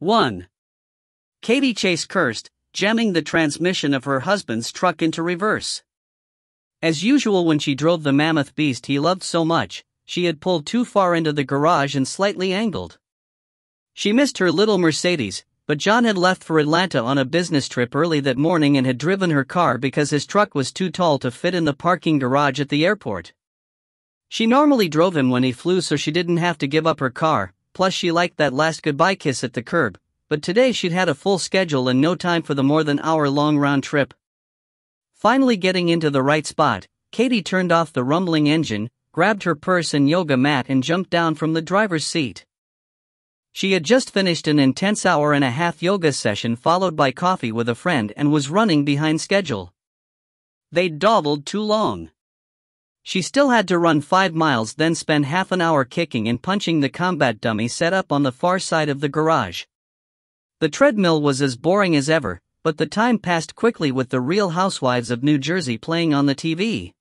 1. Katie Chase cursed, jamming the transmission of her husband's truck into reverse. As usual, when she drove the mammoth beast he loved so much, she had pulled too far into the garage and slightly angled. She missed her little Mercedes, but John had left for Atlanta on a business trip early that morning and had driven her car because his truck was too tall to fit in the parking garage at the airport. She normally drove him when he flew so she didn't have to give up her car, plus she liked that last goodbye kiss at the curb, but today she'd had a full schedule and no time for the more than hour-long round trip. Finally getting into the right spot, Katie turned off the rumbling engine, grabbed her purse and yoga mat and jumped down from the driver's seat. She had just finished an intense hour-and-a-half yoga session followed by coffee with a friend and was running behind schedule. They'd dawdled too long. She still had to run 5 miles, then spend half an hour kicking and punching the combat dummy set up on the far side of the garage. The treadmill was as boring as ever, but the time passed quickly with the Real Housewives of New Jersey playing on the TV.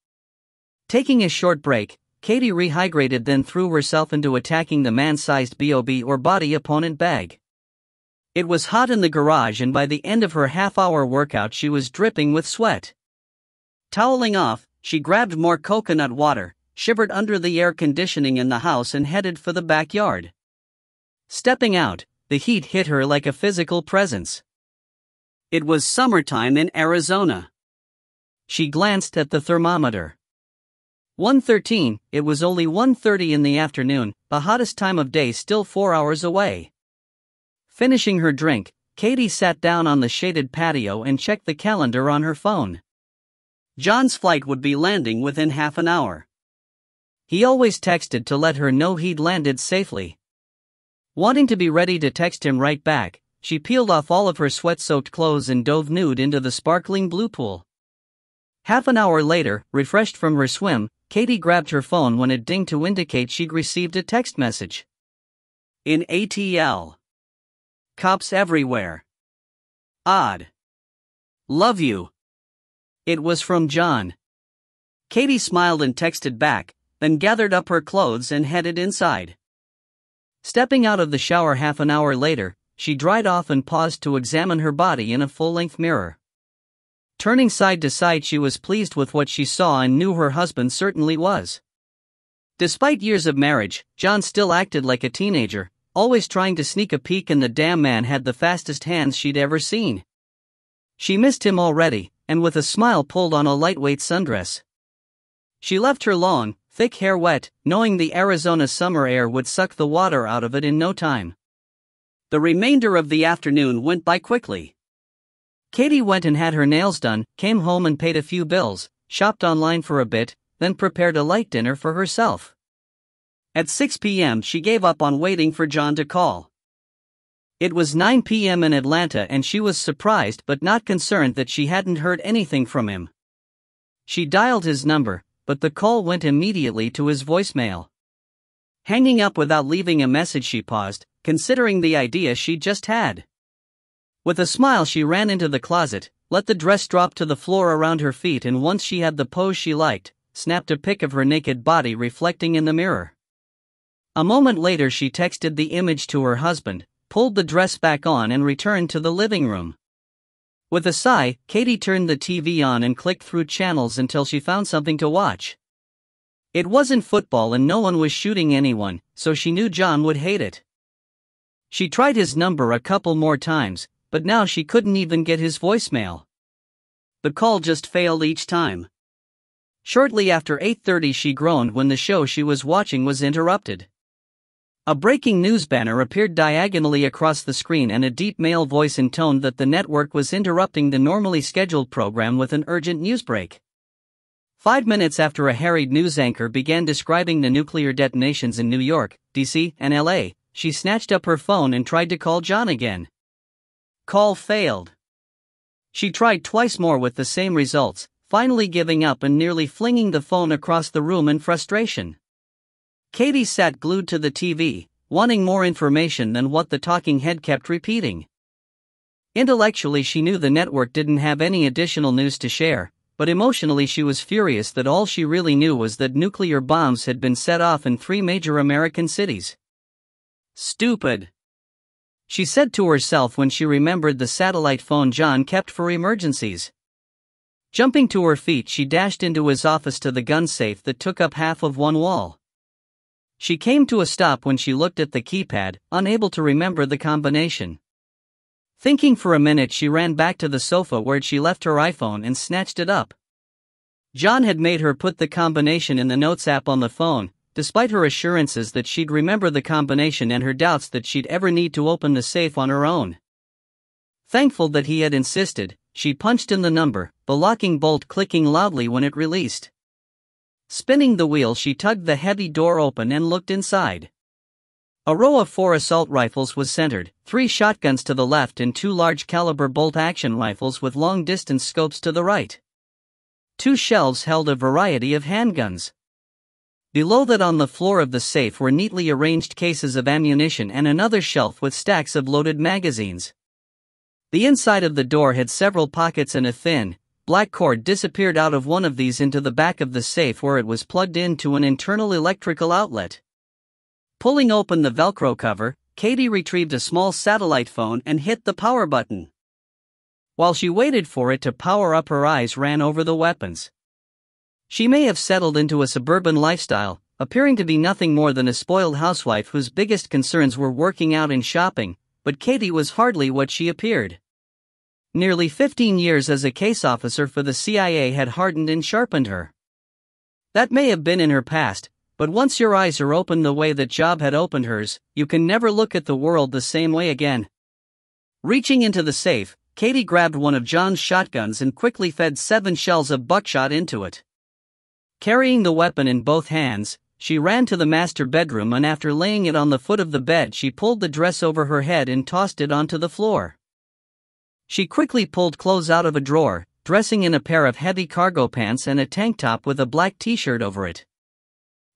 Taking a short break, Katie rehydrated, then threw herself into attacking the man-sized BOB or body opponent bag. It was hot in the garage and by the end of her half-hour workout she was dripping with sweat. Toweling off, she grabbed more coconut water, shivered under the air conditioning in the house and headed for the backyard. Stepping out, the heat hit her like a physical presence. It was summertime in Arizona. She glanced at the thermometer. 1:13, it was only 1:30 in the afternoon, the hottest time of day still 4 hours away. Finishing her drink, Katie sat down on the shaded patio and checked the calendar on her phone. John's flight would be landing within half an hour. He always texted to let her know he'd landed safely. Wanting to be ready to text him right back, she peeled off all of her sweat-soaked clothes and dove nude into the sparkling blue pool. Half an hour later, refreshed from her swim, Katie grabbed her phone when it dinged to indicate she'd received a text message. In ATL. Cops everywhere. Odd. Love you. It was from John. Katie smiled and texted back, then gathered up her clothes and headed inside. Stepping out of the shower half an hour later, she dried off and paused to examine her body in a full-length mirror. Turning side to side, she was pleased with what she saw and knew her husband certainly was. Despite years of marriage, John still acted like a teenager, always trying to sneak a peek, and the damn man had the fastest hands she'd ever seen. She missed him already, and with a smile pulled on a lightweight sundress. She left her long, thick hair wet, knowing the Arizona summer air would suck the water out of it in no time. The remainder of the afternoon went by quickly. Katie went and had her nails done, came home and paid a few bills, shopped online for a bit, then prepared a light dinner for herself. At 6 p.m. she gave up on waiting for John to call. It was 9 p.m. in Atlanta and she was surprised but not concerned that she hadn't heard anything from him. She dialed his number, but the call went immediately to his voicemail. Hanging up without leaving a message, she paused, considering the idea she just had. With a smile she ran into the closet, let the dress drop to the floor around her feet, and once she had the pose she liked, snapped a pic of her naked body reflecting in the mirror. A moment later she texted the image to her husband, pulled the dress back on and returned to the living room. With a sigh, Katie turned the TV on and clicked through channels until she found something to watch. It wasn't football and no one was shooting anyone, so she knew John would hate it. She tried his number a couple more times, but now she couldn't even get his voicemail. The call just failed each time. Shortly after 8:30 she groaned when the show she was watching was interrupted. A breaking news banner appeared diagonally across the screen and a deep male voice intoned that the network was interrupting the normally scheduled program with an urgent newsbreak. 5 minutes after a harried news anchor began describing the nuclear detonations in New York, D.C., and L.A., she snatched up her phone and tried to call John again. Call failed. She tried twice more with the same results, finally giving up and nearly flinging the phone across the room in frustration. Katie sat glued to the TV, wanting more information than what the talking head kept repeating. Intellectually she knew the network didn't have any additional news to share, but emotionally she was furious that all she really knew was that nuclear bombs had been set off in 3 major American cities. Stupid. she said to herself when she remembered the satellite phone John kept for emergencies. Jumping to her feet, she dashed into his office to the gun safe that took up half of one wall. She came to a stop when she looked at the keypad, unable to remember the combination. Thinking for a minute, she ran back to the sofa where she left her iPhone and snatched it up. John had made her put the combination in the Notes app on the phone, despite her assurances that she'd remember the combination and her doubts that she'd ever need to open the safe on her own. Thankful that he had insisted, she punched in the number, the locking bolt clicking loudly when it released. Spinning the wheel, she tugged the heavy door open and looked inside. A row of 4 assault rifles was centered, 3 shotguns to the left and 2 large-caliber bolt-action rifles with long-distance scopes to the right. 2 shelves held a variety of handguns. Below that, on the floor of the safe, were neatly arranged cases of ammunition and another shelf with stacks of loaded magazines. The inside of the door had several pockets, and a thin, black cord disappeared out of one of these into the back of the safe where it was plugged into an internal electrical outlet. Pulling open the Velcro cover, Katie retrieved a small satellite phone and hit the power button. While she waited for it to power up, her eyes ran over the weapons. She may have settled into a suburban lifestyle, appearing to be nothing more than a spoiled housewife whose biggest concerns were working out and shopping, but Katie was hardly what she appeared. Nearly 15 years as a case officer for the CIA had hardened and sharpened her. That may have been in her past, but once your eyes are open the way that job had opened hers, you can never look at the world the same way again. Reaching into the safe, Katie grabbed one of John's shotguns and quickly fed 7 shells of buckshot into it. Carrying the weapon in both hands, she ran to the master bedroom, and after laying it on the foot of the bed, she pulled the dress over her head and tossed it onto the floor. She quickly pulled clothes out of a drawer, dressing in a pair of heavy cargo pants and a tank top with a black t-shirt over it.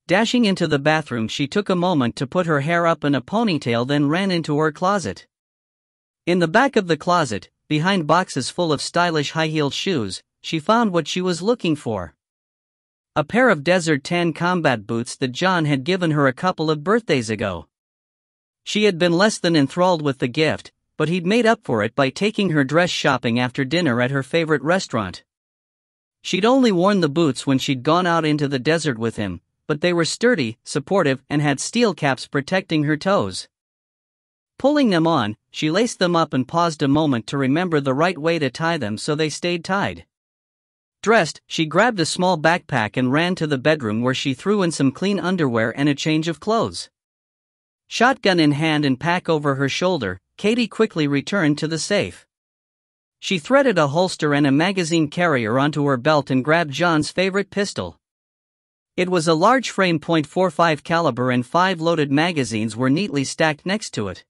Dashing into the bathroom, she took a moment to put her hair up in a ponytail, then ran into her closet. In the back of the closet, behind boxes full of stylish high-heeled shoes, she found what she was looking for. A pair of desert tan combat boots that John had given her a couple of birthdays ago. She had been less than enthralled with the gift, but he'd made up for it by taking her dress shopping after dinner at her favorite restaurant. She'd only worn the boots when she'd gone out into the desert with him, but they were sturdy, supportive, and had steel caps protecting her toes. Pulling them on, she laced them up and paused a moment to remember the right way to tie them so they stayed tied. Dressed, she grabbed a small backpack and ran to the bedroom where she threw in some clean underwear and a change of clothes. Shotgun in hand and pack over her shoulder, Katie quickly returned to the safe. She threaded a holster and a magazine carrier onto her belt and grabbed John's favorite pistol. It was a large frame .45 caliber, and 5 loaded magazines were neatly stacked next to it.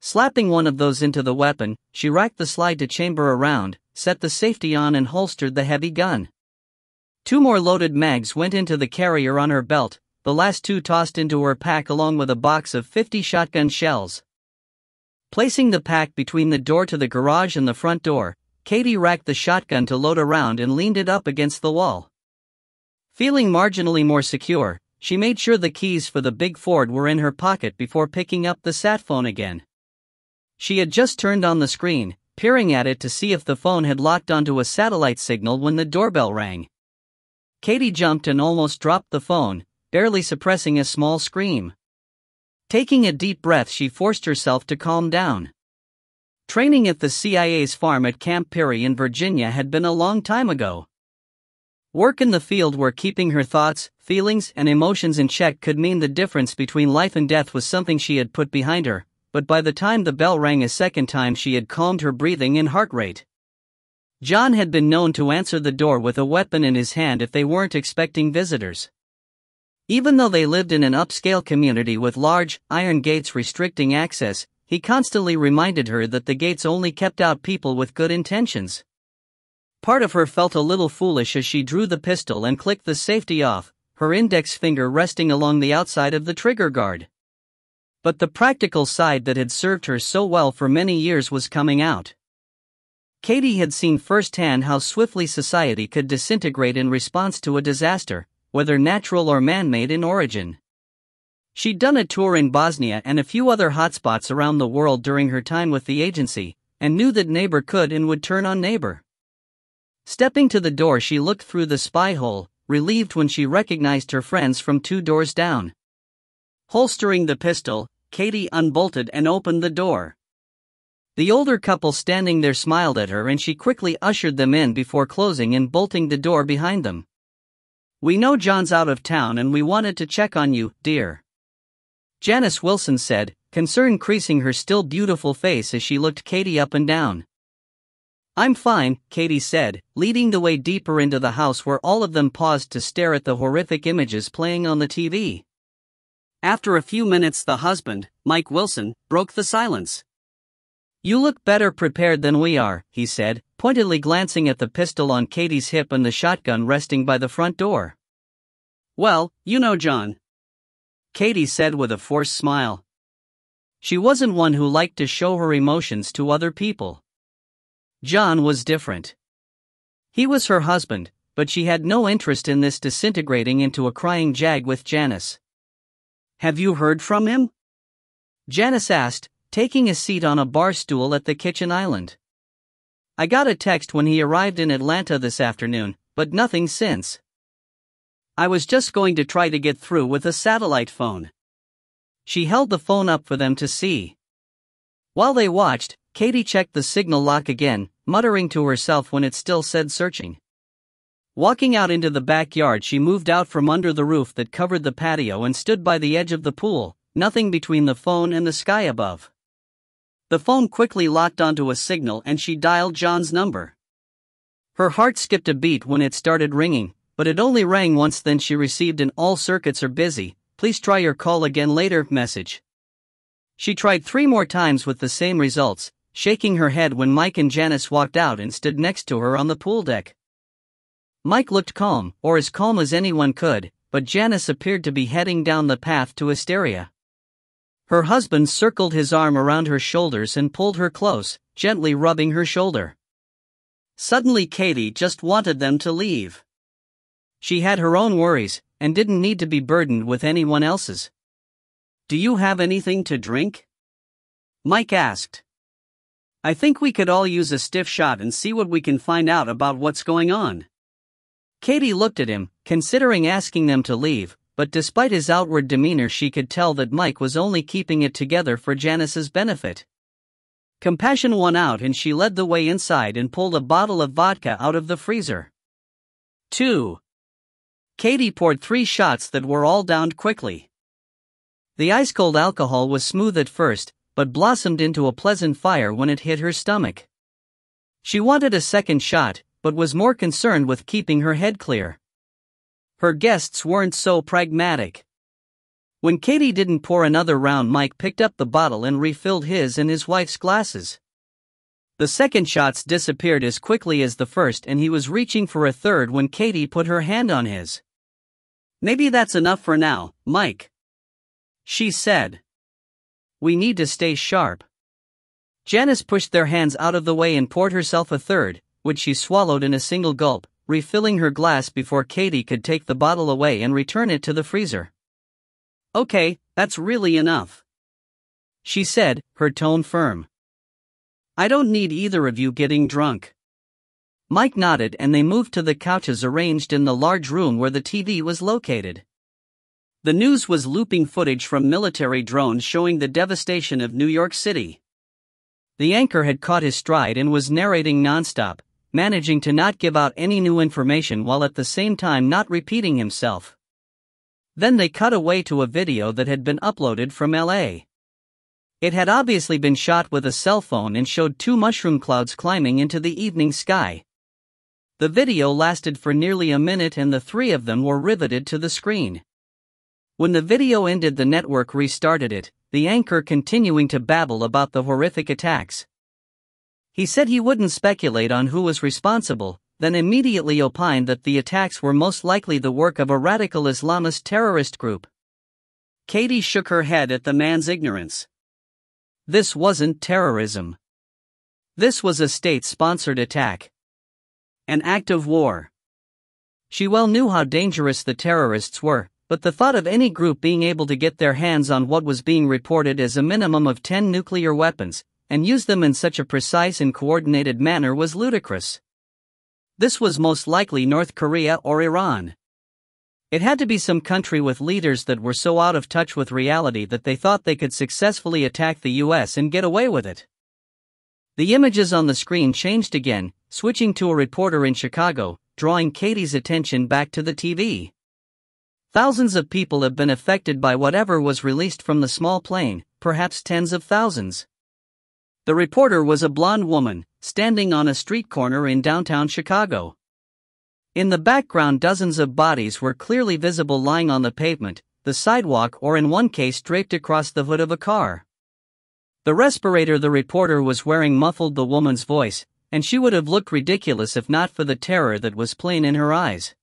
Slapping one of those into the weapon, she racked the slide to chamber around, set the safety on and holstered the heavy gun. 2 more loaded mags went into the carrier on her belt, the last 2 tossed into her pack along with a box of 50 shotgun shells. Placing the pack between the door to the garage and the front door, Katie racked the shotgun to load a round and leaned it up against the wall. Feeling marginally more secure, she made sure the keys for the big Ford were in her pocket before picking up the sat phone again. She had just turned on the screen, peering at it to see if the phone had locked onto a satellite signal when the doorbell rang. Katie jumped and almost dropped the phone, barely suppressing a small scream. Taking a deep breath, she forced herself to calm down. Training at the CIA's farm at Camp Peary in Virginia had been a long time ago. Work in the field where keeping her thoughts, feelings, and emotions in check could mean the difference between life and death was something she had put behind her, but by the time the bell rang a second time, she had calmed her breathing and heart rate. John had been known to answer the door with a weapon in his hand if they weren't expecting visitors. Even though they lived in an upscale community with large, iron gates restricting access, he constantly reminded her that the gates only kept out people with good intentions. Part of her felt a little foolish as she drew the pistol and clicked the safety off, her index finger resting along the outside of the trigger guard. But the practical side that had served her so well for many years was coming out. Katie had seen firsthand how swiftly society could disintegrate in response to a disaster, whether natural or man-made in origin. She'd done a tour in Bosnia and a few other hotspots around the world during her time with the agency, and knew that neighbor could and would turn on neighbor. Stepping to the door, she looked through the spy hole, relieved when she recognized her friends from 2 doors down. Holstering the pistol, Katie unbolted and opened the door. The older couple standing there smiled at her, and she quickly ushered them in before closing and bolting the door behind them. "We know John's out of town and we wanted to check on you, dear," Janice Wilson said, concern creasing her still beautiful face as she looked Katie up and down. "I'm fine," Katie said, leading the way deeper into the house where all of them paused to stare at the horrific images playing on the TV. After a few minutes, the husband, Mike Wilson, broke the silence. "You look better prepared than we are," he said, pointedly glancing at the pistol on Katie's hip and the shotgun resting by the front door. "Well, you know John," Katie said with a forced smile. She wasn't one who liked to show her emotions to other people. John was different. He was her husband, but she had no interest in this disintegrating into a crying jag with Janice. "Have you heard from him?" Janice asked, taking a seat on a bar stool at the kitchen island. "I got a text when he arrived in Atlanta this afternoon, but nothing since. I was just going to try to get through with a satellite phone." She held the phone up for them to see. While they watched, Katie checked the signal lock again, muttering to herself when it still said searching. Walking out into the backyard, she moved out from under the roof that covered the patio and stood by the edge of the pool, nothing between the phone and the sky above. The phone quickly locked onto a signal and she dialed John's number. Her heart skipped a beat when it started ringing, but it only rang once. Then she received an "all circuits are busy, please try your call again later" message. She tried 3 more times with the same results, shaking her head when Mike and Janice walked out and stood next to her on the pool deck. Mike looked calm, or as calm as anyone could, but Janice appeared to be heading down the path to hysteria. Her husband circled his arm around her shoulders and pulled her close, gently rubbing her shoulder. Suddenly Katie just wanted them to leave. She had her own worries, and didn't need to be burdened with anyone else's. "Do you have anything to drink?" Mike asked. "I think we could all use a stiff shot and see what we can find out about what's going on." Katie looked at him, considering asking them to leave, but despite his outward demeanor she could tell that Mike was only keeping it together for Janice's benefit. Compassion won out and she led the way inside and pulled a bottle of vodka out of the freezer. 2. Katie poured 3 shots that were all downed quickly. The ice-cold alcohol was smooth at first, but blossomed into a pleasant fire when it hit her stomach. She wanted a second shot, but was more concerned with keeping her head clear. Her guests weren't so pragmatic. When Katie didn't pour another round, Mike picked up the bottle and refilled his and his wife's glasses. The second shots disappeared as quickly as the first, and he was reaching for a third when Katie put her hand on his. "Maybe that's enough for now, Mike," she said. "We need to stay sharp." Janice pushed their hands out of the way and poured herself a third, which she swallowed in a single gulp, refilling her glass before Katie could take the bottle away and return it to the freezer. "Okay, that's really enough," she said, her tone firm. "I don't need either of you getting drunk." Mike nodded and they moved to the couches arranged in the large room where the TV was located. The news was looping footage from military drones showing the devastation of New York City. The anchor had caught his stride and was narrating nonstop, managing to not give out any new information while at the same time not repeating himself. Then they cut away to a video that had been uploaded from LA. It had obviously been shot with a cell phone and showed 2 mushroom clouds climbing into the evening sky. The video lasted for nearly a minute and the 3 of them were riveted to the screen. When the video ended, the network restarted it, the anchor continuing to babble about the horrific attacks. He said he wouldn't speculate on who was responsible, then immediately opined that the attacks were most likely the work of a radical Islamist terrorist group. Katie shook her head at the man's ignorance. This wasn't terrorism. This was a state-sponsored attack. An act of war. She well knew how dangerous the terrorists were, But the thought of any group being able to get their hands on what was being reported as a minimum of 10 nuclear weapons, and use them in such a precise and coordinated manner was ludicrous. This was most likely North Korea or Iran. It had to be some country with leaders that were so out of touch with reality that they thought they could successfully attack the US and get away with it. The images on the screen changed again, switching to a reporter in Chicago, drawing Katie's attention back to the TV. Thousands of people have been affected by whatever was released from the small plane, perhaps tens of thousands. The reporter was a blonde woman, standing on a street corner in downtown Chicago. In the background, dozens of bodies were clearly visible lying on the pavement, the sidewalk, or in one case draped across the hood of a car. The respirator the reporter was wearing muffled the woman's voice, and she would have looked ridiculous if not for the terror that was plain in her eyes.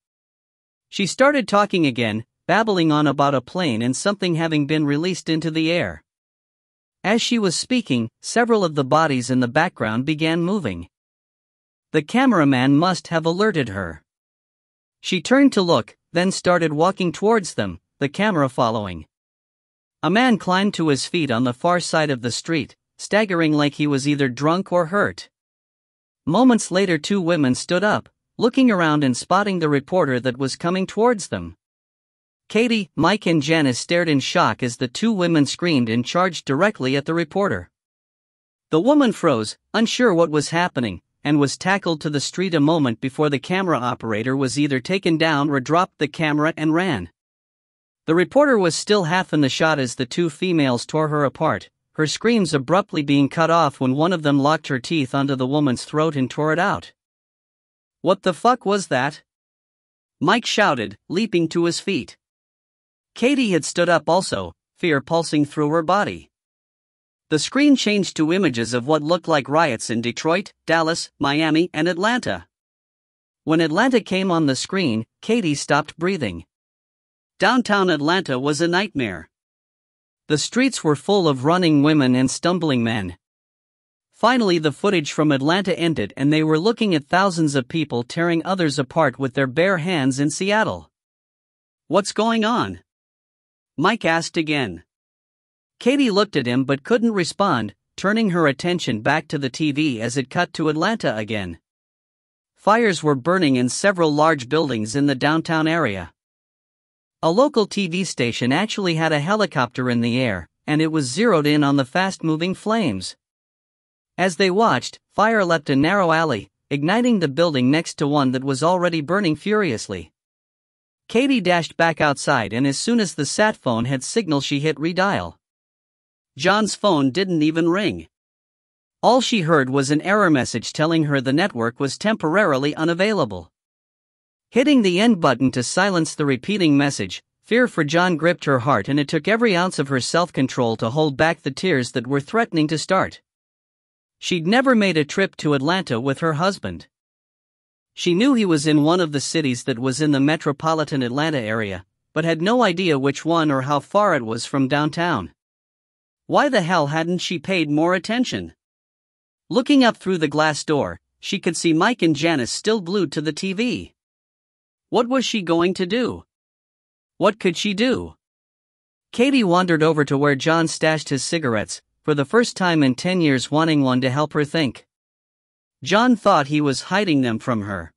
She started talking again, babbling on about a plane and something having been released into the air. As she was speaking, several of the bodies in the background began moving. The cameraman must have alerted her. She turned to look, then started walking towards them, the camera following. A man climbed to his feet on the far side of the street, staggering like he was either drunk or hurt. Moments later, two women stood up, looking around and spotting the reporter that was coming towards them. Katie, Mike and Janice stared in shock as the two women screamed and charged directly at the reporter. The woman froze, unsure what was happening, and was tackled to the street a moment before the camera operator was either taken down or dropped the camera and ran. The reporter was still half in the shot as the two females tore her apart, her screams abruptly being cut off when one of them locked her teeth onto the woman's throat and tore it out. "What the fuck was that?" Mike shouted, leaping to his feet. Katie had stood up also, fear pulsing through her body. The screen changed to images of what looked like riots in Detroit, Dallas, Miami, and Atlanta. When Atlanta came on the screen, Katie stopped breathing. Downtown Atlanta was a nightmare. The streets were full of running women and stumbling men. Finally, the footage from Atlanta ended and they were looking at thousands of people tearing others apart with their bare hands in Seattle. "What's going on?" Mike asked again. Katie looked at him but couldn't respond, turning her attention back to the TV as it cut to Atlanta again. Fires were burning in several large buildings in the downtown area. A local TV station actually had a helicopter in the air, and it was zeroed in on the fast-moving flames. As they watched, fire leapt a narrow alley, igniting the building next to one that was already burning furiously. Katie dashed back outside, and as soon as the sat phone had signal she hit redial. John's phone didn't even ring. All she heard was an error message telling her the network was temporarily unavailable. Hitting the end button to silence the repeating message, fear for John gripped her heart and it took every ounce of her self-control to hold back the tears that were threatening to start. She'd never made a trip to Atlanta with her husband. She knew he was in one of the cities that was in the metropolitan Atlanta area, but had no idea which one or how far it was from downtown. Why the hell hadn't she paid more attention? Looking up through the glass door, she could see Mike and Janice still glued to the TV. What was she going to do? What could she do? Katie wandered over to where John stashed his cigarettes, for the first time in 10 years wanting one to help her think. John thought he was hiding them from her.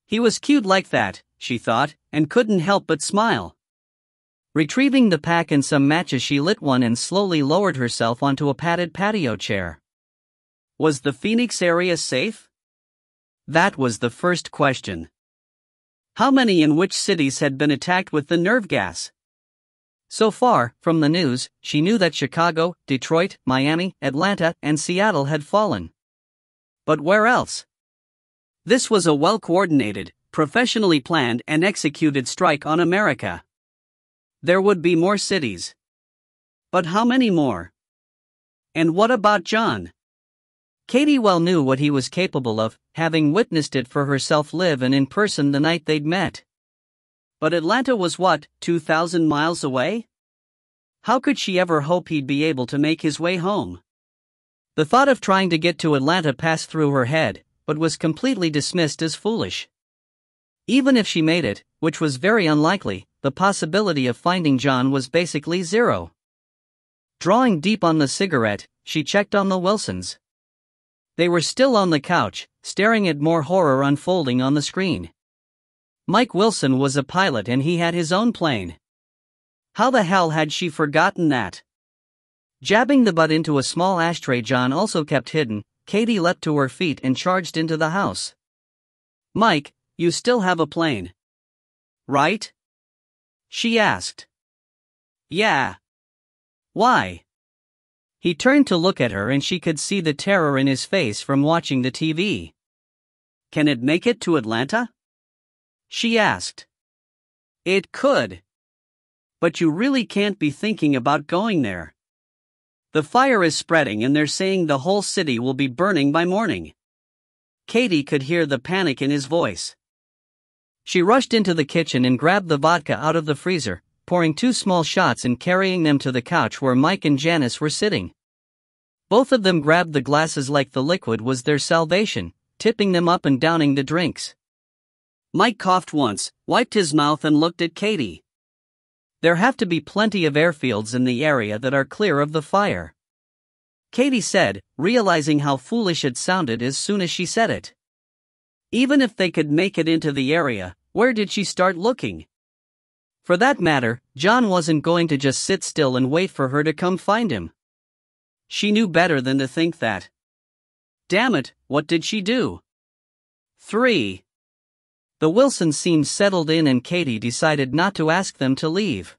He was cute like that, she thought, and couldn't help but smile. Retrieving the pack and some matches, she lit one and slowly lowered herself onto a padded patio chair. Was the Phoenix area safe? That was the first question. How many and which cities had been attacked with the nerve gas? So far, from the news, she knew that Chicago, Detroit, Miami, Atlanta, and Seattle had fallen. But where else? This was a well-coordinated, professionally planned and executed strike on America. There would be more cities. But how many more? And what about John? Katie well knew what he was capable of, having witnessed it for herself live and in person the night they'd met. But Atlanta was what, 2,000 miles away? How could she ever hope he'd be able to make his way home? The thought of trying to get to Atlanta passed through her head, but was completely dismissed as foolish. Even if she made it, which was very unlikely, the possibility of finding John was basically zero. Drawing deep on the cigarette, she checked on the Wilsons. They were still on the couch, staring at more horror unfolding on the screen. Mike Wilson was a pilot and he had his own plane. How the hell had she forgotten that? Jabbing the butt into a small ashtray John also kept hidden, Katie leapt to her feet and charged into the house. "Mike, you still have a plane, right?" she asked. "Yeah." "Why?" He turned to look at her and she could see the terror in his face from watching the TV. "Can it make it to Atlanta?" she asked. "It could. But you really can't be thinking about going there. The fire is spreading and they're saying the whole city will be burning by morning." Katie could hear the panic in his voice. She rushed into the kitchen and grabbed the vodka out of the freezer, pouring 2 small shots and carrying them to the couch where Mike and Janice were sitting. Both of them grabbed the glasses like the liquid was their salvation, tipping them up and downing the drinks. Mike coughed once, wiped his mouth and looked at Katie. "There have to be plenty of airfields in the area that are clear of the fire," Katie said, realizing how foolish it sounded as soon as she said it. Even if they could make it into the area, where did she start looking? For that matter, John wasn't going to just sit still and wait for her to come find him. She knew better than to think that. Damn it, what did she do? 3. The Wilsons seemed settled in and Katie decided not to ask them to leave.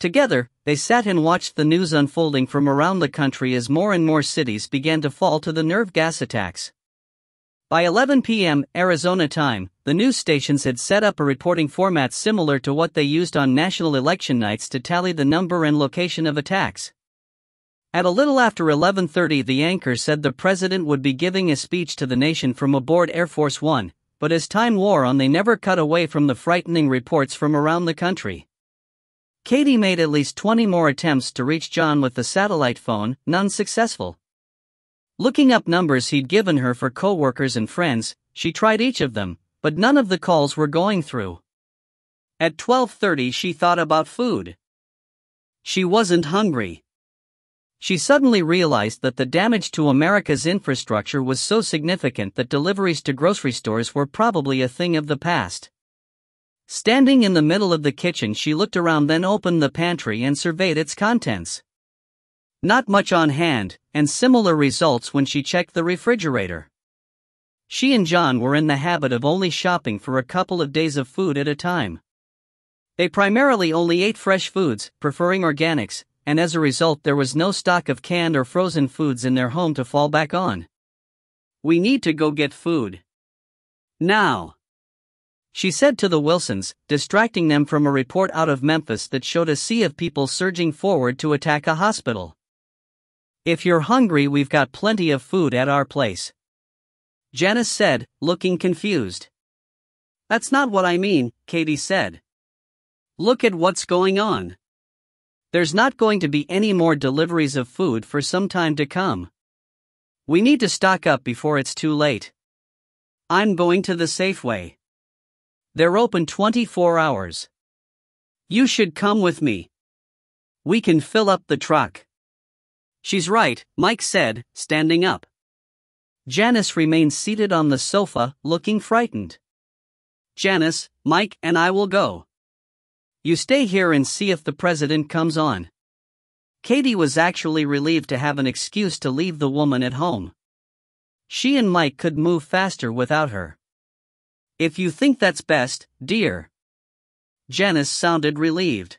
Together, they sat and watched the news unfolding from around the country as more and more cities began to fall to the nerve gas attacks. By 11 p.m. Arizona time, the news stations had set up a reporting format similar to what they used on national election nights to tally the number and location of attacks. At a little after 11:30, the anchor said the president would be giving a speech to the nation from aboard Air Force One, but as time wore on they never cut away from the frightening reports from around the country. Katie made at least 20 more attempts to reach John with the satellite phone, none successful. Looking up numbers he'd given her for co-workers and friends, she tried each of them, but none of the calls were going through. At 12:30 she thought about food. She wasn't hungry. She suddenly realized that the damage to America's infrastructure was so significant that deliveries to grocery stores were probably a thing of the past. Standing in the middle of the kitchen, she looked around, then opened the pantry and surveyed its contents. Not much on hand, and similar results when she checked the refrigerator. She and John were in the habit of only shopping for a couple of days of food at a time. They primarily only ate fresh foods, preferring organics, and as a result there was no stock of canned or frozen foods in their home to fall back on. "We need to go get food now," she said to the Wilsons, distracting them from a report out of Memphis that showed a sea of people surging forward to attack a hospital. "If you're hungry, we've got plenty of food at our place," Janice said, looking confused. "That's not what I mean," Katie said. "Look at what's going on. There's not going to be any more deliveries of food for some time to come. We need to stock up before it's too late. I'm going to the Safeway. They're open 24 hours. You should come with me. We can fill up the truck." "She's right," Mike said, standing up. Janice remained seated on the sofa, looking frightened. "Janice, Mike and I will go. You stay here and see if the president comes on." Katie was actually relieved to have an excuse to leave the woman at home. She and Mike could move faster without her. "If you think that's best, dear." Janice sounded relieved.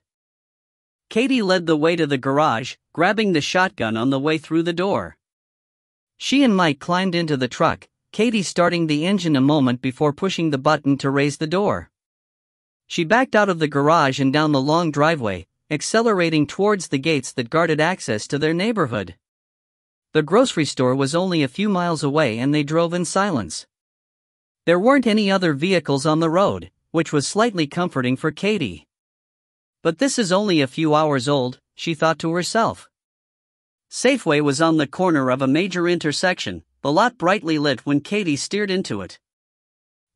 Katie led the way to the garage, grabbing the shotgun on the way through the door. She and Mike climbed into the truck, Katie starting the engine a moment before pushing the button to raise the door. She backed out of the garage and down the long driveway, accelerating towards the gates that guarded access to their neighborhood. The grocery store was only a few miles away and they drove in silence. There weren't any other vehicles on the road, which was slightly comforting for Katie. But this is only a few hours old, she thought to herself. Safeway was on the corner of a major intersection, the lot brightly lit when Katie steered into it.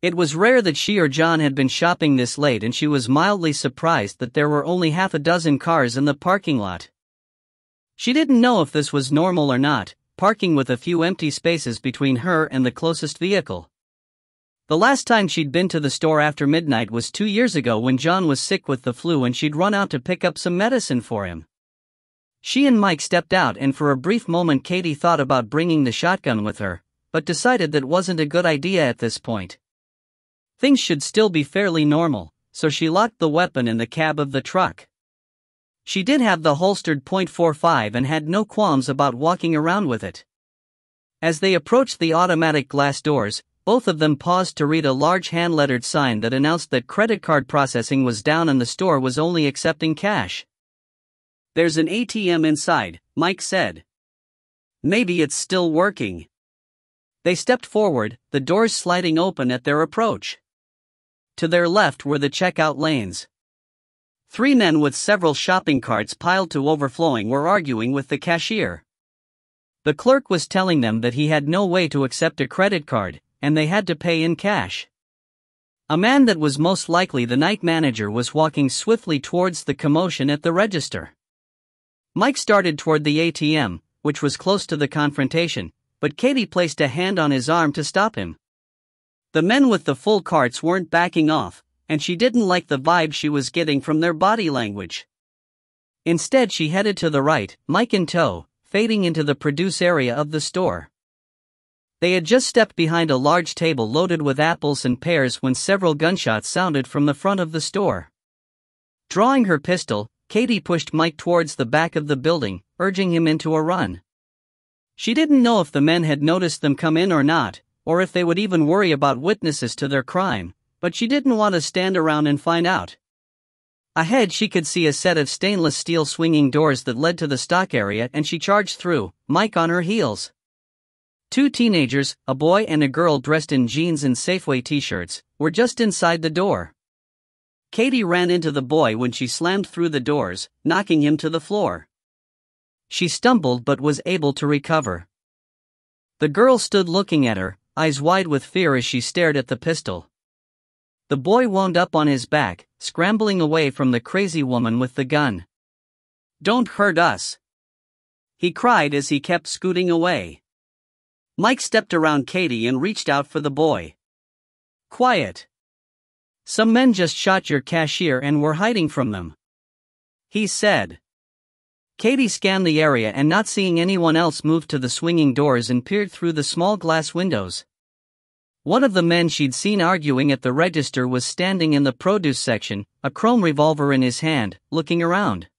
It was rare that she or John had been shopping this late, and she was mildly surprised that there were only half a dozen cars in the parking lot. She didn't know if this was normal or not, parking with a few empty spaces between her and the closest vehicle. The last time she'd been to the store after midnight was 2 years ago when John was sick with the flu and she'd run out to pick up some medicine for him. She and Mike stepped out, and for a brief moment Katie thought about bringing the shotgun with her, but decided that wasn't a good idea at this point. Things should still be fairly normal, so she locked the weapon in the cab of the truck. She did have the holstered .45 and had no qualms about walking around with it. As they approached the automatic glass doors, both of them paused to read a large hand-lettered sign that announced that credit card processing was down and the store was only accepting cash. "There's an ATM inside," Mike said. "Maybe it's still working." They stepped forward, the doors sliding open at their approach. To their left were the checkout lanes. 3 men with several shopping carts piled to overflowing were arguing with the cashier. The clerk was telling them that he had no way to accept a credit card, and they had to pay in cash. A man that was most likely the night manager was walking swiftly towards the commotion at the register. Mike started toward the ATM, which was close to the confrontation, but Katie placed a hand on his arm to stop him. The men with the full carts weren't backing off, and she didn't like the vibe she was getting from their body language. Instead, she headed to the right, Mike in tow, fading into the produce area of the store. They had just stepped behind a large table loaded with apples and pears when several gunshots sounded from the front of the store. Drawing her pistol, Katie pushed Mike towards the back of the building, urging him into a run. She didn't know if the men had noticed them come in or not, or if they would even worry about witnesses to their crime, but she didn't want to stand around and find out. Ahead she could see a set of stainless steel swinging doors that led to the stock area, and she charged through, Mike on her heels. 2 teenagers, a boy and a girl dressed in jeans and Safeway t-shirts, were just inside the door. Katie ran into the boy when she slammed through the doors, knocking him to the floor. She stumbled but was able to recover. The girl stood looking at her, eyes wide with fear as she stared at the pistol. The boy wound up on his back, scrambling away from the crazy woman with the gun. "Don't hurt us!" he cried as he kept scooting away. Mike stepped around Katie and reached out for the boy. "Quiet. Some men just shot your cashier and were hiding from them," he said. Katie scanned the area and, not seeing anyone else, moved to the swinging doors and peered through the small glass windows. One of the men she'd seen arguing at the register was standing in the produce section, a chrome revolver in his hand, looking around.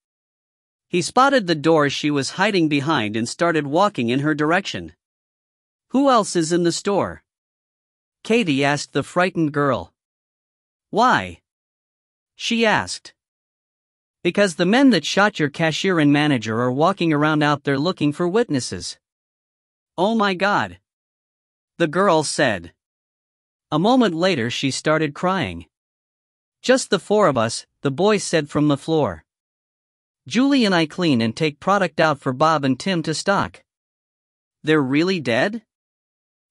He spotted the door she was hiding behind and started walking in her direction. "Who else is in the store?" Katie asked the frightened girl. "Why?" she asked. "Because the men that shot your cashier and manager are walking around out there looking for witnesses." "Oh my God," the girl said. A moment later she started crying. "Just the 4 of us," the boy said from the floor. "Julie and I clean and take product out for Bob and Tim to stock." "They're really dead?"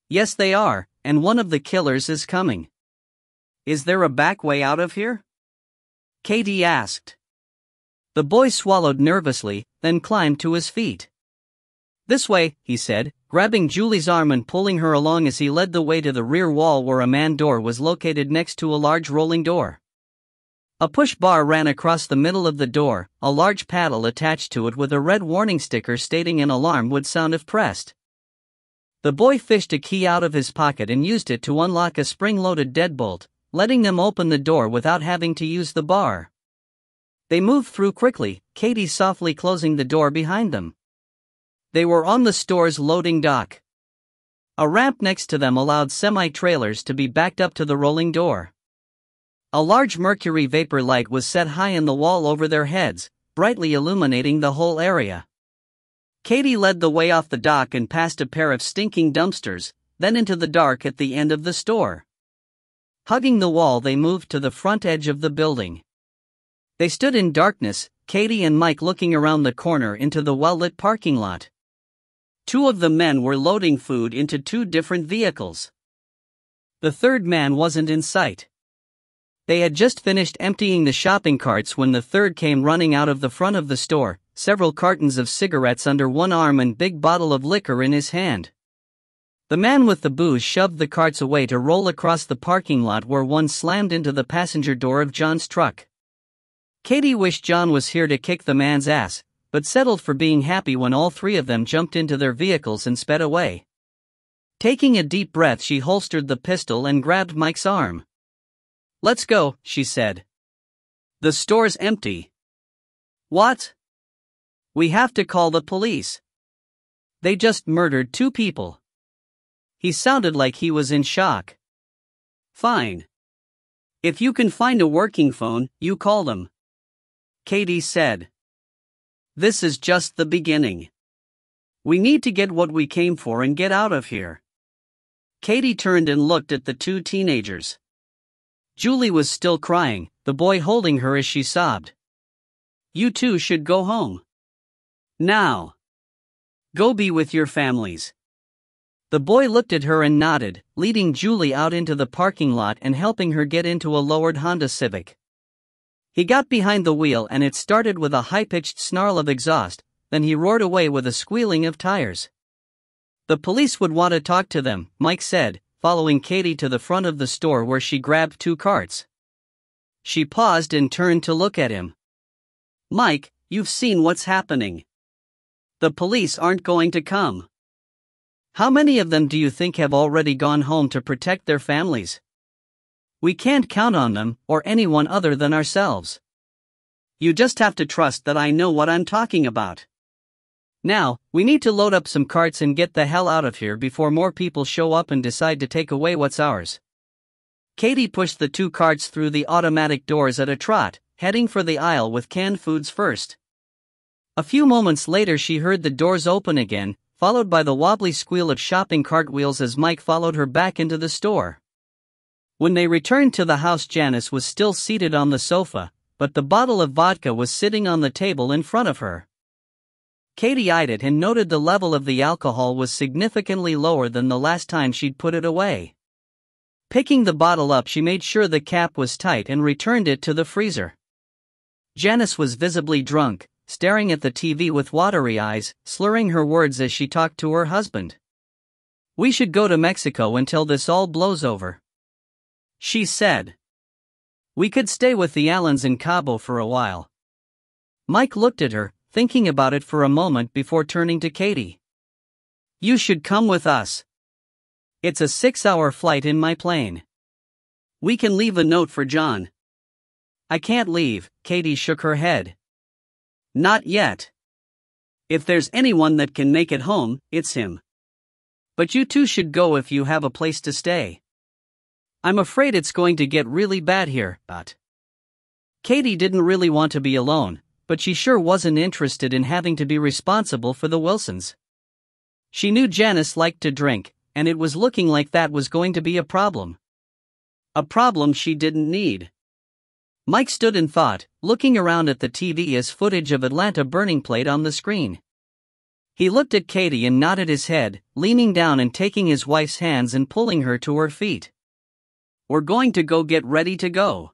"Yes, they are, and one of the killers is coming." "Is there a back way out of here?" Katie asked. The boy swallowed nervously, then climbed to his feet. "This way," he said, grabbing Julie's arm and pulling her along as he led the way to the rear wall where a man door was located next to a large rolling door. A push bar ran across the middle of the door, a large paddle attached to it with a red warning sticker stating an alarm would sound if pressed. The boy fished a key out of his pocket and used it to unlock a spring-loaded deadbolt, letting them open the door without having to use the bar. They moved through quickly, Katie softly closing the door behind them. They were on the store's loading dock. A ramp next to them allowed semi-trailers to be backed up to the rolling door. A large mercury vapor light was set high in the wall over their heads, brightly illuminating the whole area. Katie led the way off the dock and past a pair of stinking dumpsters, then into the dark at the end of the store. Hugging the wall, they moved to the front edge of the building. They stood in darkness, Katie and Mike looking around the corner into the well-lit parking lot. 2 of the men were loading food into 2 different vehicles. The third man wasn't in sight. They had just finished emptying the shopping carts when the third came running out of the front of the store, several cartons of cigarettes under one arm and big bottle of liquor in his hand. The man with the booze shoved the carts away to roll across the parking lot where one slammed into the passenger door of John's truck. Katie wished John was here to kick the man's ass, but settled for being happy when all three of them jumped into their vehicles and sped away. Taking a deep breath, she holstered the pistol and grabbed Mike's arm. "Let's go," she said. "The store's empty." "What?" "We have to call the police. They just murdered 2 people." He sounded like he was in shock. "Fine. If you can find a working phone, you call them," Katie said. "This is just the beginning. We need to get what we came for and get out of here." Katie turned and looked at the 2 teenagers. Julie was still crying, the boy holding her as she sobbed. "You two should go home. Now. Go be with your families." The boy looked at her and nodded, leading Julie out into the parking lot and helping her get into a lowered Honda Civic. He got behind the wheel and it started with a high-pitched snarl of exhaust, then he roared away with a squealing of tires. "The police would want to talk to them," Mike said, following Katie to the front of the store where she grabbed 2 carts. She paused and turned to look at him. "Mike, you've seen what's happening. The police aren't going to come. How many of them do you think have already gone home to protect their families? We can't count on them, or anyone other than ourselves. You just have to trust that I know what I'm talking about. Now, we need to load up some carts and get the hell out of here before more people show up and decide to take away what's ours." Katie pushed the 2 carts through the automatic doors at a trot, heading for the aisle with canned foods first. A few moments later she heard the doors open again, followed by the wobbly squeal of shopping cart wheels as Mike followed her back into the store. When they returned to the house, Janice was still seated on the sofa, but the bottle of vodka was sitting on the table in front of her. Katie eyed it and noted the level of the alcohol was significantly lower than the last time she'd put it away. Picking the bottle up, she made sure the cap was tight and returned it to the freezer. Janice was visibly drunk, staring at the TV with watery eyes, slurring her words as she talked to her husband. "We should go to Mexico until this all blows over," she said. "We could stay with the Allens in Cabo for a while." Mike looked at her, thinking about it for a moment before turning to Katie. "You should come with us. It's a 6-hour flight in my plane. We can leave a note for John." "I can't leave," Katie shook her head. "Not yet. If there's anyone that can make it home, it's him. But you two should go if you have a place to stay. I'm afraid it's going to get really bad here, but..." Katie didn't really want to be alone, but she sure wasn't interested in having to be responsible for the Wilsons. She knew Janice liked to drink, and it was looking like that was going to be a problem. A problem she didn't need. Mike stood and thought, looking around at the TV as footage of Atlanta burning played on the screen. He looked at Katie and nodded his head, leaning down and taking his wife's hands and pulling her to her feet. "We're going to go get ready to go.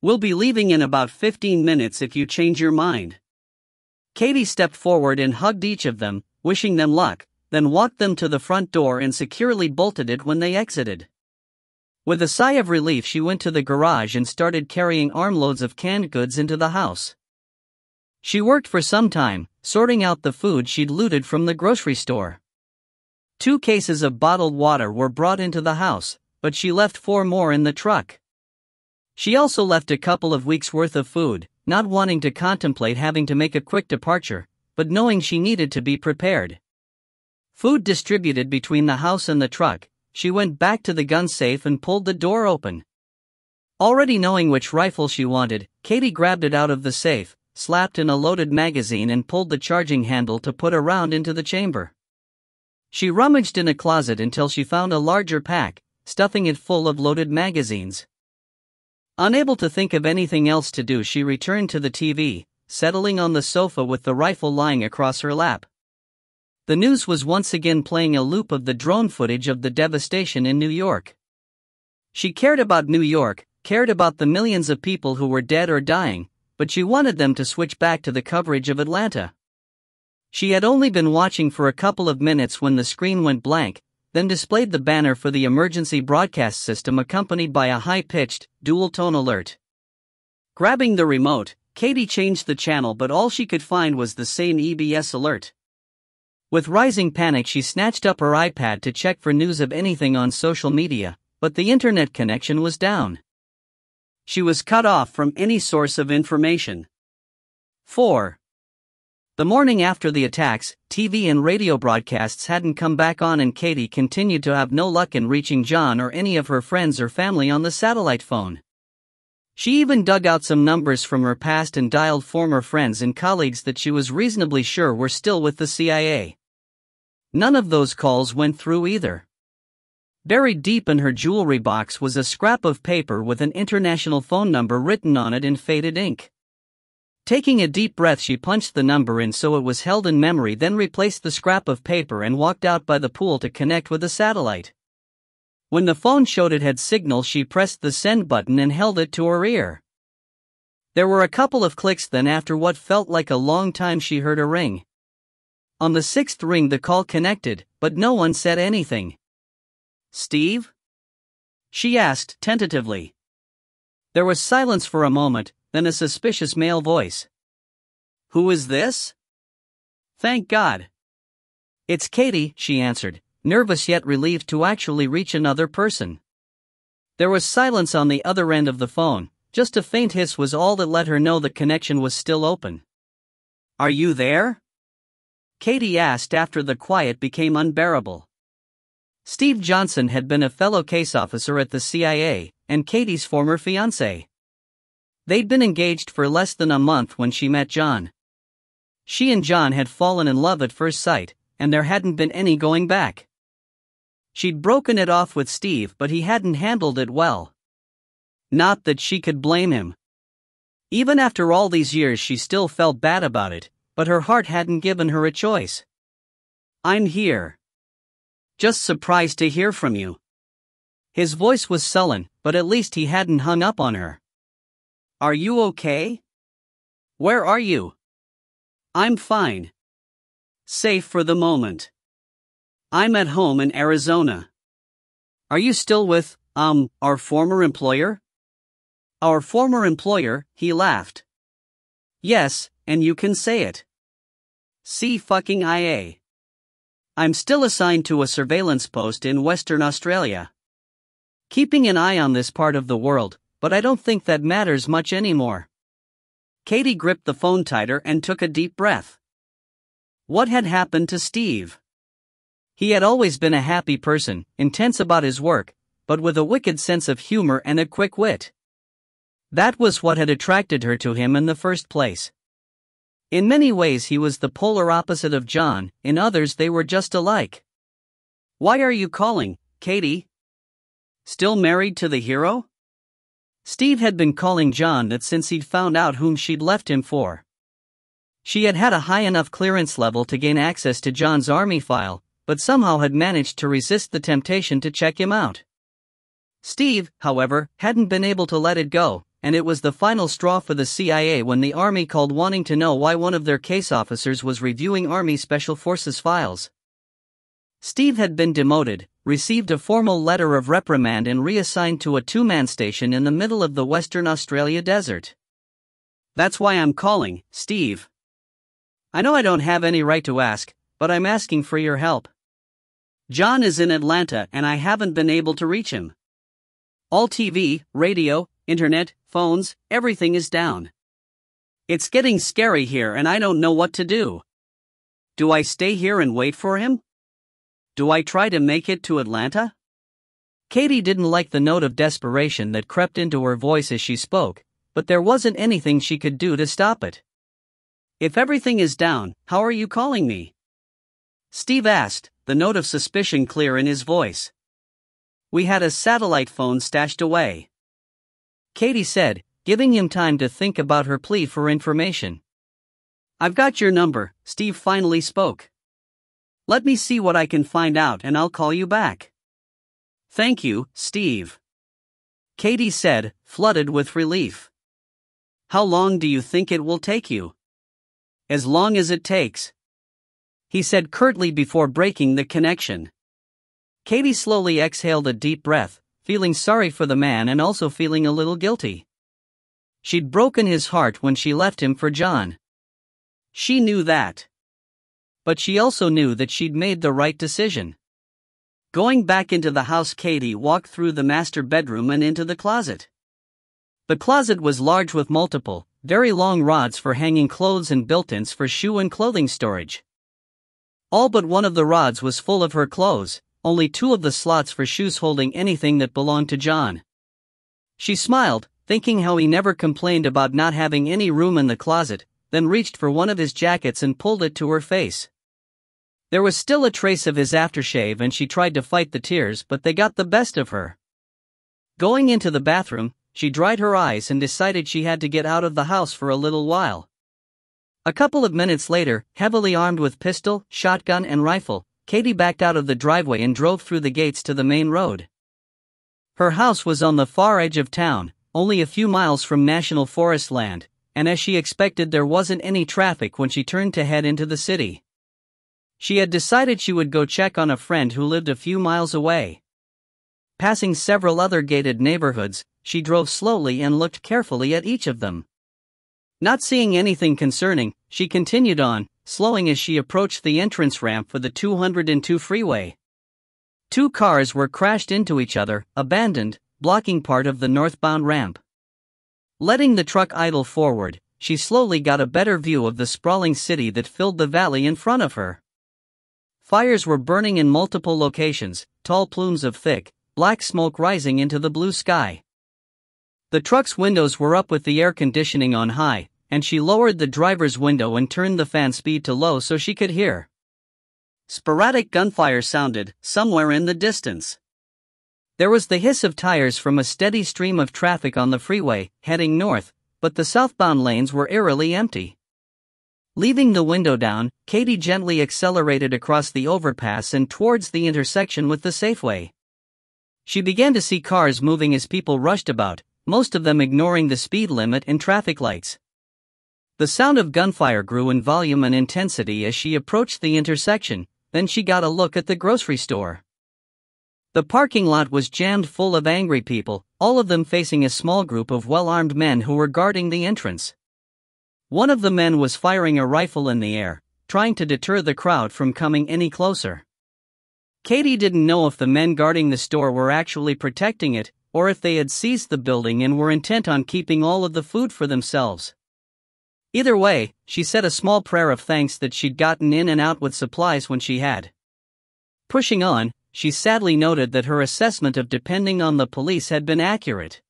We'll be leaving in about 15 minutes if you change your mind." Katie stepped forward and hugged each of them, wishing them luck, then walked them to the front door and securely bolted it when they exited. With a sigh of relief, she went to the garage and started carrying armloads of canned goods into the house. She worked for some time, sorting out the food she'd looted from the grocery store. 2 cases of bottled water were brought into the house, but she left 4 more in the truck. She also left a couple of weeks' worth of food, not wanting to contemplate having to make a quick departure, but knowing she needed to be prepared. Food distributed between the house and the truck, she went back to the gun safe and pulled the door open. Already knowing which rifle she wanted, Katie grabbed it out of the safe, slapped in a loaded magazine and pulled the charging handle to put a round into the chamber. She rummaged in a closet until she found a larger pack, stuffing it full of loaded magazines. Unable to think of anything else to do, she returned to the TV, settling on the sofa with the rifle lying across her lap. The news was once again playing a loop of the drone footage of the devastation in New York. She cared about New York, cared about the millions of people who were dead or dying, but she wanted them to switch back to the coverage of Atlanta. She had only been watching for a couple of minutes when the screen went blank, then displayed the banner for the emergency broadcast system accompanied by a high-pitched, dual-tone alert. Grabbing the remote, Katie changed the channel, but all she could find was the same EBS alert. With rising panic, she snatched up her iPad to check for news of anything on social media, but the internet connection was down. She was cut off from any source of information. 4. The morning after the attacks, TV and radio broadcasts hadn't come back on, and Katie continued to have no luck in reaching John or any of her friends or family on the satellite phone. She even dug out some numbers from her past and dialed former friends and colleagues that she was reasonably sure were still with the CIA. None of those calls went through either. Buried deep in her jewelry box was a scrap of paper with an international phone number written on it in faded ink. Taking a deep breath, she punched the number in so it was held in memory, then replaced the scrap of paper and walked out by the pool to connect with the satellite. When the phone showed it had signal, she pressed the send button and held it to her ear. There were a couple of clicks, then after what felt like a long time she heard a ring. On the 6th ring the call connected, but no one said anything. "Steve?" she asked tentatively. There was silence for a moment, then a suspicious male voice. "Who is this?" "Thank God." "It's Katie," she answered, nervous yet relieved to actually reach another person. There was silence on the other end of the phone, just a faint hiss was all that let her know the connection was still open. "Are you there?" Katie asked after the quiet became unbearable. Steve Johnson had been a fellow case officer at the CIA, and Katie's former fiancé. They'd been engaged for less than a month when she met John. She and John had fallen in love at first sight, and there hadn't been any going back. She'd broken it off with Steve, but he hadn't handled it well. Not that she could blame him. Even after all these years she still felt bad about it, but her heart hadn't given her a choice. "I'm here. Just surprised to hear from you." His voice was sullen, but at least he hadn't hung up on her. "Are you okay? Where are you?" "I'm fine. Safe for the moment. I'm at home in Arizona." "Are you still with, our former employer?" "Our former employer," he laughed. "Yes, and you can say it. C-fucking-IA. I'm still assigned to a surveillance post in Western Australia. Keeping an eye on this part of the world, but I don't think that matters much anymore." Katie gripped the phone tighter and took a deep breath. What had happened to Steve? He had always been a happy person, intense about his work, but with a wicked sense of humor and a quick wit. That was what had attracted her to him in the first place. In many ways he was the polar opposite of John, in others they were just alike. "Why are you calling, Katie? Still married to the hero?" Steve had been calling John that since he'd found out whom she'd left him for. She had had a high enough clearance level to gain access to John's army file, but somehow had managed to resist the temptation to check him out. Steve, however, hadn't been able to let it go, and it was the final straw for the CIA when the Army called wanting to know why one of their case officers was reviewing Army Special Forces files. Steve had been demoted, received a formal letter of reprimand and reassigned to a two-man station in the middle of the Western Australia desert. "That's why I'm calling, Steve. I know I don't have any right to ask, but I'm asking for your help. John is in Atlanta and I haven't been able to reach him. All TV, radio, internet, phones, everything is down. It's getting scary here and I don't know what to do. Do I stay here and wait for him? Do I try to make it to Atlanta?" Katie didn't like the note of desperation that crept into her voice as she spoke, but there wasn't anything she could do to stop it. "If everything is down, how are you calling me?" Steve asked, the note of suspicion clear in his voice. "We had a satellite phone stashed away," Katie said, giving him time to think about her plea for information. "I've got your number," Steve finally spoke. "Let me see what I can find out and I'll call you back." "Thank you, Steve." Katie said, flooded with relief. How long do you think it will take you? As long as it takes, he said curtly before breaking the connection. Katie slowly exhaled a deep breath, feeling sorry for the man and also feeling a little guilty. She'd broken his heart when she left him for John. She knew that. But she also knew that she'd made the right decision. Going back into the house, Katie walked through the master bedroom and into the closet. The closet was large with multiple, very long rods for hanging clothes and built-ins for shoe and clothing storage. All but one of the rods was full of her clothes, only 2 of the slots for shoes holding anything that belonged to John. She smiled, thinking how he never complained about not having any room in the closet, then reached for one of his jackets and pulled it to her face. There was still a trace of his aftershave and she tried to fight the tears, but they got the best of her. Going into the bathroom, she dried her eyes and decided she had to get out of the house for a little while. A couple of minutes later, heavily armed with pistol, shotgun and rifle, Katie backed out of the driveway and drove through the gates to the main road. Her house was on the far edge of town, only a few miles from National Forest land, and as she expected there wasn't any traffic when she turned to head into the city. She had decided she would go check on a friend who lived a few miles away. Passing several other gated neighborhoods, she drove slowly and looked carefully at each of them. Not seeing anything concerning, she continued on, slowing as she approached the entrance ramp for the 202 freeway. 2 cars were crashed into each other, abandoned, blocking part of the northbound ramp. Letting the truck idle forward, she slowly got a better view of the sprawling city that filled the valley in front of her. Fires were burning in multiple locations, tall plumes of thick, black smoke rising into the blue sky. The truck's windows were up with the air conditioning on high, and she lowered the driver's window and turned the fan speed to low so she could hear. Sporadic gunfire sounded, somewhere in the distance. There was the hiss of tires from a steady stream of traffic on the freeway, heading north, but the southbound lanes were eerily empty. Leaving the window down, Katie gently accelerated across the overpass and towards the intersection with the Safeway. She began to see cars moving as people rushed about, most of them ignoring the speed limit and traffic lights. The sound of gunfire grew in volume and intensity as she approached the intersection, then she got a look at the grocery store. The parking lot was jammed full of angry people, all of them facing a small group of well-armed men who were guarding the entrance. One of the men was firing a rifle in the air, trying to deter the crowd from coming any closer. Katie didn't know if the men guarding the store were actually protecting it, or if they had seized the building and were intent on keeping all of the food for themselves. Either way, she said a small prayer of thanks that she'd gotten in and out with supplies when she had. Pushing on, she sadly noted that her assessment of depending on the police had been accurate.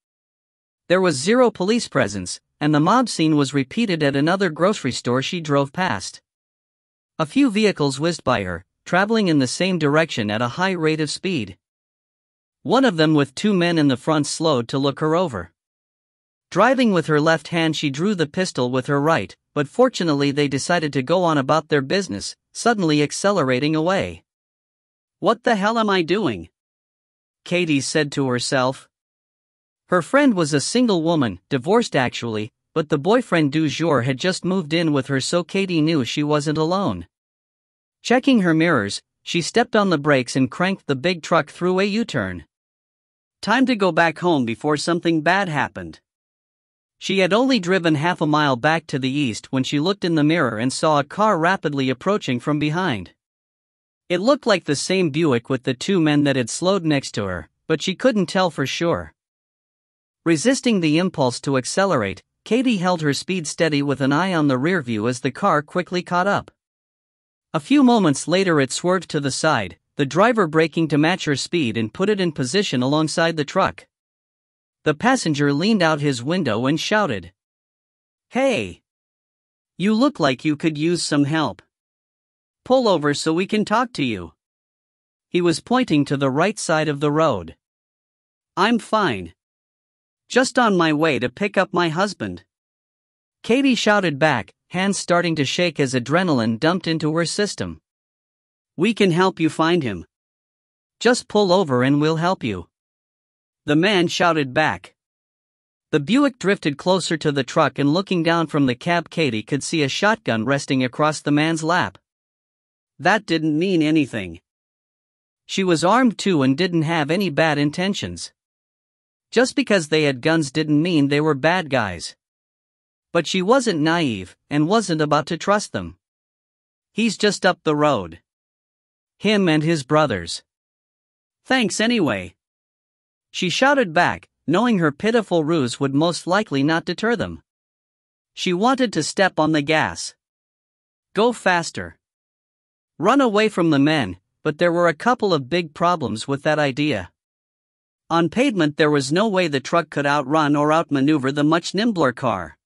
There was 0 police presence, and the mob scene was repeated at another grocery store she drove past. A few vehicles whizzed by her, traveling in the same direction at a high rate of speed. One of them with 2 men in the front slowed to look her over. Driving with her left hand, she drew the pistol with her right, but fortunately they decided to go on about their business, suddenly accelerating away. What the hell am I doing? Katie said to herself. Her friend was a single woman, divorced actually, but the boyfriend du jour had just moved in with her, so Katie knew she wasn't alone. Checking her mirrors, she stepped on the brakes and cranked the big truck through a U-turn. Time to go back home before something bad happened. She had only driven half a mile back to the east when she looked in the mirror and saw a car rapidly approaching from behind. It looked like the same Buick with the 2 men that had slowed next to her, but she couldn't tell for sure. Resisting the impulse to accelerate, Katie held her speed steady with an eye on the rear view as the car quickly caught up. A few moments later it swerved to the side, the driver braking to match her speed and put it in position alongside the truck. The passenger leaned out his window and shouted, "Hey! You look like you could use some help. Pull over so we can talk to you." He was pointing to the right side of the road. "I'm fine. Just on my way to pick up my husband," Katie shouted back, hands starting to shake as adrenaline dumped into her system. "We can help you find him. Just pull over and we'll help you." the man shouted back. The Buick drifted closer to the truck, and looking down from the cab, Katie could see a shotgun resting across the man's lap. That didn't mean anything. She was armed too and didn't have any bad intentions. Just because they had guns didn't mean they were bad guys. But she wasn't naive, and wasn't about to trust them. He's just up the road. Him and his brothers. Thanks anyway. She shouted back, knowing her pitiful ruse would most likely not deter them. She wanted to step on the gas. Go faster. Run away from the men, but there were a couple of big problems with that idea. On pavement there was no way the truck could outrun or outmaneuver the much nimbler car.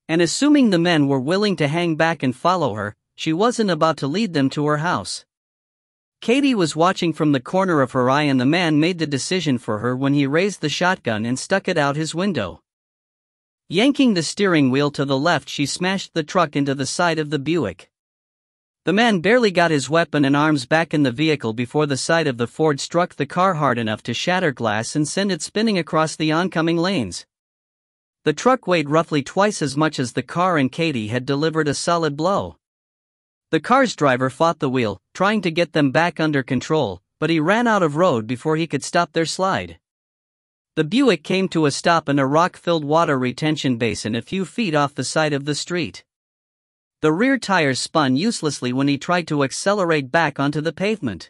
And assuming the men were willing to hang back and follow her, she wasn't about to lead them to her house. Katie was watching from the corner of her eye, and the man made the decision for her when he raised the shotgun and stuck it out his window. Yanking the steering wheel to the left, she smashed the truck into the side of the Buick. The man barely got his weapon and arms back in the vehicle before the side of the Ford struck the car hard enough to shatter glass and send it spinning across the oncoming lanes. The truck weighed roughly twice as much as the car, and Katie had delivered a solid blow. The car's driver fought the wheel, trying to get them back under control, but he ran out of road before he could stop their slide. The Buick came to a stop in a rock-filled water retention basin a few feet off the side of the street. The rear tires spun uselessly when he tried to accelerate back onto the pavement.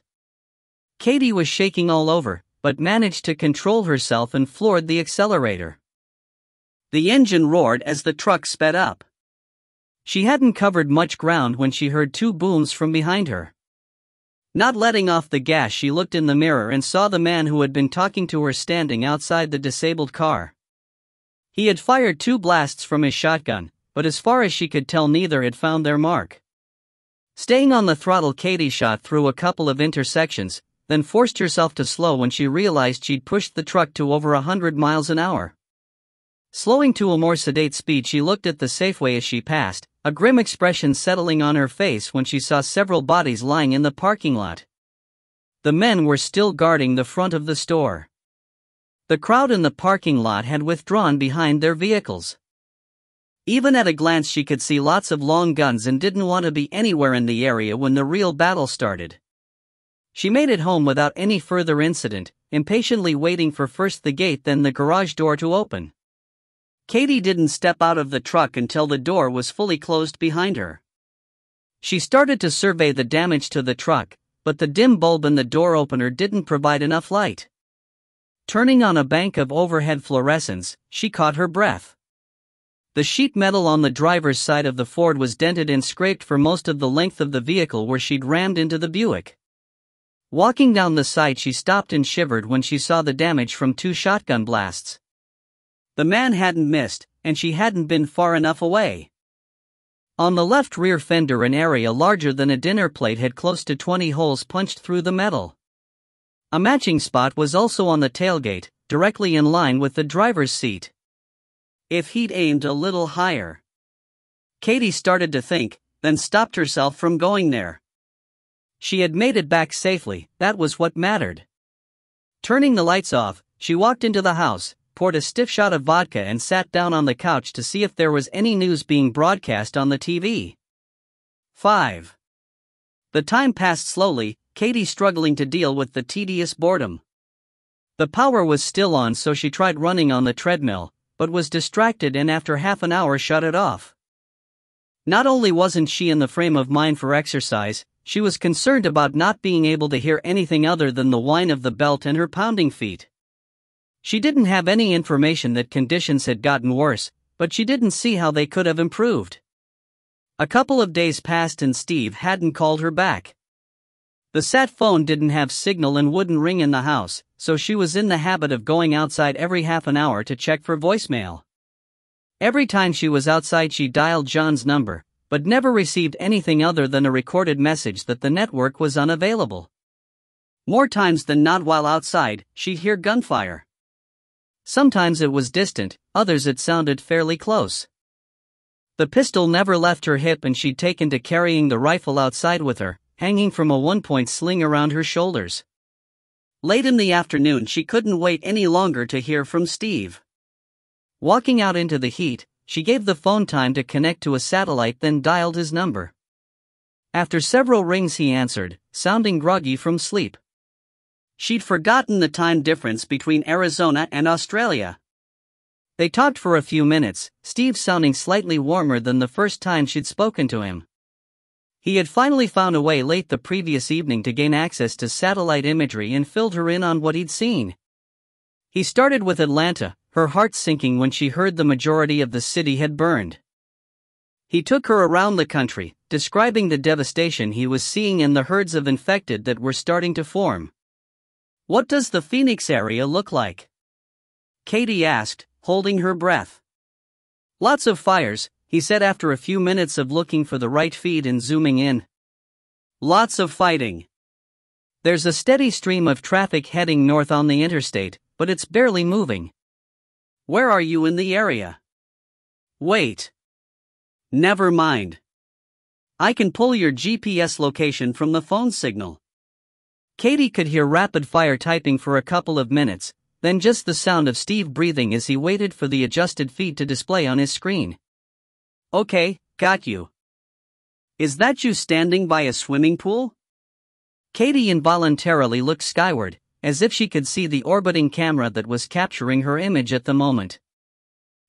Katie was shaking all over, but managed to control herself and floored the accelerator. The engine roared as the truck sped up. She hadn't covered much ground when she heard two booms from behind her. Not letting off the gas, she looked in the mirror and saw the man who had been talking to her standing outside the disabled car. He had fired 2 blasts from his shotgun, but as far as she could tell, neither had found their mark. Staying on the throttle, Katie shot through a couple of intersections, then forced herself to slow when she realized she'd pushed the truck to over 100 miles an hour. Slowing to a more sedate speed, she looked at the Safeway as she passed, a grim expression settling on her face when she saw several bodies lying in the parking lot. The men were still guarding the front of the store. The crowd in the parking lot had withdrawn behind their vehicles. Even at a glance she could see lots of long guns and didn't want to be anywhere in the area when the real battle started. She made it home without any further incident, impatiently waiting for first the gate then the garage door to open. Katie didn't step out of the truck until the door was fully closed behind her. She started to survey the damage to the truck, but the dim bulb in the door opener didn't provide enough light. Turning on a bank of overhead fluorescents, she caught her breath. The sheet metal on the driver's side of the Ford was dented and scraped for most of the length of the vehicle where she'd rammed into the Buick. Walking down the side, she stopped and shivered when she saw the damage from 2 shotgun blasts. The man hadn't missed, and she hadn't been far enough away. On the left rear fender, an area larger than a dinner plate had close to 20 holes punched through the metal. A matching spot was also on the tailgate, directly in line with the driver's seat. If he'd aimed a little higher. Katie started to think, then stopped herself from going there. She had made it back safely, that was what mattered. Turning the lights off, she walked into the house, poured a stiff shot of vodka and sat down on the couch to see if there was any news being broadcast on the TV. 5. The time passed slowly, Katie struggling to deal with the tedious boredom. The power was still on, so she tried running on the treadmill, but was distracted and after half an hour shut it off. Not only wasn't she in the frame of mind for exercise, she was concerned about not being able to hear anything other than the whine of the belt and her pounding feet. She didn't have any information that conditions had gotten worse, but she didn't see how they could have improved. A couple of days passed and Steve hadn't called her back. The sat phone didn't have signal and wouldn't ring in the house, so she was in the habit of going outside every half an hour to check for voicemail. Every time she was outside she dialed John's number, but never received anything other than a recorded message that the network was unavailable. More times than not while outside, she'd hear gunfire. Sometimes it was distant, others it sounded fairly close. The pistol never left her hip and she'd taken to carrying the rifle outside with her, hanging from a 1-point sling around her shoulders. Late in the afternoon, she couldn't wait any longer to hear from Steve. Walking out into the heat, she gave the phone time to connect to a satellite, then dialed his number. After several rings, he answered, sounding groggy from sleep. She'd forgotten the time difference between Arizona and Australia. They talked for a few minutes, Steve sounding slightly warmer than the first time she'd spoken to him. He had finally found a way late the previous evening to gain access to satellite imagery and filled her in on what he'd seen. He started with Atlanta, her heart sinking when she heard the majority of the city had burned. He took her around the country, describing the devastation he was seeing and the herds of infected that were starting to form. "What does the Phoenix area look like?" Katie asked, holding her breath. "Lots of fires," he said after a few minutes of looking for the right feed and zooming in. "Lots of fighting. There's a steady stream of traffic heading north on the interstate, but it's barely moving." "Where are you in the area?" "Wait. Never mind. I can pull your GPS location from the phone signal." Katie could hear rapid-fire typing for a couple of minutes, then just the sound of Steve breathing as he waited for the adjusted feed to display on his screen. "Okay, got you. Is that you standing by a swimming pool?" Katie involuntarily looked skyward, as if she could see the orbiting camera that was capturing her image at the moment.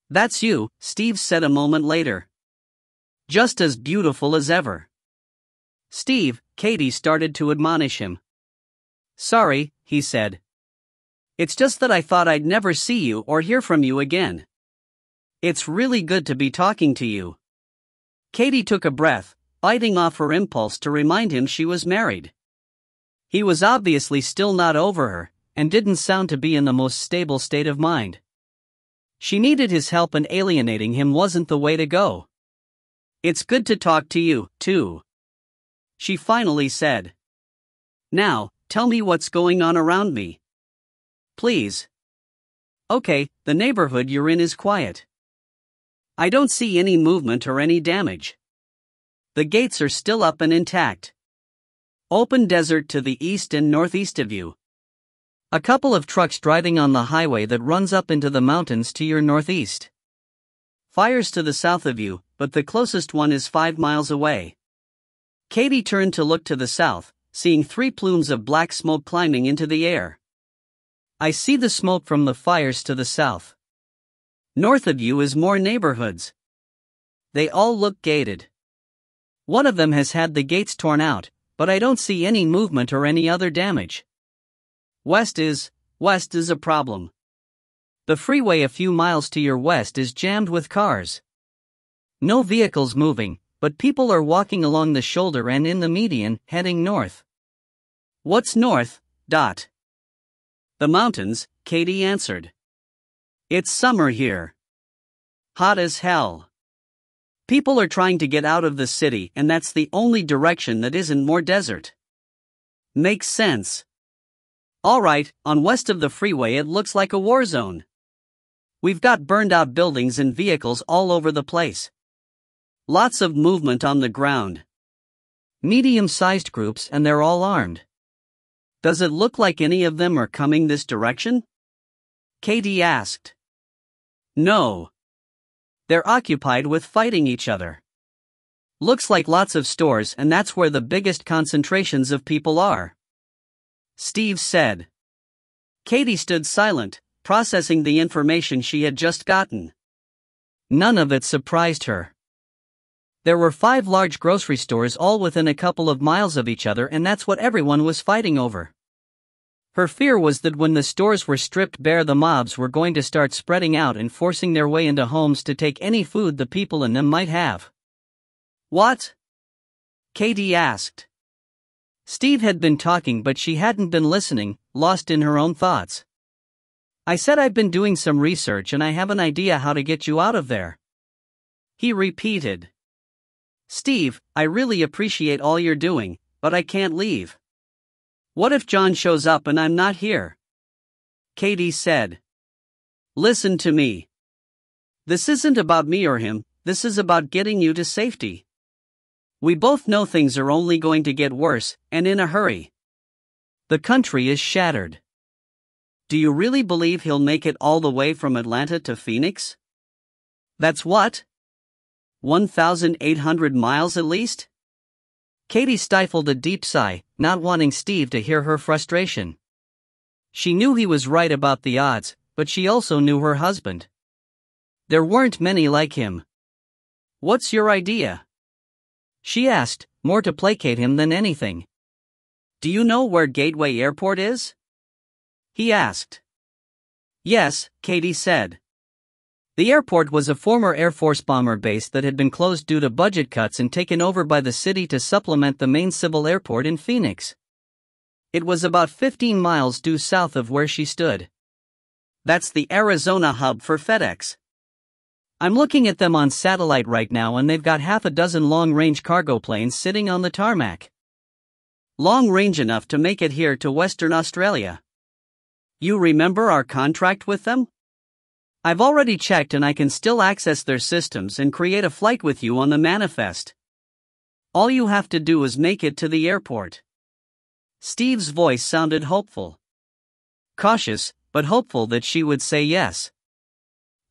"That's you," Steve said a moment later. "Just as beautiful as ever." "Steve," Katie started to admonish him. "Sorry," he said. "It's just that I thought I'd never see you or hear from you again. It's really good to be talking to you." Katie took a breath, biting off her impulse to remind him she was married. He was obviously still not over her, and didn't sound to be in the most stable state of mind. She needed his help, and alienating him wasn't the way to go. "It's good to talk to you, too," she finally said. "Now, tell me what's going on around me. Please." "Okay, the neighborhood you're in is quiet. I don't see any movement or any damage. The gates are still up and intact. Open desert to the east and northeast of you. A couple of trucks driving on the highway that runs up into the mountains to your northeast. Fires to the south of you, but the closest one is 5 miles away." Katie turned to look to the south, seeing 3 plumes of black smoke climbing into the air. "I see the smoke from the fires to the south. North of you is more neighborhoods. They all look gated. One of them has had the gates torn out, but I don't see any movement or any other damage. West is a problem. The freeway a few miles to your west is jammed with cars. No vehicles moving, but people are walking along the shoulder and in the median, heading north." "What's north, Dot?" "The mountains," Katie answered. "It's summer here. Hot as hell. People are trying to get out of the city, and that's the only direction that isn't more desert." "Makes sense. All right, on west of the freeway it looks like a war zone. We've got burned out buildings and vehicles all over the place. Lots of movement on the ground. Medium-sized groups, and they're all armed. Does it look like any of them are coming this direction?" Katie asked. "No. They're occupied with fighting each other. Looks like lots of stores, and that's where the biggest concentrations of people are," Steve said. Katie stood silent, processing the information she had just gotten. None of it surprised her. There were 5 large grocery stores all within a couple of miles of each other, and that's what everyone was fighting over. Her fear was that when the stores were stripped bare, the mobs were going to start spreading out and forcing their way into homes to take any food the people in them might have. "What?" Katie asked. Steve had been talking, but she hadn't been listening, lost in her own thoughts. "I said I've been doing some research and I have an idea how to get you out of there," he repeated. "Steve, I really appreciate all you're doing, but I can't leave. What if John shows up and I'm not here?" Katie said. "Listen to me. This isn't about me or him, this is about getting you to safety. We both know things are only going to get worse, and in a hurry. The country is shattered. Do you really believe he'll make it all the way from Atlanta to Phoenix? That's what? 1,800 miles at least? Katie stifled a deep sigh, not wanting Steve to hear her frustration. She knew he was right about the odds, but she also knew her husband. There weren't many like him. What's your idea? She asked, more to placate him than anything. Do you know where Gateway Airport is? He asked. Yes, Katie said. The airport was a former Air Force bomber base that had been closed due to budget cuts and taken over by the city to supplement the main civil airport in Phoenix. It was about 15 miles due south of where she stood. That's the Arizona hub for FedEx. I'm looking at them on satellite right now and they've got half a dozen long-range cargo planes sitting on the tarmac. Long-range enough to make it here to Western Australia. You remember our contract with them? I've already checked and I can still access their systems and create a flight with you on the manifest. All you have to do is make it to the airport. Steve's voice sounded hopeful. Cautious, but hopeful that she would say yes.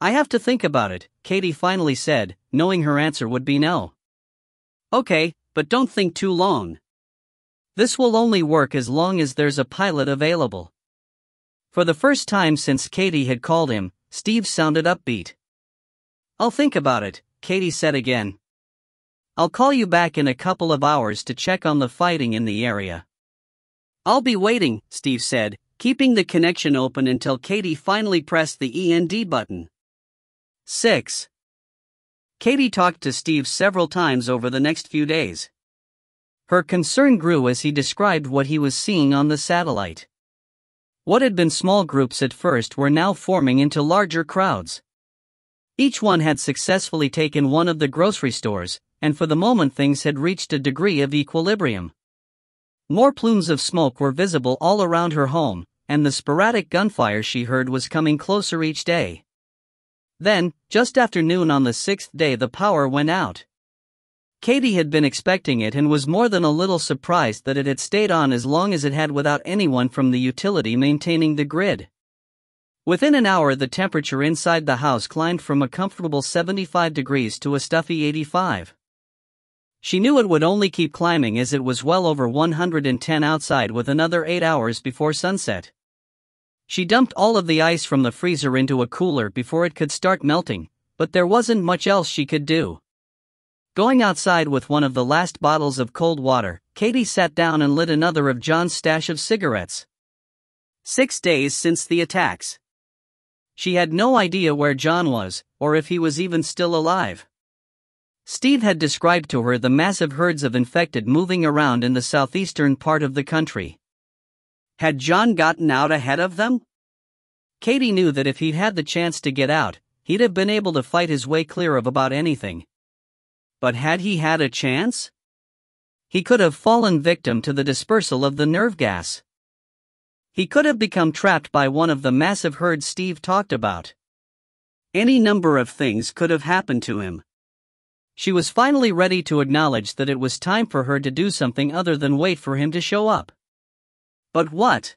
I have to think about it, Katie finally said, knowing her answer would be no. Okay, but don't think too long. This will only work as long as there's a pilot available. For the first time since Katie had called him, Steve sounded upbeat. I'll think about it, Katie said again. I'll call you back in a couple of hours to check on the fighting in the area. I'll be waiting, Steve said, keeping the connection open until Katie finally pressed the END button. 6. Katie talked to Steve several times over the next few days. Her concern grew as he described what he was seeing on the satellite. What had been small groups at first were now forming into larger crowds. Each one had successfully taken one of the grocery stores, and for the moment things had reached a degree of equilibrium. More plumes of smoke were visible all around her home, and the sporadic gunfire she heard was coming closer each day. Then, just after noon on the 6th day, the power went out. Katie had been expecting it and was more than a little surprised that it had stayed on as long as it had without anyone from the utility maintaining the grid. Within an hour, the temperature inside the house climbed from a comfortable 75 degrees to a stuffy 85. She knew it would only keep climbing as it was well over 110 outside with another 8 hours before sunset. She dumped all of the ice from the freezer into a cooler before it could start melting, but there wasn't much else she could do. Going outside with one of the last bottles of cold water, Katie sat down and lit another of John's stash of cigarettes. 6 days since the attacks. She had no idea where John was, or if he was even still alive. Steve had described to her the massive herds of infected moving around in the southeastern part of the country. Had John gotten out ahead of them? Katie knew that if he'd had the chance to get out, he'd have been able to fight his way clear of about anything. But had he had a chance? He could have fallen victim to the dispersal of the nerve gas. He could have become trapped by one of the massive herds Steve talked about. Any number of things could have happened to him. She was finally ready to acknowledge that it was time for her to do something other than wait for him to show up. But what?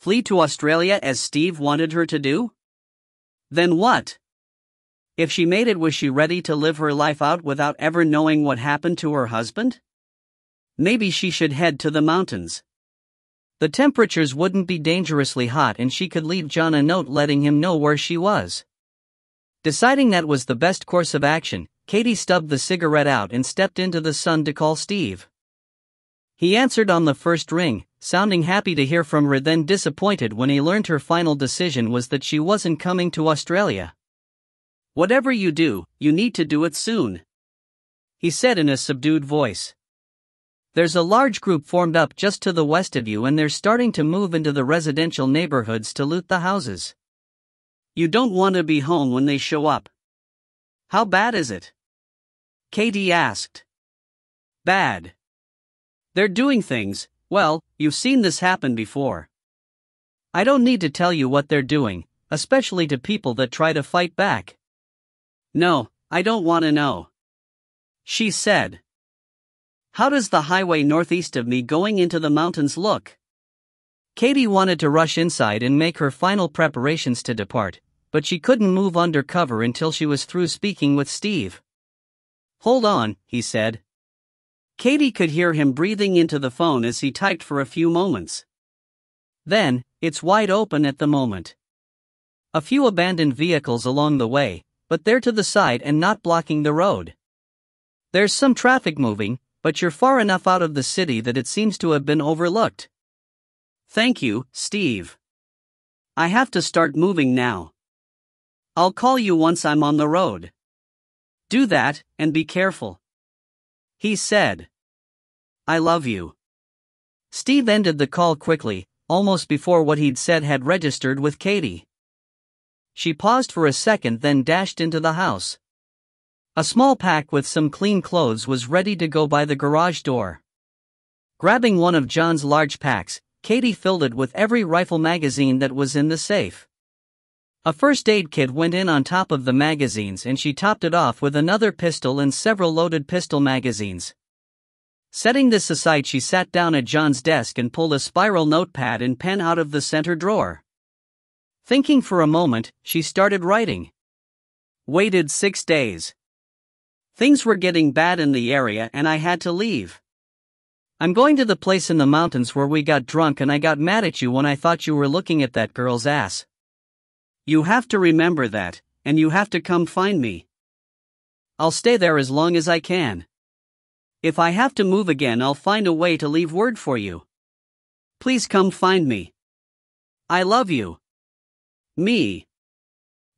Flee to Australia as Steve wanted her to do? Then what? If she made it, was she ready to live her life out without ever knowing what happened to her husband? Maybe she should head to the mountains. The temperatures wouldn't be dangerously hot and she could leave John a note letting him know where she was. Deciding that was the best course of action, Katie stubbed the cigarette out and stepped into the sun to call Steve. He answered on the first ring, sounding happy to hear from her, then disappointed when he learned her final decision was that she wasn't coming to Australia. Whatever you do, you need to do it soon, he said in a subdued voice. There's a large group formed up just to the west of you and they're starting to move into the residential neighborhoods to loot the houses. You don't want to be home when they show up. How bad is it? Katie asked. Bad. They're doing things, well, you've seen this happen before. I don't need to tell you what they're doing, especially to people that try to fight back. No, I don't want to know, she said. How does the highway northeast of me going into the mountains look? Katie wanted to rush inside and make her final preparations to depart, but she couldn't move under cover until she was through speaking with Steve. "Hold on," he said. Katie could hear him breathing into the phone as he typed for a few moments. Then, "It's wide open at the moment. A few abandoned vehicles along the way, but they're to the side and not blocking the road. There's some traffic moving, but you're far enough out of the city that it seems to have been overlooked." "Thank you, Steve. I have to start moving now. I'll call you once I'm on the road." "Do that, and be careful," he said. "I love you." Steve ended the call quickly, almost before what he'd said had registered with Katie. She paused for a second, then dashed into the house. A small pack with some clean clothes was ready to go by the garage door. Grabbing one of John's large packs, Katie filled it with every rifle magazine that was in the safe. A first aid kit went in on top of the magazines, and she topped it off with another pistol and several loaded pistol magazines. Setting this aside, she sat down at John's desk and pulled a spiral notepad and pen out of the center drawer. Thinking for a moment, she started writing. Waited 6 days. Things were getting bad in the area and I had to leave. I'm going to the place in the mountains where we got drunk and I got mad at you when I thought you were looking at that girl's ass. You have to remember that, and you have to come find me. I'll stay there as long as I can. If I have to move again, I'll find a way to leave word for you. Please come find me. I love you. Me."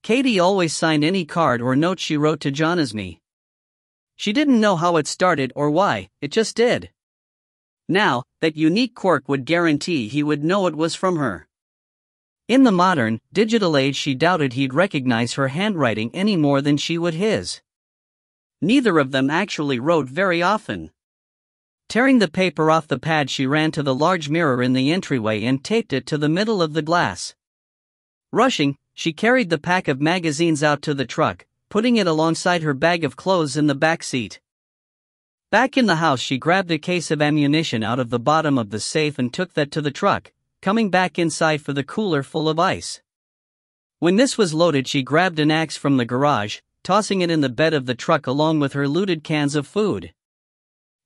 Katie always signed any card or note she wrote to John as me. She didn't know how it started or why, it just did. Now, that unique quirk would guarantee he would know it was from her. In the modern, digital age, she doubted he'd recognize her handwriting any more than she would his. Neither of them actually wrote very often. Tearing the paper off the pad, she ran to the large mirror in the entryway and taped it to the middle of the glass. Rushing, she carried the pack of magazines out to the truck, putting it alongside her bag of clothes in the back seat. Back in the house, she grabbed a case of ammunition out of the bottom of the safe and took that to the truck, coming back inside for the cooler full of ice. When this was loaded, she grabbed an axe from the garage, tossing it in the bed of the truck along with her looted cans of food.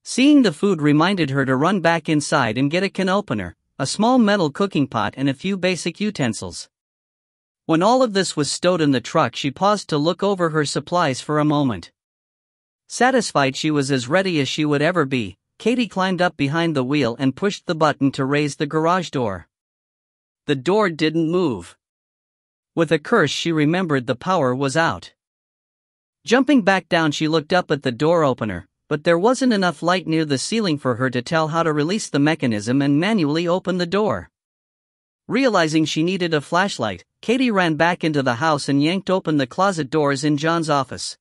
Seeing the food reminded her to run back inside and get a can opener, a small metal cooking pot, and a few basic utensils. When all of this was stowed in the truck, she paused to look over her supplies for a moment. Satisfied she was as ready as she would ever be, Katie climbed up behind the wheel and pushed the button to raise the garage door. The door didn't move. With a curse, she remembered the power was out. Jumping back down, she looked up at the door opener, but there wasn't enough light near the ceiling for her to tell how to release the mechanism and manually open the door. Realizing she needed a flashlight, Katie ran back into the house and yanked open the closet doors in John's office.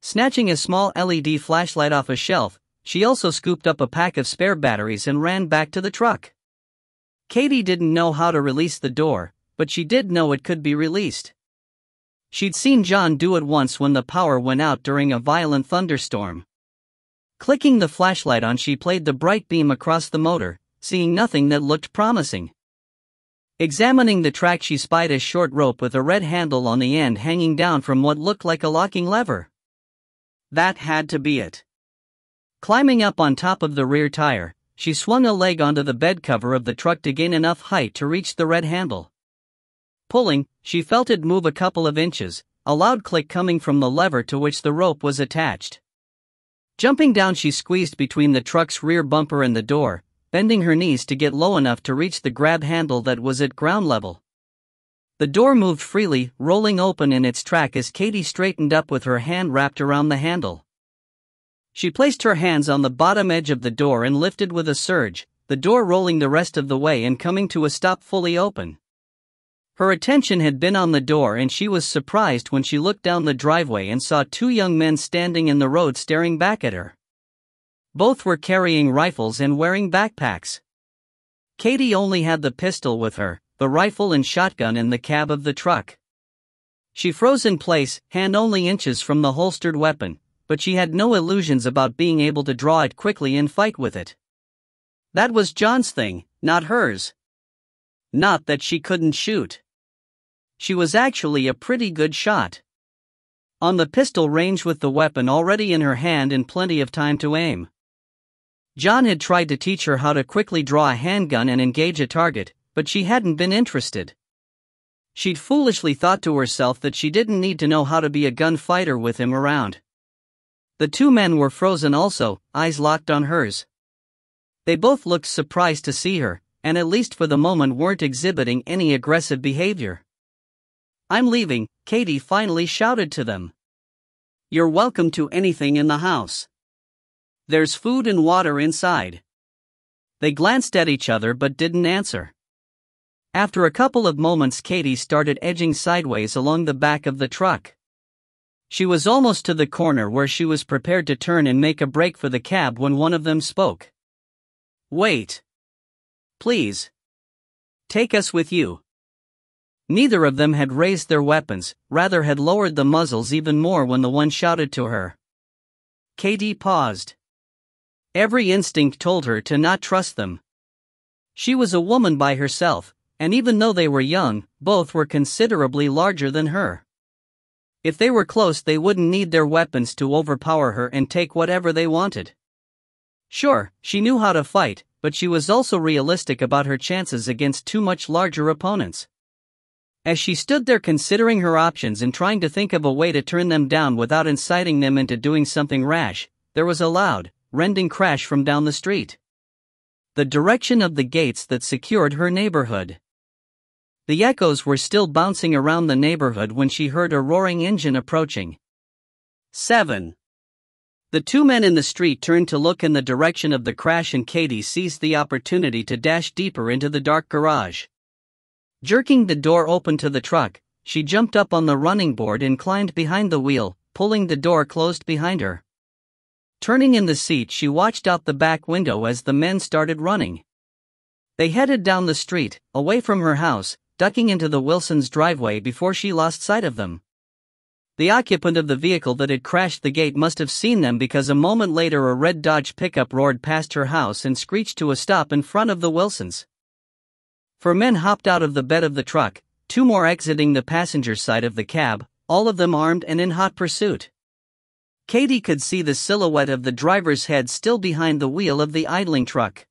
Snatching a small LED flashlight off a shelf, she also scooped up a pack of spare batteries and ran back to the truck. Katie didn't know how to release the door, but she did know it could be released. She'd seen John do it once when the power went out during a violent thunderstorm. Clicking the flashlight on, she played the bright beam across the motor, seeing nothing that looked promising. Examining the track, she spied a short rope with a red handle on the end hanging down from what looked like a locking lever. That had to be it. Climbing up on top of the rear tire, she swung a leg onto the bed cover of the truck to gain enough height to reach the red handle. Pulling, she felt it move a couple of inches, a loud click coming from the lever to which the rope was attached. Jumping down, she squeezed between the truck's rear bumper and the door, bending her knees to get low enough to reach the grab handle that was at ground level. The door moved freely, rolling open in its track as Katie straightened up with her hand wrapped around the handle. She placed her hands on the bottom edge of the door and lifted with a surge, the door rolling the rest of the way and coming to a stop fully open. Her attention had been on the door, and she was surprised when she looked down the driveway and saw 2 young men standing in the road staring back at her. Both were carrying rifles and wearing backpacks. Katie only had the pistol with her, the rifle and shotgun in the cab of the truck. She froze in place, hand only inches from the holstered weapon, but she had no illusions about being able to draw it quickly and fight with it. That was John's thing, not hers. Not that she couldn't shoot. She was actually a pretty good shot. On the pistol range with the weapon already in her hand and plenty of time to aim. John had tried to teach her how to quickly draw a handgun and engage a target, but she hadn't been interested. She'd foolishly thought to herself that she didn't need to know how to be a gunfighter with him around. The two men were frozen also, eyes locked on hers. They both looked surprised to see her, and at least for the moment weren't exhibiting any aggressive behavior. "I'm leaving," Katie finally shouted to them. "You're welcome to anything in the house. There's food and water inside." They glanced at each other but didn't answer. After a couple of moments, Katie started edging sideways along the back of the truck. She was almost to the corner where she was prepared to turn and make a break for the cab when one of them spoke. "Wait. Please. Take us with you." Neither of them had raised their weapons, rather had lowered the muzzles even more when the one shouted to her. Katie paused. Every instinct told her to not trust them. She was a woman by herself, and even though they were young, both were considerably larger than her. If they were close, they wouldn't need their weapons to overpower her and take whatever they wanted. Sure, she knew how to fight, but she was also realistic about her chances against two much larger opponents. As she stood there considering her options and trying to think of a way to turn them down without inciting them into doing something rash, there was a loud, rending crash from down the street. The direction of the gates that secured her neighborhood. The echoes were still bouncing around the neighborhood when she heard a roaring engine approaching. 7. The two men in the street turned to look in the direction of the crash, and Katie seized the opportunity to dash deeper into the dark garage. Jerking the door open to the truck, she jumped up on the running board and climbed behind the wheel, pulling the door closed behind her. Turning in the seat, she watched out the back window as the men started running. They headed down the street, away from her house, ducking into the Wilsons' driveway before she lost sight of them. The occupant of the vehicle that had crashed the gate must have seen them, because a moment later a red Dodge pickup roared past her house and screeched to a stop in front of the Wilsons. 4 men hopped out of the bed of the truck, 2 more exiting the passenger side of the cab, all of them armed and in hot pursuit. Katie could see the silhouette of the driver's head still behind the wheel of the idling truck.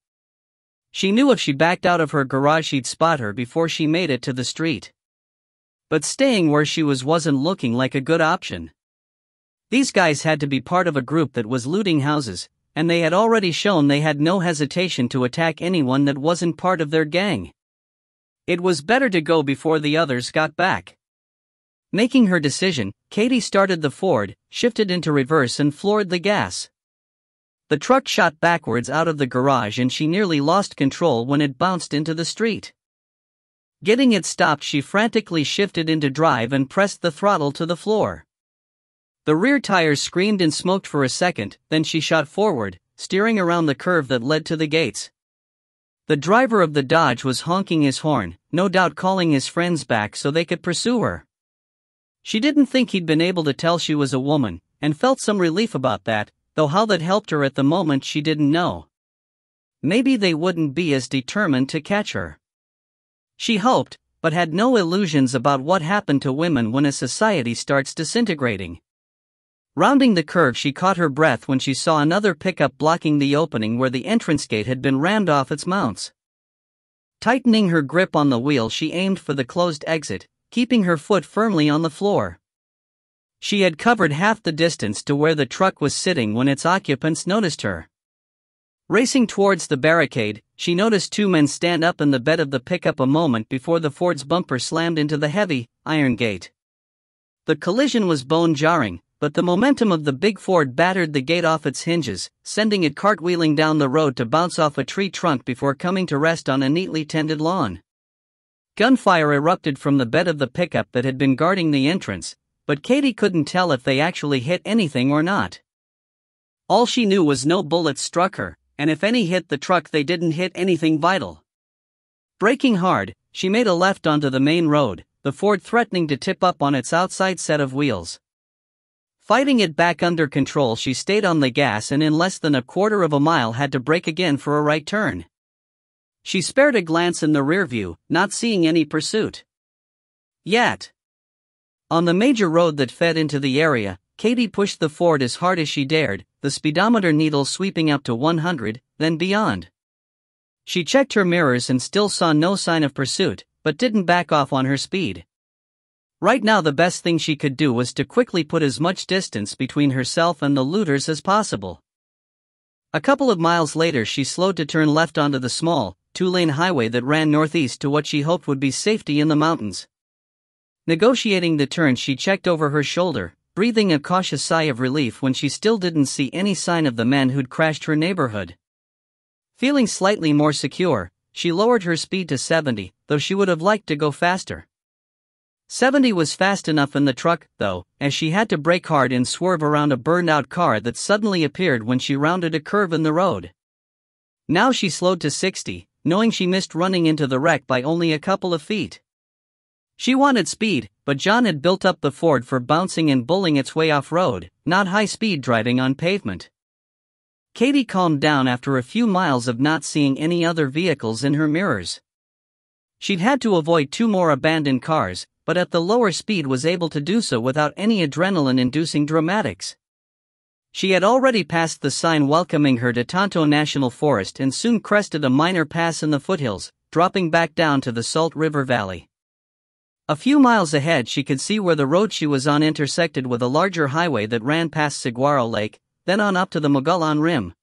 She knew if she backed out of her garage she'd spot her before she made it to the street. But staying where she wasn't looking like a good option. These guys had to be part of a group that was looting houses, and they had already shown they had no hesitation to attack anyone that wasn't part of their gang. It was better to go before the others got back. Making her decision, Katie started the Ford, shifted into reverse and floored the gas. The truck shot backwards out of the garage and she nearly lost control when it bounced into the street. Getting it stopped, she frantically shifted into drive and pressed the throttle to the floor. The rear tires screamed and smoked for a second, then she shot forward, steering around the curve that led to the gates. The driver of the Dodge was honking his horn, no doubt calling his friends back so they could pursue her. She didn't think he'd been able to tell she was a woman, and felt some relief about that, though how that helped her at the moment she didn't know. Maybe they wouldn't be as determined to catch her. She hoped, but had no illusions about what happened to women when a society starts disintegrating. Rounding the curve, she caught her breath when she saw another pickup blocking the opening where the entrance gate had been rammed off its mounts. Tightening her grip on the wheel, she aimed for the closed exit, keeping her foot firmly on the floor. She had covered half the distance to where the truck was sitting when its occupants noticed her. Racing towards the barricade, she noticed 2 men stand up in the bed of the pickup a moment before the Ford's bumper slammed into the heavy, iron gate. The collision was bone-jarring, but the momentum of the big Ford battered the gate off its hinges, sending it cartwheeling down the road to bounce off a tree trunk before coming to rest on a neatly tended lawn. Gunfire erupted from the bed of the pickup that had been guarding the entrance, but Katie couldn't tell if they actually hit anything or not. All she knew was no bullets struck her, and if any hit the truck, they didn't hit anything vital. Braking hard, she made a left onto the main road, the Ford threatening to tip up on its outside set of wheels. Fighting it back under control, she stayed on the gas and in less than a quarter of a mile had to brake again for a right turn. She spared a glance in the rearview, not seeing any pursuit yet. On the major road that fed into the area, Katie pushed the Ford as hard as she dared, the speedometer needle sweeping up to 100, then beyond. She checked her mirrors and still saw no sign of pursuit, but didn't back off on her speed. Right now the best thing she could do was to quickly put as much distance between herself and the looters as possible. A couple of miles later she slowed to turn left onto the small, two-lane highway that ran northeast to what she hoped would be safety in the mountains. Negotiating the turn, she checked over her shoulder, breathing a cautious sigh of relief when she still didn't see any sign of the men who'd crashed her neighborhood. Feeling slightly more secure, she lowered her speed to 70, though she would have liked to go faster. 70 was fast enough in the truck, though, as she had to brake hard and swerve around a burned-out car that suddenly appeared when she rounded a curve in the road. Now she slowed to 60, knowing she missed running into the wreck by only a couple of feet. She wanted speed, but John had built up the Ford for bouncing and bulling its way off-road, not high-speed driving on pavement. Katie calmed down after a few miles of not seeing any other vehicles in her mirrors. She'd had to avoid 2 more abandoned cars, but at the lower speed was able to do so without any adrenaline-inducing dramatics. She had already passed the sign welcoming her to Tonto National Forest and soon crested a minor pass in the foothills, dropping back down to the Salt River Valley. A few miles ahead she could see where the road she was on intersected with a larger highway that ran past Saguaro Lake, then on up to the Mogollon Rim.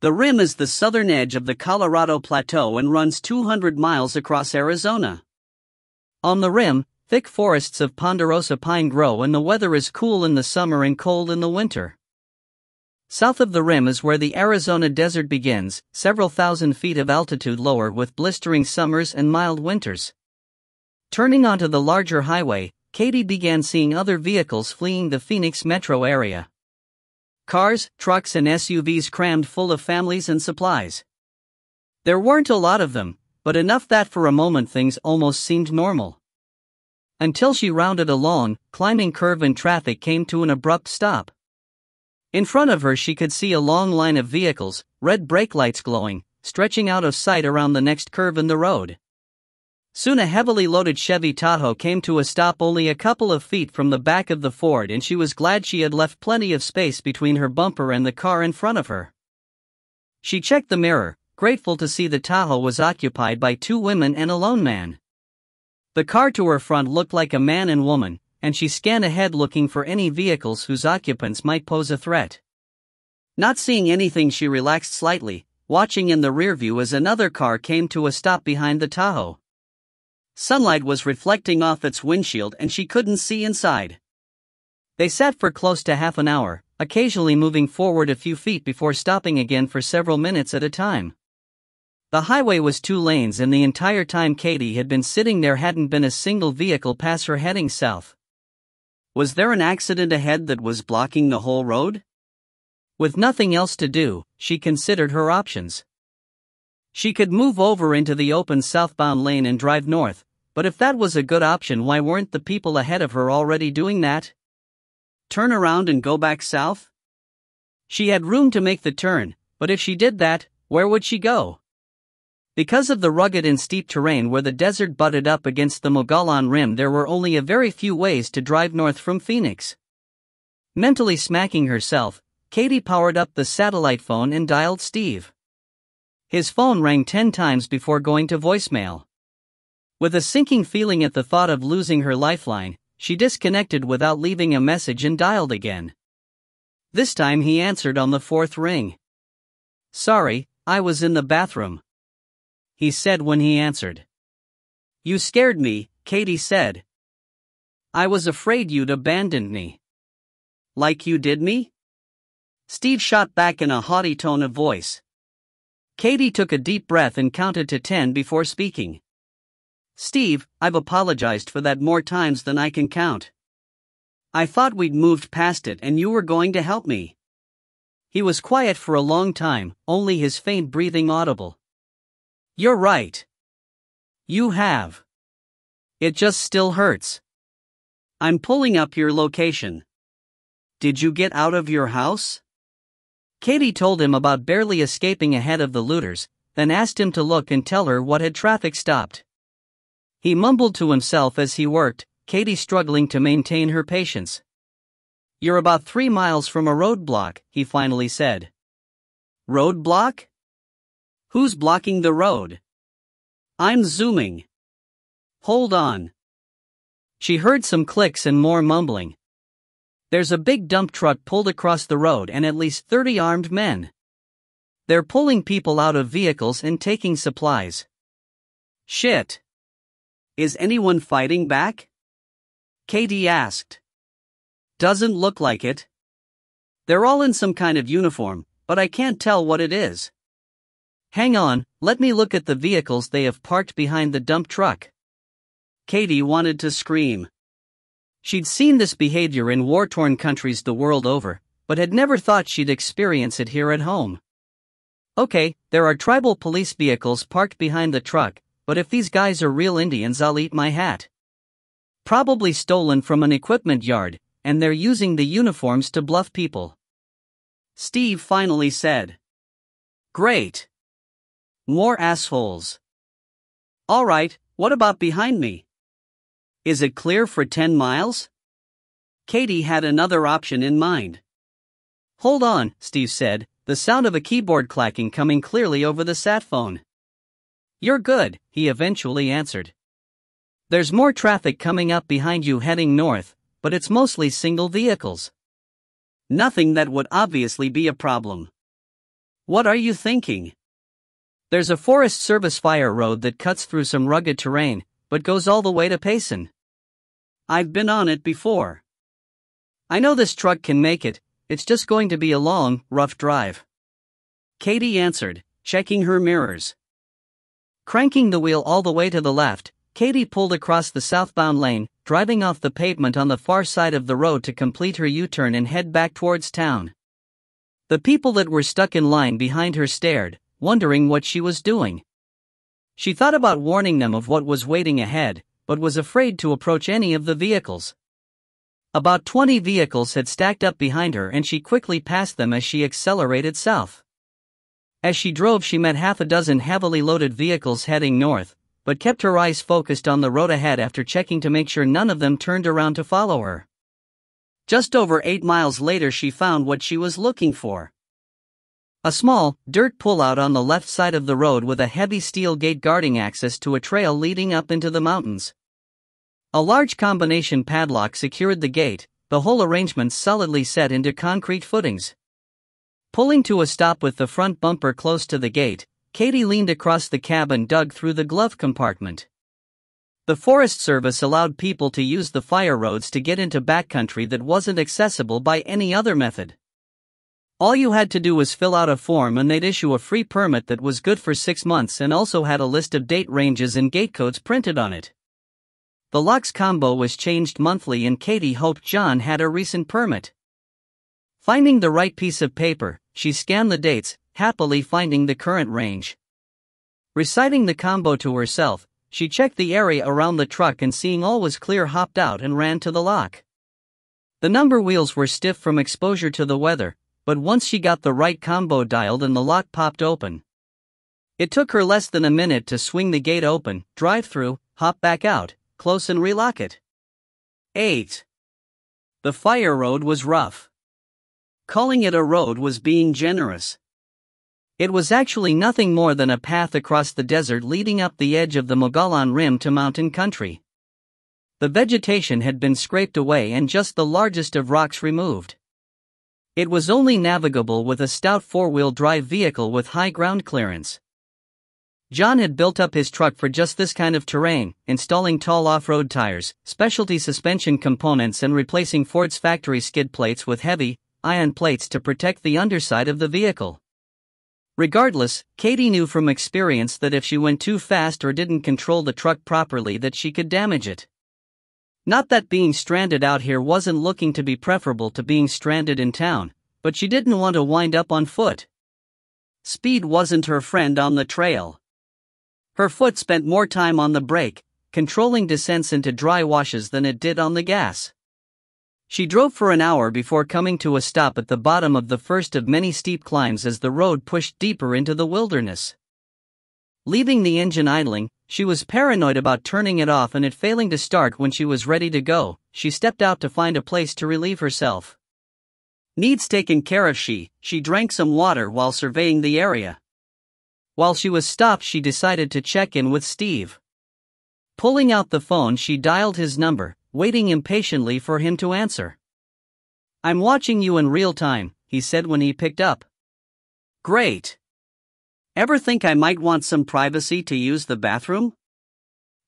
The rim is the southern edge of the Colorado Plateau and runs 200 miles across Arizona. On the rim, thick forests of ponderosa pine grow and the weather is cool in the summer and cold in the winter. South of the rim is where the Arizona desert begins, several thousand feet of altitude lower with blistering summers and mild winters. Turning onto the larger highway, Katie began seeing other vehicles fleeing the Phoenix metro area. Cars, trucks and SUVs crammed full of families and supplies. There weren't a lot of them, but enough that for a moment things almost seemed normal. Until she rounded a long, climbing curve and traffic came to an abrupt stop. In front of her she could see a long line of vehicles, red brake lights glowing, stretching out of sight around the next curve in the road. Soon a heavily loaded Chevy Tahoe came to a stop only a couple of feet from the back of the Ford, and she was glad she had left plenty of space between her bumper and the car in front of her. She checked the mirror, grateful to see the Tahoe was occupied by 2 women and a lone man. The car to her front looked like a man and woman, and she scanned ahead looking for any vehicles whose occupants might pose a threat. Not seeing anything, she relaxed slightly, watching in the rearview as another car came to a stop behind the Tahoe. Sunlight was reflecting off its windshield and she couldn't see inside. They sat for close to half an hour, occasionally moving forward a few feet before stopping again for several minutes at a time. The highway was 2 lanes and the entire time Katie had been sitting there hadn't been a single vehicle pass her heading south. Was there an accident ahead that was blocking the whole road? With nothing else to do, she considered her options. She could move over into the open southbound lane and drive north, but if that was a good option, why weren't the people ahead of her already doing that? Turn around and go back south? She had room to make the turn, but if she did that, where would she go? Because of the rugged and steep terrain where the desert butted up against the Mogollon Rim, there were only a very few ways to drive north from Phoenix. Mentally smacking herself, Katie powered up the satellite phone and dialed Steve. His phone rang 10 times before going to voicemail. With a sinking feeling at the thought of losing her lifeline, she disconnected without leaving a message and dialed again. This time he answered on the 4th ring. "Sorry, I was in the bathroom," he said when he answered. "You scared me," Katie said. "I was afraid you'd abandoned me." "Like you did me?" Steve shot back in a haughty tone of voice. Katie took a deep breath and counted to 10 before speaking. "Steve, I've apologized for that more times than I can count. I thought we'd moved past it and you were going to help me." He was quiet for a long time, only his faint breathing audible. "You're right. You have. It just still hurts. I'm pulling up your location. Did you get out of your house?" Katie told him about barely escaping ahead of the looters, then asked him to look and tell her what had traffic stopped. He mumbled to himself as he worked, Katie struggling to maintain her patience. "You're about 3 miles from a roadblock," he finally said. "Roadblock? Who's blocking the road? I'm zooming. Hold on." She heard some clicks and more mumbling. "There's a big dump truck pulled across the road and at least 30 armed men. They're pulling people out of vehicles and taking supplies." "Shit. Is anyone fighting back?" Katie asked. "Doesn't look like it. They're all in some kind of uniform, but I can't tell what it is. Hang on, let me look at the vehicles they have parked behind the dump truck." Katie wanted to scream. She'd seen this behavior in war-torn countries the world over, but had never thought she'd experience it here at home. "Okay, there are tribal police vehicles parked behind the truck, but if these guys are real Indians, I'll eat my hat. Probably stolen from an equipment yard, and they're using the uniforms to bluff people." Steve finally said. "Great. More assholes. All right, what about behind me? Is it clear for 10 miles? Katie had another option in mind. "Hold on," Steve said, the sound of a keyboard clacking coming clearly over the sat phone. "You're good," he eventually answered. "There's more traffic coming up behind you heading north, but it's mostly single vehicles. Nothing that would obviously be a problem." "What are you thinking?" "There's a Forest Service fire road that cuts through some rugged terrain, but goes all the way to Payson. I've been on it before. I know this truck can make it, it's just going to be a long, rough drive." Katie answered, checking her mirrors. Cranking the wheel all the way to the left, Katie pulled across the southbound lane, driving off the pavement on the far side of the road to complete her U-turn and head back towards town. The people that were stuck in line behind her stared, wondering what she was doing. She thought about warning them of what was waiting ahead, but was afraid to approach any of the vehicles. About 20 vehicles had stacked up behind her and she quickly passed them as she accelerated south. As she drove, she met half a dozen heavily loaded vehicles heading north, but kept her eyes focused on the road ahead after checking to make sure none of them turned around to follow her. Just over 8 miles later, she found what she was looking for. A small, dirt pullout on the left side of the road with a heavy steel gate guarding access to a trail leading up into the mountains. A large combination padlock secured the gate, the whole arrangement solidly set into concrete footings. Pulling to a stop with the front bumper close to the gate, Katie leaned across the cab and dug through the glove compartment. The Forest Service allowed people to use the fire roads to get into backcountry that wasn't accessible by any other method. All you had to do was fill out a form and they'd issue a free permit that was good for 6 months and also had a list of date ranges and gate codes printed on it. The locks combo was changed monthly and Katie hoped John had a recent permit. Finding the right piece of paper, she scanned the dates, happily finding the current range. Reciting the combo to herself, she checked the area around the truck and seeing all was clear hopped out and ran to the lock. The number wheels were stiff from exposure to the weather, but once she got the right combo dialed and the lock popped open. It took her less than a minute to swing the gate open, drive through, hop back out, close and relock it. 8. The fire road was rough. Calling it a road was being generous. It was actually nothing more than a path across the desert leading up the edge of the Mogollon Rim to mountain country. The vegetation had been scraped away and just the largest of rocks removed. It was only navigable with a stout 4-wheel drive vehicle with high ground clearance. John had built up his truck for just this kind of terrain, installing tall off-road tires, specialty suspension components and replacing Ford's factory skid plates with heavy, iron plates to protect the underside of the vehicle. Regardless, Katie knew from experience that if she went too fast or didn't control the truck properly that she could damage it. Not that being stranded out here wasn't looking to be preferable to being stranded in town, but she didn't want to wind up on foot. Speed wasn't her friend on the trail. Her foot spent more time on the brake, controlling descents into dry washes than it did on the gas. She drove for an hour before coming to a stop at the bottom of the first of many steep climbs as the road pushed deeper into the wilderness. Leaving the engine idling, she was paranoid about turning it off and it failing to start when she was ready to go. She stepped out to find a place to relieve herself. Needs taken care of. She drank some water while surveying the area. While she was stopped, she decided to check in with Steve. Pulling out the phone, she dialed his number, waiting impatiently for him to answer. "I'm watching you in real time," he said when he picked up. "Great. Ever think I might want some privacy to use the bathroom?"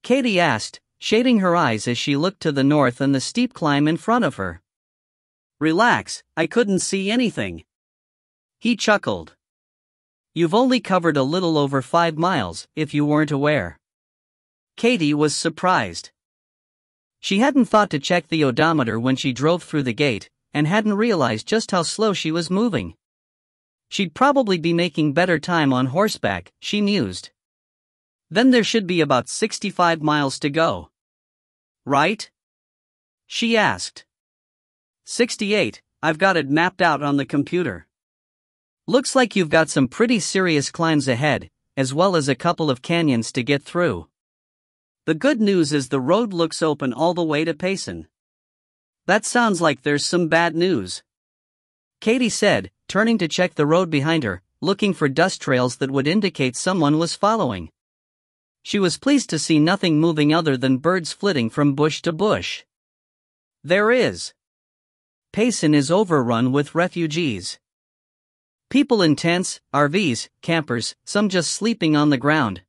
Katie asked, shading her eyes as she looked to the north and the steep climb in front of her. "Relax, I couldn't see anything." He chuckled. "You've only covered a little over 5 miles, if you weren't aware." Katie was surprised. She hadn't thought to check the odometer when she drove through the gate, and hadn't realized just how slow she was moving. She'd probably be making better time on horseback, she mused. Then there should be about 65 miles to go. Right? She asked. 68, I've got it mapped out on the computer. Looks like you've got some pretty serious climbs ahead, as well as a couple of canyons to get through. The good news is the road looks open all the way to Payson. That sounds like there's some bad news, Katie said, turning to check the road behind her, looking for dust trails that would indicate someone was following. She was pleased to see nothing moving other than birds flitting from bush to bush. There is. Payson is overrun with refugees. People in tents, RVs, campers, some just sleeping on the ground.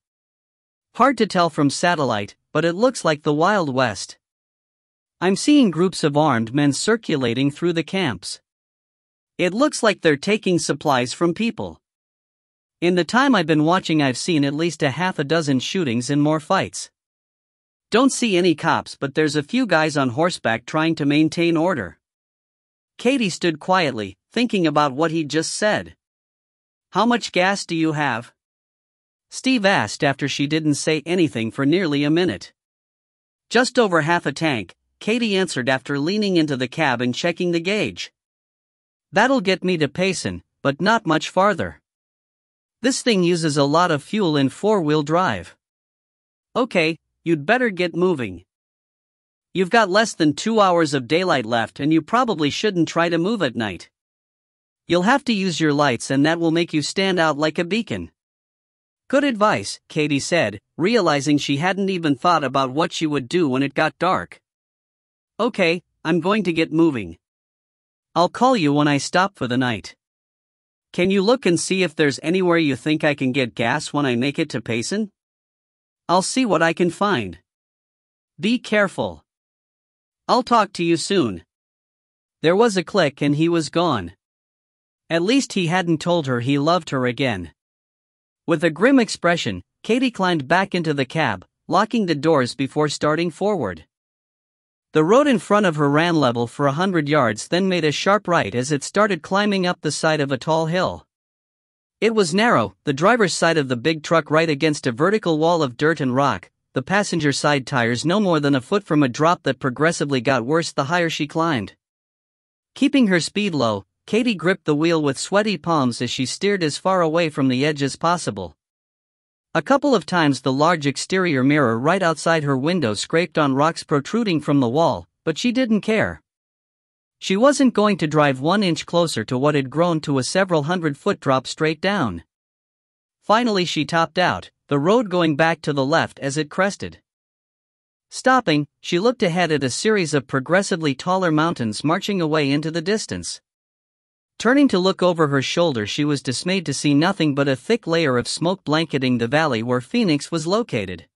Hard to tell from satellite, but it looks like the Wild West. I'm seeing groups of armed men circulating through the camps. It looks like they're taking supplies from people. In the time I've been watching, I've seen at least a half a dozen shootings and more fights. Don't see any cops, but there's a few guys on horseback trying to maintain order. Katie stood quietly, thinking about what he'd just said. How much gas do you have? Steve asked after she didn't say anything for nearly a minute. Just over half a tank, Katie answered after leaning into the cab and checking the gauge. That'll get me to Payson, but not much farther. This thing uses a lot of fuel in 4-wheel drive. Okay, you'd better get moving. You've got less than 2 hours of daylight left and you probably shouldn't try to move at night. You'll have to use your lights and that will make you stand out like a beacon. Good advice, Katie said, realizing she hadn't even thought about what she would do when it got dark. Okay, I'm going to get moving. I'll call you when I stop for the night. Can you look and see if there's anywhere you think I can get gas when I make it to Payson? I'll see what I can find. Be careful. I'll talk to you soon. There was a click and he was gone. At least he hadn't told her he loved her again. With a grim expression, Katie climbed back into the cab, locking the doors before starting forward. The road in front of her ran level for 100 yards, then made a sharp right as it started climbing up the side of a tall hill. It was narrow, the driver's side of the big truck right against a vertical wall of dirt and rock, the passenger side tires no more than a foot from a drop that progressively got worse the higher she climbed. Keeping her speed low, Katie gripped the wheel with sweaty palms as she steered as far away from the edge as possible. A couple of times the large exterior mirror right outside her window scraped on rocks protruding from the wall, but she didn't care. She wasn't going to drive 1 inch closer to what had grown to a several 100-foot drop straight down. Finally she topped out, the road going back to the left as it crested. Stopping, she looked ahead at a series of progressively taller mountains marching away into the distance. Turning to look over her shoulder, she was dismayed to see nothing but a thick layer of smoke blanketing the valley where Phoenix was located.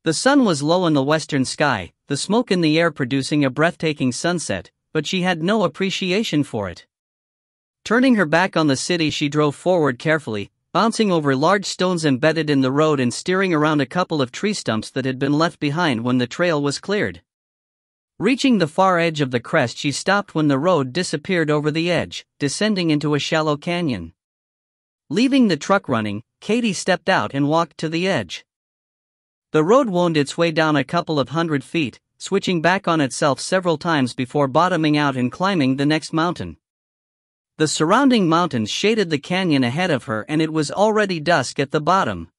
The sun was low in the western sky, the smoke in the air producing a breathtaking sunset, but she had no appreciation for it. Turning her back on the city, she drove forward carefully, bouncing over large stones embedded in the road and steering around a couple of tree stumps that had been left behind when the trail was cleared. Reaching the far edge of the crest, she stopped when the road disappeared over the edge, descending into a shallow canyon. Leaving the truck running, Katie stepped out and walked to the edge. The road wound its way down a couple of 100 feet, switching back on itself several times before bottoming out and climbing the next mountain. The surrounding mountains shaded the canyon ahead of her and it was already dusk at the bottom.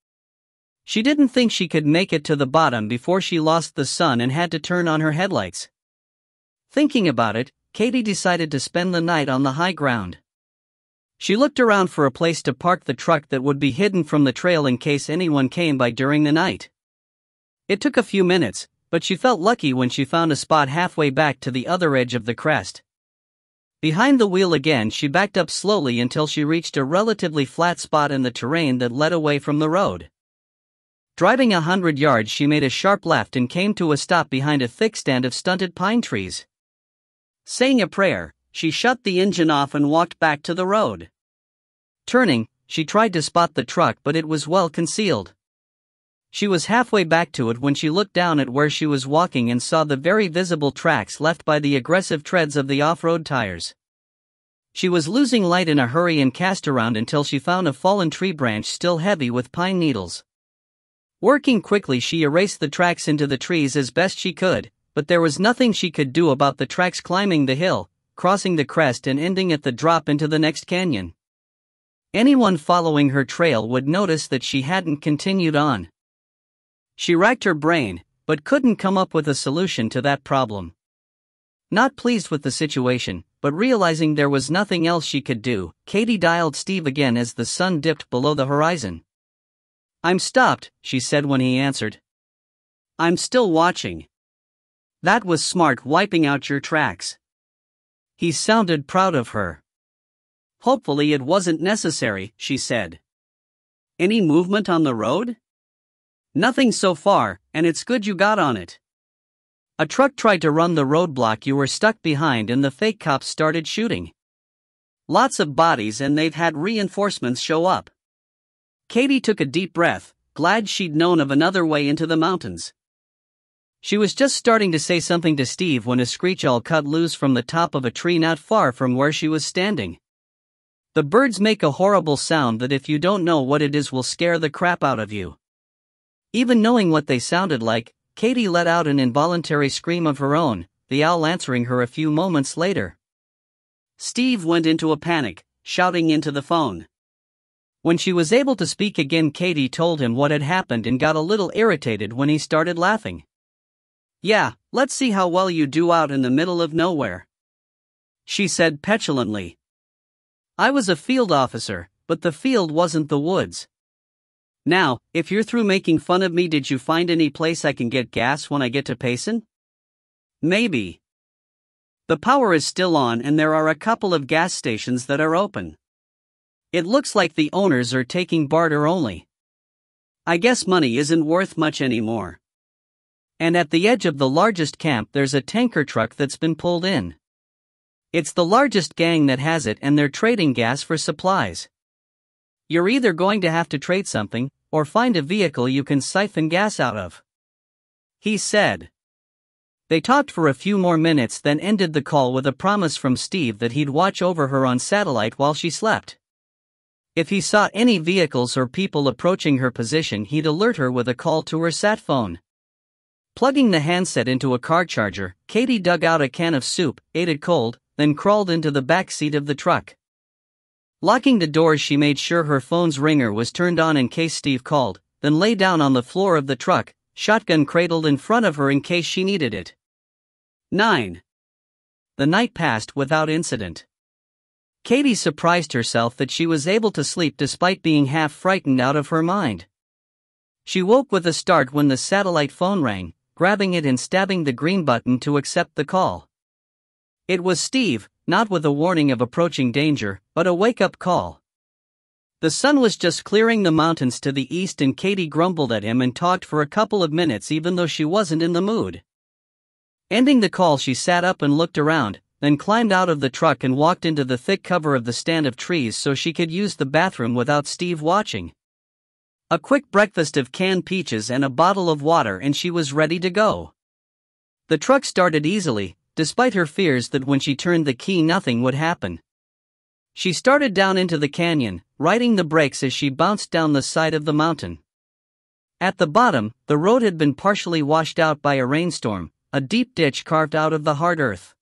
She didn't think she could make it to the bottom before she lost the sun and had to turn on her headlights. Thinking about it, Katie decided to spend the night on the high ground. She looked around for a place to park the truck that would be hidden from the trail in case anyone came by during the night. It took a few minutes, but she felt lucky when she found a spot halfway back to the other edge of the crest. Behind the wheel again, she backed up slowly until she reached a relatively flat spot in the terrain that led away from the road. Driving 100 yards, she made a sharp left and came to a stop behind a thick stand of stunted pine trees. Saying a prayer, she shut the engine off and walked back to the road. Turning, she tried to spot the truck, but it was well concealed. She was halfway back to it when she looked down at where she was walking and saw the very visible tracks left by the aggressive treads of the off-road tires. She was losing light in a hurry and cast around until she found a fallen tree branch still heavy with pine needles. Working quickly, she erased the tracks into the trees as best she could, but there was nothing she could do about the tracks climbing the hill, crossing the crest and ending at the drop into the next canyon. Anyone following her trail would notice that she hadn't continued on. She racked her brain, but couldn't come up with a solution to that problem. Not pleased with the situation, but realizing there was nothing else she could do, Katie dialed Steve again as the sun dipped below the horizon. "I'm stopped," she said when he answered. "I'm still watching." "That was smart, wiping out your tracks." He sounded proud of her. "Hopefully it wasn't necessary," she said. "Any movement on the road?" "Nothing so far, and it's good you got on it. A truck tried to run the roadblock you were stuck behind and the fake cops started shooting. Lots of bodies and they've had reinforcements show up." Katie took a deep breath, glad she'd known of another way into the mountains. She was just starting to say something to Steve when a screech owl cut loose from the top of a tree not far from where she was standing. The birds make a horrible sound that if you don't know what it is will scare the crap out of you. Even knowing what they sounded like, Katie let out an involuntary scream of her own, the owl answering her a few moments later. Steve went into a panic, shouting into the phone. When she was able to speak again, Katie told him what had happened and got a little irritated when he started laughing. "Yeah, let's see how well you do out in the middle of nowhere," she said petulantly. "I was a field officer, but the field wasn't the woods. Now, if you're through making fun of me, did you find any place I can get gas when I get to Payson?" "Maybe. The power is still on and there are a couple of gas stations that are open. It looks like the owners are taking barter only. I guess money isn't worth much anymore. And at the edge of the largest camp there's a tanker truck that's been pulled in. It's the largest gang that has it and they're trading gas for supplies. You're either going to have to trade something, or find a vehicle you can siphon gas out of," he said. They talked for a few more minutes, then ended the call with a promise from Steve that he'd watch over her on satellite while she slept. If he saw any vehicles or people approaching her position, he'd alert her with a call to her sat phone. Plugging the handset into a car charger, Katie dug out a can of soup, ate it cold, then crawled into the back seat of the truck. Locking the doors, she made sure her phone's ringer was turned on in case Steve called, then lay down on the floor of the truck, shotgun cradled in front of her in case she needed it. 9. The night passed without incident. Katie surprised herself that she was able to sleep despite being half frightened out of her mind. She woke with a start when the satellite phone rang, grabbing it and stabbing the green button to accept the call. It was Steve, not with a warning of approaching danger, but a wake-up call. The sun was just clearing the mountains to the east and Katie grumbled at him and talked for a couple of minutes even though she wasn't in the mood. Ending the call, she sat up and looked around, then climbed out of the truck and walked into the thick cover of the stand of trees so she could use the bathroom without Steve watching. A quick breakfast of canned peaches and a bottle of water and she was ready to go. The truck started easily, despite her fears that when she turned the key nothing would happen. She started down into the canyon, riding the brakes as she bounced down the side of the mountain. At the bottom, the road had been partially washed out by a rainstorm, a deep ditch carved out of the hard earth.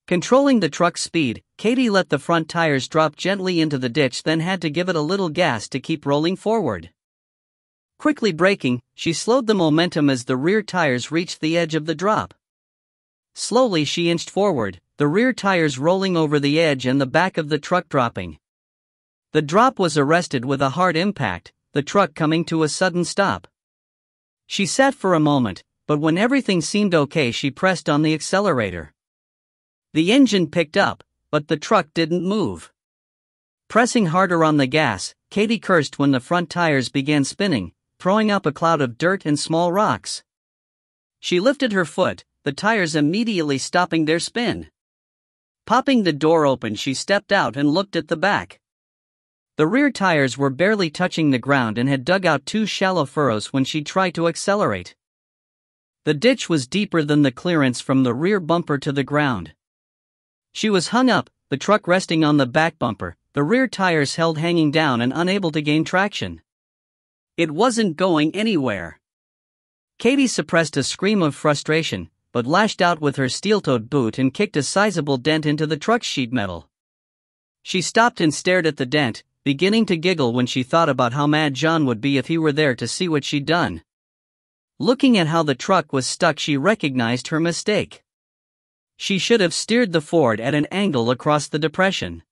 Controlling the truck's speed, Katie let the front tires drop gently into the ditch, then had to give it a little gas to keep rolling forward. Quickly braking, she slowed the momentum as the rear tires reached the edge of the drop. Slowly she inched forward, the rear tires rolling over the edge and the back of the truck dropping. The drop was arrested with a hard impact, the truck coming to a sudden stop. She sat for a moment, but when everything seemed okay she pressed on the accelerator. The engine picked up, but the truck didn't move. Pressing harder on the gas, Katie cursed when the front tires began spinning, throwing up a cloud of dirt and small rocks. She lifted her foot, the tires immediately stopping their spin. Popping the door open, she stepped out and looked at the back. The rear tires were barely touching the ground and had dug out 2 shallow furrows when she tried to accelerate. The ditch was deeper than the clearance from the rear bumper to the ground. She was hung up, the truck resting on the back bumper, the rear tires held hanging down and unable to gain traction. It wasn't going anywhere. Katie suppressed a scream of frustration, but lashed out with her steel-toed boot and kicked a sizable dent into the truck's sheet metal. She stopped and stared at the dent, beginning to giggle when she thought about how mad John would be if he were there to see what she'd done. Looking at how the truck was stuck, she recognized her mistake. She should have steered the Ford at an angle across the depression.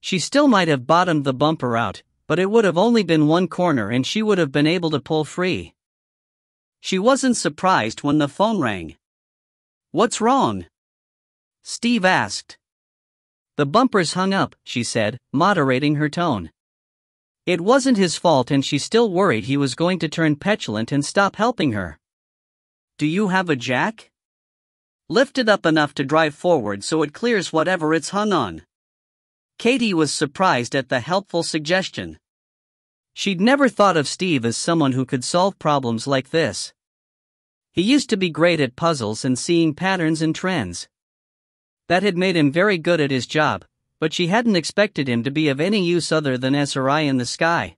She still might have bottomed the bumper out, but it would have only been one corner and she would have been able to pull free. She wasn't surprised when the phone rang. "What's wrong?" Steve asked. "The bumper's hung up," she said, moderating her tone. It wasn't his fault and she still worried he was going to turn petulant and stop helping her. "Do you have a jack? Lift it up enough to drive forward so it clears whatever it's hung on." Katie was surprised at the helpful suggestion. She'd never thought of Steve as someone who could solve problems like this. He used to be great at puzzles and seeing patterns and trends. That had made him very good at his job, but she hadn't expected him to be of any use other than as her eye in the sky.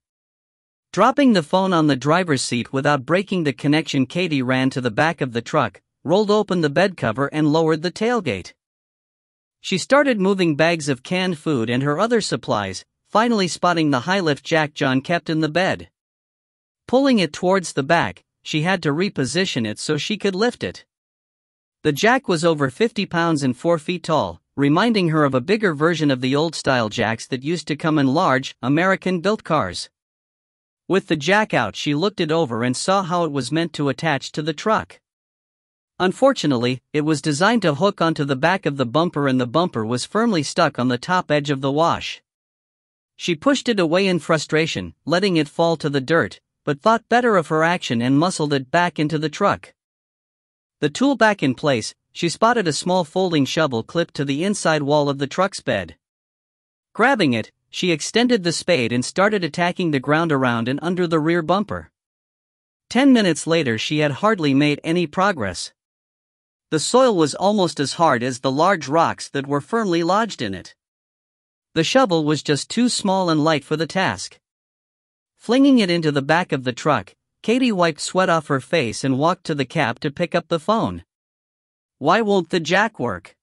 Dropping the phone on the driver's seat without breaking the connection, Katie ran to the back of the truck, rolled open the bed cover and lowered the tailgate. She started moving bags of canned food and her other supplies, finally spotting the high-lift jack John kept in the bed. Pulling it towards the back, she had to reposition it so she could lift it. The jack was over 50 pounds and 4 feet tall, reminding her of a bigger version of the old-style jacks that used to come in large, American-built cars. With the jack out, she looked it over and saw how it was meant to attach to the truck. Unfortunately, it was designed to hook onto the back of the bumper and the bumper was firmly stuck on the top edge of the wash. She pushed it away in frustration, letting it fall to the dirt, but thought better of her action and muscled it back into the truck. The tool back in place, she spotted a small folding shovel clipped to the inside wall of the truck's bed. Grabbing it, she extended the spade and started attacking the ground around and under the rear bumper. 10 minutes later she had hardly made any progress. The soil was almost as hard as the large rocks that were firmly lodged in it. The shovel was just too small and light for the task. Flinging it into the back of the truck, Katie wiped sweat off her face and walked to the cab to pick up the phone. "Why won't the jack work?"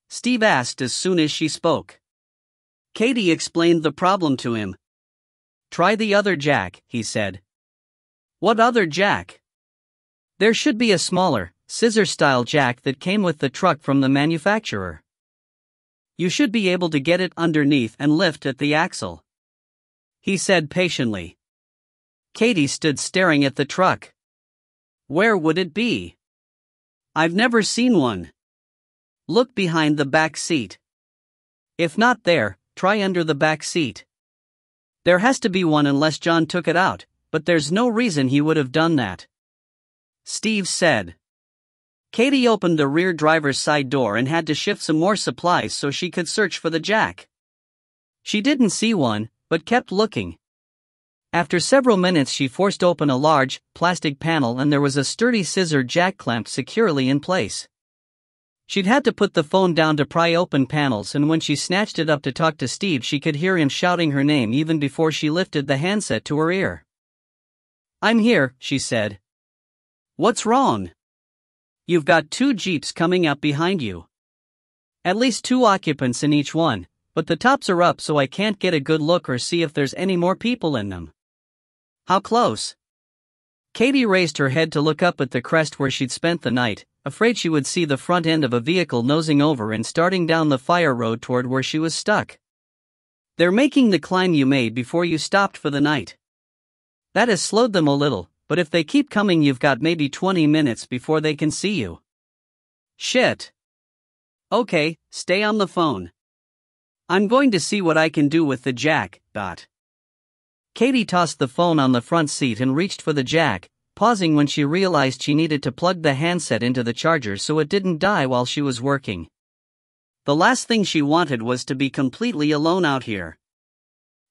Steve asked as soon as she spoke. Katie explained the problem to him. "Try the other jack," he said. "What other jack?" "There should be a smaller, scissor-style jack that came with the truck from the manufacturer. You should be able to get it underneath and lift at the axle," he said patiently. Katie stood staring at the truck. "Where would it be? I've never seen one." "Look behind the back seat. If not there, try under the back seat. There has to be one unless John took it out, but there's no reason he would have done that," Steve said. Katie opened the rear driver's side door and had to shift some more supplies so she could search for the jack. She didn't see one, but kept looking. After several minutes she forced open a large, plastic panel and there was a sturdy scissor jack clamped securely in place. She'd had to put the phone down to pry open panels, and when she snatched it up to talk to Steve she could hear him shouting her name even before she lifted the handset to her ear. "I'm here," she said. "What's wrong?" "You've got 2 Jeeps coming up behind you. At least 2 occupants in each one, but the tops are up so I can't get a good look or see if there's any more people in them." How close? Katie raised her head to look up at the crest where she'd spent the night, afraid she would see the front end of a vehicle nosing over and starting down the fire road toward where she was stuck. They're making the climb you made before you stopped for the night. That has slowed them a little, but if they keep coming you've got maybe 20 minutes before they can see you. Shit. Okay, stay on the phone. I'm going to see what I can do with the jack. Katie tossed the phone on the front seat and reached for the jack, pausing when she realized she needed to plug the handset into the charger so it didn't die while she was working. The last thing she wanted was to be completely alone out here.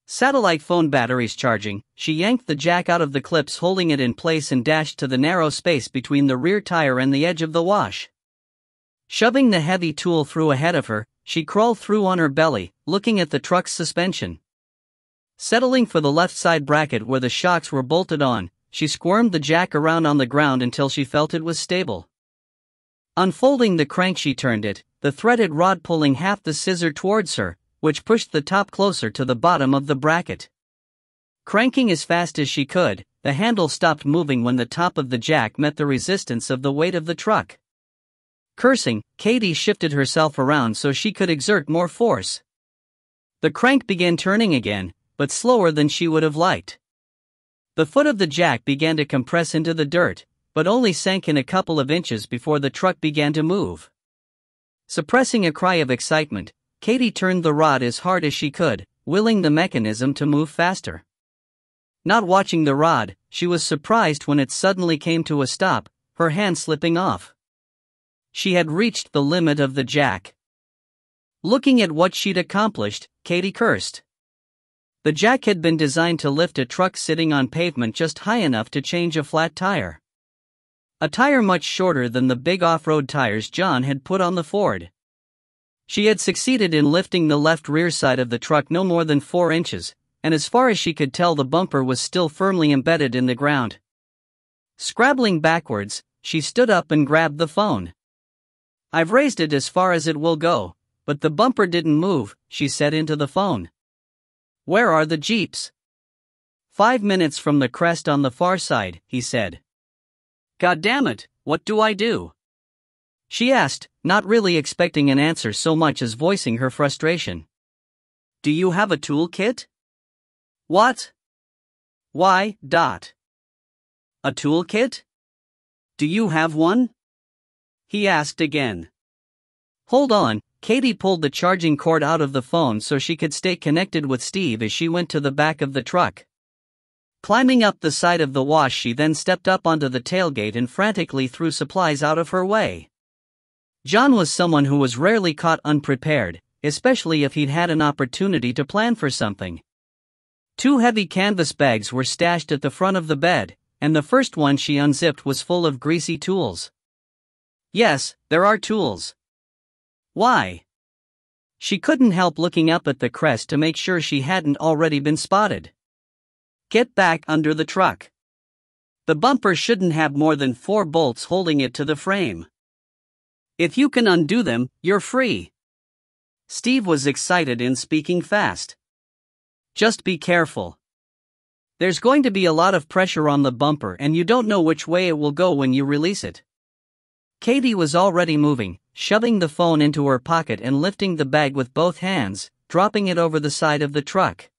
Satellite phone batteries charging, she yanked the jack out of the clips holding it in place and dashed to the narrow space between the rear tire and the edge of the wash. Shoving the heavy tool through ahead of her, she crawled through on her belly, looking at the truck's suspension. Settling for the left side bracket where the shocks were bolted on, she squirmed the jack around on the ground until she felt it was stable. Unfolding the crank, she turned it, the threaded rod pulling half the scissor towards her, which pushed the top closer to the bottom of the bracket. Cranking as fast as she could, the handle stopped moving when the top of the jack met the resistance of the weight of the truck. Cursing, Katie shifted herself around so she could exert more force. The crank began turning again, but slower than she would have liked. The foot of the jack began to compress into the dirt, but only sank in a couple of inches before the truck began to move. Suppressing a cry of excitement, Katie turned the rod as hard as she could, willing the mechanism to move faster. Not watching the rod, she was surprised when it suddenly came to a stop, her hand slipping off. She had reached the limit of the jack. Looking at what she'd accomplished, Katie cursed. The jack had been designed to lift a truck sitting on pavement just high enough to change a flat tire. A tire much shorter than the big off-road tires John had put on the Ford. She had succeeded in lifting the left rear side of the truck no more than 4 inches, and as far as she could tell the bumper was still firmly embedded in the ground. Scrabbling backwards, she stood up and grabbed the phone. "I've raised it as far as it will go, but the bumper didn't move," she said into the phone. "Where are the jeeps?" 5 minutes from the crest on the far side, he said. "God damn it, what do I do?" she asked, not really expecting an answer so much as voicing her frustration. "Do you have a toolkit?" "What? Why, A toolkit? Do you have one?" he asked again. "Hold on." Katie pulled the charging cord out of the phone so she could stay connected with Steve as she went to the back of the truck. Climbing up the side of the wash, she then stepped up onto the tailgate and frantically threw supplies out of her way. John was someone who was rarely caught unprepared, especially if he'd had an opportunity to plan for something. 2 heavy canvas bags were stashed at the front of the bed, and the first one she unzipped was full of greasy tools. "Yes, there are tools." "Why?" She couldn't help looking up at the crest to make sure she hadn't already been spotted. "Get back under the truck. The bumper shouldn't have more than 4 bolts holding it to the frame. If you can undo them, you're free." Steve was excited and speaking fast. "Just be careful. There's going to be a lot of pressure on the bumper and you don't know which way it will go when you release it." Katie was already moving, shoving the phone into her pocket and lifting the bag with both hands, dropping it over the side of the truck.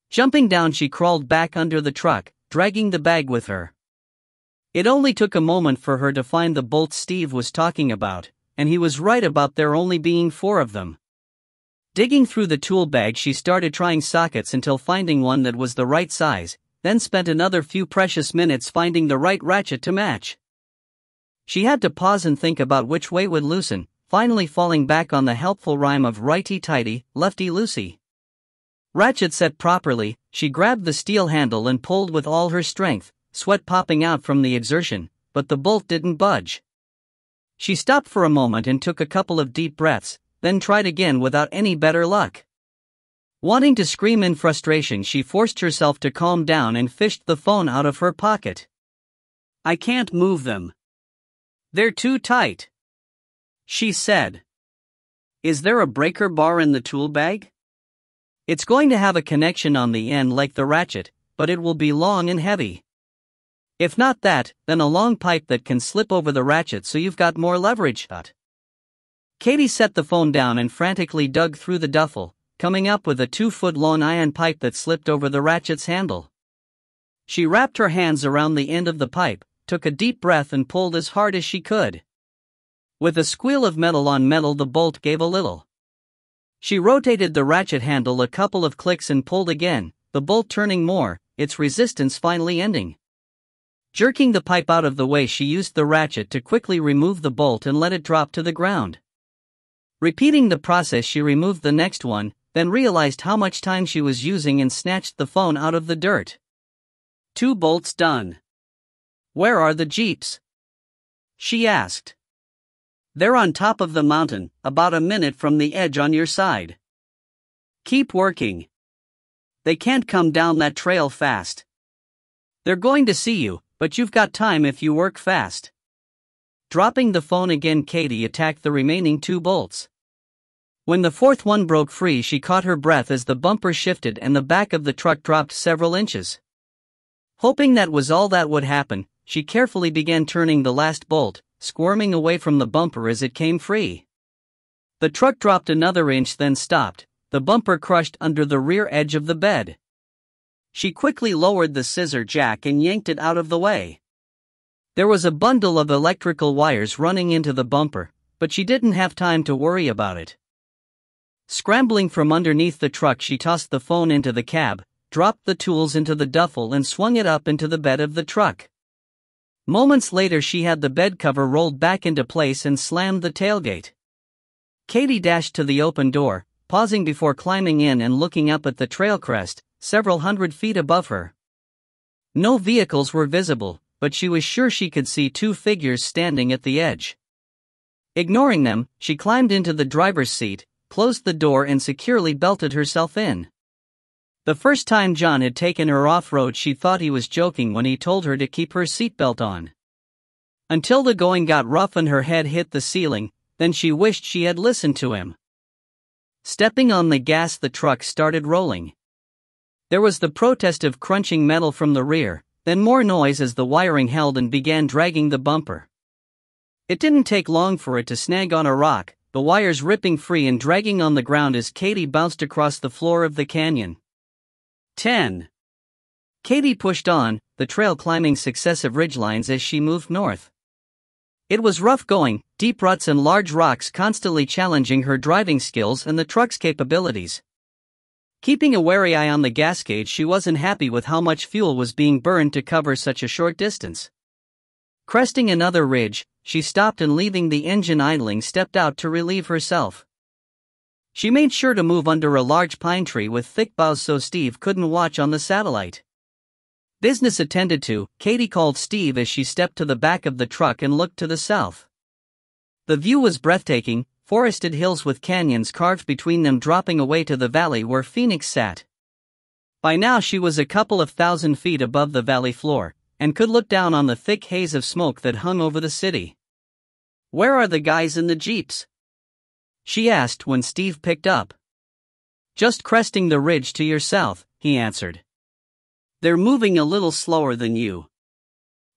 Jumping down, she crawled back under the truck, dragging the bag with her. It only took a moment for her to find the bolts Steve was talking about, and he was right about there only being 4 of them. Digging through the tool bag, she started trying sockets until finding one that was the right size, then spent another few precious minutes finding the right ratchet to match. She had to pause and think about which way would loosen, finally falling back on the helpful rhyme of righty-tighty, lefty-loosey. Ratchet set properly, she grabbed the steel handle and pulled with all her strength, sweat popping out from the exertion, but the bolt didn't budge. She stopped for a moment and took a couple of deep breaths, then tried again without any better luck. Wanting to scream in frustration, she forced herself to calm down and fished the phone out of her pocket. "I can't move them. They're too tight," she said. "Is there a breaker bar in the tool bag?" "It's going to have a connection on the end like the ratchet, but it will be long and heavy. If not that, then a long pipe that can slip over the ratchet so you've got more leverage. Katie set the phone down and frantically dug through the duffel, coming up with a 2-foot-long iron pipe that slipped over the ratchet's handle. She wrapped her hands around the end of the pipe, took a deep breath and pulled as hard as she could. With a squeal of metal on metal, the bolt gave a little. She rotated the ratchet handle a couple of clicks and pulled again, the bolt turning more, its resistance finally ending. Jerking the pipe out of the way, she used the ratchet to quickly remove the bolt and let it drop to the ground. Repeating the process, she removed the next one, then realized how much time she was using and snatched the phone out of the dirt. 2 bolts done. Where are the jeeps? She asked. They're on top of the mountain, about a minute from the edge on your side. Keep working. They can't come down that trail fast. They're going to see you, but you've got time if you work fast. Dropping the phone again, Katie attacked the remaining 2 bolts. When the 4th one broke free, she caught her breath as the bumper shifted and the back of the truck dropped several inches. Hoping that was all that would happen, she carefully began turning the last bolt, squirming away from the bumper as it came free. The truck dropped another inch, then stopped, the bumper crushed under the rear edge of the bed. She quickly lowered the scissor jack and yanked it out of the way. There was a bundle of electrical wires running into the bumper, but she didn't have time to worry about it. Scrambling from underneath the truck, she tossed the phone into the cab, dropped the tools into the duffel and swung it up into the bed of the truck. Moments later, she had the bed cover rolled back into place and slammed the tailgate. Katie dashed to the open door, pausing before climbing in and looking up at the trail crest, several hundred feet above her. No vehicles were visible, but she was sure she could see 2 figures standing at the edge. Ignoring them, she climbed into the driver's seat, closed the door and securely belted herself in. The first time John had taken her off-road, she thought he was joking when he told her to keep her seatbelt on. Until the going got rough and her head hit the ceiling, then she wished she had listened to him. Stepping on the gas, the truck started rolling. There was the protest of crunching metal from the rear, then more noise as the wiring held and began dragging the bumper. It didn't take long for it to snag on a rock, the wires ripping free and dragging on the ground as Katie bounced across the floor of the canyon. 10. Katie pushed on, the trail climbing successive ridgelines as she moved north. It was rough going, deep ruts and large rocks constantly challenging her driving skills and the truck's capabilities. Keeping a wary eye on the gas gauge, she wasn't happy with how much fuel was being burned to cover such a short distance. Cresting another ridge, she stopped and, leaving the engine idling, stepped out to relieve herself. She made sure to move under a large pine tree with thick boughs so Steve couldn't watch on the satellite. Business attended to, Katie called Steve as she stepped to the back of the truck and looked to the south. The view was breathtaking, forested hills with canyons carved between them dropping away to the valley where Phoenix sat. By now she was a couple of thousand feet above the valley floor, and could look down on the thick haze of smoke that hung over the city. "Where are the guys in the jeeps?" she asked when Steve picked up. "Just cresting the ridge to your south," he answered. "They're moving a little slower than you.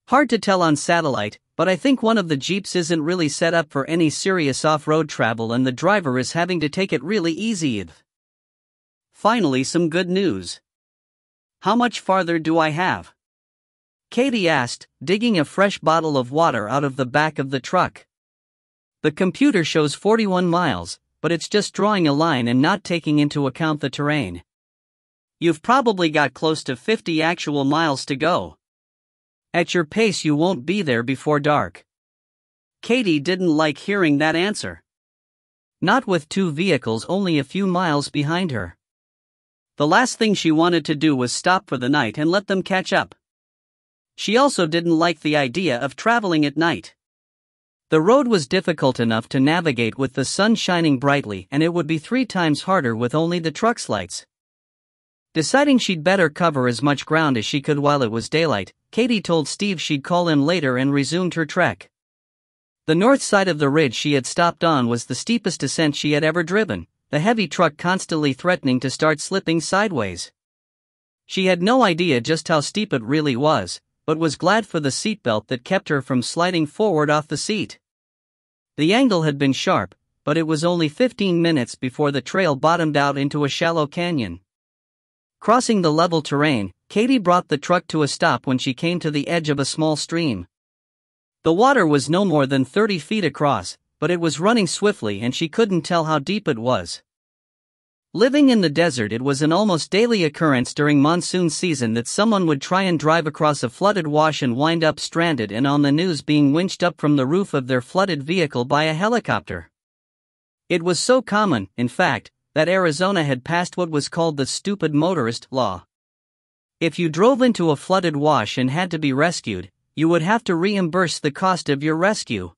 Hard to tell on satellite, but I think one of the jeeps isn't really set up for any serious off-road travel and the driver is having to take it really easy." Finally, some good news. "How much farther do I have?" Katie asked, digging a fresh bottle of water out of the back of the truck. "The computer shows 41 miles, but it's just drawing a line and not taking into account the terrain. You've probably got close to 50 actual miles to go. At your pace you won't be there before dark." Katie didn't like hearing that answer. Not with 2 vehicles only a few miles behind her. The last thing she wanted to do was stop for the night and let them catch up. She also didn't like the idea of traveling at night. The road was difficult enough to navigate with the sun shining brightly, and it would be 3 times harder with only the truck's lights. Deciding she'd better cover as much ground as she could while it was daylight, Katie told Steve she'd call him later and resumed her trek. The north side of the ridge she had stopped on was the steepest descent she had ever driven, the heavy truck constantly threatening to start slipping sideways. She had no idea just how steep it really was, but was glad for the seatbelt that kept her from sliding forward off the seat. The angle had been sharp, but it was only 15 minutes before the trail bottomed out into a shallow canyon. Crossing the level terrain, Katie brought the truck to a stop when she came to the edge of a small stream. The water was no more than 30 feet across, but it was running swiftly and she couldn't tell how deep it was. Living in the desert, it was an almost daily occurrence during monsoon season that someone would try and drive across a flooded wash and wind up stranded and on the news being winched up from the roof of their flooded vehicle by a helicopter. It was so common, in fact, that Arizona had passed what was called the stupid motorist law. If you drove into a flooded wash and had to be rescued, you would have to reimburse the cost of your rescue.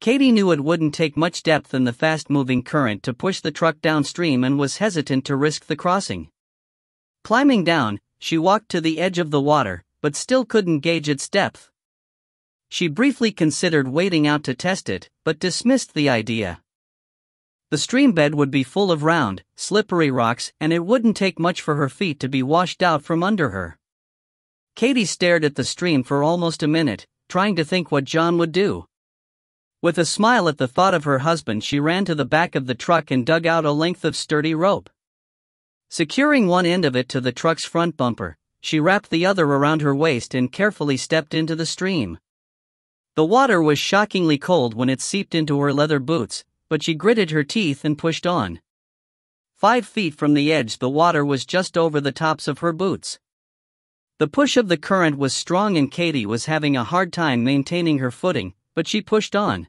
Katie knew it wouldn't take much depth in the fast-moving current to push the truck downstream and was hesitant to risk the crossing. Climbing down, she walked to the edge of the water, but still couldn't gauge its depth. She briefly considered wading out to test it, but dismissed the idea. The stream bed would be full of round, slippery rocks and it wouldn't take much for her feet to be washed out from under her. Katie stared at the stream for almost a minute, trying to think what John would do. With a smile at the thought of her husband, she ran to the back of the truck and dug out a length of sturdy rope. Securing one end of it to the truck's front bumper, she wrapped the other around her waist and carefully stepped into the stream. The water was shockingly cold when it seeped into her leather boots, but she gritted her teeth and pushed on. 5 feet from the edge, the water was just over the tops of her boots. The push of the current was strong and Katie was having a hard time maintaining her footing, but she pushed on.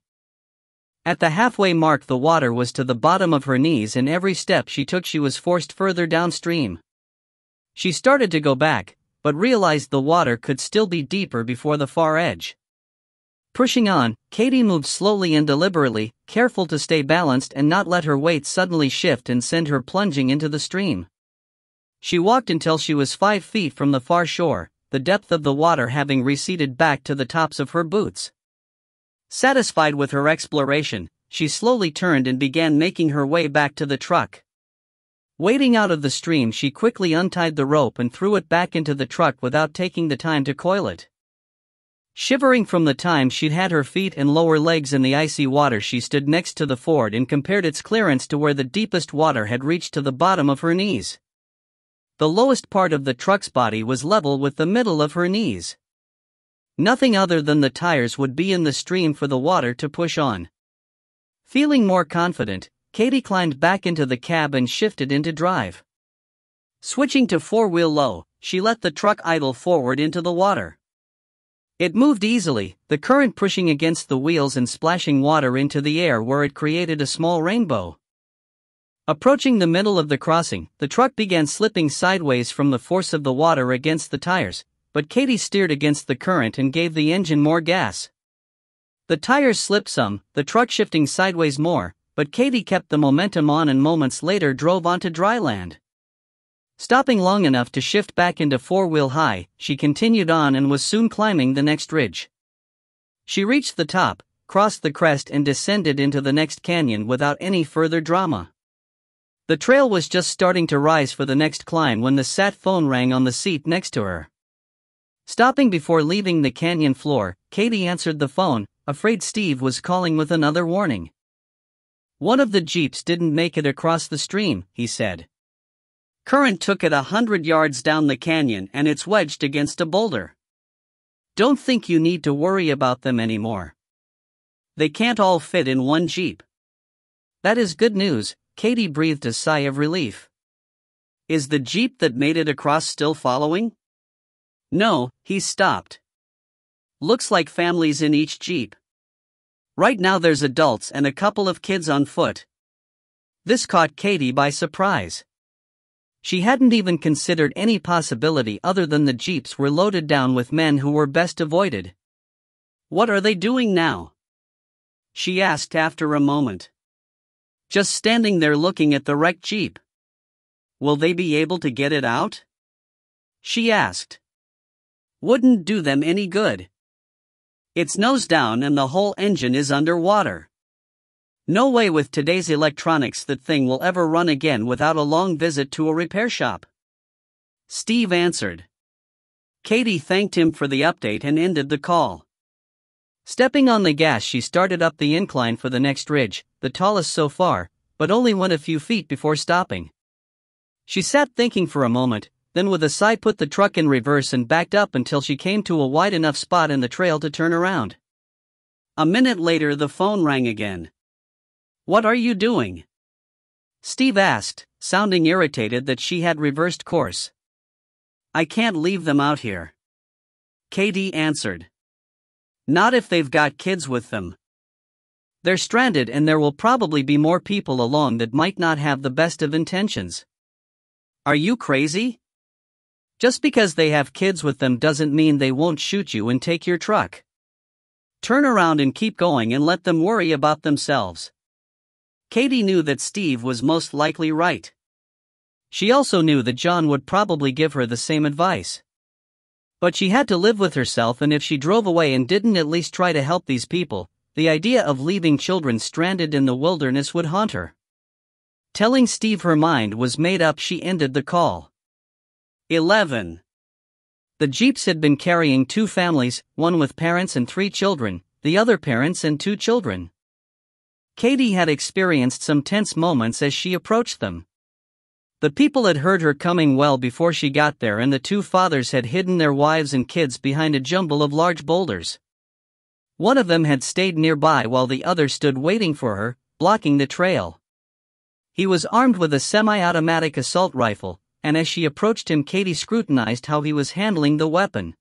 At the halfway mark, the water was to the bottom of her knees and every step she took she was forced further downstream. She started to go back, but realized the water could still be deeper before the far edge. Pushing on, Katie moved slowly and deliberately, careful to stay balanced and not let her weight suddenly shift and send her plunging into the stream. She walked until she was 5 feet from the far shore, the depth of the water having receded back to the tops of her boots. Satisfied with her exploration, she slowly turned and began making her way back to the truck. Wading out of the stream, she quickly untied the rope and threw it back into the truck without taking the time to coil it. Shivering from the time she'd had her feet and lower legs in the icy water, she stood next to the ford and compared its clearance to where the deepest water had reached to the bottom of her knees. The lowest part of the truck's body was level with the middle of her knees. Nothing other than the tires would be in the stream for the water to push on. Feeling more confident, Katie climbed back into the cab and shifted into drive. Switching to four-wheel low, she let the truck idle forward into the water. It moved easily, the current pushing against the wheels and splashing water into the air where it created a small rainbow. Approaching the middle of the crossing, the truck began slipping sideways from the force of the water against the tires, but Katie steered against the current and gave the engine more gas. The tires slipped some, the truck shifting sideways more, but Katie kept the momentum on and moments later drove onto dry land. Stopping long enough to shift back into four-wheel high, she continued on and was soon climbing the next ridge. She reached the top, crossed the crest and descended into the next canyon without any further drama. The trail was just starting to rise for the next climb when the sat phone rang on the seat next to her. Stopping before leaving the canyon floor, Katie answered the phone, afraid Steve was calling with another warning. "One of the Jeeps didn't make it across the stream," he said. "Current took it 100 yards down the canyon and it's wedged against a boulder. Don't think you need to worry about them anymore. They can't all fit in one Jeep." "That is good news," Katie breathed a sigh of relief. "Is the Jeep that made it across still following?" "No, he's stopped. Looks like families in each Jeep. Right now there's adults and a couple of kids on foot." This caught Katie by surprise. She hadn't even considered any possibility other than the Jeeps were loaded down with men who were best avoided. "What are they doing now?" she asked after a moment. "Just standing there looking at the wrecked Jeep." "Will they be able to get it out?" she asked. "Wouldn't do them any good. It's nose down and the whole engine is underwater. No way with today's electronics that thing will ever run again without a long visit to a repair shop." Steve answered. Katie thanked him for the update and ended the call. Stepping on the gas, she started up the incline for the next ridge, the tallest so far, but only went a few feet before stopping. She sat thinking for a moment, then with a sigh put the truck in reverse and backed up until she came to a wide enough spot in the trail to turn around. A minute later the phone rang again. "What are you doing?" Steve asked, sounding irritated that she had reversed course. "I can't leave them out here," Katie answered. "Not if they've got kids with them. They're stranded and there will probably be more people along that might not have the best of intentions." "Are you crazy? Just because they have kids with them doesn't mean they won't shoot you and take your truck. Turn around and keep going and let them worry about themselves." Katie knew that Steve was most likely right. She also knew that John would probably give her the same advice. But she had to live with herself, and if she drove away and didn't at least try to help these people, the idea of leaving children stranded in the wilderness would haunt her. Telling Steve her mind was made up, she ended the call. 11. The Jeeps had been carrying 2 families, one with parents and 3 children, the other parents and 2 children. Katie had experienced some tense moments as she approached them. The people had heard her coming well before she got there, and the 2 fathers had hidden their wives and kids behind a jumble of large boulders. One of them had stayed nearby while the other stood waiting for her, blocking the trail. He was armed with a semi-automatic assault rifle, and as she approached him, Katie scrutinized how he was handling the weapon.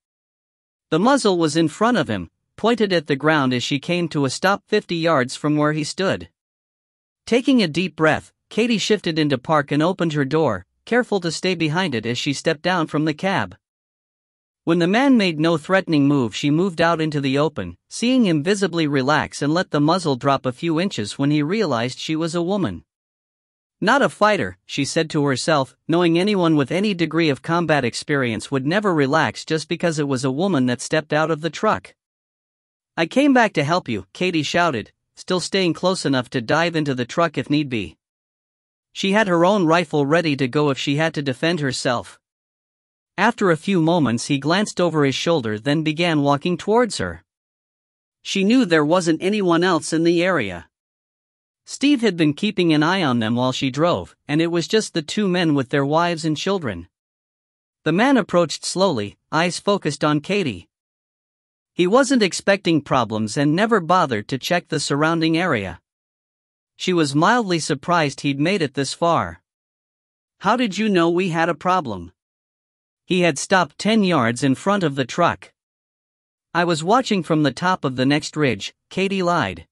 The muzzle was in front of him, pointed at the ground as she came to a stop 50 yards from where he stood. Taking a deep breath, Katie shifted into park and opened her door, careful to stay behind it as she stepped down from the cab. When the man made no threatening move, she moved out into the open, seeing him visibly relax and let the muzzle drop a few inches when he realized she was a woman. "Not a fighter," she said to herself, knowing anyone with any degree of combat experience would never relax just because it was a woman that stepped out of the truck. "I came back to help you," Katie shouted, still staying close enough to dive into the truck if need be. She had her own rifle ready to go if she had to defend herself. After a few moments, he glanced over his shoulder, then began walking towards her. She knew there wasn't anyone else in the area. Steve had been keeping an eye on them while she drove, and it was just the 2 men with their wives and children. The man approached slowly, eyes focused on Katie. He wasn't expecting problems and never bothered to check the surrounding area. She was mildly surprised he'd made it this far. "How did you know we had a problem?" He had stopped 10 yards in front of the truck. "I was watching from the top of the next ridge," Katie lied.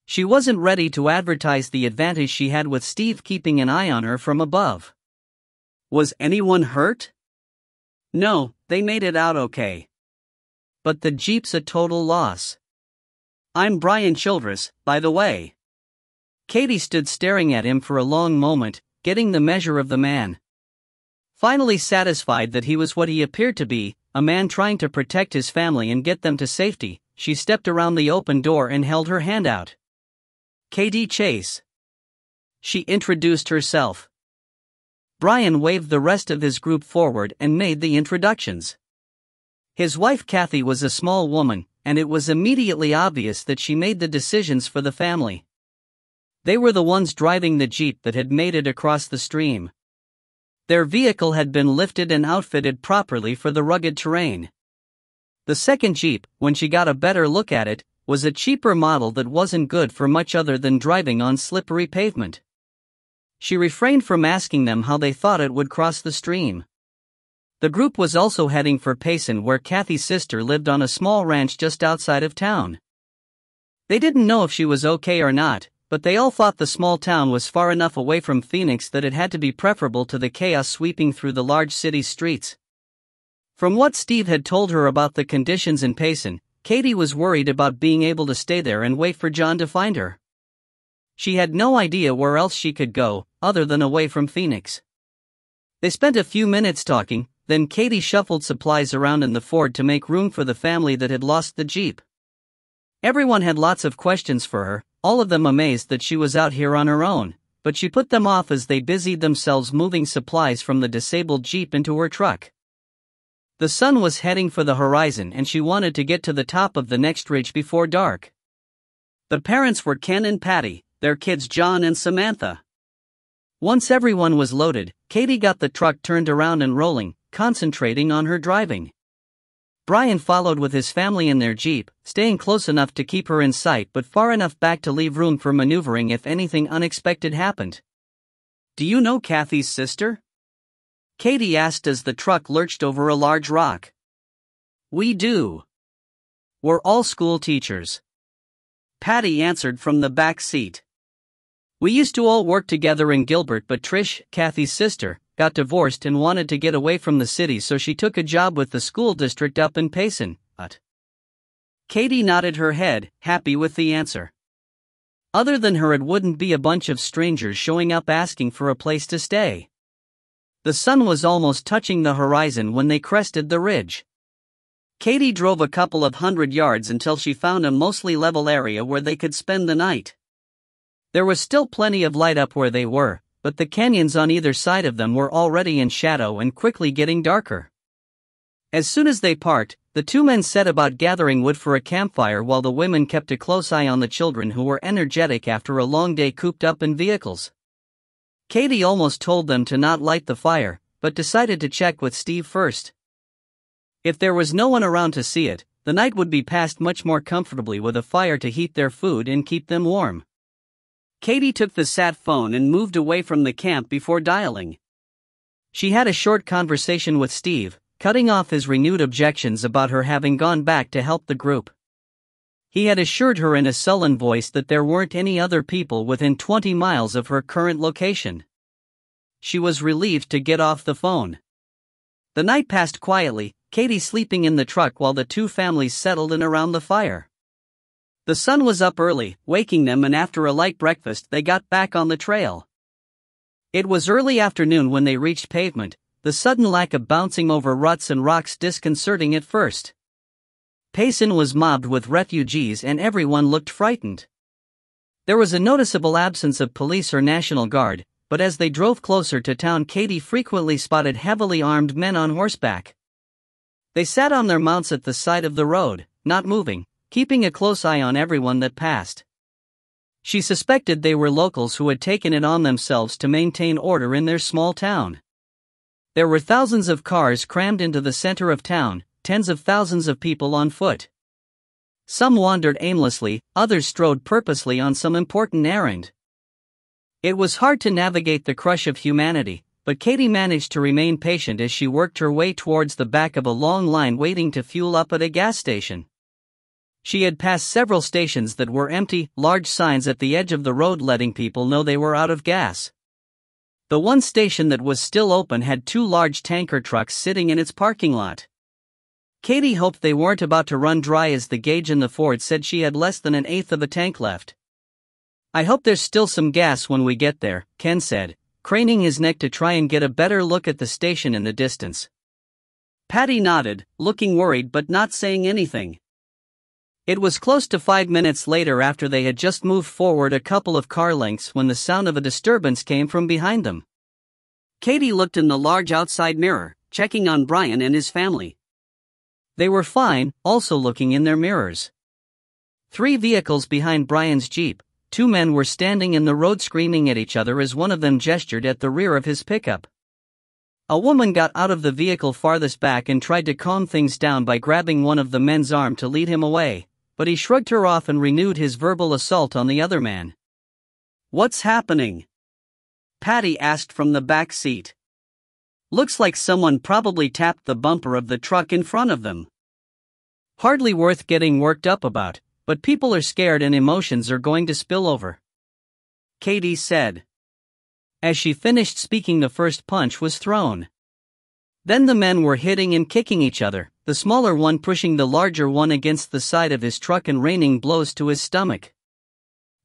She wasn't ready to advertise the advantage she had with Steve keeping an eye on her from above. "Was anyone hurt?" "No, they made it out okay. But the Jeep's a total loss. I'm Brian Childress, by the way." Katie stood staring at him for a long moment, getting the measure of the man. Finally satisfied that he was what he appeared to be, a man trying to protect his family and get them to safety, she stepped around the open door and held her hand out. "Katie Chase." She introduced herself. Brian waved the rest of his group forward and made the introductions. His wife Kathy was a small woman, and it was immediately obvious that she made the decisions for the family. They were the ones driving the Jeep that had made it across the stream. Their vehicle had been lifted and outfitted properly for the rugged terrain. The second Jeep, when she got a better look at it, was a cheaper model that wasn't good for much other than driving on slippery pavement. She refrained from asking them how they thought it would cross the stream. The group was also heading for Payson, where Kathy's sister lived on a small ranch just outside of town. They didn't know if she was okay or not, but they all thought the small town was far enough away from Phoenix that it had to be preferable to the chaos sweeping through the large city's streets. From what Steve had told her about the conditions in Payson, Katie was worried about being able to stay there and wait for John to find her. She had no idea where else she could go, other than away from Phoenix. They spent a few minutes talking, then Katie shuffled supplies around in the Ford to make room for the family that had lost the Jeep. Everyone had lots of questions for her, all of them amazed that she was out here on her own, but she put them off as they busied themselves moving supplies from the disabled Jeep into her truck. The sun was heading for the horizon and she wanted to get to the top of the next ridge before dark. The parents were Ken and Patty, their kids John and Samantha. Once everyone was loaded, Katie got the truck turned around and rolling, concentrating on her driving. Brian followed with his family in their Jeep, staying close enough to keep her in sight but far enough back to leave room for maneuvering if anything unexpected happened. "Do you know Kathy's sister?" Katie asked as the truck lurched over a large rock. "We do. We're all school teachers," Patty answered from the back seat. "We used to all work together in Gilbert, but Trish, Kathy's sister, got divorced and wanted to get away from the city, so she took a job with the school district up in Payson." Katie nodded her head, happy with the answer. Other than her, it wouldn't be a bunch of strangers showing up asking for a place to stay. The sun was almost touching the horizon when they crested the ridge. Katie drove a couple of 100 yards until she found a mostly level area where they could spend the night. There was still plenty of light up where they were, but the canyons on either side of them were already in shadow and quickly getting darker. As soon as they parked, the two men set about gathering wood for a campfire while the women kept a close eye on the children who were energetic after a long day cooped up in vehicles. Katie almost told them to not light the fire, but decided to check with Steve first. If there was no one around to see it, the night would be passed much more comfortably with a fire to heat their food and keep them warm. Katie took the sat phone and moved away from the camp before dialing. She had a short conversation with Steve, cutting off his renewed objections about her having gone back to help the group. He had assured her in a sullen voice that there weren't any other people within 20 miles of her current location. She was relieved to get off the phone. The night passed quietly, Katie sleeping in the truck while the two families settled in around the fire. The sun was up early, waking them, and after a light breakfast they got back on the trail. It was early afternoon when they reached pavement, the sudden lack of bouncing over ruts and rocks disconcerting at first. Payson was mobbed with refugees and everyone looked frightened. There was a noticeable absence of police or National Guard, but as they drove closer to town, Katie frequently spotted heavily armed men on horseback. They sat on their mounts at the side of the road, not moving, keeping a close eye on everyone that passed. She suspected they were locals who had taken it on themselves to maintain order in their small town. There were thousands of cars crammed into the center of town, tens of thousands of people on foot. Some wandered aimlessly, others strode purposely on some important errand. It was hard to navigate the crush of humanity, but Katie managed to remain patient as she worked her way towards the back of a long line waiting to fuel up at a gas station. She had passed several stations that were empty, large signs at the edge of the road letting people know they were out of gas. The one station that was still open had two large tanker trucks sitting in its parking lot. Katie hoped they weren't about to run dry as the gauge in the Ford said she had less than an eighth of a tank left. "I hope there's still some gas when we get there," Ken said, craning his neck to try and get a better look at the station in the distance. Patty nodded, looking worried but not saying anything. It was close to 5 minutes later after they had just moved forward a couple of car lengths when the sound of a disturbance came from behind them. Katie looked in the large outside mirror, checking on Brian and his family. They were fine, also looking in their mirrors. 3 vehicles behind Brian's Jeep, 2 men were standing in the road screaming at each other as one of them gestured at the rear of his pickup. A woman got out of the vehicle farthest back and tried to calm things down by grabbing one of the men's arm to lead him away, but he shrugged her off and renewed his verbal assault on the other man. "What's happening?" Patty asked from the back seat. "Looks like someone probably tapped the bumper of the truck in front of them. Hardly worth getting worked up about, but people are scared and emotions are going to spill over," Katie said. As she finished speaking, the first punch was thrown. Then the men were hitting and kicking each other, the smaller one pushing the larger one against the side of his truck and raining blows to his stomach.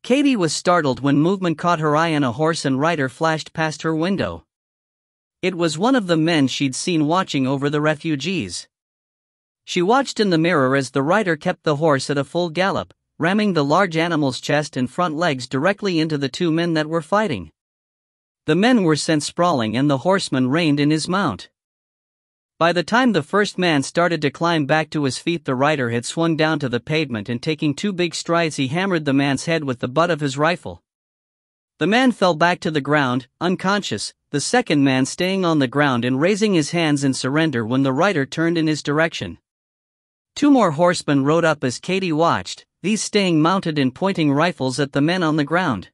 Katie was startled when movement caught her eye and a horse and rider flashed past her window. It was one of the men she'd seen watching over the refugees. She watched in the mirror as the rider kept the horse at a full gallop, ramming the large animal's chest and front legs directly into the 2 men that were fighting. The men were sent sprawling and the horseman reined in his mount. By the time the first man started to climb back to his feet, the rider had swung down to the pavement, and taking 2 big strides he hammered the man's head with the butt of his rifle. The man fell back to the ground, unconscious, the second man staying on the ground and raising his hands in surrender when the rider turned in his direction. 2 more horsemen rode up as Katie watched, these staying mounted and pointing rifles at the men on the ground.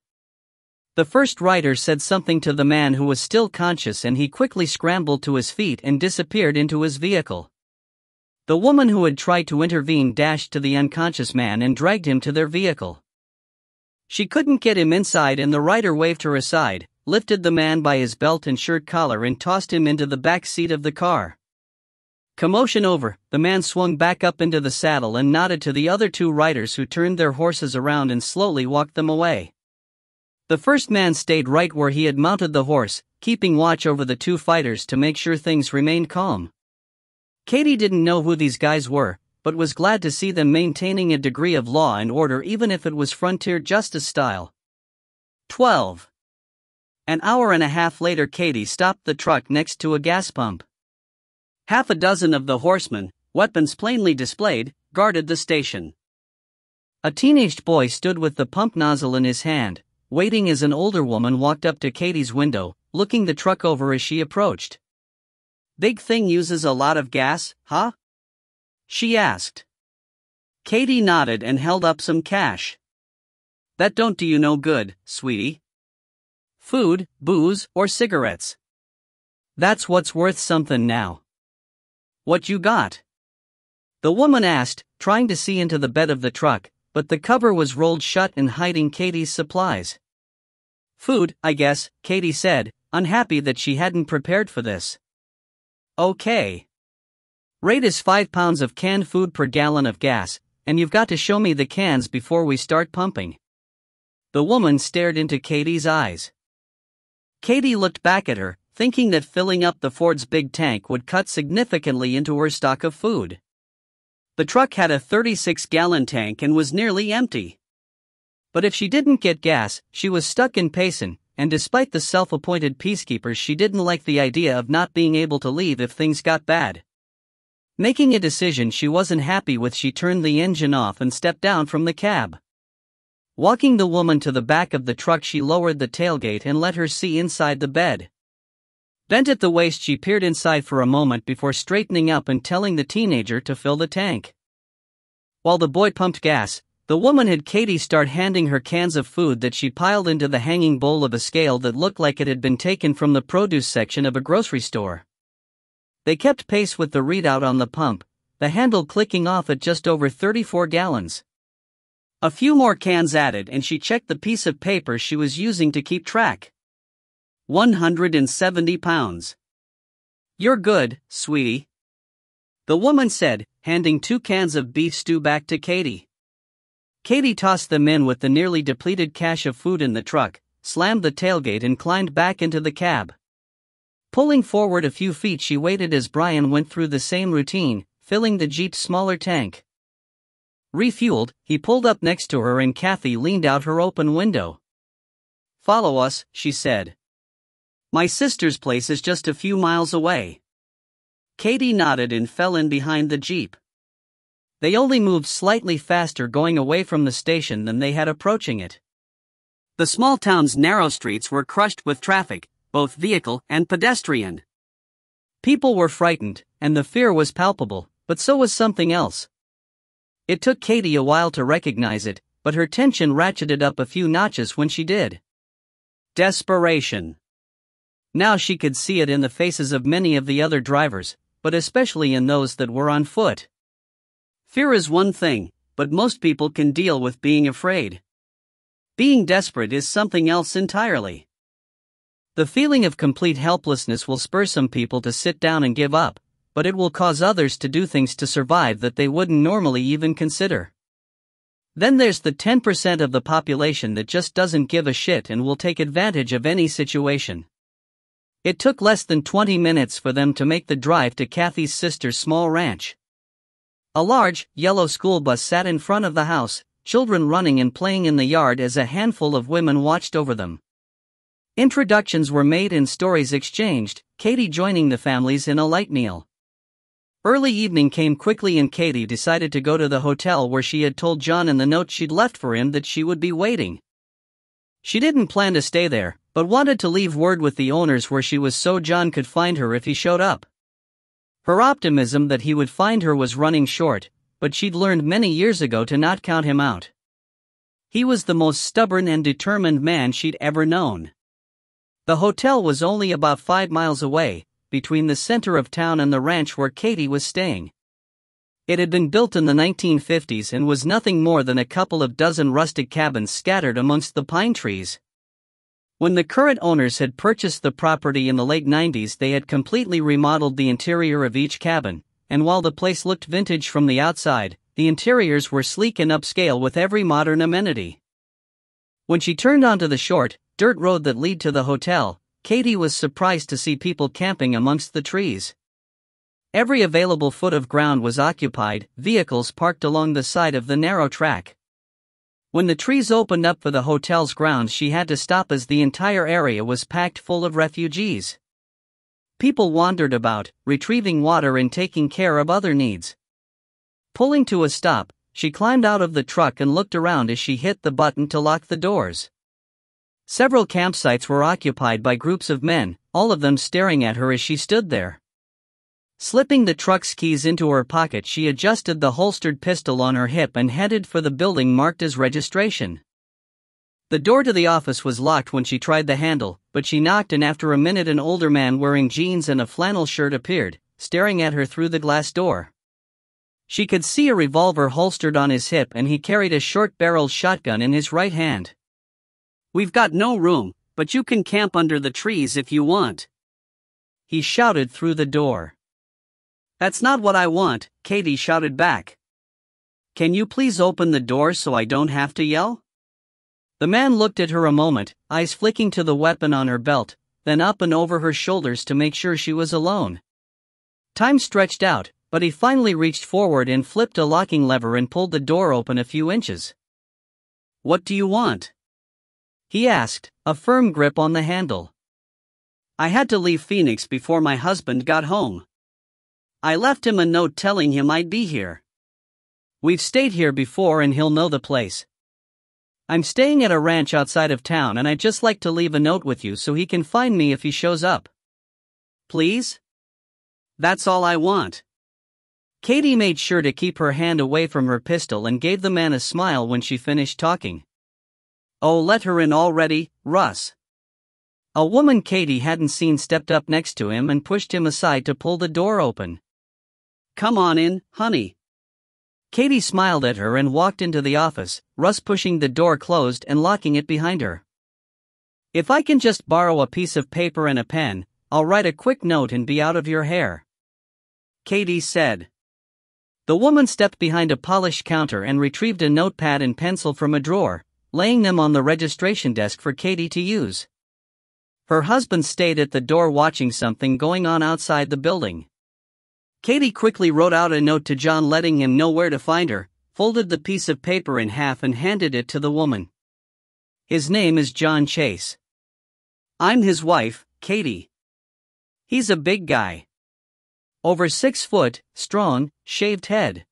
The first rider said something to the man who was still conscious, and he quickly scrambled to his feet and disappeared into his vehicle. The woman who had tried to intervene dashed to the unconscious man and dragged him to their vehicle. She couldn't get him inside, and the rider waved her aside, lifted the man by his belt and shirt collar and tossed him into the back seat of the car. Commotion over, the man swung back up into the saddle and nodded to the other 2 riders, who turned their horses around and slowly walked them away. The first man stayed right where he had mounted the horse, keeping watch over the 2 fighters to make sure things remained calm. Katie didn't know who these guys were, but was glad to see them maintaining a degree of law and order, even if it was frontier justice style. 12. An hour and a half later, Katie stopped the truck next to a gas pump. Half a dozen of the horsemen, weapons plainly displayed, guarded the station. A teenaged boy stood with the pump nozzle in his hand, waiting as an older woman walked up to Katie's window, looking the truck over as she approached. "Big thing uses a lot of gas, huh?" she asked. Katie nodded and held up some cash. "That don't do you no good, sweetie. Food, booze, or cigarettes. That's what's worth something now. What you got?" the woman asked, trying to see into the bed of the truck, but the cover was rolled shut and hiding Katie's supplies. "Food, I guess," Katie said, unhappy that she hadn't prepared for this. "Okay. Rate is 5 pounds of canned food per gallon of gas, and you've got to show me the cans before we start pumping." The woman stared into Katie's eyes. Katie looked back at her, thinking that filling up the Ford's big tank would cut significantly into her stock of food. The truck had a 36-gallon tank and was nearly empty. But if she didn't get gas, she was stuck in Payson, and despite the self-appointed peacekeepers, she didn't like the idea of not being able to leave if things got bad. Making a decision she wasn't happy with, she turned the engine off and stepped down from the cab. Walking the woman to the back of the truck, she lowered the tailgate and let her see inside the bed. Bent at the waist, she peered inside for a moment before straightening up and telling the teenager to fill the tank. While the boy pumped gas, the woman had Katie start handing her cans of food that she piled into the hanging bowl of a scale that looked like it had been taken from the produce section of a grocery store. They kept pace with the readout on the pump, the handle clicking off at just over 34 gallons. A few more cans added, and she checked the piece of paper she was using to keep track. 170 pounds. "You're good, sweetie," the woman said, handing 2 cans of beef stew back to Katie. Katie tossed them in with the nearly depleted cache of food in the truck, slammed the tailgate and climbed back into the cab. Pulling forward a few feet, she waited as Brian went through the same routine, filling the Jeep's smaller tank. Refueled, he pulled up next to her and Kathy leaned out her open window. "Follow us," she said. "My sister's place is just a few miles away." Katie nodded and fell in behind the Jeep. They only moved slightly faster going away from the station than they had approaching it. The small town's narrow streets were crushed with traffic, both vehicle and pedestrian. People were frightened, and the fear was palpable, but so was something else. It took Katie a while to recognize it, but her tension ratcheted up a few notches when she did. Desperation. Now she could see it in the faces of many of the other drivers, but especially in those that were on foot. Fear is one thing, but most people can deal with being afraid. Being desperate is something else entirely. The feeling of complete helplessness will spur some people to sit down and give up, but it will cause others to do things to survive that they wouldn't normally even consider. Then there's the 10% of the population that just doesn't give a shit and will take advantage of any situation. It took less than 20 minutes for them to make the drive to Kathy's sister's small ranch. A large, yellow school bus sat in front of the house, children running and playing in the yard as a handful of women watched over them. Introductions were made and stories exchanged, Katie joining the families in a light meal. Early evening came quickly and Katie decided to go to the hotel where she had told John in the note she'd left for him that she would be waiting. She didn't plan to stay there, but wanted to leave word with the owners where she was so John could find her if he showed up. Her optimism that he would find her was running short, but she'd learned many years ago to not count him out. He was the most stubborn and determined man she'd ever known. The hotel was only about 5 miles away, between the center of town and the ranch where Katie was staying. It had been built in the 1950s and was nothing more than a couple of dozen rustic cabins scattered amongst the pine trees. When the current owners had purchased the property in the late 90s, they had completely remodeled the interior of each cabin, and while the place looked vintage from the outside, the interiors were sleek and upscale with every modern amenity. When she turned onto the short, dirt road that led to the hotel, Katie was surprised to see people camping amongst the trees. Every available foot of ground was occupied, vehicles parked along the side of the narrow track. When the trees opened up for the hotel's grounds, she had to stop as the entire area was packed full of refugees. People wandered about, retrieving water and taking care of other needs. Pulling to a stop, she climbed out of the truck and looked around as she hit the button to lock the doors. Several campsites were occupied by groups of men, all of them staring at her as she stood there. Slipping the truck's keys into her pocket, she adjusted the holstered pistol on her hip and headed for the building marked as registration. The door to the office was locked when she tried the handle, but she knocked, and after a minute an older man wearing jeans and a flannel shirt appeared, staring at her through the glass door. She could see a revolver holstered on his hip and he carried a short-barreled shotgun in his right hand. "We've got no room, but you can camp under the trees if you want," he shouted through the door. "That's not what I want," Katie shouted back. "Can you please open the door so I don't have to yell?" The man looked at her a moment, eyes flicking to the weapon on her belt, then up and over her shoulders to make sure she was alone. Time stretched out, but he finally reached forward and flipped a locking lever and pulled the door open a few inches. "What do you want?" he asked, a firm grip on the handle. "I had to leave Phoenix before my husband got home. I left him a note telling him I'd be here. We've stayed here before and he'll know the place. I'm staying at a ranch outside of town and I'd just like to leave a note with you so he can find me if he shows up. Please? That's all I want." Katie made sure to keep her hand away from her pistol and gave the man a smile when she finished talking. "Oh, let her in already, Russ." A woman Katie hadn't seen stepped up next to him and pushed him aside to pull the door open. "Come on in, honey." Katie smiled at her and walked into the office, Russ pushing the door closed and locking it behind her. "If I can just borrow a piece of paper and a pen, I'll write a quick note and be out of your hair," Katie said. The woman stepped behind a polished counter and retrieved a notepad and pencil from a drawer, laying them on the registration desk for Katie to use. Her husband stayed at the door watching something going on outside the building. Katie quickly wrote out a note to John letting him know where to find her, folded the piece of paper in half and handed it to the woman. "His name is John Chase. I'm his wife, Katie. He's a big guy. Over 6 foot, strong, shaved head.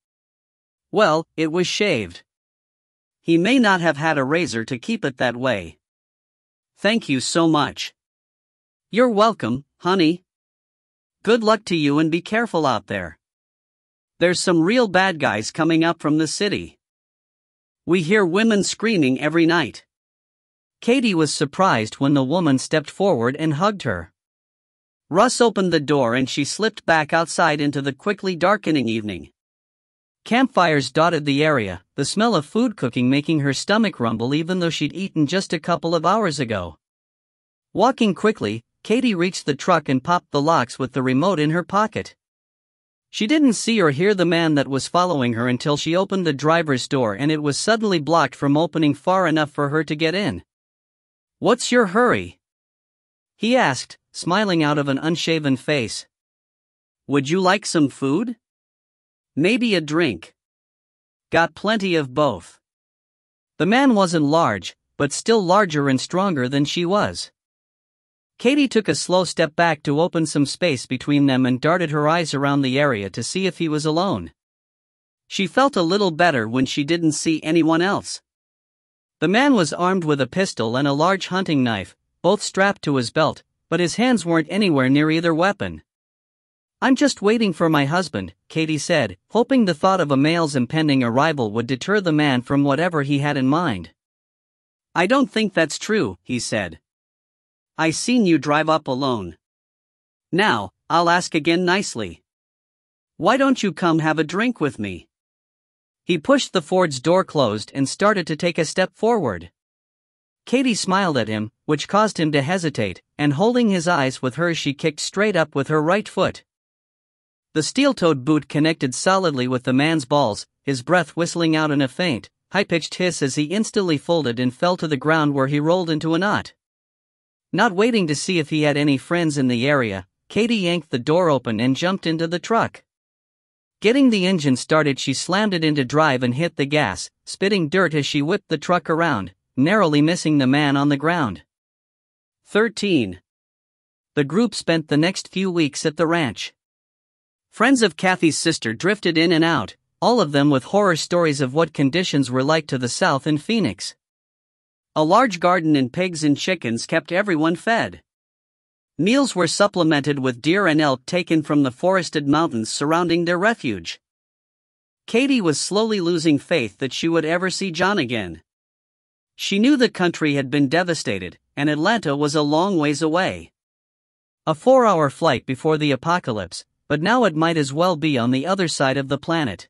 Well, it was shaved. He may not have had a razor to keep it that way. Thank you so much." "You're welcome, honey. Good luck to you and be careful out there. There's some real bad guys coming up from the city. We hear women screaming every night." Katie was surprised when the woman stepped forward and hugged her. Russ opened the door and she slipped back outside into the quickly darkening evening. Campfires dotted the area, the smell of food cooking making her stomach rumble even though she'd eaten just a couple of hours ago. Walking quickly, Katie reached the truck and popped the locks with the remote in her pocket. She didn't see or hear the man that was following her until she opened the driver's door and it was suddenly blocked from opening far enough for her to get in. "What's your hurry?" he asked, smiling out of an unshaven face. "Would you like some food? Maybe a drink?" "Got plenty of both." The man wasn't large, but still larger and stronger than she was. Katie took a slow step back to open some space between them and darted her eyes around the area to see if he was alone. She felt a little better when she didn't see anyone else. The man was armed with a pistol and a large hunting knife, both strapped to his belt, but his hands weren't anywhere near either weapon. "I'm just waiting for my husband," Katie said, hoping the thought of a male's impending arrival would deter the man from whatever he had in mind. "I don't think that's true," he said. "I seen you drive up alone. Now, I'll ask again nicely. Why don't you come have a drink with me?" He pushed the Ford's door closed and started to take a step forward. Katie smiled at him, which caused him to hesitate, and holding his eyes with hers she kicked straight up with her right foot. The steel-toed boot connected solidly with the man's balls, his breath whistling out in a faint, high-pitched hiss as he instantly folded and fell to the ground where he rolled into a knot. Not waiting to see if he had any friends in the area, Katie yanked the door open and jumped into the truck. Getting the engine started, she slammed it into drive and hit the gas, spitting dirt as she whipped the truck around, narrowly missing the man on the ground. 13. The group spent the next few weeks at the ranch. Friends of Kathy's sister drifted in and out, all of them with horror stories of what conditions were like to the south in Phoenix. A large garden and pigs and chickens kept everyone fed. Meals were supplemented with deer and elk taken from the forested mountains surrounding their refuge. Katie was slowly losing faith that she would ever see John again. She knew the country had been devastated, and Atlanta was a long ways away. A 4-hour flight before the apocalypse, but now it might as well be on the other side of the planet.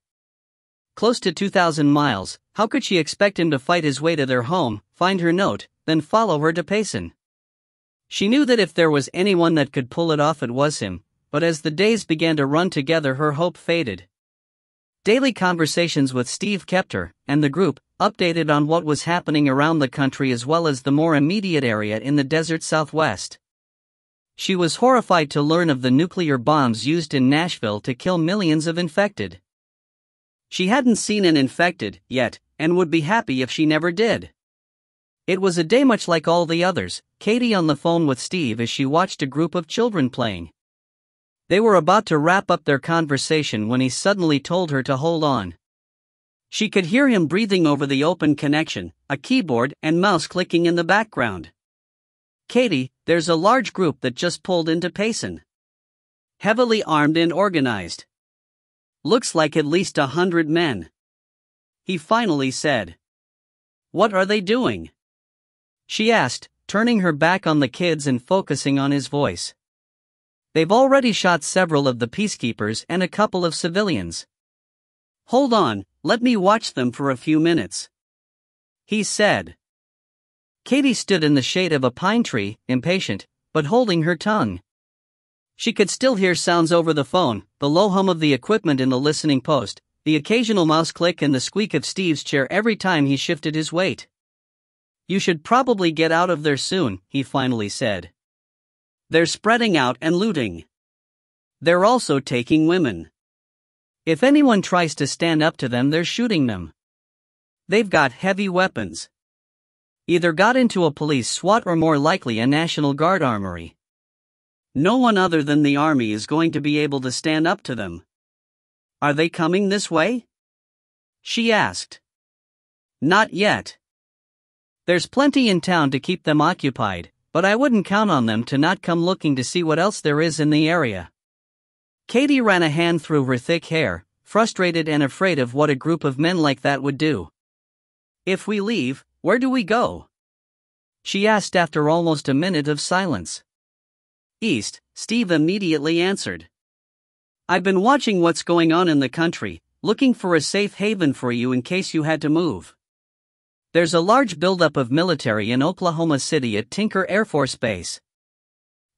Close to 2,000 miles, how could she expect him to fight his way to their home, find her note, then follow her to Payson? She knew that if there was anyone that could pull it off it was him, but as the days began to run together her hope faded. Daily conversations with Steve kept her, and the group, updated on what was happening around the country as well as the more immediate area in the desert southwest. She was horrified to learn of the nuclear bombs used in Nashville to kill millions of infected. She hadn't seen an infected yet, and would be happy if she never did. It was a day much like all the others, Katie on the phone with Steve as she watched a group of children playing. They were about to wrap up their conversation when he suddenly told her to hold on. She could hear him breathing over the open connection, a keyboard and mouse clicking in the background. "Katie, there's a large group that just pulled into Payson. Heavily armed and organized. Looks like at least 100 men." He finally said. "What are they doing?" she asked, turning her back on the kids and focusing on his voice. "They've already shot several of the peacekeepers and a couple of civilians. Hold on, let me watch them for a few minutes," he said. Katie stood in the shade of a pine tree, impatient, but holding her tongue. She could still hear sounds over the phone, the low hum of the equipment in the listening post, the occasional mouse click and the squeak of Steve's chair every time he shifted his weight. "You should probably get out of there soon," he finally said. "They're spreading out and looting. They're also taking women. If anyone tries to stand up to them, they're shooting them. They've got heavy weapons. Either got into a police SWAT or more likely a National Guard armory. No one other than the army is going to be able to stand up to them." "Are they coming this way?" she asked. "Not yet. There's plenty in town to keep them occupied, but I wouldn't count on them to not come looking to see what else there is in the area." Katie ran a hand through her thick hair, frustrated and afraid of what a group of men like that would do. "If we leave, where do we go?" she asked after almost a minute of silence. "East," Steve immediately answered. "I've been watching what's going on in the country, looking for a safe haven for you in case you had to move. There's a large buildup of military in Oklahoma City at Tinker Air Force Base.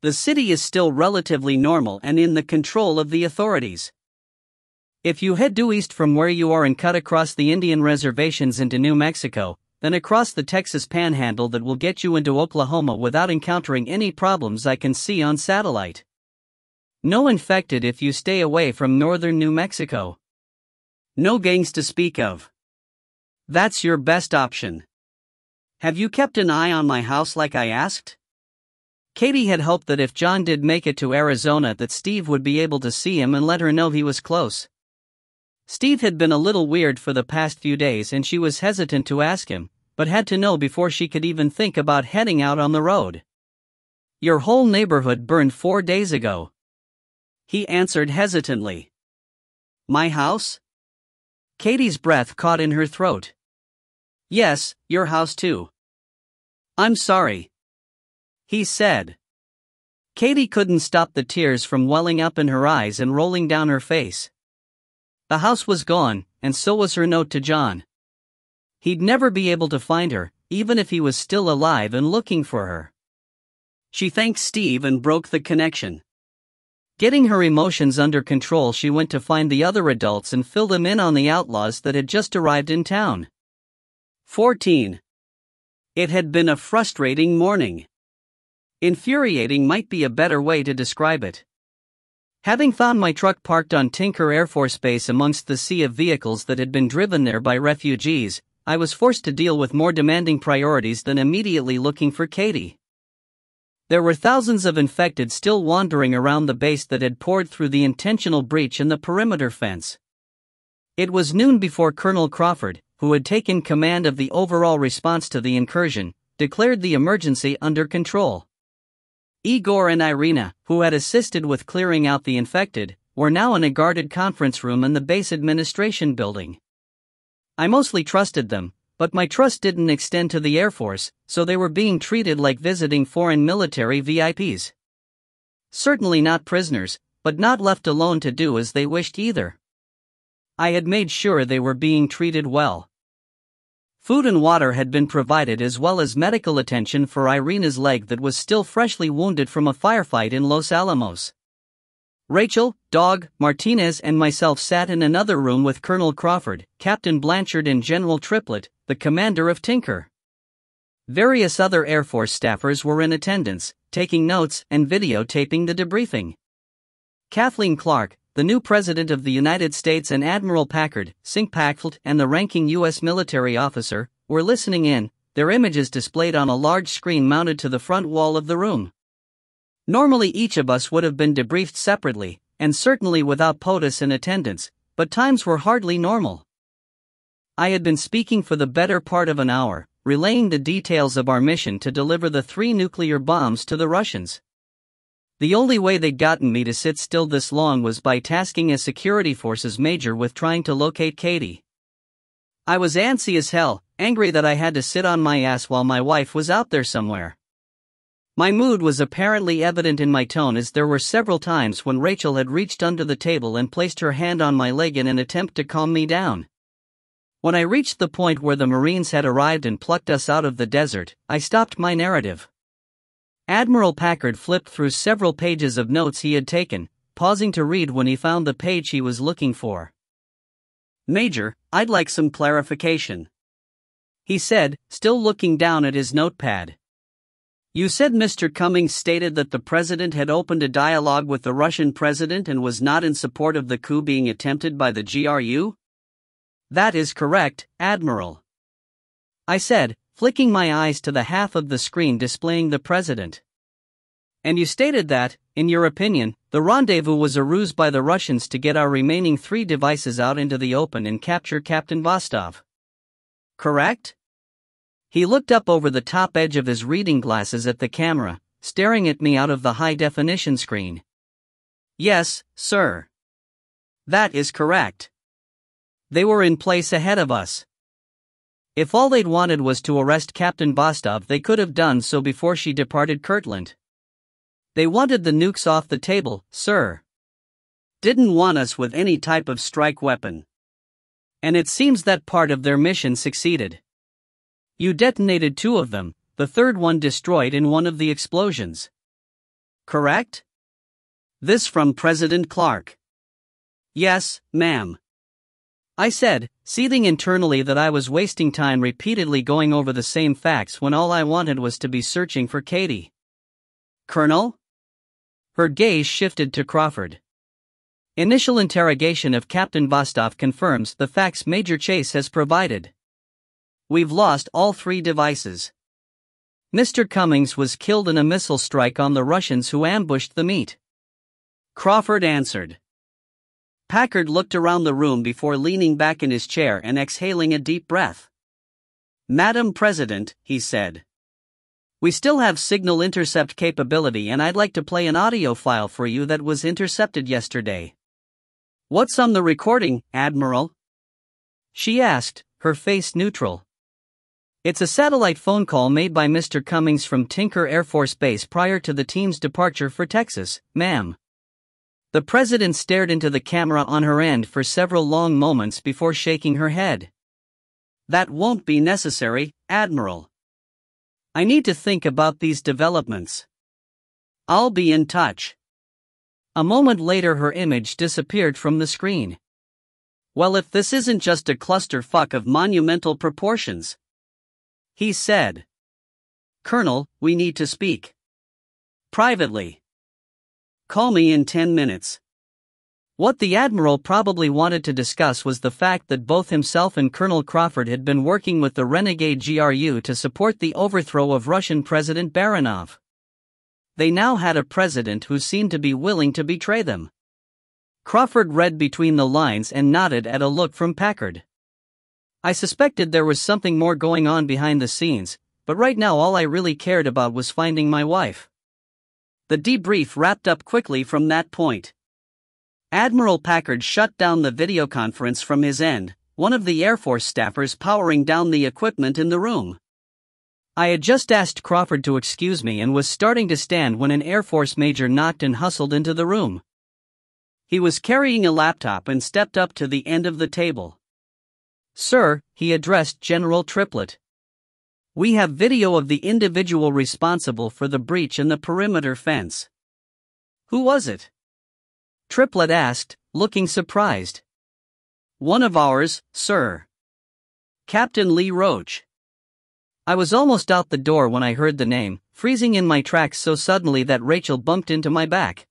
The city is still relatively normal and in the control of the authorities. If you head due east from where you are and cut across the Indian reservations into New Mexico, then across the Texas Panhandle, that will get you into Oklahoma without encountering any problems I can see on satellite. No infected if you stay away from northern New Mexico. No gangs to speak of. That's your best option. Have you kept an eye on my house like I asked?" Katie had hoped that if John did make it to Arizona that Steve would be able to see him and let her know he was close. Steve had been a little weird for the past few days and she was hesitant to ask him, but had to know before she could even think about heading out on the road. "Your whole neighborhood burned 4 days ago," he answered hesitantly. "My house?" Katie's breath caught in her throat. "Yes, your house too." "I'm sorry," he said. Katie couldn't stop the tears from welling up in her eyes and rolling down her face. The house was gone, and so was her note to John. He'd never be able to find her, even if he was still alive and looking for her. She thanked Steve and broke the connection. Getting her emotions under control, she went to find the other adults and fill them in on the outlaws that had just arrived in town. 14. It had been a frustrating morning. Infuriating might be a better way to describe it. Having found my truck parked on Tinker Air Force Base amongst the sea of vehicles that had been driven there by refugees, I was forced to deal with more demanding priorities than immediately looking for Katie. There were thousands of infected still wandering around the base that had poured through the intentional breach in the perimeter fence. It was noon before Colonel Crawford, who had taken command of the overall response to the incursion, declared the emergency under control. Igor and Irina, who had assisted with clearing out the infected, were now in a guarded conference room in the base administration building. I mostly trusted them, but my trust didn't extend to the Air Force, so they were being treated like visiting foreign military VIPs. Certainly not prisoners, but not left alone to do as they wished either. I had made sure they were being treated well. Food and water had been provided as well as medical attention for Irina's leg that was still freshly wounded from a firefight in Los Alamos. Rachel, Dog, Martinez and myself sat in another room with Colonel Crawford, Captain Blanchard and General Triplett, the commander of Tinker. Various other Air Force staffers were in attendance, taking notes and videotaping the debriefing. Kathleen Clark, the new President of the United States, and Admiral Packard, Sink Packfeld and the ranking U.S. military officer, were listening in, their images displayed on a large screen mounted to the front wall of the room. Normally each of us would have been debriefed separately, and certainly without POTUS in attendance, but times were hardly normal. I had been speaking for the better part of an hour, relaying the details of our mission to deliver the 3 nuclear bombs to the Russians. The only way they'd gotten me to sit still this long was by tasking a security forces major with trying to locate Katie. I was antsy as hell, angry that I had to sit on my ass while my wife was out there somewhere. My mood was apparently evident in my tone, as there were several times when Rachel had reached under the table and placed her hand on my leg in an attempt to calm me down. When I reached the point where the Marines had arrived and plucked us out of the desert, I stopped my narrative. Admiral Packard flipped through several pages of notes he had taken, pausing to read when he found the page he was looking for. "Major, I'd like some clarification," he said, still looking down at his notepad. "You said Mr. Cummings stated that the president had opened a dialogue with the Russian president and was not in support of the coup being attempted by the GRU?" "That is correct, Admiral," I said, flicking my eyes to the half of the screen displaying the president. "And you stated that, in your opinion, the rendezvous was a ruse by the Russians to get our remaining 3 devices out into the open and capture Captain Vostov. Correct?" He looked up over the top edge of his reading glasses at the camera, staring at me out of the high-definition screen. "Yes, sir. That is correct. They were in place ahead of us. If all they'd wanted was to arrest Captain Vostov, they could have done so before she departed Kirtland. They wanted the nukes off the table, sir. Didn't want us with any type of strike weapon. And it seems that part of their mission succeeded. You detonated 2 of them, the third one destroyed in one of the explosions. Correct?" This from President Clark. "Yes, ma'am," I said, seething internally that I was wasting time repeatedly going over the same facts when all I wanted was to be searching for Katie. "Colonel?" Her gaze shifted to Crawford. "Initial interrogation of Captain Vostov confirms the facts Major Chase has provided. We've lost all 3 devices. Mr. Cummings was killed in a missile strike on the Russians who ambushed the meet. Crawford answered. Packard looked around the room before leaning back in his chair and exhaling a deep breath. Madam President, he said. We still have signal intercept capability, and I'd like to play an audio file for you that was intercepted yesterday. What's on the recording, Admiral? She asked, her face neutral. It's a satellite phone call made by Mr. Cummings from Tinker Air Force Base prior to the team's departure for Texas, ma'am. The President stared into the camera on her end for several long moments before shaking her head. That won't be necessary, Admiral. I need to think about these developments. I'll be in touch. A moment later her image disappeared from the screen. Well, if this isn't just a clusterfuck of monumental proportions, he said. Colonel, we need to speak. Privately. Call me in 10 minutes. What the Admiral probably wanted to discuss was the fact that both himself and Colonel Crawford had been working with the renegade GRU to support the overthrow of Russian President Baranov. They now had a president who seemed to be willing to betray them. Crawford read between the lines and nodded at a look from Packard. I suspected there was something more going on behind the scenes, but right now all I really cared about was finding my wife. The debrief wrapped up quickly from that point. Admiral Packard shut down the video conference from his end, one of the Air Force staffers powering down the equipment in the room. I had just asked Crawford to excuse me and was starting to stand when an Air Force major knocked and hustled into the room. He was carrying a laptop and stepped up to the end of the table. Sir, he addressed General Triplett. We have video of the individual responsible for the breach in the perimeter fence. Who was it? Triplett asked, looking surprised. One of ours, sir. Captain Lee Roach. I was almost out the door when I heard the name, freezing in my tracks so suddenly that Rachel bumped into my back.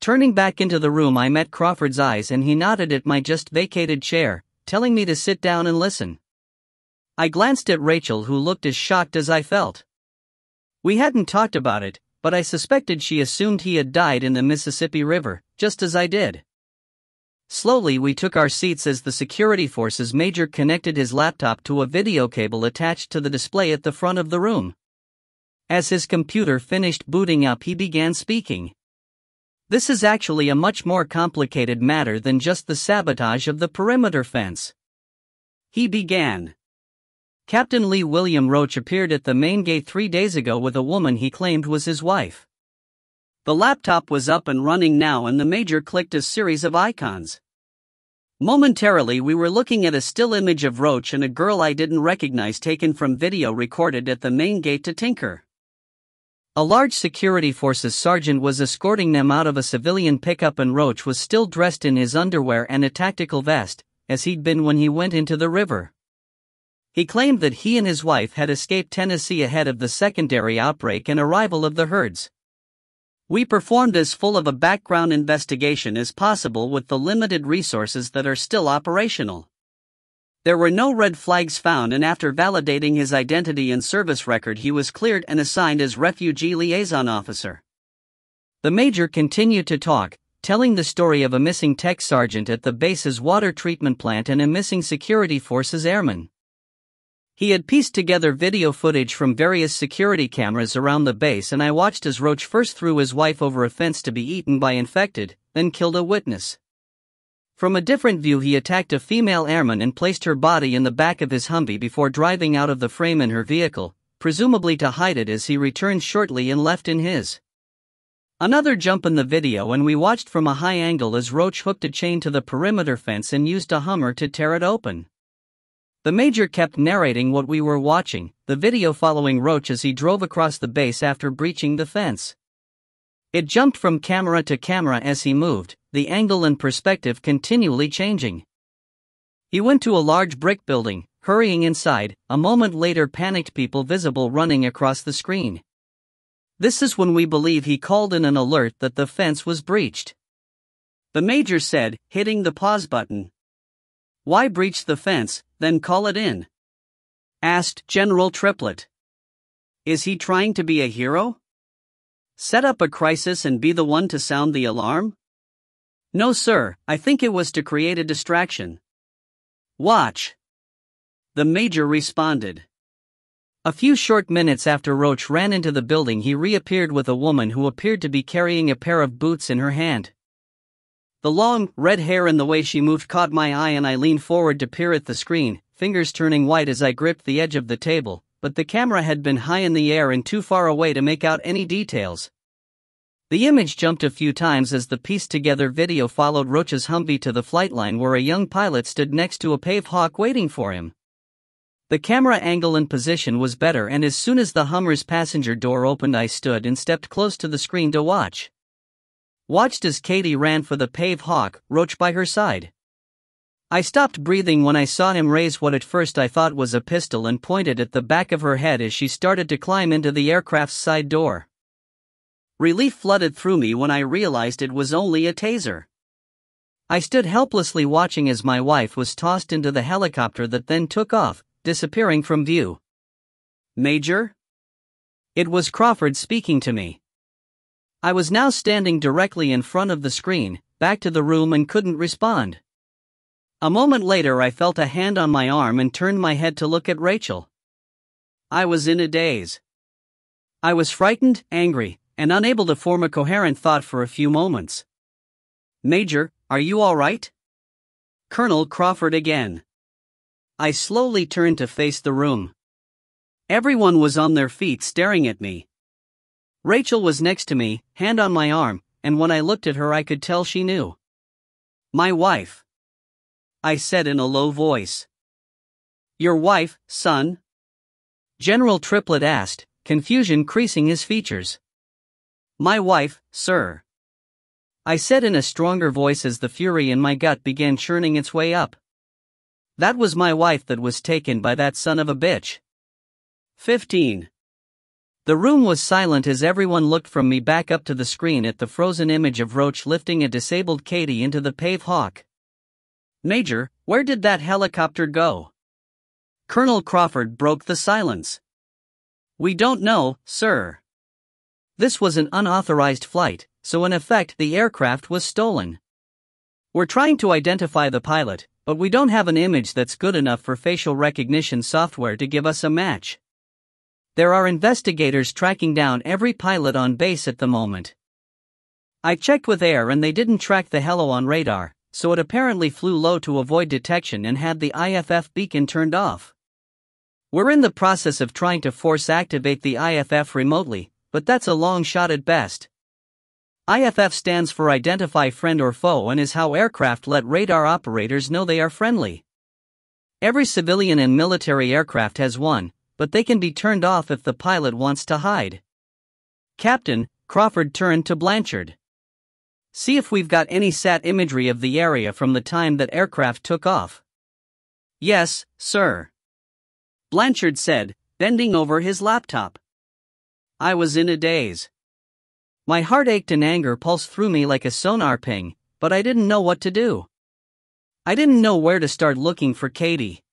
Turning back into the room, I met Crawford's eyes and he nodded at my just vacated chair, telling me to sit down and listen. I glanced at Rachel, who looked as shocked as I felt. We hadn't talked about it, but I suspected she assumed he had died in the Mississippi River, just as I did. Slowly we took our seats as the security forces major connected his laptop to a video cable attached to the display at the front of the room. As his computer finished booting up, he began speaking. This is actually a much more complicated matter than just the sabotage of the perimeter fence. He began. Captain Lee William Roach appeared at the main gate 3 days ago with a woman he claimed was his wife. The laptop was up and running now and the major clicked a series of icons. Momentarily we were looking at a still image of Roach and a girl I didn't recognize taken from video recorded at the main gate to Tinker. A large security forces sergeant was escorting them out of a civilian pickup and Roach was still dressed in his underwear and a tactical vest, as he'd been when he went into the river. He claimed that he and his wife had escaped Tennessee ahead of the secondary outbreak and arrival of the herds. We performed as full of a background investigation as possible with the limited resources that are still operational. There were no red flags found, and after validating his identity and service record he was cleared and assigned as refugee liaison officer. The major continued to talk, telling the story of a missing tech sergeant at the base's water treatment plant and a missing security forces airman. He had pieced together video footage from various security cameras around the base, and I watched as Roach first threw his wife over a fence to be eaten by infected, then killed a witness. From a different view he attacked a female airman and placed her body in the back of his Humvee before driving out of the frame in her vehicle, presumably to hide it as he returned shortly and left in his. Another jump in the video and we watched from a high angle as Roach hooked a chain to the perimeter fence and used a Hummer to tear it open. The major kept narrating what we were watching, the video following Roach as he drove across the base after breaching the fence. It jumped from camera to camera as he moved, the angle and perspective continually changing. He went to a large brick building, hurrying inside, a moment later panicked people visible running across the screen. This is when we believe he called in an alert that the fence was breached. The major said, hitting the pause button. Why breach the fence, then call it in? Asked General Triplett. Is he trying to be a hero? Set up a crisis and be the one to sound the alarm? No sir, I think it was to create a distraction. Watch. The Major responded. A few short minutes after Roach ran into the building, he reappeared with a woman who appeared to be carrying a pair of boots in her hand. The long, red hair and the way she moved caught my eye, and I leaned forward to peer at the screen, fingers turning white as I gripped the edge of the table, but the camera had been high in the air and too far away to make out any details. The image jumped a few times as the pieced-together video followed Roach's Humvee to the flight line, where a young pilot stood next to a pave hawk waiting for him. The camera angle and position was better, and as soon as the Hummer's passenger door opened, I stood and stepped close to the screen to watch. Watched as Katie ran for the pave hawk, Roach by her side. I stopped breathing when I saw him raise what at first I thought was a pistol and point it at the back of her head as she started to climb into the aircraft's side door. Relief flooded through me when I realized it was only a taser. I stood helplessly watching as my wife was tossed into the helicopter that then took off, disappearing from view. Major? It was Crawford speaking to me. I was now standing directly in front of the screen, back to the room, and couldn't respond. A moment later I felt a hand on my arm and turned my head to look at Rachel. I was in a daze. I was frightened, angry, and unable to form a coherent thought for a few moments. Major, are you all right? Colonel Crawford again. I slowly turned to face the room. Everyone was on their feet staring at me. Rachel was next to me, hand on my arm, and when I looked at her I could tell she knew. My wife. I said in a low voice. Your wife, son? General Triplett asked, confusion creasing his features. My wife, sir. I said in a stronger voice as the fury in my gut began churning its way up. That was my wife that was taken by that son of a bitch. 15. The room was silent as everyone looked from me back up to the screen at the frozen image of Roach lifting a disabled Katie into the pave hawk. Major, where did that helicopter go? Colonel Crawford broke the silence. We don't know, sir. This was an unauthorized flight, so in effect the aircraft was stolen. We're trying to identify the pilot, but we don't have an image that's good enough for facial recognition software to give us a match. There are investigators tracking down every pilot on base at the moment. I checked with Air and they didn't track the helo on radar, so it apparently flew low to avoid detection and had the IFF beacon turned off. We're in the process of trying to force activate the IFF remotely, but that's a long shot at best. IFF stands for Identify Friend or Foe and is how aircraft let radar operators know they are friendly. Every civilian and military aircraft has one, but they can be turned off if the pilot wants to hide. Captain, Crawford turned to Blanchard. See if we've got any sat imagery of the area from the time that aircraft took off. Yes, sir. Blanchard said, bending over his laptop. I was in a daze. My heart ached and anger pulsed through me like a sonar ping, but I didn't know what to do. I didn't know where to start looking for Katie.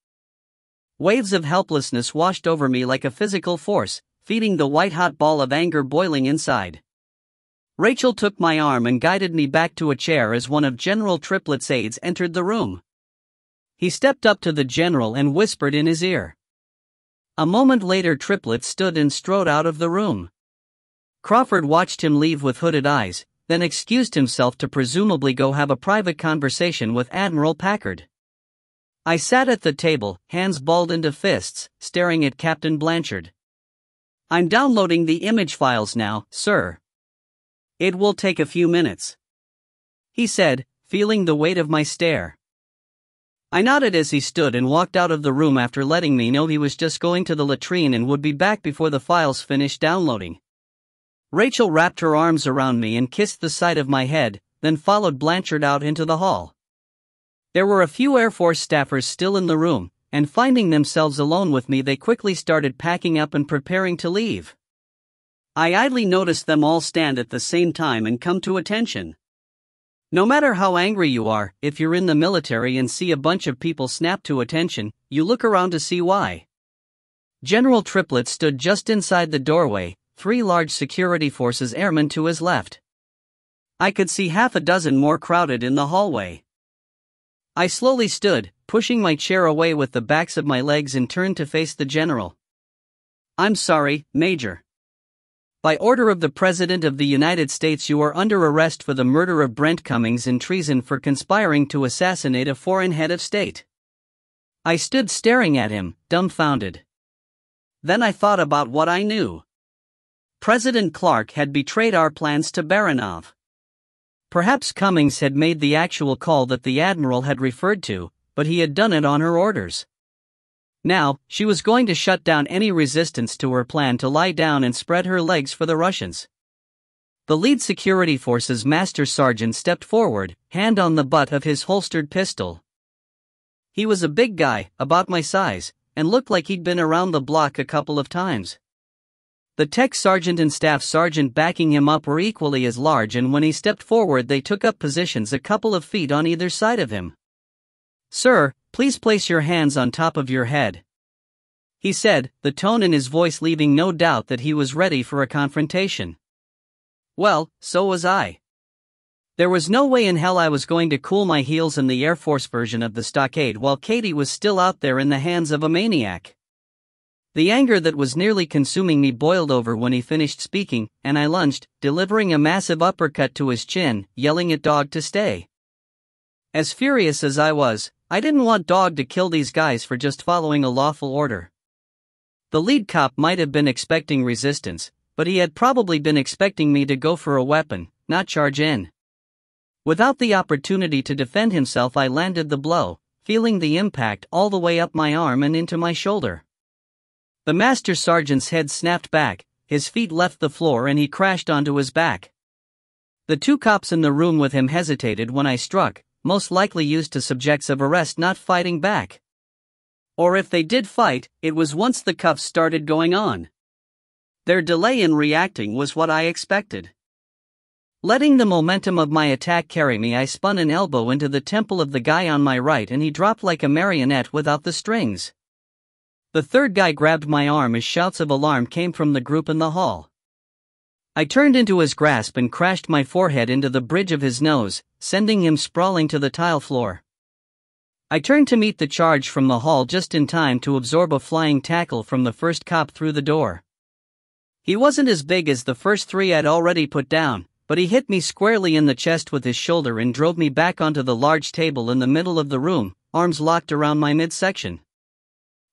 Waves of helplessness washed over me like a physical force, feeding the white-hot ball of anger boiling inside. Rachel took my arm and guided me back to a chair as one of General Triplett's aides entered the room. He stepped up to the general and whispered in his ear. A moment later Triplett stood and strode out of the room. Crawford watched him leave with hooded eyes, then excused himself to presumably go have a private conversation with Admiral Packard. I sat at the table, hands balled into fists, staring at Captain Blanchard. I'm downloading the image files now, sir. It will take a few minutes, he said, feeling the weight of my stare. I nodded as he stood and walked out of the room after letting me know he was just going to the latrine and would be back before the files finished downloading. Rachel wrapped her arms around me and kissed the side of my head, then followed Blanchard out into the hall. There were a few Air Force staffers still in the room, and finding themselves alone with me they quickly started packing up and preparing to leave. I idly noticed them all stand at the same time and come to attention. No matter how angry you are, if you're in the military and see a bunch of people snap to attention, you look around to see why. General Triplett stood just inside the doorway, 3 large security forces airmen to his left. I could see half a dozen more crowded in the hallway. I slowly stood, pushing my chair away with the backs of my legs and turned to face the general. "I'm sorry, Major. By order of the President of the United States, you are under arrest for the murder of Brent Cummings and treason for conspiring to assassinate a foreign head of state." I stood staring at him, dumbfounded. Then I thought about what I knew. President Clark had betrayed our plans to Baranov. Perhaps Cummings had made the actual call that the Admiral had referred to, but he had done it on her orders. Now, she was going to shut down any resistance to her plan to lie down and spread her legs for the Russians. The lead security forces master sergeant stepped forward, hand on the butt of his holstered pistol. He was a big guy, about my size, and looked like he'd been around the block a couple of times. The tech sergeant and staff sergeant backing him up were equally as large, and when he stepped forward they took up positions a couple of feet on either side of him. "Sir, please place your hands on top of your head," he said, the tone in his voice leaving no doubt that he was ready for a confrontation. Well, so was I. There was no way in hell I was going to cool my heels in the Air Force version of the stockade while Katie was still out there in the hands of a maniac. The anger that was nearly consuming me boiled over when he finished speaking, and I lunged, delivering a massive uppercut to his chin, yelling at Dog to stay. As furious as I was, I didn't want Dog to kill these guys for just following a lawful order. The lead cop might have been expecting resistance, but he had probably been expecting me to go for a weapon, not charge in. Without the opportunity to defend himself, I landed the blow, feeling the impact all the way up my arm and into my shoulder. The master sergeant's head snapped back, his feet left the floor and he crashed onto his back. The 2 cops in the room with him hesitated when I struck, most likely used to subjects of arrest not fighting back. Or if they did fight, it was once the cuffs started going on. Their delay in reacting was what I expected. Letting the momentum of my attack carry me, I spun an elbow into the temple of the guy on my right and he dropped like a marionette without the strings. The 3rd guy grabbed my arm as shouts of alarm came from the group in the hall. I turned into his grasp and crashed my forehead into the bridge of his nose, sending him sprawling to the tile floor. I turned to meet the charge from the hall just in time to absorb a flying tackle from the first cop through the door. He wasn't as big as the first 3 I'd already put down, but he hit me squarely in the chest with his shoulder and drove me back onto the large table in the middle of the room, arms locked around my midsection.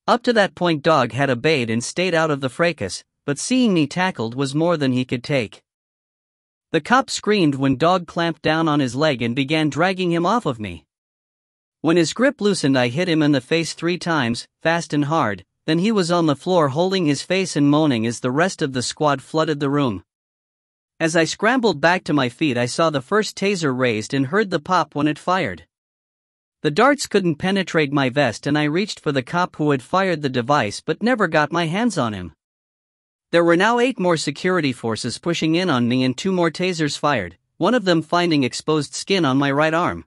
Up to that point Dog had obeyed and stayed out of the fracas, but seeing me tackled was more than he could take. The cop screamed when Dog clamped down on his leg and began dragging him off of me. When his grip loosened, I hit him in the face 3 times, fast and hard, then he was on the floor holding his face and moaning as the rest of the squad flooded the room. As I scrambled back to my feet, I saw the first taser raised and heard the pop when it fired. The darts couldn't penetrate my vest and I reached for the cop who had fired the device but never got my hands on him. There were now 8 more security forces pushing in on me and 2 more tasers fired, one of them finding exposed skin on my right arm.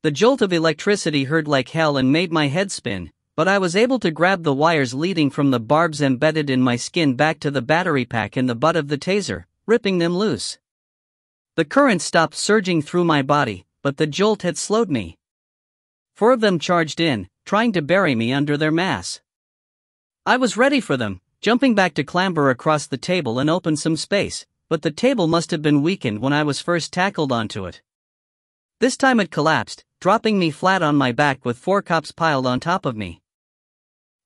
The jolt of electricity hurt like hell and made my head spin, but I was able to grab the wires leading from the barbs embedded in my skin back to the battery pack in the butt of the taser, ripping them loose. The current stopped surging through my body, but the jolt had slowed me. 4 of them charged in, trying to bury me under their mass. I was ready for them, jumping back to clamber across the table and open some space, but the table must have been weakened when I was first tackled onto it. This time it collapsed, dropping me flat on my back with 4 cops piled on top of me.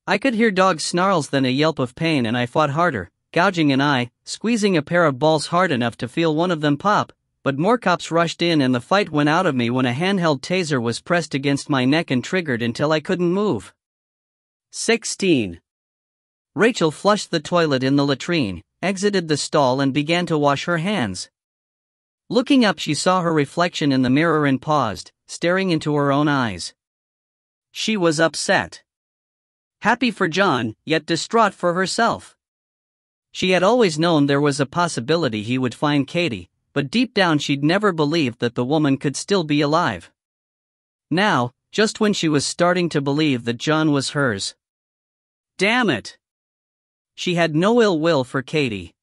I could hear Dog's snarls, then a yelp of pain, and I fought harder, gouging an eye, squeezing a pair of balls hard enough to feel one of them pop, but more cops rushed in and the fight went out of me when a handheld taser was pressed against my neck and triggered until I couldn't move. 16. Rachel flushed the toilet in the latrine, exited the stall and began to wash her hands. Looking up, she saw her reflection in the mirror and paused, staring into her own eyes. She was upset. Happy for John, yet distraught for herself. She had always known there was a possibility he would find Katie, but deep down she'd never believed that the woman could still be alive. Now, just when she was starting to believe that John was hers. Damn it! She had no ill will for Katie.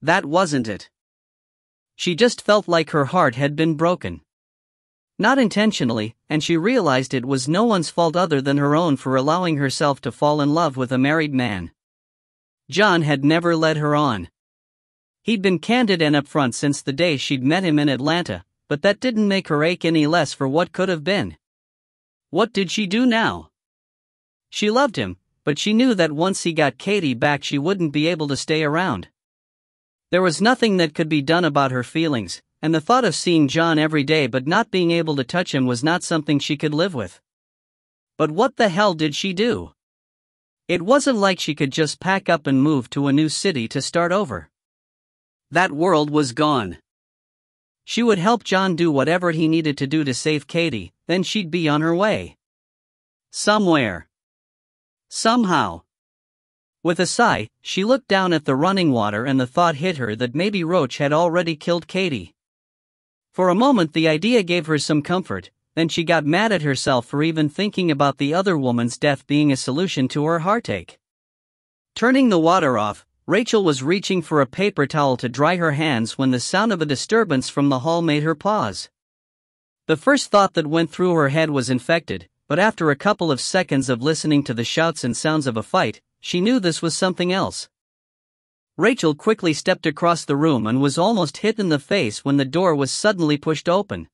That wasn't it. She just felt like her heart had been broken. Not intentionally, and she realized it was no one's fault other than her own for allowing herself to fall in love with a married man. John had never led her on. He'd been candid and upfront since the day she'd met him in Atlanta, but that didn't make her ache any less for what could have been. What did she do now? She loved him, but she knew that once he got Katie back she wouldn't be able to stay around. There was nothing that could be done about her feelings, and the thought of seeing John every day but not being able to touch him was not something she could live with. But what the hell did she do? It wasn't like she could just pack up and move to a new city to start over. That world was gone. She would help John do whatever he needed to do to save Katie, then she'd be on her way. Somewhere. Somehow. With a sigh, she looked down at the running water and the thought hit her that maybe Roach had already killed Katie. For a moment the idea gave her some comfort, then she got mad at herself for even thinking about the other woman's death being a solution to her heartache. Turning the water off, Rachel was reaching for a paper towel to dry her hands when the sound of a disturbance from the hall made her pause. The first thought that went through her head was infected, but after a couple of seconds of listening to the shouts and sounds of a fight, she knew this was something else. Rachel quickly stepped across the room and was almost hit in the face when the door was suddenly pushed open.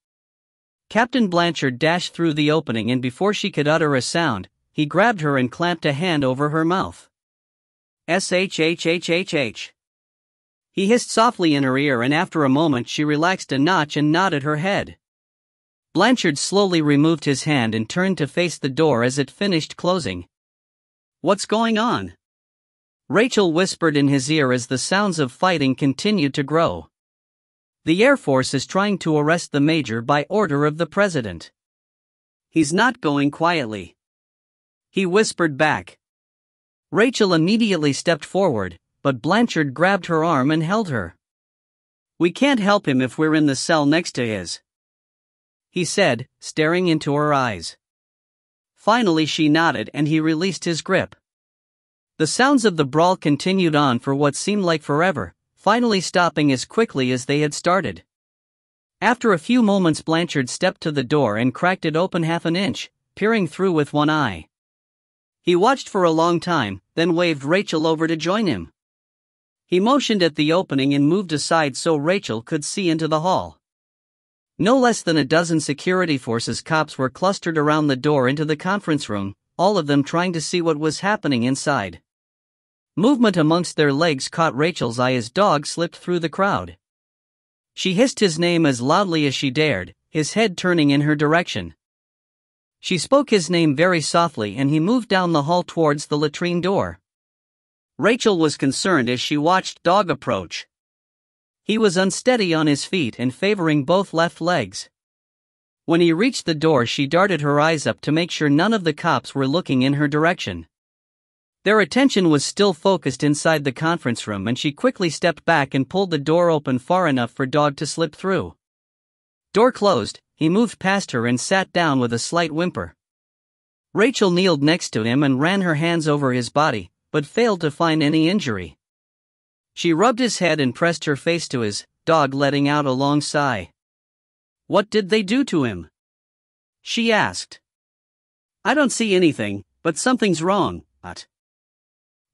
Captain Blanchard dashed through the opening and before she could utter a sound, he grabbed her and clamped a hand over her mouth. "Shhhhhh." He hissed softly in her ear and after a moment she relaxed a notch and nodded her head. Blanchard slowly removed his hand and turned to face the door as it finished closing. "What's going on?" Rachel whispered in his ear as the sounds of fighting continued to grow. "The Air Force is trying to arrest the major by order of the president. He's not going quietly," he whispered back. Rachel immediately stepped forward, but Blanchard grabbed her arm and held her. "We can't help him if we're in the cell next to his," he said, staring into her eyes. Finally she nodded and he released his grip. The sounds of the brawl continued on for what seemed like forever, finally stopping as quickly as they had started. After a few moments Blanchard stepped to the door and cracked it open half an inch, peering through with one eye. He watched for a long time, then waved Rachel over to join him. He motioned at the opening and moved aside so Rachel could see into the hall. No less than a dozen security forces cops were clustered around the door into the conference room, all of them trying to see what was happening inside. Movement amongst their legs caught Rachel's eye as Dog slipped through the crowd. She hissed his name as loudly as she dared, his head turning in her direction. She spoke his name very softly and he moved down the hall towards the latrine door. Rachel was concerned as she watched Dog approach. He was unsteady on his feet and favoring both left legs. When he reached the door she darted her eyes up to make sure none of the cops were looking in her direction. Their attention was still focused inside the conference room and she quickly stepped back and pulled the door open far enough for Dog to slip through. Door closed, he moved past her and sat down with a slight whimper. Rachel kneeled next to him and ran her hands over his body, but failed to find any injury. She rubbed his head and pressed her face to his, Dog letting out a long sigh. "What did they do to him?" she asked. "I don't see anything, but something's wrong,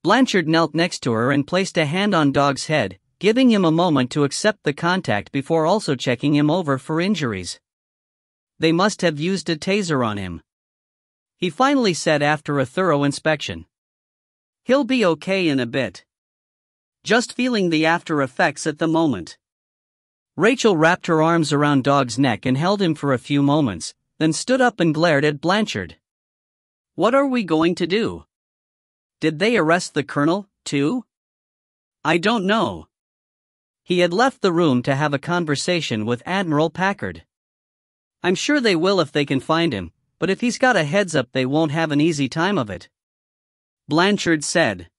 Blanchard knelt next to her and placed a hand on Dog's head, giving him a moment to accept the contact before also checking him over for injuries. "They must have used a taser on him," he finally said after a thorough inspection. "He'll be okay in a bit. Just feeling the after effects at the moment." Rachel wrapped her arms around Dog's neck and held him for a few moments, then stood up and glared at Blanchard. "What are we going to do? Did they arrest the colonel, too?" "I don't know." He had left the room to have a conversation with Admiral Packard. "I'm sure they will if they can find him, but if he's got a heads up they won't have an easy time of it," Blanchard said.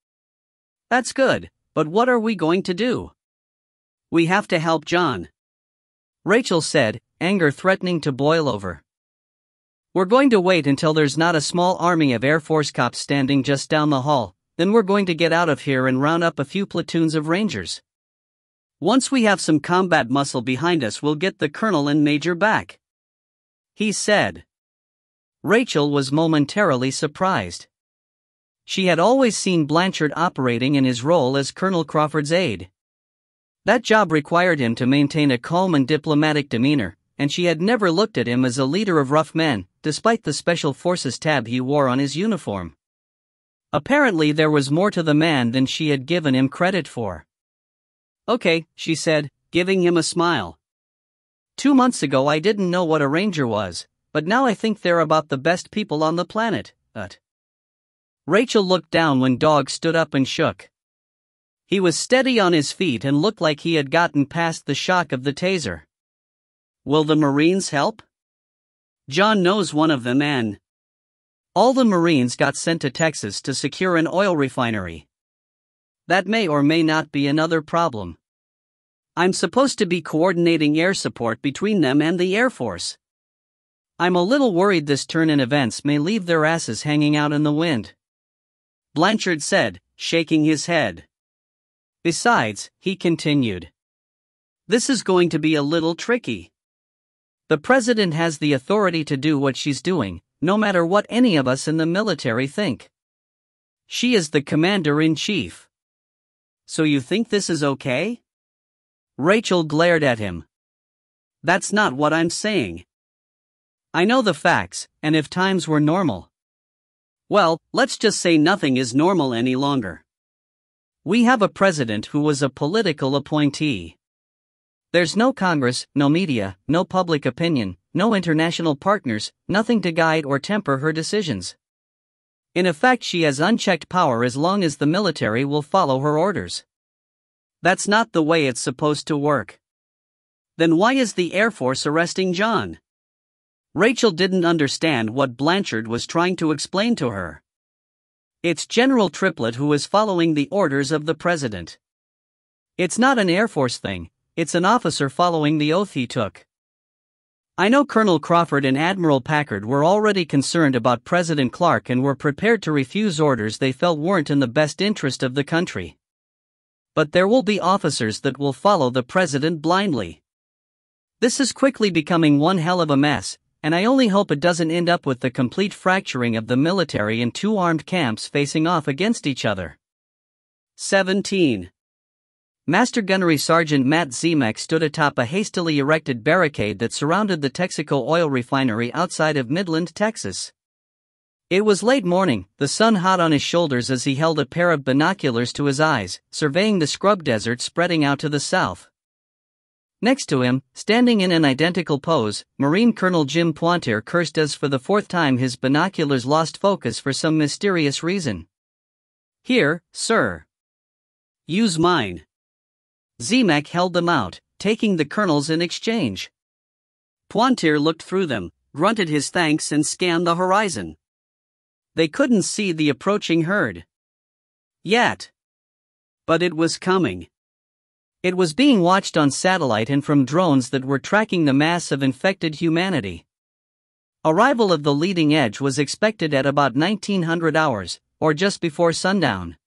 "That's good, but what are we going to do?" "We have to help John," Rachel said, anger threatening to boil over. "We're going to wait until there's not a small army of Air Force cops standing just down the hall, then we're going to get out of here and round up a few platoons of rangers. Once we have some combat muscle behind us, we'll get the colonel and major back," he said. Rachel was momentarily surprised. She had always seen Blanchard operating in his role as Colonel Crawford's aide. That job required him to maintain a calm and diplomatic demeanor, and she had never looked at him as a leader of rough men, despite the Special Forces tab he wore on his uniform. Apparently there was more to the man than she had given him credit for. "Okay," she said, giving him a smile. "2 months ago I didn't know what a ranger was, but now I think they're about the best people on the planet." Rachel looked down when Dog stood up and shook. He was steady on his feet and looked like he had gotten past the shock of the taser. "Will the Marines help? John knows one of them, and..." All the Marines got sent to Texas to secure an oil refinery. That may or may not be another problem. I'm supposed to be coordinating air support between them and the Air Force. I'm a little worried this turn in events may leave their asses hanging out in the wind," Blanchard said, shaking his head. "Besides," he continued, "this is going to be a little tricky. The president has the authority to do what she's doing, no matter what any of us in the military think. She is the commander-in-chief. So you think this is okay?" Rachel glared at him. "That's not what I'm saying. I know the facts, and if times were normal. Well, let's just say nothing is normal any longer. We have a president who was a political appointee. There's no Congress, no media, no public opinion, no international partners, nothing to guide or temper her decisions. In effect, she has unchecked power as long as the military will follow her orders. That's not the way it's supposed to work. Then why is the Air Force arresting John?" Rachel didn't understand what Blanchard was trying to explain to her. "It's General Triplett who is following the orders of the president. It's not an Air Force thing, it's an officer following the oath he took. I know Colonel Crawford and Admiral Packard were already concerned about President Clark and were prepared to refuse orders they felt weren't in the best interest of the country. But there will be officers that will follow the president blindly. This is quickly becoming one hell of a mess, and I only hope it doesn't end up with the complete fracturing of the military in 2 armed camps facing off against each other." 17. Master Gunnery Sergeant Matt Zemek stood atop a hastily erected barricade that surrounded the Texaco oil refinery outside of Midland, Texas. It was late morning, the sun hot on his shoulders as he held a pair of binoculars to his eyes, surveying the scrub desert spreading out to the south. Next to him, standing in an identical pose, Marine Colonel Jim Pointier cursed as for the 4th time his binoculars lost focus for some mysterious reason. "Here, sir. Use mine." Zemek held them out, taking the colonel's in exchange. Pointier looked through them, grunted his thanks and scanned the horizon. They couldn't see the approaching herd yet. But it was coming. It was being watched on satellite and from drones that were tracking the mass of infected humanity. Arrival of the leading edge was expected at about 1900 hours, or just before sundown.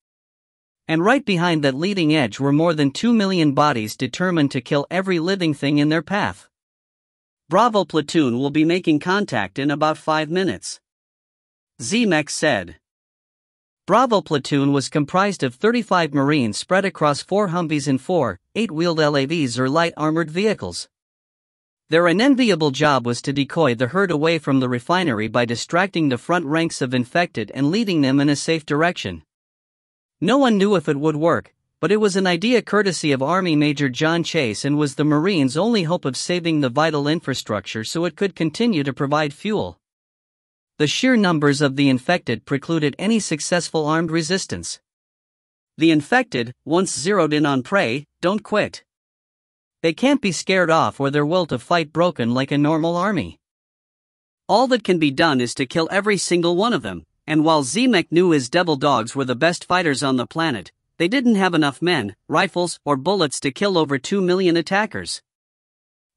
And right behind that leading edge were more than 2 million bodies determined to kill every living thing in their path. "Bravo platoon will be making contact in about 5 minutes," Zemek said. Bravo platoon was comprised of 35 Marines spread across 4 Humvees and 4 8-wheeled LAVs or light armored vehicles. Their unenviable job was to decoy the herd away from the refinery by distracting the front ranks of infected and leading them in a safe direction. No one knew if it would work, but it was an idea courtesy of Army Major John Chase and was the Marines' only hope of saving the vital infrastructure so it could continue to provide fuel. The sheer numbers of the infected precluded any successful armed resistance. The infected, once zeroed in on prey, don't quit. They can't be scared off or their will to fight broken like a normal army. All that can be done is to kill every single one of them, and while Zemek knew his devil dogs were the best fighters on the planet, they didn't have enough men, rifles, or bullets to kill over 2 million attackers.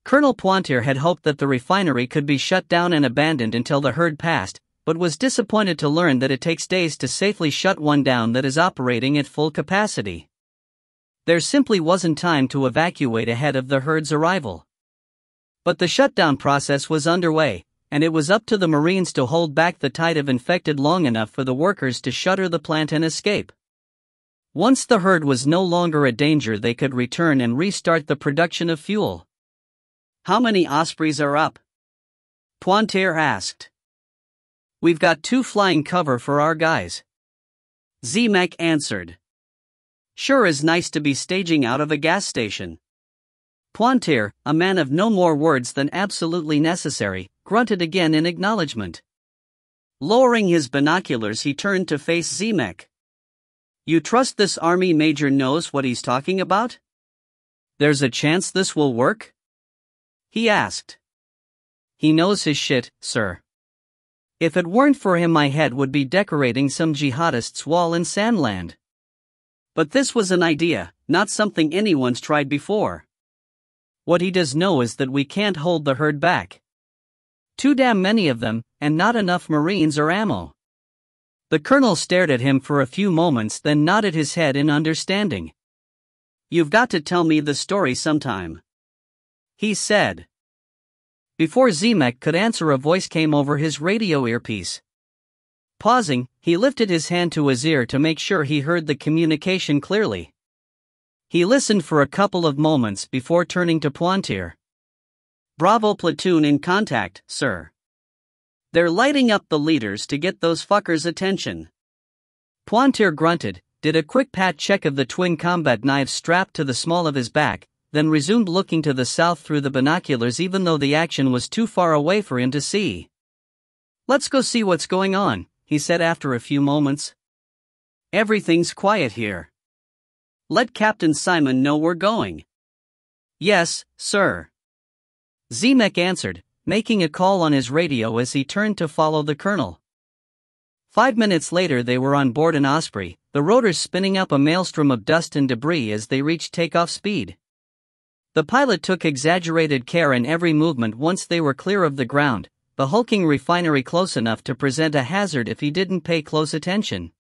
Colonel Pointier had hoped that the refinery could be shut down and abandoned until the herd passed, but was disappointed to learn that it takes days to safely shut one down that is operating at full capacity. There simply wasn't time to evacuate ahead of the herd's arrival. But the shutdown process was underway, and it was up to the Marines to hold back the tide of infected long enough for the workers to shutter the plant and escape. Once the herd was no longer a danger, they could return and restart the production of fuel. "How many ospreys are up?" Pointier asked. "We've got 2 flying cover for our guys," Zemek answered. "Sure is nice to be staging out of a gas station." Pointier, a man of no more words than absolutely necessary, grunted again in acknowledgement. Lowering his binoculars, he turned to face Zemek. "You trust this army major knows what he's talking about? There's a chance this will work?" he asked. "He knows his shit, sir. If it weren't for him, my head would be decorating some jihadist's wall in Sandland. But this was an idea, not something anyone's tried before. What he does know is that we can't hold the herd back. Too damn many of them, and not enough Marines or ammo." The colonel stared at him for a few moments, then nodded his head in understanding. "You've got to tell me the story sometime," he said. Before Zemek could answer, a voice came over his radio earpiece. Pausing, he lifted his hand to his ear to make sure he heard the communication clearly. He listened for a couple of moments before turning to Pointier. "Bravo platoon in contact, sir. They're lighting up the leaders to get those fuckers' attention." Pointier grunted, did a quick pat check of the twin combat knives strapped to the small of his back, then resumed looking to the south through the binoculars even though the action was too far away for him to see. "Let's go see what's going on," he said after a few moments. "Everything's quiet here. Let Captain Simon know we're going." "Yes, sir," Zemek answered, making a call on his radio as he turned to follow the colonel. 5 minutes later they were on board an Osprey, the rotors spinning up a maelstrom of dust and debris as they reached takeoff speed. The pilot took exaggerated care in every movement once they were clear of the ground, the hulking refinery close enough to present a hazard if he didn't pay close attention.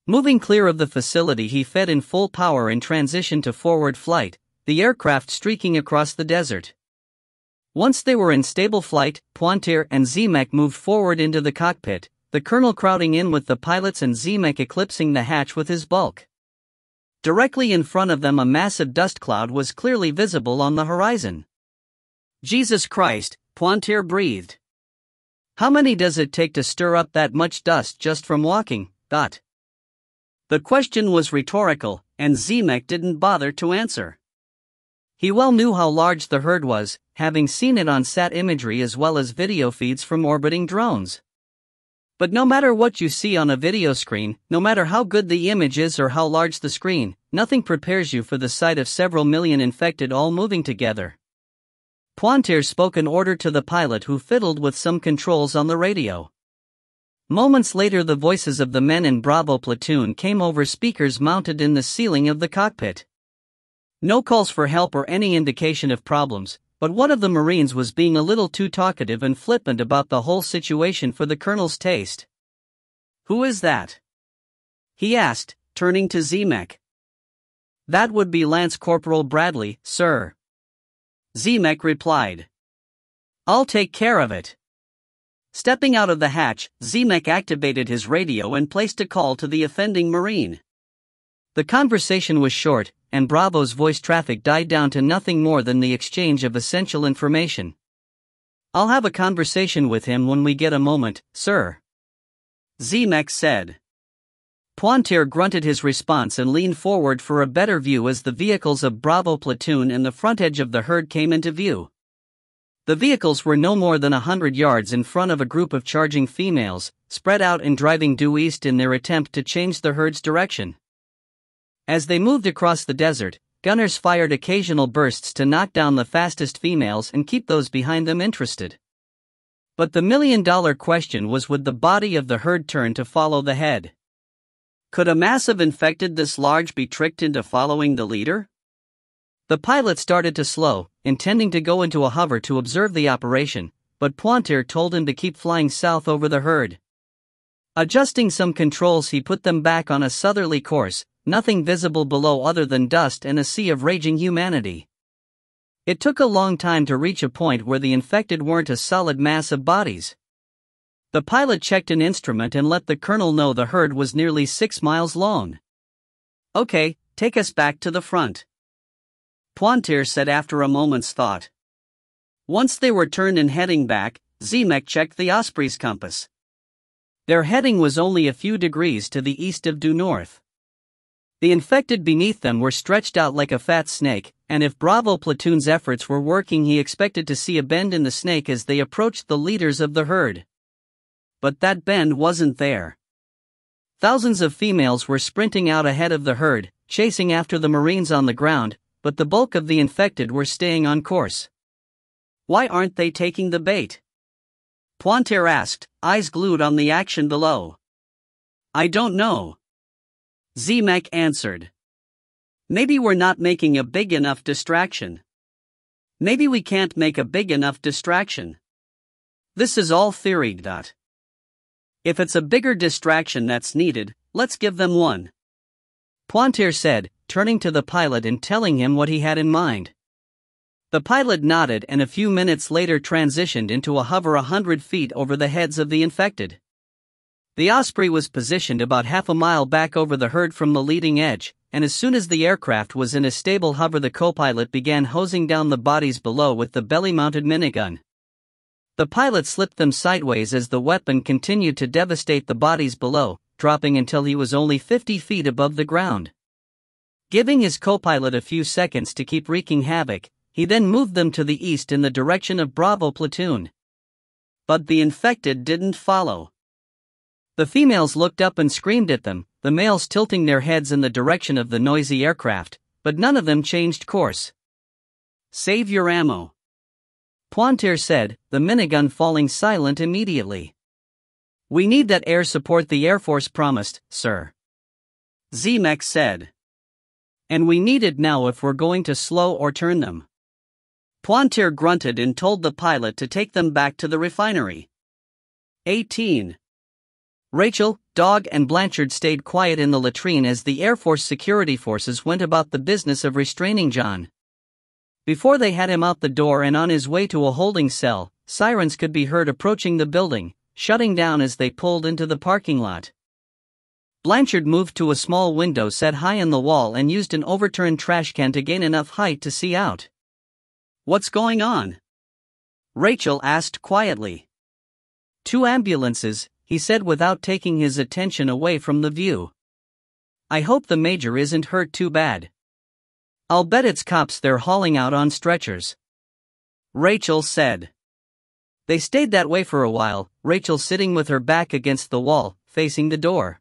Moving clear of the facility, he fed in full power in transition to forward flight, the aircraft streaking across the desert. Once they were in stable flight, Pointier and Zemek moved forward into the cockpit, the colonel crowding in with the pilots and Zemek eclipsing the hatch with his bulk. Directly in front of them, a massive dust cloud was clearly visible on the horizon. "Jesus Christ," Pointier breathed. "How many does it take to stir up that much dust just from walking?" The question was rhetorical, and Zemek didn't bother to answer. He well knew how large the herd was, having seen it on sat imagery as well as video feeds from orbiting drones. But no matter what you see on a video screen, no matter how good the image is or how large the screen, nothing prepares you for the sight of several million infected all moving together. Pointier spoke an order to the pilot, who fiddled with some controls on the radio. Moments later the voices of the men in Bravo platoon came over speakers mounted in the ceiling of the cockpit. No calls for help or any indication of problems, but one of the Marines was being a little too talkative and flippant about the whole situation for the colonel's taste. "Who is that?" he asked, turning to Zemek. "That would be Lance Corporal Bradley, sir," Zemek replied. "I'll take care of it." Stepping out of the hatch, Zemek activated his radio and placed a call to the offending Marine. The conversation was short, and Bravo's voice traffic died down to nothing more than the exchange of essential information. "I'll have a conversation with him when we get a moment, sir," Zemek said. Pointier grunted his response and leaned forward for a better view as the vehicles of Bravo platoon and the front edge of the herd came into view. The vehicles were no more than 100 yards in front of a group of charging females, spread out and driving due east in their attempt to change the herd's direction. As they moved across the desert, gunners fired occasional bursts to knock down the fastest females and keep those behind them interested. But the million-dollar question was, would the body of the herd turn to follow the head? Could a massive infected this large be tricked into following the leader? The pilot started to slow, intending to go into a hover to observe the operation, but Pointer told him to keep flying south over the herd. Adjusting some controls, he put them back on a southerly course, nothing visible below other than dust and a sea of raging humanity. It took a long time to reach a point where the infected weren't a solid mass of bodies. The pilot checked an instrument and let the colonel know the herd was nearly 6 miles long. "Okay, take us back to the front," Pointer said after a moment's thought. Once they were turned and heading back, Zemek checked the Osprey's compass. Their heading was only a few degrees to the east of due north. The infected beneath them were stretched out like a fat snake, and if Bravo platoon's efforts were working, he expected to see a bend in the snake as they approached the leaders of the herd. But that bend wasn't there. Thousands of females were sprinting out ahead of the herd, chasing after the Marines on the ground, but the bulk of the infected were staying on course. "Why aren't they taking the bait?" Pointer asked, eyes glued on the action below. "I don't know," Zemek answered. "Maybe we're not making a big enough distraction. Maybe we can't make a big enough distraction. This is all theory. If it's a bigger distraction that's needed, let's give them one," Pointer said, turning to the pilot and telling him what he had in mind. The pilot nodded and a few minutes later transitioned into a hover 100 feet over the heads of the infected. The Osprey was positioned about half a mile back over the herd from the leading edge, and as soon as the aircraft was in a stable hover, the co-pilot began hosing down the bodies below with the belly-mounted minigun. The pilot slipped them sideways as the weapon continued to devastate the bodies below, dropping until he was only 50 feet above the ground. Giving his co-pilot a few seconds to keep wreaking havoc, he then moved them to the east in the direction of Bravo platoon. But the infected didn't follow. The females looked up and screamed at them, the males tilting their heads in the direction of the noisy aircraft, but none of them changed course. "Save your ammo," Pointer said, the minigun falling silent immediately. "We need that air support the Air Force promised, sir," Zemek said. "And we need it now if we're going to slow or turn them." Pointer grunted and told the pilot to take them back to the refinery. 18. Rachel, Dog and Blanchard stayed quiet in the latrine as the Air Force security forces went about the business of restraining John. Before they had him out the door and on his way to a holding cell, sirens could be heard approaching the building, shutting down as they pulled into the parking lot. Blanchard moved to a small window set high in the wall and used an overturned trash can to gain enough height to see out. "What's going on?" Rachel asked quietly. "Two ambulances," he said without taking his attention away from the view. "I hope the major isn't hurt too bad. I'll bet it's cops they're hauling out on stretchers," Rachel said. They stayed that way for a while, Rachel sitting with her back against the wall, facing the door.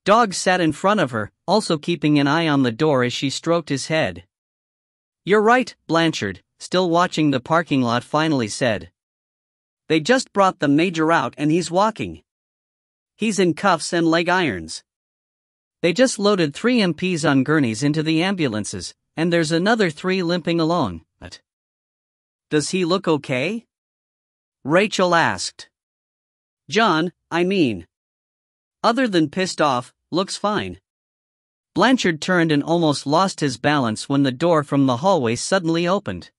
Dog sat in front of her, also keeping an eye on the door as she stroked his head. "You're right," Blanchard, still watching the parking lot, finally said. "They just brought the major out and he's walking. He's in cuffs and leg irons. They just loaded 3 MPs on gurneys into the ambulances, and there's another 3 limping along. But does he look okay?" Rachel asked. "John, I mean. Other than pissed off, looks fine." Blanchard turned and almost lost his balance when the door from the hallway suddenly opened.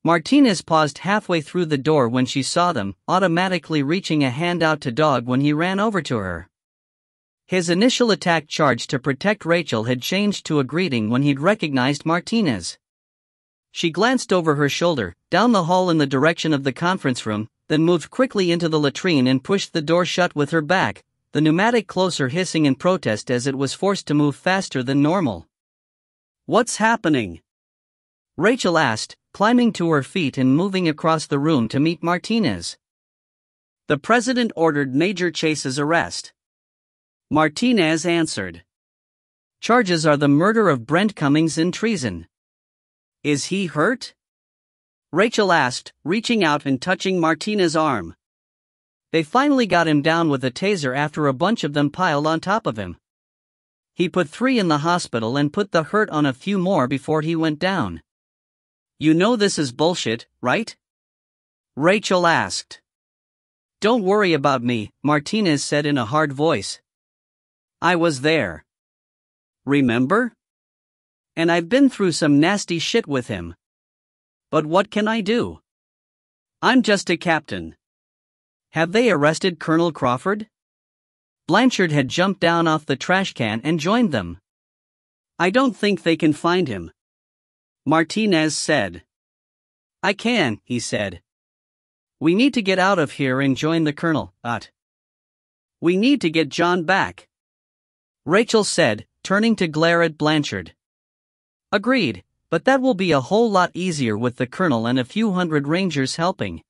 Martinez paused halfway through the door when she saw them, automatically reaching a hand out to Dog when he ran over to her. His initial attack charge to protect Rachel had changed to a greeting when he'd recognized Martinez. She glanced over her shoulder, down the hall in the direction of the conference room, then moved quickly into the latrine and pushed the door shut with her back, the pneumatic closer hissing in protest as it was forced to move faster than normal. "What's happening?" Rachel asked, climbing to her feet and moving across the room to meet Martinez. "The president ordered Major Chase's arrest," Martinez answered. "Charges are the murder of Brent Cummings and treason." "Is he hurt?" Rachel asked, reaching out and touching Martinez's arm. "They finally got him down with a taser after a bunch of them piled on top of him. He put 3 in the hospital and put the hurt on a few more before he went down." "You know this is bullshit, right?" Rachel asked. Don't worry about me, Martinez said in a hard voice. I was there. Remember? And I've been through some nasty shit with him. But what can I do? I'm just a captain. Have they arrested Colonel Crawford? Blanchard had jumped down off the trash can and joined them. I don't think they can find him, Martinez said. I can, he said. We need to get out of here and join the colonel, We need to get John back, Rachel said, turning to glare at Blanchard. Agreed, but that will be a whole lot easier with the colonel and a few hundred rangers helping.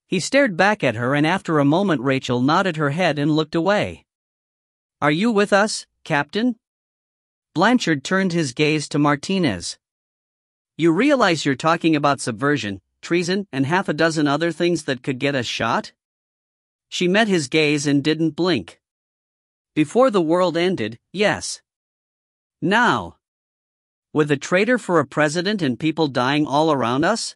He stared back at her and after a moment Rachel nodded her head and looked away. Are you with us, Captain? Blanchard turned his gaze to Martinez. You realize you're talking about subversion, treason, and half a dozen other things that could get us shot? She met his gaze and didn't blink. Before the world ended, yes. Now? With a traitor for a president and people dying all around us?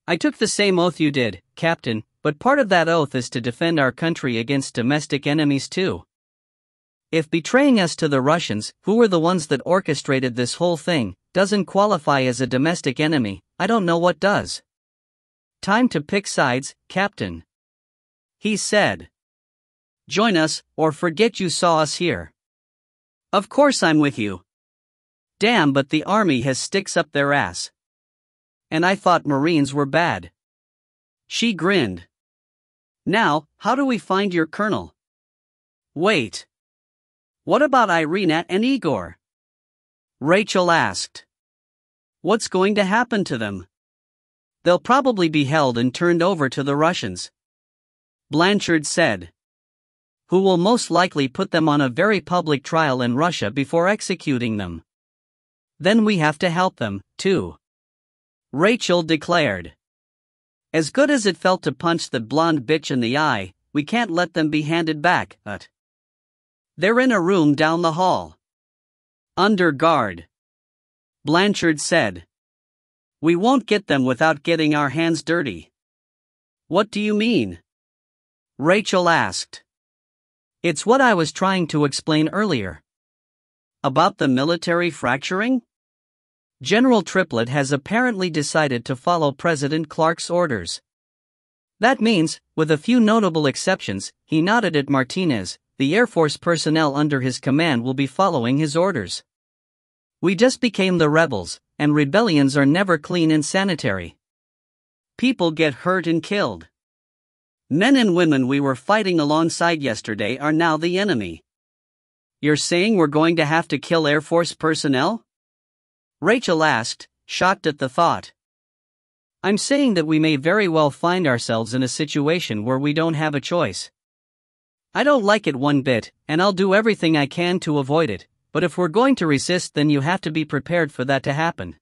I took the same oath you did, Captain, but part of that oath is to defend our country against domestic enemies too. If betraying us to the Russians, who were the ones that orchestrated this whole thing, doesn't qualify as a domestic enemy, I don't know what does. Time to pick sides, Captain. He said. Join us, or forget you saw us here. Of course I'm with you. Damn, but the army has sticks up their ass. And I thought Marines were bad. She grinned. Now, how do we find your colonel? Wait. What about Irina and Igor? Rachel asked. What's going to happen to them? They'll probably be held and turned over to the Russians, Blanchard said. Who will most likely put them on a very public trial in Russia before executing them. Then we have to help them, too, Rachel declared. As good as it felt to punch that blonde bitch in the eye, we can't let them be handed back, They're in a room down the hall. Under guard, Blanchard said. We won't get them without getting our hands dirty. What do you mean? Rachel asked. It's what I was trying to explain earlier. About the military fracturing? General Triplett has apparently decided to follow President Clark's orders. That means, with a few notable exceptions, he nodded at Martinez, the Air Force personnel under his command will be following his orders. We just became the rebels, and rebellions are never clean and sanitary. People get hurt and killed. Men and women we were fighting alongside yesterday are now the enemy. You're saying we're going to have to kill Air Force personnel? Rachel asked, shocked at the thought. I'm saying that we may very well find ourselves in a situation where we don't have a choice. I don't like it one bit, and I'll do everything I can to avoid it, but if we're going to resist then you have to be prepared for that to happen.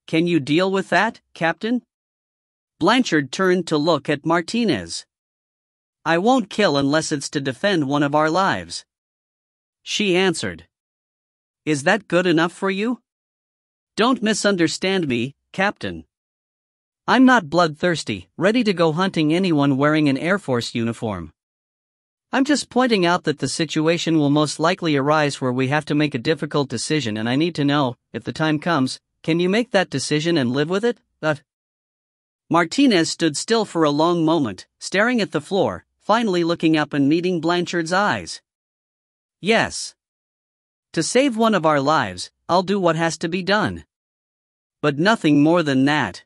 Can you deal with that, Captain? Blanchard turned to look at Martinez. I won't kill unless it's to defend one of our lives, she answered. Is that good enough for you? Don't misunderstand me, Captain. I'm not bloodthirsty, ready to go hunting anyone wearing an Air Force uniform. I'm just pointing out that the situation will most likely arise where we have to make a difficult decision and I need to know, if the time comes, can you make that decision and live with it? Martinez stood still for a long moment, staring at the floor, finally looking up and meeting Blanchard's eyes. Yes. To save one of our lives, I'll do what has to be done. But nothing more than that.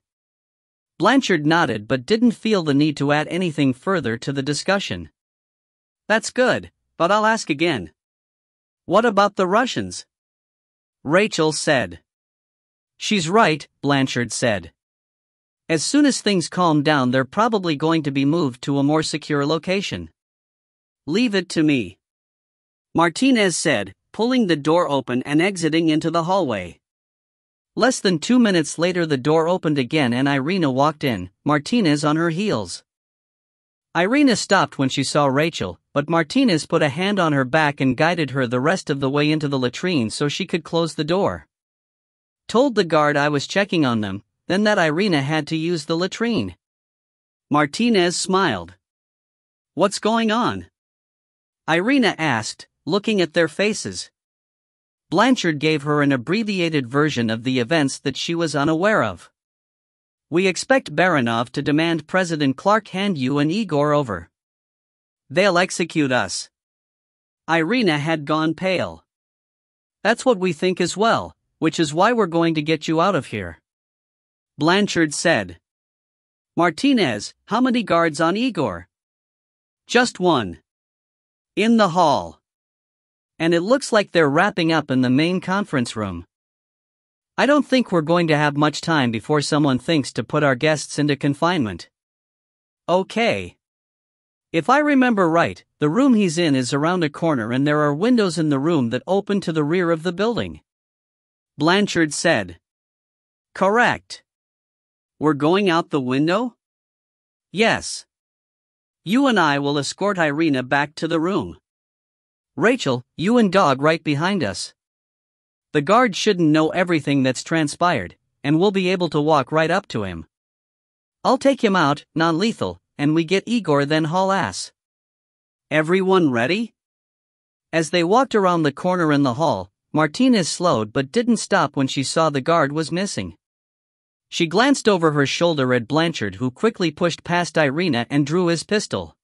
Blanchard nodded but didn't feel the need to add anything further to the discussion. That's good, but I'll ask again. What about the Russians? Rachel said. She's right, Blanchard said. As soon as things calm down they're probably going to be moved to a more secure location. Leave it to me, Martinez said, pulling the door open and exiting into the hallway. Less than 2 minutes later the door opened again and Irina walked in, Martinez on her heels. Irina stopped when she saw Rachel, but Martinez put a hand on her back and guided her the rest of the way into the latrine so she could close the door. Told the guard I was checking on them, then that Irina had to use the latrine. Martinez smiled. What's going on? Irina asked, looking at their faces. Blanchard gave her an abbreviated version of the events that she was unaware of. We expect Baranov to demand President Clark hand you and Igor over. They'll execute us. Irina had gone pale. That's what we think as well, which is why we're going to get you out of here. Blanchard said. Martinez, how many guards on Igor? Just one. In the hall. And it looks like they're wrapping up in the main conference room. I don't think we're going to have much time before someone thinks to put our guests into confinement. Okay. If I remember right, the room he's in is around a corner and there are windows in the room that open to the rear of the building. Blanchard said. Correct. We're going out the window? Yes. You and I will escort Irina back to the room. Rachel, you and Dog right behind us. The guard shouldn't know everything that's transpired, and we'll be able to walk right up to him. I'll take him out, non-lethal, and we get Igor then haul ass. Everyone ready? As they walked around the corner in the hall, Martinez slowed but didn't stop when she saw the guard was missing. She glanced over her shoulder at Blanchard, who quickly pushed past Irina and drew his pistol.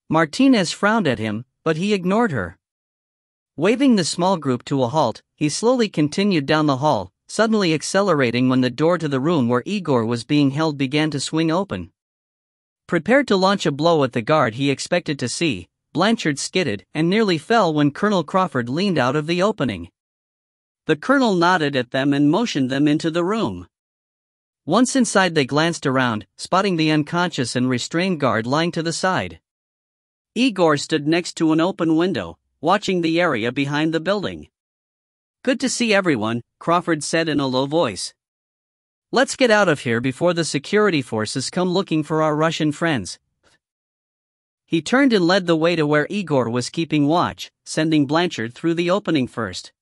Martinez frowned at him, but he ignored her. Waving the small group to a halt, he slowly continued down the hall, suddenly accelerating when the door to the room where Igor was being held began to swing open. Prepared to launch a blow at the guard he expected to see, Blanchard skidded and nearly fell when Colonel Crawford leaned out of the opening. The colonel nodded at them and motioned them into the room. Once inside they glanced around, spotting the unconscious and restrained guard lying to the side. Igor stood next to an open window, watching the area behind the building. Good to see everyone, Crawford said in a low voice. Let's get out of here before the security forces come looking for our Russian friends. He turned and led the way to where Igor was keeping watch, sending Blanchard through the opening first.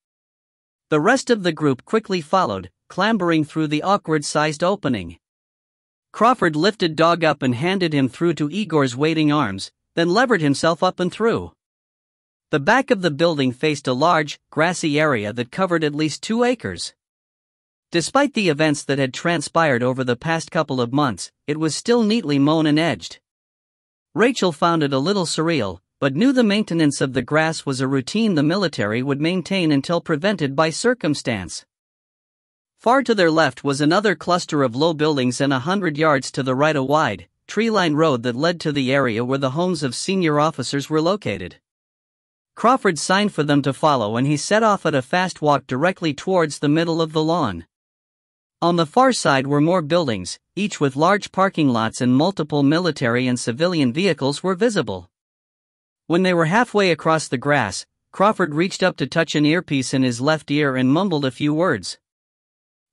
The rest of the group quickly followed, clambering through the awkward-sized opening. Crawford lifted Dog up and handed him through to Igor's waiting arms, then levered himself up and through. The back of the building faced a large, grassy area that covered at least 2 acres. Despite the events that had transpired over the past couple of months, it was still neatly mown and edged. Rachel found it a little surreal, but knew the maintenance of the grass was a routine the military would maintain until prevented by circumstance. Far to their left was another cluster of low buildings, and 100 yards to the right a wide, tree-lined road that led to the area where the homes of senior officers were located. Crawford signed for them to follow and he set off at a fast walk directly towards the middle of the lawn. On the far side were more buildings, each with large parking lots, and multiple military and civilian vehicles were visible. When they were halfway across the grass, Crawford reached up to touch an earpiece in his left ear and mumbled a few words.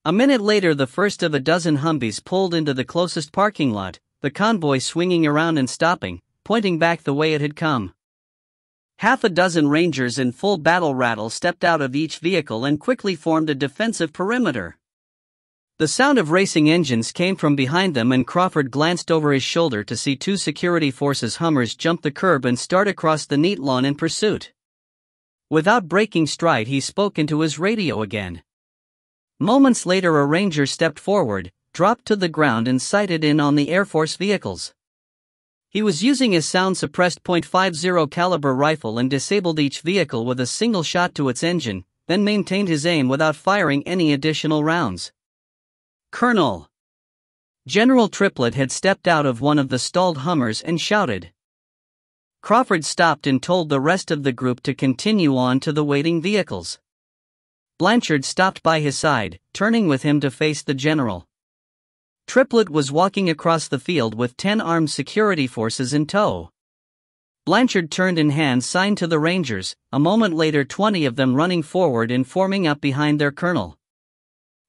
A minute later the first of a dozen Humvees pulled into the closest parking lot, the convoy swinging around and stopping, pointing back the way it had come. Half a dozen Rangers in full battle rattle stepped out of each vehicle and quickly formed a defensive perimeter. The sound of racing engines came from behind them, and Crawford glanced over his shoulder to see 2 security forces Hummers jump the curb and start across the neat lawn in pursuit. Without breaking stride he spoke into his radio again. Moments later a Ranger stepped forward, dropped to the ground and sighted in on the Air Force vehicles. He was using his sound-suppressed .50 caliber rifle and disabled each vehicle with a single shot to its engine, then maintained his aim without firing any additional rounds. Colonel! General Triplett had stepped out of one of the stalled Hummers and shouted. Crawford stopped and told the rest of the group to continue on to the waiting vehicles. Blanchard stopped by his side, turning with him to face the general. Triplett was walking across the field with 10 armed security forces in tow. Blanchard turned and hand signed to the Rangers, a moment later 20 of them running forward and forming up behind their colonel.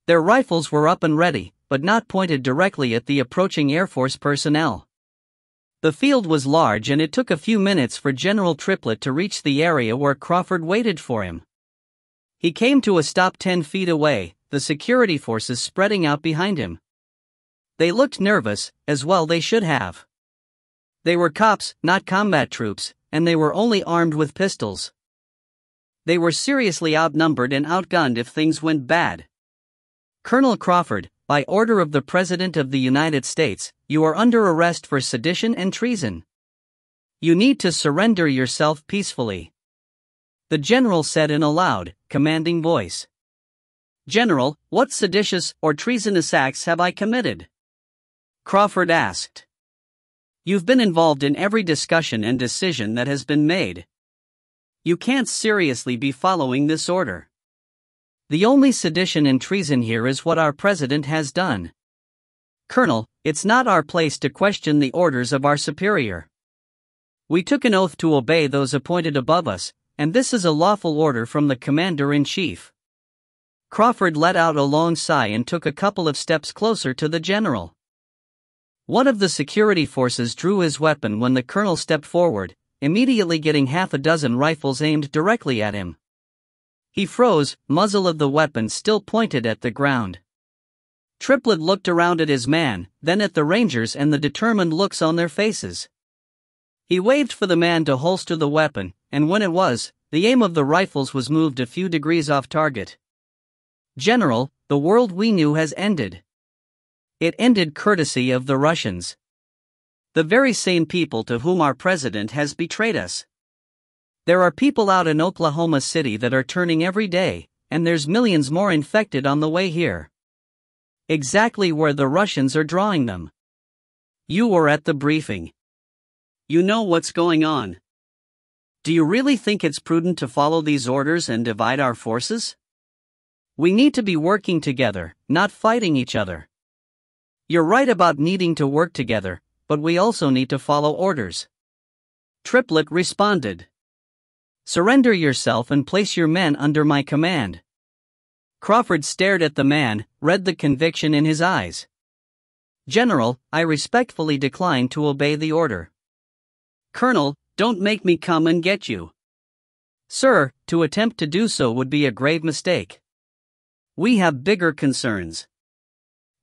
Their rifles were up and ready, but not pointed directly at the approaching Air Force personnel. The field was large and it took a few minutes for General Triplett to reach the area where Crawford waited for him. He came to a stop 10 feet away, the security forces spreading out behind him. They looked nervous, as well they should have. They were cops, not combat troops, and they were only armed with pistols. They were seriously outnumbered and outgunned if things went bad. "Colonel Crawford, by order of the President of the United States, you are under arrest for sedition and treason. You need to surrender yourself peacefully," the general said in a loud, commanding voice. "General, what seditious or treasonous acts have I committed?" Crawford asked. "You've been involved in every discussion and decision that has been made. You can't seriously be following this order. The only sedition and treason here is what our president has done. Colonel, it's not our place to question the orders of our superior. We took an oath to obey those appointed above us, and this is a lawful order from the Commander-in-Chief." Crawford let out a long sigh and took a couple of steps closer to the general. One of the security forces drew his weapon when the colonel stepped forward, immediately getting half a dozen rifles aimed directly at him. He froze, muzzle of the weapon still pointed at the ground. Triplet looked around at his man, then at the rangers and the determined looks on their faces. He waved for the man to holster the weapon, and when it was, the aim of the rifles was moved a few degrees off target. "General, the world we knew has ended. It ended courtesy of the Russians. The very same people to whom our president has betrayed us. There are people out in Oklahoma City that are turning every day, and there's millions more infected on the way here. Exactly where the Russians are drawing them. You were at the briefing. You know what's going on. Do you really think it's prudent to follow these orders and divide our forces? We need to be working together, not fighting each other. You're right about needing to work together, but we also need to follow orders." Triplet responded. "Surrender yourself and place your men under my command." Crawford stared at the man, read the conviction in his eyes. "General, I respectfully decline to obey the order." "Colonel, don't make me come and get you." "Sir, to attempt to do so would be a grave mistake. We have bigger concerns.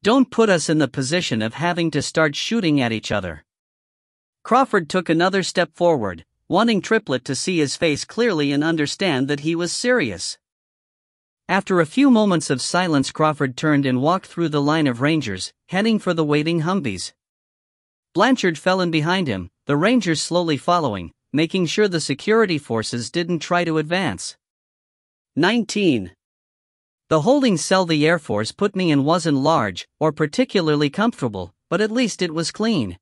Don't put us in the position of having to start shooting at each other." Crawford took another step forward, wanting Triplet to see his face clearly and understand that he was serious. After a few moments of silence, Crawford turned and walked through the line of rangers, heading for the waiting Humvees. Blanchard fell in behind him, the rangers slowly following, making sure the security forces didn't try to advance. 19. The holding cell the Air Force put me in wasn't large or particularly comfortable, but at least it was clean.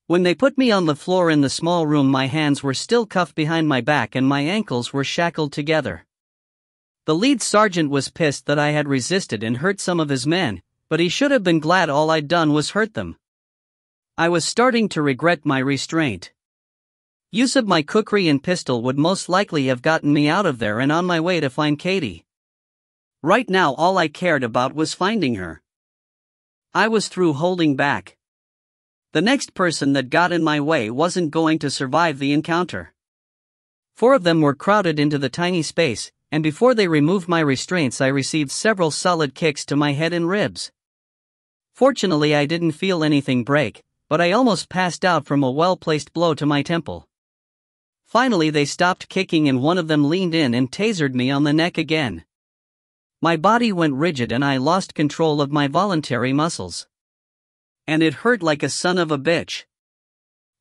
When they put me on the floor in the small room, my hands were still cuffed behind my back and my ankles were shackled together. The lead sergeant was pissed that I had resisted and hurt some of his men, but he should have been glad all I'd done was hurt them. I was starting to regret my restraint. Use of my kukri and pistol would most likely have gotten me out of there and on my way to find Katie. Right now all I cared about was finding her. I was through holding back. The next person that got in my way wasn't going to survive the encounter. 4 of them were crowded into the tiny space, and before they removed my restraints I received several solid kicks to my head and ribs. Fortunately I didn't feel anything break, but I almost passed out from a well-placed blow to my temple. Finally they stopped kicking and one of them leaned in and tasered me on the neck again. My body went rigid and I lost control of my voluntary muscles. And it hurt like a son of a bitch.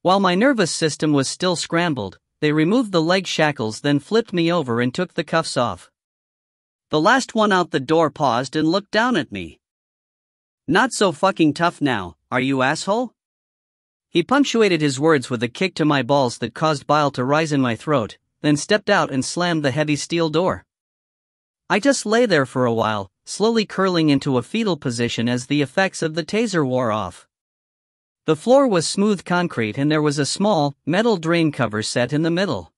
While my nervous system was still scrambled, they removed the leg shackles, then flipped me over and took the cuffs off. The last one out the door paused and looked down at me. "Not so fucking tough now, are you, asshole?" He punctuated his words with a kick to my balls that caused bile to rise in my throat, then stepped out and slammed the heavy steel door. I just lay there for a while, slowly curling into a fetal position as the effects of the taser wore off. The floor was smooth concrete and there was a small, metal drain cover set in the middle.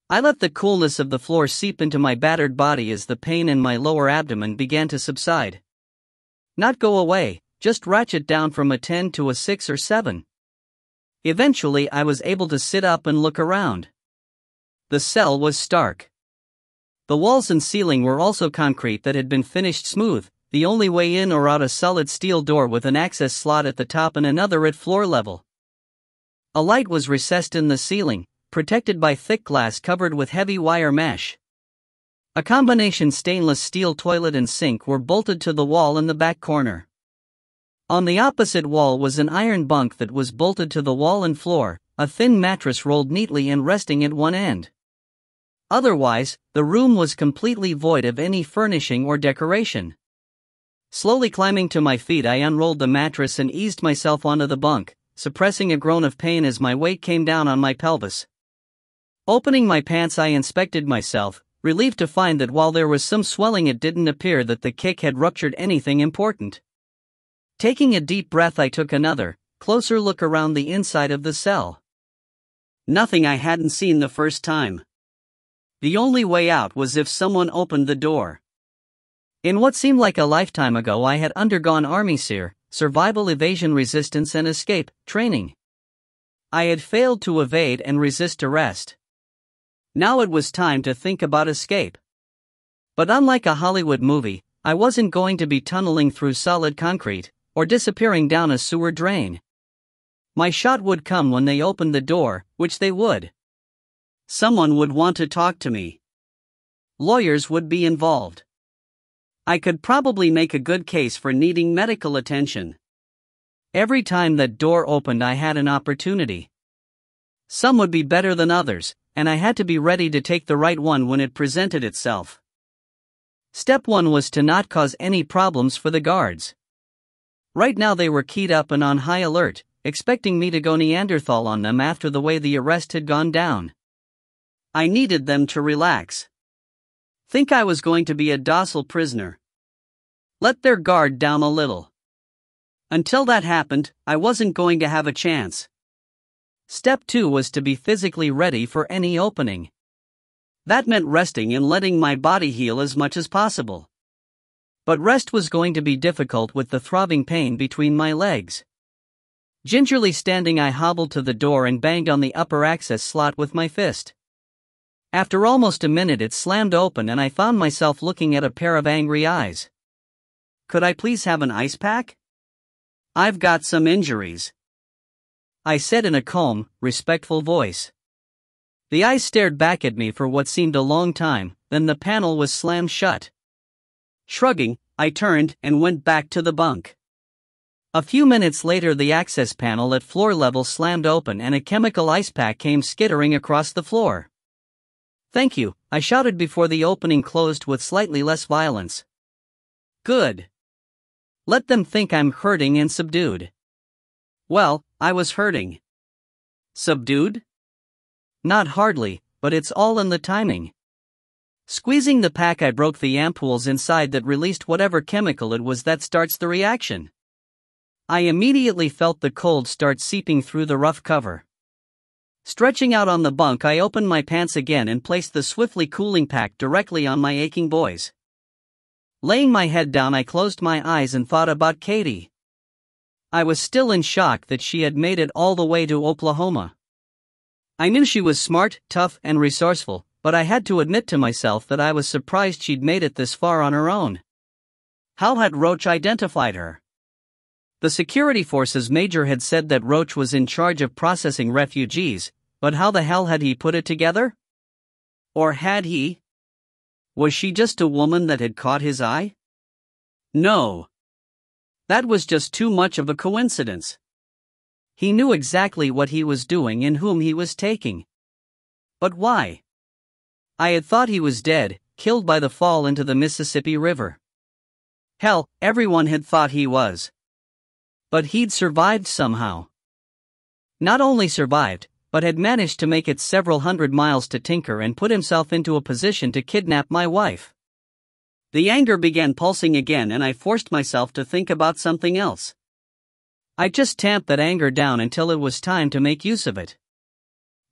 I let the coolness of the floor seep into my battered body as the pain in my lower abdomen began to subside. Not go away, just ratchet down from a 10 to a 6 or 7. Eventually I was able to sit up and look around. The cell was stark. The walls and ceiling were also concrete that had been finished smooth, the only way in or out a solid steel door with an access slot at the top and another at floor level. A light was recessed in the ceiling, protected by thick glass covered with heavy wire mesh. A combination stainless steel toilet and sink were bolted to the wall in the back corner. On the opposite wall was an iron bunk that was bolted to the wall and floor, a thin mattress rolled neatly and resting at one end. Otherwise, the room was completely void of any furnishing or decoration. Slowly climbing to my feet, I unrolled the mattress and eased myself onto the bunk, suppressing a groan of pain as my weight came down on my pelvis. Opening my pants, I inspected myself, relieved to find that while there was some swelling, it didn't appear that the kick had ruptured anything important. Taking a deep breath, I took another, closer look around the inside of the cell. Nothing I hadn't seen the first time. The only way out was if someone opened the door. In what seemed like a lifetime ago, I had undergone Army SEER, survival, evasion, resistance and escape, training. I had failed to evade and resist arrest. Now it was time to think about escape. But unlike a Hollywood movie, I wasn't going to be tunneling through solid concrete, or disappearing down a sewer drain. My shot would come when they opened the door, which they would. Someone would want to talk to me. Lawyers would be involved. I could probably make a good case for needing medical attention. Every time that door opened, I had an opportunity. Some would be better than others, and I had to be ready to take the right one when it presented itself. Step 1 was to not cause any problems for the guards. Right now they were keyed up and on high alert, expecting me to go Neanderthal on them after the way the arrest had gone down. I needed them to relax. Think I was going to be a docile prisoner. Let their guard down a little. Until that happened, I wasn't going to have a chance. Step 2 was to be physically ready for any opening. That meant resting and letting my body heal as much as possible. But rest was going to be difficult with the throbbing pain between my legs. Gingerly standing, I hobbled to the door and banged on the upper access slot with my fist. After almost a minute, it slammed open and I found myself looking at a pair of angry eyes. "Could I please have an ice pack? I've got some injuries," I said in a calm, respectful voice. The eyes stared back at me for what seemed a long time, then the panel was slammed shut. Shrugging, I turned and went back to the bunk. A few minutes later, the access panel at floor level slammed open and a chemical ice pack came skittering across the floor. "Thank you," I shouted before the opening closed with slightly less violence. "Good. Let them think I'm hurting and subdued." Well, I was hurting. Subdued? Not hardly, but it's all in the timing. Squeezing the pack, I broke the ampoules inside that released whatever chemical it was that starts the reaction. I immediately felt the cold start seeping through the rough cover. Stretching out on the bunk, I opened my pants again and placed the swiftly cooling pack directly on my aching boys. Laying my head down, I closed my eyes and thought about Katie. I was still in shock that she had made it all the way to Oklahoma. I knew she was smart, tough, and resourceful, but I had to admit to myself that I was surprised she'd made it this far on her own. How had Roach identified her? The security forces major had said that Roach was in charge of processing refugees, but how the hell had he put it together? Or had he? Was she just a woman that had caught his eye? No. That was just too much of a coincidence. He knew exactly what he was doing and whom he was taking. But why? I had thought he was dead, killed by the fall into the Mississippi River. Hell, everyone had thought he was. But he'd survived somehow. Not only survived, but had managed to make it several hundred miles to Tinker and put himself into a position to kidnap my wife. The anger began pulsing again and I forced myself to think about something else. I just tamped that anger down until it was time to make use of it.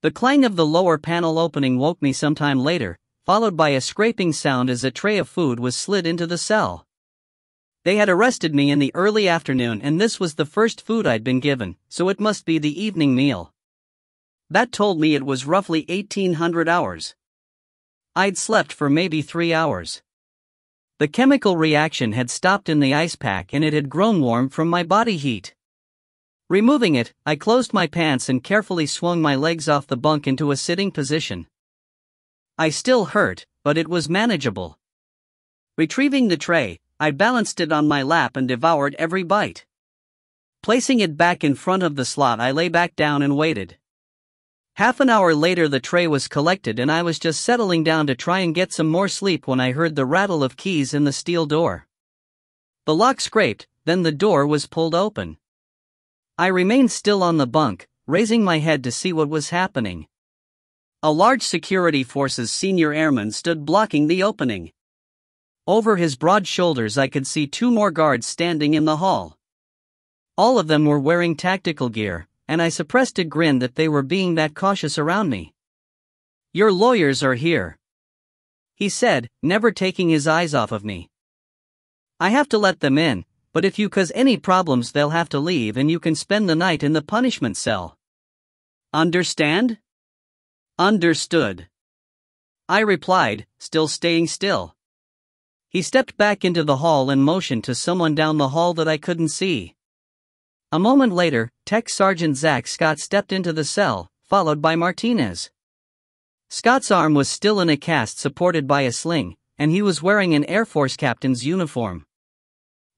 The clang of the lower panel opening woke me sometime later, followed by a scraping sound as a tray of food was slid into the cell. They had arrested me in the early afternoon and this was the first food I'd been given, so it must be the evening meal. That told me it was roughly 1800 hours. I'd slept for maybe 3 hours. The chemical reaction had stopped in the ice pack and it had grown warm from my body heat. Removing it, I closed my pants and carefully swung my legs off the bunk into a sitting position. I still hurt, but it was manageable. Retrieving the tray, I balanced it on my lap and devoured every bite. Placing it back in front of the slot, I lay back down and waited. Half an hour later the tray was collected and I was just settling down to try and get some more sleep when I heard the rattle of keys in the steel door. The lock scraped, then the door was pulled open. I remained still on the bunk, raising my head to see what was happening. A large security forces senior airman stood blocking the opening. Over his broad shoulders I could see 2 more guards standing in the hall. All of them were wearing tactical gear, and I suppressed a grin that they were being that cautious around me. "Your lawyers are here," he said, never taking his eyes off of me. "I have to let them in, but if you cause any problems they'll have to leave and you can spend the night in the punishment cell. Understand?" "Understood," I replied, still staying still. He stepped back into the hall and motioned to someone down the hall that I couldn't see. A moment later, Tech Sergeant Zach Scott stepped into the cell, followed by Martinez. Scott's arm was still in a cast supported by a sling, and he was wearing an Air Force captain's uniform.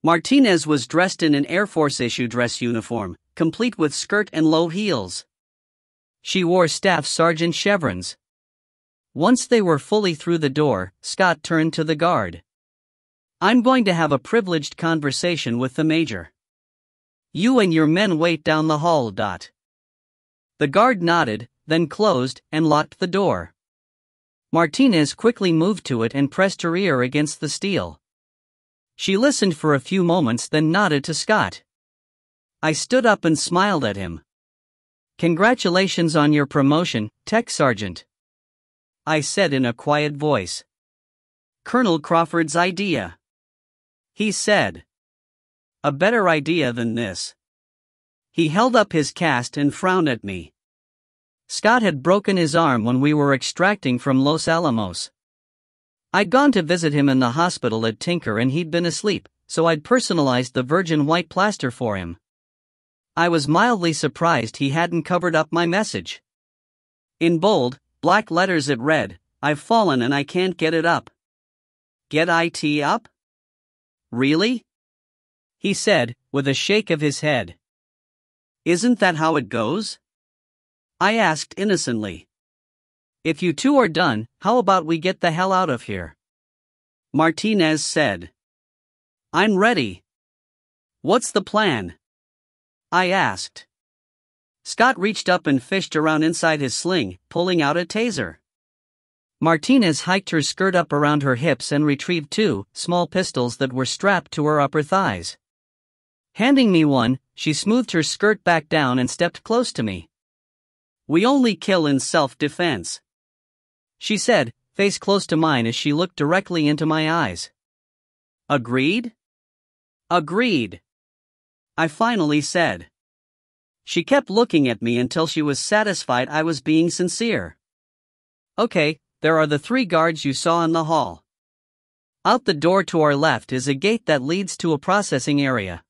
Martinez was dressed in an Air Force issue dress uniform, complete with skirt and low heels. She wore Staff Sergeant chevrons. Once they were fully through the door, Scott turned to the guard. "I'm going to have a privileged conversation with the Major. You and your men wait down the hall. The guard nodded, then closed and locked the door. Martinez quickly moved to it and pressed her ear against the steel. She listened for a few moments, then nodded to Scott. I stood up and smiled at him. "Congratulations on your promotion, Tech Sergeant," I said in a quiet voice. "Colonel Crawford's idea," he said. "A better idea than this." He held up his cast and frowned at me. Scott had broken his arm when we were extracting from Los Alamos. I'd gone to visit him in the hospital at Tinker and he'd been asleep, so I'd personalized the virgin white plaster for him. I was mildly surprised he hadn't covered up my message. In bold, black letters it read, "I've fallen and I can't get it up." "Get it up? Really?" he said, with a shake of his head. "Isn't that how it goes?" I asked innocently. "If you two are done, how about we get the hell out of here?" Martinez said. "I'm ready." "What's the plan?" I asked. Scott reached up and fished around inside his sling, pulling out a taser. Martinez hiked her skirt up around her hips and retrieved 2 small pistols that were strapped to her upper thighs. Handing me one, she smoothed her skirt back down and stepped close to me. "We only kill in self-defense," she said, face close to mine as she looked directly into my eyes. "Agreed?" "Agreed," I finally said. She kept looking at me until she was satisfied I was being sincere. "Okay, there are the 3 guards you saw in the hall. Out the door to our left is a gate that leads to a processing area.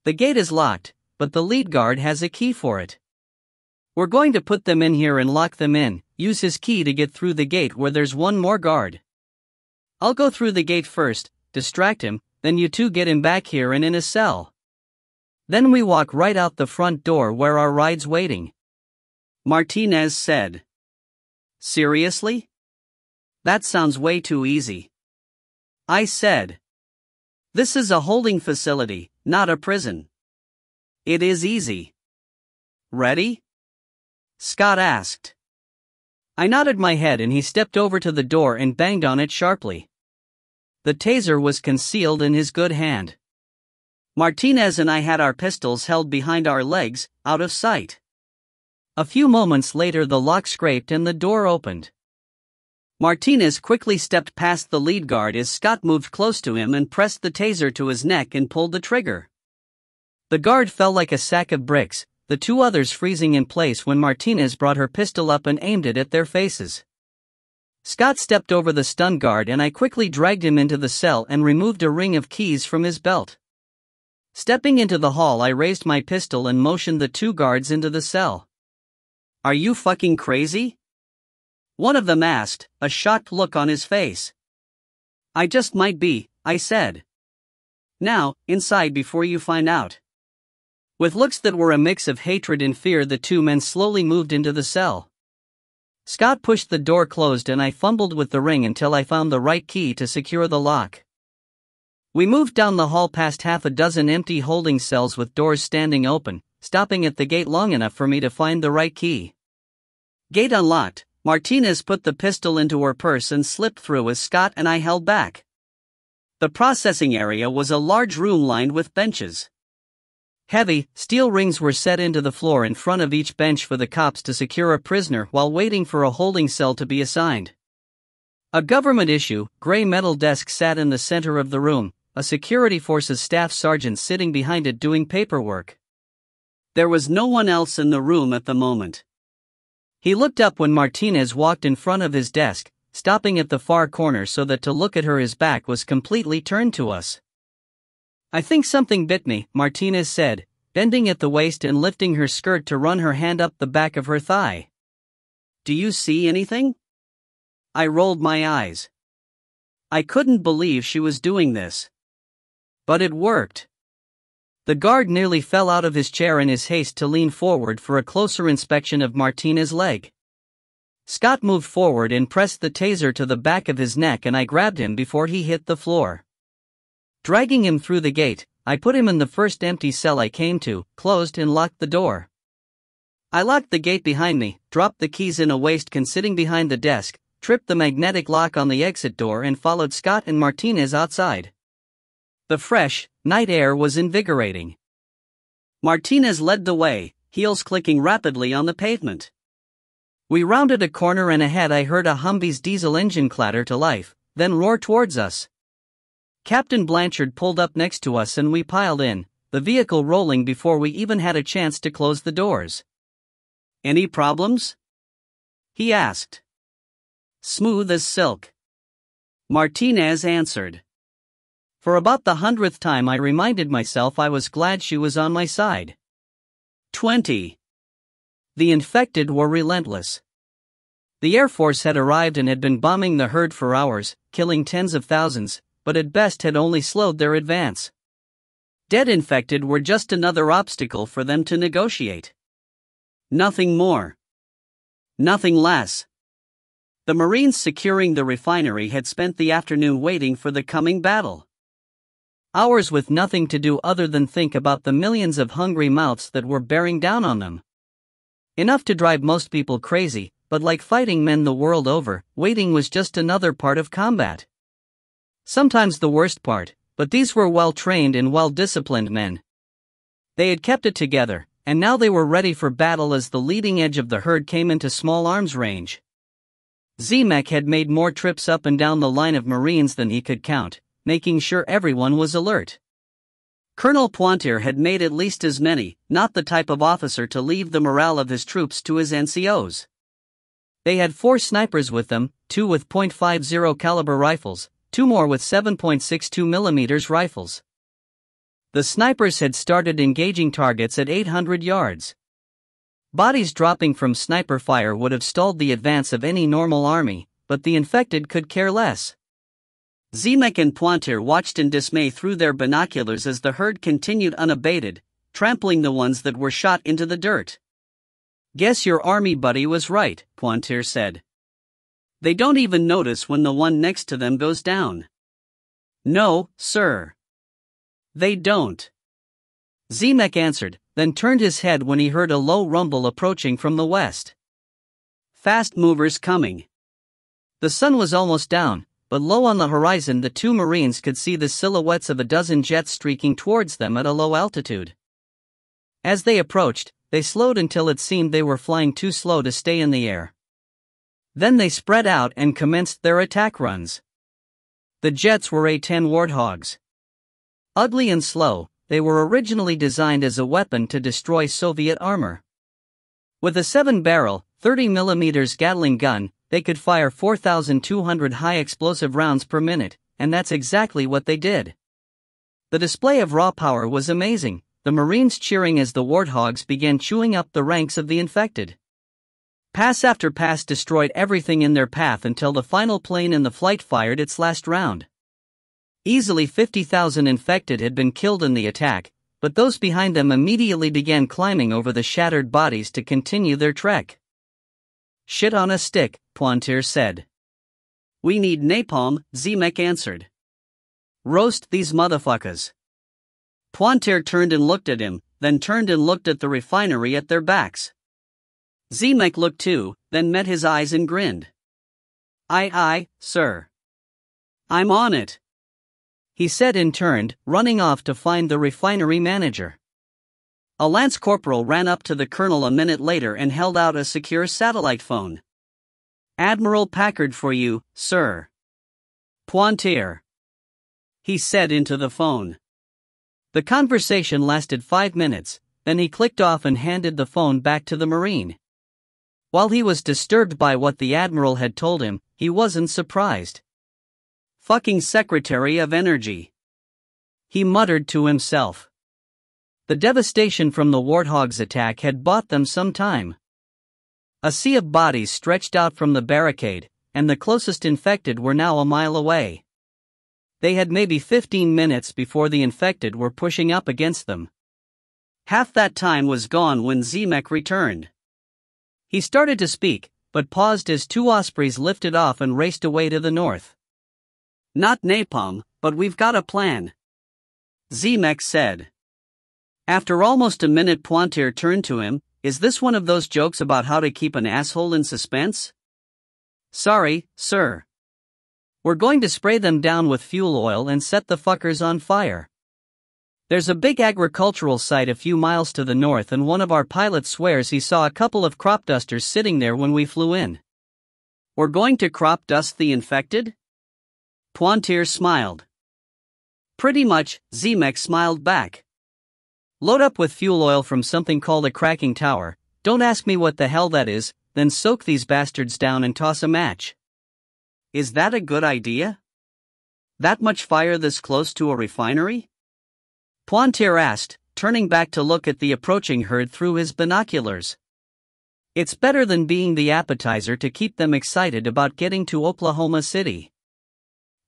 The gate is locked, but the lead guard has a key for it. We're going to put them in here and lock them in, use his key to get through the gate where there's 1 more guard. I'll go through the gate first, distract him, then you 2 get him back here and in a cell. Then we walk right out the front door where our ride's waiting," Martinez said. "Seriously? That sounds way too easy," I said. "This is a holding facility, not a prison." "It is easy." "Ready?" Scott asked. I nodded my head and he stepped over to the door and banged on it sharply. The taser was concealed in his good hand. Martinez and I had our pistols held behind our legs, out of sight. A few moments later the lock scraped and the door opened. Martinez quickly stepped past the lead guard as Scott moved close to him and pressed the taser to his neck and pulled the trigger. The guard fell like a sack of bricks, the 2 others freezing in place when Martinez brought her pistol up and aimed it at their faces. Scott stepped over the stun guard and I quickly dragged him into the cell and removed a ring of keys from his belt. Stepping into the hall, I raised my pistol and motioned the 2 guards into the cell. "Are you fucking crazy?" one of them asked, a shocked look on his face. "I just might be," I said. "Now, inside before you find out." With looks that were a mix of hatred and fear, the 2 men slowly moved into the cell. Scott pushed the door closed and I fumbled with the ring until I found the right key to secure the lock. We moved down the hall past half a dozen empty holding cells with doors standing open, stopping at the gate long enough for me to find the right key. Gate unlocked, Martinez put the pistol into her purse and slipped through as Scott and I held back. The processing area was a large room lined with benches. Heavy, steel rings were set into the floor in front of each bench for the cops to secure a prisoner while waiting for a holding cell to be assigned. A government-issue, gray metal desk sat in the center of the room, a security forces staff sergeant sitting behind it doing paperwork. There was no one else in the room at the moment. He looked up when Martinez walked in front of his desk, stopping at the far corner so that to look at her his back was completely turned to us. "I think something bit me," Martinez said, bending at the waist and lifting her skirt to run her hand up the back of her thigh. "Do you see anything?" I rolled my eyes. I couldn't believe she was doing this. But it worked. The guard nearly fell out of his chair in his haste to lean forward for a closer inspection of Martinez's leg. Scott moved forward and pressed the taser to the back of his neck and I grabbed him before he hit the floor. Dragging him through the gate, I put him in the first empty cell I came to, closed and locked the door. I locked the gate behind me, dropped the keys in a waistband sitting behind the desk, tripped the magnetic lock on the exit door and followed Scott and Martinez outside. The fresh, night air was invigorating. Martinez led the way, heels clicking rapidly on the pavement. We rounded a corner and ahead I heard a Humvee's diesel engine clatter to life, then roar towards us. Captain Blanchard pulled up next to us and we piled in, the vehicle rolling before we even had a chance to close the doors. "Any problems?" he asked. "Smooth as silk," Martinez answered. For about the 100th time I reminded myself I was glad she was on my side. 20. The infected were relentless. The Air Force had arrived and had been bombing the herd for hours, killing tens of thousands, but at best had only slowed their advance. Dead infected were just another obstacle for them to negotiate. Nothing more. Nothing less. The Marines securing the refinery had spent the afternoon waiting for the coming battle. Hours with nothing to do other than think about the millions of hungry mouths that were bearing down on them. Enough to drive most people crazy, but like fighting men the world over, waiting was just another part of combat. Sometimes the worst part, but these were well-trained and well-disciplined men. They had kept it together, and now they were ready for battle as the leading edge of the herd came into small arms range. Zemek had made more trips up and down the line of Marines than he could count, making sure everyone was alert. Colonel Pointier had made at least as many, not the type of officer to leave the morale of his troops to his NCOs. They had 4 snipers with them, 2 with .50 caliber rifles, 2 more with 7.62 mm rifles. The snipers had started engaging targets at 800 yards. Bodies dropping from sniper fire would have stalled the advance of any normal army, but the infected could care less. Zemek and Pointier watched in dismay through their binoculars as the herd continued unabated, trampling the ones that were shot into the dirt. "Guess your army buddy was right," Pointier said. "They don't even notice when the one next to them goes down." "No, sir. They don't," Zemek answered, then turned his head when he heard a low rumble approaching from the west. Fast movers coming. The sun was almost down, but low on the horizon the 2 Marines could see the silhouettes of a dozen jets streaking towards them at a low altitude. As they approached, they slowed until it seemed they were flying too slow to stay in the air. Then they spread out and commenced their attack runs. The jets were A-10 Warthogs. Ugly and slow, they were originally designed as a weapon to destroy Soviet armor. With a 7-barrel, 30 mm Gatling gun, they could fire 4,200 high-explosive rounds per minute, and that's exactly what they did. The display of raw power was amazing, the Marines cheering as the warthogs began chewing up the ranks of the infected. Pass after pass destroyed everything in their path until the final plane in the flight fired its last round. Easily 50,000 infected had been killed in the attack, but those behind them immediately began climbing over the shattered bodies to continue their trek. "Shit on a stick," Pointier said. "We need napalm," Zemek answered. "Roast these motherfuckers." Pointier turned and looked at him, then turned and looked at the refinery at their backs. Zemek looked too, then met his eyes and grinned. Aye, sir. I'm on it," he said and turned, running off to find the refinery manager. A lance corporal ran up to the colonel a minute later and held out a secure satellite phone. "Admiral Packard for you, sir." "Pointier," he said into the phone. The conversation lasted 5 minutes, then he clicked off and handed the phone back to the Marine. While he was disturbed by what the Admiral had told him, he wasn't surprised. "Fucking Secretary of Energy," he muttered to himself. The devastation from the Warthog's attack had bought them some time. A sea of bodies stretched out from the barricade, and the closest infected were now a mile away. They had maybe 15 minutes before the infected were pushing up against them. Half that time was gone when Zemek returned. He started to speak, but paused as 2 Ospreys lifted off and raced away to the north. "Not napalm, but we've got a plan," Zemek said. After almost a minute, Pointier turned to him. "Is this one of those jokes about how to keep an asshole in suspense?" "Sorry, sir. We're going to spray them down with fuel oil and set the fuckers on fire. There's a big agricultural site a few miles to the north, and one of our pilots swears he saw a couple of crop dusters sitting there when we flew in." "We're going to crop dust the infected?" Pointier smiled. "Pretty much," Zemek smiled back. "Load up with fuel oil from something called a cracking tower, don't ask me what the hell that is, then soak these bastards down and toss a match." "Is that a good idea? That much fire this close to a refinery?" Pointier asked, turning back to look at the approaching herd through his binoculars. "It's better than being the appetizer to keep them excited about getting to Oklahoma City."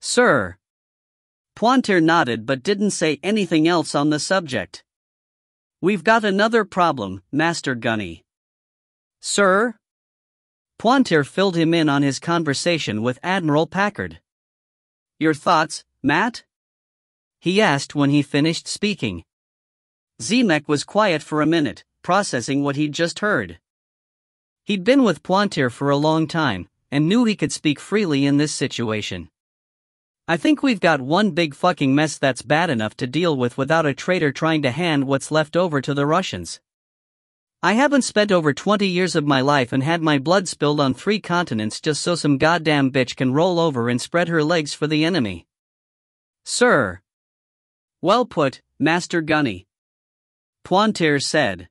"Sir." Pointier nodded but didn't say anything else on the subject. "We've got another problem, Master Gunny." "Sir?" Pointier filled him in on his conversation with Admiral Packard. "Your thoughts, Matt?" he asked when he finished speaking. Zemek was quiet for a minute, processing what he'd just heard. He'd been with Pointier for a long time, and knew he could speak freely in this situation. "I think we've got one big fucking mess that's bad enough to deal with without a traitor trying to hand what's left over to the Russians. I haven't spent over 20 years of my life and had my blood spilled on 3 continents just so some goddamn bitch can roll over and spread her legs for the enemy." "Sir." "Well put, Master Gunny," Pointier said.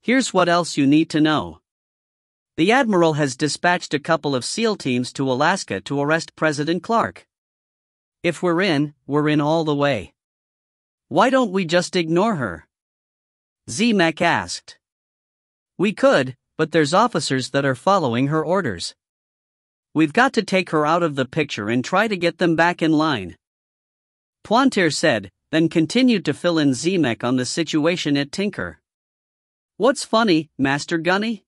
"Here's what else you need to know. The Admiral has dispatched a couple of SEAL teams to Alaska to arrest President Clark. If we're in all the way. Why don't we just ignore her?" Zemek asked. "We could, but there's officers that are following her orders. We've got to take her out of the picture and try to get them back in line," Pointier said, then continued to fill in Zemek on the situation at Tinker. "What's funny, Master Gunny?"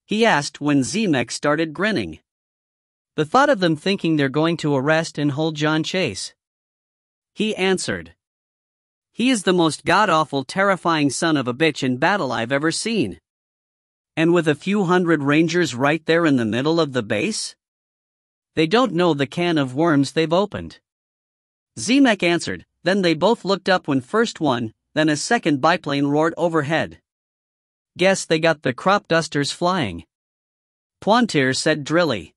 he asked when Zemek started grinning. "The thought of them thinking they're going to arrest and hold John Chase," he answered. "He is the most god-awful, terrifying son of a bitch in battle I've ever seen. And with a few hundred Rangers right there in the middle of the base? They don't know the can of worms they've opened." Zemek answered, then they both looked up when first one, then a second biplane roared overhead. "Guess they got the crop dusters flying," Pointier said drily.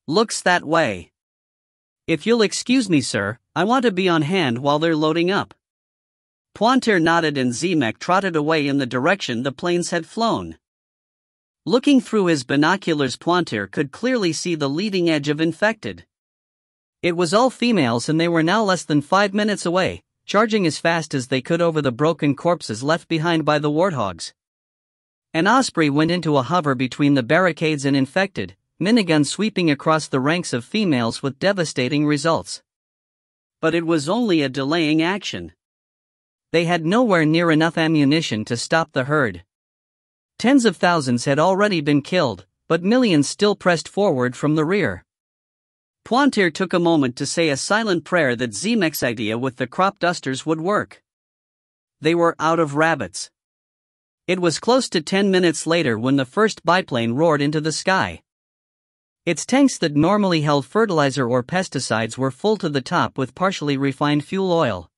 "Looks that way. If you'll excuse me, sir, I want to be on hand while they're loading up." Pointier nodded and Zemek trotted away in the direction the planes had flown. Looking through his binoculars, Pointer could clearly see the leading edge of infected. It was all females, and they were now less than 5 minutes away, charging as fast as they could over the broken corpses left behind by the warthogs. An osprey went into a hover between the barricades and infected, minigun sweeping across the ranks of females with devastating results. But it was only a delaying action. They had nowhere near enough ammunition to stop the herd. Tens of thousands had already been killed, but millions still pressed forward from the rear. Pointer took a moment to say a silent prayer that Zemek's idea with the crop dusters would work. They were out of rabbits. It was close to 10 minutes later when the first biplane roared into the sky. Its tanks that normally held fertilizer or pesticides were full to the top with partially refined fuel oil.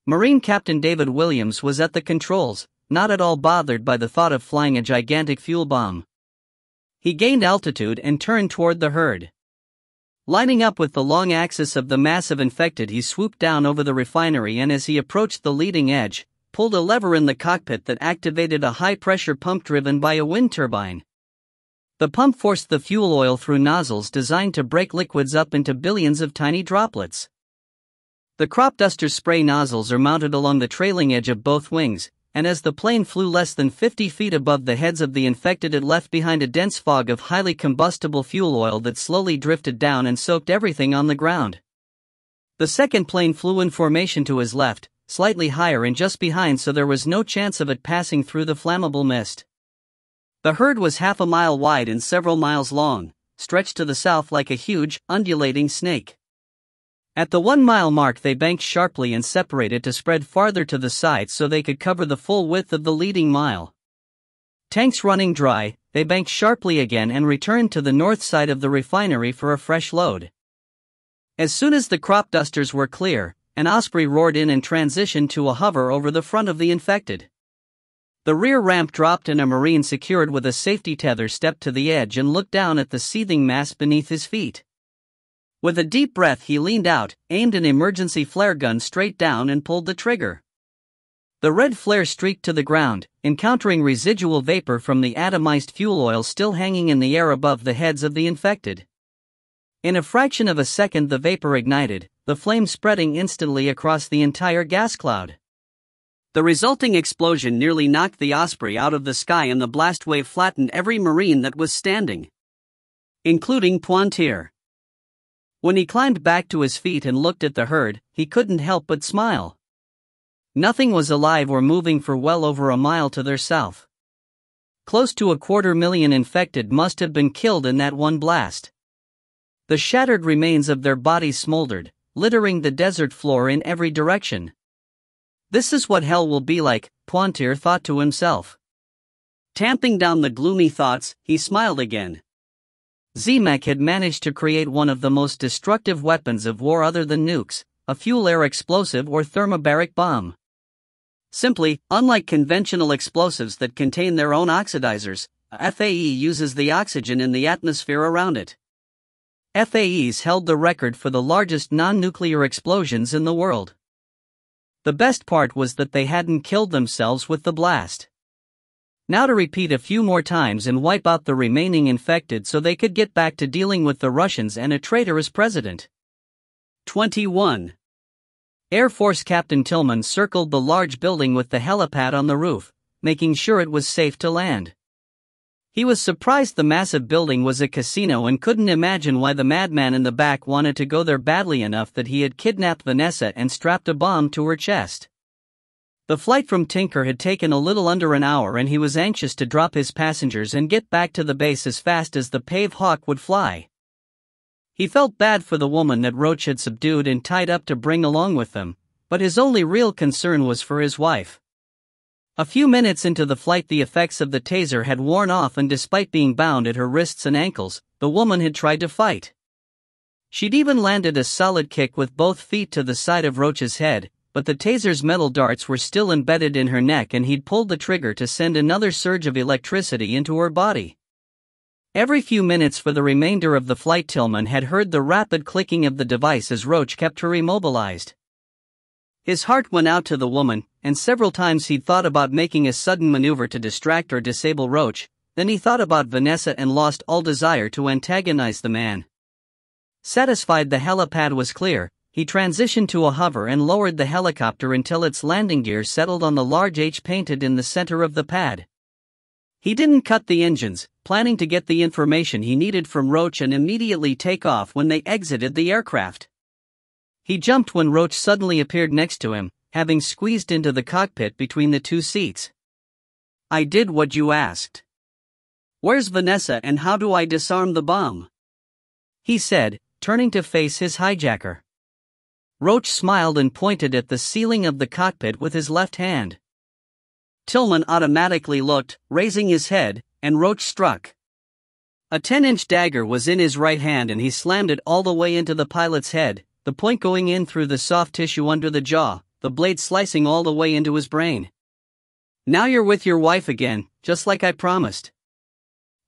Marine Captain David Williams was at the controls, not at all bothered by the thought of flying a gigantic fuel bomb. He gained altitude and turned toward the herd. Lining up with the long axis of the massive infected, he swooped down over the refinery, and as he approached the leading edge, pulled a lever in the cockpit that activated a high-pressure pump driven by a wind turbine. The pump forced the fuel oil through nozzles designed to break liquids up into billions of tiny droplets. The crop duster's spray nozzles are mounted along the trailing edge of both wings, and as the plane flew less than 50 feet above the heads of the infected, it left behind a dense fog of highly combustible fuel oil that slowly drifted down and soaked everything on the ground. The second plane flew in formation to his left, slightly higher and just behind, so there was no chance of it passing through the flammable mist. The herd was half a mile wide and several miles long, stretched to the south like a huge, undulating snake. At the 1 mile mark, they banked sharply and separated to spread farther to the side so they could cover the full width of the leading mile. Tanks running dry, they banked sharply again and returned to the north side of the refinery for a fresh load. As soon as the crop dusters were clear, an osprey roared in and transitioned to a hover over the front of the infected. The rear ramp dropped and a Marine secured with a safety tether stepped to the edge and looked down at the seething mass beneath his feet. With a deep breath, he leaned out, aimed an emergency flare gun straight down and pulled the trigger. The red flare streaked to the ground, encountering residual vapor from the atomized fuel oil still hanging in the air above the heads of the infected. In a fraction of a second, the vapor ignited, the flame spreading instantly across the entire gas cloud. The resulting explosion nearly knocked the osprey out of the sky, and the blast wave flattened every Marine that was standing, including Pointer. When he climbed back to his feet and looked at the herd, he couldn't help but smile. Nothing was alive or moving for well over a mile to their south. Close to 250,000 infected must have been killed in that one blast. The shattered remains of their bodies smoldered, littering the desert floor in every direction. This is what hell will be like, Pointer thought to himself. Tamping down the gloomy thoughts, he smiled again. Zemek had managed to create one of the most destructive weapons of war other than nukes, a fuel-air explosive or thermobaric bomb. Simply, unlike conventional explosives that contain their own oxidizers, FAE uses the oxygen in the atmosphere around it. FAEs held the record for the largest non-nuclear explosions in the world. The best part was that they hadn't killed themselves with the blast. Now to repeat a few more times and wipe out the remaining infected so they could get back to dealing with the Russians and a traitorous president. 21. Air Force Captain Tillman circled the large building with the helipad on the roof, making sure it was safe to land. He was surprised the massive building was a casino and couldn't imagine why the madman in the back wanted to go there badly enough that he had kidnapped Vanessa and strapped a bomb to her chest. The flight from Tinker had taken a little under an hour, and he was anxious to drop his passengers and get back to the base as fast as the Pave Hawk would fly. He felt bad for the woman that Roach had subdued and tied up to bring along with them, but his only real concern was for his wife. A few minutes into the flight, the effects of the taser had worn off, and despite being bound at her wrists and ankles, the woman had tried to fight. She'd even landed a solid kick with both feet to the side of Roach's head, but the taser's metal darts were still embedded in her neck, and he'd pulled the trigger to send another surge of electricity into her body. Every few minutes for the remainder of the flight, Tillman had heard the rapid clicking of the device as Roach kept her immobilized. His heart went out to the woman, and several times he'd thought about making a sudden maneuver to distract or disable Roach, then he thought about Vanessa and lost all desire to antagonize the man. Satisfied the helipad was clear, he transitioned to a hover and lowered the helicopter until its landing gear settled on the large H painted in the center of the pad. He didn't cut the engines, planning to get the information he needed from Roach and immediately take off when they exited the aircraft. He jumped when Roach suddenly appeared next to him, having squeezed into the cockpit between the two seats. "I did what you asked. Where's Vanessa and how do I disarm the bomb?" he said, turning to face his hijacker. Roach smiled and pointed at the ceiling of the cockpit with his left hand. Tillman automatically looked, raising his head, and Roach struck. A 10-inch dagger was in his right hand and he slammed it all the way into the pilot's head, the point going in through the soft tissue under the jaw, the blade slicing all the way into his brain. "Now you're with your wife again, just like I promised,"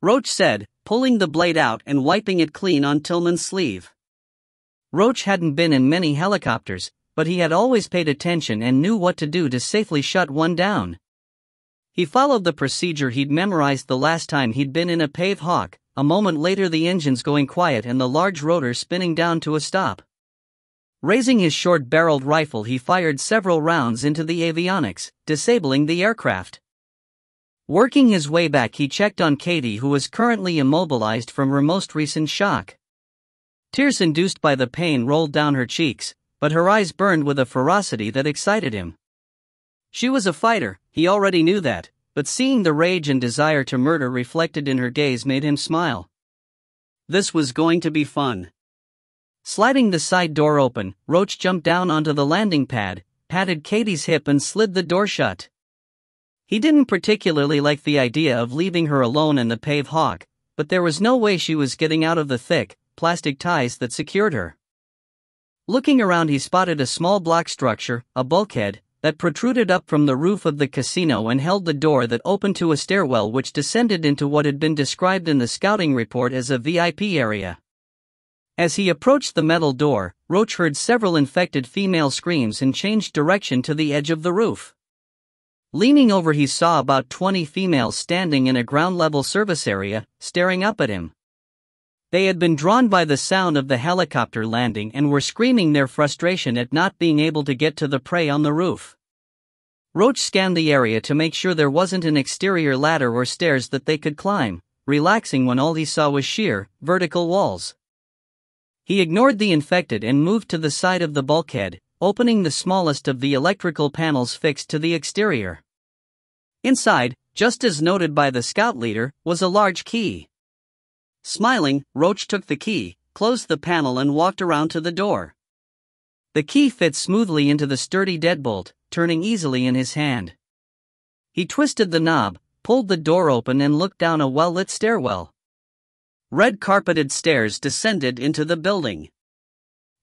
Roach said, pulling the blade out and wiping it clean on Tillman's sleeve. Roach hadn't been in many helicopters, but he had always paid attention and knew what to do to safely shut one down. He followed the procedure he'd memorized the last time he'd been in a Pave Hawk, a moment later the engines going quiet and the large rotor spinning down to a stop. Raising his short-barreled rifle he fired several rounds into the avionics, disabling the aircraft. Working his way back he checked on Katie, who was currently immobilized from her most recent shock. Tears induced by the pain rolled down her cheeks, but her eyes burned with a ferocity that excited him. She was a fighter, he already knew that, but seeing the rage and desire to murder reflected in her gaze made him smile. This was going to be fun. Sliding the side door open, Roach jumped down onto the landing pad, patted Katie's hip and slid the door shut. He didn't particularly like the idea of leaving her alone in the Pave Hawk, but there was no way she was getting out of the thick, plastic ties that secured her. Looking around he spotted a small block structure, a bulkhead, that protruded up from the roof of the casino and held the door that opened to a stairwell which descended into what had been described in the scouting report as a VIP area. As he approached the metal door, Roach heard several infected female screams and changed direction to the edge of the roof. Leaning over he saw about 20 females standing in a ground-level service area, staring up at him. They had been drawn by the sound of the helicopter landing and were screaming their frustration at not being able to get to the prey on the roof. Roach scanned the area to make sure there wasn't an exterior ladder or stairs that they could climb, relaxing when all he saw was sheer, vertical walls. He ignored the infected and moved to the side of the bulkhead, opening the smallest of the electrical panels fixed to the exterior. Inside, just as noted by the scout leader, was a large key. Smiling, Roach took the key, closed the panel and walked around to the door. The key fit smoothly into the sturdy deadbolt, turning easily in his hand. He twisted the knob, pulled the door open and looked down a well-lit stairwell. Red carpeted stairs descended into the building.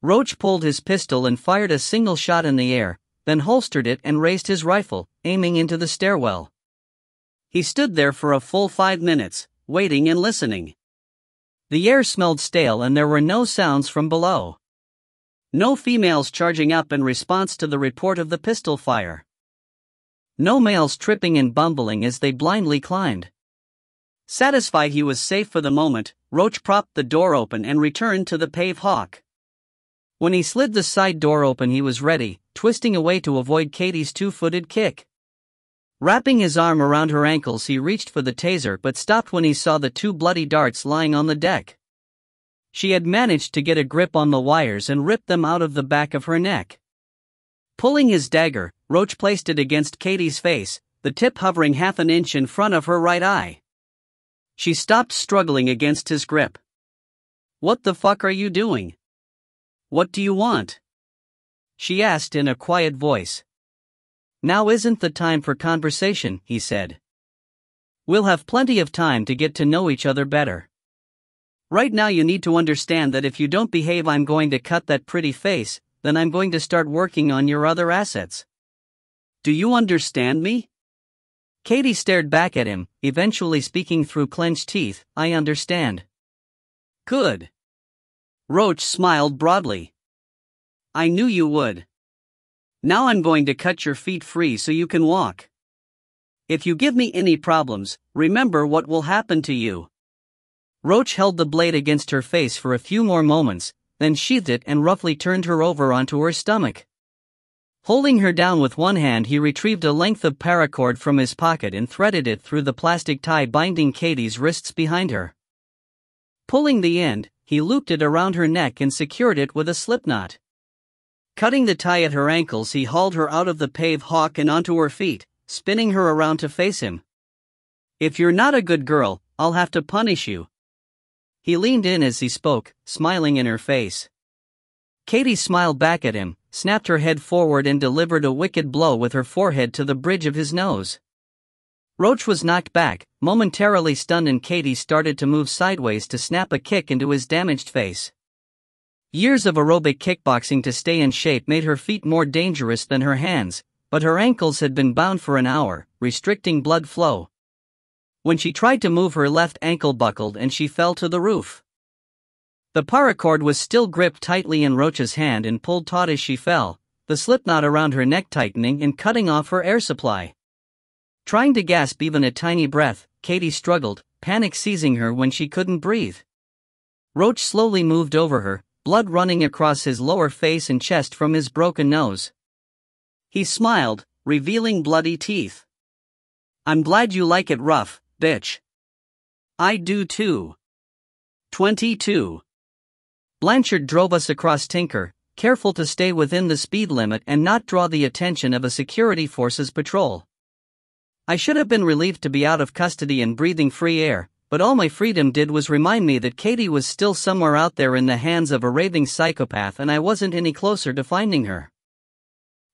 Roach pulled his pistol and fired a single shot in the air, then holstered it and raised his rifle, aiming into the stairwell. He stood there for a full 5 minutes, waiting and listening. The air smelled stale and there were no sounds from below. No females charging up in response to the report of the pistol fire. No males tripping and bumbling as they blindly climbed. Satisfied he was safe for the moment, Roach propped the door open and returned to the Pave Hawk. When he slid the side door open he was ready, twisting away to avoid Katie's two-footed kick. Wrapping his arm around her ankles he reached for the taser but stopped when he saw the 2 bloody darts lying on the deck. She had managed to get a grip on the wires and ripped them out of the back of her neck. Pulling his dagger, Roach placed it against Katie's face, the tip hovering half an inch in front of her right eye. She stopped struggling against his grip. "What the fuck are you doing? What do you want?" she asked in a quiet voice. "Now isn't the time for conversation," he said. "We'll have plenty of time to get to know each other better. Right now you need to understand that if you don't behave I'm going to cut that pretty face, then I'm going to start working on your other assets. Do you understand me?" Katie stared back at him, eventually speaking through clenched teeth, "I understand." "Good." Roach smiled broadly. "I knew you would. Now I'm going to cut your feet free so you can walk. If you give me any problems, remember what will happen to you. Roach held the blade against her face for a few more moments, then sheathed it and roughly turned her over onto her stomach. Holding her down with one hand, he retrieved a length of paracord from his pocket and threaded it through the plastic tie binding Katie's wrists behind her. Pulling the end, he looped it around her neck and secured it with a slipknot. Cutting the tie at her ankles, he hauled her out of the pave hawk and onto her feet, spinning her around to face him. If you're not a good girl, I'll have to punish you. He leaned in as he spoke, smiling in her face. Katie smiled back at him, snapped her head forward and delivered a wicked blow with her forehead to the bridge of his nose. Roach was knocked back, momentarily stunned, and Katie started to move sideways to snap a kick into his damaged face. Years of aerobic kickboxing to stay in shape made her feet more dangerous than her hands, but her ankles had been bound for an hour, restricting blood flow. When she tried to move, her left ankle buckled and she fell to the roof. The paracord was still gripped tightly in Roach's hand and pulled taut as she fell, the slipknot around her neck tightening and cutting off her air supply. Trying to gasp even a tiny breath, Katie struggled, panic seizing her when she couldn't breathe. Roach slowly moved over her, blood running across his lower face and chest from his broken nose. He smiled, revealing bloody teeth. I'm glad you like it rough, bitch. I do too. 22. Blanchard drove us across Tinker, careful to stay within the speed limit and not draw the attention of a security forces patrol. I should have been relieved to be out of custody and breathing free air, but all my freedom did was remind me that Katie was still somewhere out there in the hands of a raving psychopath, and I wasn't any closer to finding her.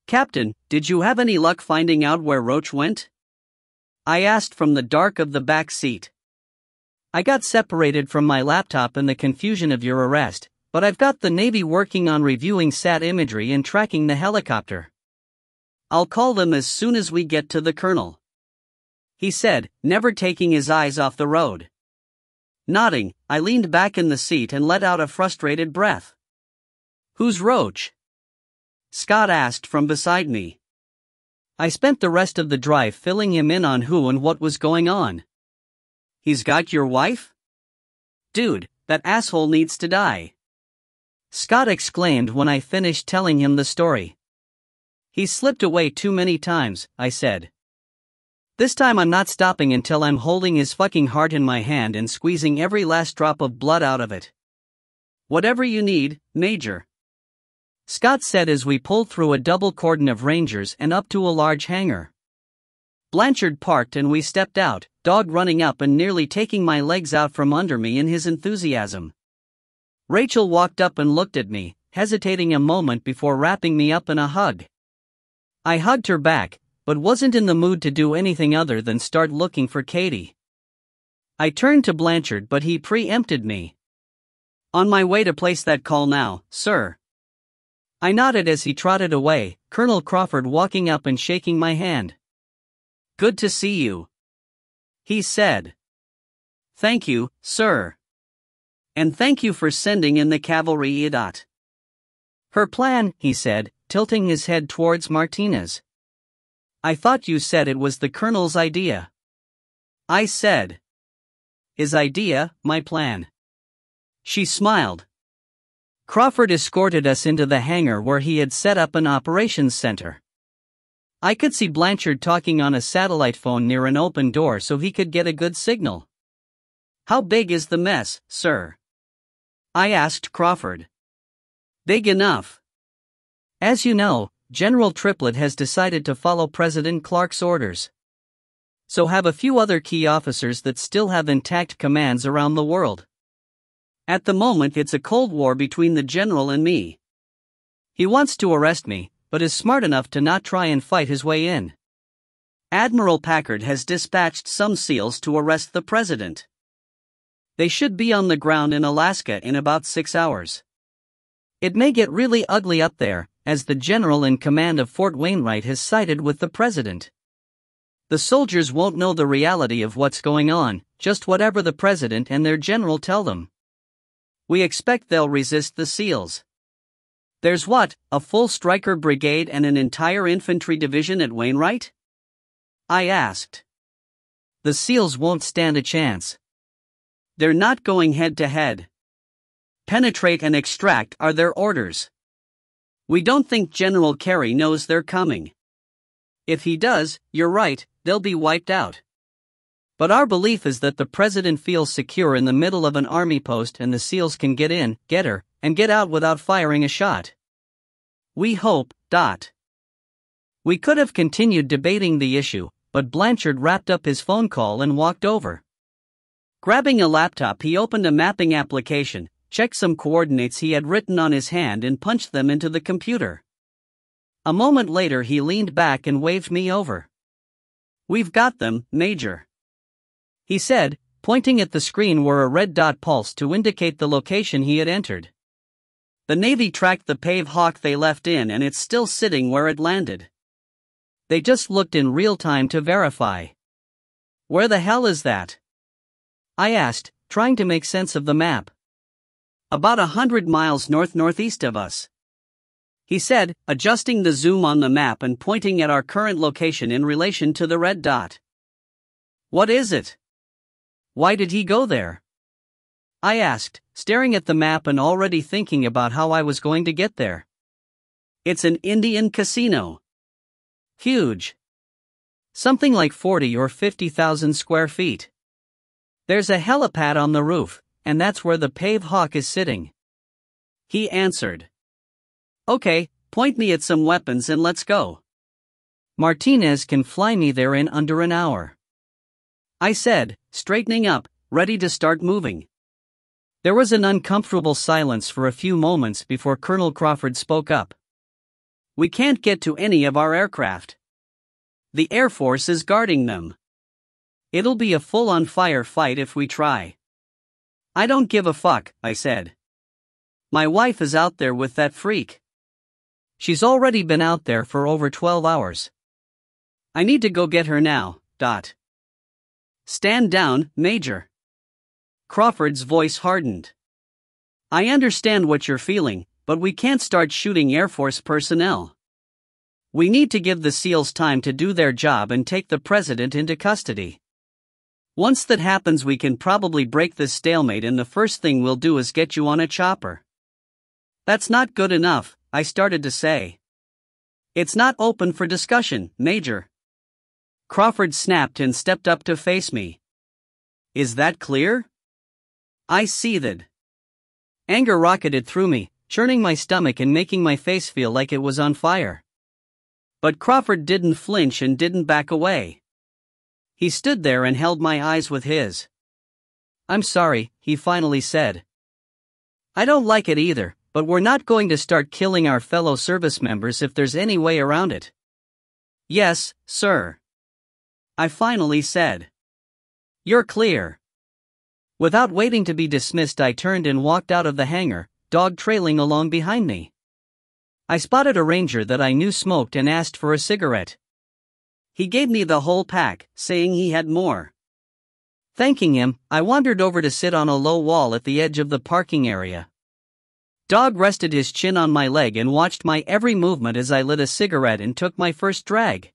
Captain, did you have any luck finding out where Roach went? I asked from the dark of the back seat. I got separated from my laptop in the confusion of your arrest, but I've got the Navy working on reviewing SAT imagery and tracking the helicopter. I'll call them as soon as we get to the colonel, he said, never taking his eyes off the road. Nodding, I leaned back in the seat and let out a frustrated breath. Who's Roach? Scott asked from beside me. I spent the rest of the drive filling him in on who and what was going on. He's got your wife? Dude, that asshole needs to die. Scott exclaimed when I finished telling him the story. He's slipped away too many times, I said. This time I'm not stopping until I'm holding his fucking heart in my hand and squeezing every last drop of blood out of it. Whatever you need, Major, Scott said as we pulled through a double cordon of rangers and up to a large hangar. Blanchard parked and we stepped out, dog running up and nearly taking my legs out from under me in his enthusiasm. Rachel walked up and looked at me, hesitating a moment before wrapping me up in a hug. I hugged her back, but wasn't in the mood to do anything other than start looking for Katie. I turned to Blanchard, but he preempted me. On my way to place that call now, sir. I nodded as he trotted away, Colonel Crawford walking up and shaking my hand. Good to see you, he said. Thank you, sir. And thank you for sending in the cavalry idiot. Her plan, he said, tilting his head towards Martinez. I thought you said it was the colonel's idea. I said. His idea, my plan. She smiled. Crawford escorted us into the hangar where he had set up an operations center. I could see Blanchard talking on a satellite phone near an open door so he could get a good signal. How big is the mess, sir? I asked Crawford. Big enough. As you know, General Triplett has decided to follow President Clark's orders. So have a few other key officers that still have intact commands around the world. At the moment it's a cold war between the general and me. He wants to arrest me, but is smart enough to not try and fight his way in. Admiral Packard has dispatched some SEALs to arrest the president. They should be on the ground in Alaska in about 6 hours. It may get really ugly up there, as the general in command of Fort Wainwright has sided with the president. The soldiers won't know the reality of what's going on, just whatever the president and their general tell them. We expect they'll resist the SEALs. There's what, a full Stryker brigade and an entire infantry division at Wainwright? I asked. The SEALs won't stand a chance. They're not going head to head. Penetrate and extract are their orders. We don't think General Kerry knows they're coming. If he does, you're right, they'll be wiped out. But our belief is that the president feels secure in the middle of an army post and the SEALs can get in, get her, and get out without firing a shot. We hope. We could have continued debating the issue, but Blanchard wrapped up his phone call and walked over. Grabbing a laptop, he opened a mapping application, checked some coordinates he had written on his hand and punched them into the computer. A moment later he leaned back and waved me over. "We've got them, Major," he said, pointing at the screen where a red dot pulsed to indicate the location he had entered. The Navy tracked the Pave Hawk they left in and it's still sitting where it landed. They just looked in real time to verify. "Where the hell is that?" I asked, trying to make sense of the map. "About 100 miles north-northeast of us," he said, adjusting the zoom on the map and pointing at our current location in relation to the red dot. "What is it? Why did he go there?" I asked, staring at the map and already thinking about how I was going to get there. "It's an Indian casino. Huge. Something like 40 or 50,000 square feet. There's a helipad on the roof, and that's where the Pave Hawk is sitting," he answered. "Okay, point me at some weapons and let's go. Martinez can fly me there in under an hour," I said, straightening up, ready to start moving. There was an uncomfortable silence for a few moments before Colonel Crawford spoke up. "We can't get to any of our aircraft. The Air Force is guarding them. It'll be a full-on firefight if we try." "I don't give a fuck," I said. "My wife is out there with that freak. She's already been out there for over 12 hours. I need to go get her now. Stand down, Major." Crawford's voice hardened. "I understand what you're feeling, but we can't start shooting Air Force personnel. We need to give the SEALs time to do their job and take the president into custody. Once that happens, we can probably break this stalemate, and the first thing we'll do is get you on a chopper." "That's not good enough," I started to say. "It's not open for discussion, Major." Crawford snapped and stepped up to face me. "Is that clear?" I seethed. Anger rocketed through me, churning my stomach and making my face feel like it was on fire. But Crawford didn't flinch and didn't back away. He stood there and held my eyes with his. "I'm sorry," he finally said. "I don't like it either, but we're not going to start killing our fellow service members if there's any way around it." "Yes, sir," I finally said. "You're clear." Without waiting to be dismissed, I turned and walked out of the hangar, dog trailing along behind me. I spotted a ranger that I knew smoked and asked for a cigarette. He gave me the whole pack, saying he had more. Thanking him, I wandered over to sit on a low wall at the edge of the parking area. Dog rested his chin on my leg and watched my every movement as I lit a cigarette and took my first drag.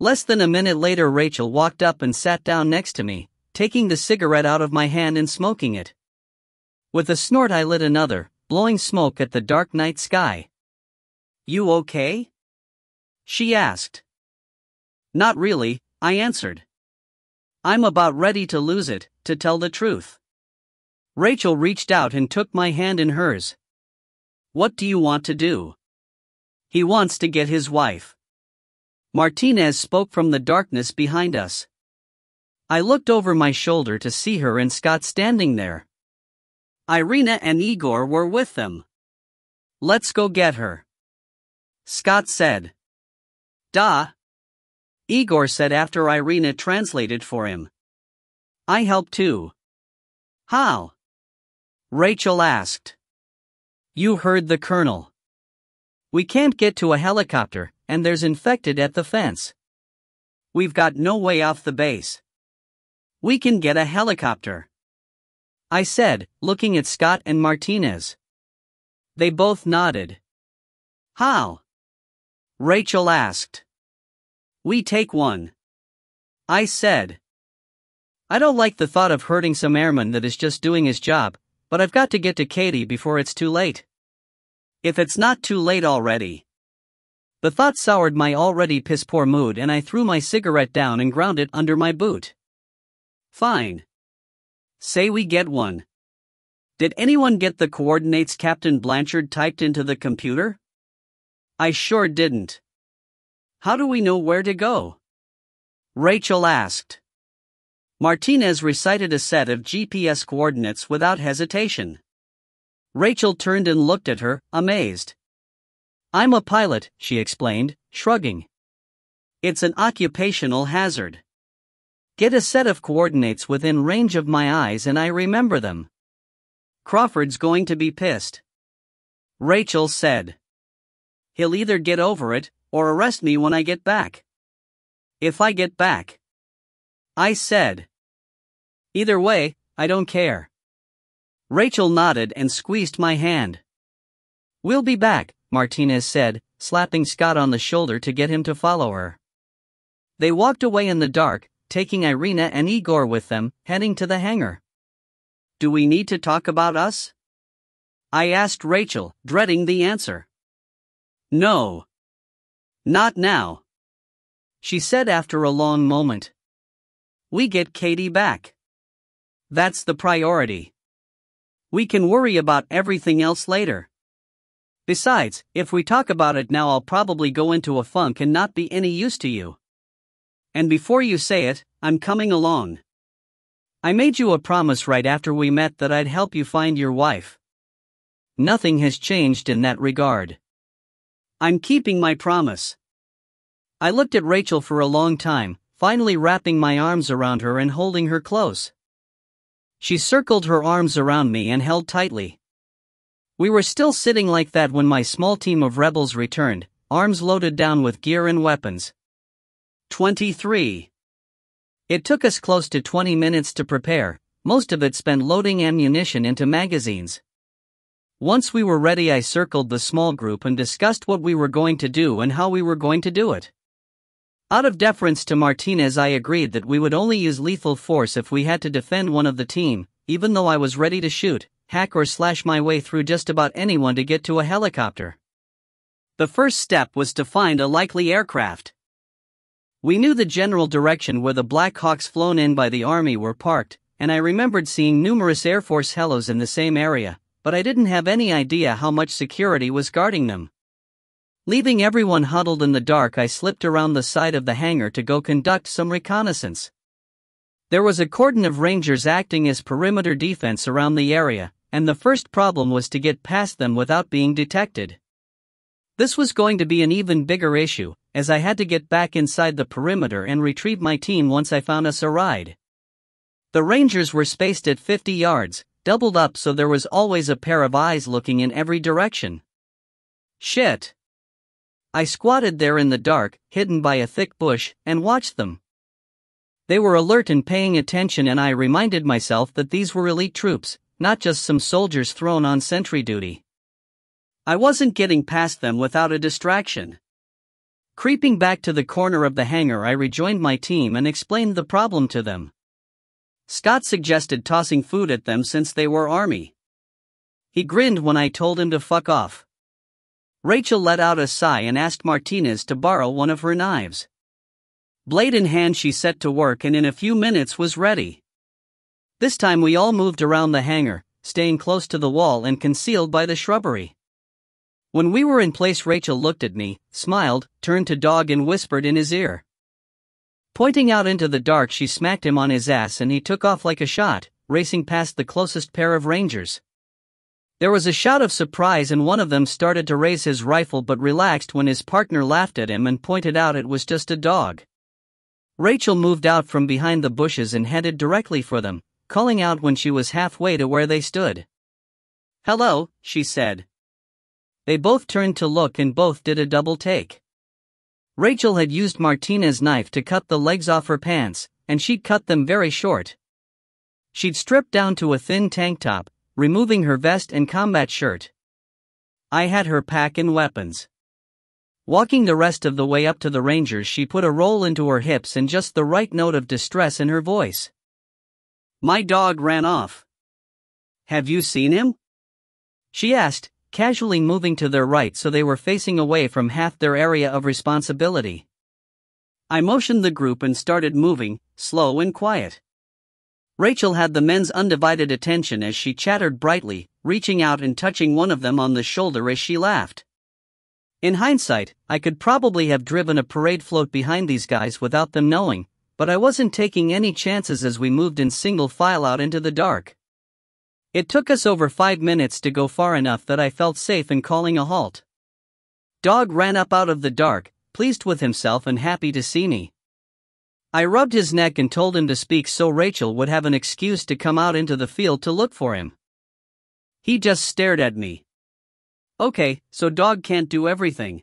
Less than a minute later, Rachel walked up and sat down next to me, taking the cigarette out of my hand and smoking it. With a snort, I lit another, blowing smoke at the dark night sky. "You okay?" she asked. "Not really," I answered. "I'm about ready to lose it, to tell the truth." Rachel reached out and took my hand in hers. "What do you want to do?" "He wants to get his wife." Martinez spoke from the darkness behind us. I looked over my shoulder to see her and Scott standing there. Irina and Igor were with them. "Let's go get her," Scott said. "Duh," Igor said after Irina translated for him. "I helped too." "How?" Rachel asked. "You heard the colonel. We can't get to a helicopter, and there's infected at the fence. We've got no way off the base. We can get a helicopter," I said, looking at Scott and Martinez. They both nodded. "How?" Rachel asked. "We take one," I said. I don't like the thought of hurting some airman that is just doing his job, but I've got to get to Katie before it's too late. If it's not too late already. The thought soured my already piss-poor mood and I threw my cigarette down and ground it under my boot. Fine. Say we get one. Did anyone get the coordinates Captain Blanchard typed into the computer? I sure didn't. How do we know where to go? Rachel asked. Martinez recited a set of GPS coordinates without hesitation. Rachel turned and looked at her, amazed. I'm a pilot, she explained, shrugging. It's an occupational hazard. Get a set of coordinates within range of my eyes and I remember them. Crawford's going to be pissed. Rachel said. He'll either get over it, or arrest me when I get back. If I get back. I said. Either way, I don't care. Rachel nodded and squeezed my hand. We'll be back, Martinez said, slapping Scott on the shoulder to get him to follow her. They walked away in the dark, taking Irina and Igor with them, heading to the hangar. Do we need to talk about us? I asked Rachel, dreading the answer. No. Not now. She said after a long moment. We get Katie back. That's the priority. We can worry about everything else later. Besides, if we talk about it now I'll probably go into a funk and not be any use to you. And before you say it, I'm coming along. I made you a promise right after we met that I'd help you find your wife. Nothing has changed in that regard. I'm keeping my promise. I looked at Rachel for a long time, finally wrapping my arms around her and holding her close. She circled her arms around me and held tightly. We were still sitting like that when my small team of rebels returned, arms loaded down with gear and weapons. 23. It took us close to 20 minutes to prepare, most of it spent loading ammunition into magazines. Once we were ready I circled the small group and discussed what we were going to do and how we were going to do it. Out of deference to Martinez I agreed that we would only use lethal force if we had to defend one of the team, even though I was ready to shoot, hack or slash my way through just about anyone to get to a helicopter. The first step was to find a likely aircraft. We knew the general direction where the Black Hawks flown in by the Army were parked, and I remembered seeing numerous Air Force helos in the same area, but I didn't have any idea how much security was guarding them. Leaving everyone huddled in the dark I slipped around the side of the hangar to go conduct some reconnaissance. There was a cordon of Rangers acting as perimeter defense around the area, and the first problem was to get past them without being detected. This was going to be an even bigger issue, as I had to get back inside the perimeter and retrieve my team once I found us a ride. The Rangers were spaced at 50 yards, doubled up so there was always a pair of eyes looking in every direction. Shit. I squatted there in the dark, hidden by a thick bush, and watched them. They were alert and paying attention and I reminded myself that these were elite troops, not just some soldiers thrown on sentry duty. I wasn't getting past them without a distraction. Creeping back to the corner of the hangar I rejoined my team and explained the problem to them. Scott suggested tossing food at them since they were Army. He grinned when I told him to fuck off. Rachel let out a sigh and asked Martinez to borrow one of her knives. Blade in hand she set to work and in a few minutes was ready. This time we all moved around the hangar, staying close to the wall and concealed by the shrubbery. When we were in place Rachel looked at me, smiled, turned to Dog and whispered in his ear. Pointing out into the dark she smacked him on his ass and he took off like a shot, racing past the closest pair of Rangers. There was a shout of surprise and one of them started to raise his rifle but relaxed when his partner laughed at him and pointed out it was just a dog. Rachel moved out from behind the bushes and headed directly for them, calling out when she was halfway to where they stood. "Hello," she said. They both turned to look and both did a double take. Rachel had used Martinez's knife to cut the legs off her pants, and she'd cut them very short. She'd stripped down to a thin tank top, removing her vest and combat shirt. I had her pack and weapons. Walking the rest of the way up to the Rangers she put a roll into her hips and just the right note of distress in her voice. My dog ran off. Have you seen him? She asked, casually moving to their right so they were facing away from half their area of responsibility. I motioned the group and started moving, slow and quiet. Rachel had the men's undivided attention as she chattered brightly, reaching out and touching one of them on the shoulder as she laughed. In hindsight, I could probably have driven a parade float behind these guys without them knowing, but I wasn't taking any chances as we moved in single file out into the dark. It took us over 5 minutes to go far enough that I felt safe in calling a halt. Dog ran up out of the dark, pleased with himself and happy to see me. I rubbed his neck and told him to speak so Rachel would have an excuse to come out into the field to look for him. He just stared at me. Okay, so dog can't do everything.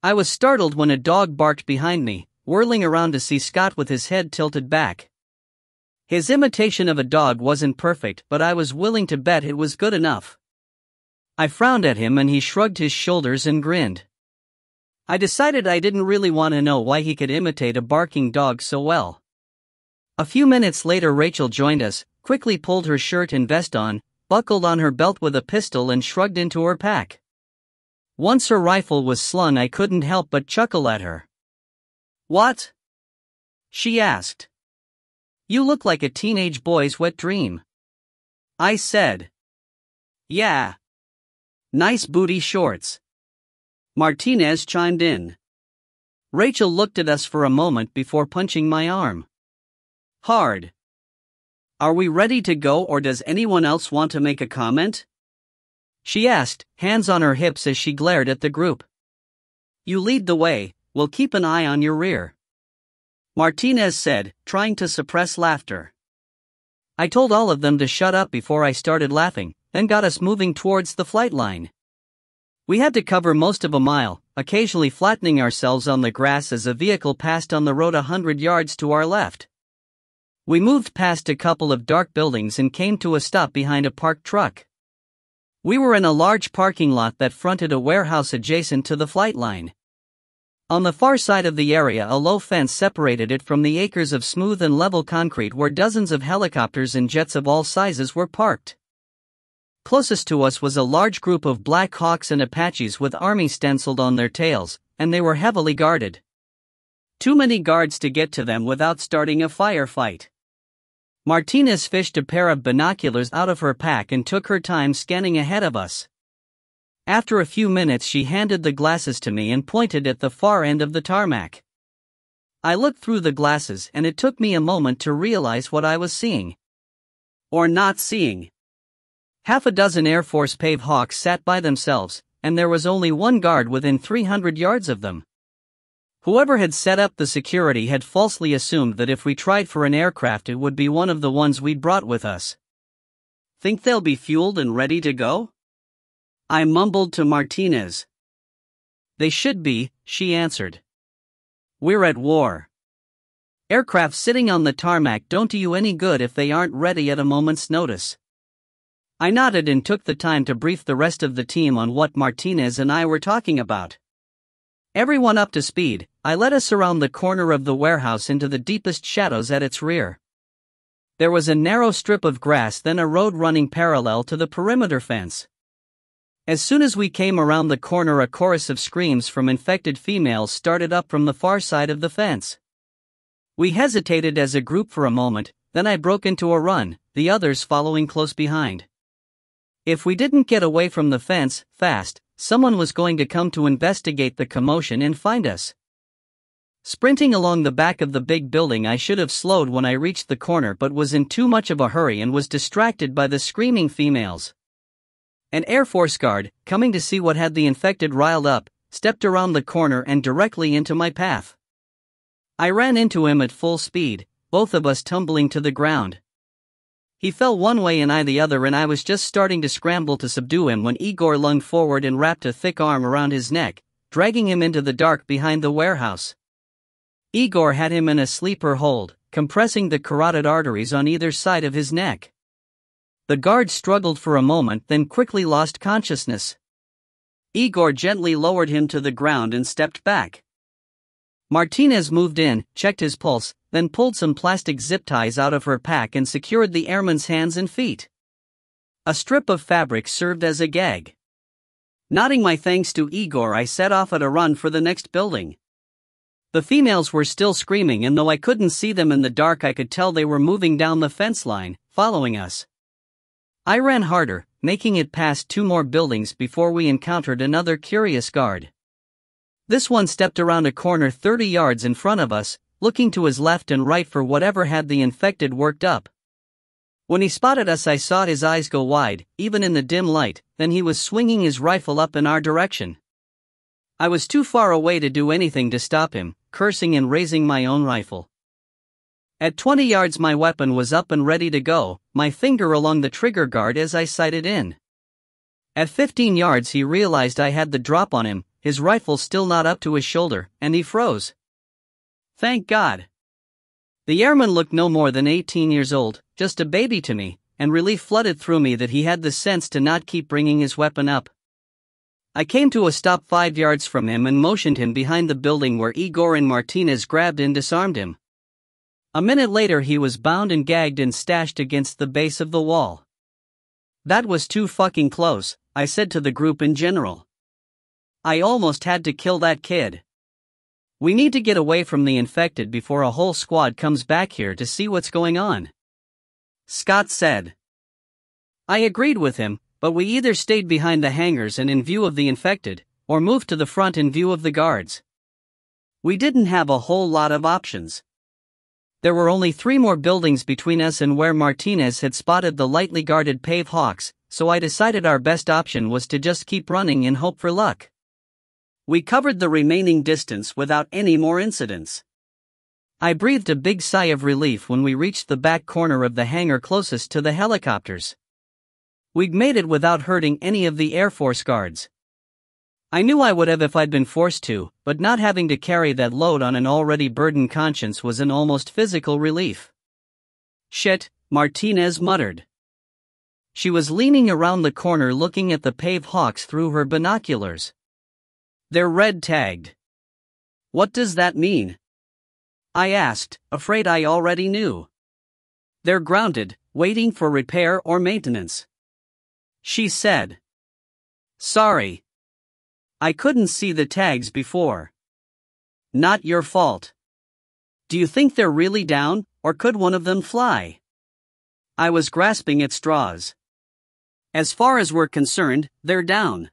I was startled when a dog barked behind me, whirling around to see Scott with his head tilted back. His imitation of a dog wasn't perfect, but I was willing to bet it was good enough. I frowned at him and he shrugged his shoulders and grinned. I decided I didn't really want to know why he could imitate a barking dog so well. A few minutes later Rachel joined us, quickly pulled her shirt and vest on, buckled on her belt with a pistol and shrugged into her pack. Once her rifle was slung I couldn't help but chuckle at her. "What?" she asked. "You look like a teenage boy's wet dream," I said. "Yeah. Nice booty shorts," Martinez chimed in. Rachel looked at us for a moment before punching my arm. Hard. "Are we ready to go or does anyone else want to make a comment?" she asked, hands on her hips as she glared at the group. "You lead the way, we'll keep an eye on your rear," Martinez said, trying to suppress laughter. I told all of them to shut up before I started laughing, then got us moving towards the flight line. We had to cover most of a mile, occasionally flattening ourselves on the grass as a vehicle passed on the road 100 yards to our left. We moved past a couple of dark buildings and came to a stop behind a parked truck. We were in a large parking lot that fronted a warehouse adjacent to the flight line. On the far side of the area a low fence separated it from the acres of smooth and level concrete where dozens of helicopters and jets of all sizes were parked. Closest to us was a large group of Black Hawks and Apaches with Army stenciled on their tails, and they were heavily guarded. Too many guards to get to them without starting a firefight. Martinez fished a pair of binoculars out of her pack and took her time scanning ahead of us. After a few minutes she handed the glasses to me and pointed at the far end of the tarmac. I looked through the glasses and it took me a moment to realize what I was seeing. Or not seeing. Half a dozen Air Force Pave Hawks sat by themselves, and there was only one guard within 300 yards of them. Whoever had set up the security had falsely assumed that if we tried for an aircraft it would be one of the ones we'd brought with us. "Think they'll be fueled and ready to go?" I mumbled to Martinez. "They should be," she answered. "We're at war. Aircraft sitting on the tarmac don't do you any good if they aren't ready at a moment's notice." I nodded and took the time to brief the rest of the team on what Martinez and I were talking about. Everyone up to speed, I led us around the corner of the warehouse into the deepest shadows at its rear. There was a narrow strip of grass, then a road running parallel to the perimeter fence. As soon as we came around the corner a chorus of screams from infected females started up from the far side of the fence. We hesitated as a group for a moment, then I broke into a run, the others following close behind. If we didn't get away from the fence fast, someone was going to come to investigate the commotion and find us. Sprinting along the back of the big building, I should have slowed when I reached the corner but was in too much of a hurry and was distracted by the screaming females. An Air Force guard, coming to see what had the infected riled up, stepped around the corner and directly into my path. I ran into him at full speed, both of us tumbling to the ground. He fell one way and I the other, and I was just starting to scramble to subdue him when Igor lunged forward and wrapped a thick arm around his neck, dragging him into the dark behind the warehouse. Igor had him in a sleeper hold, compressing the carotid arteries on either side of his neck. The guard struggled for a moment, then quickly lost consciousness. Igor gently lowered him to the ground and stepped back. Martinez moved in, checked his pulse, then pulled some plastic zip ties out of her pack and secured the airman's hands and feet. A strip of fabric served as a gag. Nodding my thanks to Igor, I set off at a run for the next building. The females were still screaming, and though I couldn't see them in the dark, I could tell they were moving down the fence line, following us. I ran harder, making it past 2 more buildings before we encountered another curious guard. This one stepped around a corner 30 yards in front of us, looking to his left and right for whatever had the infected worked up. When he spotted us, I saw his eyes go wide, even in the dim light, then he was swinging his rifle up in our direction. I was too far away to do anything to stop him, cursing and raising my own rifle. At 20 yards my weapon was up and ready to go, my finger along the trigger guard as I sighted in. At 15 yards he realized I had the drop on him, his rifle still not up to his shoulder, and he froze. Thank God. The airman looked no more than 18 years old, just a baby to me, and relief flooded through me that he had the sense to not keep bringing his weapon up. I came to a stop 5 yards from him and motioned him behind the building, where Igor and Martinez grabbed and disarmed him. A minute later he was bound and gagged and stashed against the base of the wall. That was too fucking close, I said to the group in general. I almost had to kill that kid. We need to get away from the infected before a whole squad comes back here to see what's going on, Scott said. I agreed with him, but we either stayed behind the hangars and in view of the infected, or moved to the front in view of the guards. We didn't have a whole lot of options. There were only 3 more buildings between us and where Martinez had spotted the lightly guarded Pave Hawks, so I decided our best option was to just keep running and hope for luck. We covered the remaining distance without any more incidents. I breathed a big sigh of relief when we reached the back corner of the hangar closest to the helicopters. We'd made it without hurting any of the Air Force guards. I knew I would have if I'd been forced to, but not having to carry that load on an already burdened conscience was an almost physical relief. Shit, Martinez muttered. She was leaning around the corner looking at the Pave Hawks through her binoculars. They're red tagged. What does that mean? I asked, afraid I already knew. They're grounded, waiting for repair or maintenance, she said. Sorry. I couldn't see the tags before. Not your fault. Do you think they're really down, or could one of them fly? I was grasping at straws. As far as we're concerned, they're down.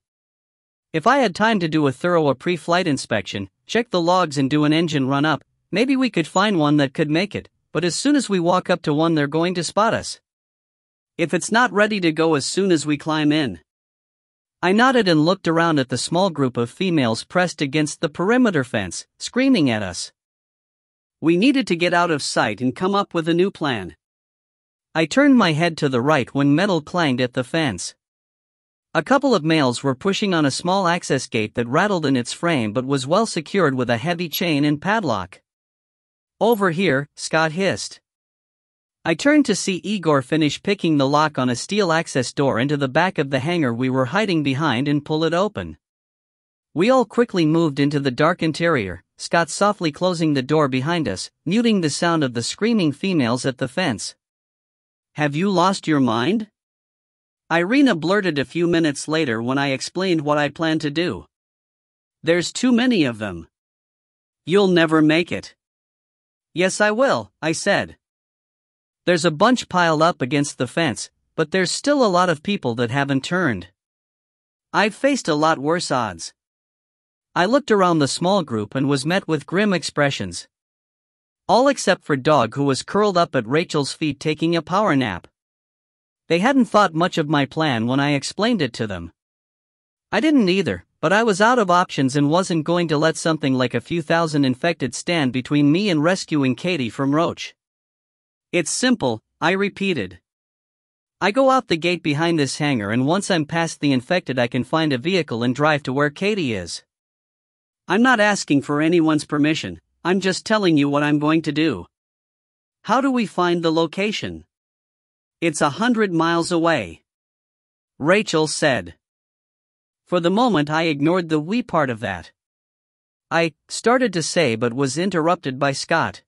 If I had time to do a thorough pre-flight inspection, check the logs and do an engine run-up, maybe we could find one that could make it, but as soon as we walk up to one they're going to spot us. If it's not ready to go as soon as we climb in. I nodded and looked around at the small group of females pressed against the perimeter fence, screaming at us. We needed to get out of sight and come up with a new plan. I turned my head to the right when metal clanged at the fence. A couple of males were pushing on a small access gate that rattled in its frame but was well secured with a heavy chain and padlock. Over here, Scott hissed. I turned to see Igor finish picking the lock on a steel access door into the back of the hangar we were hiding behind and pull it open. We all quickly moved into the dark interior, Scott softly closing the door behind us, muting the sound of the screaming females at the fence. Have you lost your mind? Irina blurted a few minutes later when I explained what I planned to do. There's too many of them. You'll never make it. Yes, I will, I said. There's a bunch piled up against the fence, but there's still a lot of people that haven't turned. I've faced a lot worse odds. I looked around the small group and was met with grim expressions. All except for Dog, who was curled up at Rachel's feet taking a power nap. They hadn't thought much of my plan when I explained it to them. I didn't either, but I was out of options and wasn't going to let something like a few thousand infected stand between me and rescuing Katie from Roach. It's simple, I repeated. I go out the gate behind this hangar, and once I'm past the infected I can find a vehicle and drive to where Katie is. I'm not asking for anyone's permission, I'm just telling you what I'm going to do. How do we find the location? It's 100 miles away, Rachel said. For the moment I ignored the "we" part of that. I started to say but was interrupted by Scott.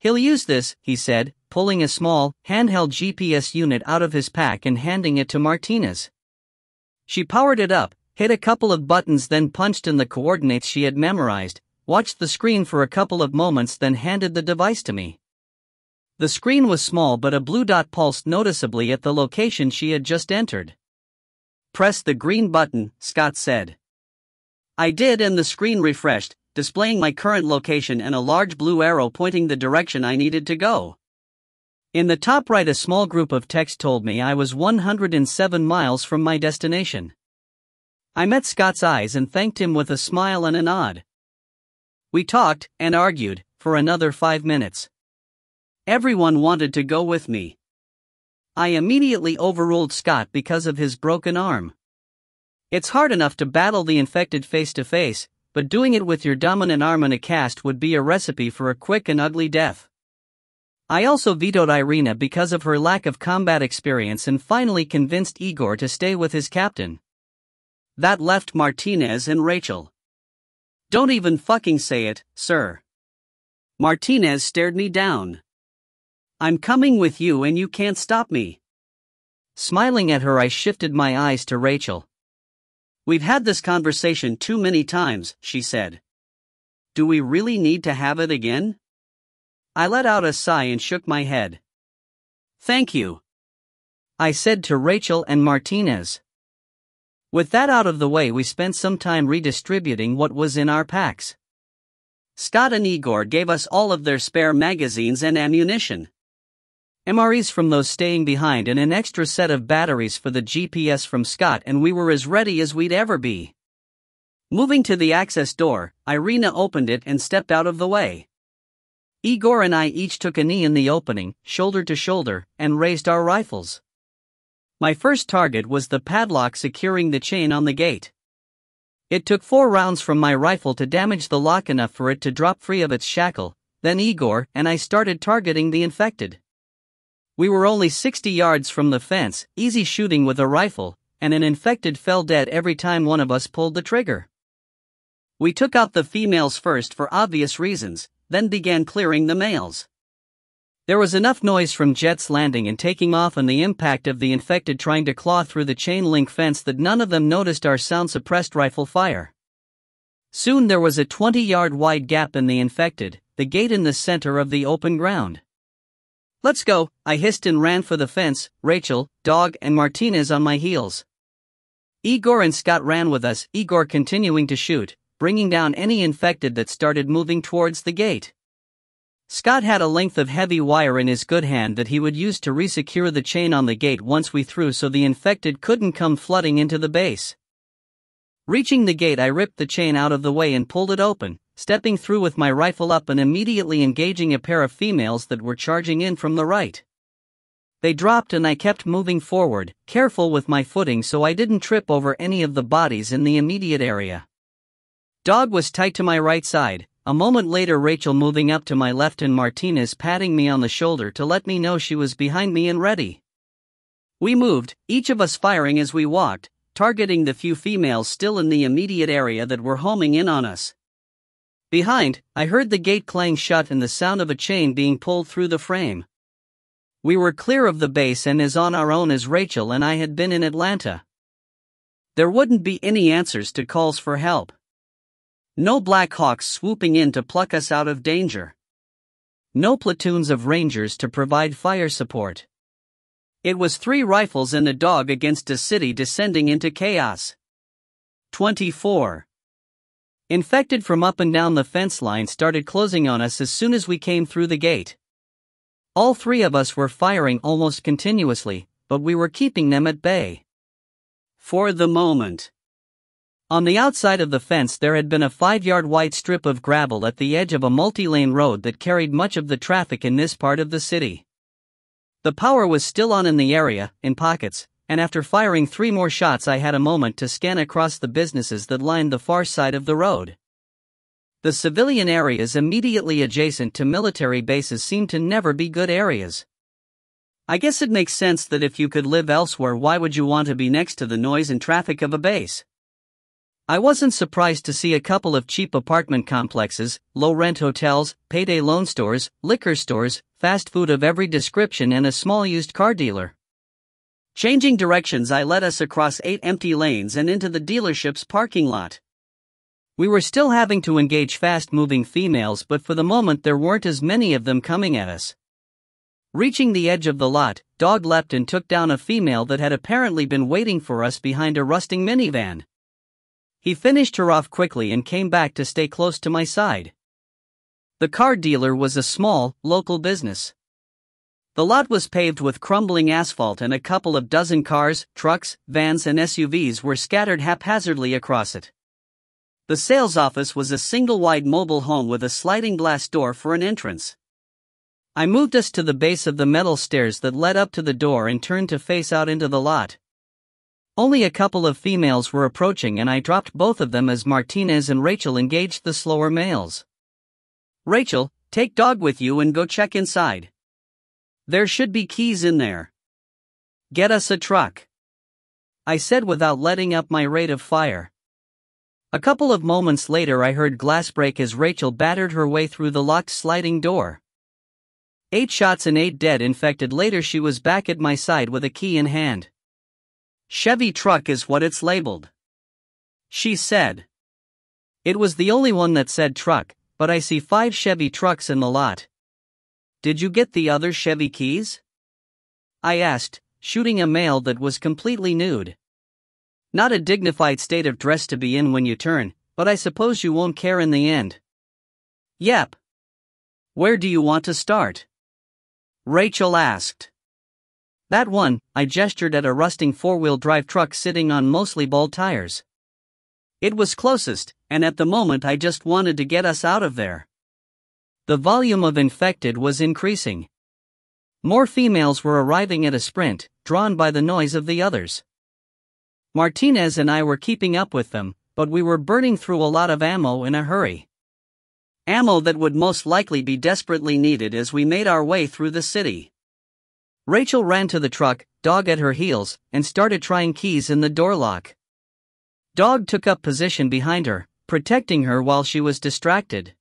He'll use this, he said, pulling a small, handheld GPS unit out of his pack and handing it to Martinez. She powered it up, hit a couple of buttons, then punched in the coordinates she had memorized, watched the screen for a couple of moments, then handed the device to me. The screen was small, but a blue dot pulsed noticeably at the location she had just entered. "Press the green button," Scott said. I did, and the screen refreshed, displaying my current location and a large blue arrow pointing the direction I needed to go. In the top right, a small group of text told me I was 107 miles from my destination. I met Scott's eyes and thanked him with a smile and a nod. We talked and argued for another 5 minutes. Everyone wanted to go with me. I immediately overruled Scott because of his broken arm. It's hard enough to battle the infected face to face, but doing it with your dominant arm in a cast would be a recipe for a quick and ugly death. I also vetoed Irina because of her lack of combat experience and finally convinced Igor to stay with his captain. That left Martinez and Rachel. "Don't even fucking say it, sir." Martinez stared me down. "I'm coming with you and you can't stop me." Smiling at her, I shifted my eyes to Rachel. "We've had this conversation too many times," she said. "Do we really need to have it again?" I let out a sigh and shook my head. "Thank you," I said to Rachel and Martinez. With that out of the way, we spent some time redistributing what was in our packs. Scott and Igor gave us all of their spare magazines and ammunition. MREs from those staying behind, and an extra set of batteries for the GPS from Scott, and we were as ready as we'd ever be. Moving to the access door, Irina opened it and stepped out of the way. Igor and I each took a knee in the opening, shoulder to shoulder, and raised our rifles. My first target was the padlock securing the chain on the gate. It took 4 rounds from my rifle to damage the lock enough for it to drop free of its shackle. Then Igor and I started targeting the infected. We were only 60 yards from the fence, easy shooting with a rifle, and an infected fell dead every time one of us pulled the trigger. We took out the females first for obvious reasons, then began clearing the males. There was enough noise from jets landing and taking off and the impact of the infected trying to claw through the chain link fence that none of them noticed our sound-suppressed rifle fire. Soon there was a 20-yard wide gap in the infected, the gate in the center of the open ground. "Let's go," I hissed and ran for the fence, Rachel, Dog, and Martinez on my heels. Igor and Scott ran with us, Igor continuing to shoot, bringing down any infected that started moving towards the gate. Scott had a length of heavy wire in his good hand that he would use to resecure the chain on the gate once we threw, so the infected couldn't come flooding into the base. Reaching the gate, I ripped the chain out of the way and pulled it open, stepping through with my rifle up and immediately engaging a pair of females that were charging in from the right. They dropped and I kept moving forward, careful with my footing so I didn't trip over any of the bodies in the immediate area. Dog was tight to my right side, a moment later Rachel moving up to my left and Martinez patting me on the shoulder to let me know she was behind me and ready. We moved, each of us firing as we walked, targeting the few females still in the immediate area that were homing in on us. Behind, I heard the gate clang shut and the sound of a chain being pulled through the frame. We were clear of the base and as on our own as Rachel and I had been in Atlanta. There wouldn't be any answers to calls for help. No Black Hawks swooping in to pluck us out of danger. No platoons of Rangers to provide fire support. It was 3 rifles and a dog against a city descending into chaos. 24. Infected from up and down the fence line started closing on us as soon as we came through the gate. All 3 of us were firing almost continuously, but we were keeping them at bay. For the moment. On the outside of the fence there had been a 5-yard wide strip of gravel at the edge of a multi-lane road that carried much of the traffic in this part of the city. The power was still on in the area, in pockets, and after firing 3 more shots I had a moment to scan across the businesses that lined the far side of the road. The civilian areas immediately adjacent to military bases seemed to never be good areas. I guess it makes sense that if you could live elsewhere, why would you want to be next to the noise and traffic of a base? I wasn't surprised to see a couple of cheap apartment complexes, low-rent hotels, payday loan stores, liquor stores, fast food of every description, and a small used car dealer. Changing directions, I led us across 8 empty lanes and into the dealership's parking lot. We were still having to engage fast-moving females, but for the moment there weren't as many of them coming at us. Reaching the edge of the lot, Dog leapt and took down a female that had apparently been waiting for us behind a rusting minivan. He finished her off quickly and came back to stay close to my side. The car dealer was a small, local business. The lot was paved with crumbling asphalt, and a couple of dozen cars, trucks, vans, and SUVs were scattered haphazardly across it. The sales office was a single-wide mobile home with a sliding glass door for an entrance. I moved us to the base of the metal stairs that led up to the door and turned to face out into the lot. Only a couple of females were approaching, and I dropped both of them as Martinez and Rachel engaged the slower males. "Rachel, take Dog with you and go check inside. There should be keys in there. Get us a truck," I said without letting up my rate of fire. A couple of moments later I heard glass break as Rachel battered her way through the locked sliding door. 8 shots and 8 dead infected. Later she was back at my side with a key in hand. "Chevy truck is what it's labeled," she said. It was the only one that said truck, but I see 5 Chevy trucks in the lot. "Did you get the other Chevy keys?" I asked, shooting a male that was completely nude. Not a dignified state of dress to be in when you turn, but I suppose you won't care in the end. "Yep." "Where do you want to start?" Rachel asked. "That one," I gestured at a rusting 4-wheel drive truck sitting on mostly bald tires. It was closest, and at the moment I just wanted to get us out of there. The volume of infected was increasing. More females were arriving at a sprint, drawn by the noise of the others. Martinez and I were keeping up with them, but we were burning through a lot of ammo in a hurry. Ammo that would most likely be desperately needed as we made our way through the city. Rachel ran to the truck, Dog at her heels, and started trying keys in the door lock. Dog took up position behind her, protecting her while she was distracted.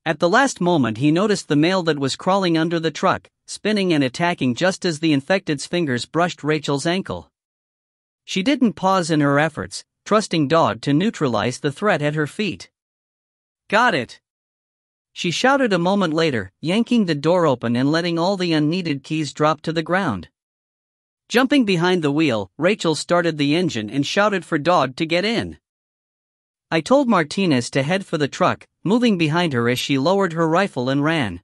At the last moment he noticed the male that was crawling under the truck, spinning and attacking just as the infected's fingers brushed Rachel's ankle. She didn't pause in her efforts, trusting Dog to neutralize the threat at her feet. "Got it!" she shouted a moment later, yanking the door open and letting all the unneeded keys drop to the ground. Jumping behind the wheel, Rachel started the engine and shouted for Dog to get in. I told Martinez to head for the truck, moving behind her as she lowered her rifle and ran.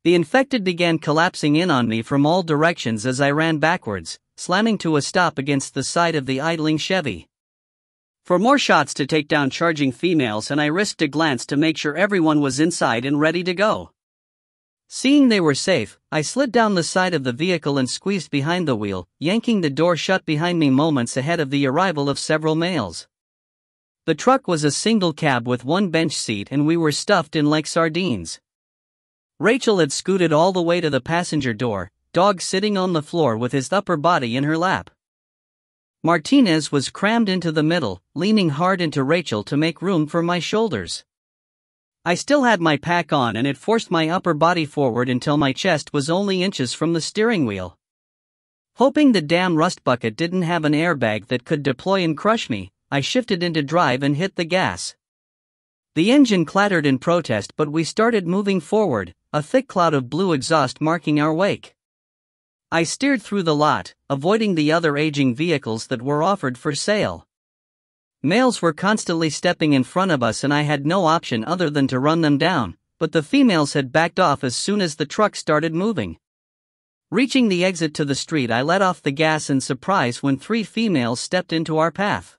The infected began collapsing in on me from all directions as I ran backwards, slamming to a stop against the side of the idling Chevy. For more shots to take down charging females, and I risked a glance to make sure everyone was inside and ready to go. Seeing they were safe, I slid down the side of the vehicle and squeezed behind the wheel, yanking the door shut behind me moments ahead of the arrival of several males. The truck was a single cab with 1 bench seat, and we were stuffed in like sardines. Rachel had scooted all the way to the passenger door, Dog sitting on the floor with his upper body in her lap. Martinez was crammed into the middle, leaning hard into Rachel to make room for my shoulders. I still had my pack on, and it forced my upper body forward until my chest was only inches from the steering wheel. Hoping the damn rust bucket didn't have an airbag that could deploy and crush me, I shifted into drive and hit the gas. The engine clattered in protest, but we started moving forward, a thick cloud of blue exhaust marking our wake. I steered through the lot, avoiding the other aging vehicles that were offered for sale. Males were constantly stepping in front of us, and I had no option other than to run them down, but the females had backed off as soon as the truck started moving. Reaching the exit to the street, I let off the gas in surprise when 3 females stepped into our path.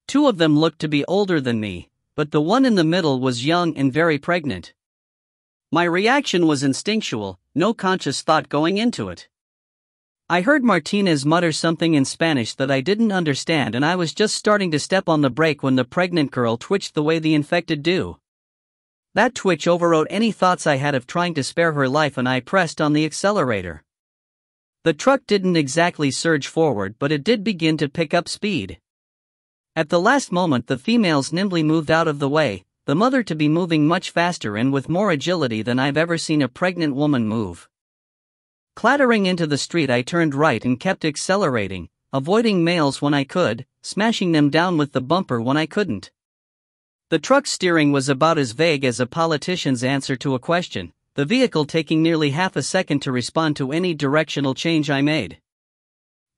2 of them looked to be older than me, but the one in the middle was young and very pregnant. My reaction was instinctual, no conscious thought going into it. I heard Martinez mutter something in Spanish that I didn't understand, and I was just starting to step on the brake when the pregnant girl twitched the way the infected do. That twitch overrode any thoughts I had of trying to spare her life, and I pressed on the accelerator. The truck didn't exactly surge forward, but it did begin to pick up speed. At the last moment, the females nimbly moved out of the way, the mother to be moving much faster and with more agility than I've ever seen a pregnant woman move. Clattering into the street, I turned right and kept accelerating, avoiding males when I could, smashing them down with the bumper when I couldn't. The truck's steering was about as vague as a politician's answer to a question, the vehicle taking nearly half a second to respond to any directional change I made.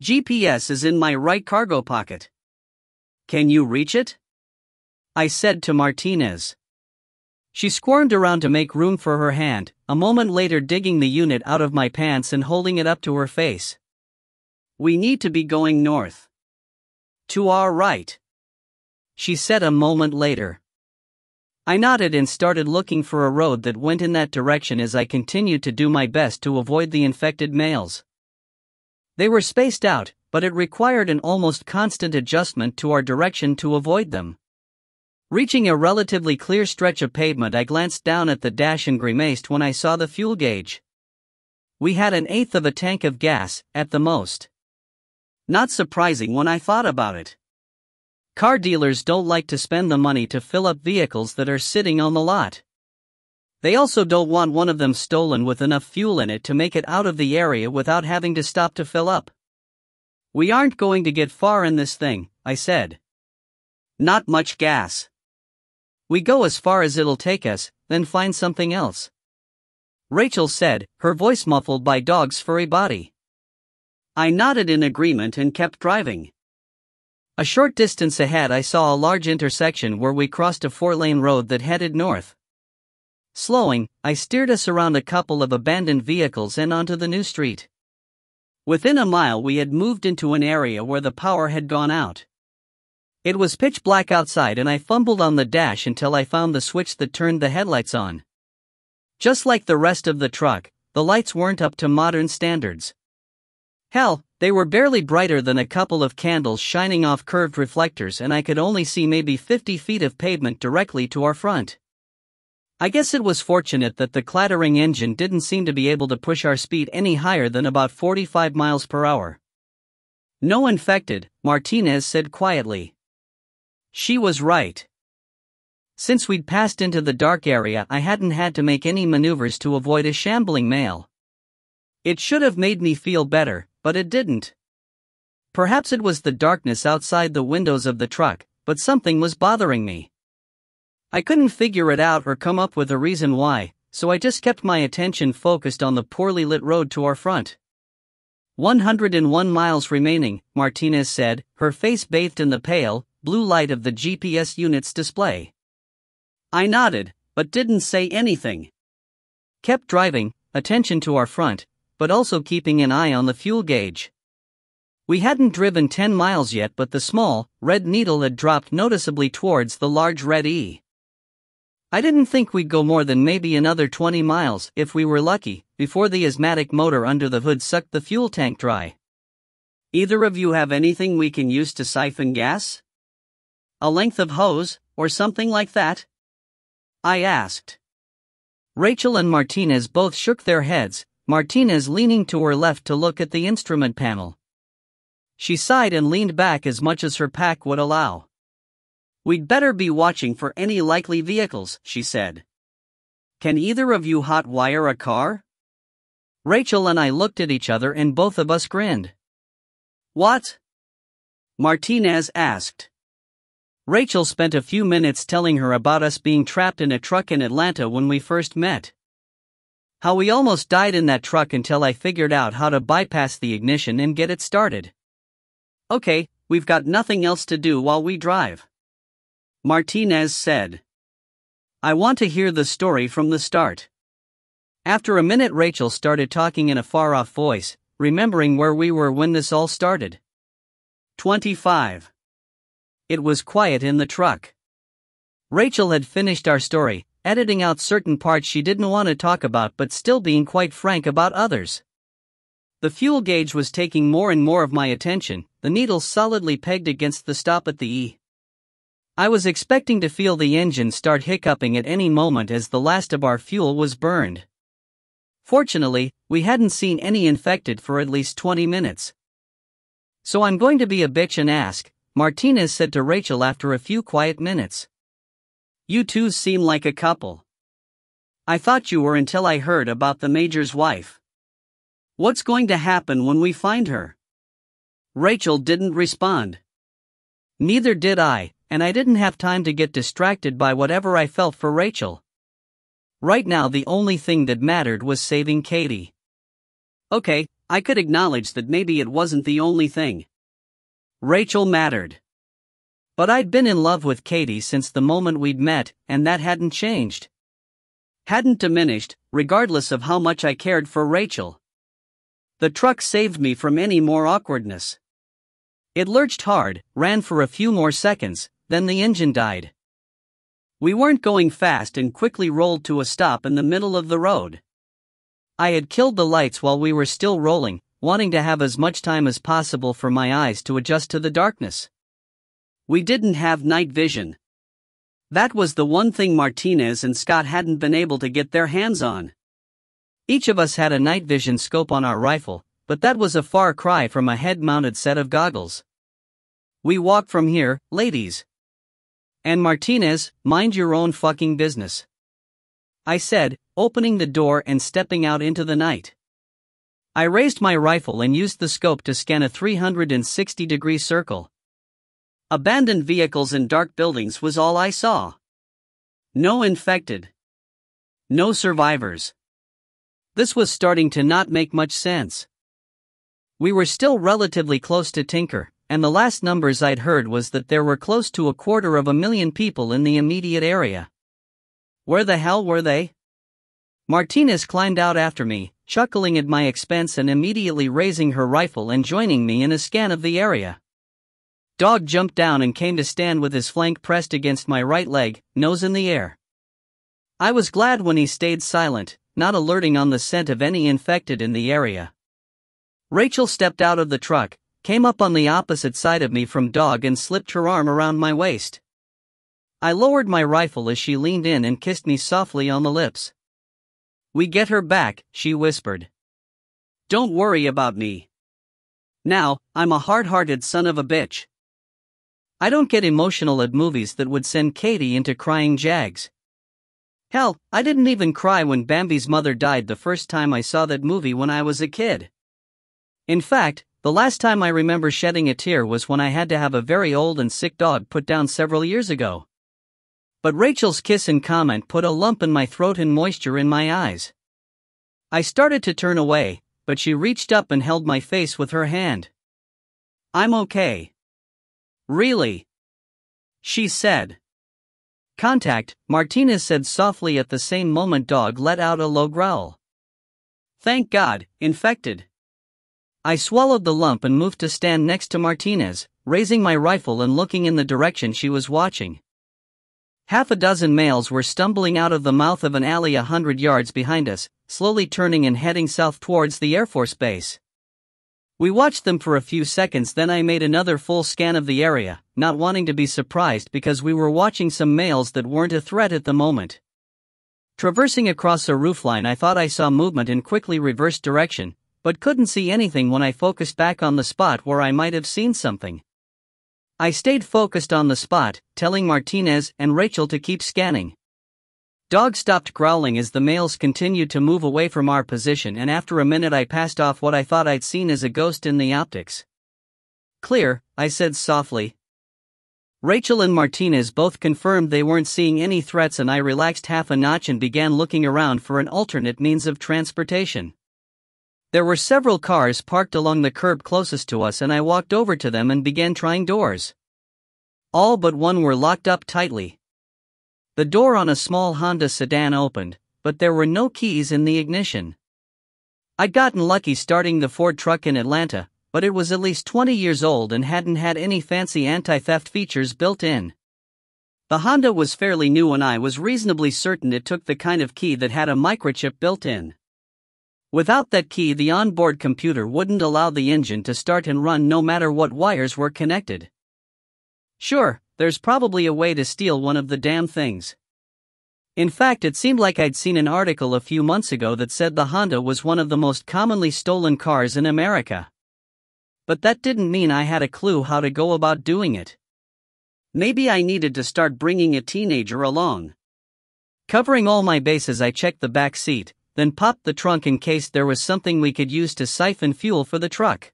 GPS is in my right cargo pocket. Can you reach it? I said to Martinez. She squirmed around to make room for her hand, a moment later digging the unit out of my pants and holding it up to her face. We need to be going north. To our right, she said a moment later. I nodded and started looking for a road that went in that direction as I continued to do my best to avoid the infected males. They were spaced out, but it required an almost constant adjustment to our direction to avoid them. Reaching a relatively clear stretch of pavement, I glanced down at the dash and grimaced when I saw the fuel gauge. We had an eighth of a tank of gas, at the most. Not surprising when I thought about it. Car dealers don't like to spend the money to fill up vehicles that are sitting on the lot. They also don't want one of them stolen with enough fuel in it to make it out of the area without having to stop to fill up. We aren't going to get far in this thing, I said. Not much gas. We go as far as it'll take us, then find something else. Rachel said, her voice muffled by Dog's furry body. I nodded in agreement and kept driving. A short distance ahead, I saw a large intersection where we crossed a 4-lane road that headed north. Slowing, I steered us around a couple of abandoned vehicles and onto the new street. Within a mile, we had moved into an area where the power had gone out. It was pitch black outside and I fumbled on the dash until I found the switch that turned the headlights on. Just like the rest of the truck, the lights weren't up to modern standards. Hell, they were barely brighter than a couple of candles shining off curved reflectors, and I could only see maybe 50 feet of pavement directly to our front. I guess it was fortunate that the clattering engine didn't seem to be able to push our speed any higher than about 45 miles per hour. No infected, Martinez said quietly. She was right. Since we'd passed into the dark area, I hadn't had to make any maneuvers to avoid a shambling male. It should have made me feel better, but it didn't. Perhaps it was the darkness outside the windows of the truck, but something was bothering me. I couldn't figure it out or come up with a reason why, so I just kept my attention focused on the poorly lit road to our front. 101 miles remaining, Martinez said, her face bathed in the pale, blue light of the GPS unit's display. I nodded, but didn't say anything. Kept driving, attention to our front, but also keeping an eye on the fuel gauge. We hadn't driven 10 miles yet, but the small, red needle had dropped noticeably towards the large red E. I didn't think we'd go more than maybe another 20 miles, if we were lucky, before the asthmatic motor under the hood sucked the fuel tank dry. Either of you have anything we can use to siphon gas? A length of hose, or something like that? I asked. Rachel and Martinez both shook their heads, Martinez leaning to her left to look at the instrument panel. She sighed and leaned back as much as her pack would allow. We'd better be watching for any likely vehicles, she said. Can either of you hot wire a car? Rachel and I looked at each other and both of us grinned. What? Martinez asked. Rachel spent a few minutes telling her about us being trapped in a truck in Atlanta when we first met. How we almost died in that truck until I figured out how to bypass the ignition and get it started. Okay, we've got nothing else to do while we drive, Martinez said. I want to hear the story from the start. After a minute, Rachel started talking in a far-off voice, remembering where we were when this all started. 25. It was quiet in the truck. Rachel had finished our story, editing out certain parts she didn't want to talk about but still being quite frank about others. The fuel gauge was taking more and more of my attention, the needle solidly pegged against the stop at the E. I was expecting to feel the engine start hiccuping at any moment as the last of our fuel was burned. Fortunately, we hadn't seen any infected for at least 20 minutes. So I'm going to be a bitch and ask, Martinez said to Rachel after a few quiet minutes. "You two seem like a couple. I thought you were until I heard about the Major's wife. What's going to happen when we find her?" Rachel didn't respond. Neither did I, and I didn't have time to get distracted by whatever I felt for Rachel. Right now the only thing that mattered was saving Katie. Okay, I could acknowledge that maybe it wasn't the only thing. Rachel mattered. But I'd been in love with Katie since the moment we'd met, and that hadn't changed. Hadn't diminished, regardless of how much I cared for Rachel. The truck saved me from any more awkwardness. It lurched hard, ran for a few more seconds, then the engine died. We weren't going fast and quickly rolled to a stop in the middle of the road. I had killed the lights while we were still rolling, wanting to have as much time as possible for my eyes to adjust to the darkness. We didn't have night vision. That was the one thing Martinez and Scott hadn't been able to get their hands on. Each of us had a night vision scope on our rifle, but that was a far cry from a head-mounted set of goggles. "We walk from here, ladies. And Martinez, mind your own fucking business," I said, opening the door and stepping out into the night. I raised my rifle and used the scope to scan a 360-degree circle. Abandoned vehicles and dark buildings was all I saw. No infected. No survivors. This was starting to not make much sense. We were still relatively close to Tinker, and the last numbers I'd heard was that there were close to 250,000 people in the immediate area. Where the hell were they? Martinez climbed out after me, chuckling at my expense and immediately raising her rifle and joining me in a scan of the area. Dog jumped down and came to stand with his flank pressed against my right leg, nose in the air. I was glad when he stayed silent, not alerting on the scent of any infected in the area. Rachel stepped out of the truck, came up on the opposite side of me from Dog and slipped her arm around my waist. I lowered my rifle as she leaned in and kissed me softly on the lips. "We get her back," she whispered. "Don't worry about me. Now, I'm a hard-hearted son of a bitch. I don't get emotional at movies that would send Katie into crying jags. Hell, I didn't even cry when Bambi's mother died the first time I saw that movie when I was a kid. In fact, the last time I remember shedding a tear was when I had to have a very old and sick dog put down several years ago. But Rachel's kiss and comment put a lump in my throat and moisture in my eyes. I started to turn away, but she reached up and held my face with her hand. "I'm okay. Really?" she said. "Contact," Martinez said softly at the same moment. Dog let out a low growl. "Thank God, infected." I swallowed the lump and moved to stand next to Martinez, raising my rifle and looking in the direction she was watching. Half a dozen males were stumbling out of the mouth of an alley 100 yards behind us, slowly turning and heading south towards the Air Force Base. We watched them for a few seconds, then I made another full scan of the area, not wanting to be surprised because we were watching some males that weren't a threat at the moment. Traversing across a roofline, I thought I saw movement in quickly reversed direction, but couldn't see anything when I focused back on the spot where I might have seen something. I stayed focused on the spot, telling Martinez and Rachel to keep scanning. Dog stopped growling as the males continued to move away from our position, and after a minute I passed off what I thought I'd seen as a ghost in the optics. "Clear," I said softly. Rachel and Martinez both confirmed they weren't seeing any threats, and I relaxed half a notch and began looking around for an alternate means of transportation. There were several cars parked along the curb closest to us, and I walked over to them and began trying doors. All but one were locked up tightly. The door on a small Honda sedan opened, but there were no keys in the ignition. I'd gotten lucky starting the Ford truck in Atlanta, but it was at least 20 years old and hadn't had any fancy anti-theft features built in. The Honda was fairly new, and I was reasonably certain it took the kind of key that had a microchip built in. Without that key, the onboard computer wouldn't allow the engine to start and run no matter what wires were connected. Sure, there's probably a way to steal one of the damn things. In fact, it seemed like I'd seen an article a few months ago that said the Honda was one of the most commonly stolen cars in America. But that didn't mean I had a clue how to go about doing it. Maybe I needed to start bringing a teenager along. Covering all my bases, I checked the back seat, then popped the trunk in case there was something we could use to siphon fuel for the truck.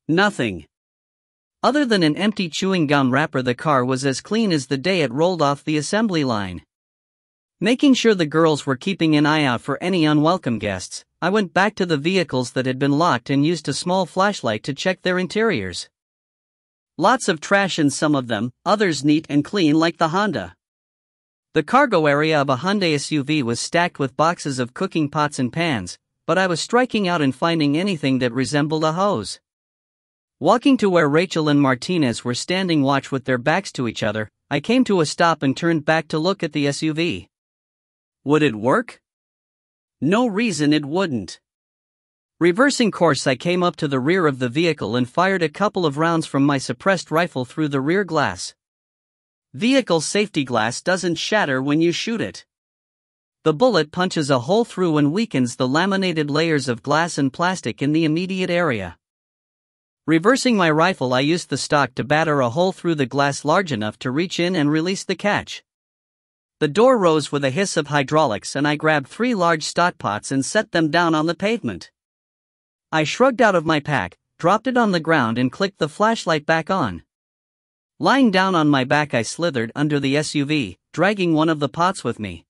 Nothing. Other than an empty chewing gum wrapper, the car was as clean as the day it rolled off the assembly line. Making sure the girls were keeping an eye out for any unwelcome guests, I went back to the vehicles that had been locked and used a small flashlight to check their interiors. Lots of trash in some of them, others neat and clean like the Honda. The cargo area of a Hyundai SUV was stacked with boxes of cooking pots and pans, but I was striking out and finding anything that resembled a hose. Walking to where Rachel and Martinez were standing watch with their backs to each other, I came to a stop and turned back to look at the SUV. Would it work? No reason it wouldn't. Reversing course, I came up to the rear of the vehicle and fired a couple of rounds from my suppressed rifle through the rear glass. Vehicle safety glass doesn't shatter when you shoot it. The bullet punches a hole through and weakens the laminated layers of glass and plastic in the immediate area. Reversing my rifle, I used the stock to batter a hole through the glass large enough to reach in and release the catch. The door rose with a hiss of hydraulics and I grabbed 3 large stock pots and set them down on the pavement. I shrugged out of my pack, dropped it on the ground and clicked the flashlight back on. Lying down on my back, I slithered under the SUV, dragging one of the pots with me.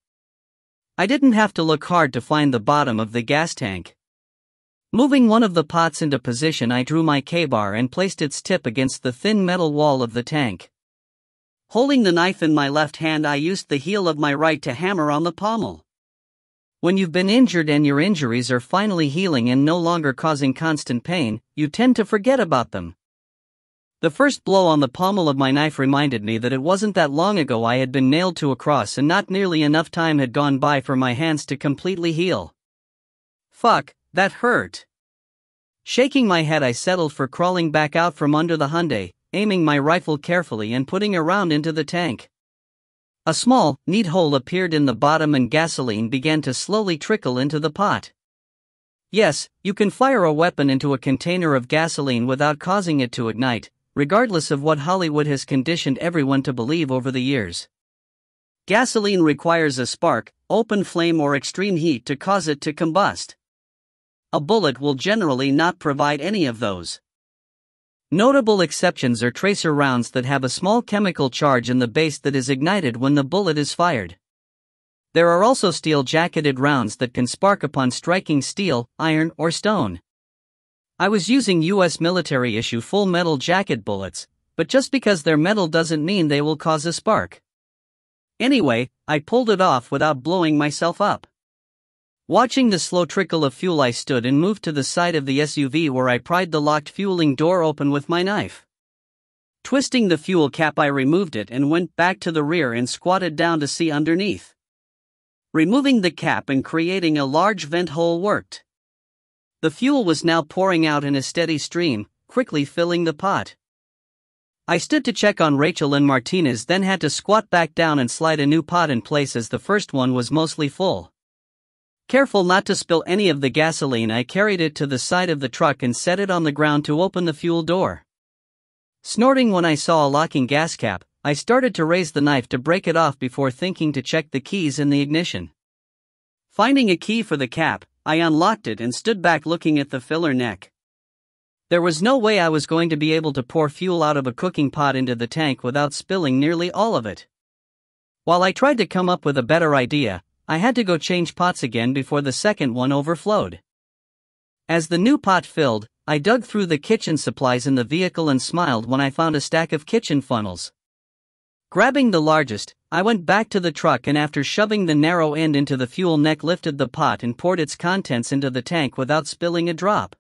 I didn't have to look hard to find the bottom of the gas tank. Moving one of the pots into position, I drew my K-bar and placed its tip against the thin metal wall of the tank. Holding the knife in my left hand, I used the heel of my right to hammer on the pommel. When you've been injured and your injuries are finally healing and no longer causing constant pain, you tend to forget about them. The first blow on the pommel of my knife reminded me that it wasn't that long ago I had been nailed to a cross and not nearly enough time had gone by for my hands to completely heal. Fuck, that hurt. Shaking my head, I settled for crawling back out from under the Hyundai, aiming my rifle carefully and putting a round into the tank. A small, neat hole appeared in the bottom and gasoline began to slowly trickle into the pot. Yes, you can fire a weapon into a container of gasoline without causing it to ignite, regardless of what Hollywood has conditioned everyone to believe over the years. Gasoline requires a spark, open flame or extreme heat to cause it to combust. A bullet will generally not provide any of those. Notable exceptions are tracer rounds that have a small chemical charge in the base that is ignited when the bullet is fired. There are also steel-jacketed rounds that can spark upon striking steel, iron, or stone. I was using US military-issue full metal jacket bullets, but just because they're metal doesn't mean they will cause a spark. Anyway, I pulled it off without blowing myself up. Watching the slow trickle of fuel, I stood and moved to the side of the SUV where I pried the locked fueling door open with my knife. Twisting the fuel cap, I removed it and went back to the rear and squatted down to see underneath. Removing the cap and creating a large vent hole worked. The fuel was now pouring out in a steady stream, quickly filling the pot. I stood to check on Rachel and Martinez, then had to squat back down and slide a new pot in place as the first one was mostly full. Careful not to spill any of the gasoline, I carried it to the side of the truck and set it on the ground to open the fuel door. Snorting when I saw a locking gas cap, I started to raise the knife to break it off before thinking to check the keys in the ignition. Finding a key for the cap, I unlocked it and stood back looking at the filler neck. There was no way I was going to be able to pour fuel out of a cooking pot into the tank without spilling nearly all of it. While I tried to come up with a better idea, I had to go change pots again before the second one overflowed. As the new pot filled, I dug through the kitchen supplies in the vehicle and smiled when I found a stack of kitchen funnels. Grabbing the largest, I went back to the truck and after shoving the narrow end into the fuel neck, lifted the pot and poured its contents into the tank without spilling a drop.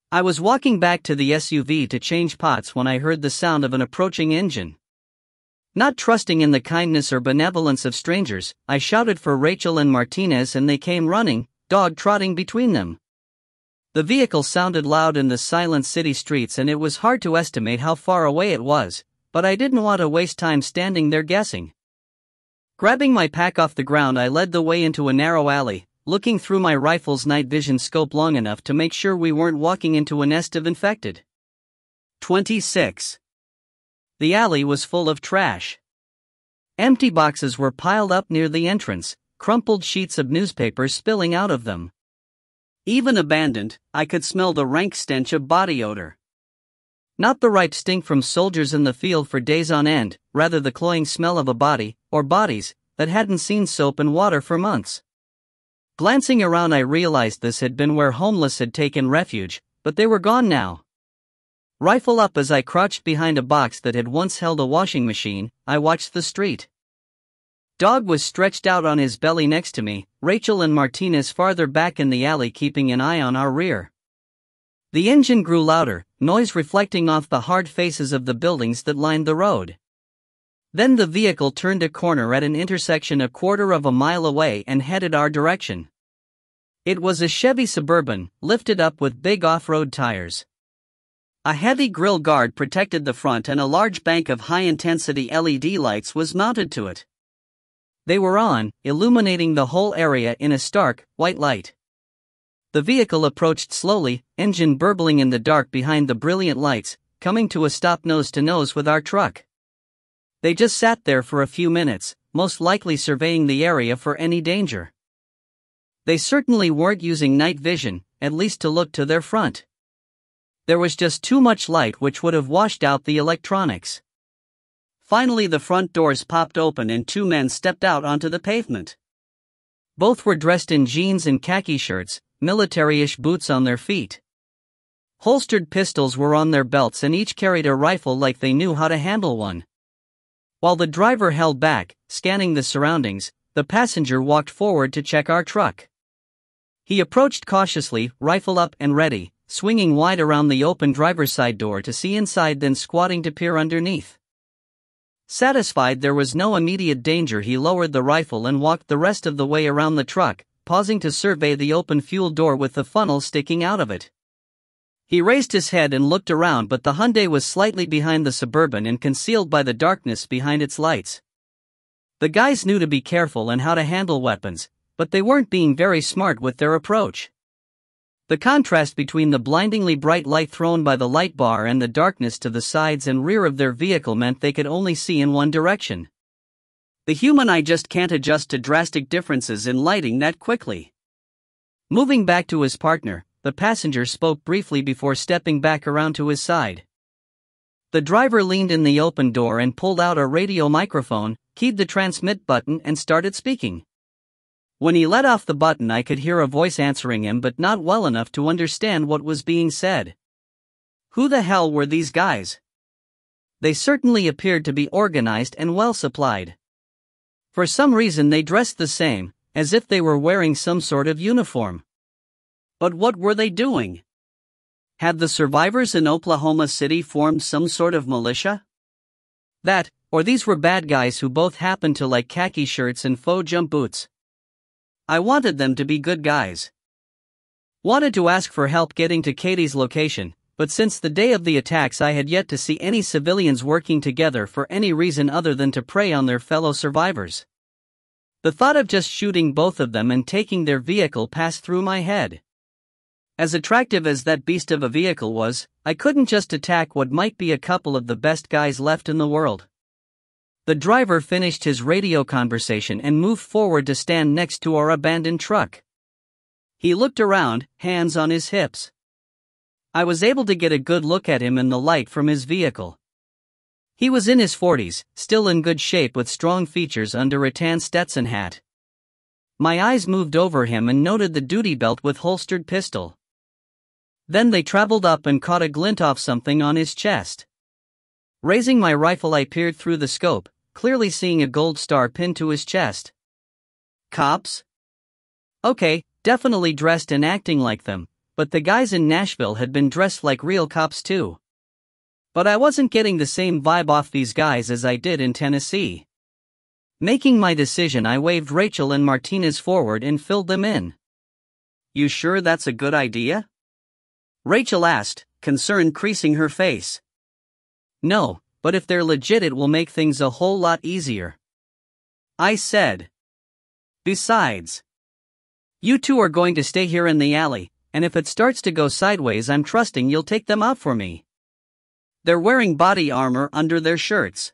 I was walking back to the SUV to change pots when I heard the sound of an approaching engine. Not trusting in the kindness or benevolence of strangers, I shouted for Rachel and Martinez and they came running, dog trotting between them. The vehicle sounded loud in the silent city streets and it was hard to estimate how far away it was, but I didn't want to waste time standing there guessing. Grabbing my pack off the ground, I led the way into a narrow alley, looking through my rifle's night vision scope long enough to make sure we weren't walking into a nest of infected. 26. The alley was full of trash. Empty boxes were piled up near the entrance, crumpled sheets of newspaper spilling out of them. Even abandoned, I could smell the rank stench of body odor. Not the right stink from soldiers in the field for days on end, rather the cloying smell of a body, or bodies, that hadn't seen soap and water for months. Glancing around, I realized this had been where homeless had taken refuge, but they were gone now. Rifle up as I crouched behind a box that had once held a washing machine, I watched the street. Dog was stretched out on his belly next to me, Rachel and Martinez farther back in the alley keeping an eye on our rear. The engine grew louder, noise reflecting off the hard faces of the buildings that lined the road. Then the vehicle turned a corner at an intersection a quarter of a mile away and headed our direction. It was a Chevy Suburban, lifted up with big off-road tires. A heavy grille guard protected the front and a large bank of high-intensity LED lights was mounted to it. They were on, illuminating the whole area in a stark, white light. The vehicle approached slowly, engine burbling in the dark behind the brilliant lights, coming to a stop nose to nose with our truck. They just sat there for a few minutes, most likely surveying the area for any danger. They certainly weren't using night vision, at least to look to their front. There was just too much light which would have washed out the electronics. Finally the front doors popped open and two men stepped out onto the pavement. Both were dressed in jeans and khaki shirts, military-ish boots on their feet. Holstered pistols were on their belts and each carried a rifle like they knew how to handle one. While the driver held back, scanning the surroundings, the passenger walked forward to check our truck. He approached cautiously, rifle up and ready, swinging wide around the open driver's side door to see inside, then squatting to peer underneath. Satisfied there was no immediate danger, he lowered the rifle and walked the rest of the way around the truck, pausing to survey the open fuel door with the funnel sticking out of it. He raised his head and looked around, but the Hyundai was slightly behind the Suburban and concealed by the darkness behind its lights. The guys knew to be careful and how to handle weapons, but they weren't being very smart with their approach. The contrast between the blindingly bright light thrown by the light bar and the darkness to the sides and rear of their vehicle meant they could only see in one direction. The human eye just can't adjust to drastic differences in lighting that quickly. Moving back to his partner, the passenger spoke briefly before stepping back around to his side. The driver leaned in the open door and pulled out a radio microphone, keyed the transmit button and started speaking. When he let off the button, I could hear a voice answering him, but not well enough to understand what was being said. Who the hell were these guys? They certainly appeared to be organized and well supplied. For some reason they dressed the same, as if they were wearing some sort of uniform. But what were they doing? Had the survivors in Oklahoma City formed some sort of militia? That, or these were bad guys who both happened to like khaki shirts and faux jump boots. I wanted them to be good guys. Wanted to ask for help getting to Katie's location, but since the day of the attacks I had yet to see any civilians working together for any reason other than to prey on their fellow survivors. The thought of just shooting both of them and taking their vehicle passed through my head. As attractive as that beast of a vehicle was, I couldn't just attack what might be a couple of the best guys left in the world. The driver finished his radio conversation and moved forward to stand next to our abandoned truck. He looked around, hands on his hips. I was able to get a good look at him in the light from his vehicle. He was in his 40s, still in good shape with strong features under a tan Stetson hat. My eyes moved over him and noted the duty belt with holstered pistol. Then they traveled up and caught a glint of something on his chest. Raising my rifle, I peered through the scope, clearly seeing a gold star pinned to his chest. Cops? Okay, definitely dressed and acting like them, but the guys in Nashville had been dressed like real cops too. But I wasn't getting the same vibe off these guys as I did in Tennessee. Making my decision, I waved Rachel and Martinez forward and filled them in. You sure that's a good idea? Rachel asked, concern creasing her face. No, but if they're legit it will make things a whole lot easier. I said. Besides, You two are going to stay here in the alley, and if it starts to go sideways, I'm trusting you'll take them out for me. They're wearing body armor under their shirts.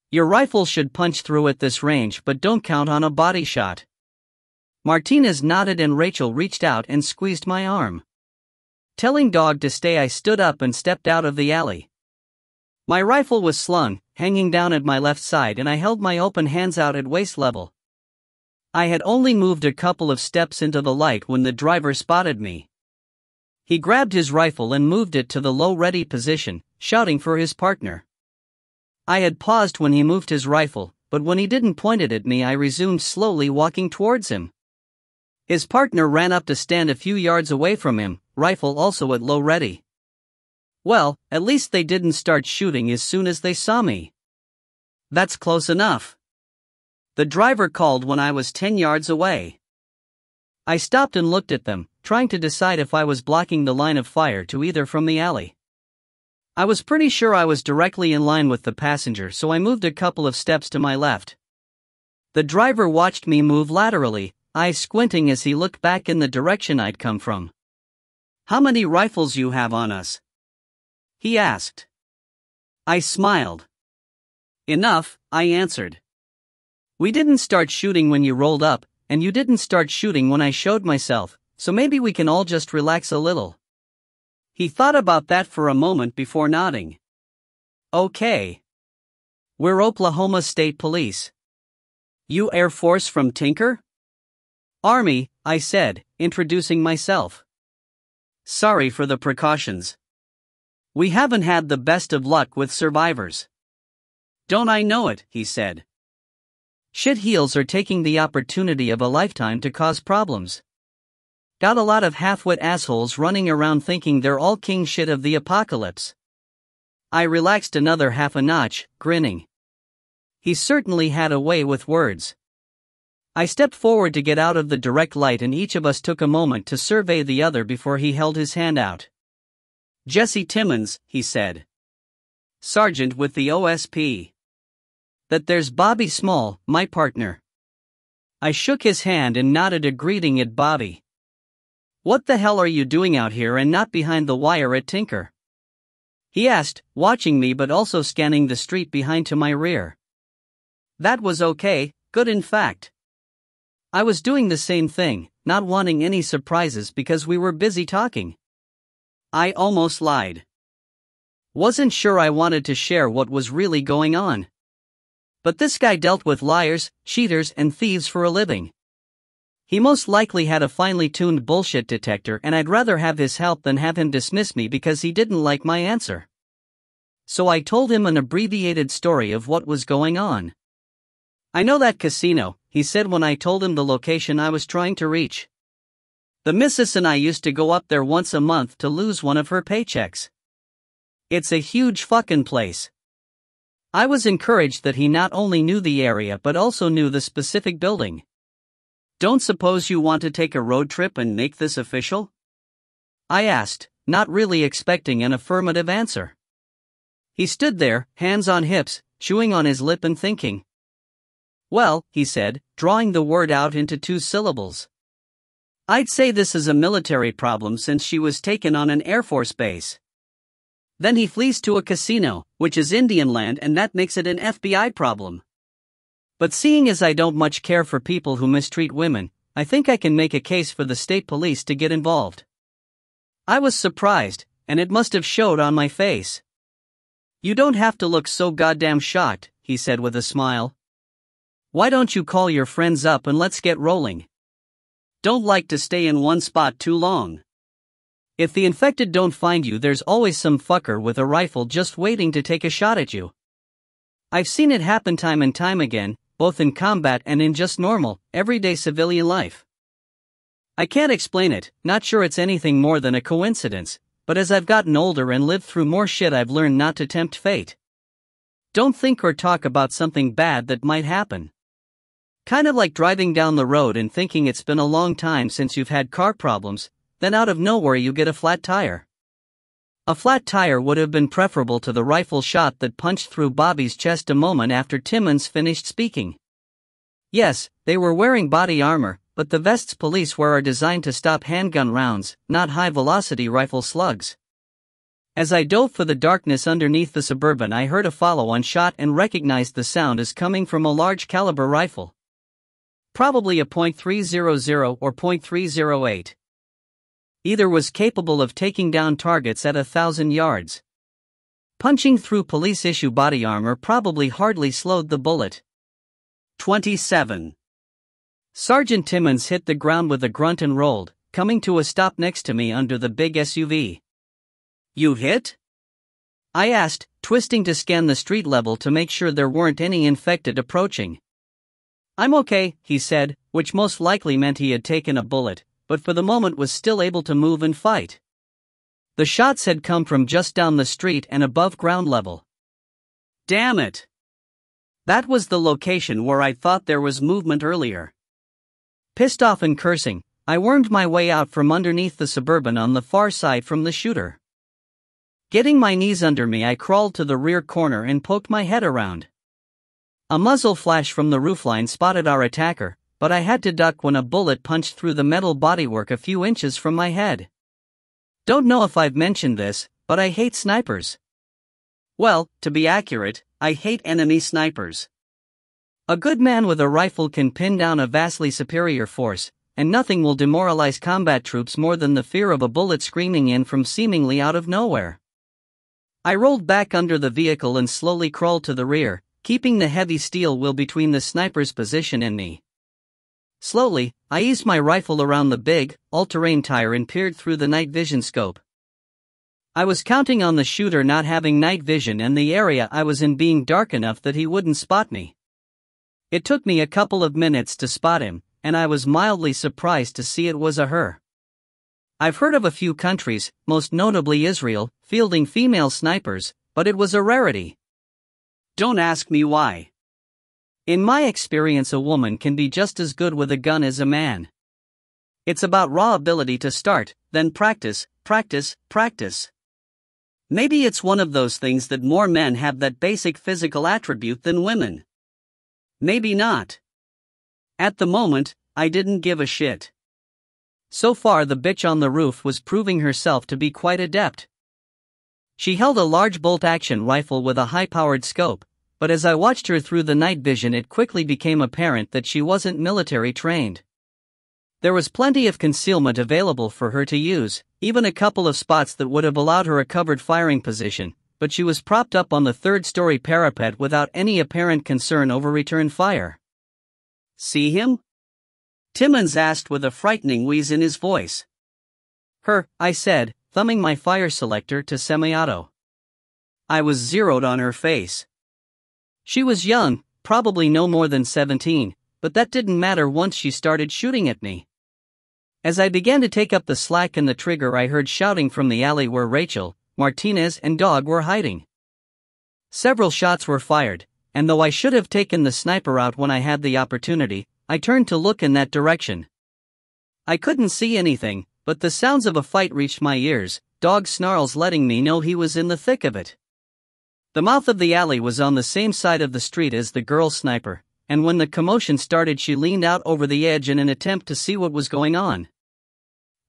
Your rifle should punch through at this range, but don't count on a body shot. Martinez nodded and Rachel reached out and squeezed my arm. Telling Dog to stay, I stood up and stepped out of the alley. My rifle was slung, hanging down at my left side, and I held my open hands out at waist level. I had only moved a couple of steps into the light when the driver spotted me. He grabbed his rifle and moved it to the low ready position, shouting for his partner. I had paused when he moved his rifle, but when he didn't point it at me, I resumed slowly walking towards him. His partner ran up to stand a few yards away from him, rifle also at low ready. Well, at least they didn't start shooting as soon as they saw me. That's close enough. The driver called when I was 10 yards away. I stopped and looked at them, trying to decide if I was blocking the line of fire to either from the alley. I was pretty sure I was directly in line with the passenger, so I moved a couple of steps to my left. The driver watched me move laterally, eyes squinting as he looked back in the direction I'd come from. How many rifles you have on us? He asked. I smiled. Enough, I answered. We didn't start shooting when you rolled up, and you didn't start shooting when I showed myself, so maybe we can all just relax a little. He thought about that for a moment before nodding. Okay. We're Oklahoma State Police. You Air Force from Tinker? Army, I said, introducing myself. Sorry for the precautions. We haven't had the best of luck with survivors. Don't I know it, he said. Shitheels are taking the opportunity of a lifetime to cause problems. Got a lot of half-wit assholes running around thinking they're all king shit of the apocalypse. I relaxed another half a notch, grinning. He certainly had a way with words. I stepped forward to get out of the direct light, and each of us took a moment to survey the other before he held his hand out. Jesse Timmons, he said. Sergeant with the OSP. That there's Bobby Small, my partner. I shook his hand and nodded a greeting at Bobby. What the hell are you doing out here and not behind the wire at Tinker? He asked, watching me but also scanning the street behind to my rear. That was okay, good in fact. I was doing the same thing, not wanting any surprises because we were busy talking. I almost lied. Wasn't sure I wanted to share what was really going on. But this guy dealt with liars, cheaters, and thieves for a living. He most likely had a finely tuned bullshit detector, and I'd rather have his help than have him dismiss me because he didn't like my answer. So I told him an abbreviated story of what was going on. I know that casino, he said when I told him the location I was trying to reach. The missus and I used to go up there once a month to lose one of her paychecks. It's a huge fucking place. I was encouraged that he not only knew the area but also knew the specific building. Don't suppose you want to take a road trip and make this official? I asked, not really expecting an affirmative answer. He stood there, hands on hips, chewing on his lip and thinking. Well, he said, drawing the word out into 2 syllables. I'd say this is a military problem since she was taken on an Air Force base. Then he flees to a casino, which is Indian land, and that makes it an FBI problem. But seeing as I don't much care for people who mistreat women, I think I can make a case for the state police to get involved. I was surprised, and it must have showed on my face. You don't have to look so goddamn shocked, he said with a smile. Why don't you call your friends up and let's get rolling? Don't like to stay in one spot too long. If the infected don't find you, there's always some fucker with a rifle just waiting to take a shot at you. I've seen it happen time and time again, both in combat and in just normal, everyday civilian life. I can't explain it, not sure it's anything more than a coincidence, but as I've gotten older and lived through more shit, I've learned not to tempt fate. Don't think or talk about something bad that might happen. Kind of like driving down the road and thinking it's been a long time since you've had car problems, then out of nowhere you get a flat tire. A flat tire would have been preferable to the rifle shot that punched through Bobby's chest a moment after Timmons finished speaking. Yes, they were wearing body armor, but the vests police wear are designed to stop handgun rounds, not high-velocity rifle slugs. As I dove for the darkness underneath the Suburban, I heard a follow-on shot and recognized the sound as coming from a large-caliber rifle. Probably a .300 or .308. Either was capable of taking down targets at 1,000 yards. Punching through police-issue body armor probably hardly slowed the bullet. 27. Sergeant Timmons hit the ground with a grunt and rolled, coming to a stop next to me under the big SUV. "You hit?" I asked, twisting to scan the street level to make sure there weren't any infected approaching. "I'm okay," he said, which most likely meant he had taken a bullet, but for the moment was still able to move and fight. The shots had come from just down the street and above ground level. Damn it! That was the location where I thought there was movement earlier. Pissed off and cursing, I wormed my way out from underneath the Suburban on the far side from the shooter. Getting my knees under me, I crawled to the rear corner and poked my head around. A muzzle flash from the roofline spotted our attacker, but I had to duck when a bullet punched through the metal bodywork a few inches from my head. Don't know if I've mentioned this, but I hate snipers. Well, to be accurate, I hate enemy snipers. A good man with a rifle can pin down a vastly superior force, and nothing will demoralize combat troops more than the fear of a bullet screaming in from seemingly out of nowhere. I rolled back under the vehicle and slowly crawled to the rear, keeping the heavy steel wheel between the sniper's position and me. Slowly, I eased my rifle around the big, all-terrain tire and peered through the night vision scope. I was counting on the shooter not having night vision and the area I was in being dark enough that he wouldn't spot me. It took me a couple of minutes to spot him, and I was mildly surprised to see it was a her. I've heard of a few countries, most notably Israel, fielding female snipers, but it was a rarity. Don't ask me why. In my experience, a woman can be just as good with a gun as a man. It's about raw ability to start, then practice, practice, practice. Maybe it's one of those things that more men have that basic physical attribute than women. Maybe not. At the moment, I didn't give a shit. So far, the bitch on the roof was proving herself to be quite adept. She held a large bolt-action rifle with a high-powered scope, but as I watched her through the night vision, it quickly became apparent that she wasn't military trained. There was plenty of concealment available for her to use, even a couple of spots that would have allowed her a covered firing position, but she was propped up on the third-story parapet without any apparent concern over return fire. "See him?" Timmons asked with a frightening wheeze in his voice. "Her," I said, thumbing my fire selector to semi-auto. I was zeroed on her face. She was young, probably no more than 17, but that didn't matter once she started shooting at me. As I began to take up the slack and the trigger, I heard shouting from the alley where Rachel, Martinez and Dog were hiding. Several shots were fired, and though I should have taken the sniper out when I had the opportunity, I turned to look in that direction. I couldn't see anything, but the sounds of a fight reached my ears, Dog snarls letting me know he was in the thick of it. The mouth of the alley was on the same side of the street as the girl sniper, and when the commotion started, she leaned out over the edge in an attempt to see what was going on.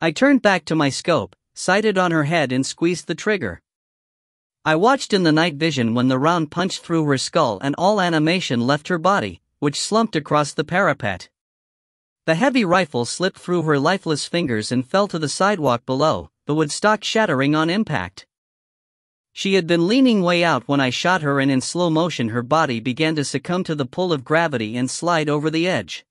I turned back to my scope, sighted on her head and squeezed the trigger. I watched in the night vision when the round punched through her skull and all animation left her body, which slumped across the parapet. The heavy rifle slipped through her lifeless fingers and fell to the sidewalk below, the wood stock shattering on impact. She had been leaning way out when I shot her, and in slow motion her body began to succumb to the pull of gravity and slide over the edge.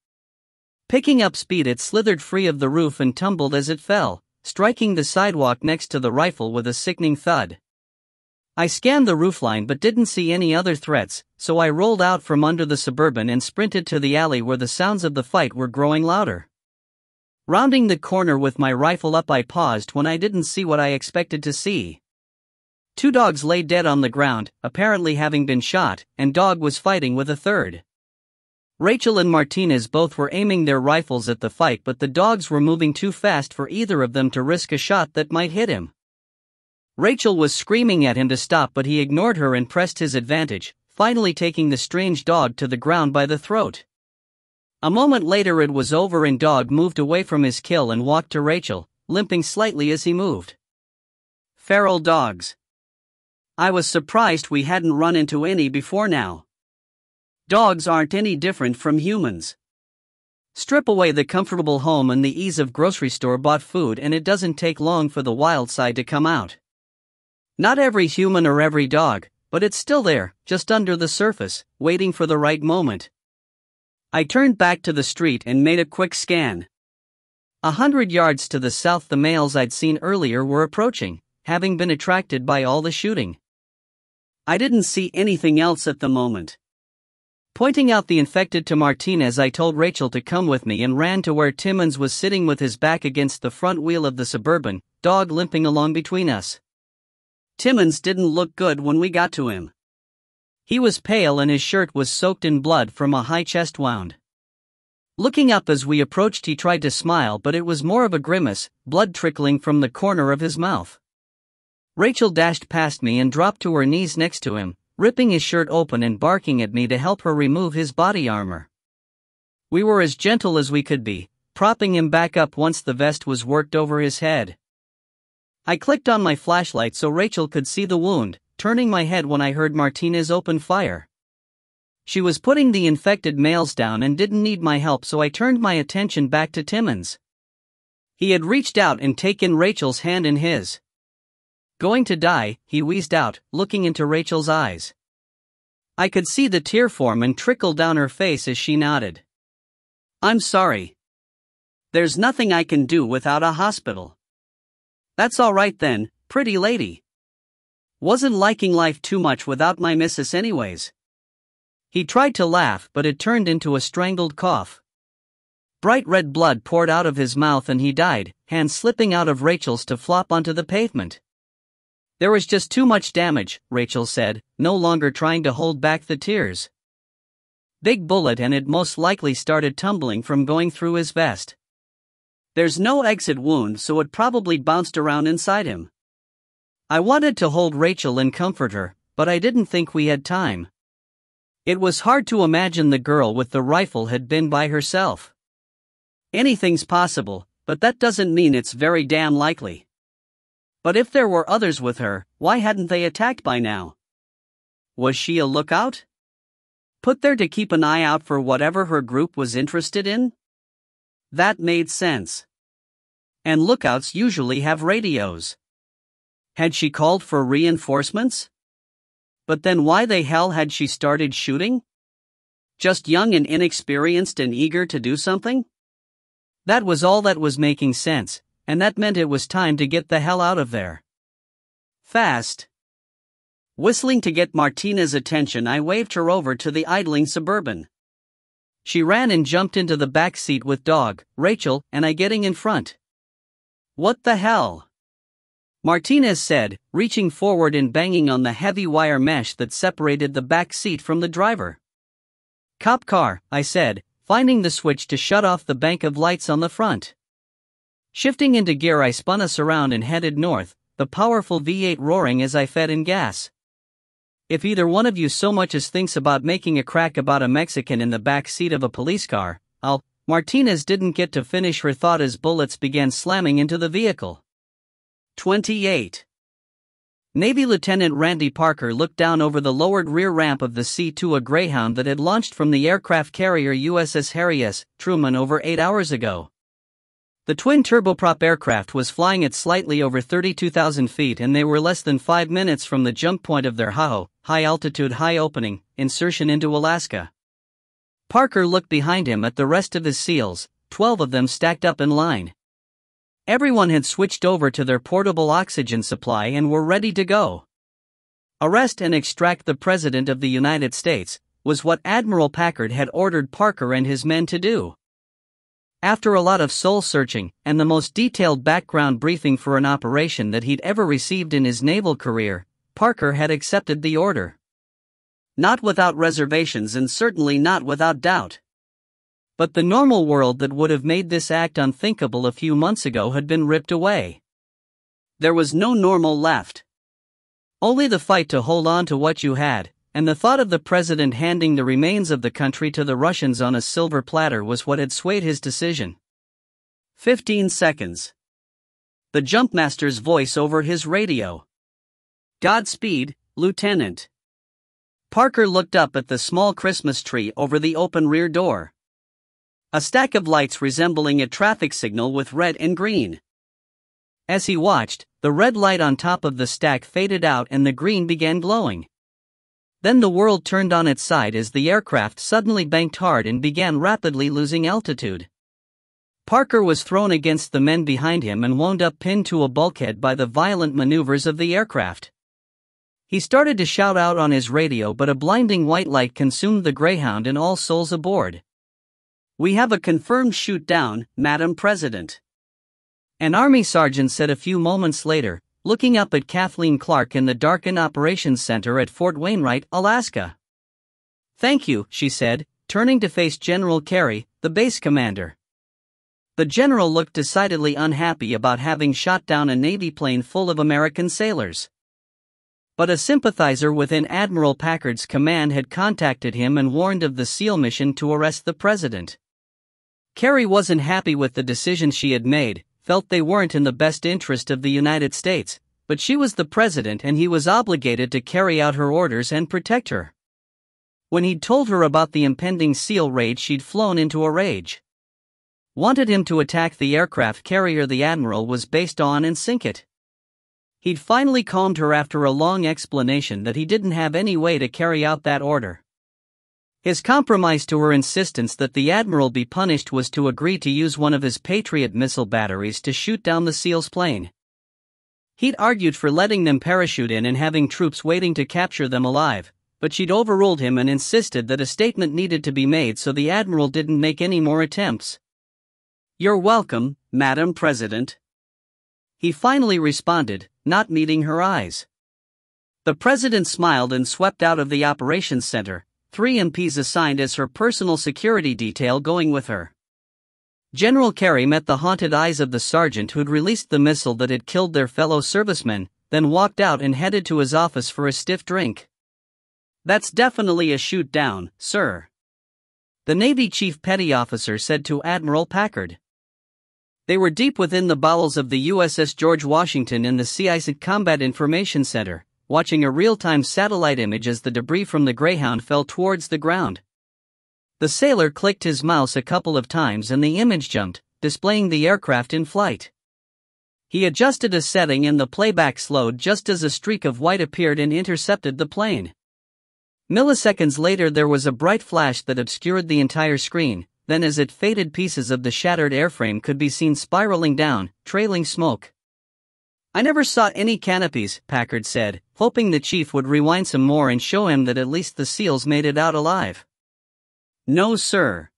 Picking up speed, it slithered free of the roof and tumbled as it fell, striking the sidewalk next to the rifle with a sickening thud. I scanned the roofline but didn't see any other threats, so I rolled out from under the Suburban and sprinted to the alley where the sounds of the fight were growing louder. Rounding the corner with my rifle up, I paused when I didn't see what I expected to see. Two dogs lay dead on the ground, apparently having been shot, and Dog was fighting with a third. Rachel and Martinez both were aiming their rifles at the fight, but the dogs were moving too fast for either of them to risk a shot that might hit him. Rachel was screaming at him to stop, but he ignored her and pressed his advantage, finally taking the strange dog to the ground by the throat. A moment later it was over and Dog moved away from his kill and walked to Rachel, limping slightly as he moved. Feral dogs. I was surprised we hadn't run into any before now. Dogs aren't any different from humans. Strip away the comfortable home and the ease of grocery store bought food and it doesn't take long for the wild side to come out. Not every human or every dog, but it's still there, just under the surface, waiting for the right moment. I turned back to the street and made a quick scan. 100 yards to the south the males I'd seen earlier were approaching, having been attracted by all the shooting. I didn't see anything else at the moment. Pointing out the infected to Martinez, I told Rachel to come with me and ran to where Timmons was sitting with his back against the front wheel of the Suburban, Dog limping along between us. Timmons didn't look good when we got to him. He was pale and his shirt was soaked in blood from a high chest wound. Looking up as we approached, he tried to smile, but it was more of a grimace, blood trickling from the corner of his mouth. Rachel dashed past me and dropped to her knees next to him, ripping his shirt open and barking at me to help her remove his body armor. We were as gentle as we could be, propping him back up once the vest was worked over his head. I clicked on my flashlight so Rachel could see the wound, turning my head when I heard Martinez open fire. She was putting the infected males down and didn't need my help, so I turned my attention back to Timmons. He had reached out and taken Rachel's hand in his. "Going to die," he wheezed out, looking into Rachel's eyes. I could see the tear form and trickle down her face as she nodded. "I'm sorry. There's nothing I can do without a hospital." "That's all right then, pretty lady. Wasn't liking life too much without my missus anyways." He tried to laugh, but it turned into a strangled cough. Bright red blood poured out of his mouth and he died, hands slipping out of Rachel's to flop onto the pavement. "There was just too much damage," Rachel said, no longer trying to hold back the tears. "Big bullet and it most likely started tumbling from going through his vest. There's no exit wound, so it probably bounced around inside him." I wanted to hold Rachel and comfort her, but I didn't think we had time. It was hard to imagine the girl with the rifle had been by herself. Anything's possible, but that doesn't mean it's very damn likely. But if there were others with her, why hadn't they attacked by now? Was she a lookout? Put there to keep an eye out for whatever her group was interested in? That made sense. And lookouts usually have radios. Had she called for reinforcements? But then why the hell had she started shooting? Just young and inexperienced and eager to do something? That was all that was making sense, and that meant it was time to get the hell out of there. Fast. Whistling to get Martina's attention, I waved her over to the idling Suburban. She ran and jumped into the back seat with Dog, Rachel, and I getting in front. "What the hell?" Martinez said, reaching forward and banging on the heavy wire mesh that separated the back seat from the driver. "Cop car," I said, finding the switch to shut off the bank of lights on the front. Shifting into gear, I spun us around and headed north, the powerful V8 roaring as I fed in gas. "If either one of you so much as thinks about making a crack about a Mexican in the back seat of a police car, I'll—" Martinez didn't get to finish her thought as bullets began slamming into the vehicle. 28. Navy Lieutenant Randy Parker looked down over the lowered rear ramp of the C-2, a Greyhound that had launched from the aircraft carrier USS Harry S. Truman over 8 hours ago. The twin turboprop aircraft was flying at slightly over 32,000 feet and they were less than 5 minutes from the jump point of their HAHO, high-altitude high-opening, insertion into Alaska. Parker looked behind him at the rest of his SEALs, 12 of them stacked up in line. Everyone had switched over to their portable oxygen supply and were ready to go. Arrest and extract the President of the United States was what Admiral Packard had ordered Parker and his men to do. After a lot of soul-searching and the most detailed background briefing for an operation that he'd ever received in his naval career, Parker had accepted the order. Not without reservations and certainly not without doubt. But the normal world that would have made this act unthinkable a few months ago had been ripped away. There was no normal left. Only the fight to hold on to what you had, and the thought of the president handing the remains of the country to the Russians on a silver platter was what had swayed his decision. 15 seconds. The jumpmaster's voice over his radio. Godspeed, Lieutenant. Parker looked up at the small Christmas tree over the open rear door. A stack of lights resembling a traffic signal with red and green. As he watched, the red light on top of the stack faded out and the green began glowing. Then the world turned on its side as the aircraft suddenly banked hard and began rapidly losing altitude. Parker was thrown against the men behind him and wound up pinned to a bulkhead by the violent maneuvers of the aircraft. He started to shout out on his radio, but a blinding white light consumed the Greyhound and all souls aboard. "We have a confirmed shoot-down, Madam President," an Army sergeant said a few moments later, looking up at Kathleen Clark in the darkened operations center at Fort Wainwright, Alaska. "Thank you," she said, turning to face General Carey, the base commander. The general looked decidedly unhappy about having shot down a Navy plane full of American sailors. But a sympathizer within Admiral Packard's command had contacted him and warned of the SEAL mission to arrest the president. Carey wasn't happy with the decisions she had made, felt they weren't in the best interest of the United States, but she was the president and he was obligated to carry out her orders and protect her. When he'd told her about the impending SEAL raid, she'd flown into a rage. Wanted him to attack the aircraft carrier the Admiral was based on and sink it. He'd finally calmed her after a long explanation that he didn't have any way to carry out that order. His compromise to her insistence that the Admiral be punished was to agree to use one of his Patriot missile batteries to shoot down the SEAL's plane. He'd argued for letting them parachute in and having troops waiting to capture them alive, but she'd overruled him and insisted that a statement needed to be made so the Admiral didn't make any more attempts. "You're welcome, Madam President," he finally responded, not meeting her eyes. The president smiled and swept out of the operations center, 3 MPs assigned as her personal security detail going with her. General Carey met the haunted eyes of the sergeant who'd released the missile that had killed their fellow servicemen, then walked out and headed to his office for a stiff drink. "That's definitely a shoot-down, sir," the Navy Chief Petty Officer said to Admiral Packard. They were deep within the bowels of the USS George Washington in the CIC Combat Information Center, watching a real-time satellite image as the debris from the Greyhound fell towards the ground. The sailor clicked his mouse a couple of times and the image jumped, displaying the aircraft in flight. He adjusted a setting and the playback slowed just as a streak of white appeared and intercepted the plane. Milliseconds later there was a bright flash that obscured the entire screen. Then as it faded, pieces of the shattered airframe could be seen spiraling down, trailing smoke. "I never saw any canopies," Packard said, hoping the chief would rewind some more and show him that at least the SEALs made it out alive. "No, sir.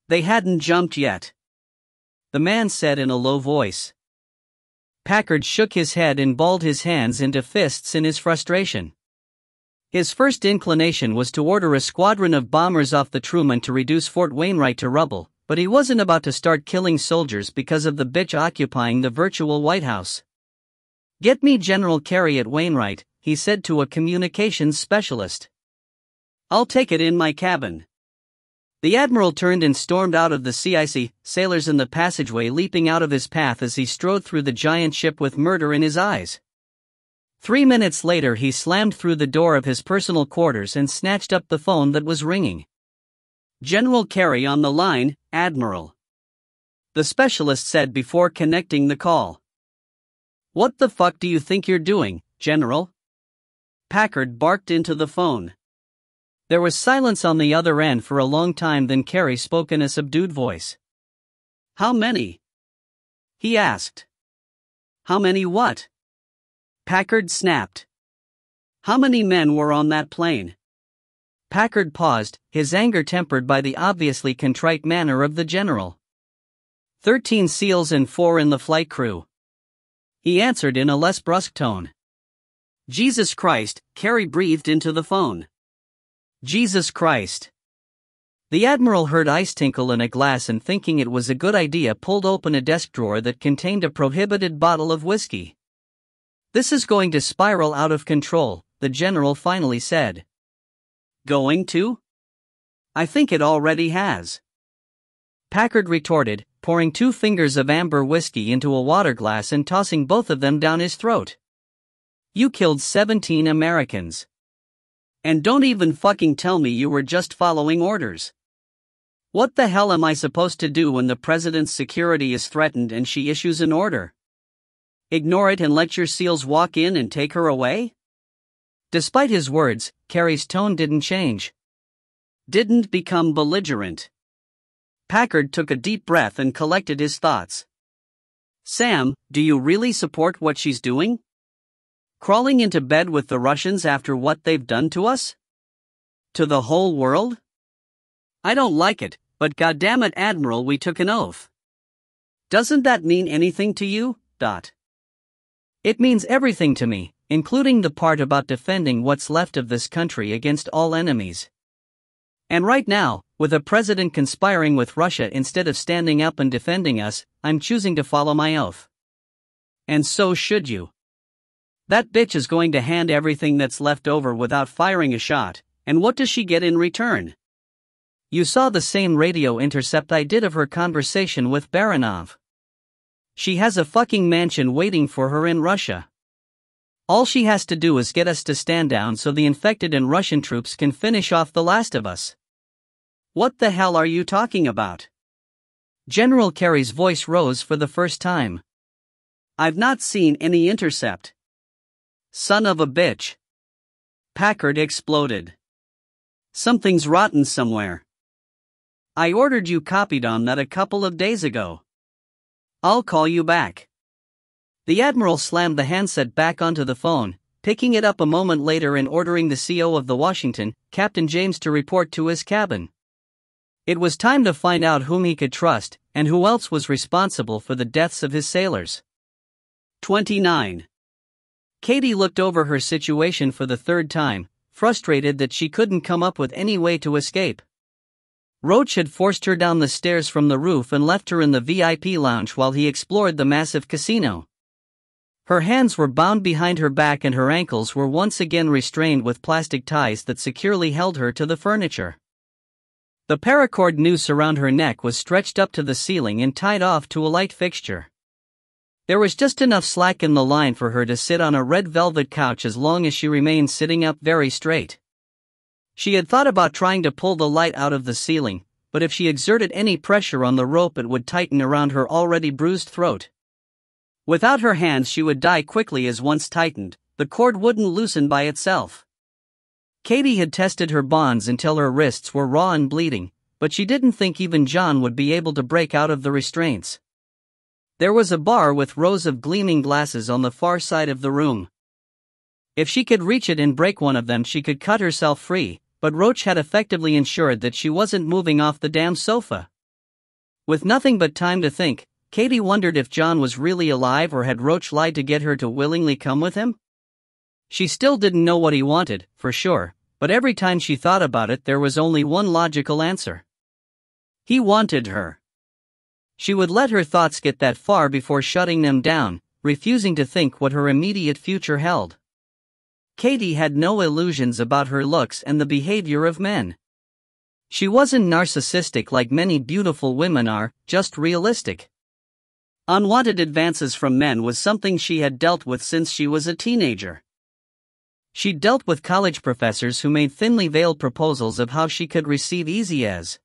They hadn't jumped yet," the man said in a low voice. Packard shook his head and balled his hands into fists in his frustration. His first inclination was to order a squadron of bombers off the Truman to reduce Fort Wainwright to rubble, but he wasn't about to start killing soldiers because of the bitch occupying the virtual White House. "Get me General Carey at Wainwright," he said to a communications specialist. "I'll take it in my cabin." The Admiral turned and stormed out of the CIC, sailors in the passageway leaping out of his path as he strode through the giant ship with murder in his eyes. 3 minutes later he slammed through the door of his personal quarters and snatched up the phone that was ringing. "General Carey on the line, Admiral," the specialist said before connecting the call. "What the fuck do you think you're doing, General?" Packard barked into the phone. There was silence on the other end for a long time, then Carey spoke in a subdued voice. "How many?" he asked. "How many what?" Packard snapped. "How many men were on that plane?" Packard paused, his anger tempered by the obviously contrite manner of the general. 13 SEALs and 4 in the flight crew," he answered in a less brusque tone. "Jesus Christ," Carey breathed into the phone. "Jesus Christ." The Admiral heard ice tinkle in a glass and, thinking it was a good idea, pulled open a desk drawer that contained a prohibited bottle of whiskey. "This is going to spiral out of control," the general finally said. Going to? I think it already has. Packard retorted, pouring 2 fingers of amber whiskey into a water glass and tossing both of them down his throat. You killed 17 Americans. And don't even fucking tell me you were just following orders. What the hell am I supposed to do when the president's security is threatened and she issues an order? Ignore it and let your SEALs walk in and take her away? Despite his words, Carrie's tone didn't change. Didn't become belligerent. Packard took a deep breath and collected his thoughts. Sam, do you really support what she's doing? Crawling into bed with the Russians after what they've done to us? To the whole world? I don't like it, but goddammit, Admiral, we took an oath. Doesn't that mean anything to you? It means everything to me, including the part about defending what's left of this country against all enemies. And right now, with a president conspiring with Russia instead of standing up and defending us, I'm choosing to follow my oath. And so should you. That bitch is going to hand everything that's left over without firing a shot, and what does she get in return? You saw the same radio intercept I did of her conversation with Baranov. She has a fucking mansion waiting for her in Russia. All she has to do is get us to stand down so the infected and Russian troops can finish off the last of us. What the hell are you talking about? General Carey's voice rose for the first time. I've not seen any intercept. Son of a bitch. Packard exploded. Something's rotten somewhere. I ordered you copied on that a couple of days ago. I'll call you back. The Admiral slammed the handset back onto the phone, picking it up a moment later and ordering the CO of the Washington, Captain James, to report to his cabin. It was time to find out whom he could trust, and who else was responsible for the deaths of his sailors. 29. Katie looked over her situation for the 3rd time, frustrated that she couldn't come up with any way to escape. Roach had forced her down the stairs from the roof and left her in the VIP lounge while he explored the massive casino. Her hands were bound behind her back and her ankles were once again restrained with plastic ties that securely held her to the furniture. The paracord noose around her neck was stretched up to the ceiling and tied off to a light fixture. There was just enough slack in the line for her to sit on a red velvet couch as long as she remained sitting up very straight. She had thought about trying to pull the light out of the ceiling, but if she exerted any pressure on the rope it would tighten around her already bruised throat. Without her hands she would die quickly, as once tightened, the cord wouldn't loosen by itself. Katie had tested her bonds until her wrists were raw and bleeding, but she didn't think even John would be able to break out of the restraints. There was a bar with rows of gleaming glasses on the far side of the room. If she could reach it and break one of them she could cut herself free, but Roach had effectively ensured that she wasn't moving off the damn sofa. With nothing but time to think, Katie wondered if John was really alive or had Roach lied to get her to willingly come with him? She still didn't know what he wanted, for sure, but every time she thought about it there was only one logical answer. He wanted her. She would let her thoughts get that far before shutting them down, refusing to think what her immediate future held. Katie had no illusions about her looks and the behavior of men. She wasn't narcissistic like many beautiful women are, just realistic. Unwanted advances from men was something she had dealt with since she was a teenager. She'd dealt with college professors who made thinly veiled proposals of how she could receive easy as.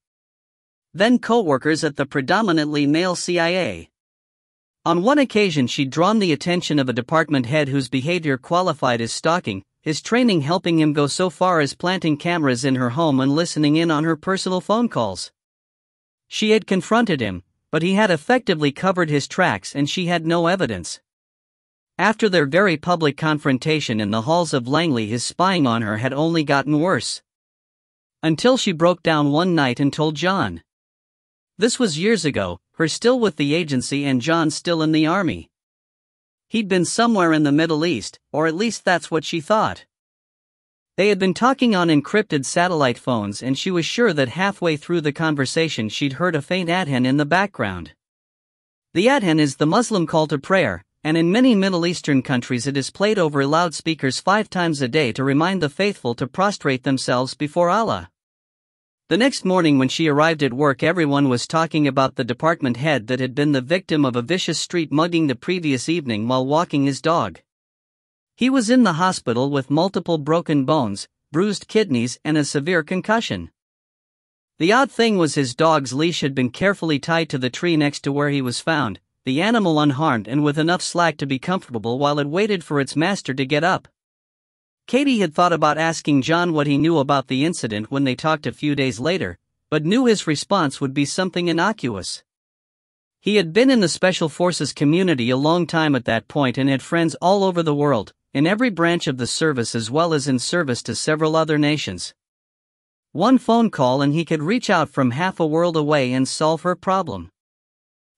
Then co-workers at the predominantly male CIA. On one occasion she'd drawn the attention of a department head whose behavior qualified as stalking, his training helping him go so far as planting cameras in her home and listening in on her personal phone calls. She had confronted him, but he had effectively covered his tracks and she had no evidence. After their very public confrontation in the halls of Langley, his spying on her had only gotten worse. Until she broke down one night and told John. This was years ago, her still with the agency and John still in the army. He'd been somewhere in the Middle East, or at least that's what she thought. They had been talking on encrypted satellite phones and she was sure that halfway through the conversation she'd heard a faint adhan in the background. The adhan is the Muslim call to prayer, and in many Middle Eastern countries it is played over loudspeakers 5 times a day to remind the faithful to prostrate themselves before Allah. The next morning when she arrived at work, everyone was talking about the department head that had been the victim of a vicious street mugging the previous evening while walking his dog. He was in the hospital with multiple broken bones, bruised kidneys and a severe concussion. The odd thing was his dog's leash had been carefully tied to the tree next to where he was found, the animal unharmed and with enough slack to be comfortable while it waited for its master to get up. Katie had thought about asking John what he knew about the incident when they talked a few days later, but knew his response would be something innocuous. He had been in the Special Forces community a long time at that point and had friends all over the world, in every branch of the service as well as in service to several other nations. One phone call and he could reach out from half a world away and solve her problem.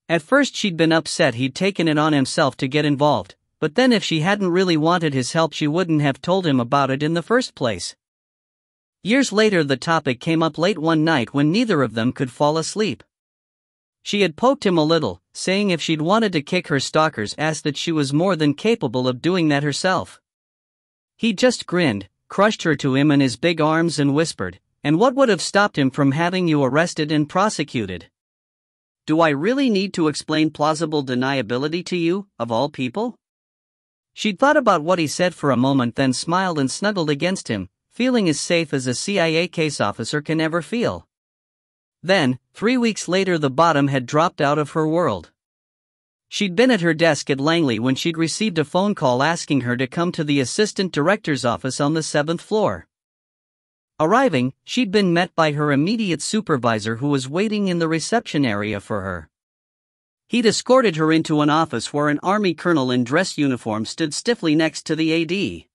At first she'd been upset he'd taken it on himself to get involved, but then if she hadn't really wanted his help she wouldn't have told him about it in the first place. Years later the topic came up late one night when neither of them could fall asleep. She had poked him a little, saying if she'd wanted to kick her stalkers' ass that she was more than capable of doing that herself. He just grinned, crushed her to him in his big arms and whispered, "And what would have stopped him from having you arrested and prosecuted? Do I really need to explain plausible deniability to you, of all people?" She'd thought about what he said for a moment, then smiled and snuggled against him, feeling as safe as a CIA case officer can ever feel. Then, 3 weeks later, the bottom had dropped out of her world. She'd been at her desk at Langley when she'd received a phone call asking her to come to the assistant director's office on the 7th floor. Arriving, she'd been met by her immediate supervisor who was waiting in the reception area for her. He'd escorted her into an office where an army colonel in dress uniform stood stiffly next to the AD.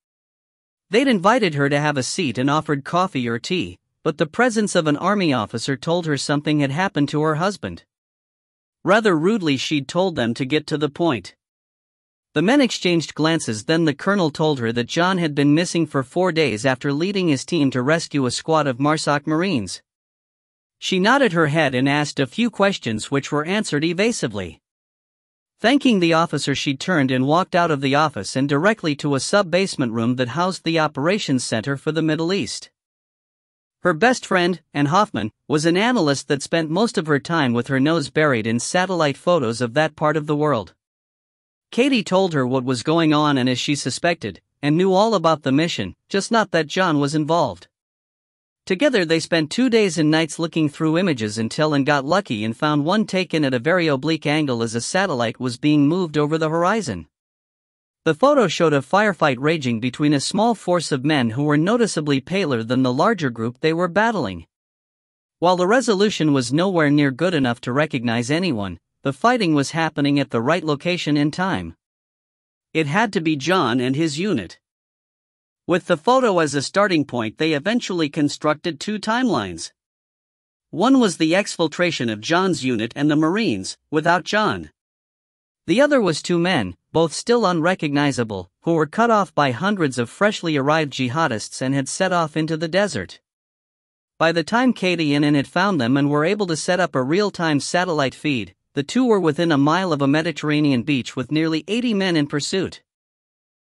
They'd invited her to have a seat and offered coffee or tea, but the presence of an army officer told her something had happened to her husband. Rather rudely she'd told them to get to the point. The men exchanged glances, then the colonel told her that John had been missing for 4 days after leading his team to rescue a squad of Marsoc Marines. She nodded her head and asked a few questions which were answered evasively. Thanking the officer, she turned and walked out of the office and directly to a sub-basement room that housed the operations center for the Middle East. Her best friend, Ann Hoffman, was an analyst that spent most of her time with her nose buried in satellite photos of that part of the world. Katie told her what was going on and, as she suspected, and knew all about the mission, just not that John was involved. Together they spent 2 days and nights looking through images until Ann got lucky and found one taken at a very oblique angle as a satellite was being moved over the horizon. The photo showed a firefight raging between a small force of men who were noticeably paler than the larger group they were battling. While the resolution was nowhere near good enough to recognize anyone, the fighting was happening at the right location and time. It had to be John and his unit. With the photo as a starting point, they eventually constructed 2 timelines. One was the exfiltration of John's unit and the Marines, without John. The other was 2 men, both still unrecognizable, who were cut off by hundreds of freshly arrived jihadists and had set off into the desert. By the time Katie and Ann had found them and were able to set up a real-time satellite feed, the 2 were within a mile of a Mediterranean beach with nearly 80 men in pursuit.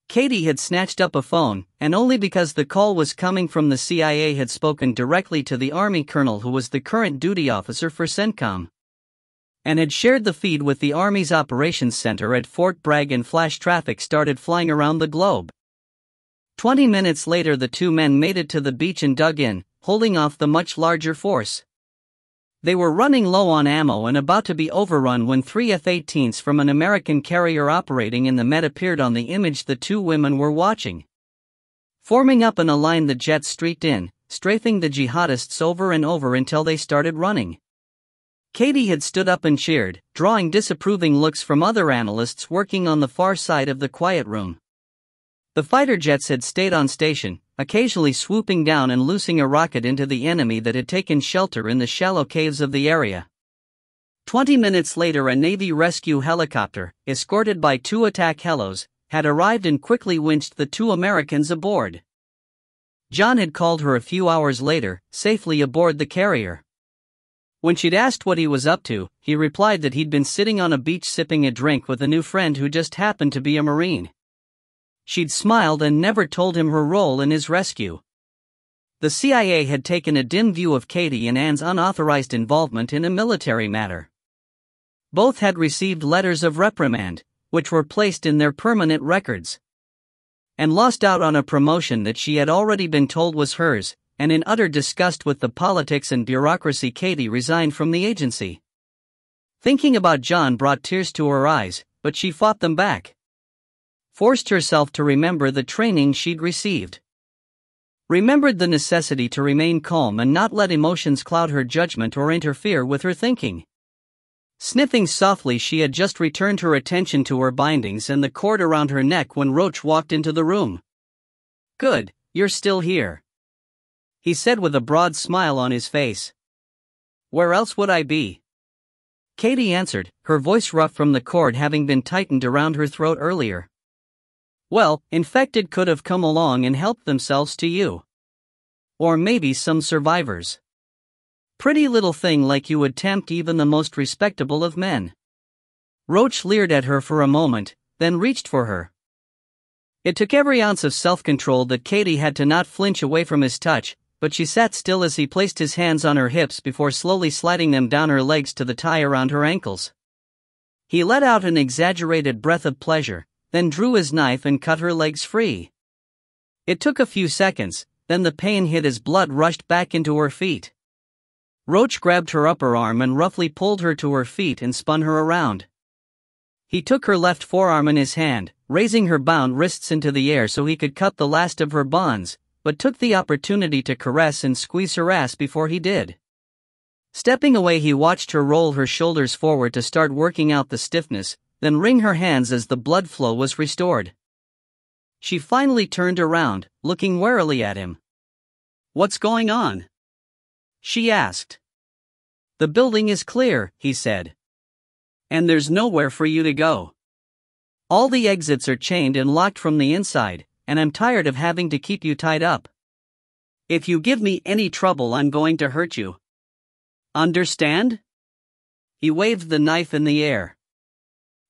Katie had snatched up a phone, and only because the call was coming from the CIA had spoken directly to the Army colonel who was the current duty officer for CENTCOM, and had shared the feed with the Army's operations center at Fort Bragg, and flash traffic started flying around the globe. 20 minutes later the 2 men made it to the beach and dug in, holding off the much larger force. They were running low on ammo and about to be overrun when 3 F-18s from an American carrier operating in the Med appeared on the image the 2 women were watching. Forming up in a line, the jets streaked in, strafing the jihadists over and over until they started running. Katie had stood up and cheered, drawing disapproving looks from other analysts working on the far side of the quiet room. The fighter jets had stayed on station, occasionally swooping down and loosing a rocket into the enemy that had taken shelter in the shallow caves of the area. 20 minutes later a Navy rescue helicopter, escorted by 2 attack helos, had arrived and quickly winched the 2 Americans aboard. John had called her a few hours later, safely aboard the carrier. When she'd asked what he was up to, he replied that he'd been sitting on a beach sipping a drink with a new friend who just happened to be a Marine. She'd smiled and never told him her role in his rescue. The CIA had taken a dim view of Katie and Anne's unauthorized involvement in a military matter. Both had received letters of reprimand, which were placed in their permanent records, and lost out on a promotion that she had already been told was hers, and in utter disgust with the politics and bureaucracy, Katie resigned from the agency. Thinking about John brought tears to her eyes, but she fought them back. Forced herself to remember the training she'd received. Remembered the necessity to remain calm and not let emotions cloud her judgment or interfere with her thinking. Sniffing softly, she had just returned her attention to her bindings and the cord around her neck when Roach walked into the room. "Good, you're still here," he said with a broad smile on his face. "Where else would I be?" Katie answered, her voice rough from the cord having been tightened around her throat earlier. "Well, infected could have come along and helped themselves to you. Or maybe some survivors. Pretty little thing like you would tempt even the most respectable of men." Roach leered at her for a moment, then reached for her. It took every ounce of self-control that Katie had to not flinch away from his touch, but she sat still as he placed his hands on her hips before slowly sliding them down her legs to the tie around her ankles. He let out an exaggerated breath of pleasure, then drew his knife and cut her legs free. It took a few seconds, then the pain hit as blood rushed back into her feet. Roach grabbed her upper arm and roughly pulled her to her feet and spun her around. He took her left forearm in his hand, raising her bound wrists into the air so he could cut the last of her bonds, but took the opportunity to caress and squeeze her ass before he did. Stepping away, he watched her roll her shoulders forward to start working out the stiffness, then wring her hands as the blood flow was restored. She finally turned around, looking warily at him. "What's going on?" she asked. "The building is clear," he said. "And there's nowhere for you to go. All the exits are chained and locked from the inside, and I'm tired of having to keep you tied up. If you give me any trouble, I'm going to hurt you. Understand?" He waved the knife in the air.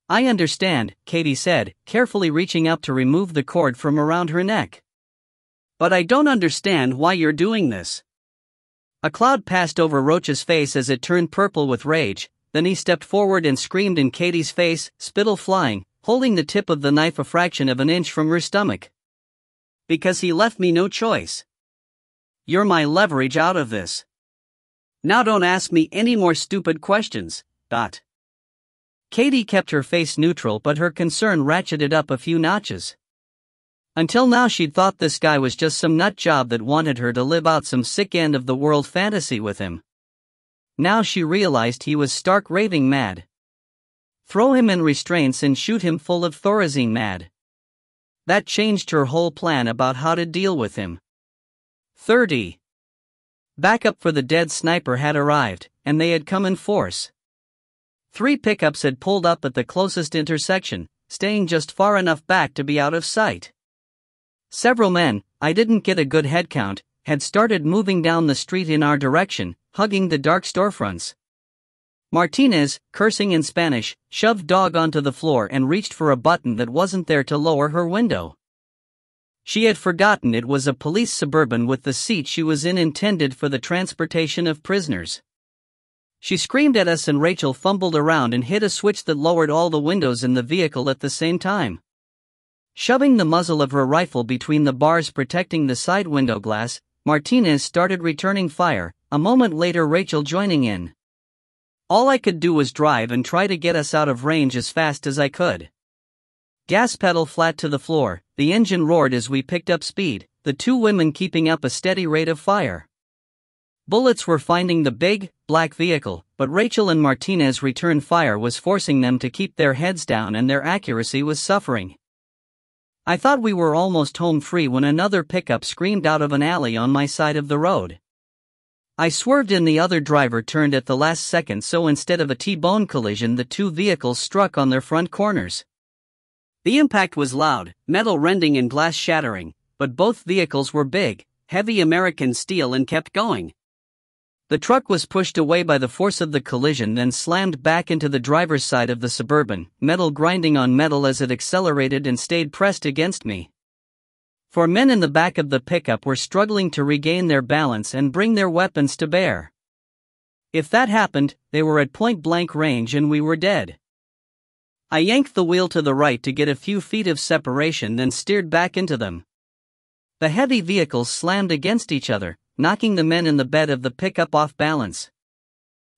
"I understand," Katie said, carefully reaching up to remove the cord from around her neck. "But I don't understand why you're doing this." A cloud passed over Roach's face as it turned purple with rage, then he stepped forward and screamed in Katie's face, spittle flying, holding the tip of the knife a fraction of an inch from her stomach. "Because he left me no choice. You're my leverage out of this. Now don't ask me any more stupid questions." Katie kept her face neutral, but her concern ratcheted up a few notches. Until now she'd thought this guy was just some nut job that wanted her to live out some sick end of the world fantasy with him. Now she realized he was stark raving mad. Throw him in restraints and shoot him full of Thorazine mad. That changed her whole plan about how to deal with him. 30. Backup for the dead sniper had arrived, and they had come in force. 3 pickups had pulled up at the closest intersection, staying just far enough back to be out of sight. Several men, I didn't get a good head count, had started moving down the street in our direction, hugging the dark storefronts. Martinez, cursing in Spanish, shoved Dog onto the floor and reached for a button that wasn't there to lower her window. She had forgotten it was a police Suburban with the seat she was in intended for the transportation of prisoners. She screamed at us and Rachel fumbled around and hit a switch that lowered all the windows in the vehicle at the same time. Shoving the muzzle of her rifle between the bars protecting the side window glass, Martinez started returning fire, a moment later Rachel joining in. All I could do was drive and try to get us out of range as fast as I could. Gas pedal flat to the floor, the engine roared as we picked up speed, the 2 women keeping up a steady rate of fire. Bullets were finding the big, black vehicle, but Rachel and Martinez return fire was forcing them to keep their heads down and their accuracy was suffering. I thought we were almost home free when another pickup screamed out of an alley on my side of the road. I swerved and the other driver turned at the last second, so instead of a T-bone collision the 2 vehicles struck on their front corners. The impact was loud, metal rending and glass shattering, but both vehicles were big, heavy American steel and kept going. The truck was pushed away by the force of the collision, then slammed back into the driver's side of the Suburban, metal grinding on metal as it accelerated and stayed pressed against me. 4 men in the back of the pickup were struggling to regain their balance and bring their weapons to bear. If that happened, they were at point-blank range and we were dead. I yanked the wheel to the right to get a few feet of separation, then steered back into them. The heavy vehicles slammed against each other, knocking the men in the bed of the pickup off balance.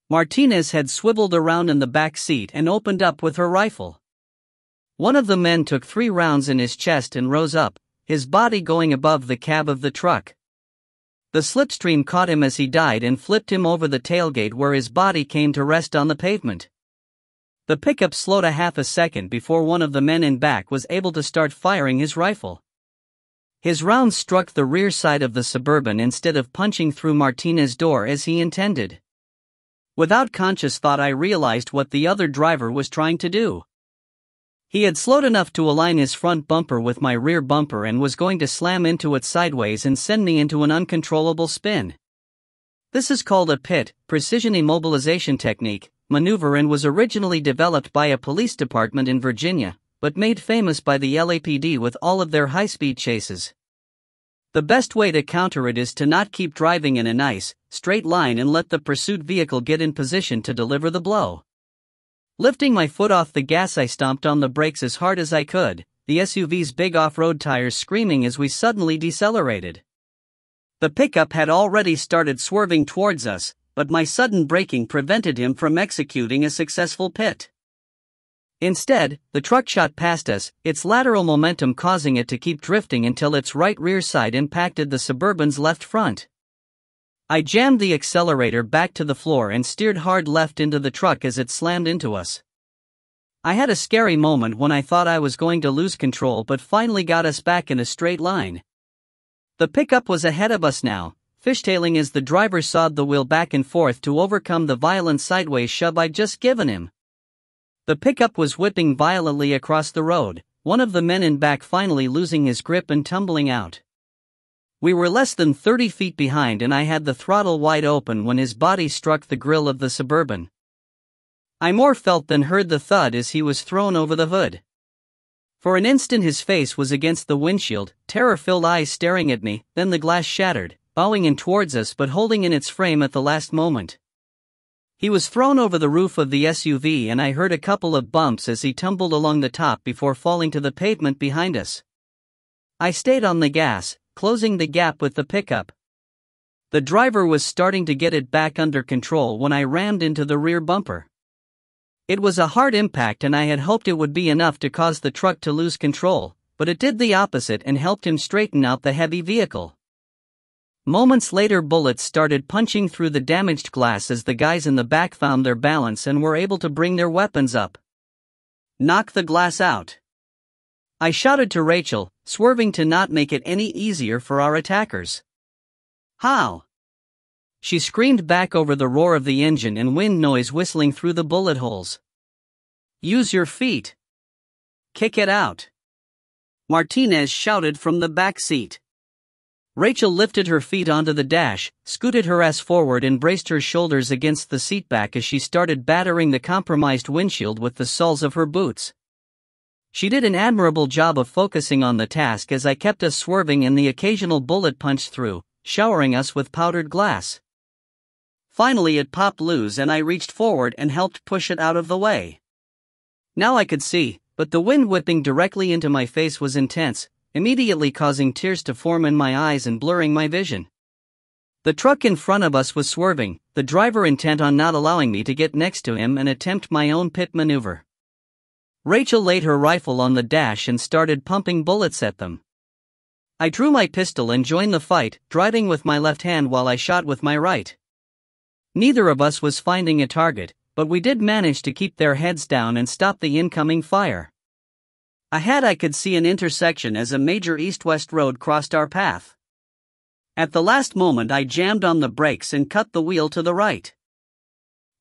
Martinez had swiveled around in the back seat and opened up with her rifle. One of the men took 3 rounds in his chest and rose up, his body going above the cab of the truck. The slipstream caught him as he died and flipped him over the tailgate, where his body came to rest on the pavement. The pickup slowed a half a second before one of the men in back was able to start firing his rifle. His rounds struck the rear side of the Suburban instead of punching through Martinez's door as he intended. Without conscious thought, I realized what the other driver was trying to do. He had slowed enough to align his front bumper with my rear bumper and was going to slam into it sideways and send me into an uncontrollable spin. This is called a PIT, precision immobilization technique, maneuver, and was originally developed by a police department in Virginia, but made famous by the LAPD with all of their high-speed chases. The best way to counter it is to not keep driving in a nice, straight line and let the pursuit vehicle get in position to deliver the blow. Lifting my foot off the gas, I stomped on the brakes as hard as I could, the SUV's big off-road tires screaming as we suddenly decelerated. The pickup had already started swerving towards us, but my sudden braking prevented him from executing a successful pit. Instead, the truck shot past us, its lateral momentum causing it to keep drifting until its right rear side impacted the Suburban's left front. I jammed the accelerator back to the floor and steered hard left into the truck as it slammed into us. I had a scary moment when I thought I was going to lose control, but finally got us back in a straight line. The pickup was ahead of us now, fishtailing as the driver sawed the wheel back and forth to overcome the violent sideways shove I'd just given him. The pickup was whipping violently across the road, one of the men in back finally losing his grip and tumbling out. We were less than 30 feet behind and I had the throttle wide open when his body struck the grille of the Suburban. I more felt than heard the thud as he was thrown over the hood. For an instant his face was against the windshield, terror-filled eyes staring at me, then the glass shattered, bowing in towards us but holding in its frame at the last moment. He was thrown over the roof of the SUV and I heard a couple of bumps as he tumbled along the top before falling to the pavement behind us. I stayed on the gas, closing the gap with the pickup. The driver was starting to get it back under control when I rammed into the rear bumper. It was a hard impact and I had hoped it would be enough to cause the truck to lose control, but it did the opposite and helped him straighten out the heavy vehicle. Moments later, bullets started punching through the damaged glass as the guys in the back found their balance and were able to bring their weapons up. "Knock the glass out," I shouted to Rachel, swerving to not make it any easier for our attackers. "How?" she screamed back over the roar of the engine and wind noise whistling through the bullet holes. "Use your feet. Kick it out," Martinez shouted from the back seat. Rachel lifted her feet onto the dash, scooted her ass forward and braced her shoulders against the seatback as she started battering the compromised windshield with the soles of her boots. She did an admirable job of focusing on the task as I kept us swerving and the occasional bullet punched through, showering us with powdered glass. Finally it popped loose and I reached forward and helped push it out of the way. Now I could see, but the wind whipping directly into my face was intense, immediately causing tears to form in my eyes and blurring my vision. The truck in front of us was swerving, the driver intent on not allowing me to get next to him and attempt my own pit maneuver. Rachel laid her rifle on the dash and started pumping bullets at them. I drew my pistol and joined the fight, driving with my left hand while I shot with my right. Neither of us was finding a target, but we did manage to keep their heads down and stop the incoming fire. Ahead I could see an intersection as a major east-west road crossed our path. At the last moment I jammed on the brakes and cut the wheel to the right.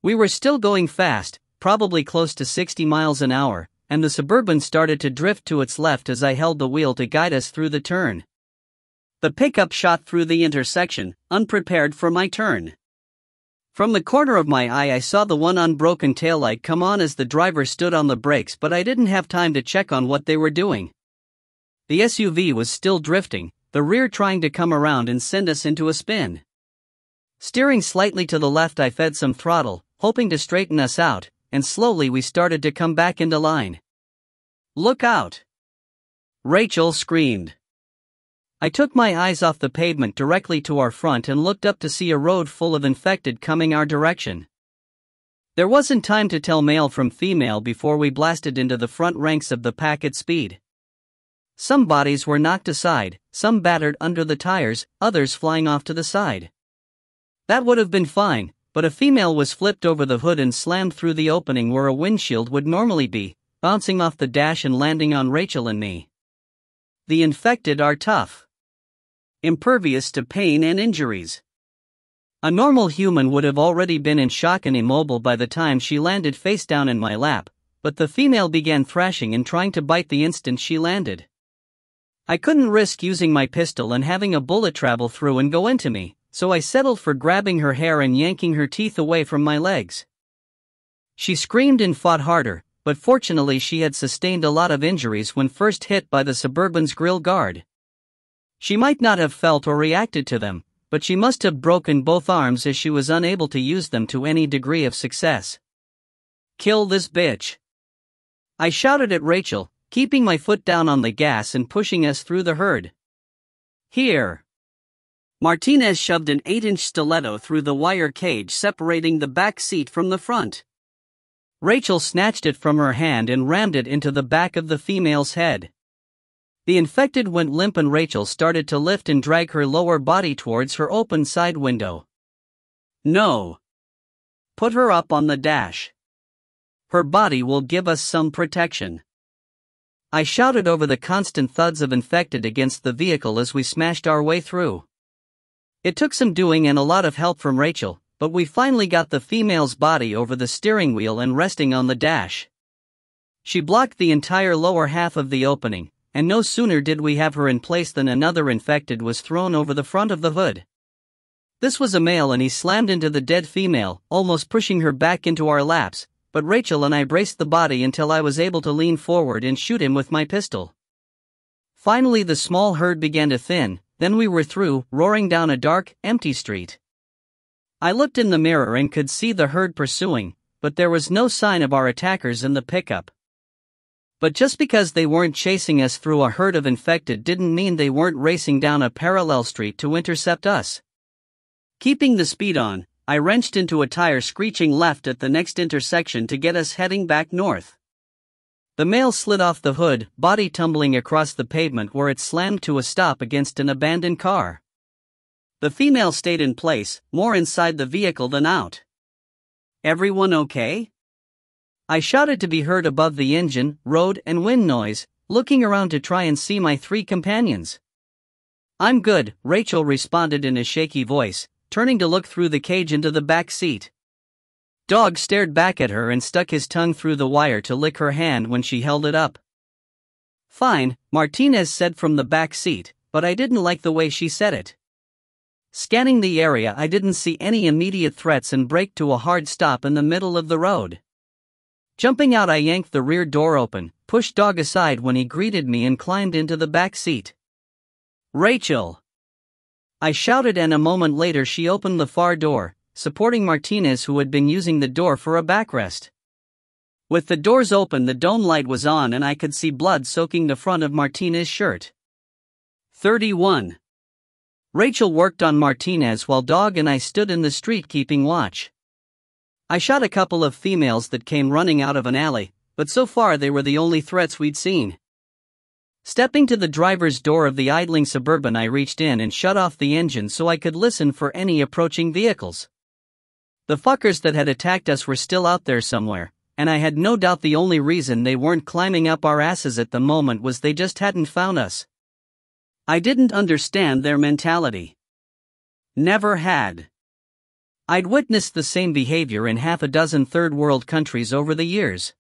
We were still going fast, probably close to 60 miles an hour, and the Suburban started to drift to its left as I held the wheel to guide us through the turn. The pickup shot through the intersection, unprepared for my turn. From the corner of my eye I saw the one unbroken taillight come on as the driver stood on the brakes, but I didn't have time to check on what they were doing. The SUV was still drifting, the rear trying to come around and send us into a spin. Steering slightly to the left, I fed some throttle, hoping to straighten us out, and slowly we started to come back into line. "Look out!" Rachel screamed. I took my eyes off the pavement directly to our front and looked up to see a road full of infected coming our direction. There wasn't time to tell male from female before we blasted into the front ranks of the pack at speed. Some bodies were knocked aside, some battered under the tires, others flying off to the side. That would have been fine, but a female was flipped over the hood and slammed through the opening where a windshield would normally be, bouncing off the dash and landing on Rachel and me. The infected are tough, impervious to pain and injuries. A normal human would have already been in shock and immobile by the time she landed face down in my lap, but the female began thrashing and trying to bite the instant she landed. I couldn't risk using my pistol and having a bullet travel through and go into me, so I settled for grabbing her hair and yanking her teeth away from my legs. She screamed and fought harder, but fortunately she had sustained a lot of injuries when first hit by the Suburban's grill guard. She might not have felt or reacted to them, but she must have broken both arms as she was unable to use them to any degree of success. "Kill this bitch!" I shouted at Rachel, keeping my foot down on the gas and pushing us through the herd. "Here!" Martinez shoved an 8-inch stiletto through the wire cage separating the back seat from the front. Rachel snatched it from her hand and rammed it into the back of the female's head. The infected went limp and Rachel started to lift and drag her lower body towards her open side window. "No. Put her up on the dash. Her body will give us some protection." I shouted over the constant thuds of infected against the vehicle as we smashed our way through. It took some doing and a lot of help from Rachel, but we finally got the female's body over the steering wheel and resting on the dash. She blocked the entire lower half of the opening, and no sooner did we have her in place than another infected was thrown over the front of the hood. This was a male and he slammed into the dead female, almost pushing her back into our laps, but Rachel and I braced the body until I was able to lean forward and shoot him with my pistol. Finally the small herd began to thin, then we were through, roaring down a dark, empty street. I looked in the mirror and could see the herd pursuing, but there was no sign of our attackers in the pickup. But just because they weren't chasing us through a herd of infected didn't mean they weren't racing down a parallel street to intercept us. Keeping the speed on, I wrenched into a tire screeching left at the next intersection to get us heading back north. The male slid off the hood, body tumbling across the pavement where it slammed to a stop against an abandoned car. The female stayed in place, more inside the vehicle than out. "Everyone okay?" I shouted to be heard above the engine, road, and wind noise, looking around to try and see my 3 companions. "I'm good," Rachel responded in a shaky voice, turning to look through the cage into the back seat. Dog stared back at her and stuck his tongue through the wire to lick her hand when she held it up. "Fine," Martinez said from the back seat, but I didn't like the way she said it. Scanning the area, I didn't see any immediate threats and braked to a hard stop in the middle of the road. Jumping out, I yanked the rear door open, pushed Dog aside when he greeted me and climbed into the back seat. "Rachel!" I shouted, and a moment later she opened the far door, supporting Martinez, who had been using the door for a backrest. With the doors open, the dome light was on and I could see blood soaking the front of Martinez's shirt. 31. Rachel worked on Martinez while Dog and I stood in the street keeping watch. I shot a couple of females that came running out of an alley, but so far they were the only threats we'd seen. Stepping to the driver's door of the idling Suburban, I reached in and shut off the engine so I could listen for any approaching vehicles. The fuckers that had attacked us were still out there somewhere, and I had no doubt the only reason they weren't climbing up our asses at the moment was they just hadn't found us. I didn't understand their mentality. Never had. I'd witnessed the same behavior in half a dozen third-world countries over the years.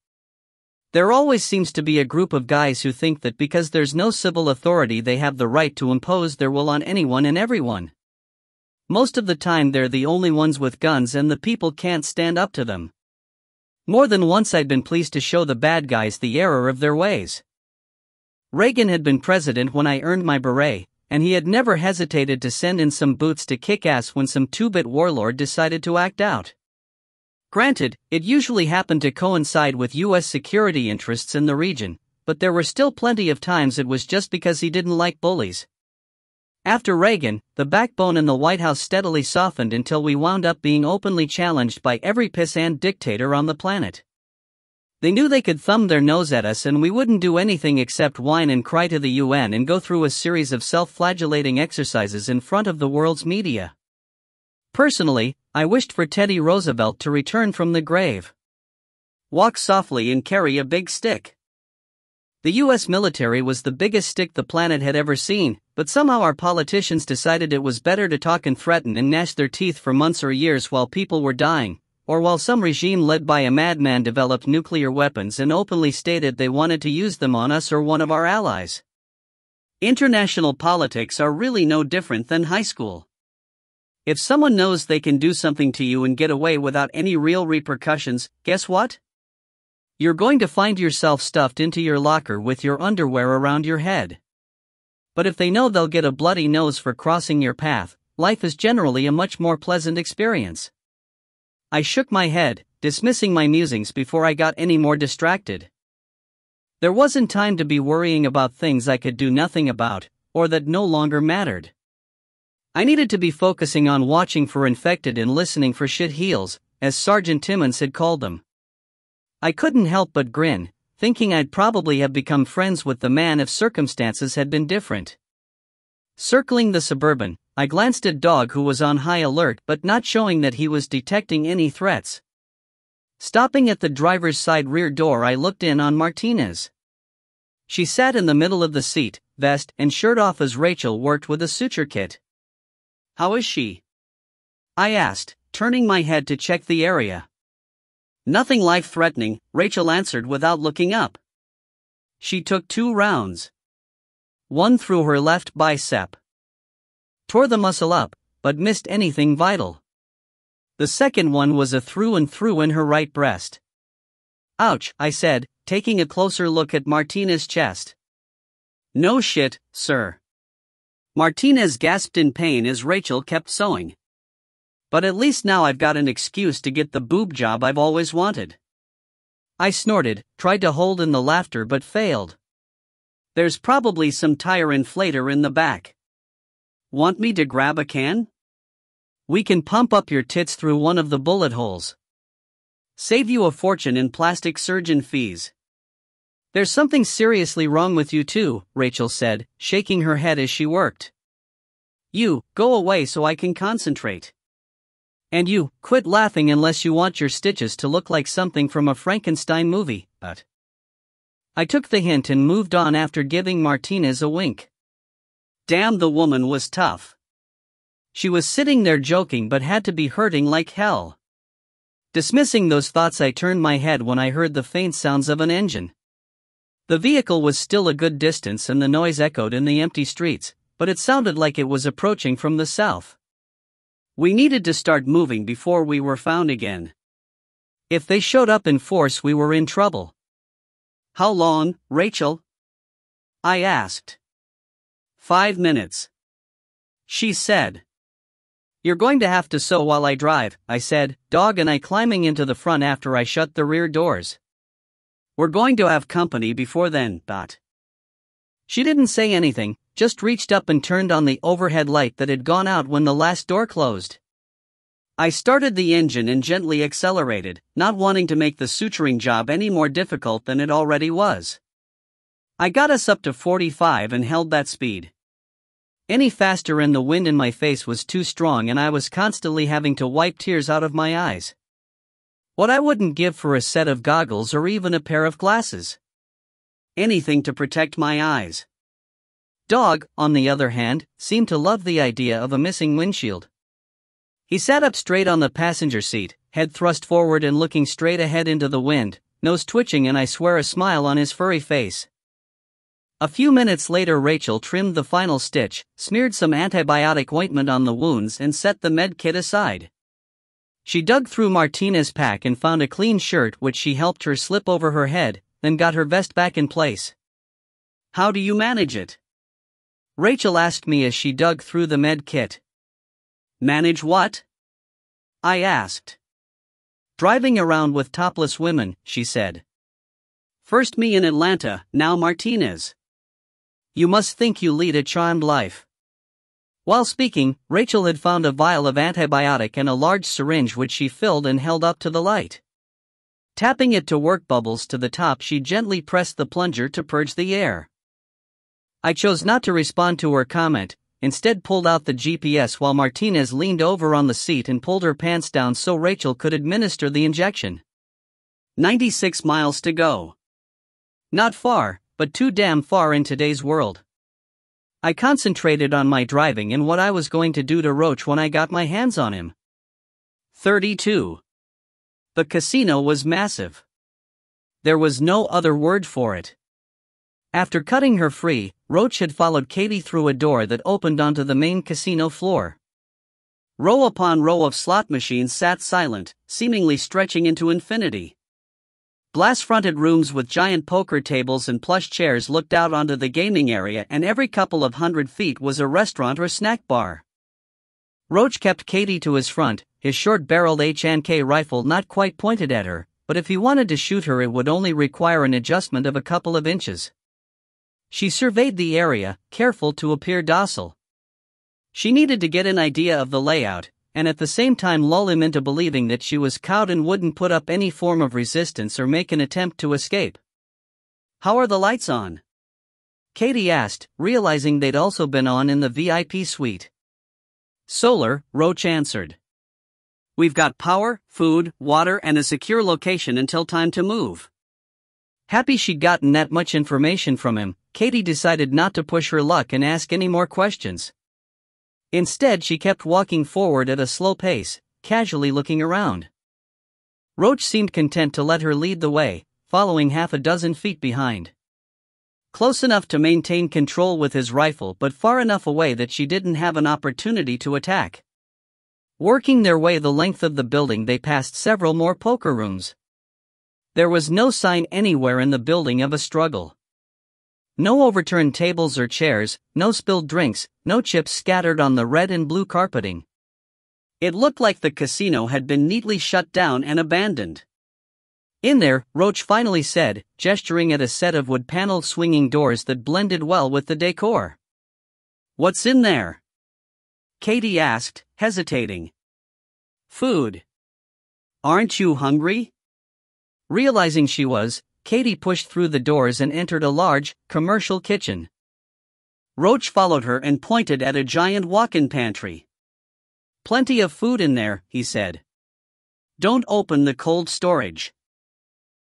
There always seems to be a group of guys who think that because there's no civil authority they have the right to impose their will on anyone and everyone. Most of the time they're the only ones with guns and the people can't stand up to them. More than once I'd been pleased to show the bad guys the error of their ways. Reagan had been president when I earned my beret, and he had never hesitated to send in some boots to kick ass when some two-bit warlord decided to act out. Granted, it usually happened to coincide with U.S. security interests in the region, but there were still plenty of times it was just because he didn't like bullies. After Reagan, the backbone in the White House steadily softened until we wound up being openly challenged by every pissant dictator on the planet. They knew they could thumb their nose at us and we wouldn't do anything except whine and cry to the UN and go through a series of self-flagellating exercises in front of the world's media. Personally, I wished for Teddy Roosevelt to return from the grave. Walk softly and carry a big stick. The US military was the biggest stick the planet had ever seen, but somehow our politicians decided it was better to talk and threaten and gnash their teeth for months or years while people were dying, or while some regime led by a madman developed nuclear weapons and openly stated they wanted to use them on us or one of our allies. International politics are really no different than high school. If someone knows they can do something to you and get away without any real repercussions, guess what? You're going to find yourself stuffed into your locker with your underwear around your head. But if they know they'll get a bloody nose for crossing your path, life is generally a much more pleasant experience. I shook my head, dismissing my musings before I got any more distracted. There wasn't time to be worrying about things I could do nothing about, or that no longer mattered. I needed to be focusing on watching for infected and listening for shit heels, as Sergeant Timmons had called them. I couldn't help but grin, thinking I'd probably have become friends with the man if circumstances had been different. Circling the Suburban, I glanced at Dog, who was on high alert but not showing that he was detecting any threats. Stopping at the driver's side rear door, I looked in on Martinez. She sat in the middle of the seat, vest and shirt off as Rachel worked with a suture kit. "How is she?" I asked, turning my head to check the area. "Nothing life-threatening," Rachel answered without looking up. She took 2 rounds. One through her left bicep. Tore the muscle up, but missed anything vital. The second one was a through and through in her right breast. "Ouch," I said, taking a closer look at Martinez's chest. "No shit, sir." Martinez gasped in pain as Rachel kept sewing. "But at least now I've got an excuse to get the boob job I've always wanted." I snorted, tried to hold in the laughter but failed. "There's probably some tire inflator in the back. Want me to grab a can? We can pump up your tits through one of the bullet holes. Save you a fortune in plastic surgeon fees." "There's something seriously wrong with you too," Rachel said, shaking her head as she worked. "You, go away so I can concentrate. And you, quit laughing unless you want your stitches to look like something from a Frankenstein movie." But I took the hint and moved on after giving Martinez a wink. Damn, the woman was tough. She was sitting there joking but had to be hurting like hell. Dismissing those thoughts, I turned my head when I heard the faint sounds of an engine. The vehicle was still a good distance and the noise echoed in the empty streets, but it sounded like it was approaching from the south. We needed to start moving before we were found again. If they showed up in force, we were in trouble. "How long, Rachel?" I asked. 5 minutes. She said. "You're going to have to sew while I drive," I said, Dog and I climbing into the front after I shut the rear doors. "We're going to have company before then, Dot." She didn't say anything, just reached up and turned on the overhead light that had gone out when the last door closed. I started the engine and gently accelerated, not wanting to make the suturing job any more difficult than it already was. I got us up to 45 and held that speed. Any faster and the wind in my face was too strong and I was constantly having to wipe tears out of my eyes. What I wouldn't give for a set of goggles or even a pair of glasses. Anything to protect my eyes. Dog, on the other hand, seemed to love the idea of a missing windshield. He sat up straight on the passenger seat, head thrust forward and looking straight ahead into the wind, nose twitching and I swear a smile on his furry face. A few minutes later, Rachel trimmed the final stitch, smeared some antibiotic ointment on the wounds, and set the med kit aside. She dug through Martina's pack and found a clean shirt which she helped her slip over her head, then got her vest back in place. "How do you manage it?" Rachel asked me as she dug through the med kit. "Manage what?" I asked. "Driving around with topless women," she said. "First me in Atlanta, now Martinez. You must think you lead a charmed life." While speaking, Rachel had found a vial of antibiotic and a large syringe which she filled and held up to the light. Tapping it to work bubbles to the top, she gently pressed the plunger to purge the air. I chose not to respond to her comment, instead pulled out the GPS while Martinez leaned over on the seat and pulled her pants down so Rachel could administer the injection. 96 miles to go. Not far, but too damn far in today's world. I concentrated on my driving and what I was going to do to Roach when I got my hands on him. 32. The casino was massive. There was no other word for it. After cutting her free, Roach had followed Katie through a door that opened onto the main casino floor. Row upon row of slot machines sat silent, seemingly stretching into infinity. Glass-fronted rooms with giant poker tables and plush chairs looked out onto the gaming area, and every couple of 100 feet was a restaurant or snack bar. Roach kept Katie to his front, his short-barreled H&K rifle not quite pointed at her, but if he wanted to shoot her it would only require an adjustment of a couple of inches. She surveyed the area, careful to appear docile. She needed to get an idea of the layout, and at the same time lull him into believing that she was cowed and wouldn't put up any form of resistance or make an attempt to escape. "How are the lights on?" Katie asked, realizing they'd also been on in the VIP suite. "Solar," Roach answered. "We've got power, food, water, and a secure location until time to move." Happy she'd gotten that much information from him, Katie decided not to push her luck and ask any more questions. Instead, she kept walking forward at a slow pace, casually looking around. Roach seemed content to let her lead the way, following half a dozen feet behind. Close enough to maintain control with his rifle, but far enough away that she didn't have an opportunity to attack. Working their way the length of the building, they passed several more poker rooms. There was no sign anywhere in the building of a struggle. No overturned tables or chairs, no spilled drinks, no chips scattered on the red and blue carpeting. It looked like the casino had been neatly shut down and abandoned. "In there," Roach finally said, gesturing at a set of wood-paneled swinging doors that blended well with the decor. "What's in there?" Katie asked, hesitating. "Food. Aren't you hungry?" Realizing she was, Katie pushed through the doors and entered a large, commercial kitchen. Roach followed her and pointed at a giant walk-in pantry. "Plenty of food in there," he said. "Don't open the cold storage.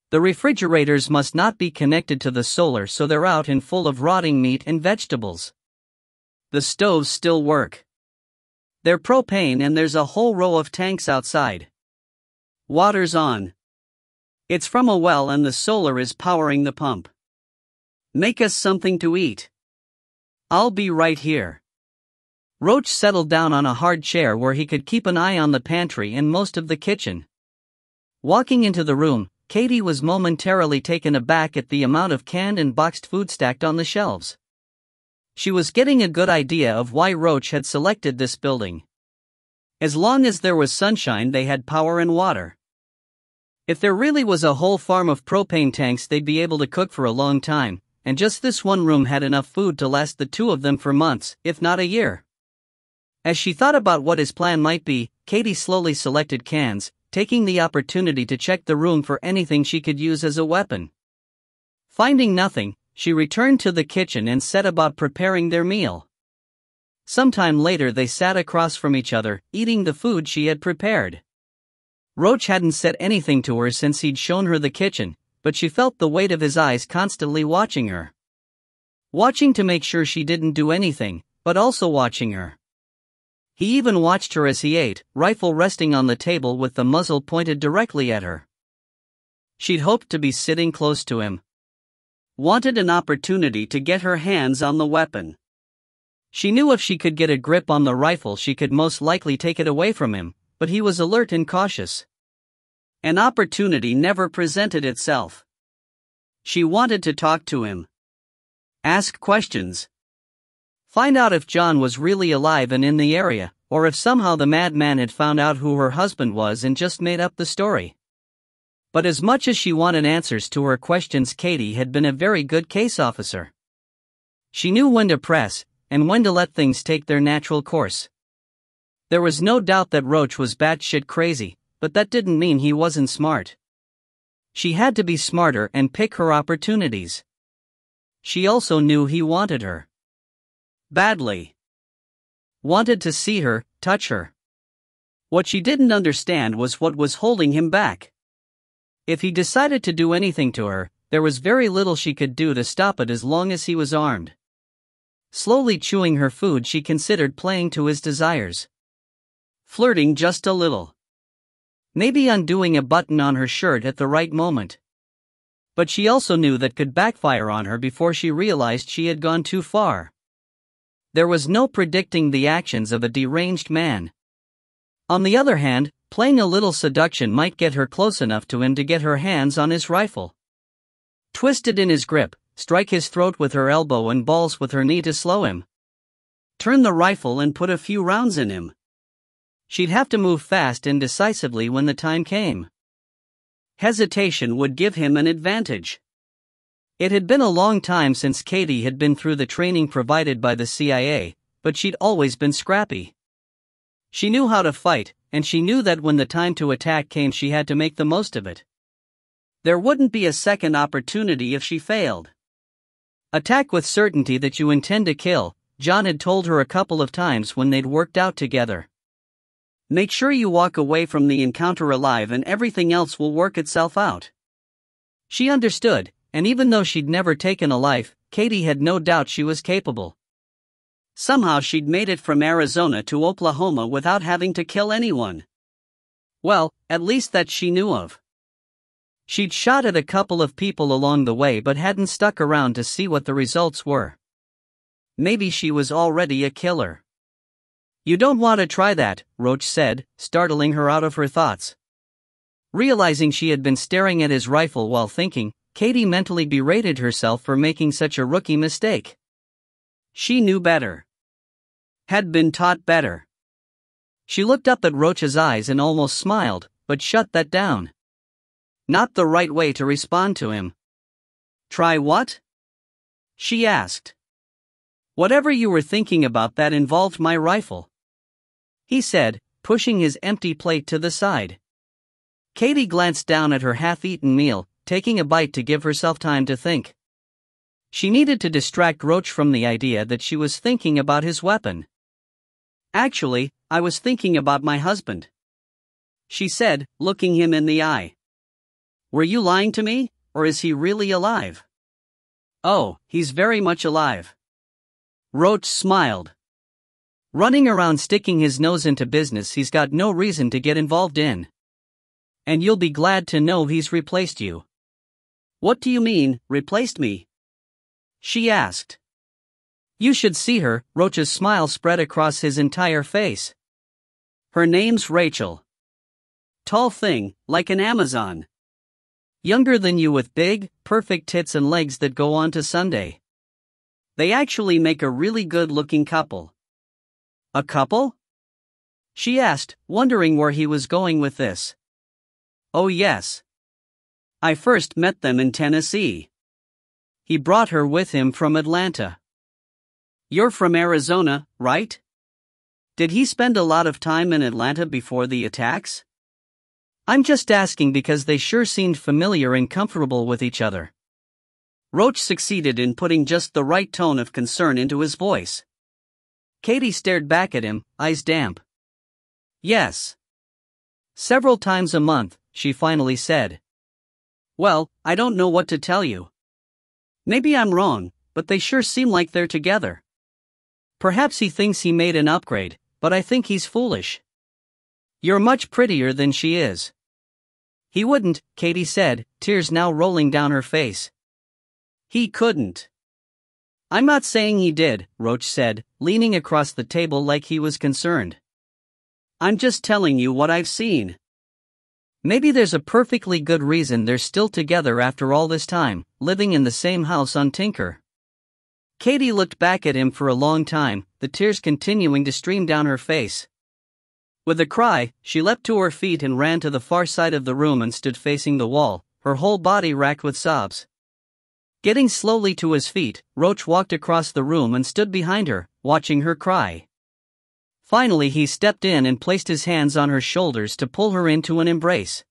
The refrigerators must not be connected to the solar, so they're out and full of rotting meat and vegetables. The stoves still work. They're propane and there's a whole row of tanks outside. Water's on. It's from a well and the solar is powering the pump. Make us something to eat. I'll be right here." Roach settled down on a hard chair where he could keep an eye on the pantry and most of the kitchen. Walking into the room, Katie was momentarily taken aback at the amount of canned and boxed food stacked on the shelves. She was getting a good idea of why Roach had selected this building. As long as there was sunshine, they had power and water. If there really was a whole farm of propane tanks, they'd be able to cook for a long time, and just this one room had enough food to last the two of them for months, if not a year. As she thought about what his plan might be, Katie slowly selected cans, taking the opportunity to check the room for anything she could use as a weapon. Finding nothing, she returned to the kitchen and set about preparing their meal. Sometime later they sat across from each other, eating the food she had prepared. Roach hadn't said anything to her since he'd shown her the kitchen, but she felt the weight of his eyes constantly watching her. Watching to make sure she didn't do anything, but also watching her. He even watched her as he ate, rifle resting on the table with the muzzle pointed directly at her. She'd hoped to be sitting close to him. wanted an opportunity to get her hands on the weapon. She knew if she could get a grip on the rifle she could most likely take it away from him, but he was alert and cautious. An opportunity never presented itself. She wanted to talk to him. Ask questions. Find out if John was really alive and in the area, or if somehow the madman had found out who her husband was and just made up the story. But as much as she wanted answers to her questions, Katie had been a very good case officer. She knew when to press, and when to let things take their natural course. There was no doubt that Roach was batshit crazy, but that didn't mean he wasn't smart. She had to be smarter and pick her opportunities. She also knew he wanted her. Badly. Wanted to see her, touch her. What she didn't understand was what was holding him back. If he decided to do anything to her, there was very little she could do to stop it as long as he was armed. Slowly chewing her food, she considered playing to his desires. Flirting just a little. Maybe undoing a button on her shirt at the right moment. But she also knew that could backfire on her before she realized she had gone too far. There was no predicting the actions of a deranged man. On the other hand, playing a little seduction might get her close enough to him to get her hands on his rifle. Twist it in his grip, strike his throat with her elbow and balls with her knee to slow him. Turn the rifle and put a few rounds in him. She'd have to move fast and decisively when the time came. Hesitation would give him an advantage. It had been a long time since Katie had been through the training provided by the CIA, but she'd always been scrappy. She knew how to fight, and she knew that when the time to attack came she had to make the most of it. There wouldn't be a second opportunity if she failed. Attack with certainty that you intend to kill, John had told her a couple of times when they'd worked out together. Make sure you walk away from the encounter alive and everything else will work itself out. She understood, and even though she'd never taken a life, Katie had no doubt she was capable. Somehow she'd made it from Arizona to Oklahoma without having to kill anyone. Well, at least that she knew of. She'd shot at a couple of people along the way but hadn't stuck around to see what the results were. Maybe she was already a killer. You don't want to try that, Roach said, startling her out of her thoughts. Realizing she had been staring at his rifle while thinking, Katie mentally berated herself for making such a rookie mistake. She knew better. Had been taught better. She looked up at Roach's eyes and almost smiled, but shut that down. Not the right way to respond to him. Try what? She asked. Whatever you were thinking about that involved my rifle, he said, pushing his empty plate to the side. Katie glanced down at her half-eaten meal, taking a bite to give herself time to think. She needed to distract Roach from the idea that she was thinking about his weapon. Actually, I was thinking about my husband, she said, looking him in the eye. Were you lying to me, or is he really alive? Oh, he's very much alive. Roach smiled. Running around sticking his nose into business he's got no reason to get involved in. And you'll be glad to know he's replaced you. What do you mean, replaced me? She asked. You should see her, Roach's smile spread across his entire face. Her name's Rachel. Tall thing, like an Amazon. Younger than you with big, perfect tits and legs that go on to Sunday. They actually make a really good-looking couple. A couple? She asked, wondering where he was going with this. Oh yes. I first met them in Tennessee. He brought her with him from Atlanta. You're from Arizona, right? Did he spend a lot of time in Atlanta before the attacks? I'm just asking because they sure seemed familiar and comfortable with each other. Roach succeeded in putting just the right tone of concern into his voice. Katie stared back at him, eyes damp. Yes. Several times a month, she finally said. Well, I don't know what to tell you. Maybe I'm wrong, but they sure seem like they're together. Perhaps he thinks he made an upgrade, but I think he's foolish. You're much prettier than she is. He wouldn't, Katie said, tears now rolling down her face. He couldn't. I'm not saying he did, Roach said, leaning across the table like he was concerned. I'm just telling you what I've seen. Maybe there's a perfectly good reason they're still together after all this time, living in the same house on Tinker. Katie looked back at him for a long time, the tears continuing to stream down her face. With a cry, she leapt to her feet and ran to the far side of the room and stood facing the wall, her whole body racked with sobs. Getting slowly to his feet, Roach walked across the room and stood behind her, watching her cry. Finally he stepped in and placed his hands on her shoulders to pull her into an embrace.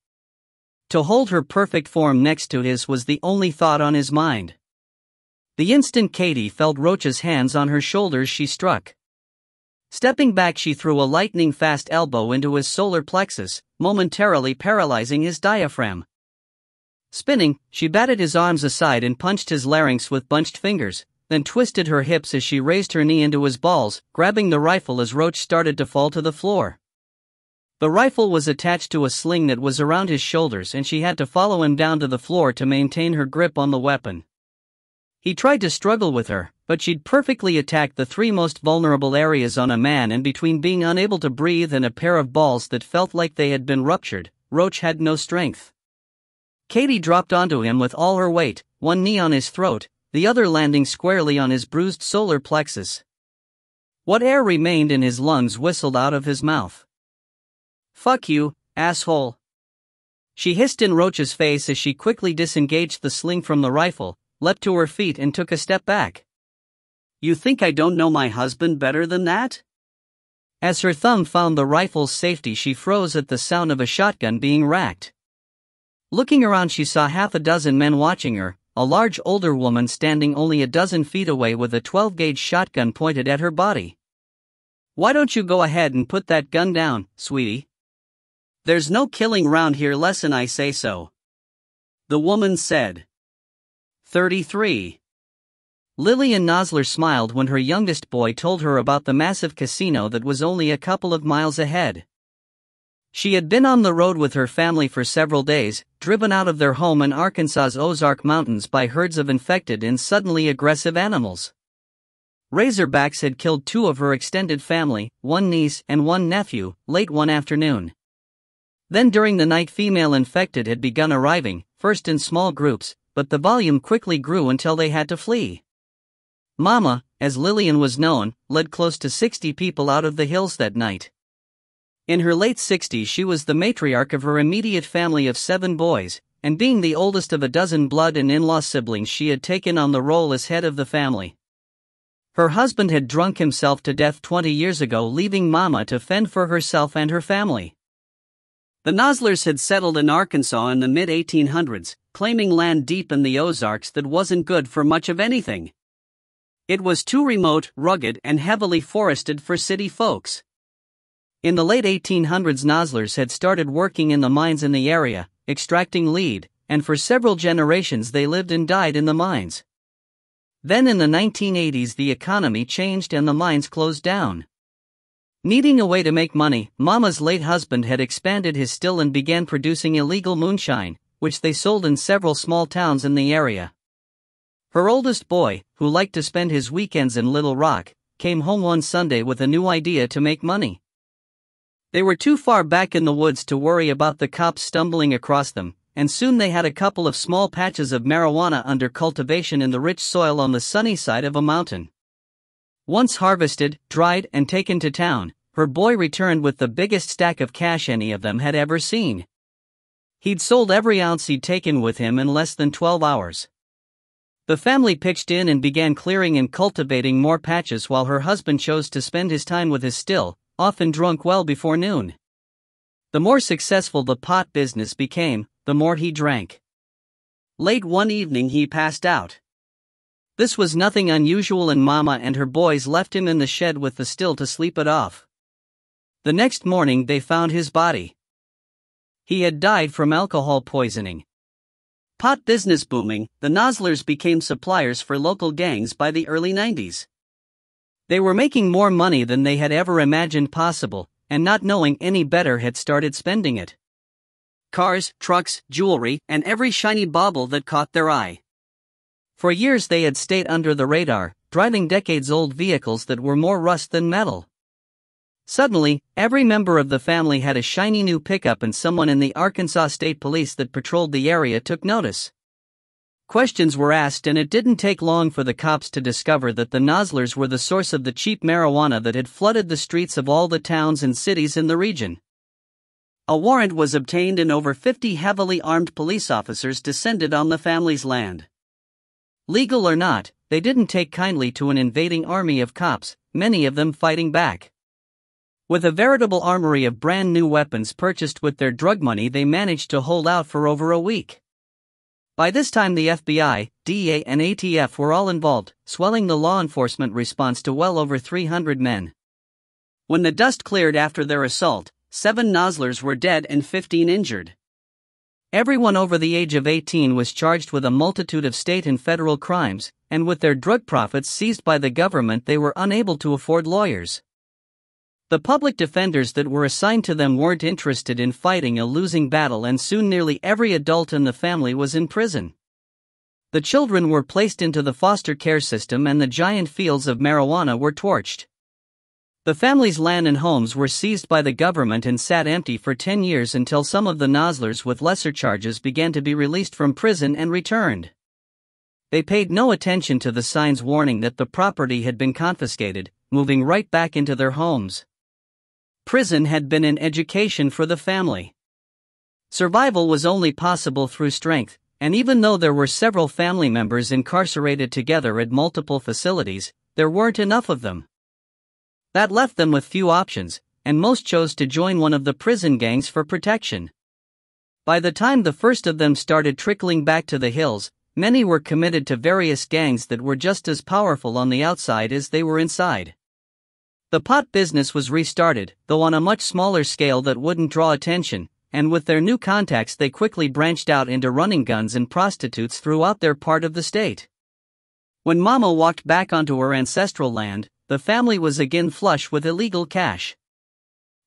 To hold her perfect form next to his was the only thought on his mind. The instant Katie felt Roach's hands on her shoulders she struck. Stepping back she threw a lightning-fast elbow into his solar plexus, momentarily paralyzing his diaphragm. Spinning, she batted his arms aside and punched his larynx with bunched fingers, then twisted her hips as she raised her knee into his balls, grabbing the rifle as Roach started to fall to the floor. The rifle was attached to a sling that was around his shoulders and she had to follow him down to the floor to maintain her grip on the weapon. He tried to struggle with her, but she'd perfectly attacked the three most vulnerable areas on a man, and between being unable to breathe and a pair of balls that felt like they had been ruptured, Roach had no strength. Katie dropped onto him with all her weight, one knee on his throat, the other landing squarely on his bruised solar plexus. What air remained in his lungs whistled out of his mouth. "Fuck you, asshole," she hissed in Roach's face as she quickly disengaged the sling from the rifle, leapt to her feet and took a step back. "You think I don't know my husband better than that?" As her thumb found the rifle's safety she froze at the sound of a shotgun being racked. Looking around she saw half a dozen men watching her, a large older woman standing only a dozen feet away with a 12-gauge shotgun pointed at her body. "Why don't you go ahead and put that gun down, sweetie? There's no killing round here lessen I say so," the woman said. 33. Lillian Nosler smiled when her youngest boy told her about the massive casino that was only a couple of miles ahead. She had been on the road with her family for several days, driven out of their home in Arkansas's Ozark Mountains by herds of infected and suddenly aggressive animals. Razorbacks had killed two of her extended family, one niece and one nephew, late one afternoon. Then during the night female infected had begun arriving, first in small groups, but the volume quickly grew until they had to flee. Mama, as Lillian was known, led close to 60 people out of the hills that night. In her late 60s she was the matriarch of her immediate family of 7 boys, and being the oldest of a dozen blood and in-law siblings she had taken on the role as head of the family. Her husband had drunk himself to death 20 years ago, leaving Mama to fend for herself and her family. The Noslers had settled in Arkansas in the mid-1800s, claiming land deep in the Ozarks that wasn't good for much of anything. It was too remote, rugged, and heavily forested for city folks. In the late 1800s Noslers had started working in the mines in the area, extracting lead, and for several generations they lived and died in the mines. Then in the 1980s the economy changed and the mines closed down. Needing a way to make money, Mama's late husband had expanded his still and began producing illegal moonshine, which they sold in several small towns in the area. Her oldest boy, who liked to spend his weekends in Little Rock, came home one Sunday with a new idea to make money. They were too far back in the woods to worry about the cops stumbling across them, and soon they had a couple of small patches of marijuana under cultivation in the rich soil on the sunny side of a mountain. Once harvested, dried, and taken to town, her boy returned with the biggest stack of cash any of them had ever seen. He'd sold every ounce he'd taken with him in less than 12 hours. The family pitched in and began clearing and cultivating more patches while her husband chose to spend his time with his still, often drunk well before noon. The more successful the pot business became, the more he drank. Late one evening he passed out. This was nothing unusual and Mama and her boys left him in the shed with the still to sleep it off. The next morning they found his body. He had died from alcohol poisoning. Pot business booming, the Noslers became suppliers for local gangs by the early 90s. They were making more money than they had ever imagined possible, and not knowing any better had started spending it. Cars, trucks, jewelry, and every shiny bauble that caught their eye. For years they had stayed under the radar, driving decades-old vehicles that were more rust than metal. Suddenly, every member of the family had a shiny new pickup, and someone in the Arkansas State Police that patrolled the area took notice. Questions were asked, and it didn't take long for the cops to discover that the nozzlers were the source of the cheap marijuana that had flooded the streets of all the towns and cities in the region. A warrant was obtained, and over 50 heavily armed police officers descended on the family's land. Legal or not, they didn't take kindly to an invading army of cops, many of them fighting back. With a veritable armory of brand new weapons purchased with their drug money, they managed to hold out for over a week. By this time the FBI, DEA and ATF were all involved, swelling the law enforcement response to well over 300 men. When the dust cleared after their assault, 7 nozzlers were dead and 15 injured. Everyone over the age of 18 was charged with a multitude of state and federal crimes, and with their drug profits seized by the government they were unable to afford lawyers. The public defenders that were assigned to them weren't interested in fighting a losing battle, and soon nearly every adult in the family was in prison. The children were placed into the foster care system, and the giant fields of marijuana were torched. The family's land and homes were seized by the government and sat empty for 10 years until some of the nozzlers with lesser charges began to be released from prison and returned. They paid no attention to the signs warning that the property had been confiscated, moving right back into their homes. Prison had been an education for the family. Survival was only possible through strength, and even though there were several family members incarcerated together at multiple facilities, there weren't enough of them. That left them with few options, and most chose to join one of the prison gangs for protection. By the time the first of them started trickling back to the hills, many were committed to various gangs that were just as powerful on the outside as they were inside. The pot business was restarted, though on a much smaller scale that wouldn't draw attention, and with their new contacts they quickly branched out into running guns and prostitutes throughout their part of the state. When Mama walked back onto her ancestral land, the family was again flush with illegal cash.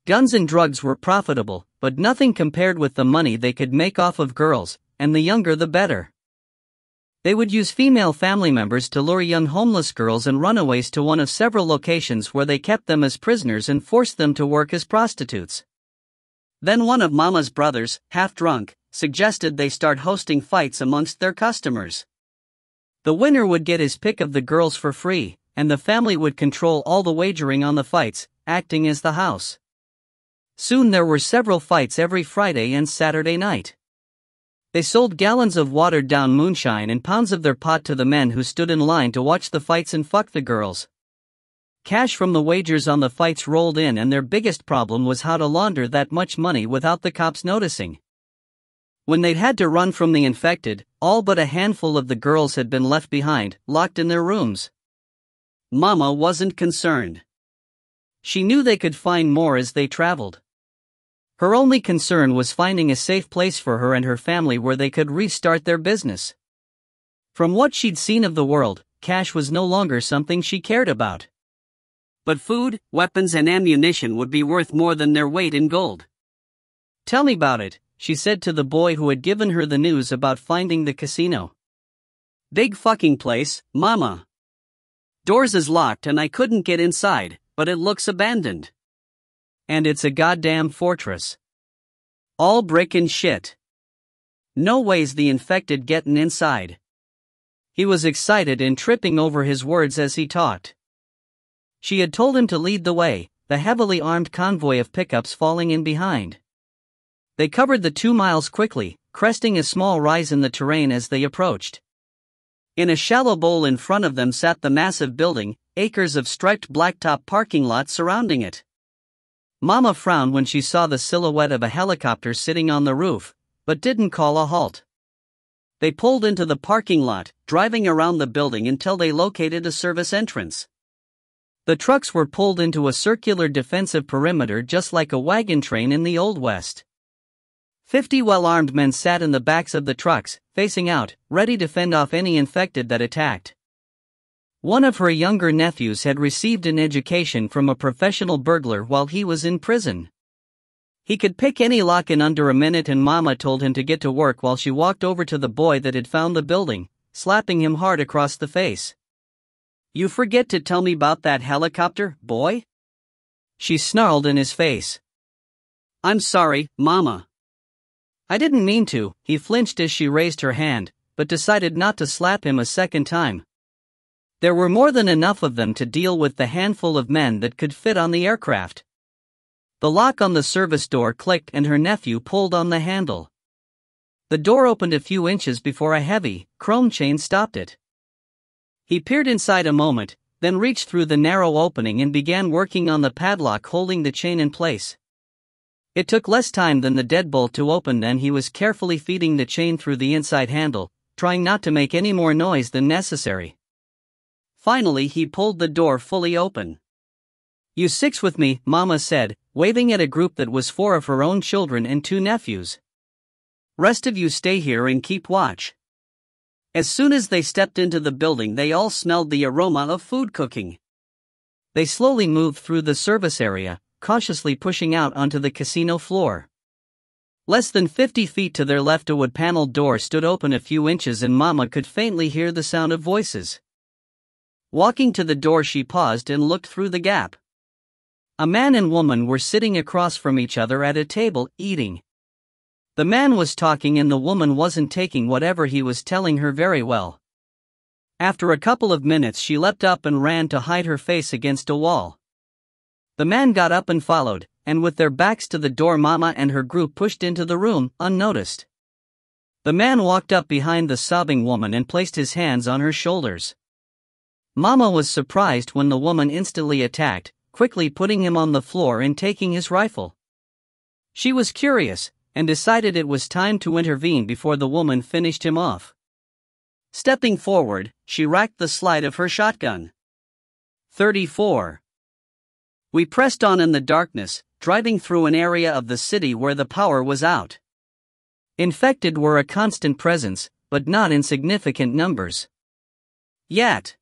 Guns and drugs were profitable, but nothing compared with the money they could make off of girls, and the younger the better. They would use female family members to lure young homeless girls and runaways to one of several locations where they kept them as prisoners and forced them to work as prostitutes. Then one of Mama's brothers, half drunk, suggested they start hosting fights amongst their customers. The winner would get his pick of the girls for free, and the family would control all the wagering on the fights, acting as the house. Soon there were several fights every Friday and Saturday night. They sold gallons of watered-down moonshine and pounds of their pot to the men who stood in line to watch the fights and fuck the girls. Cash from the wagers on the fights rolled in, and their biggest problem was how to launder that much money without the cops noticing. When they'd had to run from the infected, all but a handful of the girls had been left behind, locked in their rooms. Mama wasn't concerned. She knew they could find more as they traveled. Her only concern was finding a safe place for her and her family where they could restart their business. From what she'd seen of the world, cash was no longer something she cared about. But food, weapons and ammunition would be worth more than their weight in gold. "Tell me about it," she said to the boy who had given her the news about finding the casino. "Big fucking place, Mama. Doors is locked and I couldn't get inside, but it looks abandoned. And it's a goddamn fortress. All brick and shit. No ways the infected gettin' inside." He was excited and tripping over his words as he talked. She had told him to lead the way, the heavily armed convoy of pickups falling in behind. They covered the 2 miles quickly, cresting a small rise in the terrain as they approached. In a shallow bowl in front of them sat the massive building, acres of striped blacktop parking lot surrounding it. Mama frowned when she saw the silhouette of a helicopter sitting on the roof, but didn't call a halt. They pulled into the parking lot, driving around the building until they located a service entrance. The trucks were pulled into a circular defensive perimeter just like a wagon train in the Old West. 50 well-armed men sat in the backs of the trucks, facing out, ready to fend off any infected that attacked. One of her younger nephews had received an education from a professional burglar while he was in prison. He could pick any lock in under a minute, and Mama told him to get to work while she walked over to the boy that had found the building, slapping him hard across the face. "You forget to tell me about that helicopter, boy?" she snarled in his face. "I'm sorry, Mama." "I didn't mean to," he flinched as she raised her hand, but decided not to slap him a second time. There were more than enough of them to deal with the handful of men that could fit on the aircraft. The lock on the service door clicked and her nephew pulled on the handle. The door opened a few inches before a heavy, chrome chain stopped it. He peered inside a moment, then reached through the narrow opening and began working on the padlock holding the chain in place. It took less time than the deadbolt to open, and he was carefully feeding the chain through the inside handle, trying not to make any more noise than necessary. Finally, he pulled the door fully open. "You six with me," Mama said, waving at a group that was 4 of her own children and 2 nephews. "Rest of you stay here and keep watch." As soon as they stepped into the building, they all smelled the aroma of food cooking. They slowly moved through the service area, cautiously pushing out onto the casino floor. Less than 50 feet to their left, a wood-paneled door stood open a few inches, and Mama could faintly hear the sound of voices. Walking to the door, she paused and looked through the gap. A man and woman were sitting across from each other at a table, eating. The man was talking and the woman wasn't taking whatever he was telling her very well. After a couple of minutes, she leapt up and ran to hide her face against a wall. The man got up and followed, and with their backs to the door, Mama and her group pushed into the room, unnoticed. The man walked up behind the sobbing woman and placed his hands on her shoulders. Mama was surprised when the woman instantly attacked, quickly putting him on the floor and taking his rifle. She was curious, and decided it was time to intervene before the woman finished him off. Stepping forward, she racked the slide of her shotgun. 34. We pressed on in the darkness, driving through an area of the city where the power was out. Infected were a constant presence, but not in significant numbers. Yet.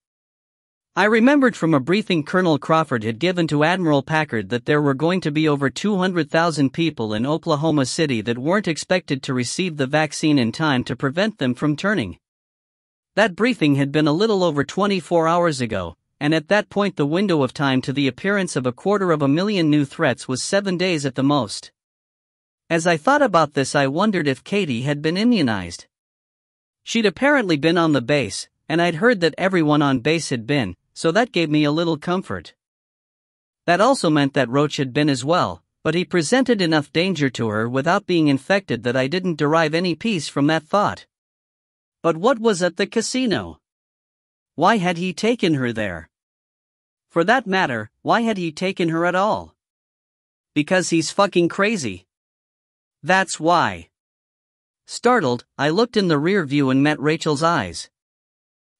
I remembered from a briefing Colonel Crawford had given to Admiral Packard that there were going to be over 200,000 people in Oklahoma City that weren't expected to receive the vaccine in time to prevent them from turning. That briefing had been a little over 24 hours ago, and at that point the window of time to the appearance of 250,000 new threats was 7 days at the most. As I thought about this, I wondered if Katie had been immunized. She'd apparently been on the base, and I'd heard that everyone on base had been, so that gave me a little comfort. That also meant that Roach had been as well, but he presented enough danger to her without being infected that I didn't derive any peace from that thought. But what was at the casino? Why had he taken her there? For that matter, why had he taken her at all? Because he's fucking crazy. That's why. Startled, I looked in the rear view and met Rachel's eyes.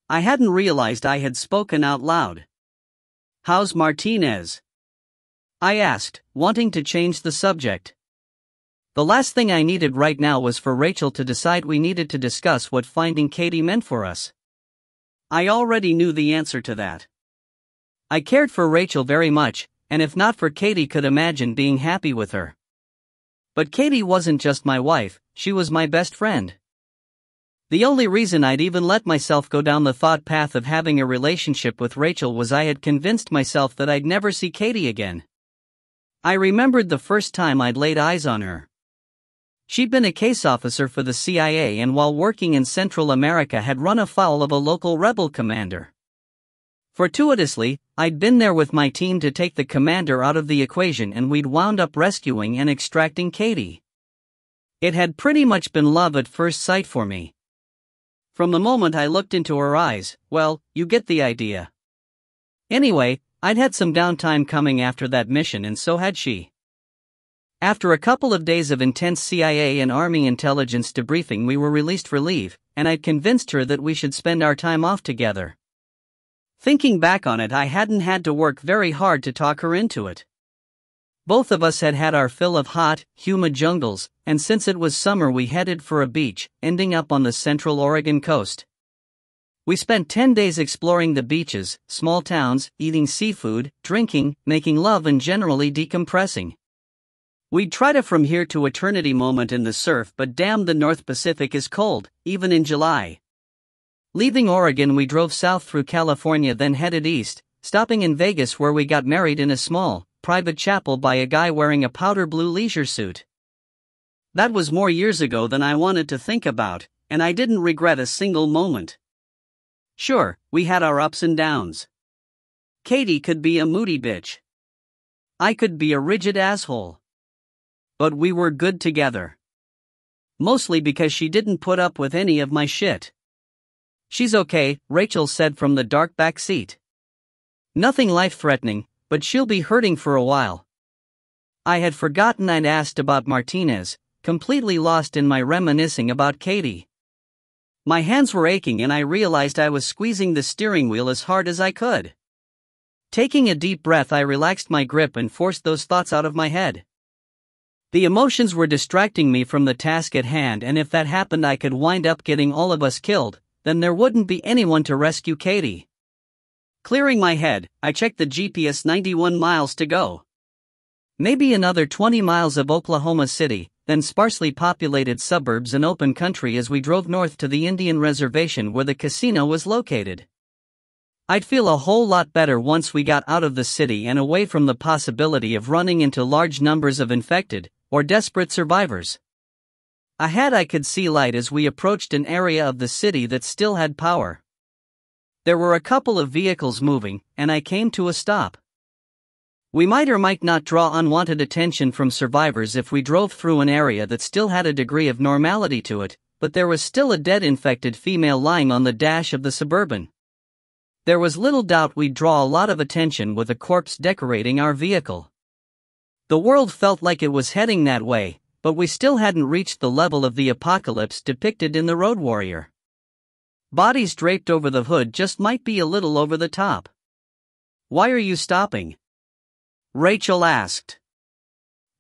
I hadn't realized I had spoken out loud. "How's Martinez?" I asked, wanting to change the subject. The last thing I needed right now was for Rachel to decide we needed to discuss what finding Katie meant for us. I already knew the answer to that. I cared for Rachel very much, and if not for Katie, could imagine being happy with her. But Katie wasn't just my wife, she was my best friend. The only reason I'd even let myself go down the thought path of having a relationship with Rachel was I had convinced myself that I'd never see Katie again. I remembered the first time I'd laid eyes on her. She'd been a case officer for the CIA, and while working in Central America had run afoul of a local rebel commander. Fortuitously, I'd been there with my team to take the commander out of the equation, and we'd wound up rescuing and extracting Katie. It had pretty much been love at first sight for me. From the moment I looked into her eyes, well, you get the idea. Anyway, I'd had some downtime coming after that mission, and so had she. After a couple of days of intense CIA and Army intelligence debriefing, we were released for leave, and I'd convinced her that we should spend our time off together. Thinking back on it, I hadn't had to work very hard to talk her into it. Both of us had had our fill of hot, humid jungles, and since it was summer we headed for a beach, ending up on the central Oregon coast. We spent 10 days exploring the beaches, small towns, eating seafood, drinking, making love, and generally decompressing. We'd tried a from here to eternity moment in the surf, but damn, the North Pacific is cold, even in July. Leaving Oregon, we drove south through California, then headed east, stopping in Vegas where we got married in a small, private chapel by a guy wearing a powder blue leisure suit. That was more years ago than I wanted to think about, and I didn't regret a single moment. Sure, we had our ups and downs. Katie could be a moody bitch. I could be a rigid asshole. But we were good together. Mostly because she didn't put up with any of my shit. "She's okay," Rachel said from the dark back seat. "Nothing life-threatening, but she'll be hurting for a while." I had forgotten I'd asked about Martinez, completely lost in my reminiscing about Katie. My hands were aching and I realized I was squeezing the steering wheel as hard as I could. Taking a deep breath, I relaxed my grip and forced those thoughts out of my head. The emotions were distracting me from the task at hand, and if that happened I could wind up getting all of us killed, then there wouldn't be anyone to rescue Katie. Clearing my head, I checked the GPS. 91 miles to go. Maybe another 20 miles of Oklahoma City, then sparsely populated suburbs and open country as we drove north to the Indian reservation where the casino was located. I'd feel a whole lot better once we got out of the city and away from the possibility of running into large numbers of infected or desperate survivors. Ahead I could see light as we approached an area of the city that still had power. There were a couple of vehicles moving, and I came to a stop. We might or might not draw unwanted attention from survivors if we drove through an area that still had a degree of normality to it, but there was still a dead infected female lying on the dash of the Suburban. There was little doubt we'd draw a lot of attention with a corpse decorating our vehicle. The world felt like it was heading that way, but we still hadn't reached the level of the apocalypse depicted in The Road Warrior. Bodies draped over the hood just might be a little over the top. "Why are you stopping?" Rachel asked.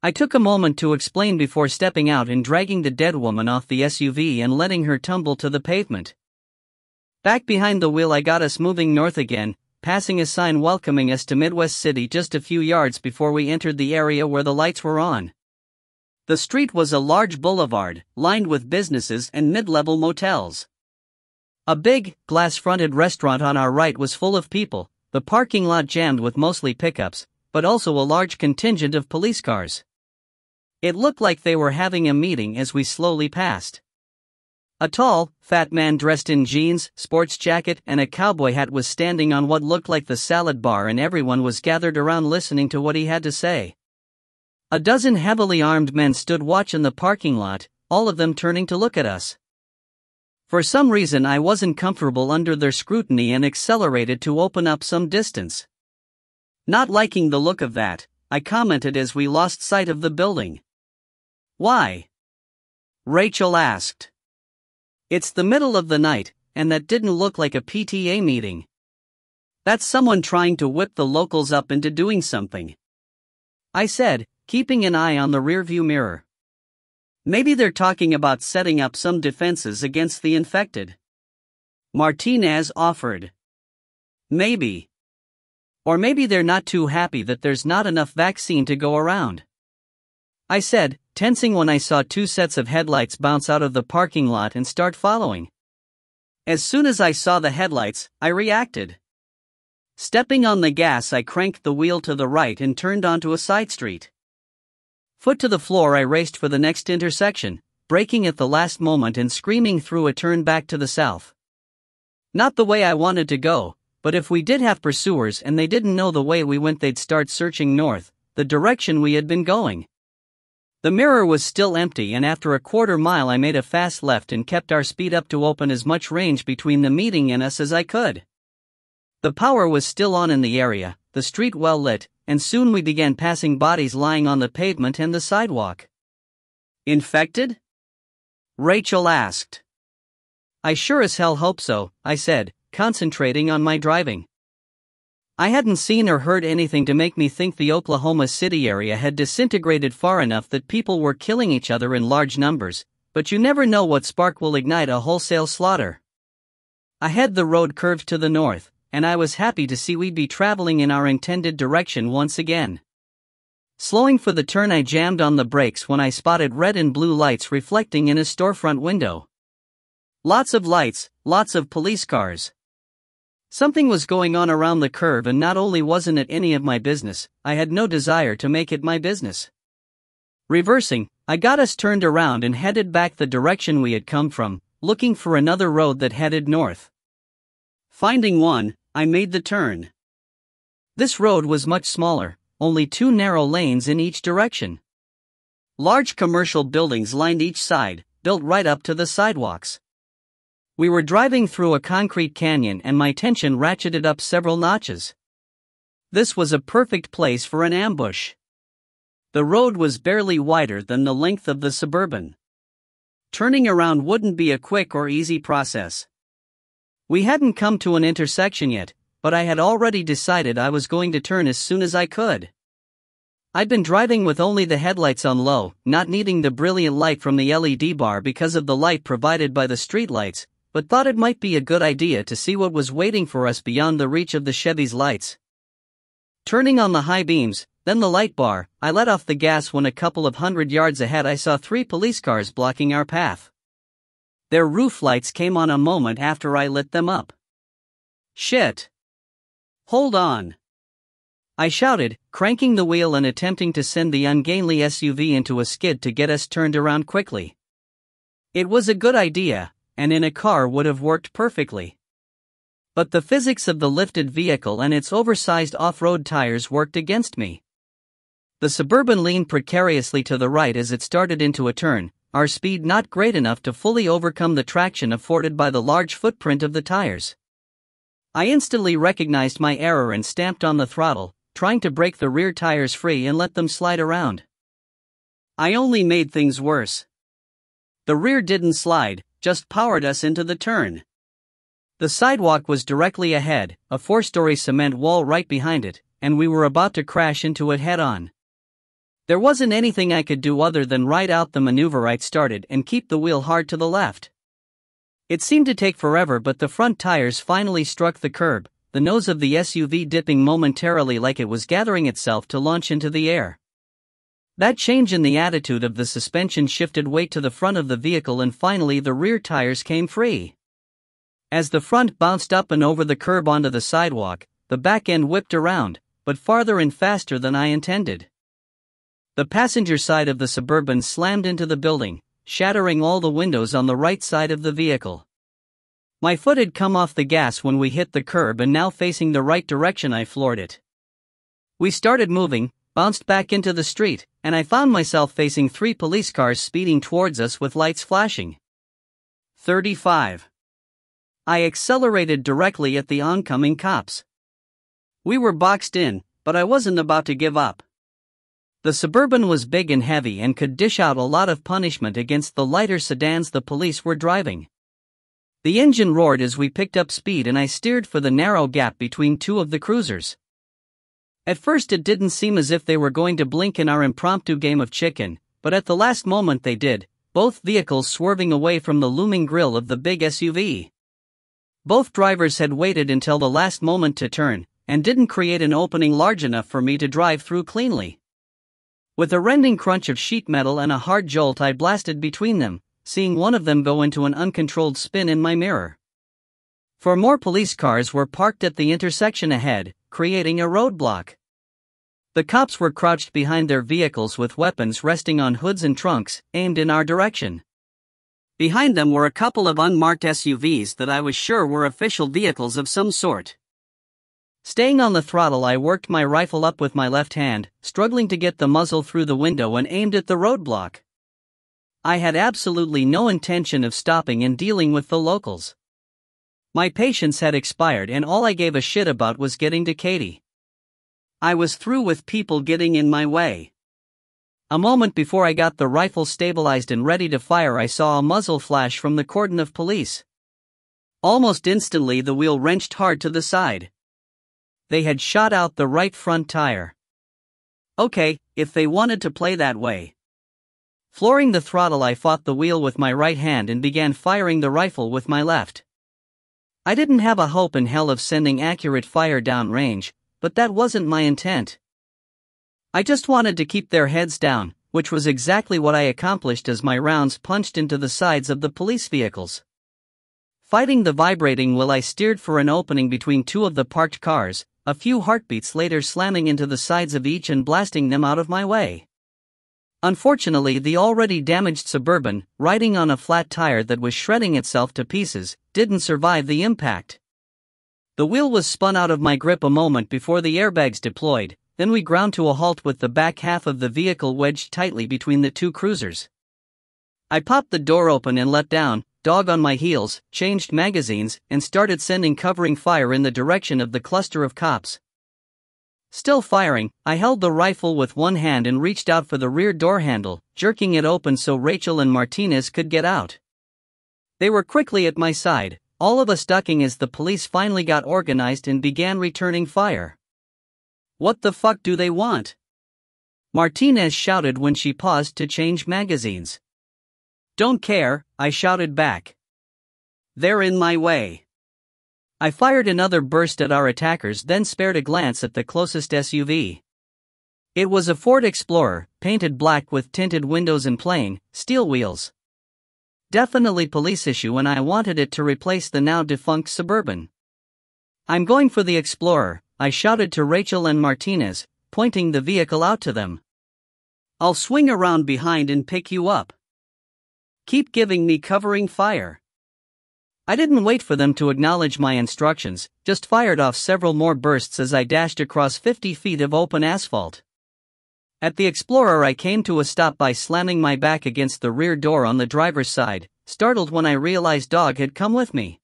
I took a moment to explain before stepping out and dragging the dead woman off the SUV and letting her tumble to the pavement. Back behind the wheel, I got us moving north again, passing a sign welcoming us to Midwest City just a few yards before we entered the area where the lights were on. The street was a large boulevard, lined with businesses and mid-level motels. A big, glass-fronted restaurant on our right was full of people, the parking lot jammed with mostly pickups, but also a large contingent of police cars. It looked like they were having a meeting as we slowly passed. A tall, fat man dressed in jeans, sports jacket, and a cowboy hat was standing on what looked like the salad bar, and everyone was gathered around listening to what he had to say. A dozen heavily armed men stood watch in the parking lot, all of them turning to look at us. For some reason I wasn't comfortable under their scrutiny and accelerated to open up some distance. Not liking the look of that, I commented as we lost sight of the building. "Why?" Rachel asked. "It's the middle of the night, and that didn't look like a PTA meeting. That's someone trying to whip the locals up into doing something," I said, keeping an eye on the rearview mirror. "Maybe they're talking about setting up some defenses against the infected," Martinez offered. "Maybe. Or maybe they're not too happy that there's not enough vaccine to go around," I said, tensing when I saw two sets of headlights bounce out of the parking lot and start following. As soon as I saw the headlights, I reacted. Stepping on the gas, I cranked the wheel to the right and turned onto a side street. Foot to the floor, I raced for the next intersection, braking at the last moment and screaming through a turn back to the south. Not the way I wanted to go, but if we did have pursuers and they didn't know the way we went, they'd start searching north, the direction we had been going. The mirror was still empty, and after a quarter mile I made a fast left and kept our speed up to open as much range between the meeting and us as I could. The power was still on in the area, the street well lit, and soon we began passing bodies lying on the pavement and the sidewalk. "Infected?" Rachel asked. "I sure as hell hope so," I said, concentrating on my driving. I hadn't seen or heard anything to make me think the Oklahoma City area had disintegrated far enough that people were killing each other in large numbers, but you never know what spark will ignite a wholesale slaughter. Ahead the road curved to the north, and I was happy to see we'd be traveling in our intended direction once again. Slowing for the turn, I jammed on the brakes when I spotted red and blue lights reflecting in a storefront window. Lots of lights, lots of police cars. Something was going on around the curve, and not only wasn't it any of my business, I had no desire to make it my business. Reversing, I got us turned around and headed back the direction we had come from, looking for another road that headed north. Finding one, I made the turn. This road was much smaller, only 2 narrow lanes in each direction. Large commercial buildings lined each side, built right up to the sidewalks. We were driving through a concrete canyon and my tension ratcheted up several notches. This was a perfect place for an ambush. The road was barely wider than the length of the Suburban. Turning around wouldn't be a quick or easy process. We hadn't come to an intersection yet, but I had already decided I was going to turn as soon as I could. I'd been driving with only the headlights on low, not needing the brilliant light from the LED bar because of the light provided by the streetlights, but thought it might be a good idea to see what was waiting for us beyond the reach of the Chevy's lights. Turning on the high beams, then the light bar, I let off the gas when a couple of 100 yards ahead I saw 3 police cars blocking our path. Their roof lights came on a moment after I lit them up. Shit! Hold on! I shouted, cranking the wheel and attempting to send the ungainly SUV into a skid to get us turned around quickly. It was a good idea, and in a car would have worked perfectly. But the physics of the lifted vehicle and its oversized off-road tires worked against me. The Suburban leaned precariously to the right as it started into a turn, our speed not great enough to fully overcome the traction afforded by the large footprint of the tires. I instantly recognized my error and stamped on the throttle, trying to break the rear tires free and let them slide around. I only made things worse. The rear didn't slide, just powered us into the turn. The sidewalk was directly ahead, a 4-story cement wall right behind it, and we were about to crash into it head-on. There wasn't anything I could do other than ride out the maneuver I'd started and keep the wheel hard to the left. It seemed to take forever, but the front tires finally struck the curb, the nose of the SUV dipping momentarily like it was gathering itself to launch into the air. That change in the attitude of the suspension shifted weight to the front of the vehicle, and finally the rear tires came free. As the front bounced up and over the curb onto the sidewalk, the back end whipped around, but farther and faster than I intended. The passenger side of the Suburban slammed into the building, shattering all the windows on the right side of the vehicle. My foot had come off the gas when we hit the curb, and now facing the right direction I floored it. We started moving, bounced back into the street, and I found myself facing 3 police cars speeding towards us with lights flashing. 35. I accelerated directly at the oncoming cops. We were boxed in, but I wasn't about to give up. The Suburban was big and heavy and could dish out a lot of punishment against the lighter sedans the police were driving. The engine roared as we picked up speed, and I steered for the narrow gap between 2 of the cruisers. At first it didn't seem as if they were going to blink in our impromptu game of chicken, but at the last moment they did, both vehicles swerving away from the looming grille of the big SUV. Both drivers had waited until the last moment to turn, and didn't create an opening large enough for me to drive through cleanly. With a rending crunch of sheet metal and a hard jolt, I blasted between them, seeing one of them go into an uncontrolled spin in my mirror. 4 more police cars were parked at the intersection ahead, creating a roadblock. The cops were crouched behind their vehicles with weapons resting on hoods and trunks, aimed in our direction. Behind them were a couple of unmarked SUVs that I was sure were official vehicles of some sort. Staying on the throttle, I worked my rifle up with my left hand, struggling to get the muzzle through the window, and aimed at the roadblock. I had absolutely no intention of stopping and dealing with the locals. My patience had expired, and all I gave a shit about was getting to Katie. I was through with people getting in my way. A moment before I got the rifle stabilized and ready to fire, I saw a muzzle flash from the cordon of police. Almost instantly the wheel wrenched hard to the side. They had shot out the right front tire. Okay, if they wanted to play that way. Flooring the throttle, I fought the wheel with my right hand and began firing the rifle with my left. I didn't have a hope in hell of sending accurate fire downrange, but that wasn't my intent. I just wanted to keep their heads down, which was exactly what I accomplished as my rounds punched into the sides of the police vehicles. Fighting the vibrating wheel, I steered for an opening between two of the parked cars, a few heartbeats later slamming into the sides of each and blasting them out of my way. Unfortunately, the already damaged Suburban, riding on a flat tire that was shredding itself to pieces, didn't survive the impact. The wheel was spun out of my grip a moment before the airbags deployed, then we ground to a halt with the back half of the vehicle wedged tightly between the two cruisers. I popped the door open and let down, dog on my heels, changed magazines, and started sending covering fire in the direction of the cluster of cops. Still firing, I held the rifle with one hand and reached out for the rear door handle, jerking it open so Rachel and Martinez could get out. They were quickly at my side, all of us ducking as the police finally got organized and began returning fire. "What the fuck do they want?" Martinez shouted when she paused to change magazines. "Don't care," I shouted back. "They're in my way." I fired another burst at our attackers, then spared a glance at the closest SUV. It was a Ford Explorer, painted black with tinted windows and plain, steel wheels. Definitely police issue, and I wanted it to replace the now defunct Suburban. "I'm going for the Explorer," I shouted to Rachel and Martinez, pointing the vehicle out to them. "I'll swing around behind and pick you up. Keep giving me covering fire." I didn't wait for them to acknowledge my instructions, just fired off several more bursts as I dashed across 50 feet of open asphalt. At the Explorer, I came to a stop by slamming my back against the rear door on the driver's side, startled when I realized Dog had come with me.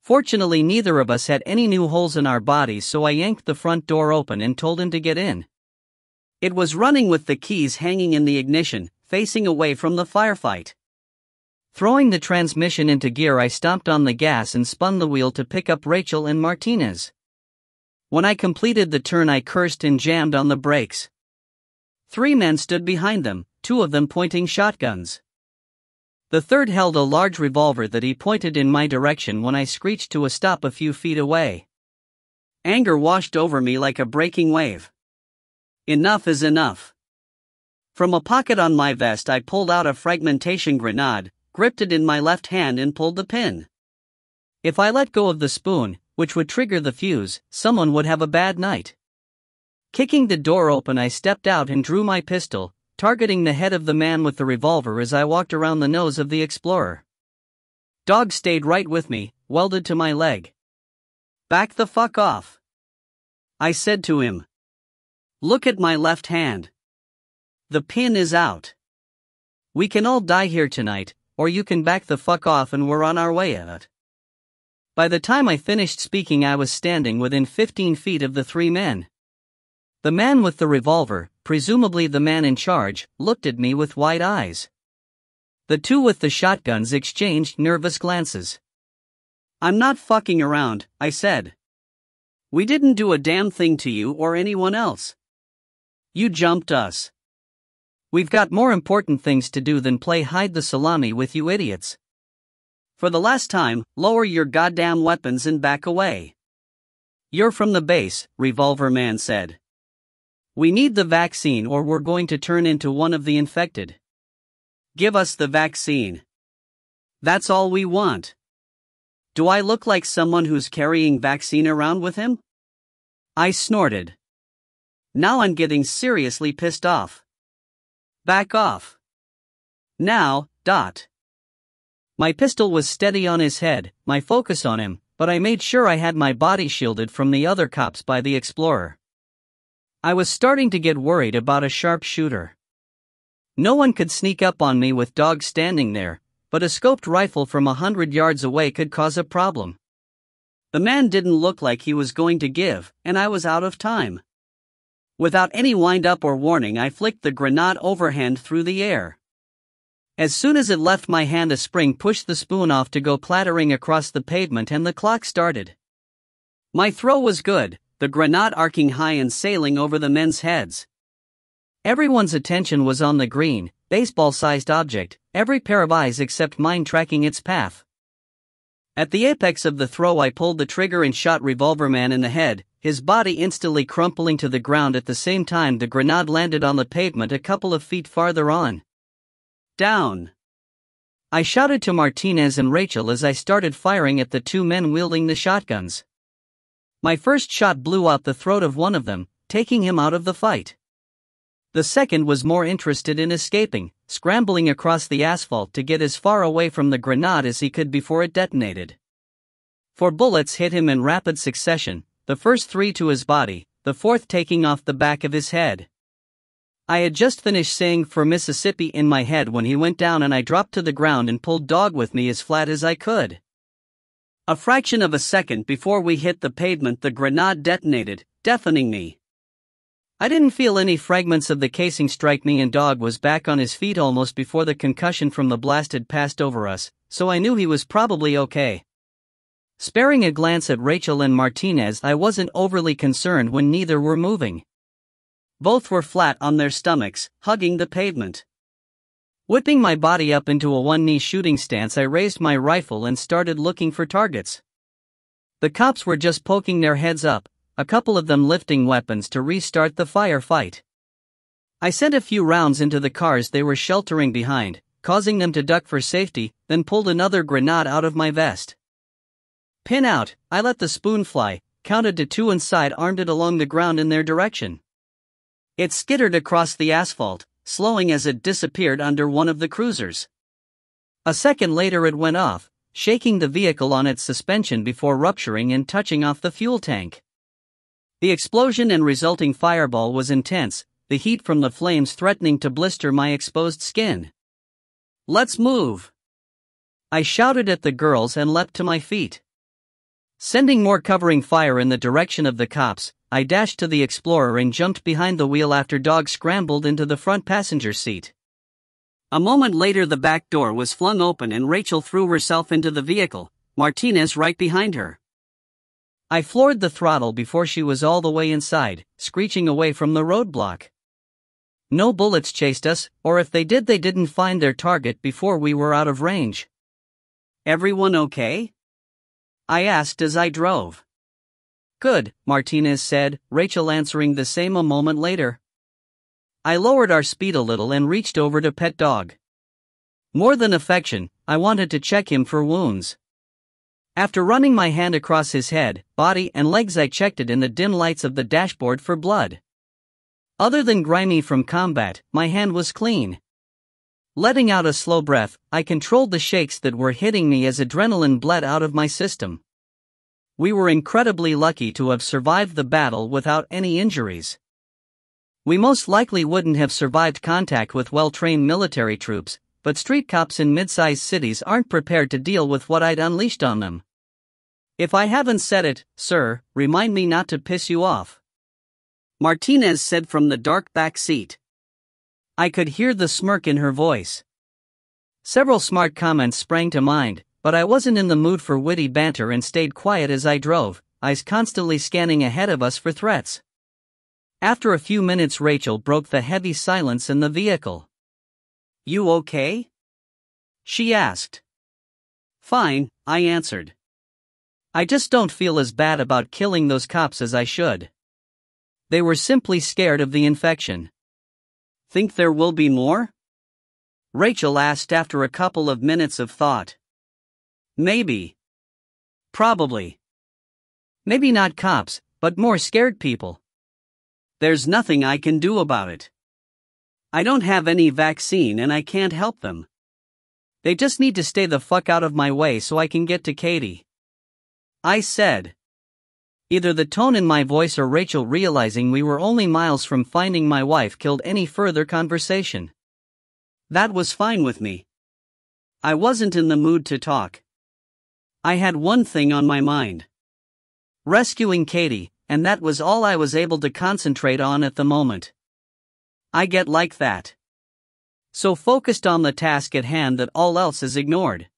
Fortunately, neither of us had any new holes in our bodies, so I yanked the front door open and told him to get in. It was running with the keys hanging in the ignition, facing away from the firefight. Throwing the transmission into gear, I stomped on the gas and spun the wheel to pick up Rachel and Martinez. When I completed the turn, I cursed and jammed on the brakes. 3 men stood behind them, 2 of them pointing shotguns. The third held a large revolver that he pointed in my direction when I screeched to a stop a few feet away. Anger washed over me like a breaking wave. Enough is enough. From a pocket on my vest, I pulled out a fragmentation grenade, gripped it in my left hand and pulled the pin. If I let go of the spoon, which would trigger the fuse, someone would have a bad night. Kicking the door open, I stepped out and drew my pistol, targeting the head of the man with the revolver as I walked around the nose of the Explorer. Dog stayed right with me, welded to my leg. "Back the fuck off," I said to him. "Look at my left hand. The pin is out. We can all die here tonight, or you can back the fuck off and we're on our way out." By the time I finished speaking, I was standing within 15 feet of the 3 men. The man with the revolver, presumably the man in charge, looked at me with wide eyes. The 2 with the shotguns exchanged nervous glances. "I'm not fucking around," I said. "We didn't do a damn thing to you or anyone else. You jumped us. We've got more important things to do than play hide the salami with you idiots. For the last time, lower your goddamn weapons and back away." "You're from the base," Revolver Man said. "We need the vaccine or we're going to turn into one of the infected. Give us the vaccine. That's all we want." "Do I look like someone who's carrying vaccine around with him?" I snorted. Now I'm getting seriously pissed off. "Back off. Now, dot." My pistol was steady on his head, my focus on him, but I made sure I had my body shielded from the other cops by the Explorer. I was starting to get worried about a sharpshooter. No one could sneak up on me with Dog standing there, but a scoped rifle from 100 yards away could cause a problem. The man didn't look like he was going to give, and I was out of time. Without any wind-up or warning, I flicked the grenade overhand through the air. As soon as it left my hand, a spring pushed the spoon off to go clattering across the pavement and the clock started. My throw was good, the grenade arcing high and sailing over the men's heads. Everyone's attention was on the green, baseball-sized object, every pair of eyes except mine tracking its path. At the apex of the throw, I pulled the trigger and shot Revolver Man in the head, his body instantly crumpling to the ground. At the same time, the grenade landed on the pavement a couple of feet farther on. "Down!" I shouted to Martinez and Rachel as I started firing at the two men wielding the shotguns. My first shot blew out the throat of one of them, taking him out of the fight. The second was more interested in escaping, scrambling across the asphalt to get as far away from the grenade as he could before it detonated. 4 bullets hit him in rapid succession, the first 3 to his body, the fourth taking off the back of his head. I had just finished saying "for Mississippi" in my head when he went down, and I dropped to the ground and pulled dog with me as flat as I could. A fraction of a second before we hit the pavement, the grenade detonated, deafening me. I didn't feel any fragments of the casing strike me, and dog was back on his feet almost before the concussion from the blast had passed over us, so I knew he was probably okay. Sparing a glance at Rachel and Martinez, I wasn't overly concerned when neither were moving. Both were flat on their stomachs, hugging the pavement. Whipping my body up into a one-knee shooting stance, I raised my rifle and started looking for targets. The cops were just poking their heads up, a couple of them lifting weapons to restart the firefight. I sent a few rounds into the cars they were sheltering behind, causing them to duck for safety, then pulled another grenade out of my vest. Pin out, I let the spoon fly, counted to 2 and side-armed it along the ground in their direction. It skittered across the asphalt, slowing as it disappeared under one of the cruisers. A second later it went off, shaking the vehicle on its suspension before rupturing and touching off the fuel tank. The explosion and resulting fireball was intense, the heat from the flames threatening to blister my exposed skin. "Let's move!" I shouted at the girls and leapt to my feet. Sending more covering fire in the direction of the cops, I dashed to the Explorer and jumped behind the wheel after Dog scrambled into the front passenger seat. A moment later the back door was flung open and Rachel threw herself into the vehicle, Martinez right behind her. I floored the throttle before she was all the way inside, screeching away from the roadblock. No bullets chased us, or if they did, they didn't find their target before we were out of range. "Everyone okay?" I asked as I drove. "Good," Martinez said, Rachel answering the same a moment later. I lowered our speed a little and reached over to pet Dog. More than affection, I wanted to check him for wounds. After running my hand across his head, body and legs, I checked it in the dim lights of the dashboard for blood. Other than grimy from combat, my hand was clean. Letting out a slow breath, I controlled the shakes that were hitting me as adrenaline bled out of my system. We were incredibly lucky to have survived the battle without any injuries. We most likely wouldn't have survived contact with well-trained military troops, but street cops in mid-sized cities aren't prepared to deal with what I'd unleashed on them. "If I haven't said it, sir, remind me not to piss you off," Martinez said from the dark back seat. I could hear the smirk in her voice. Several smart comments sprang to mind, but I wasn't in the mood for witty banter and stayed quiet as I drove, eyes constantly scanning ahead of us for threats. After a few minutes, Rachel broke the heavy silence in the vehicle. "You okay?" she asked. "Fine," I answered. "I just don't feel as bad about killing those cops as I should. They were simply scared of the infection." "Think there will be more?" Rachel asked after a couple of minutes of thought. "Maybe. Probably. Maybe not cops, but more scared people. There's nothing I can do about it. I don't have any vaccine and I can't help them. They just need to stay the fuck out of my way so I can get to Katie," I said. Either the tone in my voice or Rachel realizing we were only miles from finding my wife killed any further conversation. That was fine with me. I wasn't in the mood to talk. I had one thing on my mind: rescuing Katie, and that was all I was able to concentrate on at the moment. I get like that. So focused on the task at hand that all else is ignored.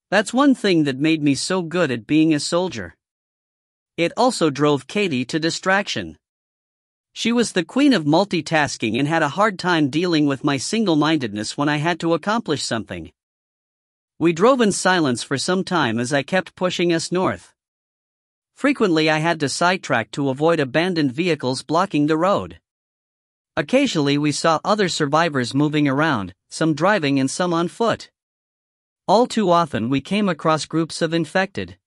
That's one thing that made me so good at being a soldier. It also drove Katie to distraction. She was the queen of multitasking and had a hard time dealing with my single-mindedness when I had to accomplish something. We drove in silence for some time as I kept pushing us north. Frequently I had to sidetrack to avoid abandoned vehicles blocking the road. Occasionally we saw other survivors moving around, some driving and some on foot. All too often we came across groups of infected.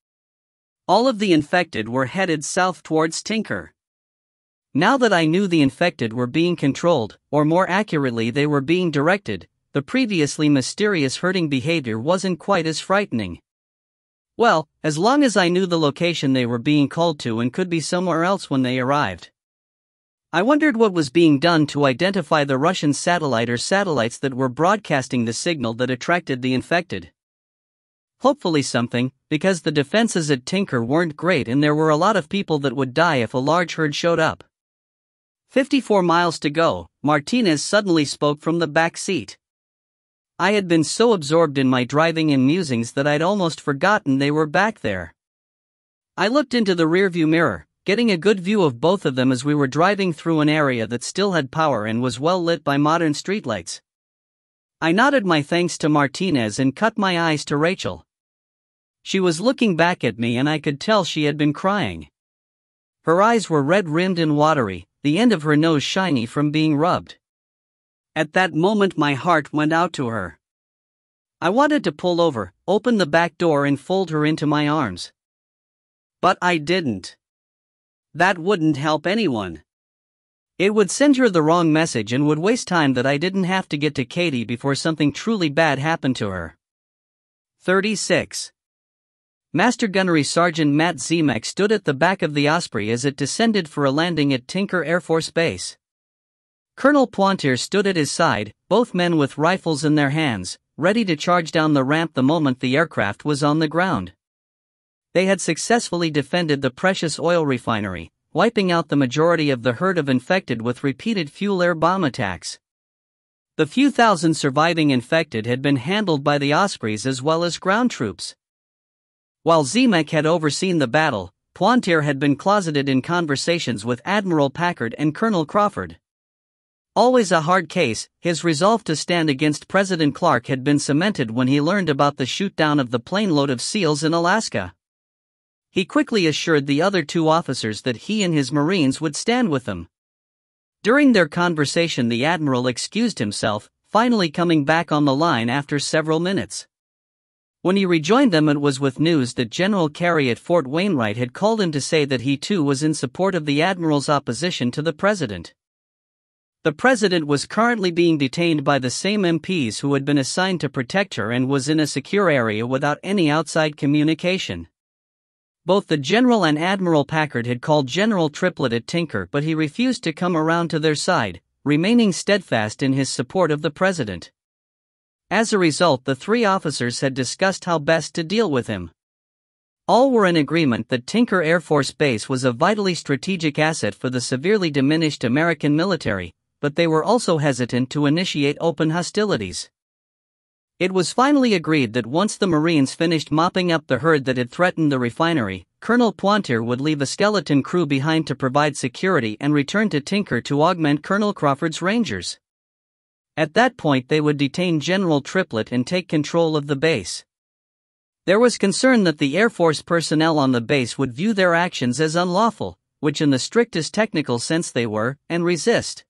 All of the infected were headed south towards Tinker. Now that I knew the infected were being controlled, or more accurately they were being directed, the previously mysterious herding behavior wasn't quite as frightening. Well, as long as I knew the location they were being called to and could be somewhere else when they arrived. I wondered what was being done to identify the Russian satellite or satellites that were broadcasting the signal that attracted the infected. Hopefully something, because the defenses at Tinker weren't great and there were a lot of people that would die if a large herd showed up. 54 miles to go, Martinez suddenly spoke from the back seat. I had been so absorbed in my driving and musings that I'd almost forgotten they were back there. I looked into the rearview mirror, getting a good view of both of them as we were driving through an area that still had power and was well lit by modern streetlights. I nodded my thanks to Martinez and cut my eyes to Rachel. She was looking back at me and I could tell she had been crying. Her eyes were red-rimmed and watery, the end of her nose shiny from being rubbed. At that moment my heart went out to her. I wanted to pull over, open the back door and fold her into my arms. But I didn't. That wouldn't help anyone. It would send her the wrong message and would waste time that I didn't have to get to Katie before something truly bad happened to her. 36. Master Gunnery Sergeant Matt Zemek stood at the back of the Osprey as it descended for a landing at Tinker Air Force Base. Colonel Pointier stood at his side, both men with rifles in their hands, ready to charge down the ramp the moment the aircraft was on the ground. They had successfully defended the precious oil refinery, wiping out the majority of the herd of infected with repeated fuel air bomb attacks. The few thousand surviving infected had been handled by the Ospreys as well as ground troops. While Zemek had overseen the battle, Pointier had been closeted in conversations with Admiral Packard and Colonel Crawford. Always a hard case, his resolve to stand against President Clark had been cemented when he learned about the shoot-down of the plane load of SEALs in Alaska. He quickly assured the other two officers that he and his Marines would stand with them. During their conversation the Admiral excused himself, finally coming back on the line after several minutes. When he rejoined them it was with news that General Carey at Fort Wainwright had called him to say that he too was in support of the Admiral's opposition to the President. The President was currently being detained by the same MPs who had been assigned to protect her and was in a secure area without any outside communication. Both the General and Admiral Packard had called General Triplett at Tinker but he refused to come around to their side, remaining steadfast in his support of the President. As a result the three officers had discussed how best to deal with him. All were in agreement that Tinker Air Force Base was a vitally strategic asset for the severely diminished American military, but they were also hesitant to initiate open hostilities. It was finally agreed that once the Marines finished mopping up the herd that had threatened the refinery, Colonel Pointier would leave a skeleton crew behind to provide security and return to Tinker to augment Colonel Crawford's Rangers. At that point they would detain General Triplett and take control of the base. There was concern that the Air Force personnel on the base would view their actions as unlawful, which in the strictest technical sense they were, and resist.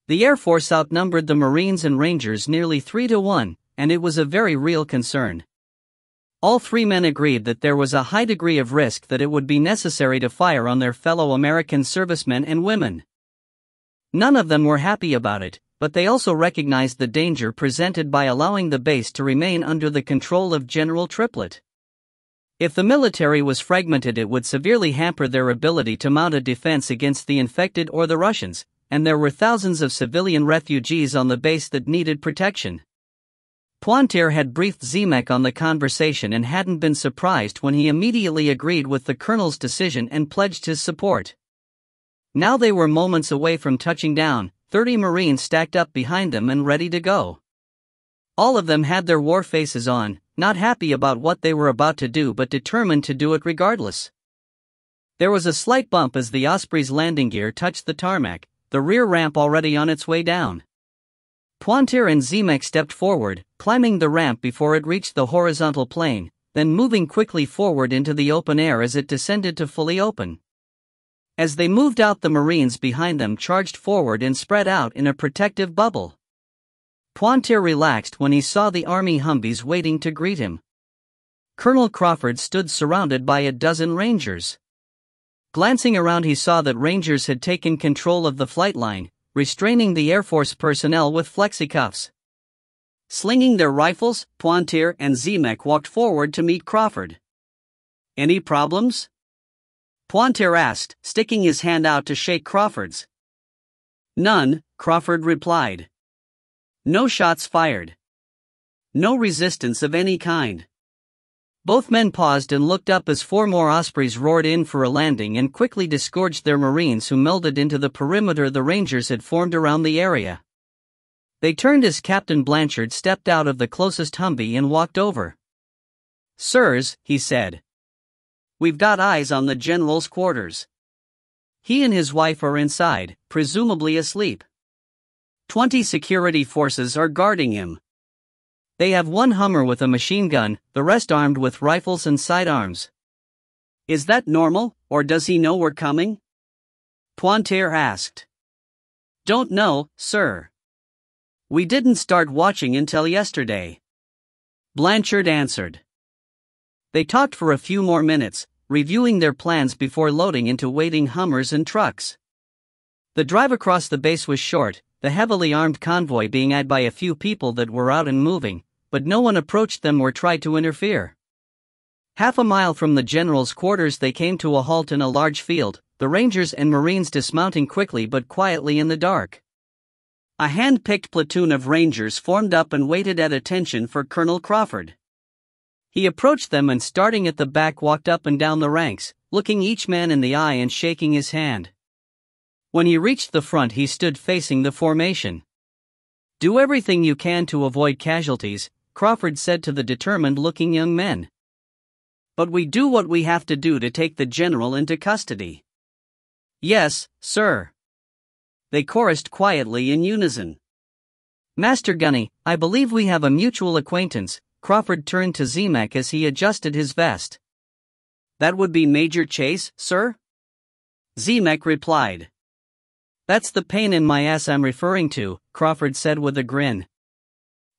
The Air Force outnumbered the Marines and Rangers nearly 3-1, and it was a very real concern. All three men agreed that there was a high degree of risk that it would be necessary to fire on their fellow American servicemen and women. None of them were happy about it, but they also recognized the danger presented by allowing the base to remain under the control of General Triplett. If the military was fragmented it would severely hamper their ability to mount a defense against the infected or the Russians, and there were thousands of civilian refugees on the base that needed protection. Pointier had briefed Zemek on the conversation and hadn't been surprised when he immediately agreed with the colonel's decision and pledged his support. Now they were moments away from touching down, 30 Marines stacked up behind them and ready to go. All of them had their war faces on, not happy about what they were about to do but determined to do it regardless. There was a slight bump as the Osprey's landing gear touched the tarmac, the rear ramp already on its way down. Pointier and Zemek stepped forward, climbing the ramp before it reached the horizontal plane, then moving quickly forward into the open air as it descended to fully open. As they moved out the Marines behind them charged forward and spread out in a protective bubble. Pointer relaxed when he saw the army Humvees waiting to greet him. Colonel Crawford stood surrounded by a dozen Rangers. Glancing around, he saw that Rangers had taken control of the flight line, restraining the Air Force personnel with flexicuffs. Slinging their rifles, Pointer and Zemek walked forward to meet Crawford. "Any problems?" Pointer asked, sticking his hand out to shake Crawford's. "None," Crawford replied. "No shots fired. No resistance of any kind." Both men paused and looked up as 4 more Ospreys roared in for a landing and quickly disgorged their Marines, who melded into the perimeter the Rangers had formed around the area. They turned as Captain Blanchard stepped out of the closest Humvee and walked over. "Sirs," he said, "we've got eyes on the General's quarters. He and his wife are inside, presumably asleep. 20 security forces are guarding him. They have 1 Hummer with a machine gun, the rest armed with rifles and sidearms." "Is that normal, or does he know we're coming?" Pointer asked. "Don't know, sir. We didn't start watching until yesterday," Blanchard answered. They talked for a few more minutes, reviewing their plans before loading into waiting Hummers and trucks. The drive across the base was short, the heavily armed convoy being eyed by a few people that were out and moving, but no one approached them or tried to interfere. Half a mile from the General's quarters they came to a halt in a large field, the Rangers and Marines dismounting quickly but quietly in the dark. A hand-picked platoon of Rangers formed up and waited at attention for Colonel Crawford. He approached them and, starting at the back, walked up and down the ranks, looking each man in the eye and shaking his hand. When he reached the front, he stood facing the formation. "Do everything you can to avoid casualties," Crawford said to the determined-looking young men. "But we do what we have to do to take the General into custody." "Yes, sir," they chorused quietly in unison. "Master Gunny, I believe we have a mutual acquaintance." Crawford turned to Zemek as he adjusted his vest. "That would be Major Chase, sir?" Zemek replied. "That's the pain in my ass I'm referring to," Crawford said with a grin.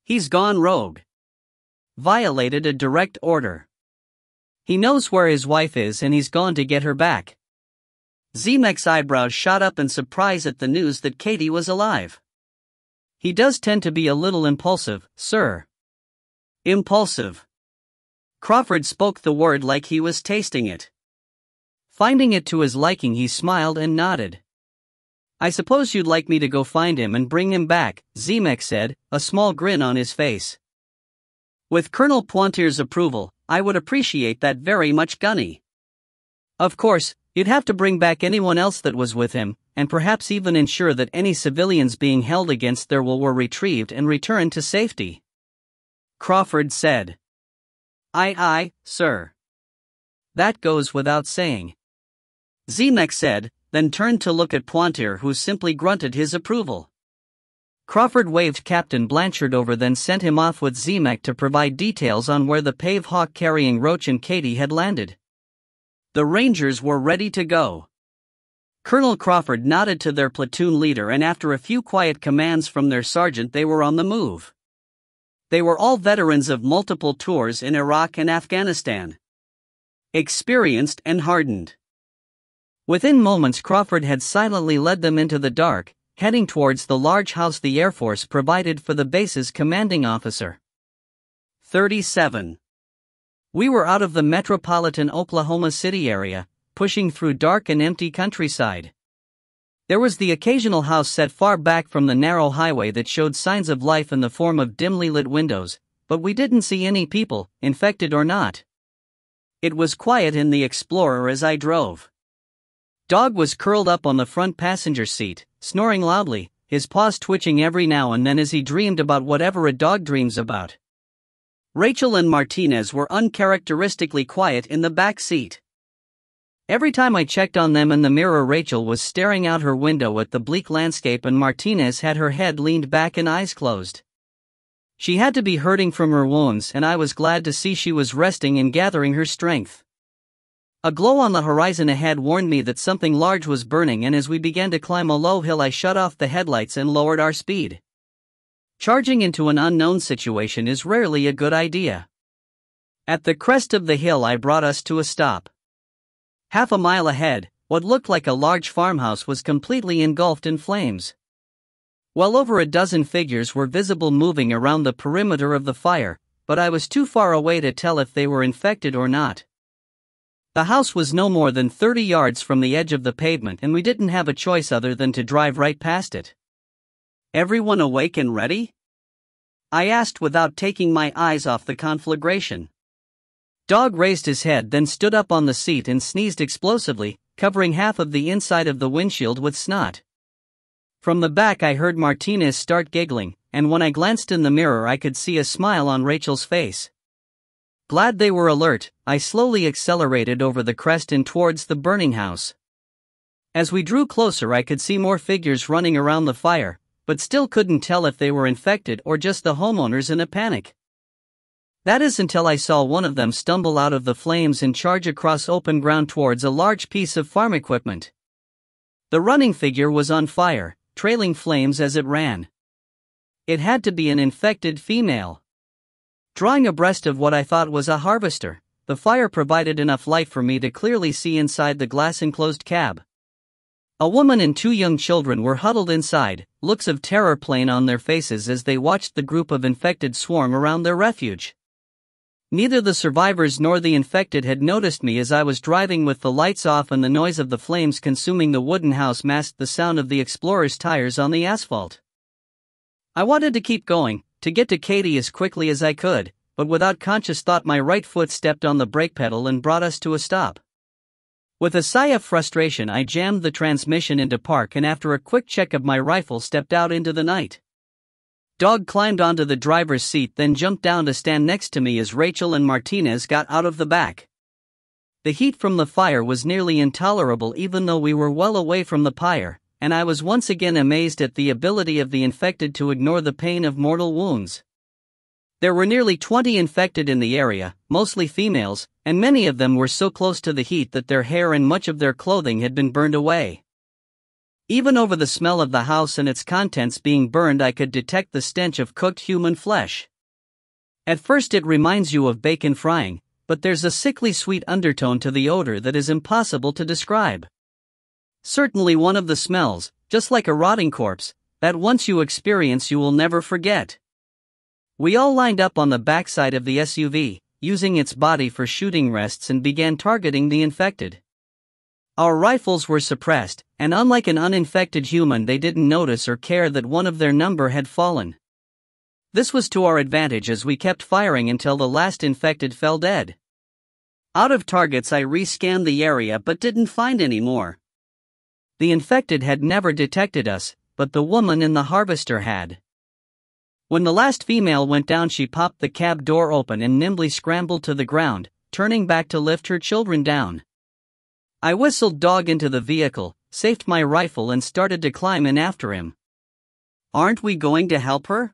"He's gone rogue. Violated a direct order. He knows where his wife is and he's gone to get her back." Zemek's eyebrows shot up in surprise at the news that Katie was alive. "He does tend to be a little impulsive, sir." "Impulsive." Crawford spoke the word like he was tasting it. Finding it to his liking, he smiled and nodded. "I suppose you'd like me to go find him and bring him back," Zemek said, a small grin on his face. "With Colonel Pointer's approval, I would appreciate that very much, Gunny. Of course, you'd have to bring back anyone else that was with him, and perhaps even ensure that any civilians being held against their will were retrieved and returned to safety," Crawford said. Aye, sir. That goes without saying," Zemek said, then turned to look at Pointer, who simply grunted his approval. Crawford waved Captain Blanchard over, then sent him off with Zemek to provide details on where the Pave Hawk carrying Roach and Katie had landed. The Rangers were ready to go. Colonel Crawford nodded to their platoon leader, and after a few quiet commands from their sergeant, they were on the move. They were all veterans of multiple tours in Iraq and Afghanistan. Experienced and hardened. Within moments, Crawford had silently led them into the dark, heading towards the large house the Air Force provided for the base's commanding officer. 37. We were out of the metropolitan Oklahoma City area, pushing through dark and empty countryside. There was the occasional house set far back from the narrow highway that showed signs of life in the form of dimly lit windows, but we didn't see any people, infected or not. It was quiet in the Explorer as I drove. Dog was curled up on the front passenger seat, snoring loudly, his paws twitching every now and then as he dreamed about whatever a dog dreams about. Rachel and Martinez were uncharacteristically quiet in the back seat. Every time I checked on them in the mirror, Rachel was staring out her window at the bleak landscape and Martinez had her head leaned back and eyes closed. She had to be hurting from her wounds, and I was glad to see she was resting and gathering her strength. A glow on the horizon ahead warned me that something large was burning, and as we began to climb a low hill I shut off the headlights and lowered our speed. Charging into an unknown situation is rarely a good idea. At the crest of the hill I brought us to a stop. Half a mile ahead, what looked like a large farmhouse was completely engulfed in flames. Well over a dozen figures were visible moving around the perimeter of the fire, but I was too far away to tell if they were infected or not. The house was no more than 30 yards from the edge of the pavement, and we didn't have a choice other than to drive right past it. "Everyone awake and ready?" I asked without taking my eyes off the conflagration. Dog raised his head, then stood up on the seat and sneezed explosively, covering half of the inside of the windshield with snot. From the back I heard Martinez start giggling, and when I glanced in the mirror I could see a smile on Rachel's face. Glad they were alert, I slowly accelerated over the crest and towards the burning house. As we drew closer I could see more figures running around the fire, but still couldn't tell if they were infected or just the homeowners in a panic. That is until I saw one of them stumble out of the flames and charge across open ground towards a large piece of farm equipment. The running figure was on fire, trailing flames as it ran. It had to be an infected female. Drawing abreast of what I thought was a harvester, the fire provided enough light for me to clearly see inside the glass-enclosed cab. A woman and 2 young children were huddled inside, looks of terror plain on their faces as they watched the group of infected swarm around their refuge. Neither the survivors nor the infected had noticed me as I was driving with the lights off and the noise of the flames consuming the wooden house masked the sound of the Explorer's tires on the asphalt. I wanted to keep going, to get to Katie as quickly as I could, but without conscious thought my right foot stepped on the brake pedal and brought us to a stop. With a sigh of frustration I jammed the transmission into park and after a quick check of my rifle stepped out into the night. Dog climbed onto the driver's seat, then jumped down to stand next to me as Rachel and Martinez got out of the back. The heat from the fire was nearly intolerable even though we were well away from the pyre, and I was once again amazed at the ability of the infected to ignore the pain of mortal wounds. There were nearly 20 infected in the area, mostly females, and many of them were so close to the heat that their hair and much of their clothing had been burned away. Even over the smell of the house and its contents being burned I could detect the stench of cooked human flesh. At first it reminds you of bacon frying, but there's a sickly sweet undertone to the odor that is impossible to describe. Certainly one of the smells, just like a rotting corpse, that once you experience you will never forget. We all lined up on the backside of the SUV, using its body for shooting rests and began targeting the infected. Our rifles were suppressed, and unlike an uninfected human they didn't notice or care that one of their number had fallen. This was to our advantage as we kept firing until the last infected fell dead. Out of targets I re-scanned the area but didn't find any more. The infected had never detected us, but the woman in the harvester had. When the last female went down she popped the cab door open and nimbly scrambled to the ground, turning back to lift her children down. I whistled Dog into the vehicle, safed my rifle and started to climb in after him. "Aren't we going to help her?"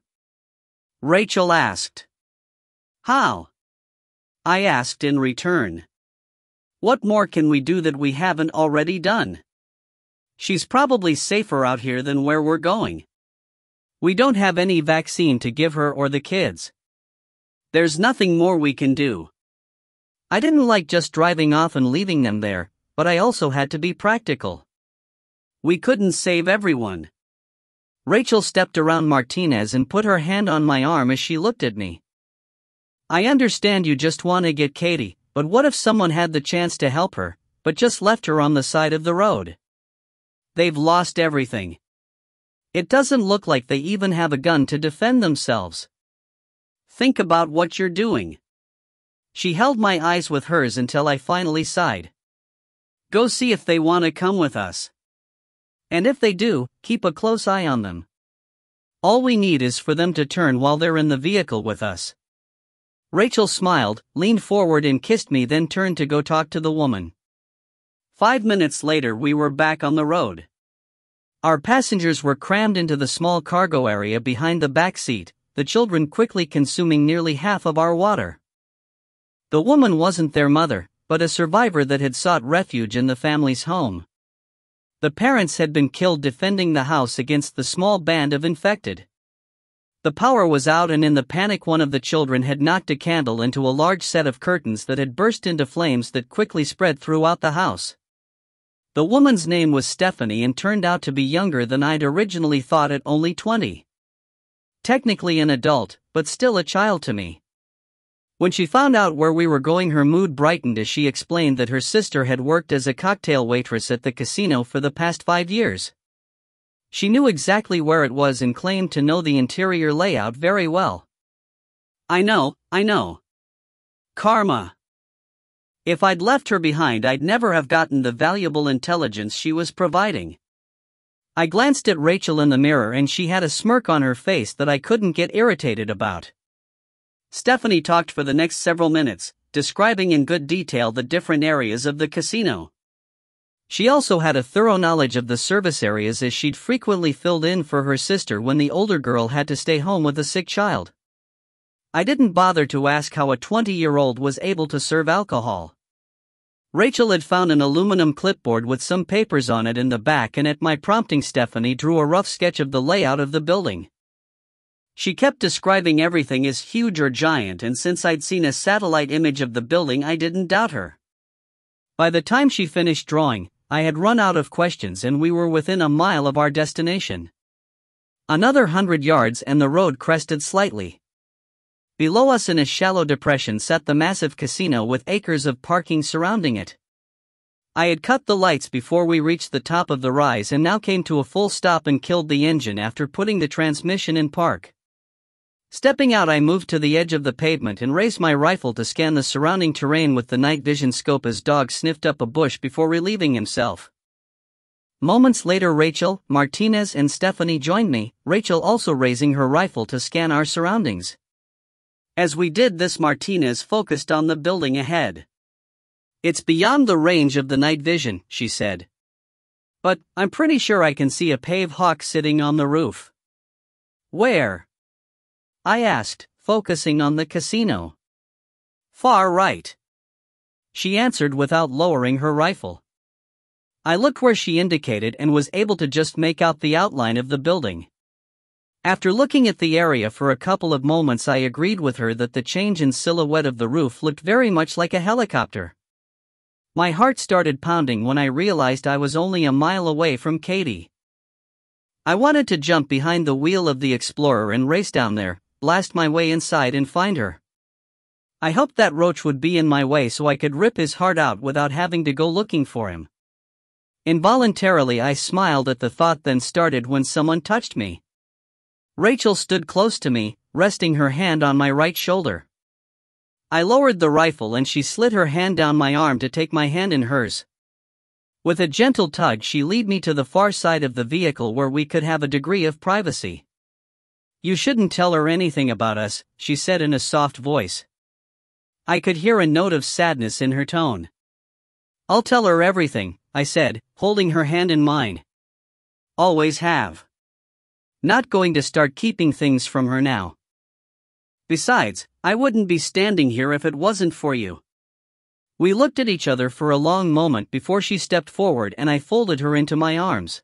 Rachel asked. "How?" I asked in return. "What more can we do that we haven't already done? She's probably safer out here than where we're going. We don't have any vaccine to give her or the kids. There's nothing more we can do." I didn't like just driving off and leaving them there, but I also had to be practical. We couldn't save everyone. Rachel stepped around Martinez and put her hand on my arm as she looked at me. "I understand you just want to get Katie, but what if someone had the chance to help her, but just left her on the side of the road? They've lost everything. It doesn't look like they even have a gun to defend themselves. Think about what you're doing." She held my eyes with hers until I finally sighed. "Go see if they want to come with us. And if they do, keep a close eye on them. All we need is for them to turn while they're in the vehicle with us." Rachel smiled, leaned forward and kissed me, then turned to go talk to the woman. 5 minutes later we were back on the road. Our passengers were crammed into the small cargo area behind the back seat, the children quickly consuming nearly half of our water. The woman wasn't their mother, but a survivor that had sought refuge in the family's home. The parents had been killed defending the house against the small band of infected. The power was out, and in the panic one of the children had knocked a candle into a large set of curtains that had burst into flames that quickly spread throughout the house. The woman's name was Stephanie and turned out to be younger than I'd originally thought, at only 20. Technically an adult, but still a child to me. When she found out where we were going, her mood brightened as she explained that her sister had worked as a cocktail waitress at the casino for the past 5 years. She knew exactly where it was and claimed to know the interior layout very well. I know. Karma. If I'd left her behind, I'd never have gotten the valuable intelligence she was providing. I glanced at Rachel in the mirror and she had a smirk on her face that I couldn't get irritated about. Stephanie talked for the next several minutes, describing in good detail the different areas of the casino. She also had a thorough knowledge of the service areas, as she'd frequently filled in for her sister when the older girl had to stay home with a sick child. I didn't bother to ask how a 20-year-old was able to serve alcohol. Rachel had found an aluminum clipboard with some papers on it in the back, and at my prompting Stephanie drew a rough sketch of the layout of the building. She kept describing everything as huge or giant, and since I'd seen a satellite image of the building, I didn't doubt her. By the time she finished drawing, I had run out of questions and we were within a mile of our destination. Another 100 yards and the road crested slightly. Below us in a shallow depression sat the massive casino with acres of parking surrounding it. I had cut the lights before we reached the top of the rise and now came to a full stop and killed the engine after putting the transmission in park. Stepping out, I moved to the edge of the pavement and raised my rifle to scan the surrounding terrain with the night vision scope as Dog sniffed up a bush before relieving himself. Moments later, Rachel, Martinez and Stephanie joined me, Rachel also raising her rifle to scan our surroundings. As we did this, Martinez focused on the building ahead. "It's beyond the range of the night vision," she said. "But I'm pretty sure I can see a pave hawk sitting on the roof." "Where?" I asked, focusing on the casino. "Far right," she answered without lowering her rifle. I looked where she indicated and was able to just make out the outline of the building. After looking at the area for a couple of moments, I agreed with her that the change in silhouette of the roof looked very much like a helicopter. My heart started pounding when I realized I was only a mile away from Katie. I wanted to jump behind the wheel of the Explorer and race down there, blast my way inside and find her. I hoped that Roach would be in my way so I could rip his heart out without having to go looking for him. Involuntarily I smiled at the thought, then started when someone touched me. Rachel stood close to me, resting her hand on my right shoulder. I lowered the rifle and she slid her hand down my arm to take my hand in hers. With a gentle tug, she led me to the far side of the vehicle where we could have a degree of privacy. "You shouldn't tell her anything about us," she said in a soft voice. I could hear a note of sadness in her tone. "I'll tell her everything," I said, holding her hand in mine. "Always have. Not going to start keeping things from her now. Besides, I wouldn't be standing here if it wasn't for you." We looked at each other for a long moment before she stepped forward and I folded her into my arms.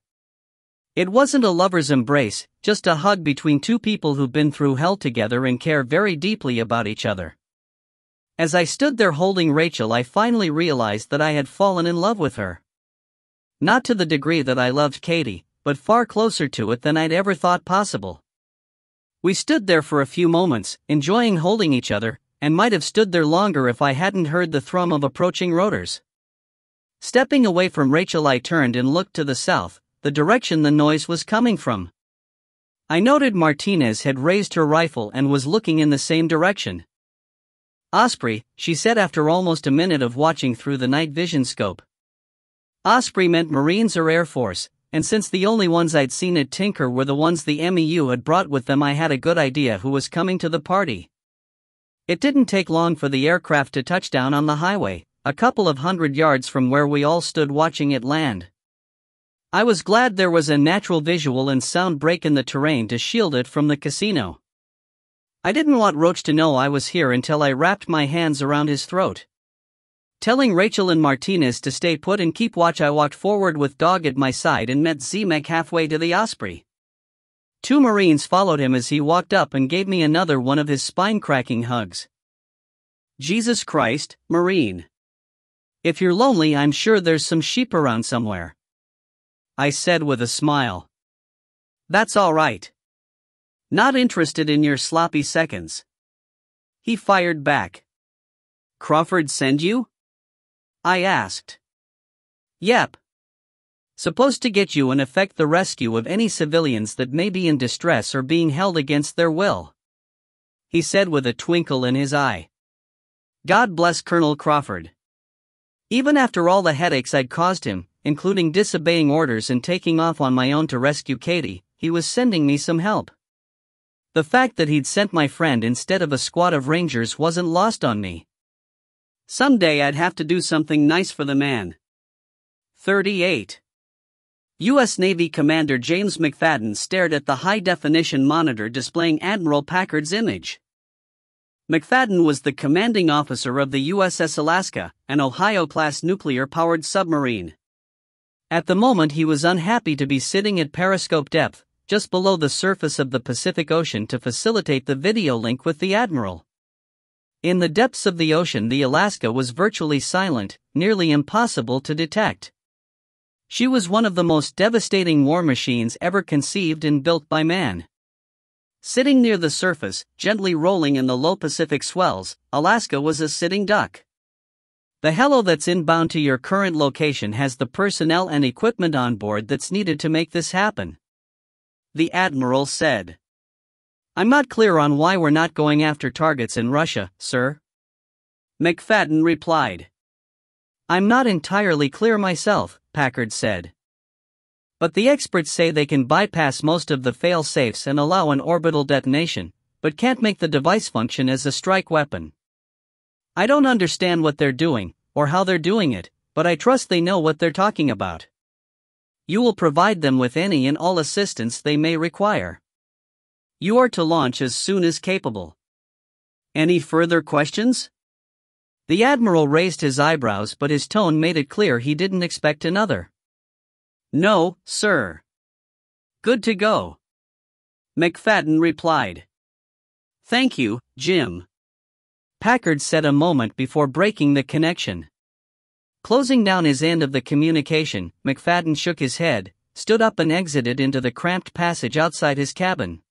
It wasn't a lover's embrace, just a hug between two people who've been through hell together and care very deeply about each other. As I stood there holding Rachel, I finally realized that I had fallen in love with her. Not to the degree that I loved Katie, but far closer to it than I'd ever thought possible. We stood there for a few moments, enjoying holding each other, and might have stood there longer if I hadn't heard the thrum of approaching rotors. Stepping away from Rachel, I turned and looked to the south, the direction the noise was coming from. I noted Martinez had raised her rifle and was looking in the same direction. "Osprey," she said after almost a minute of watching through the night vision scope. Osprey meant Marines or Air Force, and since the only ones I'd seen at Tinker were the ones the MEU had brought with them, I had a good idea who was coming to the party. It didn't take long for the aircraft to touch down on the highway, a couple of 100 yards from where we all stood watching it land. I was glad there was a natural visual and sound break in the terrain to shield it from the casino. I didn't want Roach to know I was here until I wrapped my hands around his throat. Telling Rachel and Martinez to stay put and keep watch, I walked forward with Dog at my side and met Zemek halfway to the Osprey. 2 Marines followed him as he walked up and gave me another one of his spine-cracking hugs. Jesus Christ, Marine. If you're lonely, I'm sure there's some sheep around somewhere, I said with a smile. That's all right. Not interested in your sloppy seconds. He fired back. Crawford send you? I asked. Yep. Supposed to get you and effect the rescue of any civilians that may be in distress or being held against their will, he said with a twinkle in his eye. God bless Colonel Crawford. Even after all the headaches I'd caused him, including disobeying orders and taking off on my own to rescue Katie, he was sending me some help. The fact that he'd sent my friend instead of a squad of rangers wasn't lost on me. Someday I'd have to do something nice for the man. 38. U.S. Navy Commander James McFadden stared at the high-definition monitor displaying Admiral Packard's image. McFadden was the commanding officer of the USS Alaska, an Ohio-class nuclear-powered submarine. At the moment he was unhappy to be sitting at periscope depth, just below the surface of the Pacific Ocean to facilitate the video link with the Admiral. In the depths of the ocean, the Alaska was virtually silent, nearly impossible to detect. She was one of the most devastating war machines ever conceived and built by man. Sitting near the surface, gently rolling in the low Pacific swells, Alaska was a sitting duck. The helo that's inbound to your current location has the personnel and equipment on board that's needed to make this happen, the Admiral said. I'm not clear on why we're not going after targets in Russia, sir, McFadden replied. I'm not entirely clear myself, Packard said. But the experts say they can bypass most of the fail-safes and allow an orbital detonation, but can't make the device function as a strike weapon. I don't understand what they're doing, or how they're doing it, but I trust they know what they're talking about. You will provide them with any and all assistance they may require. You are to launch as soon as capable. Any further questions? The Admiral raised his eyebrows, but his tone made it clear he didn't expect another. No, sir. Good to go, McFadden replied. Thank you, Jim, Packard said a moment before breaking the connection. Closing down his end of the communication, McFadden shook his head, stood up and exited into the cramped passage outside his cabin.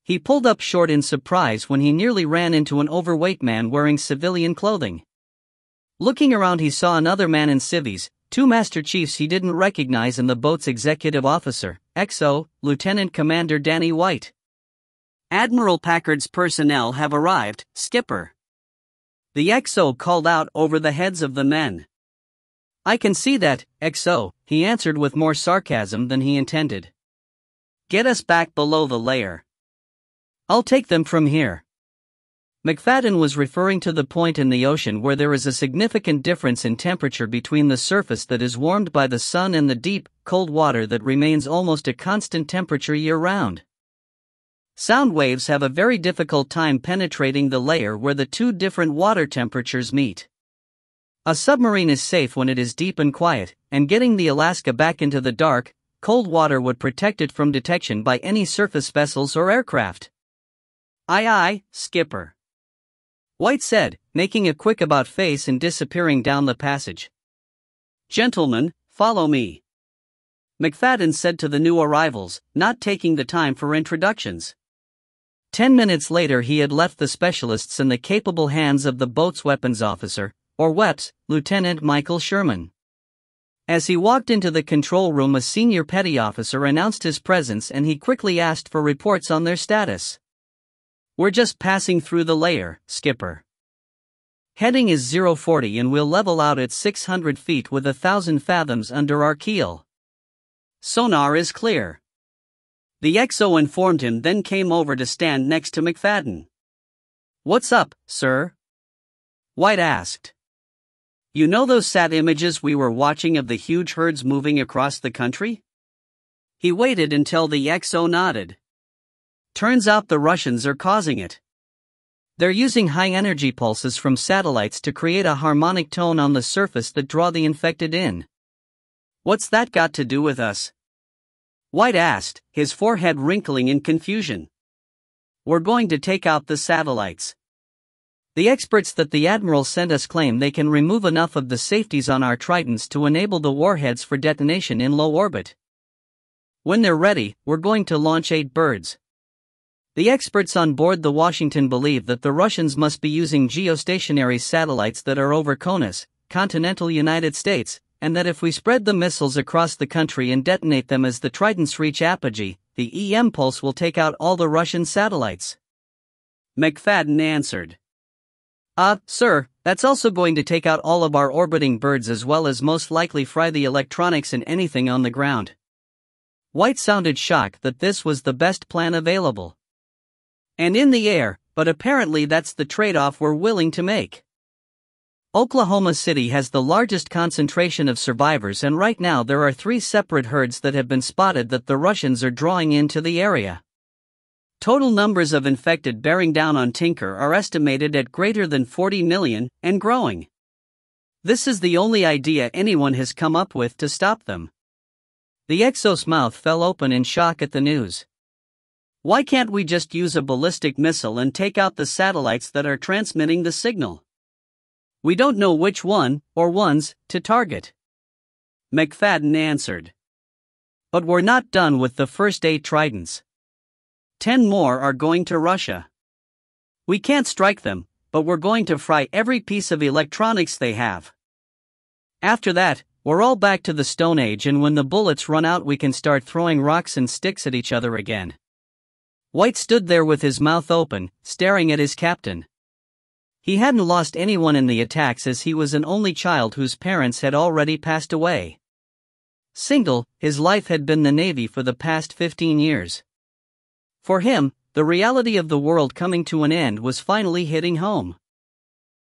He pulled up short in surprise when he nearly ran into an overweight man wearing civilian clothing. Looking around, he saw another man in civvies, 2 Master Chiefs he didn't recognize, and the boat's executive officer, XO, Lieutenant Commander Danny White. Admiral Packard's personnel have arrived, Skipper, the XO called out over the heads of the men. I can see that, XO, he answered with more sarcasm than he intended. Get us back below the layer. I'll take them from here. McFadden was referring to the point in the ocean where there is a significant difference in temperature between the surface that is warmed by the sun and the deep, cold water that remains almost a constant temperature year-round. Sound waves have a very difficult time penetrating the layer where the 2 different water temperatures meet. A submarine is safe when it is deep and quiet, and getting the Alaska back into the dark, cold water would protect it from detection by any surface vessels or aircraft. Aye aye, Skipper, White said, making a quick about face and disappearing down the passage. Gentlemen, follow me, McFadden said to the new arrivals, not taking the time for introductions. 10 minutes later he had left the specialists in the capable hands of the boat's weapons officer, or WEPS, Lieutenant Michael Sherman. As he walked into the control room, a senior petty officer announced his presence and he quickly asked for reports on their status. We're just passing through the layer, Skipper. Heading is 040 and we'll level out at 600 feet with 1,000 fathoms under our keel. Sonar is clear, the XO informed him, then came over to stand next to McFadden. What's up, sir? White asked. You know those sat images we were watching of the huge herds moving across the country? He waited until the XO nodded. Turns out the Russians are causing it. They're using high-energy pulses from satellites to create a harmonic tone on the surface that draw the infected in. What's that got to do with us? White asked, his forehead wrinkling in confusion. We're going to take out the satellites. The experts that the Admiral sent us claim they can remove enough of the safeties on our Tritons to enable the warheads for detonation in low orbit. When they're ready, we're going to launch 8 birds. The experts on board the Washington believe that the Russians must be using geostationary satellites that are over Kaunas, continental United States, and that if we spread the missiles across the country and detonate them as the Tritons reach apogee, the EM pulse will take out all the Russian satellites. McFadden answered. Sir, that's also going to take out all of our orbiting birds as well as most likely fry the electronics and anything on the ground. White sounded shocked that this was the best plan available. And in the air, but apparently that's the trade-off we're willing to make. Oklahoma City has the largest concentration of survivors, and right now there are 3 separate herds that have been spotted that the Russians are drawing into the area. Total numbers of infected bearing down on Tinker are estimated at greater than 40 million, and growing. This is the only idea anyone has come up with to stop them. The Exo's mouth fell open in shock at the news. Why can't we just use a ballistic missile and take out the satellites that are transmitting the signal? We don't know which one, or ones, to target. McFadden answered. But we're not done with the first 8 Tritons. 10 more are going to Russia. We can't strike them, but we're going to fry every piece of electronics they have. After that, we're all back to the Stone Age, and when the bullets run out we can start throwing rocks and sticks at each other again. White stood there with his mouth open, staring at his captain. He hadn't lost anyone in the attacks as he was an only child whose parents had already passed away. Single, his life had been the Navy for the past 15 years. For him, the reality of the world coming to an end was finally hitting home.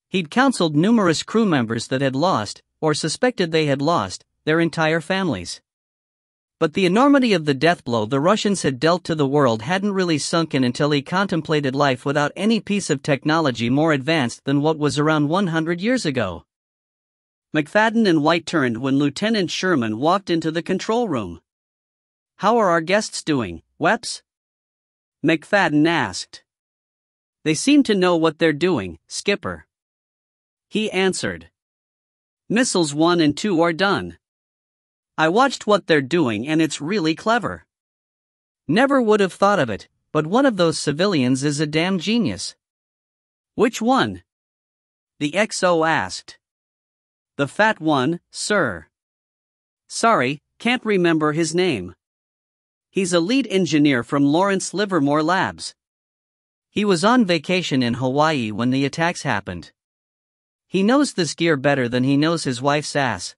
He'd counseled numerous crew members that had lost, or suspected they had lost, their entire families. But the enormity of the death blow the Russians had dealt to the world hadn't really sunk in until he contemplated life without any piece of technology more advanced than what was around 100 years ago. McFadden and White turned when Lieutenant Sherman walked into the control room. How are our guests doing, Weps? McFadden asked. They seem to know what they're doing, Skipper. He answered. Missiles 1 and 2 are done. I watched what they're doing and it's really clever. Never would have thought of it, but one of those civilians is a damn genius. Which one? The XO asked. The fat one, sir. Sorry, can't remember his name. He's a lead engineer from Lawrence Livermore Labs. He was on vacation in Hawaii when the attacks happened. He knows this gear better than he knows his wife's ass.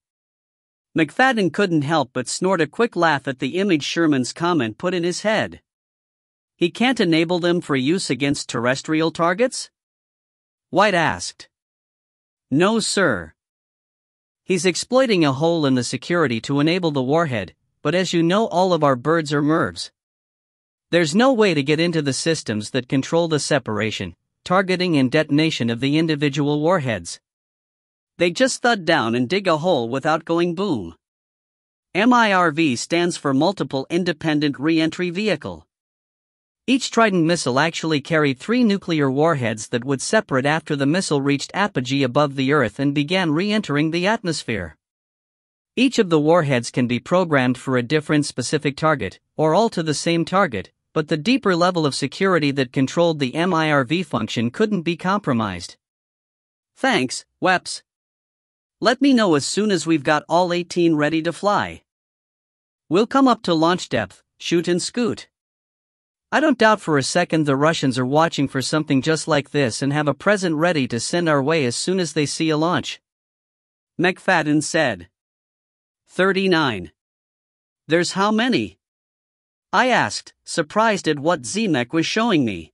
McFadden couldn't help but snort a quick laugh at the image Sherman's comment put in his head. He can't enable them for use against terrestrial targets? White asked. No, sir. He's exploiting a hole in the security to enable the warhead, but as you know, all of our birds are MIRVs. There's no way to get into the systems that control the separation, targeting and detonation of the individual warheads. They just thud down and dig a hole without going boom. MIRV stands for Multiple Independent Re-Entry Vehicle. Each Trident missile actually carried 3 nuclear warheads that would separate after the missile reached apogee above the Earth and began re-entering the atmosphere. Each of the warheads can be programmed for a different specific target, or all to the same target, but the deeper level of security that controlled the MIRV function couldn't be compromised. Thanks, Weps. Let me know as soon as we've got all 18 ready to fly. We'll come up to launch depth, shoot and scoot. I don't doubt for a second the Russians are watching for something just like this and have a present ready to send our way as soon as they see a launch. McFadden said. 39. There's how many? I asked, surprised at what Zemek was showing me.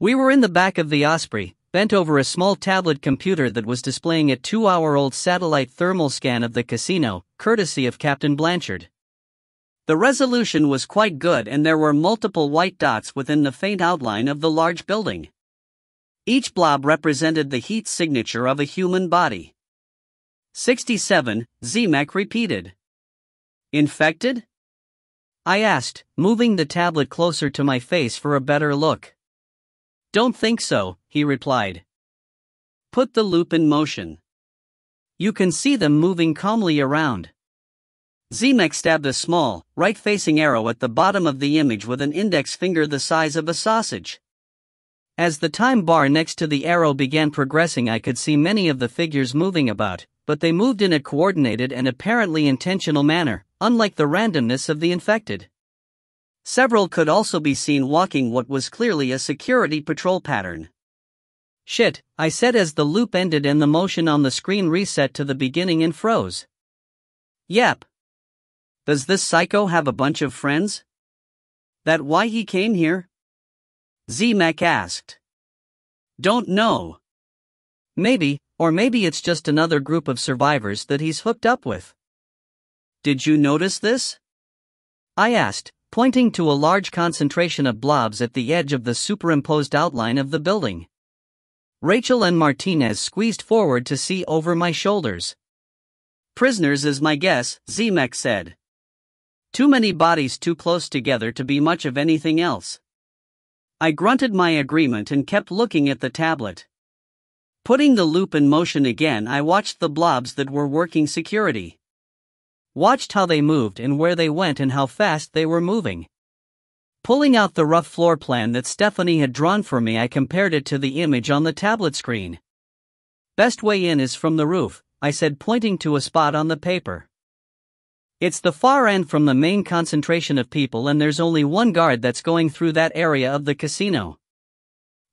We were in the back of the Osprey, bent over a small tablet computer that was displaying a 2-hour-old satellite thermal scan of the casino, courtesy of Captain Blanchard. The resolution was quite good and there were multiple white dots within the faint outline of the large building. Each blob represented the heat signature of a human body. 67, Zemek repeated. Infected? I asked, moving the tablet closer to my face for a better look. Don't think so, he replied. Put the loop in motion. You can see them moving calmly around. Zemek stabbed a small, right-facing arrow at the bottom of the image with an index finger the size of a sausage. As the time bar next to the arrow began progressing, I could see many of the figures moving about, but they moved in a coordinated and apparently intentional manner, unlike the randomness of the infected. Several could also be seen walking what was clearly a security patrol pattern. Shit, I said as the loop ended and the motion on the screen reset to the beginning and froze. Yep. Does this psycho have a bunch of friends? That why he came here? Zemek asked. Don't know. Maybe, or maybe it's just another group of survivors that he's hooked up with. Did you notice this? I asked, pointing to a large concentration of blobs at the edge of the superimposed outline of the building. Rachel and Martinez squeezed forward to see over my shoulders. Prisoners is my guess, Zemek said. Too many bodies too close together to be much of anything else. I grunted my agreement and kept looking at the tablet. Putting the loop in motion again, I watched the blobs that were working security. Watched how they moved and where they went and how fast they were moving. Pulling out the rough floor plan that Stephanie had drawn for me, I compared it to the image on the tablet screen. Best way in is from the roof, I said, pointing to a spot on the paper. It's the far end from the main concentration of people, and there's only one guard that's going through that area of the casino.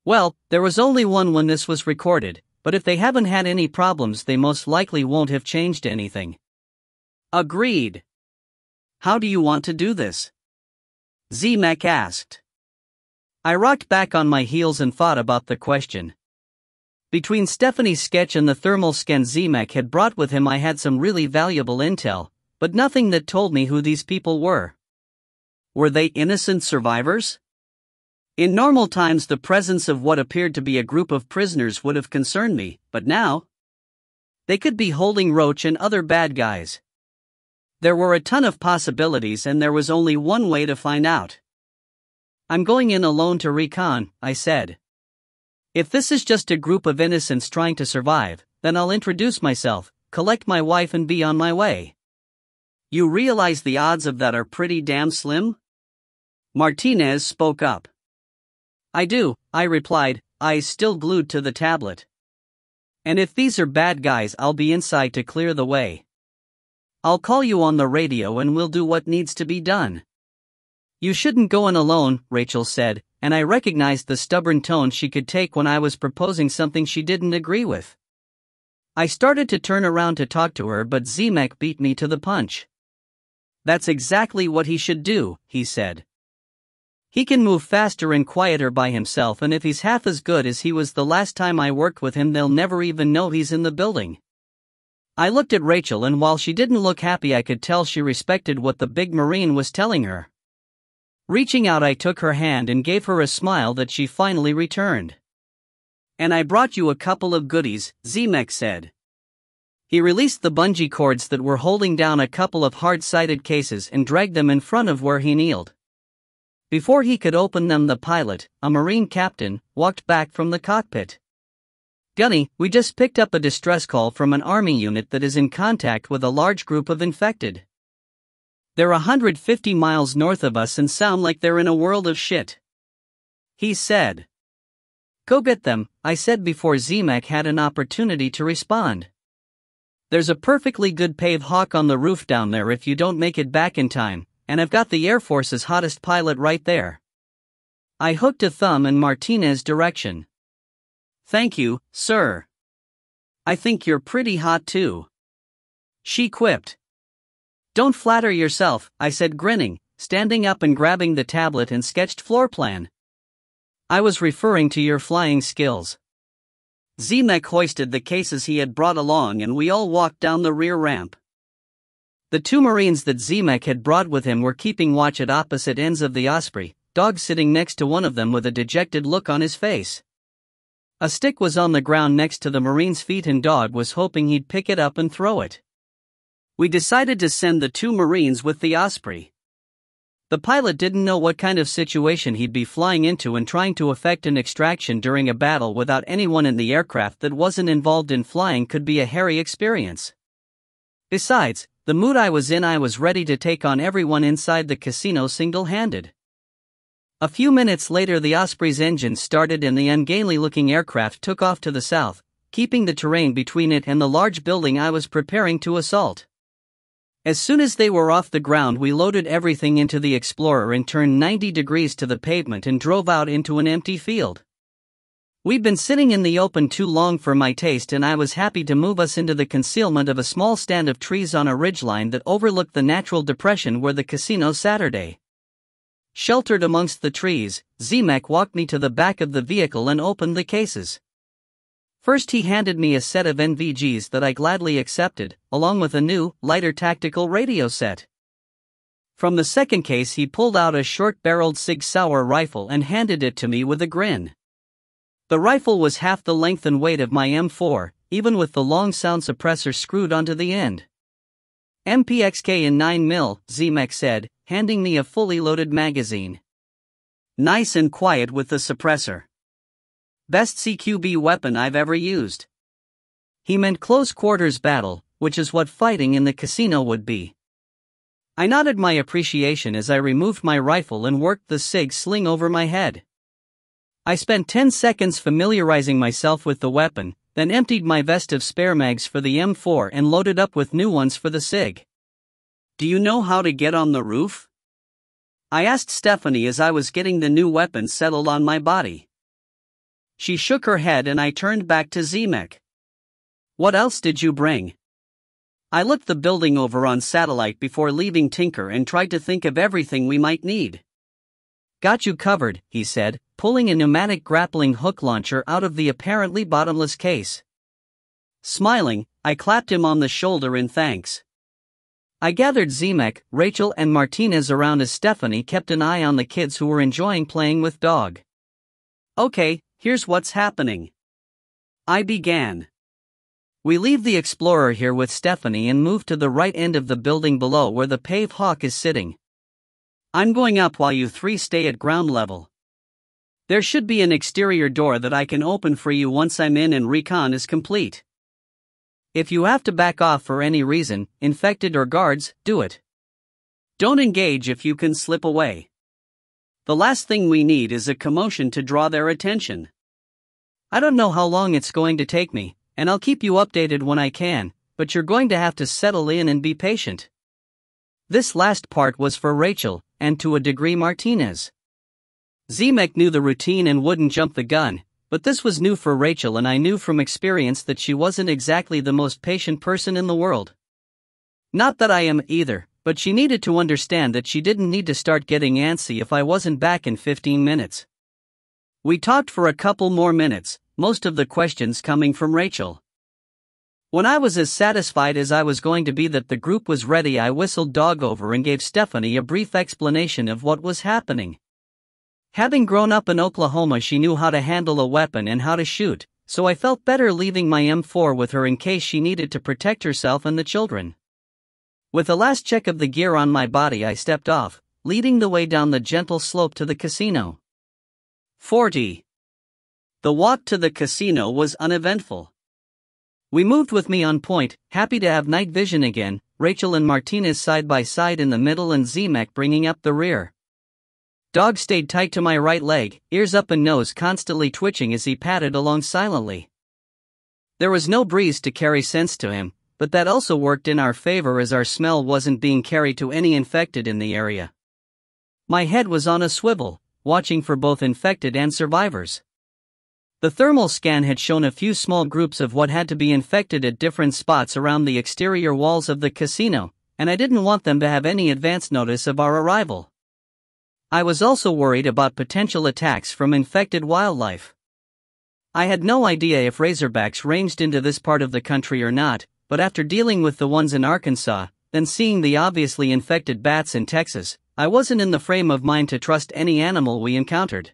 Well, there was only one when this was recorded, but if they haven't had any problems, they most likely won't have changed anything. Agreed. How do you want to do this? Zemek asked. I rocked back on my heels and thought about the question. Between Stephanie's sketch and the thermal scan Zemek had brought with him, I had some really valuable intel, but nothing that told me who these people were. Were they innocent survivors? In normal times, the presence of what appeared to be a group of prisoners would have concerned me, but now? They could be holding Roach and other bad guys. There were a ton of possibilities, and there was only one way to find out. I'm going in alone to recon, I said. If this is just a group of innocents trying to survive, then I'll introduce myself, collect my wife, and be on my way. You realize the odds of that are pretty damn slim? Martinez spoke up. I do, I replied, eyes still glued to the tablet. And if these are bad guys, I'll be inside to clear the way. I'll call you on the radio and we'll do what needs to be done. You shouldn't go in alone, Rachel said, and I recognized the stubborn tone she could take when I was proposing something she didn't agree with. I started to turn around to talk to her, but Zemek beat me to the punch. That's exactly what he should do, he said. He can move faster and quieter by himself, and if he's half as good as he was the last time I worked with him, they'll never even know he's in the building. I looked at Rachel, and while she didn't look happy, I could tell she respected what the big Marine was telling her. Reaching out, I took her hand and gave her a smile that she finally returned. And I brought you a couple of goodies, Zemek said. He released the bungee cords that were holding down a couple of hard-sided cases and dragged them in front of where he kneeled. Before he could open them, the pilot, a Marine captain, walked back from the cockpit. Gunny, we just picked up a distress call from an Army unit that is in contact with a large group of infected. They're 150 miles north of us and sound like they're in a world of shit. He said. Go get them, I said before Zemek had an opportunity to respond. There's a perfectly good pave hawk on the roof down there if you don't make it back in time, and I've got the Air Force's hottest pilot right there. I hooked a thumb in Martinez's direction. Thank you, sir. I think you're pretty hot too. She quipped. Don't flatter yourself, I said, grinning, standing up and grabbing the tablet and sketched floor plan. I was referring to your flying skills. Zemek hoisted the cases he had brought along and we all walked down the rear ramp. The two Marines that Zemek had brought with him were keeping watch at opposite ends of the Osprey, Dog sitting next to one of them with a dejected look on his face. A stick was on the ground next to the Marine's feet and Dog was hoping he'd pick it up and throw it. We decided to send the two Marines with the Osprey. The pilot didn't know what kind of situation he'd be flying into, and trying to effect an extraction during a battle without anyone in the aircraft that wasn't involved in flying could be a hairy experience. Besides, the mood I was in, I was ready to take on everyone inside the casino single-handed. A few minutes later, the Osprey's engine started and the ungainly-looking aircraft took off to the south, keeping the terrain between it and the large building I was preparing to assault. As soon as they were off the ground, we loaded everything into the Explorer and turned 90 degrees to the pavement and drove out into an empty field. We'd been sitting in the open too long for my taste, and I was happy to move us into the concealment of a small stand of trees on a ridgeline that overlooked the natural depression where the casino Saturday. Sheltered amongst the trees, Zemek walked me to the back of the vehicle and opened the cases. First, he handed me a set of NVGs that I gladly accepted, along with a new, lighter tactical radio set. From the second case, he pulled out a short-barreled Sig Sauer rifle and handed it to me with a grin. The rifle was half the length and weight of my M4, even with the long sound suppressor screwed onto the end. MPXK in 9mm, Zemek said, handing me a fully loaded magazine. Nice and quiet with the suppressor. Best CQB weapon I've ever used. He meant close quarters battle, which is what fighting in the casino would be. I nodded my appreciation as I removed my rifle and worked the SIG sling over my head. I spent 10 seconds familiarizing myself with the weapon, then emptied my vest of spare mags for the M4 and loaded up with new ones for the SIG. Do you know how to get on the roof? I asked Stephanie as I was getting the new weapon settled on my body. She shook her head and I turned back to Zemek. What else did you bring? I looked the building over on satellite before leaving Tinker and tried to think of everything we might need. Got you covered, he said, pulling a pneumatic grappling hook launcher out of the apparently bottomless case. Smiling, I clapped him on the shoulder in thanks. I gathered Zemek, Rachel and Martinez around as Stephanie kept an eye on the kids who were enjoying playing with Dog. Okay, here's what's happening. I began. We leave the Explorer here with Stephanie and move to the right end of the building below where the Pave Hawk is sitting. I'm going up while you three stay at ground level. There should be an exterior door that I can open for you once I'm in and recon is complete. If you have to back off for any reason, infected or guards, do it. Don't engage if you can slip away. The last thing we need is a commotion to draw their attention. I don't know how long it's going to take me, and I'll keep you updated when I can, but you're going to have to settle in and be patient. This last part was for Rachel, and to a degree Martinez. Zemek knew the routine and wouldn't jump the gun, but this was new for Rachel, and I knew from experience that she wasn't exactly the most patient person in the world. Not that I am either, but she needed to understand that she didn't need to start getting antsy if I wasn't back in 15 minutes. We talked for a couple more minutes, most of the questions coming from Rachel. When I was as satisfied as I was going to be that the group was ready, I whistled Dog over and gave Stephanie a brief explanation of what was happening. Having grown up in Oklahoma, she knew how to handle a weapon and how to shoot, so I felt better leaving my M4 with her in case she needed to protect herself and the children. With the last check of the gear on my body, I stepped off, leading the way down the gentle slope to the casino. 40. The walk to the casino was uneventful. We moved with me on point, happy to have night vision again, Rachel and Martinez side by side in the middle and Zemek bringing up the rear. Dog stayed tight to my right leg, ears up and nose constantly twitching as he padded along silently. There was no breeze to carry sense to him, but that also worked in our favor as our smell wasn't being carried to any infected in the area. My head was on a swivel, watching for both infected and survivors. The thermal scan had shown a few small groups of what had to be infected at different spots around the exterior walls of the casino, and I didn't want them to have any advance notice of our arrival. I was also worried about potential attacks from infected wildlife. I had no idea if razorbacks ranged into this part of the country or not, but after dealing with the ones in Arkansas, then seeing the obviously infected bats in Texas, I wasn't in the frame of mind to trust any animal we encountered.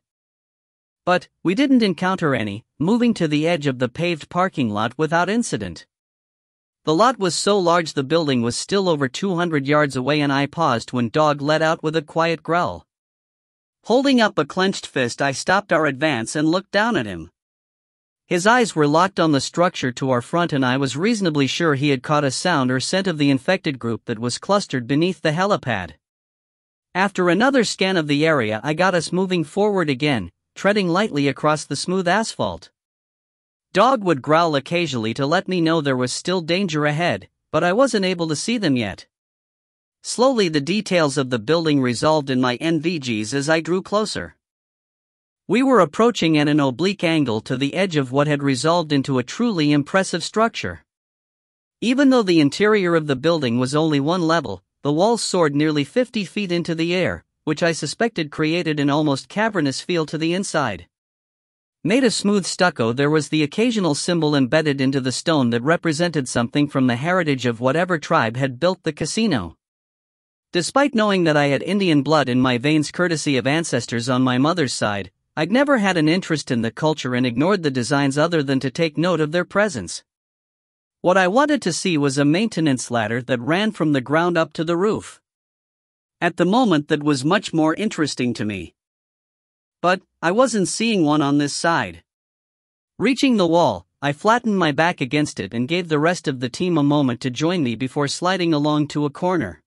But we didn't encounter any, moving to the edge of the paved parking lot without incident. The lot was so large the building was still over 200 yards away, and I paused when Dog let out with a quiet growl. Holding up a clenched fist, I stopped our advance and looked down at him. His eyes were locked on the structure to our front, and I was reasonably sure he had caught a sound or scent of the infected group that was clustered beneath the helipad. After another scan of the area, I got us moving forward again, treading lightly across the smooth asphalt. Dog would growl occasionally to let me know there was still danger ahead, but I wasn't able to see them yet. Slowly the details of the building resolved in my NVGs as I drew closer. We were approaching at an oblique angle to the edge of what had resolved into a truly impressive structure. Even though the interior of the building was only one level, the walls soared nearly 50 feet into the air, which I suspected created an almost cavernous feel to the inside. Made of smooth stucco, there was the occasional symbol embedded into the stone that represented something from the heritage of whatever tribe had built the casino. Despite knowing that I had Indian blood in my veins courtesy of ancestors on my mother's side, I'd never had an interest in the culture and ignored the designs other than to take note of their presence. What I wanted to see was a maintenance ladder that ran from the ground up to the roof. At the moment, that was much more interesting to me. But I wasn't seeing one on this side. Reaching the wall, I flattened my back against it and gave the rest of the team a moment to join me before sliding along to a corner.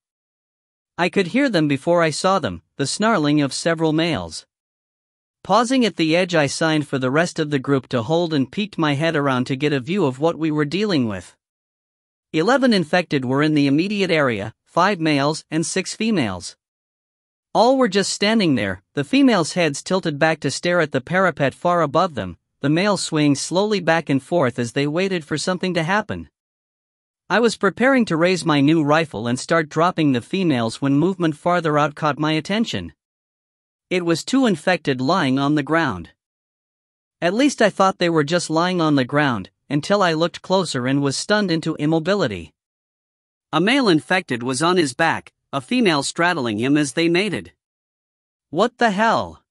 I could hear them before I saw them, the snarling of several males. Pausing at the edge, I signed for the rest of the group to hold and peeked my head around to get a view of what we were dealing with. 11 infected were in the immediate area, 5 males and 6 females. All were just standing there, the females' heads tilted back to stare at the parapet far above them, the males swaying slowly back and forth as they waited for something to happen. I was preparing to raise my new rifle and start dropping the females when movement farther out caught my attention. It was 2 infected lying on the ground. At least I thought they were just lying on the ground, until I looked closer and was stunned into immobility. A male infected was on his back, a female straddling him as they mated. What the hell?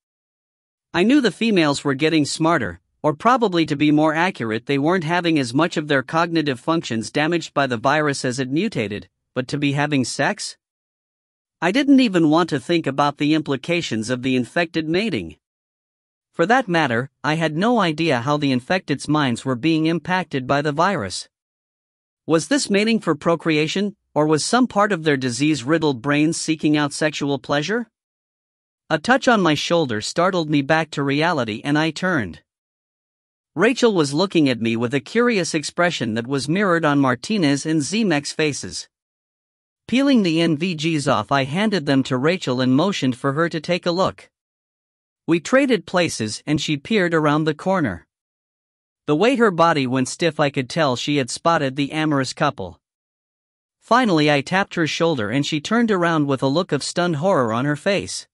I knew the females were getting smarter, or probably to be more accurate, they weren't having as much of their cognitive functions damaged by the virus as it mutated, but to be having sex? I didn't even want to think about the implications of the infected mating. For that matter, I had no idea how the infected's minds were being impacted by the virus. Was this mating for procreation, or was some part of their disease-riddled brains seeking out sexual pleasure? A touch on my shoulder startled me back to reality, and I turned. Rachel was looking at me with a curious expression that was mirrored on Martinez and Zemek's faces. Peeling the NVGs off, I handed them to Rachel and motioned for her to take a look. We traded places and she peered around the corner. The way her body went stiff, I could tell she had spotted the amorous couple. Finally, I tapped her shoulder and she turned around with a look of stunned horror on her face.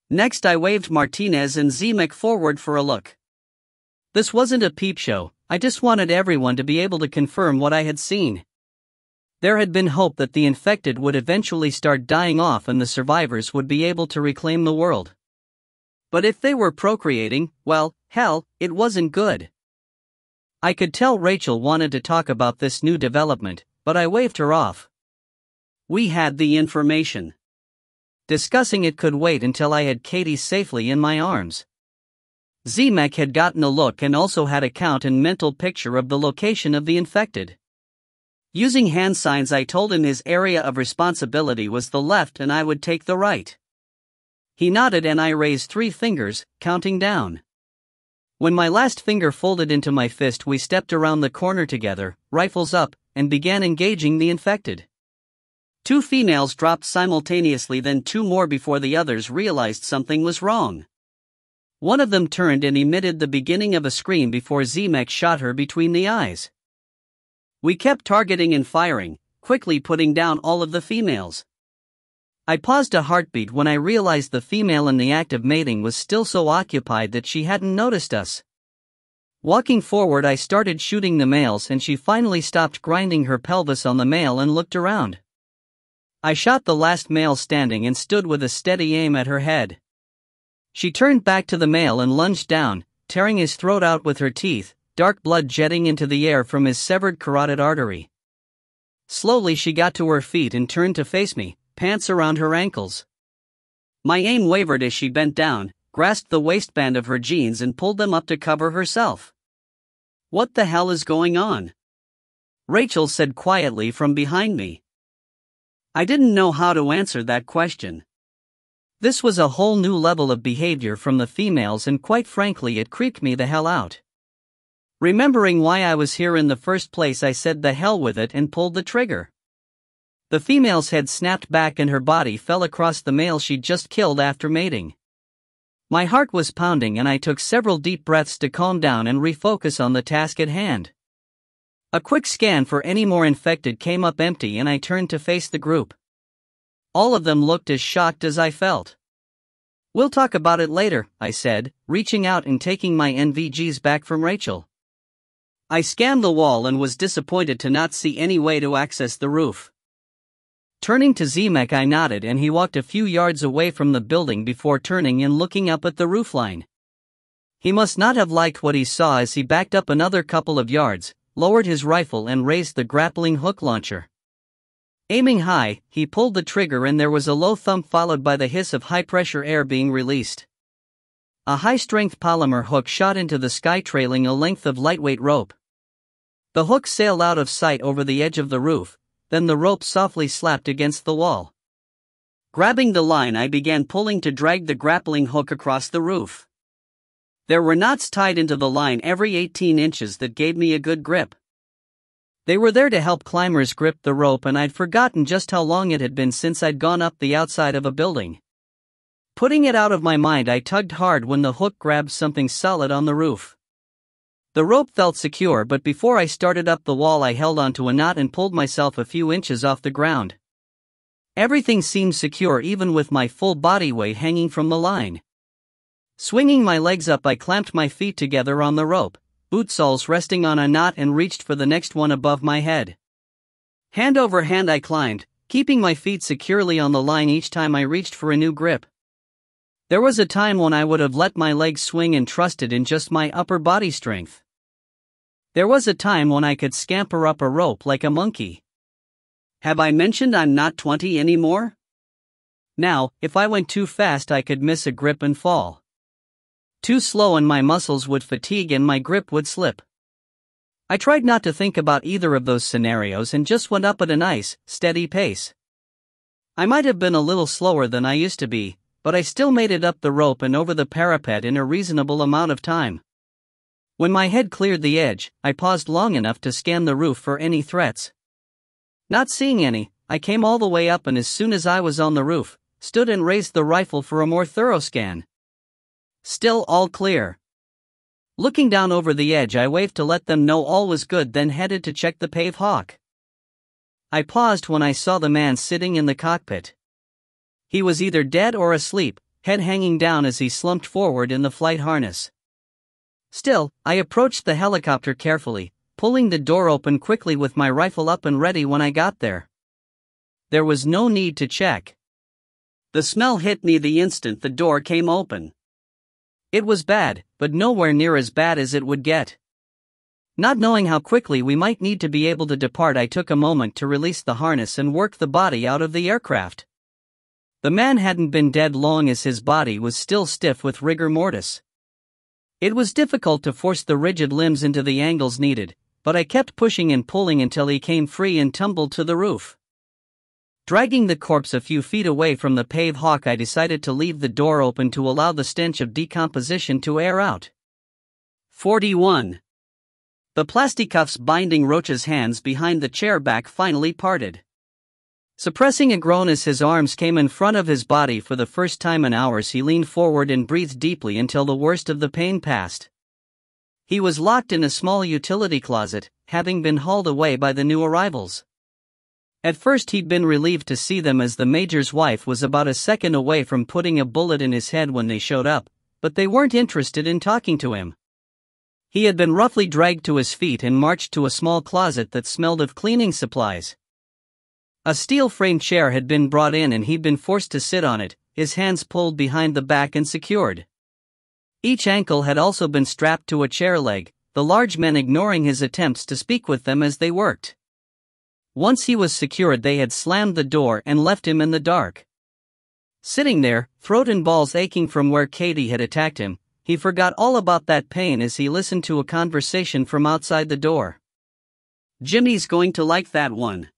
Next, I waved Martinez and Zemek forward for a look. This wasn't a peep show, I just wanted everyone to be able to confirm what I had seen. There had been hope that the infected would eventually start dying off and the survivors would be able to reclaim the world. But if they were procreating, well, hell, it wasn't good. I could tell Rachel wanted to talk about this new development, but I waved her off. We had the information. Discussing it could wait until I had Katie safely in my arms. Zemek had gotten a look and also had a count and mental picture of the location of the infected. Using hand signs, I told him his area of responsibility was the left and I would take the right. He nodded and I raised 3 fingers, counting down. When my last finger folded into my fist, we stepped around the corner together, rifles up, and began engaging the infected. 2 females dropped simultaneously, then 2 more before the others realized something was wrong. One of them turned and emitted the beginning of a scream before Zemek shot her between the eyes. We kept targeting and firing, quickly putting down all of the females. I paused a heartbeat when I realized the female in the act of mating was still so occupied that she hadn't noticed us. Walking forward, I started shooting the males and she finally stopped grinding her pelvis on the male and looked around. I shot the last male standing and stood with a steady aim at her head. She turned back to the male and lunged down, tearing his throat out with her teeth, dark blood jetting into the air from his severed carotid artery. Slowly she got to her feet and turned to face me, pants around her ankles. My aim wavered as she bent down, grasped the waistband of her jeans and pulled them up to cover herself. "What the hell is going on?" Rachel said quietly from behind me. I didn't know how to answer that question. This was a whole new level of behavior from the females, and quite frankly it creeped me the hell out. Remembering why I was here in the first place, I said the hell with it and pulled the trigger. The female's head snapped back and her body fell across the male she'd just killed after mating. My heart was pounding and I took several deep breaths to calm down and refocus on the task at hand. A quick scan for any more infected came up empty and I turned to face the group. All of them looked as shocked as I felt. "We'll talk about it later," I said, reaching out and taking my NVGs back from Rachel. I scanned the wall and was disappointed to not see any way to access the roof. Turning to Zemek, I nodded and he walked a few yards away from the building before turning and looking up at the roofline. He must not have liked what he saw as he backed up another couple of yards, lowered his rifle and raised the grappling hook launcher. Aiming high, he pulled the trigger and there was a low thump followed by the hiss of high-pressure air being released. A high-strength polymer hook shot into the sky, trailing a length of lightweight rope. The hook sailed out of sight over the edge of the roof, then the rope softly slapped against the wall. Grabbing the line, I began pulling to drag the grappling hook across the roof. There were knots tied into the line every 18 inches that gave me a good grip. They were there to help climbers grip the rope, and I'd forgotten just how long it had been since I'd gone up the outside of a building. Putting it out of my mind, I tugged hard when the hook grabbed something solid on the roof. The rope felt secure, but before I started up the wall I held onto a knot and pulled myself a few inches off the ground. Everything seemed secure even with my full body weight hanging from the line. Swinging my legs up, I clamped my feet together on the rope, boot soles resting on a knot, and reached for the next one above my head. Hand over hand I climbed, keeping my feet securely on the line each time I reached for a new grip. There was a time when I would have let my legs swing and trusted in just my upper body strength. There was a time when I could scamper up a rope like a monkey. Have I mentioned I'm not 20 anymore? Now, if I went too fast I could miss a grip and fall. Too slow and my muscles would fatigue and my grip would slip. I tried not to think about either of those scenarios and just went up at a nice, steady pace. I might have been a little slower than I used to be, but I still made it up the rope and over the parapet in a reasonable amount of time. When my head cleared the edge, I paused long enough to scan the roof for any threats. Not seeing any, I came all the way up and as soon as I was on the roof, stood and raised the rifle for a more thorough scan. Still all clear. Looking down over the edge, I waved to let them know all was good, then headed to check the Pave Hawk. I paused when I saw the man sitting in the cockpit. He was either dead or asleep, head hanging down as he slumped forward in the flight harness. Still, I approached the helicopter carefully, pulling the door open quickly with my rifle up and ready when I got there. There was no need to check. The smell hit me the instant the door came open. It was bad, but nowhere near as bad as it would get. Not knowing how quickly we might need to be able to depart, I took a moment to release the harness and work the body out of the aircraft. The man hadn't been dead long as his body was still stiff with rigor mortis. It was difficult to force the rigid limbs into the angles needed, but I kept pushing and pulling until he came free and tumbled to the roof. Dragging the corpse a few feet away from the Pave Hawk, I decided to leave the door open to allow the stench of decomposition to air out. 41. The plasticuffs binding Roach's hands behind the chair back finally parted. Suppressing a groan as his arms came in front of his body for the first time in hours, he leaned forward and breathed deeply until the worst of the pain passed. He was locked in a small utility closet, having been hauled away by the new arrivals. At first he'd been relieved to see them, as the Major's wife was about a second away from putting a bullet in his head when they showed up, but they weren't interested in talking to him. He had been roughly dragged to his feet and marched to a small closet that smelled of cleaning supplies. A steel-framed chair had been brought in and he'd been forced to sit on it, his hands pulled behind the back and secured. Each ankle had also been strapped to a chair leg, the large men ignoring his attempts to speak with them as they worked. Once he was secured, they had slammed the door and left him in the dark. Sitting there, throat and balls aching from where Katie had attacked him, he forgot all about that pain as he listened to a conversation from outside the door. "Jimmy's going to like that one,"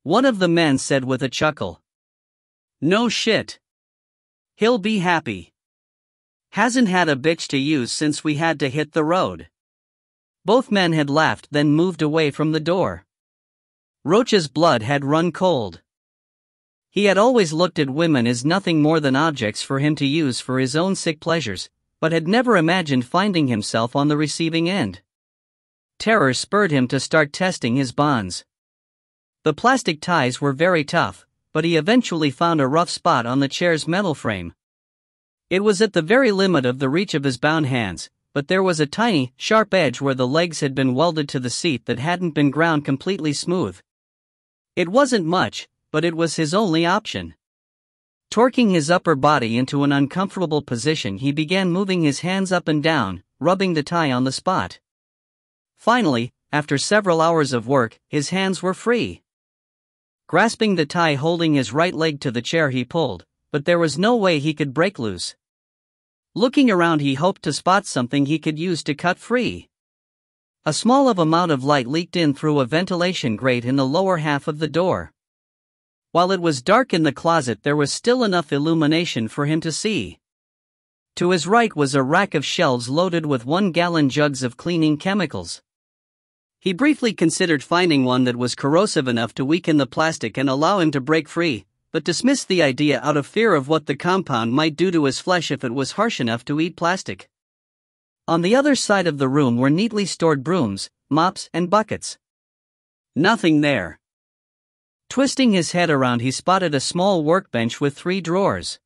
one of the men said with a chuckle. "No shit. He'll be happy. Hasn't had a bitch to use since we had to hit the road." Both men had laughed, then moved away from the door. Roach's blood had run cold. He had always looked at women as nothing more than objects for him to use for his own sick pleasures, but had never imagined finding himself on the receiving end. Terror spurred him to start testing his bonds. The plastic ties were very tough, but he eventually found a rough spot on the chair's metal frame. It was at the very limit of the reach of his bound hands, but there was a tiny, sharp edge where the legs had been welded to the seat that hadn't been ground completely smooth. It wasn't much, but it was his only option. Torquing his upper body into an uncomfortable position, he began moving his hands up and down, rubbing the tie on the spot. Finally, after several hours of work, his hands were free. Grasping the tie holding his right leg to the chair, he pulled, but there was no way he could break loose. Looking around, he hoped to spot something he could use to cut free. A small amount of light leaked in through a ventilation grate in the lower half of the door. While it was dark in the closet, there was still enough illumination for him to see. To his right was a rack of shelves loaded with 1-gallon jugs of cleaning chemicals. He briefly considered finding one that was corrosive enough to weaken the plastic and allow him to break free, but dismissed the idea out of fear of what the compound might do to his flesh if it was harsh enough to eat plastic. On the other side of the room were neatly stored brooms, mops, and buckets. Nothing there. Twisting his head around, he spotted a small workbench with 3 drawers.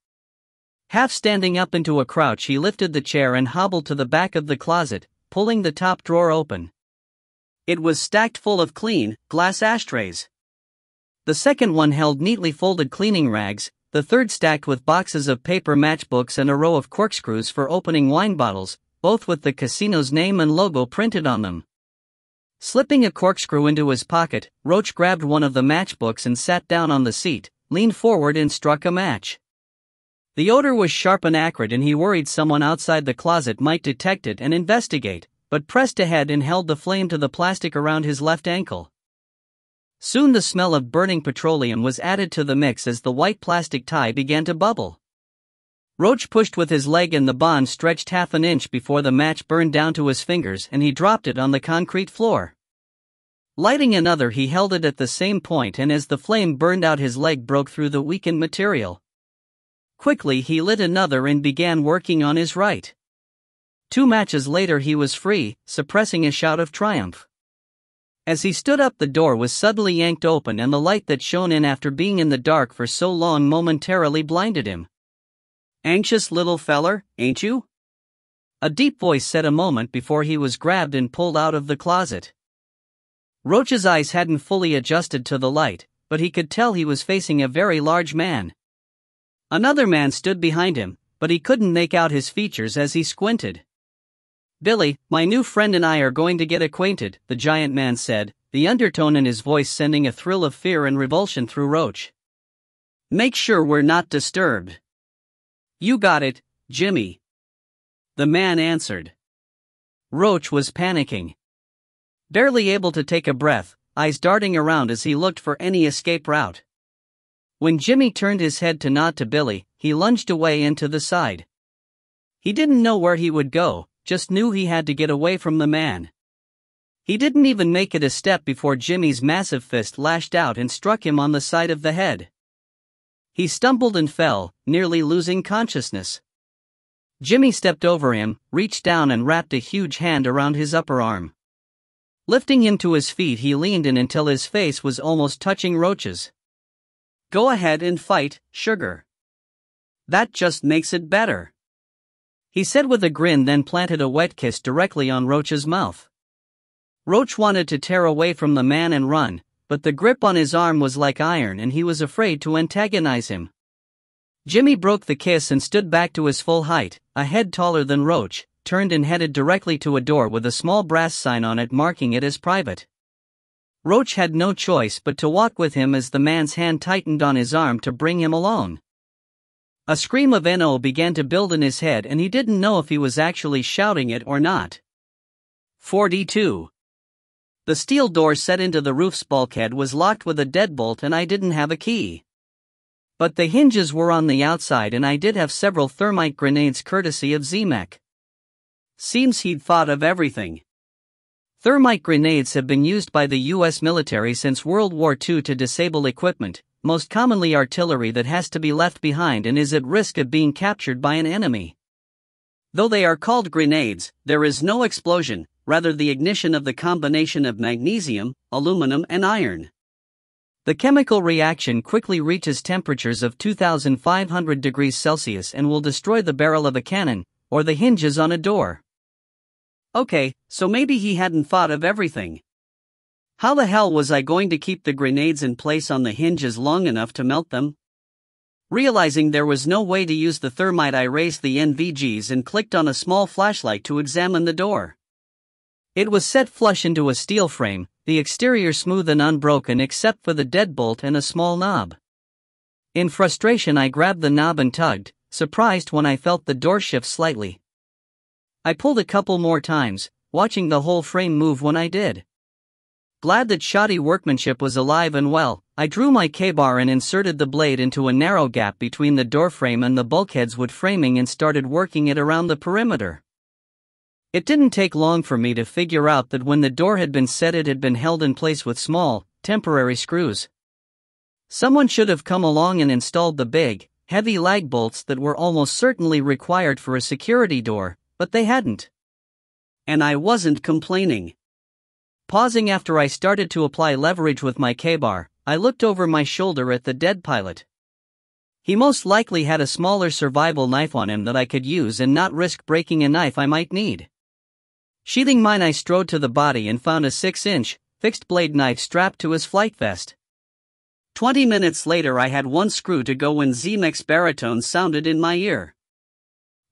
Half standing up into a crouch, he lifted the chair and hobbled to the back of the closet, pulling the top drawer open. It was stacked full of clean, glass ashtrays. The second one held neatly folded cleaning rags, the third stacked with boxes of paper matchbooks and a row of corkscrews for opening wine bottles, both with the casino's name and logo printed on them. Slipping a corkscrew into his pocket, Roach grabbed one of the matchbooks and sat down on the seat, leaned forward and struck a match. The odor was sharp and acrid, and he worried someone outside the closet might detect it and investigate, but pressed ahead and held the flame to the plastic around his left ankle. Soon the smell of burning petroleum was added to the mix as the white plastic tie began to bubble. Roach pushed with his leg and the bond stretched half an inch before the match burned down to his fingers and he dropped it on the concrete floor. Lighting another, he held it at the same point, and as the flame burned out, his leg broke through the weakened material. Quickly he lit another and began working on his right. 2 matches later he was free, suppressing a shout of triumph. As he stood up, the door was suddenly yanked open and the light that shone in after being in the dark for so long momentarily blinded him. "Anxious little feller, ain't you?" a deep voice said a moment before he was grabbed and pulled out of the closet. Roach's eyes hadn't fully adjusted to the light, but he could tell he was facing a very large man. Another man stood behind him, but he couldn't make out his features as he squinted. "Billy, my new friend and I are going to get acquainted," the giant man said, the undertone in his voice sending a thrill of fear and revulsion through Roach. "Make sure we're not disturbed." "You got it, Jimmy," the man answered. Roach was panicking. Barely able to take a breath, eyes darting around as he looked for any escape route. When Jimmy turned his head to nod to Billy, he lunged away and to the side. He didn't know where he would go, just knew he had to get away from the man. He didn't even make it a step before Jimmy's massive fist lashed out and struck him on the side of the head. He stumbled and fell, nearly losing consciousness. Jimmy stepped over him, reached down and wrapped a huge hand around his upper arm. Lifting him to his feet, he leaned in until his face was almost touching Roach's. "Go ahead and fight, sugar. That just makes it better," he said with a grin, then planted a wet kiss directly on Roach's mouth. Roach wanted to tear away from the man and run, but the grip on his arm was like iron and he was afraid to antagonize him. Jimmy broke the kiss and stood back to his full height, a head taller than Roach, turned and headed directly to a door with a small brass sign on it marking it as private. Roach had no choice but to walk with him as the man's hand tightened on his arm to bring him along. A scream of NO began to build in his head and he didn't know if he was actually shouting it or not. 42. The steel door set into the roof's bulkhead was locked with a deadbolt and I didn't have a key. But the hinges were on the outside and I did have several thermite grenades courtesy of Zemek. Seems he'd thought of everything. Thermite grenades have been used by the US military since World War II to disable equipment, most commonly artillery that has to be left behind and is at risk of being captured by an enemy. Though they are called grenades, there is no explosion, rather the ignition of the combination of magnesium, aluminum and iron. The chemical reaction quickly reaches temperatures of 2,500 degrees Celsius and will destroy the barrel of a cannon, or the hinges on a door. Okay, so maybe he hadn't thought of everything. How the hell was I going to keep the grenades in place on the hinges long enough to melt them? Realizing there was no way to use the thermite, I raised the NVGs and clicked on a small flashlight to examine the door. It was set flush into a steel frame, the exterior smooth and unbroken except for the deadbolt and a small knob. In frustration I grabbed the knob and tugged, surprised when I felt the door shift slightly. I pulled a couple more times, watching the whole frame move when I did. Glad that shoddy workmanship was alive and well, I drew my K-bar and inserted the blade into a narrow gap between the door frame and the bulkhead's wood framing and started working it around the perimeter. It didn't take long for me to figure out that when the door had been set it had been held in place with small, temporary screws. Someone should have come along and installed the big, heavy lag bolts that were almost certainly required for a security door, but they hadn't. And I wasn't complaining. Pausing after I started to apply leverage with my K-bar, I looked over my shoulder at the dead pilot. He most likely had a smaller survival knife on him that I could use and not risk breaking a knife I might need. Sheathing mine, I strode to the body and found a 6-inch, fixed-blade knife strapped to his flight vest. 20 minutes later I had one screw to go when Zemek's baritone sounded in my ear.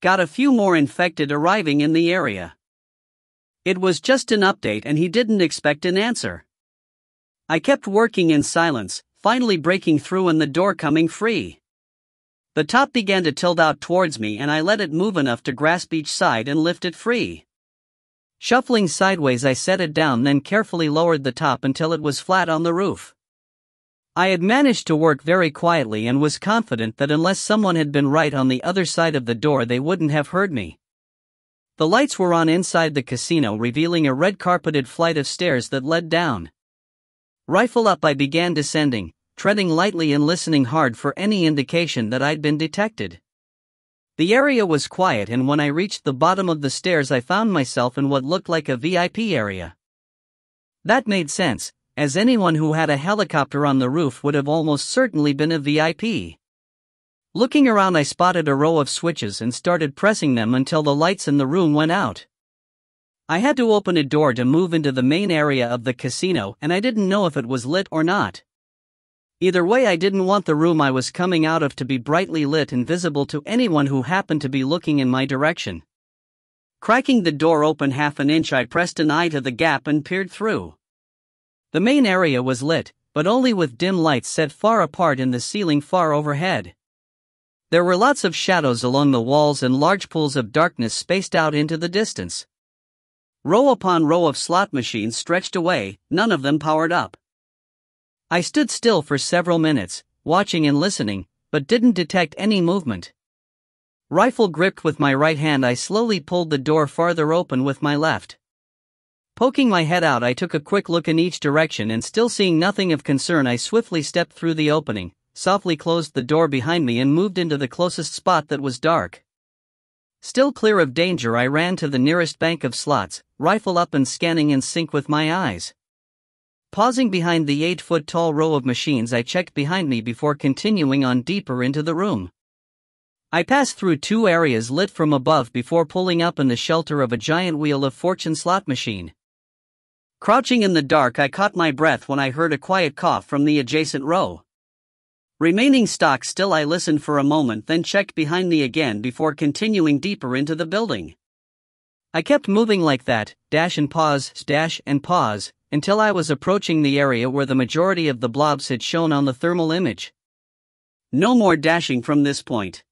Got a few more infected arriving in the area. It was just an update and he didn't expect an answer. I kept working in silence, finally breaking through and the door coming free. The top began to tilt out towards me and I let it move enough to grasp each side and lift it free. Shuffling sideways I set it down, then carefully lowered the top until it was flat on the roof. I had managed to work very quietly and was confident that unless someone had been right on the other side of the door they wouldn't have heard me. The lights were on inside the casino, revealing a red-carpeted flight of stairs that led down. Rifle up I began descending, treading lightly and listening hard for any indication that I'd been detected. The area was quiet and when I reached the bottom of the stairs I found myself in what looked like a VIP area. That made sense, as anyone who had a helicopter on the roof would have almost certainly been a VIP. Looking around I spotted a row of switches and started pressing them until the lights in the room went out. I had to open a door to move into the main area of the casino and I didn't know if it was lit or not. Either way I didn't want the room I was coming out of to be brightly lit and visible to anyone who happened to be looking in my direction. Cracking the door open half an inch I pressed an eye to the gap and peered through. The main area was lit, but only with dim lights set far apart in the ceiling far overhead. There were lots of shadows along the walls and large pools of darkness spaced out into the distance. Row upon row of slot machines stretched away, none of them powered up. I stood still for several minutes, watching and listening, but didn't detect any movement. Rifle gripped with my right hand I slowly pulled the door farther open with my left. Poking my head out I took a quick look in each direction and still seeing nothing of concern I swiftly stepped through the opening, softly closed the door behind me and moved into the closest spot that was dark. Still clear of danger I ran to the nearest bank of slots, rifle up and scanning in sync with my eyes. Pausing behind the 8-foot-tall row of machines I checked behind me before continuing on deeper into the room. I passed through 2 areas lit from above before pulling up in the shelter of a giant Wheel of Fortune slot machine. Crouching in the dark I caught my breath when I heard a quiet cough from the adjacent row. Remaining stock still I listened for a moment then checked behind me again before continuing deeper into the building. I kept moving like that, dash and pause, until I was approaching the area where the majority of the blobs had shown on the thermal image. No more dashing from this point.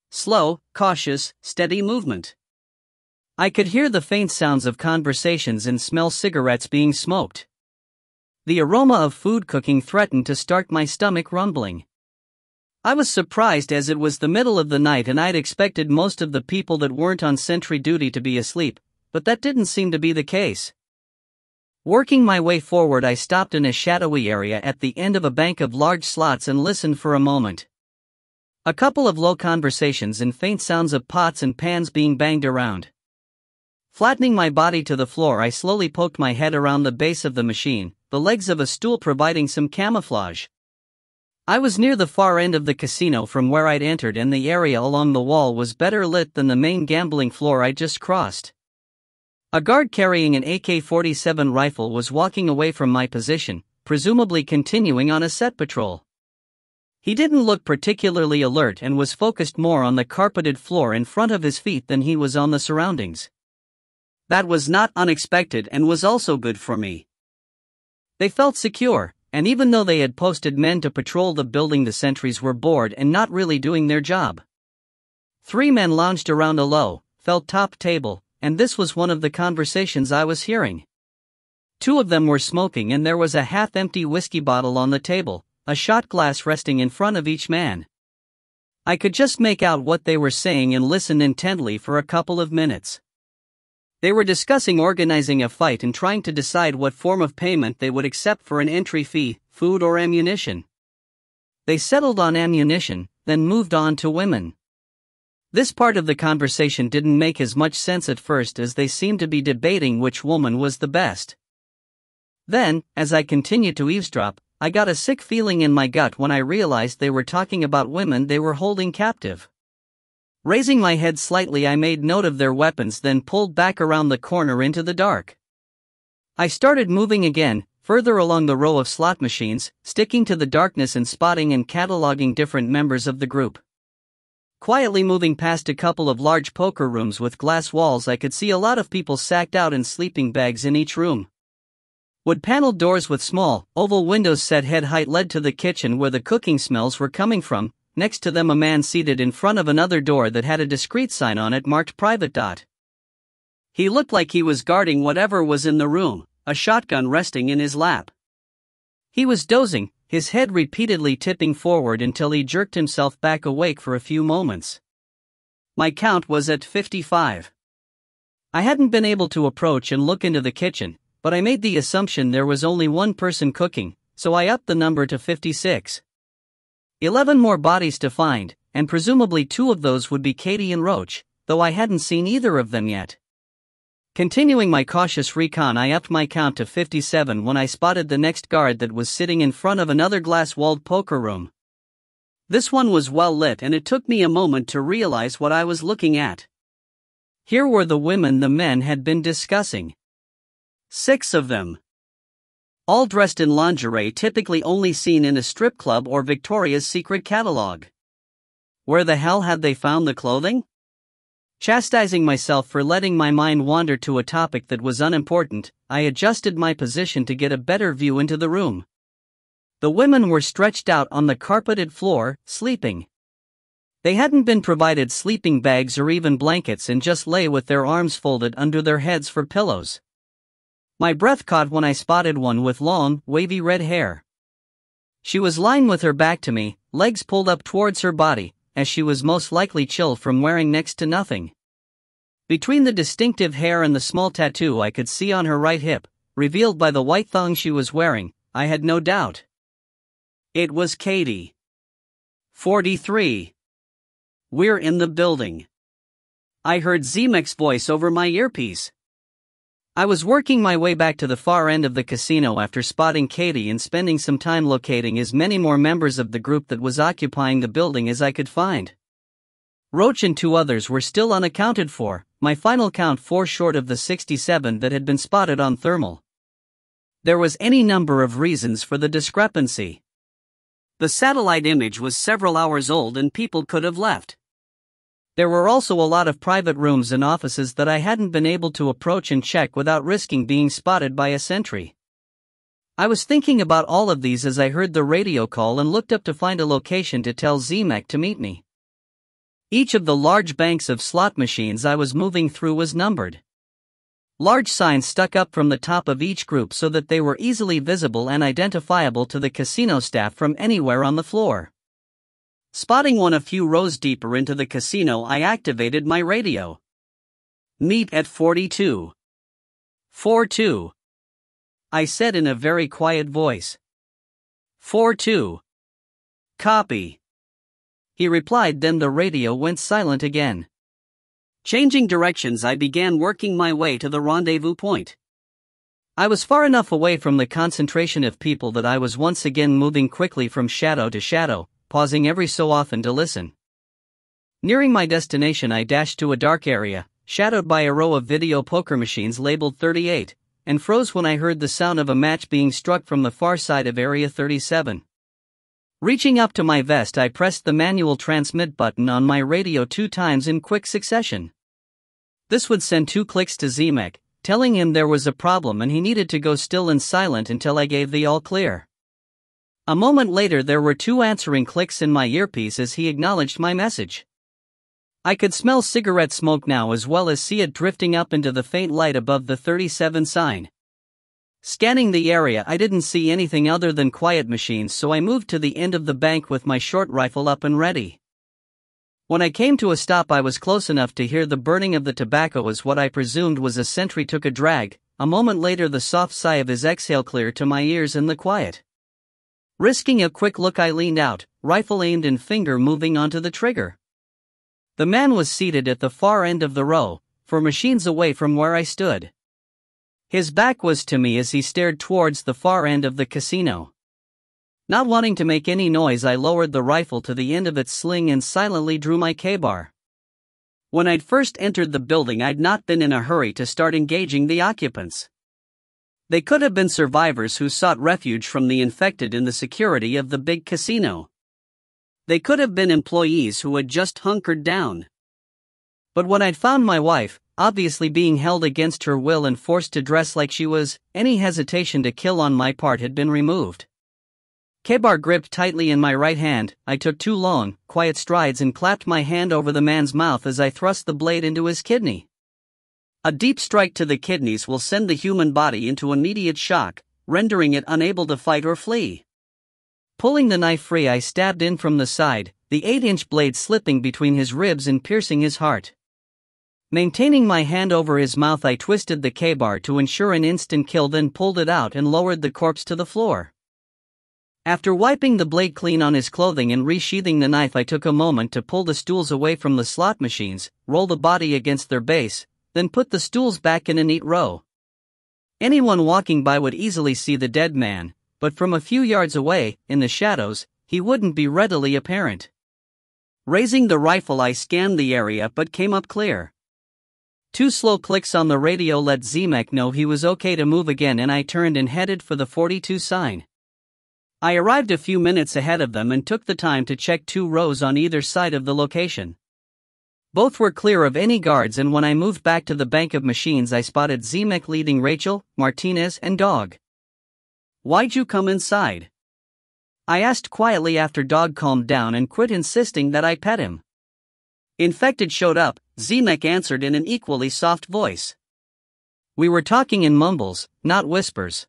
Slow, cautious, steady movement. I could hear the faint sounds of conversations and smell cigarettes being smoked. The aroma of food cooking threatened to start my stomach rumbling. I was surprised as it was the middle of the night and I'd expected most of the people that weren't on sentry duty to be asleep, but that didn't seem to be the case. Working my way forward, I stopped in a shadowy area at the end of a bank of large slots and listened for a moment. A couple of low conversations and faint sounds of pots and pans being banged around. Flattening my body to the floor, I slowly poked my head around the base of the machine, the legs of a stool providing some camouflage. I was near the far end of the casino from where I'd entered, and the area along the wall was better lit than the main gambling floor I'd just crossed. A guard carrying an AK-47 rifle was walking away from my position, presumably continuing on a set patrol. He didn't look particularly alert and was focused more on the carpeted floor in front of his feet than he was on the surroundings. That was not unexpected and was also good for me. They felt secure, and even though they had posted men to patrol the building, the sentries were bored and not really doing their job. 3 men lounged around a low, felt-top table, and this was one of the conversations I was hearing. 2 of them were smoking and there was a half-empty whiskey bottle on the table, a shot glass resting in front of each man. I could just make out what they were saying and listened intently for a couple of minutes. They were discussing organizing a fight and trying to decide what form of payment they would accept for an entry fee, food or ammunition. They settled on ammunition, then moved on to women. This part of the conversation didn't make as much sense at first, as they seemed to be debating which woman was the best. Then, as I continued to eavesdrop, I got a sick feeling in my gut when I realized they were talking about women they were holding captive. Raising my head slightly, I made note of their weapons, then pulled back around the corner into the dark. I started moving again, further along the row of slot machines, sticking to the darkness and spotting and cataloging different members of the group. Quietly moving past a couple of large poker rooms with glass walls, I could see a lot of people sacked out in sleeping bags in each room. Wood-paneled doors with small, oval windows set head height led to the kitchen where the cooking smells were coming from. Next to them, a man seated in front of another door that had a discreet sign on it marked Private. He looked like he was guarding whatever was in the room, a shotgun resting in his lap. He was dozing, his head repeatedly tipping forward until he jerked himself back awake for a few moments. My count was at 55. I hadn't been able to approach and look into the kitchen, but I made the assumption there was only one person cooking, so I upped the number to 56. 11 more bodies to find, and presumably 2 of those would be Katie and Roach, though I hadn't seen either of them yet. Continuing my cautious recon, I upped my count to 57 when I spotted the next guard that was sitting in front of another glass-walled poker room. This one was well lit, and it took me a moment to realize what I was looking at. Here were the women the men had been discussing. 6 of them. All dressed in lingerie typically only seen in a strip club or Victoria's Secret catalog. Where the hell had they found the clothing? Chastising myself for letting my mind wander to a topic that was unimportant, I adjusted my position to get a better view into the room. The women were stretched out on the carpeted floor, sleeping. They hadn't been provided sleeping bags or even blankets and just lay with their arms folded under their heads for pillows. My breath caught when I spotted one with long, wavy red hair. She was lying with her back to me, legs pulled up towards her body, as she was most likely chilled from wearing next to nothing. Between the distinctive hair and the small tattoo I could see on her right hip, revealed by the white thong she was wearing, I had no doubt. It was Katie. 43. We're in the building. I heard Zemek's voice over my earpiece. I was working my way back to the far end of the casino after spotting Katie and spending some time locating as many more members of the group that was occupying the building as I could find. Roach and 2 others were still unaccounted for, my final count 4 short of the 67 that had been spotted on thermal. There was any number of reasons for the discrepancy. The satellite image was several hours old and people could have left. There were also a lot of private rooms and offices that I hadn't been able to approach and check without risking being spotted by a sentry. I was thinking about all of these as I heard the radio call and looked up to find a location to tell Zemek to meet me. Each of the large banks of slot machines I was moving through was numbered. Large signs stuck up from the top of each group so that they were easily visible and identifiable to the casino staff from anywhere on the floor. Spotting one a few rows deeper into the casino, I activated my radio. "Meet at 42. 42. I said in a very quiet voice. 42. Copy. He replied, then the radio went silent again. Changing directions, I began working my way to the rendezvous point. I was far enough away from the concentration of people that I was once again moving quickly from shadow to shadow, pausing every so often to listen. Nearing my destination, I dashed to a dark area, shadowed by a row of video poker machines labeled 38, and froze when I heard the sound of a match being struck from the far side of Area 37. Reaching up to my vest, I pressed the manual transmit button on my radio 2 times in quick succession. This would send 2 clicks to Zemek, telling him there was a problem and he needed to go still and silent until I gave the all clear. A moment later, there were 2 answering clicks in my earpiece as he acknowledged my message. I could smell cigarette smoke now, as well as see it drifting up into the faint light above the 37 sign. Scanning the area, I didn't see anything other than quiet machines, so I moved to the end of the bank with my short rifle up and ready. When I came to a stop, I was close enough to hear the burning of the tobacco as what I presumed was a sentry took a drag. A moment later, the soft sigh of his exhale clear to my ears in the quiet. Risking a quick look, I leaned out, rifle aimed and finger moving onto the trigger. The man was seated at the far end of the row, 4 machines away from where I stood. His back was to me as he stared towards the far end of the casino. Not wanting to make any noise, I lowered the rifle to the end of its sling and silently drew my K-bar. When I'd first entered the building, I'd not been in a hurry to start engaging the occupants. They could have been survivors who sought refuge from the infected in the security of the big casino. They could have been employees who had just hunkered down. But when I'd found my wife, obviously being held against her will and forced to dress like she was, any hesitation to kill on my part had been removed. K-bar gripped tightly in my right hand, I took 2 long, quiet strides and clapped my hand over the man's mouth as I thrust the blade into his kidney. A deep strike to the kidneys will send the human body into immediate shock, rendering it unable to fight or flee. Pulling the knife free, I stabbed in from the side, the 8-inch blade slipping between his ribs and piercing his heart. Maintaining my hand over his mouth, I twisted the K-bar to ensure an instant kill, then pulled it out and lowered the corpse to the floor. After wiping the blade clean on his clothing and resheathing the knife, I took a moment to pull the stools away from the slot machines, roll the body against their base, then put the stools back in a neat row. Anyone walking by would easily see the dead man, but from a few yards away, in the shadows, he wouldn't be readily apparent. Raising the rifle, I scanned the area but came up clear. 2 slow clicks on the radio let Zemek know he was okay to move again, and I turned and headed for the 42 sign. I arrived a few minutes ahead of them and took the time to check 2 rows on either side of the location. Both were clear of any guards, and when I moved back to the bank of machines, I spotted Zemek leading Rachel, Martinez, and Dog. "Why'd you come inside?" I asked quietly after Dog calmed down and quit insisting that I pet him. "Infected showed up," Zemek answered in an equally soft voice. We were talking in mumbles, not whispers.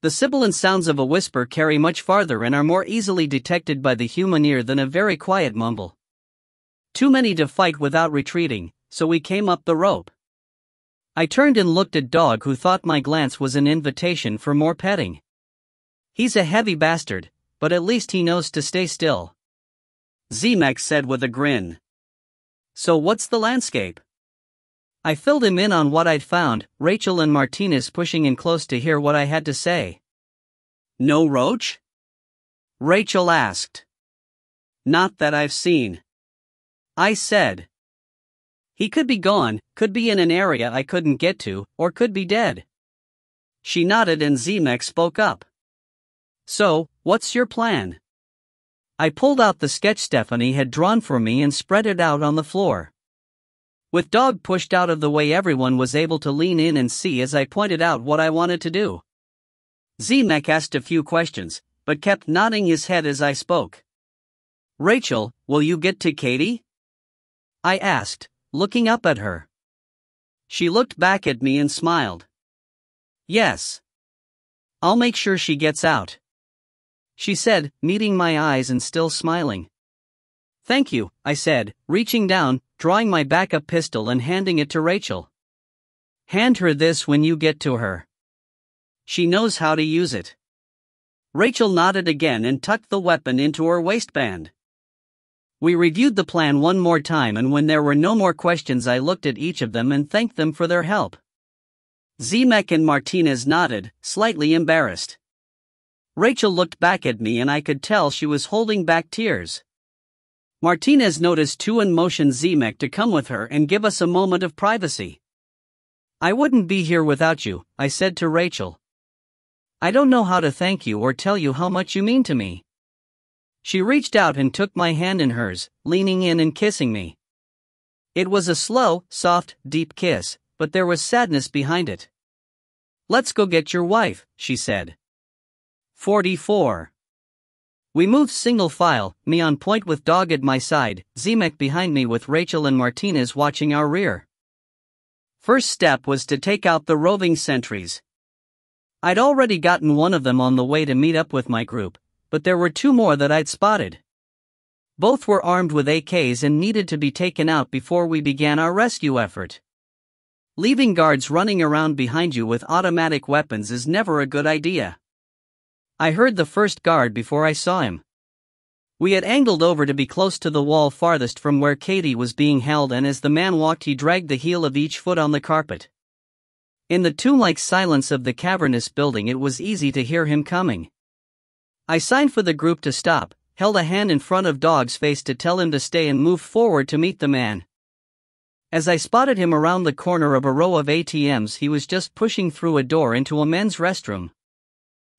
The sibilant sounds of a whisper carry much farther and are more easily detected by the human ear than a very quiet mumble. Too many to fight without retreating, so we came up the rope. I turned and looked at Dog, who thought my glance was an invitation for more petting. "He's a heavy bastard, but at least he knows to stay still," Zemek said with a grin. "So what's the landscape?" I filled him in on what I'd found, Rachel and Martinez pushing in close to hear what I had to say. "No roach?" Rachel asked. "Not that I've seen," I said. "He could be gone, could be in an area I couldn't get to, or could be dead." She nodded and Zemek spoke up. "So, what's your plan?" I pulled out the sketch Stephanie had drawn for me and spread it out on the floor. With Dog pushed out of the way, everyone was able to lean in and see as I pointed out what I wanted to do. Zemek asked a few questions, but kept nodding his head as I spoke. "Rachel, will you get to Katie?" I asked, looking up at her. She looked back at me and smiled. "Yes. I'll make sure she gets out," she said, meeting my eyes and still smiling. "Thank you," I said, reaching down, drawing my backup pistol and handing it to Rachel. "Hand her this when you get to her. She knows how to use it." Rachel nodded again and tucked the weapon into her waistband. We reviewed the plan one more time, and when there were no more questions I looked at each of them and thanked them for their help. Zemek and Martinez nodded, slightly embarrassed. Rachel looked back at me and I could tell she was holding back tears. Martinez noticed too and motioned Zemek to come with her and give us a moment of privacy. "I wouldn't be here without you," I said to Rachel. "I don't know how to thank you or tell you how much you mean to me." She reached out and took my hand in hers, leaning in and kissing me. It was a slow, soft, deep kiss, but there was sadness behind it. "Let's go get your wife," she said. 44. We moved single file, me on point with Dog at my side, Zemek behind me with Rachel and Martinez watching our rear. First step was to take out the roving sentries. I'd already gotten one of them on the way to meet up with my group, but there were two more that I'd spotted. Both were armed with AKs and needed to be taken out before we began our rescue effort. Leaving guards running around behind you with automatic weapons is never a good idea. I heard the first guard before I saw him. We had angled over to be close to the wall farthest from where Katie was being held, and as the man walked he dragged the heel of each foot on the carpet. In the tomb-like silence of the cavernous building it was easy to hear him coming. I signed for the group to stop, held a hand in front of Dog's face to tell him to stay, and moved forward to meet the man. As I spotted him around the corner of a row of ATMs, he was just pushing through a door into a men's restroom.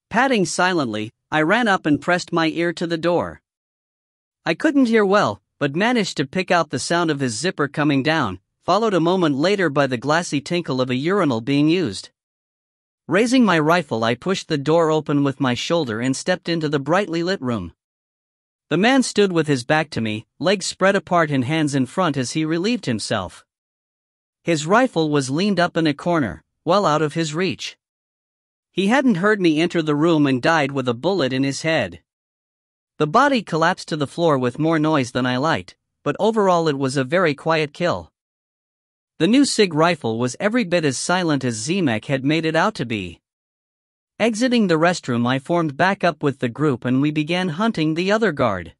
Padding silently, I ran up and pressed my ear to the door. I couldn't hear well, but managed to pick out the sound of his zipper coming down, followed a moment later by the glassy tinkle of a urinal being used. Raising my rifle, I pushed the door open with my shoulder and stepped into the brightly lit room. The man stood with his back to me, legs spread apart and hands in front as he relieved himself. His rifle was leaned up in a corner, well out of his reach. He hadn't heard me enter the room and died with a bullet in his head. The body collapsed to the floor with more noise than I liked, but overall it was a very quiet kill. The new SIG rifle was every bit as silent as Zemek had made it out to be. Exiting the restroom, I formed back up with the group and we began hunting the other guard.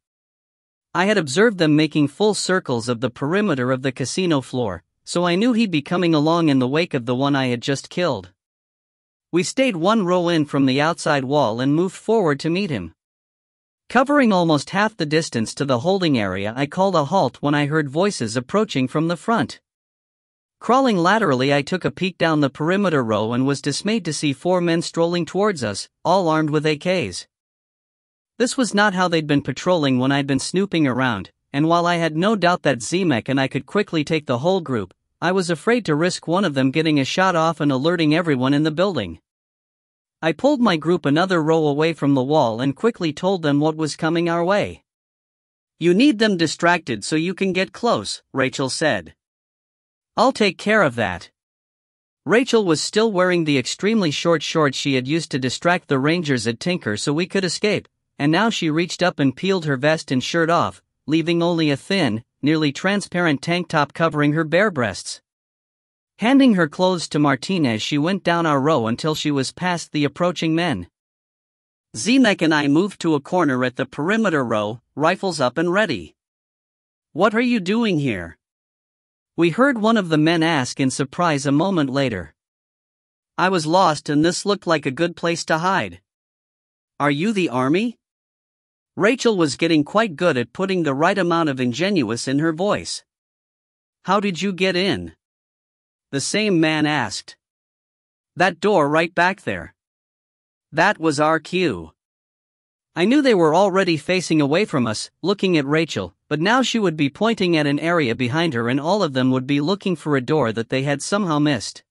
I had observed them making full circles of the perimeter of the casino floor, so I knew he'd be coming along in the wake of the one I had just killed. We stayed one row in from the outside wall and moved forward to meet him. Covering almost half the distance to the holding area, I called a halt when I heard voices approaching from the front. Crawling laterally, I took a peek down the perimeter row and was dismayed to see 4 men strolling towards us, all armed with AKs. This was not how they'd been patrolling when I'd been snooping around, and while I had no doubt that Zemek and I could quickly take the whole group, I was afraid to risk one of them getting a shot off and alerting everyone in the building. I pulled my group another row away from the wall and quickly told them what was coming our way. "You need them distracted so you can get close," Rachel said. "I'll take care of that." Rachel was still wearing the extremely short shorts she had used to distract the Rangers at Tinker so we could escape, and now she reached up and peeled her vest and shirt off, leaving only a thin, nearly transparent tank top covering her bare breasts. Handing her clothes to Martinez, she went down our row until she was past the approaching men. Zemek and I moved to a corner at the perimeter row, rifles up and ready. "What are you doing here?" we heard one of the men ask in surprise a moment later. "I was lost and this looked like a good place to hide." "Are you the army?" Rachel was getting quite good at putting the right amount of ingenuous in her voice. "How did you get in?" the same man asked. "That door right back there. That was our cue." I knew they were already facing away from us, looking at Rachel, but now she would be pointing at an area behind her and all of them would be looking for a door that they had somehow missed.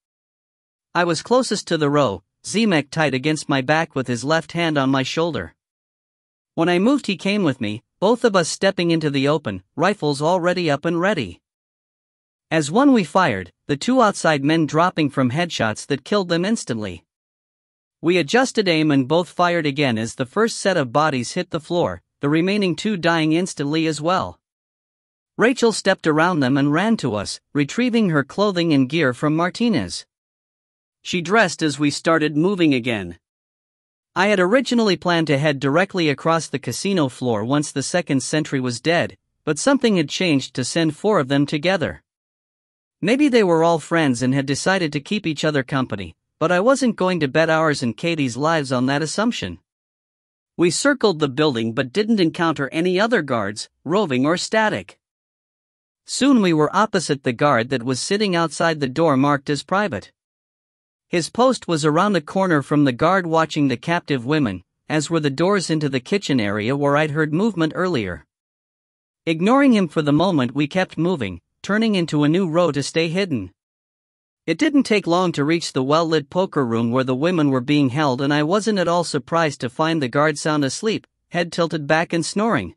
I was closest to the row, Zemek tight against my back with his left hand on my shoulder. When I moved he came with me, both of us stepping into the open, rifles already up and ready. As one we fired, the two outside men dropping from headshots that killed them instantly. We adjusted aim and both fired again as the first set of bodies hit the floor, the remaining two dying instantly as well. Rachel stepped around them and ran to us, retrieving her clothing and gear from Martinez. She dressed as we started moving again. I had originally planned to head directly across the casino floor once the second sentry was dead, but something had changed to send 4 of them together. Maybe they were all friends and had decided to keep each other company, but I wasn't going to bet ours and Katie's lives on that assumption. We circled the building but didn't encounter any other guards, roving or static. Soon we were opposite the guard that was sitting outside the door marked as private. His post was around the corner from the guard watching the captive women, as were the doors into the kitchen area where I'd heard movement earlier. Ignoring him for the moment, we kept moving, turning into a new row to stay hidden. It didn't take long to reach the well-lit poker room where the women were being held, and I wasn't at all surprised to find the guard sound asleep, head tilted back and snoring.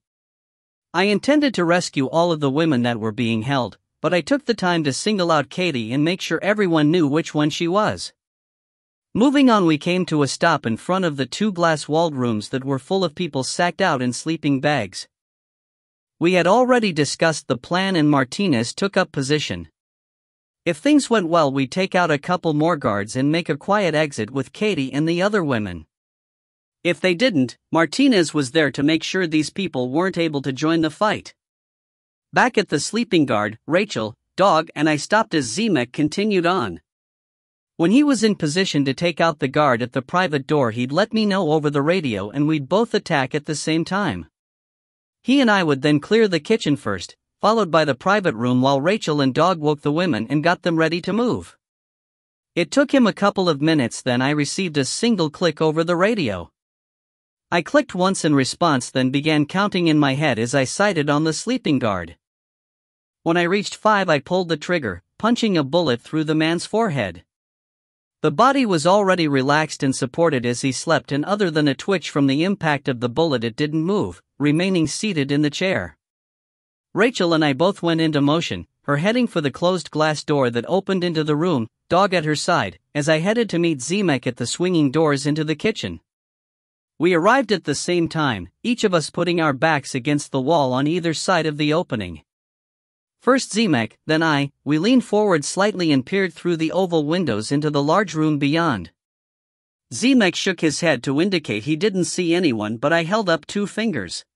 I intended to rescue all of the women that were being held, but I took the time to single out Katie and make sure everyone knew which one she was. Moving on, we came to a stop in front of the 2 glass-walled rooms that were full of people sacked out in sleeping bags. We had already discussed the plan and Martinez took up position. If things went well, we'd take out a couple more guards and make a quiet exit with Katie and the other women. If they didn't, Martinez was there to make sure these people weren't able to join the fight. Back at the sleeping guard, Rachel, Dog and I stopped as Zemek continued on. When he was in position to take out the guard at the private door, he'd let me know over the radio and we'd both attack at the same time. He and I would then clear the kitchen first, followed by the private room, while Rachel and Dog woke the women and got them ready to move. It took him a couple of minutes, then I received a single click over the radio. I clicked once in response, then began counting in my head as I sighted on the sleeping guard. When I reached 5, I pulled the trigger, punching a bullet through the man's forehead. The body was already relaxed and supported as he slept, and other than a twitch from the impact of the bullet it didn't move, remaining seated in the chair. Rachel and I both went into motion, her heading for the closed glass door that opened into the room, Dog at her side, as I headed to meet Zemek at the swinging doors into the kitchen. We arrived at the same time, each of us putting our backs against the wall on either side of the opening. First Zemek, then I. We leaned forward slightly and peered through the oval windows into the large room beyond. Zemek shook his head to indicate he didn't see anyone, but I held up 2 fingers.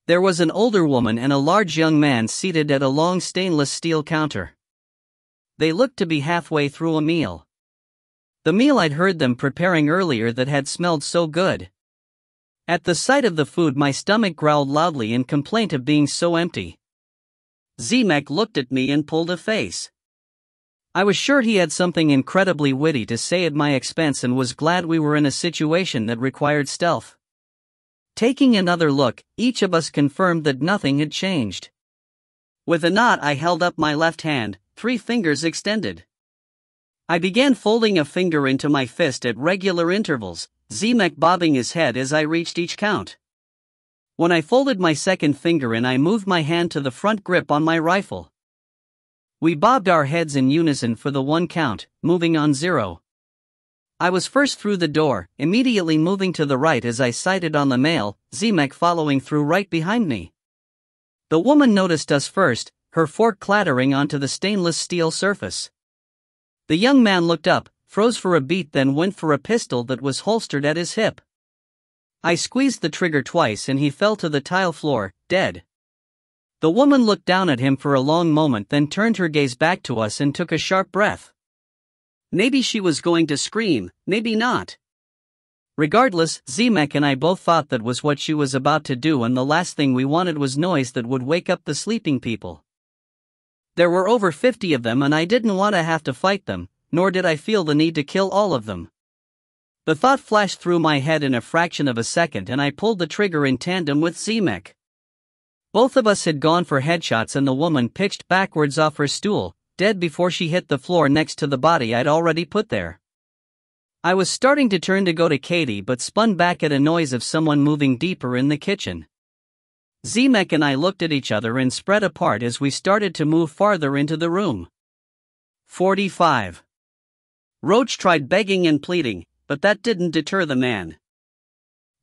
There was an older woman and a large young man seated at a long stainless steel counter. They looked to be halfway through a meal. The meal I'd heard them preparing earlier that had smelled so good. At the sight of the food, my stomach growled loudly in complaint of being so empty. Zemek looked at me and pulled a face. I was sure he had something incredibly witty to say at my expense and was glad we were in a situation that required stealth. Taking another look, each of us confirmed that nothing had changed. With a nod, I held up my left hand, 3 fingers extended. I began folding a finger into my fist at regular intervals, Zemek bobbing his head as I reached each count. When I folded my second finger in, I moved my hand to the front grip on my rifle. We bobbed our heads in unison for the 1 count, moving on 0. I was first through the door, immediately moving to the right as I sighted on the male, Zemek following through right behind me. The woman noticed us first, her fork clattering onto the stainless steel surface. The young man looked up, froze for a beat, then went for a pistol that was holstered at his hip. I squeezed the trigger twice and he fell to the tile floor, dead. The woman looked down at him for a long moment, then turned her gaze back to us and took a sharp breath. Maybe she was going to scream, maybe not. Regardless, Zemek and I both thought that was what she was about to do, and the last thing we wanted was noise that would wake up the sleeping people. There were over 50 of them and I didn't want to have to fight them, nor did I feel the need to kill all of them. The thought flashed through my head in a fraction of a second and I pulled the trigger in tandem with Zemek. Both of us had gone for headshots and the woman pitched backwards off her stool, dead before she hit the floor next to the body I'd already put there. I was starting to turn to go to Katie but spun back at a noise of someone moving deeper in the kitchen. Zemek and I looked at each other and spread apart as we started to move farther into the room. 45. Roach tried begging and pleading, but that didn't deter the man.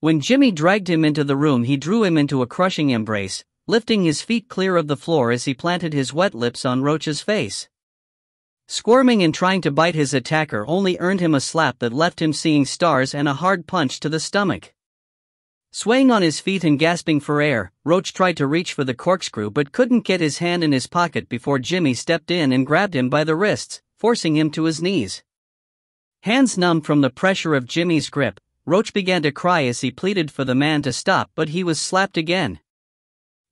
When Jimmy dragged him into the room, he drew him into a crushing embrace, lifting his feet clear of the floor as he planted his wet lips on Roach's face. Squirming and trying to bite his attacker only earned him a slap that left him seeing stars and a hard punch to the stomach. Swaying on his feet and gasping for air, Roach tried to reach for the corkscrew but couldn't get his hand in his pocket before Jimmy stepped in and grabbed him by the wrists, forcing him to his knees. Hands numb from the pressure of Jimmy's grip, Roach began to cry as he pleaded for the man to stop, but he was slapped again.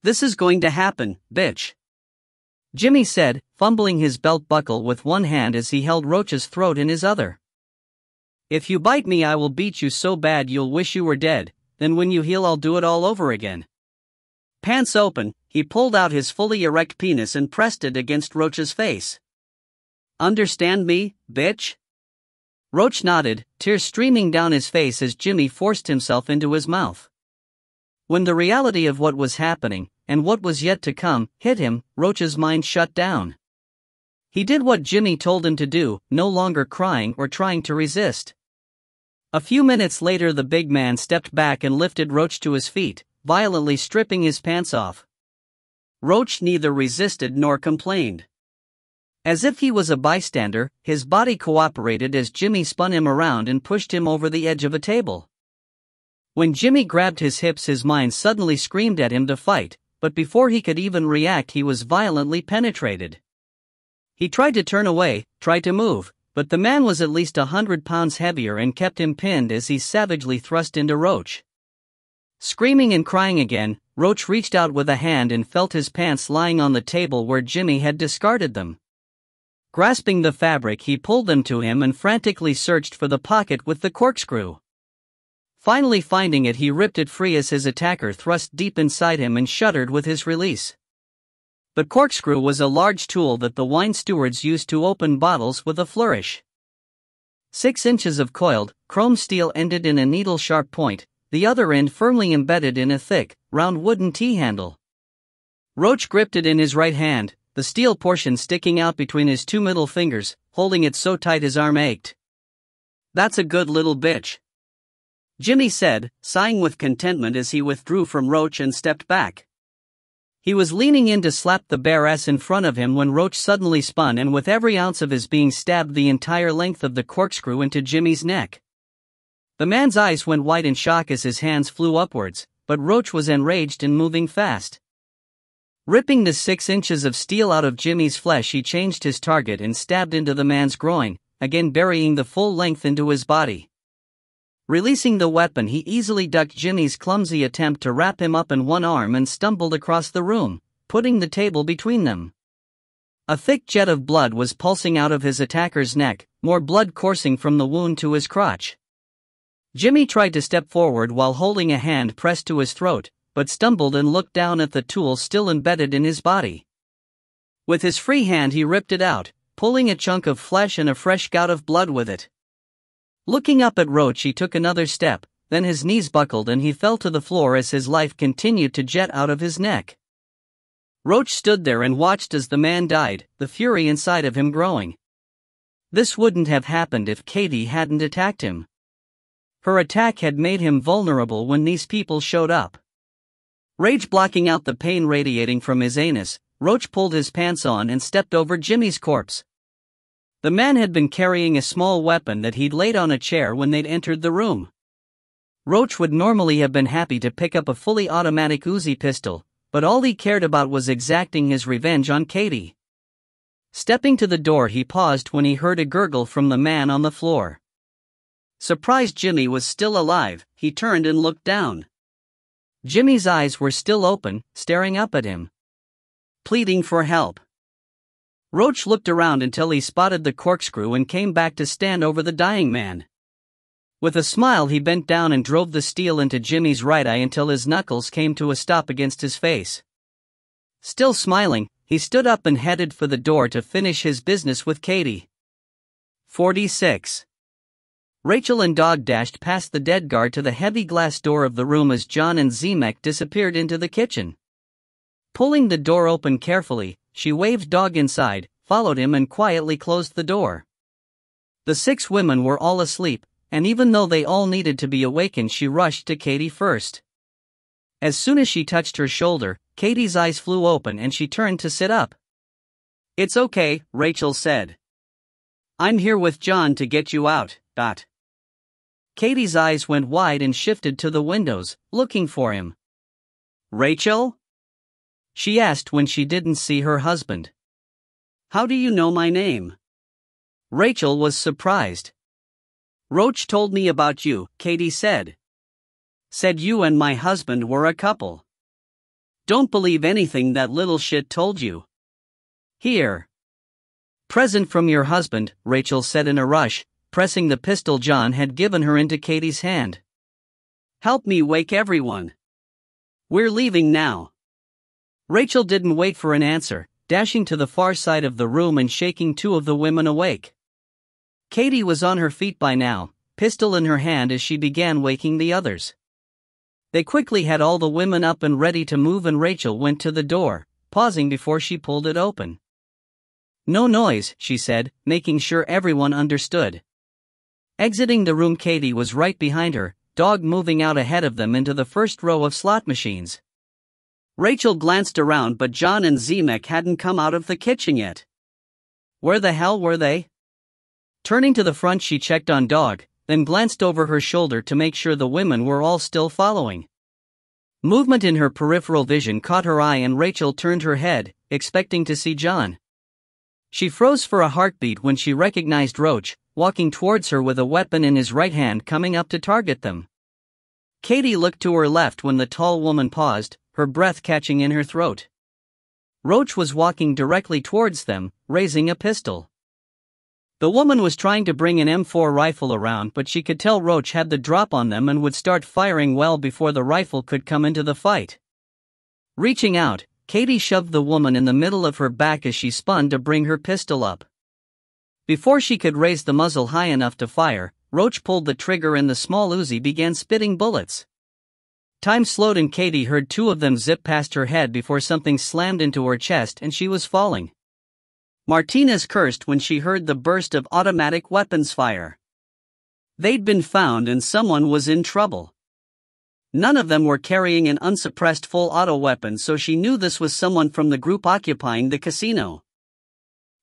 "This is going to happen, bitch," Jimmy said, fumbling his belt buckle with one hand as he held Roach's throat in his other. "If you bite me I will beat you so bad you'll wish you were dead, then when you heal I'll do it all over again." Pants open, he pulled out his fully erect penis and pressed it against Roach's face. "Understand me, bitch?" Roach nodded, tears streaming down his face as Jimmy forced himself into his mouth. When the reality of what was happening, and what was yet to come, hit him, Roach's mind shut down. He did what Jimmy told him to do, no longer crying or trying to resist. A few minutes later the big man stepped back and lifted Roach to his feet, violently stripping his pants off. Roach neither resisted nor complained. As if he was a bystander, his body cooperated as Jimmy spun him around and pushed him over the edge of a table. When Jimmy grabbed his hips his mind suddenly screamed at him to fight, but before he could even react he was violently penetrated. He tried to turn away, tried to move, but the man was at least 100 pounds heavier and kept him pinned as he savagely thrust into Roach. Screaming and crying again, Roach reached out with a hand and felt his pants lying on the table where Jimmy had discarded them. Grasping the fabric he pulled them to him and frantically searched for the pocket with the corkscrew. Finally finding it he ripped it free as his attacker thrust deep inside him and shuddered with his release. The corkscrew was a large tool that the wine stewards used to open bottles with a flourish. 6 inches of coiled, chrome steel ended in a needle-sharp point, the other end firmly embedded in a thick, round wooden T-handle. Roach gripped it in his right hand, the steel portion sticking out between his 2 middle fingers, holding it so tight his arm ached. "That's a good little bitch," Jimmy said, sighing with contentment as he withdrew from Roach and stepped back. He was leaning in to slap the bare ass in front of him when Roach suddenly spun and with every ounce of his being stabbed the entire length of the corkscrew into Jimmy's neck. The man's eyes went wide in shock as his hands flew upwards, but Roach was enraged and moving fast. Ripping the 6 inches of steel out of Jimmy's flesh he changed his target and stabbed into the man's groin, again burying the full length into his body. Releasing the weapon he easily ducked Jimmy's clumsy attempt to wrap him up in one arm and stumbled across the room, putting the table between them. A thick jet of blood was pulsing out of his attacker's neck, more blood coursing from the wound to his crotch. Jimmy tried to step forward while holding a hand pressed to his throat, but stumbled and looked down at the tool still embedded in his body. With his free hand he ripped it out, pulling a chunk of flesh and a fresh gout of blood with it. Looking up at Roach he took another step, then his knees buckled and he fell to the floor as his life continued to jet out of his neck. Roach stood there and watched as the man died, the fury inside of him growing. This wouldn't have happened if Katie hadn't attacked him. Her attack had made him vulnerable when these people showed up. Rage blocking out the pain radiating from his anus, Roach pulled his pants on and stepped over Jimmy's corpse. The man had been carrying a small weapon that he'd laid on a chair when they'd entered the room. Roach would normally have been happy to pick up a fully automatic Uzi pistol, but all he cared about was exacting his revenge on Katie. Stepping to the door he paused when he heard a gurgle from the man on the floor. Surprised Jimmy was still alive, he turned and looked down. Jimmy's eyes were still open, staring up at him. Pleading for help. Roach looked around until he spotted the corkscrew and came back to stand over the dying man. With a smile, he bent down and drove the steel into Jimmy's right eye until his knuckles came to a stop against his face. Still smiling, he stood up and headed for the door to finish his business with Katie. 46. Rachel and Dog dashed past the dead guard to the heavy glass door of the room as John and Zemek disappeared into the kitchen. Pulling the door open carefully, she waved Dog inside, followed him and quietly closed the door. The 6 women were all asleep, and even though they all needed to be awakened, she rushed to Katie first. As soon as she touched her shoulder, Katie's eyes flew open and she turned to sit up. "It's okay," Rachel said. "I'm here with John to get you out." Katie's eyes went wide and shifted to the windows, looking for him. "Rachel?" she asked when she didn't see her husband. "How do you know my name?" Rachel was surprised. "Roach told me about you," Katie said. "Said you and my husband were a couple. Don't believe anything that little shit told you. Here. Present from your husband," Rachel said in a rush, pressing the pistol John had given her into Katie's hand. "Help me wake everyone. We're leaving now." Rachel didn't wait for an answer, dashing to the far side of the room and shaking 2 of the women awake. Katie was on her feet by now, pistol in her hand as she began waking the others. They quickly had all the women up and ready to move, and Rachel went to the door, pausing before she pulled it open. "No noise," she said, making sure everyone understood. Exiting the room, Katie was right behind her, Dog moving out ahead of them into the first row of slot machines. Rachel glanced around, but John and Zemek hadn't come out of the kitchen yet. Where the hell were they? Turning to the front, she checked on Dog, then glanced over her shoulder to make sure the women were all still following. Movement in her peripheral vision caught her eye and Rachel turned her head, expecting to see John. She froze for a heartbeat when she recognized Roach, walking towards her with a weapon in his right hand, coming up to target them. Katie looked to her left when the tall woman paused, her breath catching in her throat. Roach was walking directly towards them, raising a pistol. The woman was trying to bring an M4 rifle around, but she could tell Roach had the drop on them and would start firing well before the rifle could come into the fight. Reaching out, Katie shoved the woman in the middle of her back as she spun to bring her pistol up. Before she could raise the muzzle high enough to fire, Roach pulled the trigger and the small Uzi began spitting bullets. Time slowed and Katie heard 2 of them zip past her head before something slammed into her chest and she was falling. Martinez cursed when she heard the burst of automatic weapons fire. They'd been found and someone was in trouble. None of them were carrying an unsuppressed full-auto weapon, so she knew this was someone from the group occupying the casino.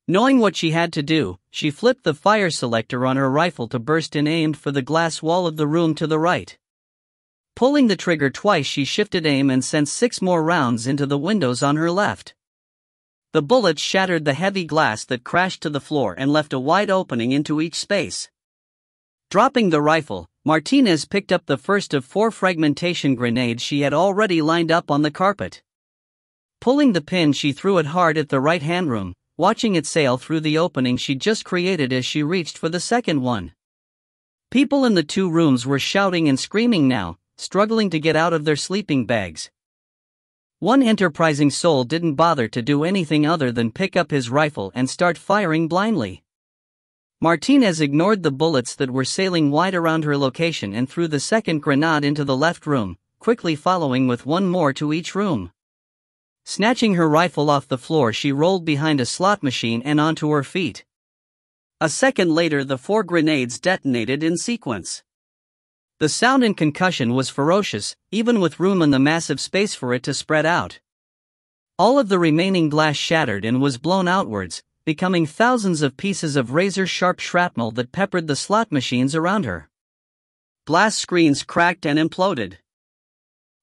Knowing what she had to do, she flipped the fire selector on her rifle to burst and aimed for the glass wall of the room to the right. Pulling the trigger twice, she shifted aim and sent 6 more rounds into the windows on her left. The bullets shattered the heavy glass that crashed to the floor and left a wide opening into each space. Dropping the rifle, Martinez picked up the first of 4 fragmentation grenades she had already lined up on the carpet. Pulling the pin, she threw it hard at the right hand room, watching it sail through the opening she just created as she reached for the second one. People in the 2 rooms were shouting and screaming now, struggling to get out of their sleeping bags. One enterprising soul didn't bother to do anything other than pick up his rifle and start firing blindly. Martinez ignored the bullets that were sailing wide around her location and threw the second grenade into the left room, quickly following with 1 more to each room. Snatching her rifle off the floor, she rolled behind a slot machine and onto her feet. A second later, the 4 grenades detonated in sequence. The sound and concussion was ferocious, even with room in the massive space for it to spread out. All of the remaining glass shattered and was blown outwards, becoming thousands of pieces of razor-sharp shrapnel that peppered the slot machines around her. Glass screens cracked and imploded.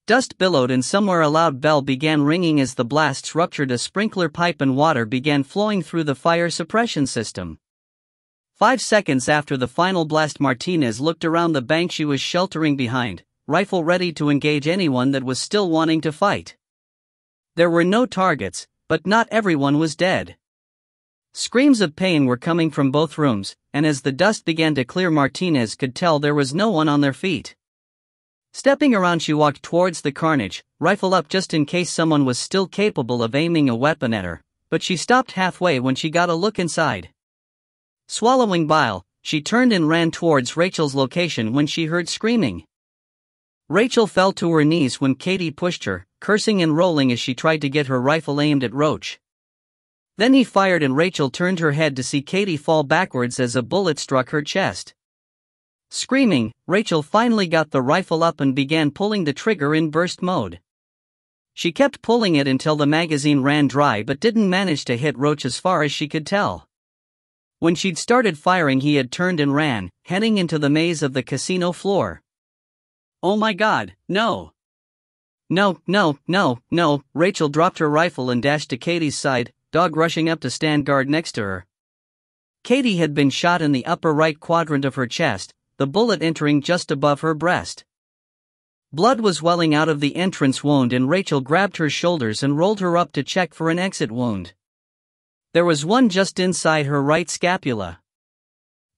Dust billowed and somewhere a loud bell began ringing as the blasts ruptured a sprinkler pipe and water began flowing through the fire suppression system. 5 seconds after the final blast, Martinez looked around the bank she was sheltering behind, rifle ready to engage anyone that was still wanting to fight. There were no targets, but not everyone was dead. Screams of pain were coming from both rooms, and as the dust began to clear, Martinez could tell there was no one on their feet. Stepping around, she walked towards the carnage, rifle up just in case someone was still capable of aiming a weapon at her, but she stopped halfway when she got a look inside. Swallowing bile, she turned and ran towards Rachel's location when she heard screaming. Rachel fell to her knees when Katie pushed her, cursing and rolling as she tried to get her rifle aimed at Roach. Then he fired and Rachel turned her head to see Katie fall backwards as a bullet struck her chest. Screaming, Rachel finally got the rifle up and began pulling the trigger in burst mode. She kept pulling it until the magazine ran dry but didn't manage to hit Roach as far as she could tell. When she'd started firing, he had turned and ran, heading into the maze of the casino floor. "Oh my God, no! No, no, no, no!" Rachel dropped her rifle and dashed to Katie's side, Dog rushing up to stand guard next to her. Katie had been shot in the upper right quadrant of her chest, the bullet entering just above her breast. Blood was welling out of the entrance wound and Rachel grabbed her shoulders and rolled her up to check for an exit wound. There was one just inside her right scapula.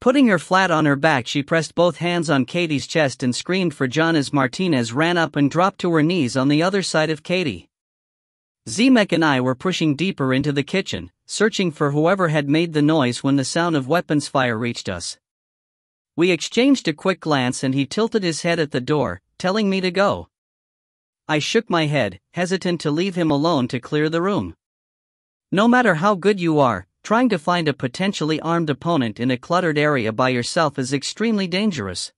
Putting her flat on her back, she pressed both hands on Katie's chest and screamed for John as Martinez ran up and dropped to her knees on the other side of Katie. Zemek and I were pushing deeper into the kitchen, searching for whoever had made the noise when the sound of weapons fire reached us. We exchanged a quick glance and he tilted his head at the door, telling me to go. I shook my head, hesitant to leave him alone to clear the room. No matter how good you are, trying to find a potentially armed opponent in a cluttered area by yourself is extremely dangerous.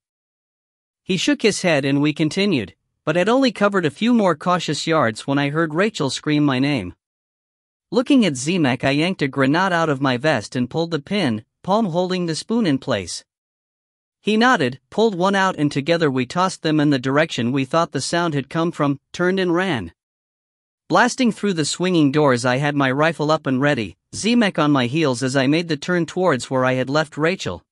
He shook his head and we continued, but had only covered a few more cautious yards when I heard Rachel scream my name. Looking at Zemek, I yanked a grenade out of my vest and pulled the pin, palm holding the spoon in place. He nodded, pulled one out and together we tossed them in the direction we thought the sound had come from, turned and ran. Blasting through the swinging doors, I had my rifle up and ready, Zemek on my heels as I made the turn towards where I had left Rachel.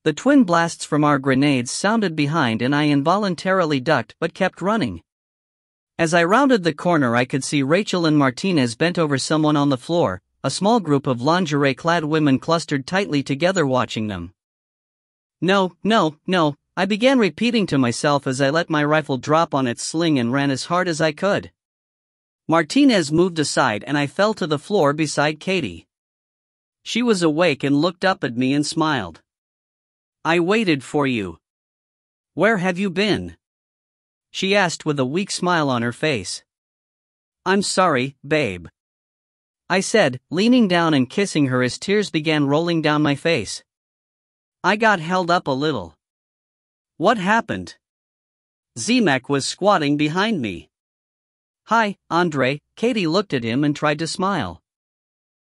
The twin blasts from our grenades sounded behind and I involuntarily ducked but kept running. As I rounded the corner, I could see Rachel and Martinez bent over someone on the floor, a small group of lingerie-clad women clustered tightly together watching them. "No, no, no," I began repeating to myself as I let my rifle drop on its sling and ran as hard as I could. Martinez moved aside and I fell to the floor beside Katie. She was awake and looked up at me and smiled. "I waited for you. Where have you been?" she asked with a weak smile on her face. "I'm sorry, babe," I said, leaning down and kissing her as tears began rolling down my face. "I got held up a little." "What happened?" Zemek was squatting behind me. "Hi, Andre," Katie looked at him and tried to smile.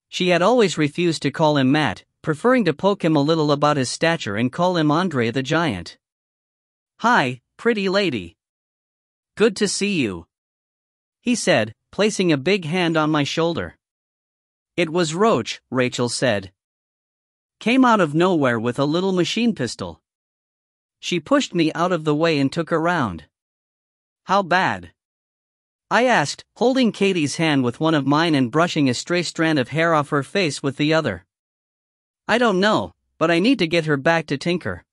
She had always refused to call him Matt, preferring to poke him a little about his stature and call him Andre the Giant. "Hi, pretty lady. Good to see you," he said, placing a big hand on my shoulder. "It was Roach," Rachel said. "Came out of nowhere with a little machine pistol." She pushed me out of the way and took a round. "How bad?" I asked, holding Katie's hand with one of mine and brushing a stray strand of hair off her face with the other. "I don't know, but I need to get her back to Tinker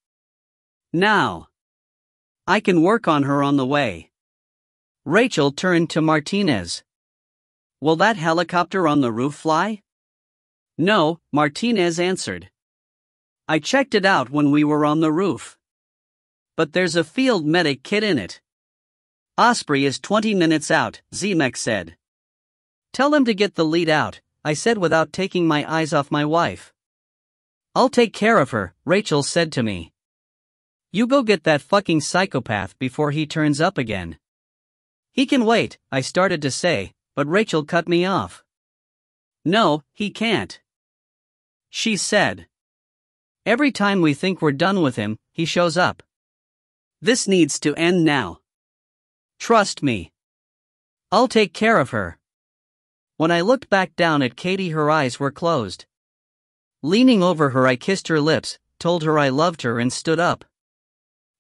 now. I can work on her on the way." Rachel turned to Martinez. "Will that helicopter on the roof fly?" "No," Martinez answered. "I checked it out when we were on the roof. But there's a field medic kit in it." "Osprey is 20 minutes out," Zemek said. "Tell him to get the lead out," I said without taking my eyes off my wife. "I'll take care of her," Rachel said to me. "You go get that fucking psychopath before he turns up again." "He can wait," I started to say, but Rachel cut me off. "No, he can't," she said. "Every time we think we're done with him, he shows up. This needs to end now. Trust me. I'll take care of her." When I looked back down at Katie, her eyes were closed. Leaning over her, I kissed her lips, told her I loved her and stood up.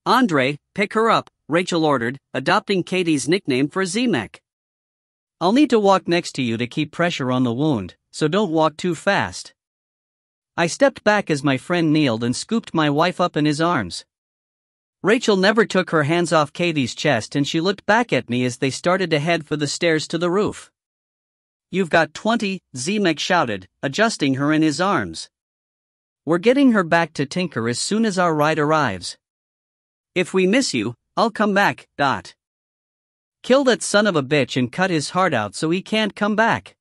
"Andre, pick her up," Rachel ordered, adopting Katie's nickname for Zemek. "I'll need to walk next to you to keep pressure on the wound, so don't walk too fast." I stepped back as my friend kneeled and scooped my wife up in his arms. Rachel never took her hands off Katie's chest and she looked back at me as they started to head for the stairs to the roof. "You've got 20, Zemek shouted, adjusting her in his arms. "We're getting her back to Tinker as soon as our ride arrives. If we miss you, I'll come back, dot. Kill that son of a bitch and cut his heart out so he can't come back,"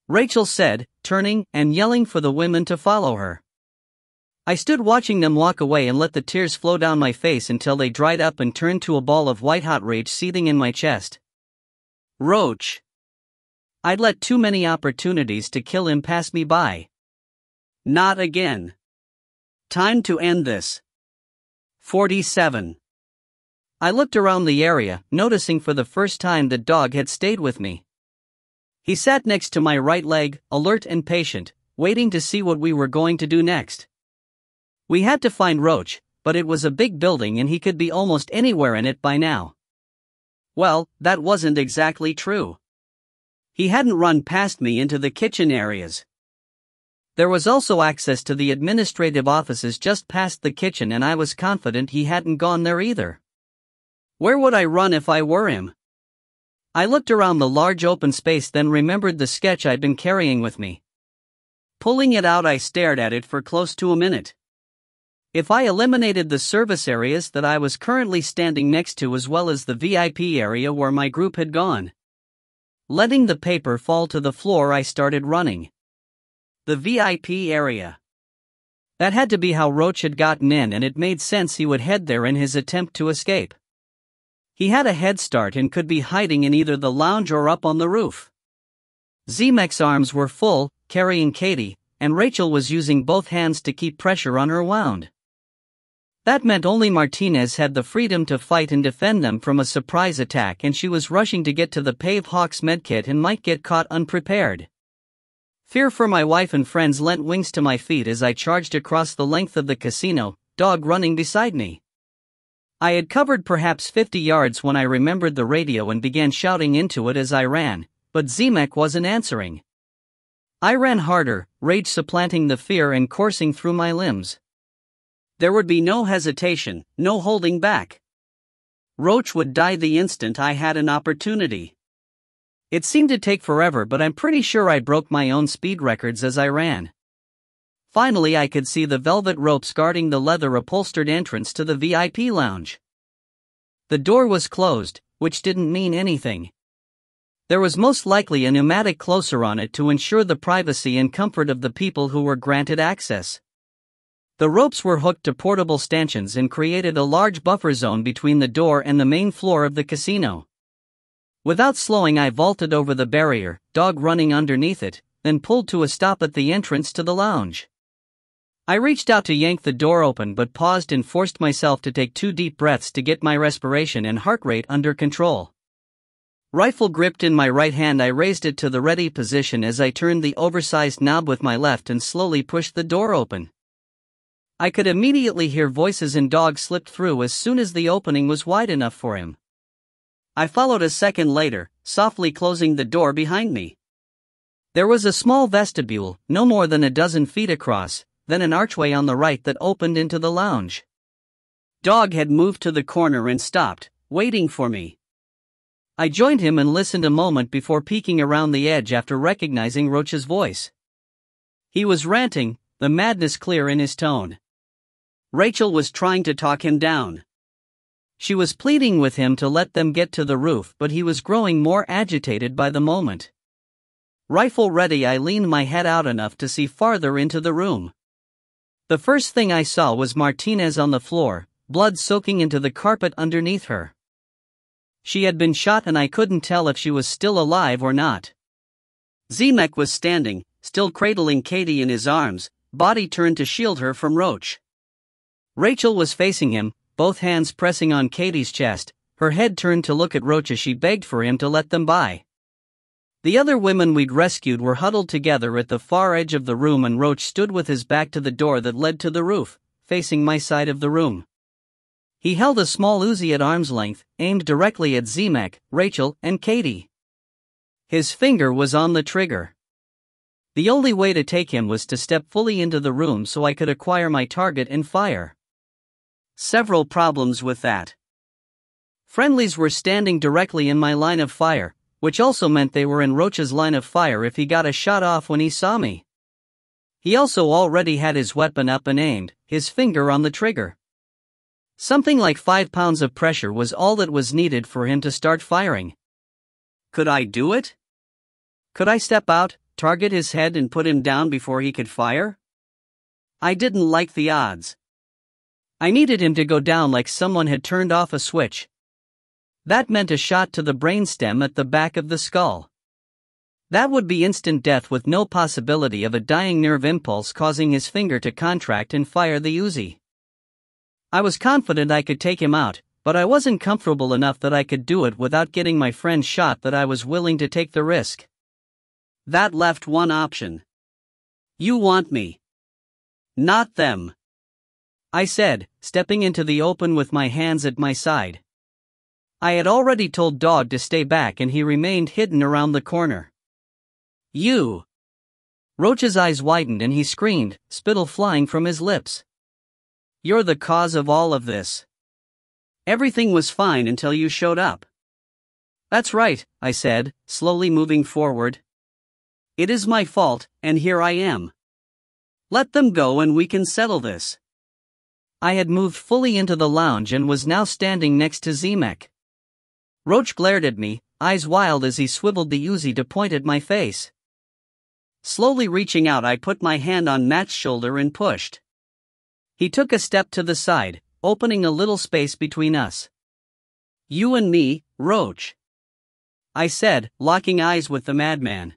Rachel said, turning and yelling for the women to follow her. I stood watching them walk away and let the tears flow down my face until they dried up and turned to a ball of white-hot rage seething in my chest. Roach. I'd let too many opportunities to kill him pass me by. Not again. Time to end this. 47. I looked around the area, noticing for the first time that Dog had stayed with me. He sat next to my right leg, alert and patient, waiting to see what we were going to do next. We had to find Roach, but it was a big building and he could be almost anywhere in it by now. Well, that wasn't exactly true. He hadn't run past me into the kitchen areas. There was also access to the administrative offices just past the kitchen and I was confident he hadn't gone there either. Where would I run if I were him? I looked around the large open space, then remembered the sketch I'd been carrying with me. Pulling it out, I stared at it for close to a minute. If I eliminated the service areas that I was currently standing next to as well as the VIP area where my group had gone. Letting the paper fall to the floor, I started running. The VIP area. That had to be how Roach had gotten in, and it made sense he would head there in his attempt to escape. He had a head start and could be hiding in either the lounge or up on the roof. Zemek's arms were full, carrying Katie, and Rachel was using both hands to keep pressure on her wound. That meant only Martinez had the freedom to fight and defend them from a surprise attack, and she was rushing to get to the Pave Hawks medkit and might get caught unprepared. Fear for my wife and friends lent wings to my feet as I charged across the length of the casino, Dog running beside me. I had covered perhaps 50 yards when I remembered the radio and began shouting into it as I ran, but Zemek wasn't answering. I ran harder, rage supplanting the fear and coursing through my limbs. There would be no hesitation, no holding back. Roach would die the instant I had an opportunity. It seemed to take forever, but I'm pretty sure I broke my own speed records as I ran. Finally, I could see the velvet ropes guarding the leather-upholstered entrance to the VIP lounge. The door was closed, which didn't mean anything. There was most likely a pneumatic closer on it to ensure the privacy and comfort of the people who were granted access. The ropes were hooked to portable stanchions and created a large buffer zone between the door and the main floor of the casino. Without slowing, I vaulted over the barrier, Dog running underneath it, then pulled to a stop at the entrance to the lounge. I reached out to yank the door open but paused and forced myself to take 2 deep breaths to get my respiration and heart rate under control. Rifle gripped in my right hand, I raised it to the ready position as I turned the oversized knob with my left and slowly pushed the door open. I could immediately hear voices and Dog slipped through as soon as the opening was wide enough for him. I followed a second later, softly closing the door behind me. There was a small vestibule, no more than a dozen feet across, then an archway on the right that opened into the lounge. Dog had moved to the corner and stopped, waiting for me. I joined him and listened a moment before peeking around the edge after recognizing Roach's voice. He was ranting, the madness clear in his tone. Rachel was trying to talk him down. She was pleading with him to let them get to the roof, but he was growing more agitated by the moment. Rifle ready, I leaned my head out enough to see farther into the room. The first thing I saw was Martinez on the floor, blood soaking into the carpet underneath her. She had been shot and I couldn't tell if she was still alive or not. Zemek was standing, still cradling Katie in his arms, body turned to shield her from Roach. Rachel was facing him, both hands pressing on Katie's chest, her head turned to look at Roach as she begged for him to let them by. The other women we'd rescued were huddled together at the far edge of the room, and Roach stood with his back to the door that led to the roof, facing my side of the room. He held a small Uzi at arm's length, aimed directly at Zemek, Rachel, and Katie. His finger was on the trigger. The only way to take him was to step fully into the room so I could acquire my target and fire. Several problems with that. Friendlies were standing directly in my line of fire, which also meant they were in Roach's line of fire if he got a shot off when he saw me. He also already had his weapon up and aimed, his finger on the trigger. Something like 5 pounds of pressure was all that was needed for him to start firing. Could I do it? Could I step out, target his head and put him down before he could fire? I didn't like the odds. I needed him to go down like someone had turned off a switch. That meant a shot to the brainstem at the back of the skull. That would be instant death with no possibility of a dying nerve impulse causing his finger to contract and fire the Uzi. I was confident I could take him out, but I wasn't comfortable enough that I could do it without getting my friend shot that I was willing to take the risk. That left one option. You want me. Not them. I said, stepping into the open with my hands at my side. I had already told Dog to stay back and he remained hidden around the corner. You. Roach's eyes widened and he screamed, spittle flying from his lips. You're the cause of all of this. Everything was fine until you showed up. That's right, I said, slowly moving forward. It is my fault, and here I am. Let them go and we can settle this. I had moved fully into the lounge and was now standing next to Zemek. Roach glared at me, eyes wild as he swiveled the Uzi to point at my face. Slowly reaching out, I put my hand on Matt's shoulder and pushed. He took a step to the side, opening a little space between us. You and me, Roach. I said, locking eyes with the madman.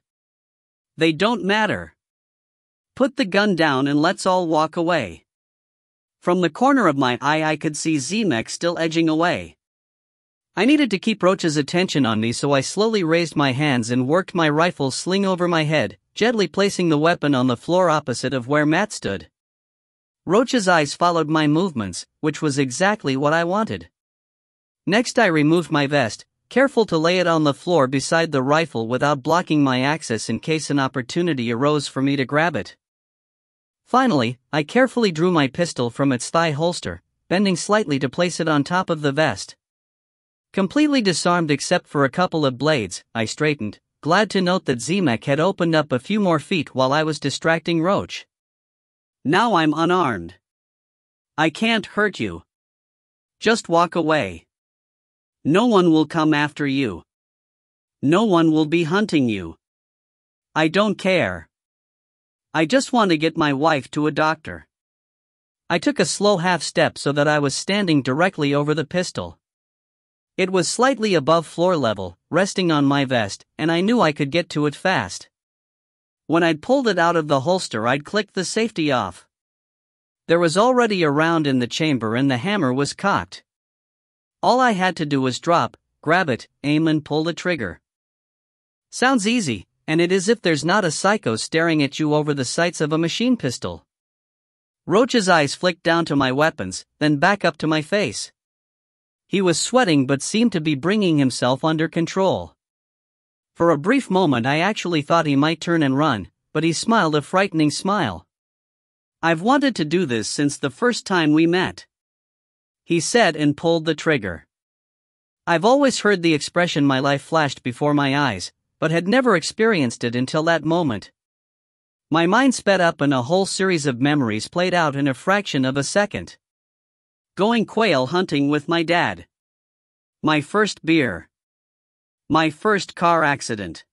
They don't matter. Put the gun down and let's all walk away. From the corner of my eye I could see Zemek still edging away. I needed to keep Roach's attention on me, so I slowly raised my hands and worked my rifle sling over my head, gently placing the weapon on the floor opposite of where Matt stood. Roach's eyes followed my movements, which was exactly what I wanted. Next I removed my vest, careful to lay it on the floor beside the rifle without blocking my access in case an opportunity arose for me to grab it. Finally, I carefully drew my pistol from its thigh holster, bending slightly to place it on top of the vest. Completely disarmed except for a couple of blades, I straightened, glad to note that Zemek had opened up a few more feet while I was distracting Roach. Now I'm unarmed. I can't hurt you. Just walk away. No one will come after you. No one will be hunting you. I don't care. I just want to get my wife to a doctor. I took a slow half step so that I was standing directly over the pistol. It was slightly above floor level, resting on my vest, and I knew I could get to it fast. When I'd pulled it out of the holster, I'd clicked the safety off. There was already a round in the chamber and the hammer was cocked. All I had to do was drop, grab it, aim and pull the trigger. Sounds easy, and it is if there's not a psycho staring at you over the sights of a machine pistol. Roach's eyes flicked down to my weapons, then back up to my face. He was sweating but seemed to be bringing himself under control. For a brief moment I actually thought he might turn and run, but he smiled a frightening smile. I've wanted to do this since the first time we met. He said and pulled the trigger. I've always heard the expression "my life flashed before my eyes," but had never experienced it until that moment. My mind sped up and a whole series of memories played out in a fraction of a second. Going quail hunting with my dad. My first beer. My first car accident.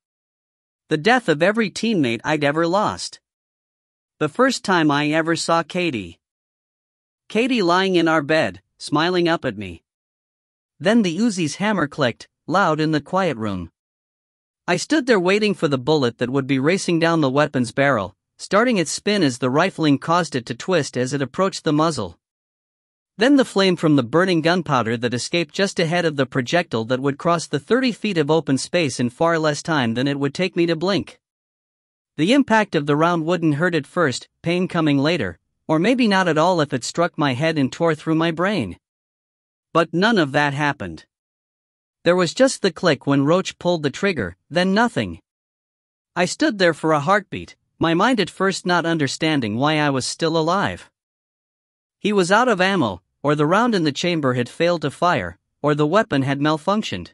The death of every teammate I'd ever lost. The first time I ever saw Katie. Katie lying in our bed, smiling up at me. Then the Uzi's hammer clicked, loud in the quiet room. I stood there waiting for the bullet that would be racing down the weapon's barrel, starting its spin as the rifling caused it to twist as it approached the muzzle. Then the flame from the burning gunpowder that escaped just ahead of the projectile that would cross the 30 feet of open space in far less time than it would take me to blink. The impact of the round wouldn't hurt at first, pain coming later, or maybe not at all if it struck my head and tore through my brain. But none of that happened. There was just the click when Roach pulled the trigger, then nothing. I stood there for a heartbeat, my mind at first not understanding why I was still alive. He was out of ammo, or the round in the chamber had failed to fire, or the weapon had malfunctioned.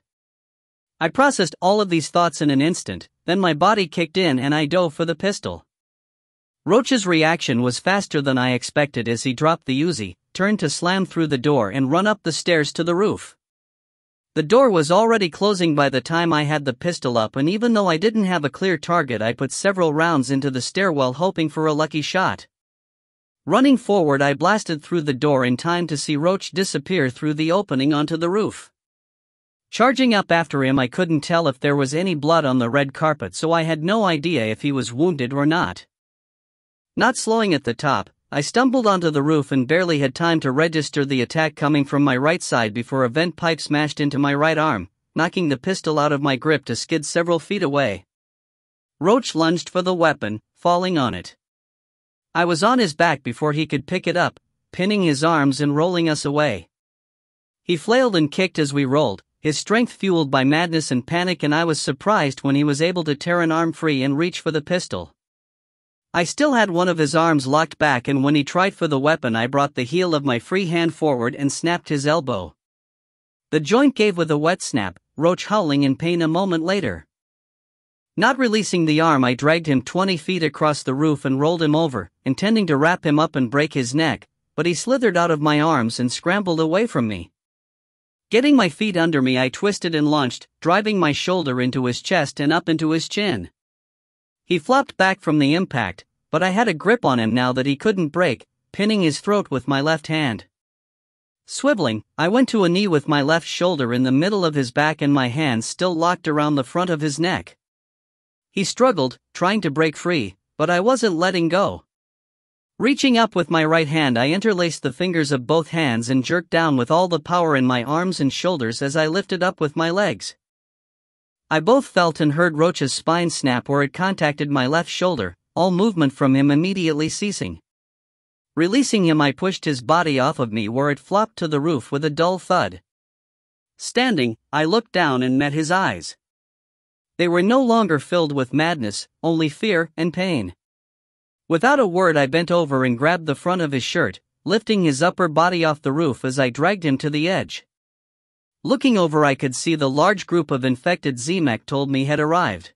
I processed all of these thoughts in an instant, then my body kicked in and I dove for the pistol. Roach's reaction was faster than I expected as he dropped the Uzi, turned to slam through the door and run up the stairs to the roof. The door was already closing by the time I had the pistol up, and even though I didn't have a clear target, I put several rounds into the stairwell hoping for a lucky shot. Running forward, I blasted through the door in time to see Roach disappear through the opening onto the roof. Charging up after him, I couldn't tell if there was any blood on the red carpet, so I had no idea if he was wounded or not. Not slowing at the top, I stumbled onto the roof and barely had time to register the attack coming from my right side before a vent pipe smashed into my right arm, knocking the pistol out of my grip to skid several feet away. Roach lunged for the weapon, falling on it. I was on his back before he could pick it up, pinning his arms and rolling us away. He flailed and kicked as we rolled, his strength fueled by madness and panic, and I was surprised when he was able to tear an arm free and reach for the pistol. I still had one of his arms locked back, and when he tried for the weapon, I brought the heel of my free hand forward and snapped his elbow. The joint gave with a wet snap, Roach howling in pain a moment later. Not releasing the arm, I dragged him 20 feet across the roof and rolled him over, intending to wrap him up and break his neck, but he slithered out of my arms and scrambled away from me. Getting my feet under me, I twisted and launched, driving my shoulder into his chest and up into his chin. He flopped back from the impact, but I had a grip on him now that he couldn't break, pinning his throat with my left hand. Swiveling, I went to a knee with my left shoulder in the middle of his back and my hands still locked around the front of his neck. He struggled, trying to break free, but I wasn't letting go. Reaching up with my right hand, I interlaced the fingers of both hands and jerked down with all the power in my arms and shoulders as I lifted up with my legs. I both felt and heard Roach's spine snap where it contacted my left shoulder, all movement from him immediately ceasing. Releasing him, I pushed his body off of me where it flopped to the roof with a dull thud. Standing, I looked down and met his eyes. They were no longer filled with madness, only fear and pain. Without a word, I bent over and grabbed the front of his shirt, lifting his upper body off the roof as I dragged him to the edge. Looking over, I could see the large group of infected Z-Mech told me had arrived.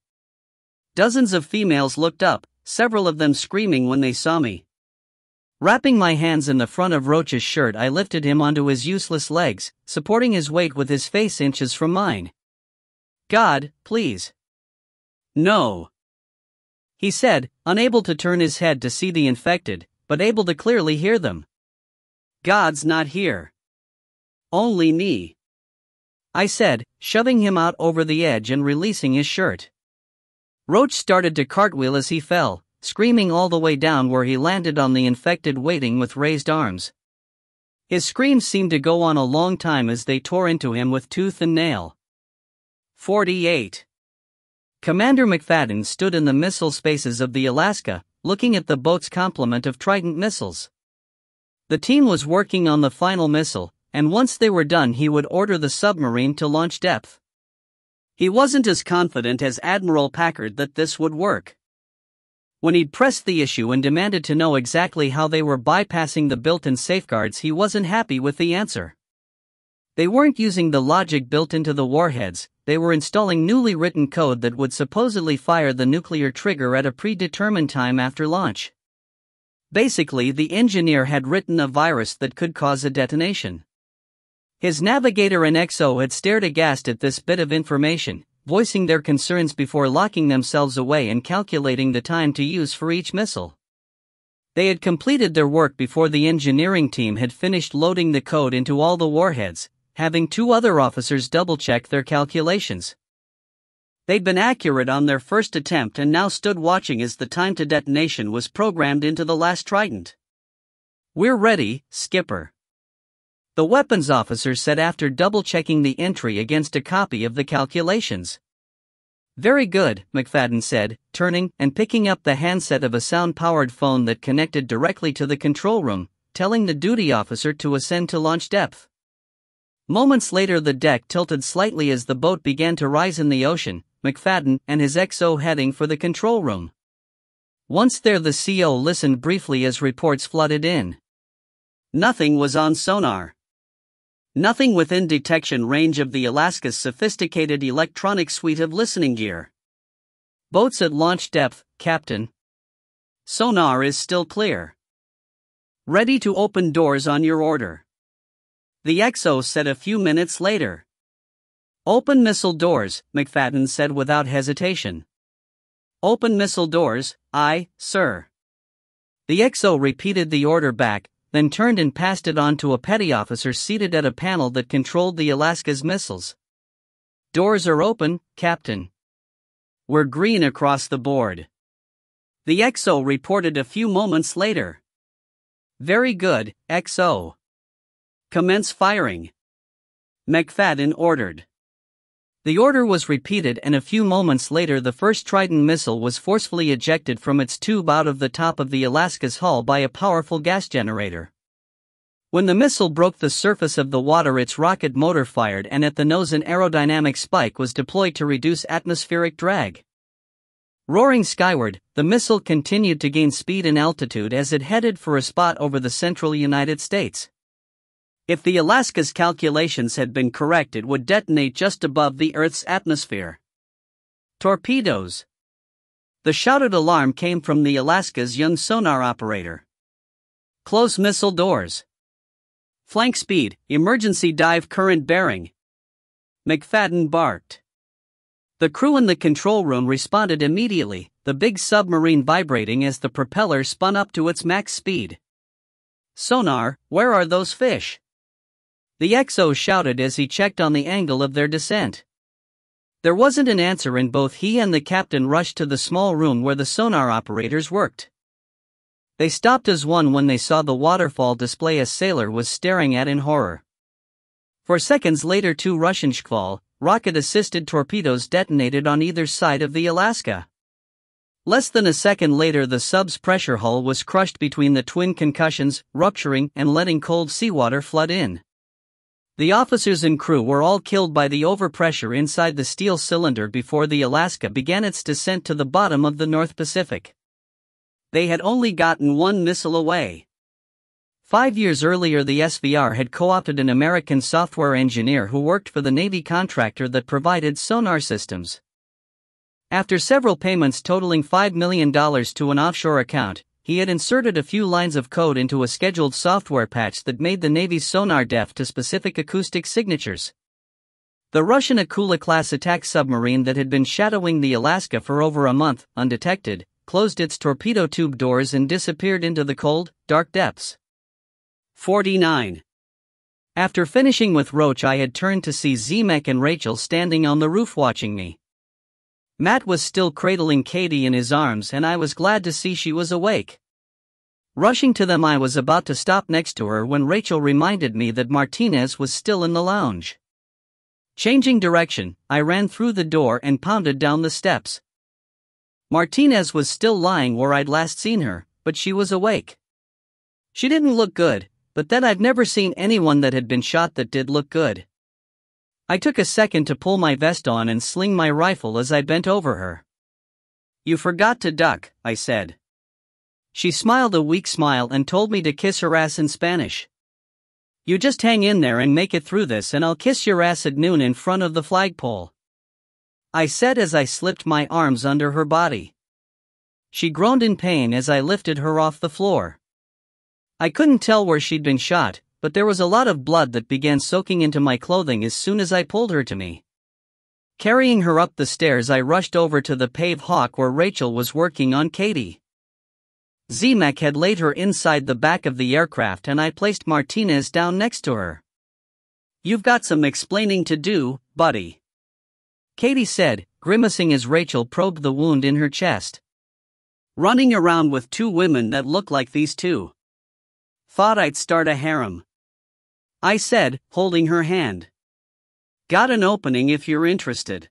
Dozens of females looked up, several of them screaming when they saw me. Wrapping my hands in the front of Roach's shirt, I lifted him onto his useless legs, supporting his weight with his face inches from mine. "God, please. No," he said, unable to turn his head to see the infected, but able to clearly hear them. "God's not here. Only me," I said, shoving him out over the edge and releasing his shirt. Roach started to cartwheel as he fell, screaming all the way down where he landed on the infected waiting with raised arms. His screams seemed to go on a long time as they tore into him with tooth and nail. 48. Commander McFadden stood in the missile spaces of the Alaska, looking at the boat's complement of Trident missiles. The team was working on the final missile, and once they were done, he would order the submarine to launch depth. He wasn't as confident as Admiral Packard that this would work. When he'd pressed the issue and demanded to know exactly how they were bypassing the built-in safeguards, he wasn't happy with the answer. They weren't using the logic built into the warheads, they were installing newly written code that would supposedly fire the nuclear trigger at a predetermined time after launch. Basically, the engineer had written a virus that could cause a detonation. His navigator and XO had stared aghast at this bit of information, voicing their concerns before locking themselves away and calculating the time to use for each missile. They had completed their work before the engineering team had finished loading the code into all the warheads, having two other officers double-check their calculations. They'd been accurate on their first attempt and now stood watching as the time to detonation was programmed into the last Trident. "We're ready, Skipper," the weapons officer said after double-checking the entry against a copy of the calculations. "Very good," McFadden said, turning and picking up the handset of a sound-powered phone that connected directly to the control room, telling the duty officer to ascend to launch depth. Moments later, the deck tilted slightly as the boat began to rise in the ocean, McFadden and his XO heading for the control room. Once there, the CO listened briefly as reports flooded in. Nothing was on sonar. Nothing within detection range of the Alaska's sophisticated electronic suite of listening gear. Boats at launch depth, Captain. Sonar is still clear. Ready to open doors on your order. The XO said a few minutes later. Open missile doors, McFadden said without hesitation. Open missile doors, aye, sir. The XO repeated the order back, then turned and passed it on to a petty officer seated at a panel that controlled the Alaska's missiles. Doors are open, Captain. We're green across the board. The XO reported a few moments later. Very good, XO. Commence firing. McFadden ordered. The order was repeated, and a few moments later the first Trident missile was forcefully ejected from its tube out of the top of the Alaska's hull by a powerful gas generator. When the missile broke the surface of the water, its rocket motor fired, and at the nose an aerodynamic spike was deployed to reduce atmospheric drag. Roaring skyward, the missile continued to gain speed and altitude as it headed for a spot over the central United States. If the Alaska's calculations had been correct, it would detonate just above the Earth's atmosphere. Torpedoes! The shouted alarm came from the Alaska's young sonar operator. Close missile doors. Flank speed, emergency dive current bearing. McFadden barked. The crew in the control room responded immediately, the big submarine vibrating as the propeller spun up to its max speed. Sonar, where are those fish? The XO shouted as he checked on the angle of their descent. There wasn't an answer, and both he and the captain rushed to the small room where the sonar operators worked. They stopped as one when they saw the waterfall display a sailor was staring at in horror. For seconds later, 2 Russian Shkval, rocket-assisted torpedoes detonated on either side of the Alaska. Less than a second later, the sub's pressure hull was crushed between the twin concussions, rupturing and letting cold seawater flood in. The officers and crew were all killed by the overpressure inside the steel cylinder before the Alaska began its descent to the bottom of the North Pacific. They had only gotten 1 missile away. 5 years earlier, the SVR had co-opted an American software engineer who worked for the Navy contractor that provided sonar systems. After several payments totaling $5 million to an offshore account, he had inserted a few lines of code into a scheduled software patch that made the Navy's sonar deaf to specific acoustic signatures. The Russian Akula-class attack submarine that had been shadowing the Alaska for over a month, undetected, closed its torpedo tube doors and disappeared into the cold, dark depths. 49. After finishing with Roach, I had turned to see Zemek and Rachel standing on the roof watching me. Matt was still cradling Katie in his arms, and I was glad to see she was awake. Rushing to them, I was about to stop next to her when Rachel reminded me that Martinez was still in the lounge. Changing direction, I ran through the door and pounded down the steps. Martinez was still lying where I'd last seen her, but she was awake. She didn't look good, but then I've never seen anyone that had been shot that did look good. I took a second to pull my vest on and sling my rifle as I bent over her. "You forgot to duck," I said. She smiled a weak smile and told me to kiss her ass in Spanish. "You just hang in there and make it through this, and I'll kiss your ass at noon in front of the flagpole," I said as I slipped my arms under her body. She groaned in pain as I lifted her off the floor. I couldn't tell where she'd been shot, but there was a lot of blood that began soaking into my clothing as soon as I pulled her to me. Carrying her up the stairs, I rushed over to the Pave Hawk where Rachel was working on Katie. Zemek had laid her inside the back of the aircraft, and I placed Martinez down next to her. "You've got some explaining to do, buddy," Katie said, grimacing as Rachel probed the wound in her chest. "Running around with 2 women that look like these 2. Thought I'd start a harem," I said, holding her hand. "Got an opening if you're interested."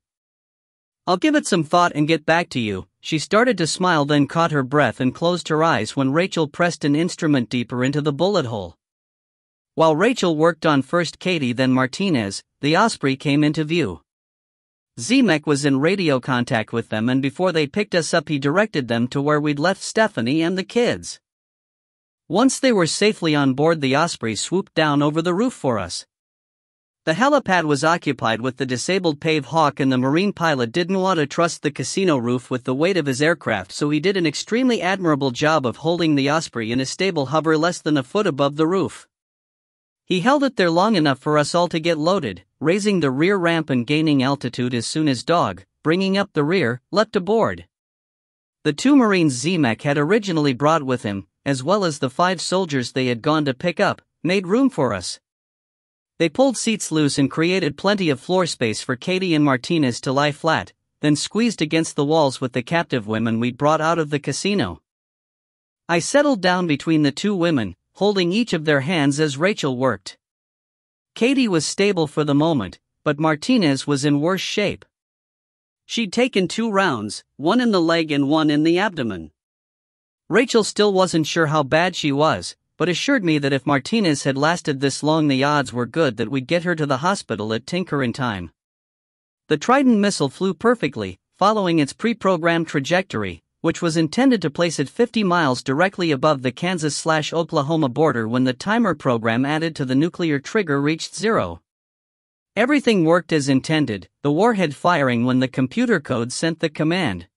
"I'll give it some thought and get back to you." She started to smile, then caught her breath and closed her eyes when Rachel pressed an instrument deeper into the bullet hole. While Rachel worked on first Katie then Martinez, the Osprey came into view. Zemek was in radio contact with them, and before they picked us up he directed them to where we'd left Stephanie and the kids. Once they were safely on board, the Osprey swooped down over the roof for us. The helipad was occupied with the disabled Pave Hawk, and the Marine pilot didn't want to trust the casino roof with the weight of his aircraft, so he did an extremely admirable job of holding the Osprey in a stable hover less than a foot above the roof. He held it there long enough for us all to get loaded, raising the rear ramp and gaining altitude as soon as Dog, bringing up the rear, leapt aboard. The 2 Marines Zemek had originally brought with him, as well as the 5 soldiers they had gone to pick up, made room for us. They pulled seats loose and created plenty of floor space for Katie and Martinez to lie flat, then squeezed against the walls with the captive women we'd brought out of the casino. I settled down between the 2 women, holding each of their hands as Rachel worked. Katie was stable for the moment, but Martinez was in worse shape. She'd taken 2 rounds, one in the leg and one in the abdomen. Rachel still wasn't sure how bad she was, but assured me that if Martinez had lasted this long, the odds were good that we'd get her to the hospital at Tinker in time. The Trident missile flew perfectly, following its pre-programmed trajectory, which was intended to place it 50 miles directly above the Kansas/Oklahoma border when the timer program added to the nuclear trigger reached 0. Everything worked as intended, the warhead firing when the computer code sent the command.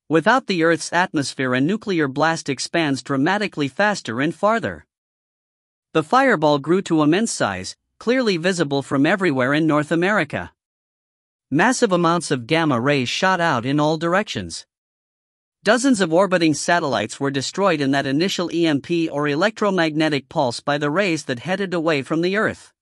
Without the Earth's atmosphere, a nuclear blast expands dramatically faster and farther. The fireball grew to immense size, clearly visible from everywhere in North America. Massive amounts of gamma rays shot out in all directions. Dozens of orbiting satellites were destroyed in that initial EMP or electromagnetic pulse by the rays that headed away from the Earth.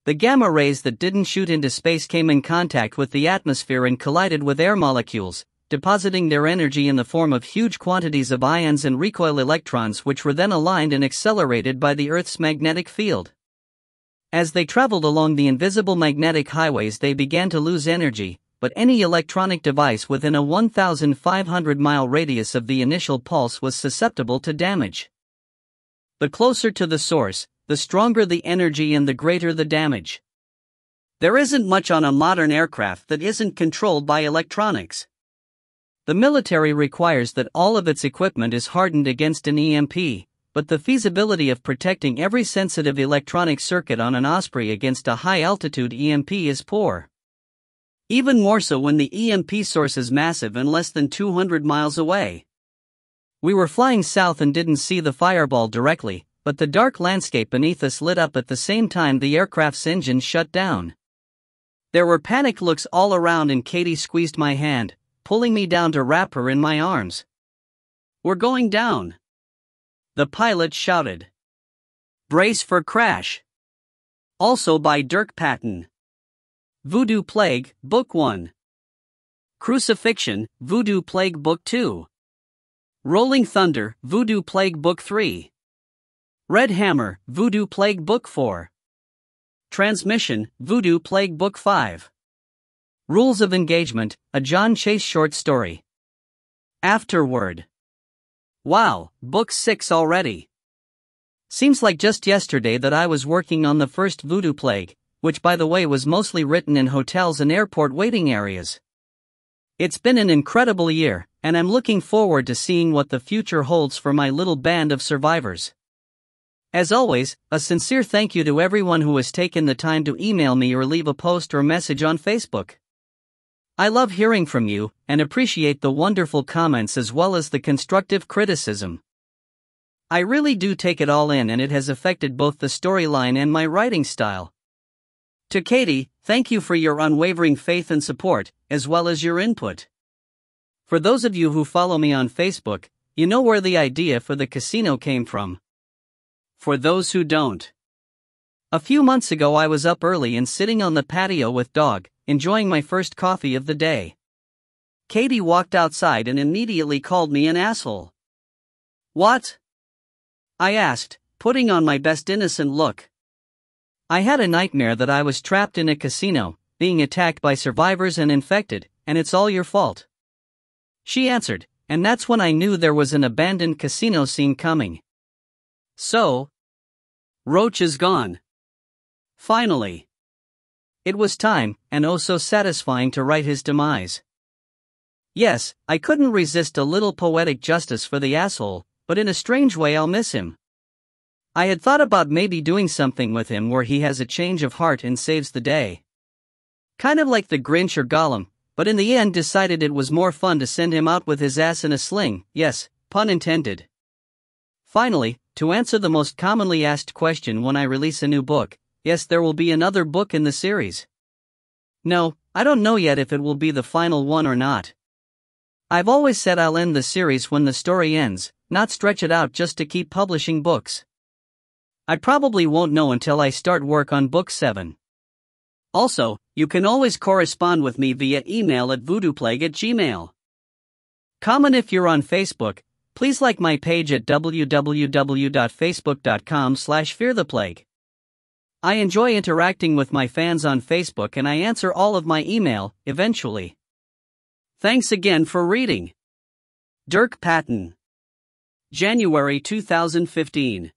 The gamma rays that didn't shoot into space came in contact with the atmosphere and collided with air molecules, depositing their energy in the form of huge quantities of ions and recoil electrons, which were then aligned and accelerated by the Earth's magnetic field. As they traveled along the invisible magnetic highways, they began to lose energy, but any electronic device within a 1,500-mile radius of the initial pulse was susceptible to damage. The closer to the source, the stronger the energy and the greater the damage. There isn't much on a modern aircraft that isn't controlled by electronics. The military requires that all of its equipment is hardened against an EMP, but the feasibility of protecting every sensitive electronic circuit on an Osprey against a high-altitude EMP is poor. Even more so when the EMP source is massive and less than 200 miles away. We were flying south and didn't see the fireball directly, but the dark landscape beneath us lit up at the same time the aircraft's engine shut down. There were panicked looks all around, and Katie squeezed my hand, pulling me down to wrap her in my arms. "We're going down," the pilot shouted. "Brace for crash." Also by Dirk Patton. Voodoo Plague, Book 1. Crucifixion, Voodoo Plague Book 2. Rolling Thunder, Voodoo Plague Book 3. Red Hammer, Voodoo Plague Book 4. Transmission, Voodoo Plague Book 5. Rules of Engagement, a John Chase short story. Afterword. Wow, Book 6 already. Seems like just yesterday that I was working on the first Voodoo Plague, which by the way was mostly written in hotels and airport waiting areas. It's been an incredible year, and I'm looking forward to seeing what the future holds for my little band of survivors. As always, a sincere thank you to everyone who has taken the time to email me or leave a post or message on Facebook. I love hearing from you, and appreciate the wonderful comments as well as the constructive criticism. I really do take it all in, and it has affected both the storyline and my writing style. To Katie, thank you for your unwavering faith and support, as well as your input. For those of you who follow me on Facebook, you know where the idea for the casino came from. For those who don't, a few months ago I was up early and sitting on the patio with Dog, enjoying my first coffee of the day. Katie walked outside and immediately called me an asshole. "What?" I asked, putting on my best innocent look. I had a nightmare that I was trapped in a casino, being attacked by survivors and infected, and it's all your fault. She answered, and that's when I knew there was an abandoned casino scene coming. So, Roach is gone. Finally. It was time, and oh so satisfying to write his demise. Yes, I couldn't resist a little poetic justice for the asshole, but in a strange way I'll miss him. I had thought about maybe doing something with him where he has a change of heart and saves the day. Kind of like the Grinch or Gollum, but in the end decided it was more fun to send him out with his ass in a sling, yes, pun intended. Finally, to answer the most commonly asked question when I release a new book, yes, there will be another book in the series. No, I don't know yet if it will be the final one or not. I've always said I'll end the series when the story ends, not stretch it out just to keep publishing books. I probably won't know until I start work on book 7. Also, you can always correspond with me via email at voodooplague@gmail.com. Comment if you're on Facebook. Please like my page at www.facebook.com/feartheplague. I enjoy interacting with my fans on Facebook and I answer all of my email, eventually. Thanks again for reading. Dirk Patton. January 2015.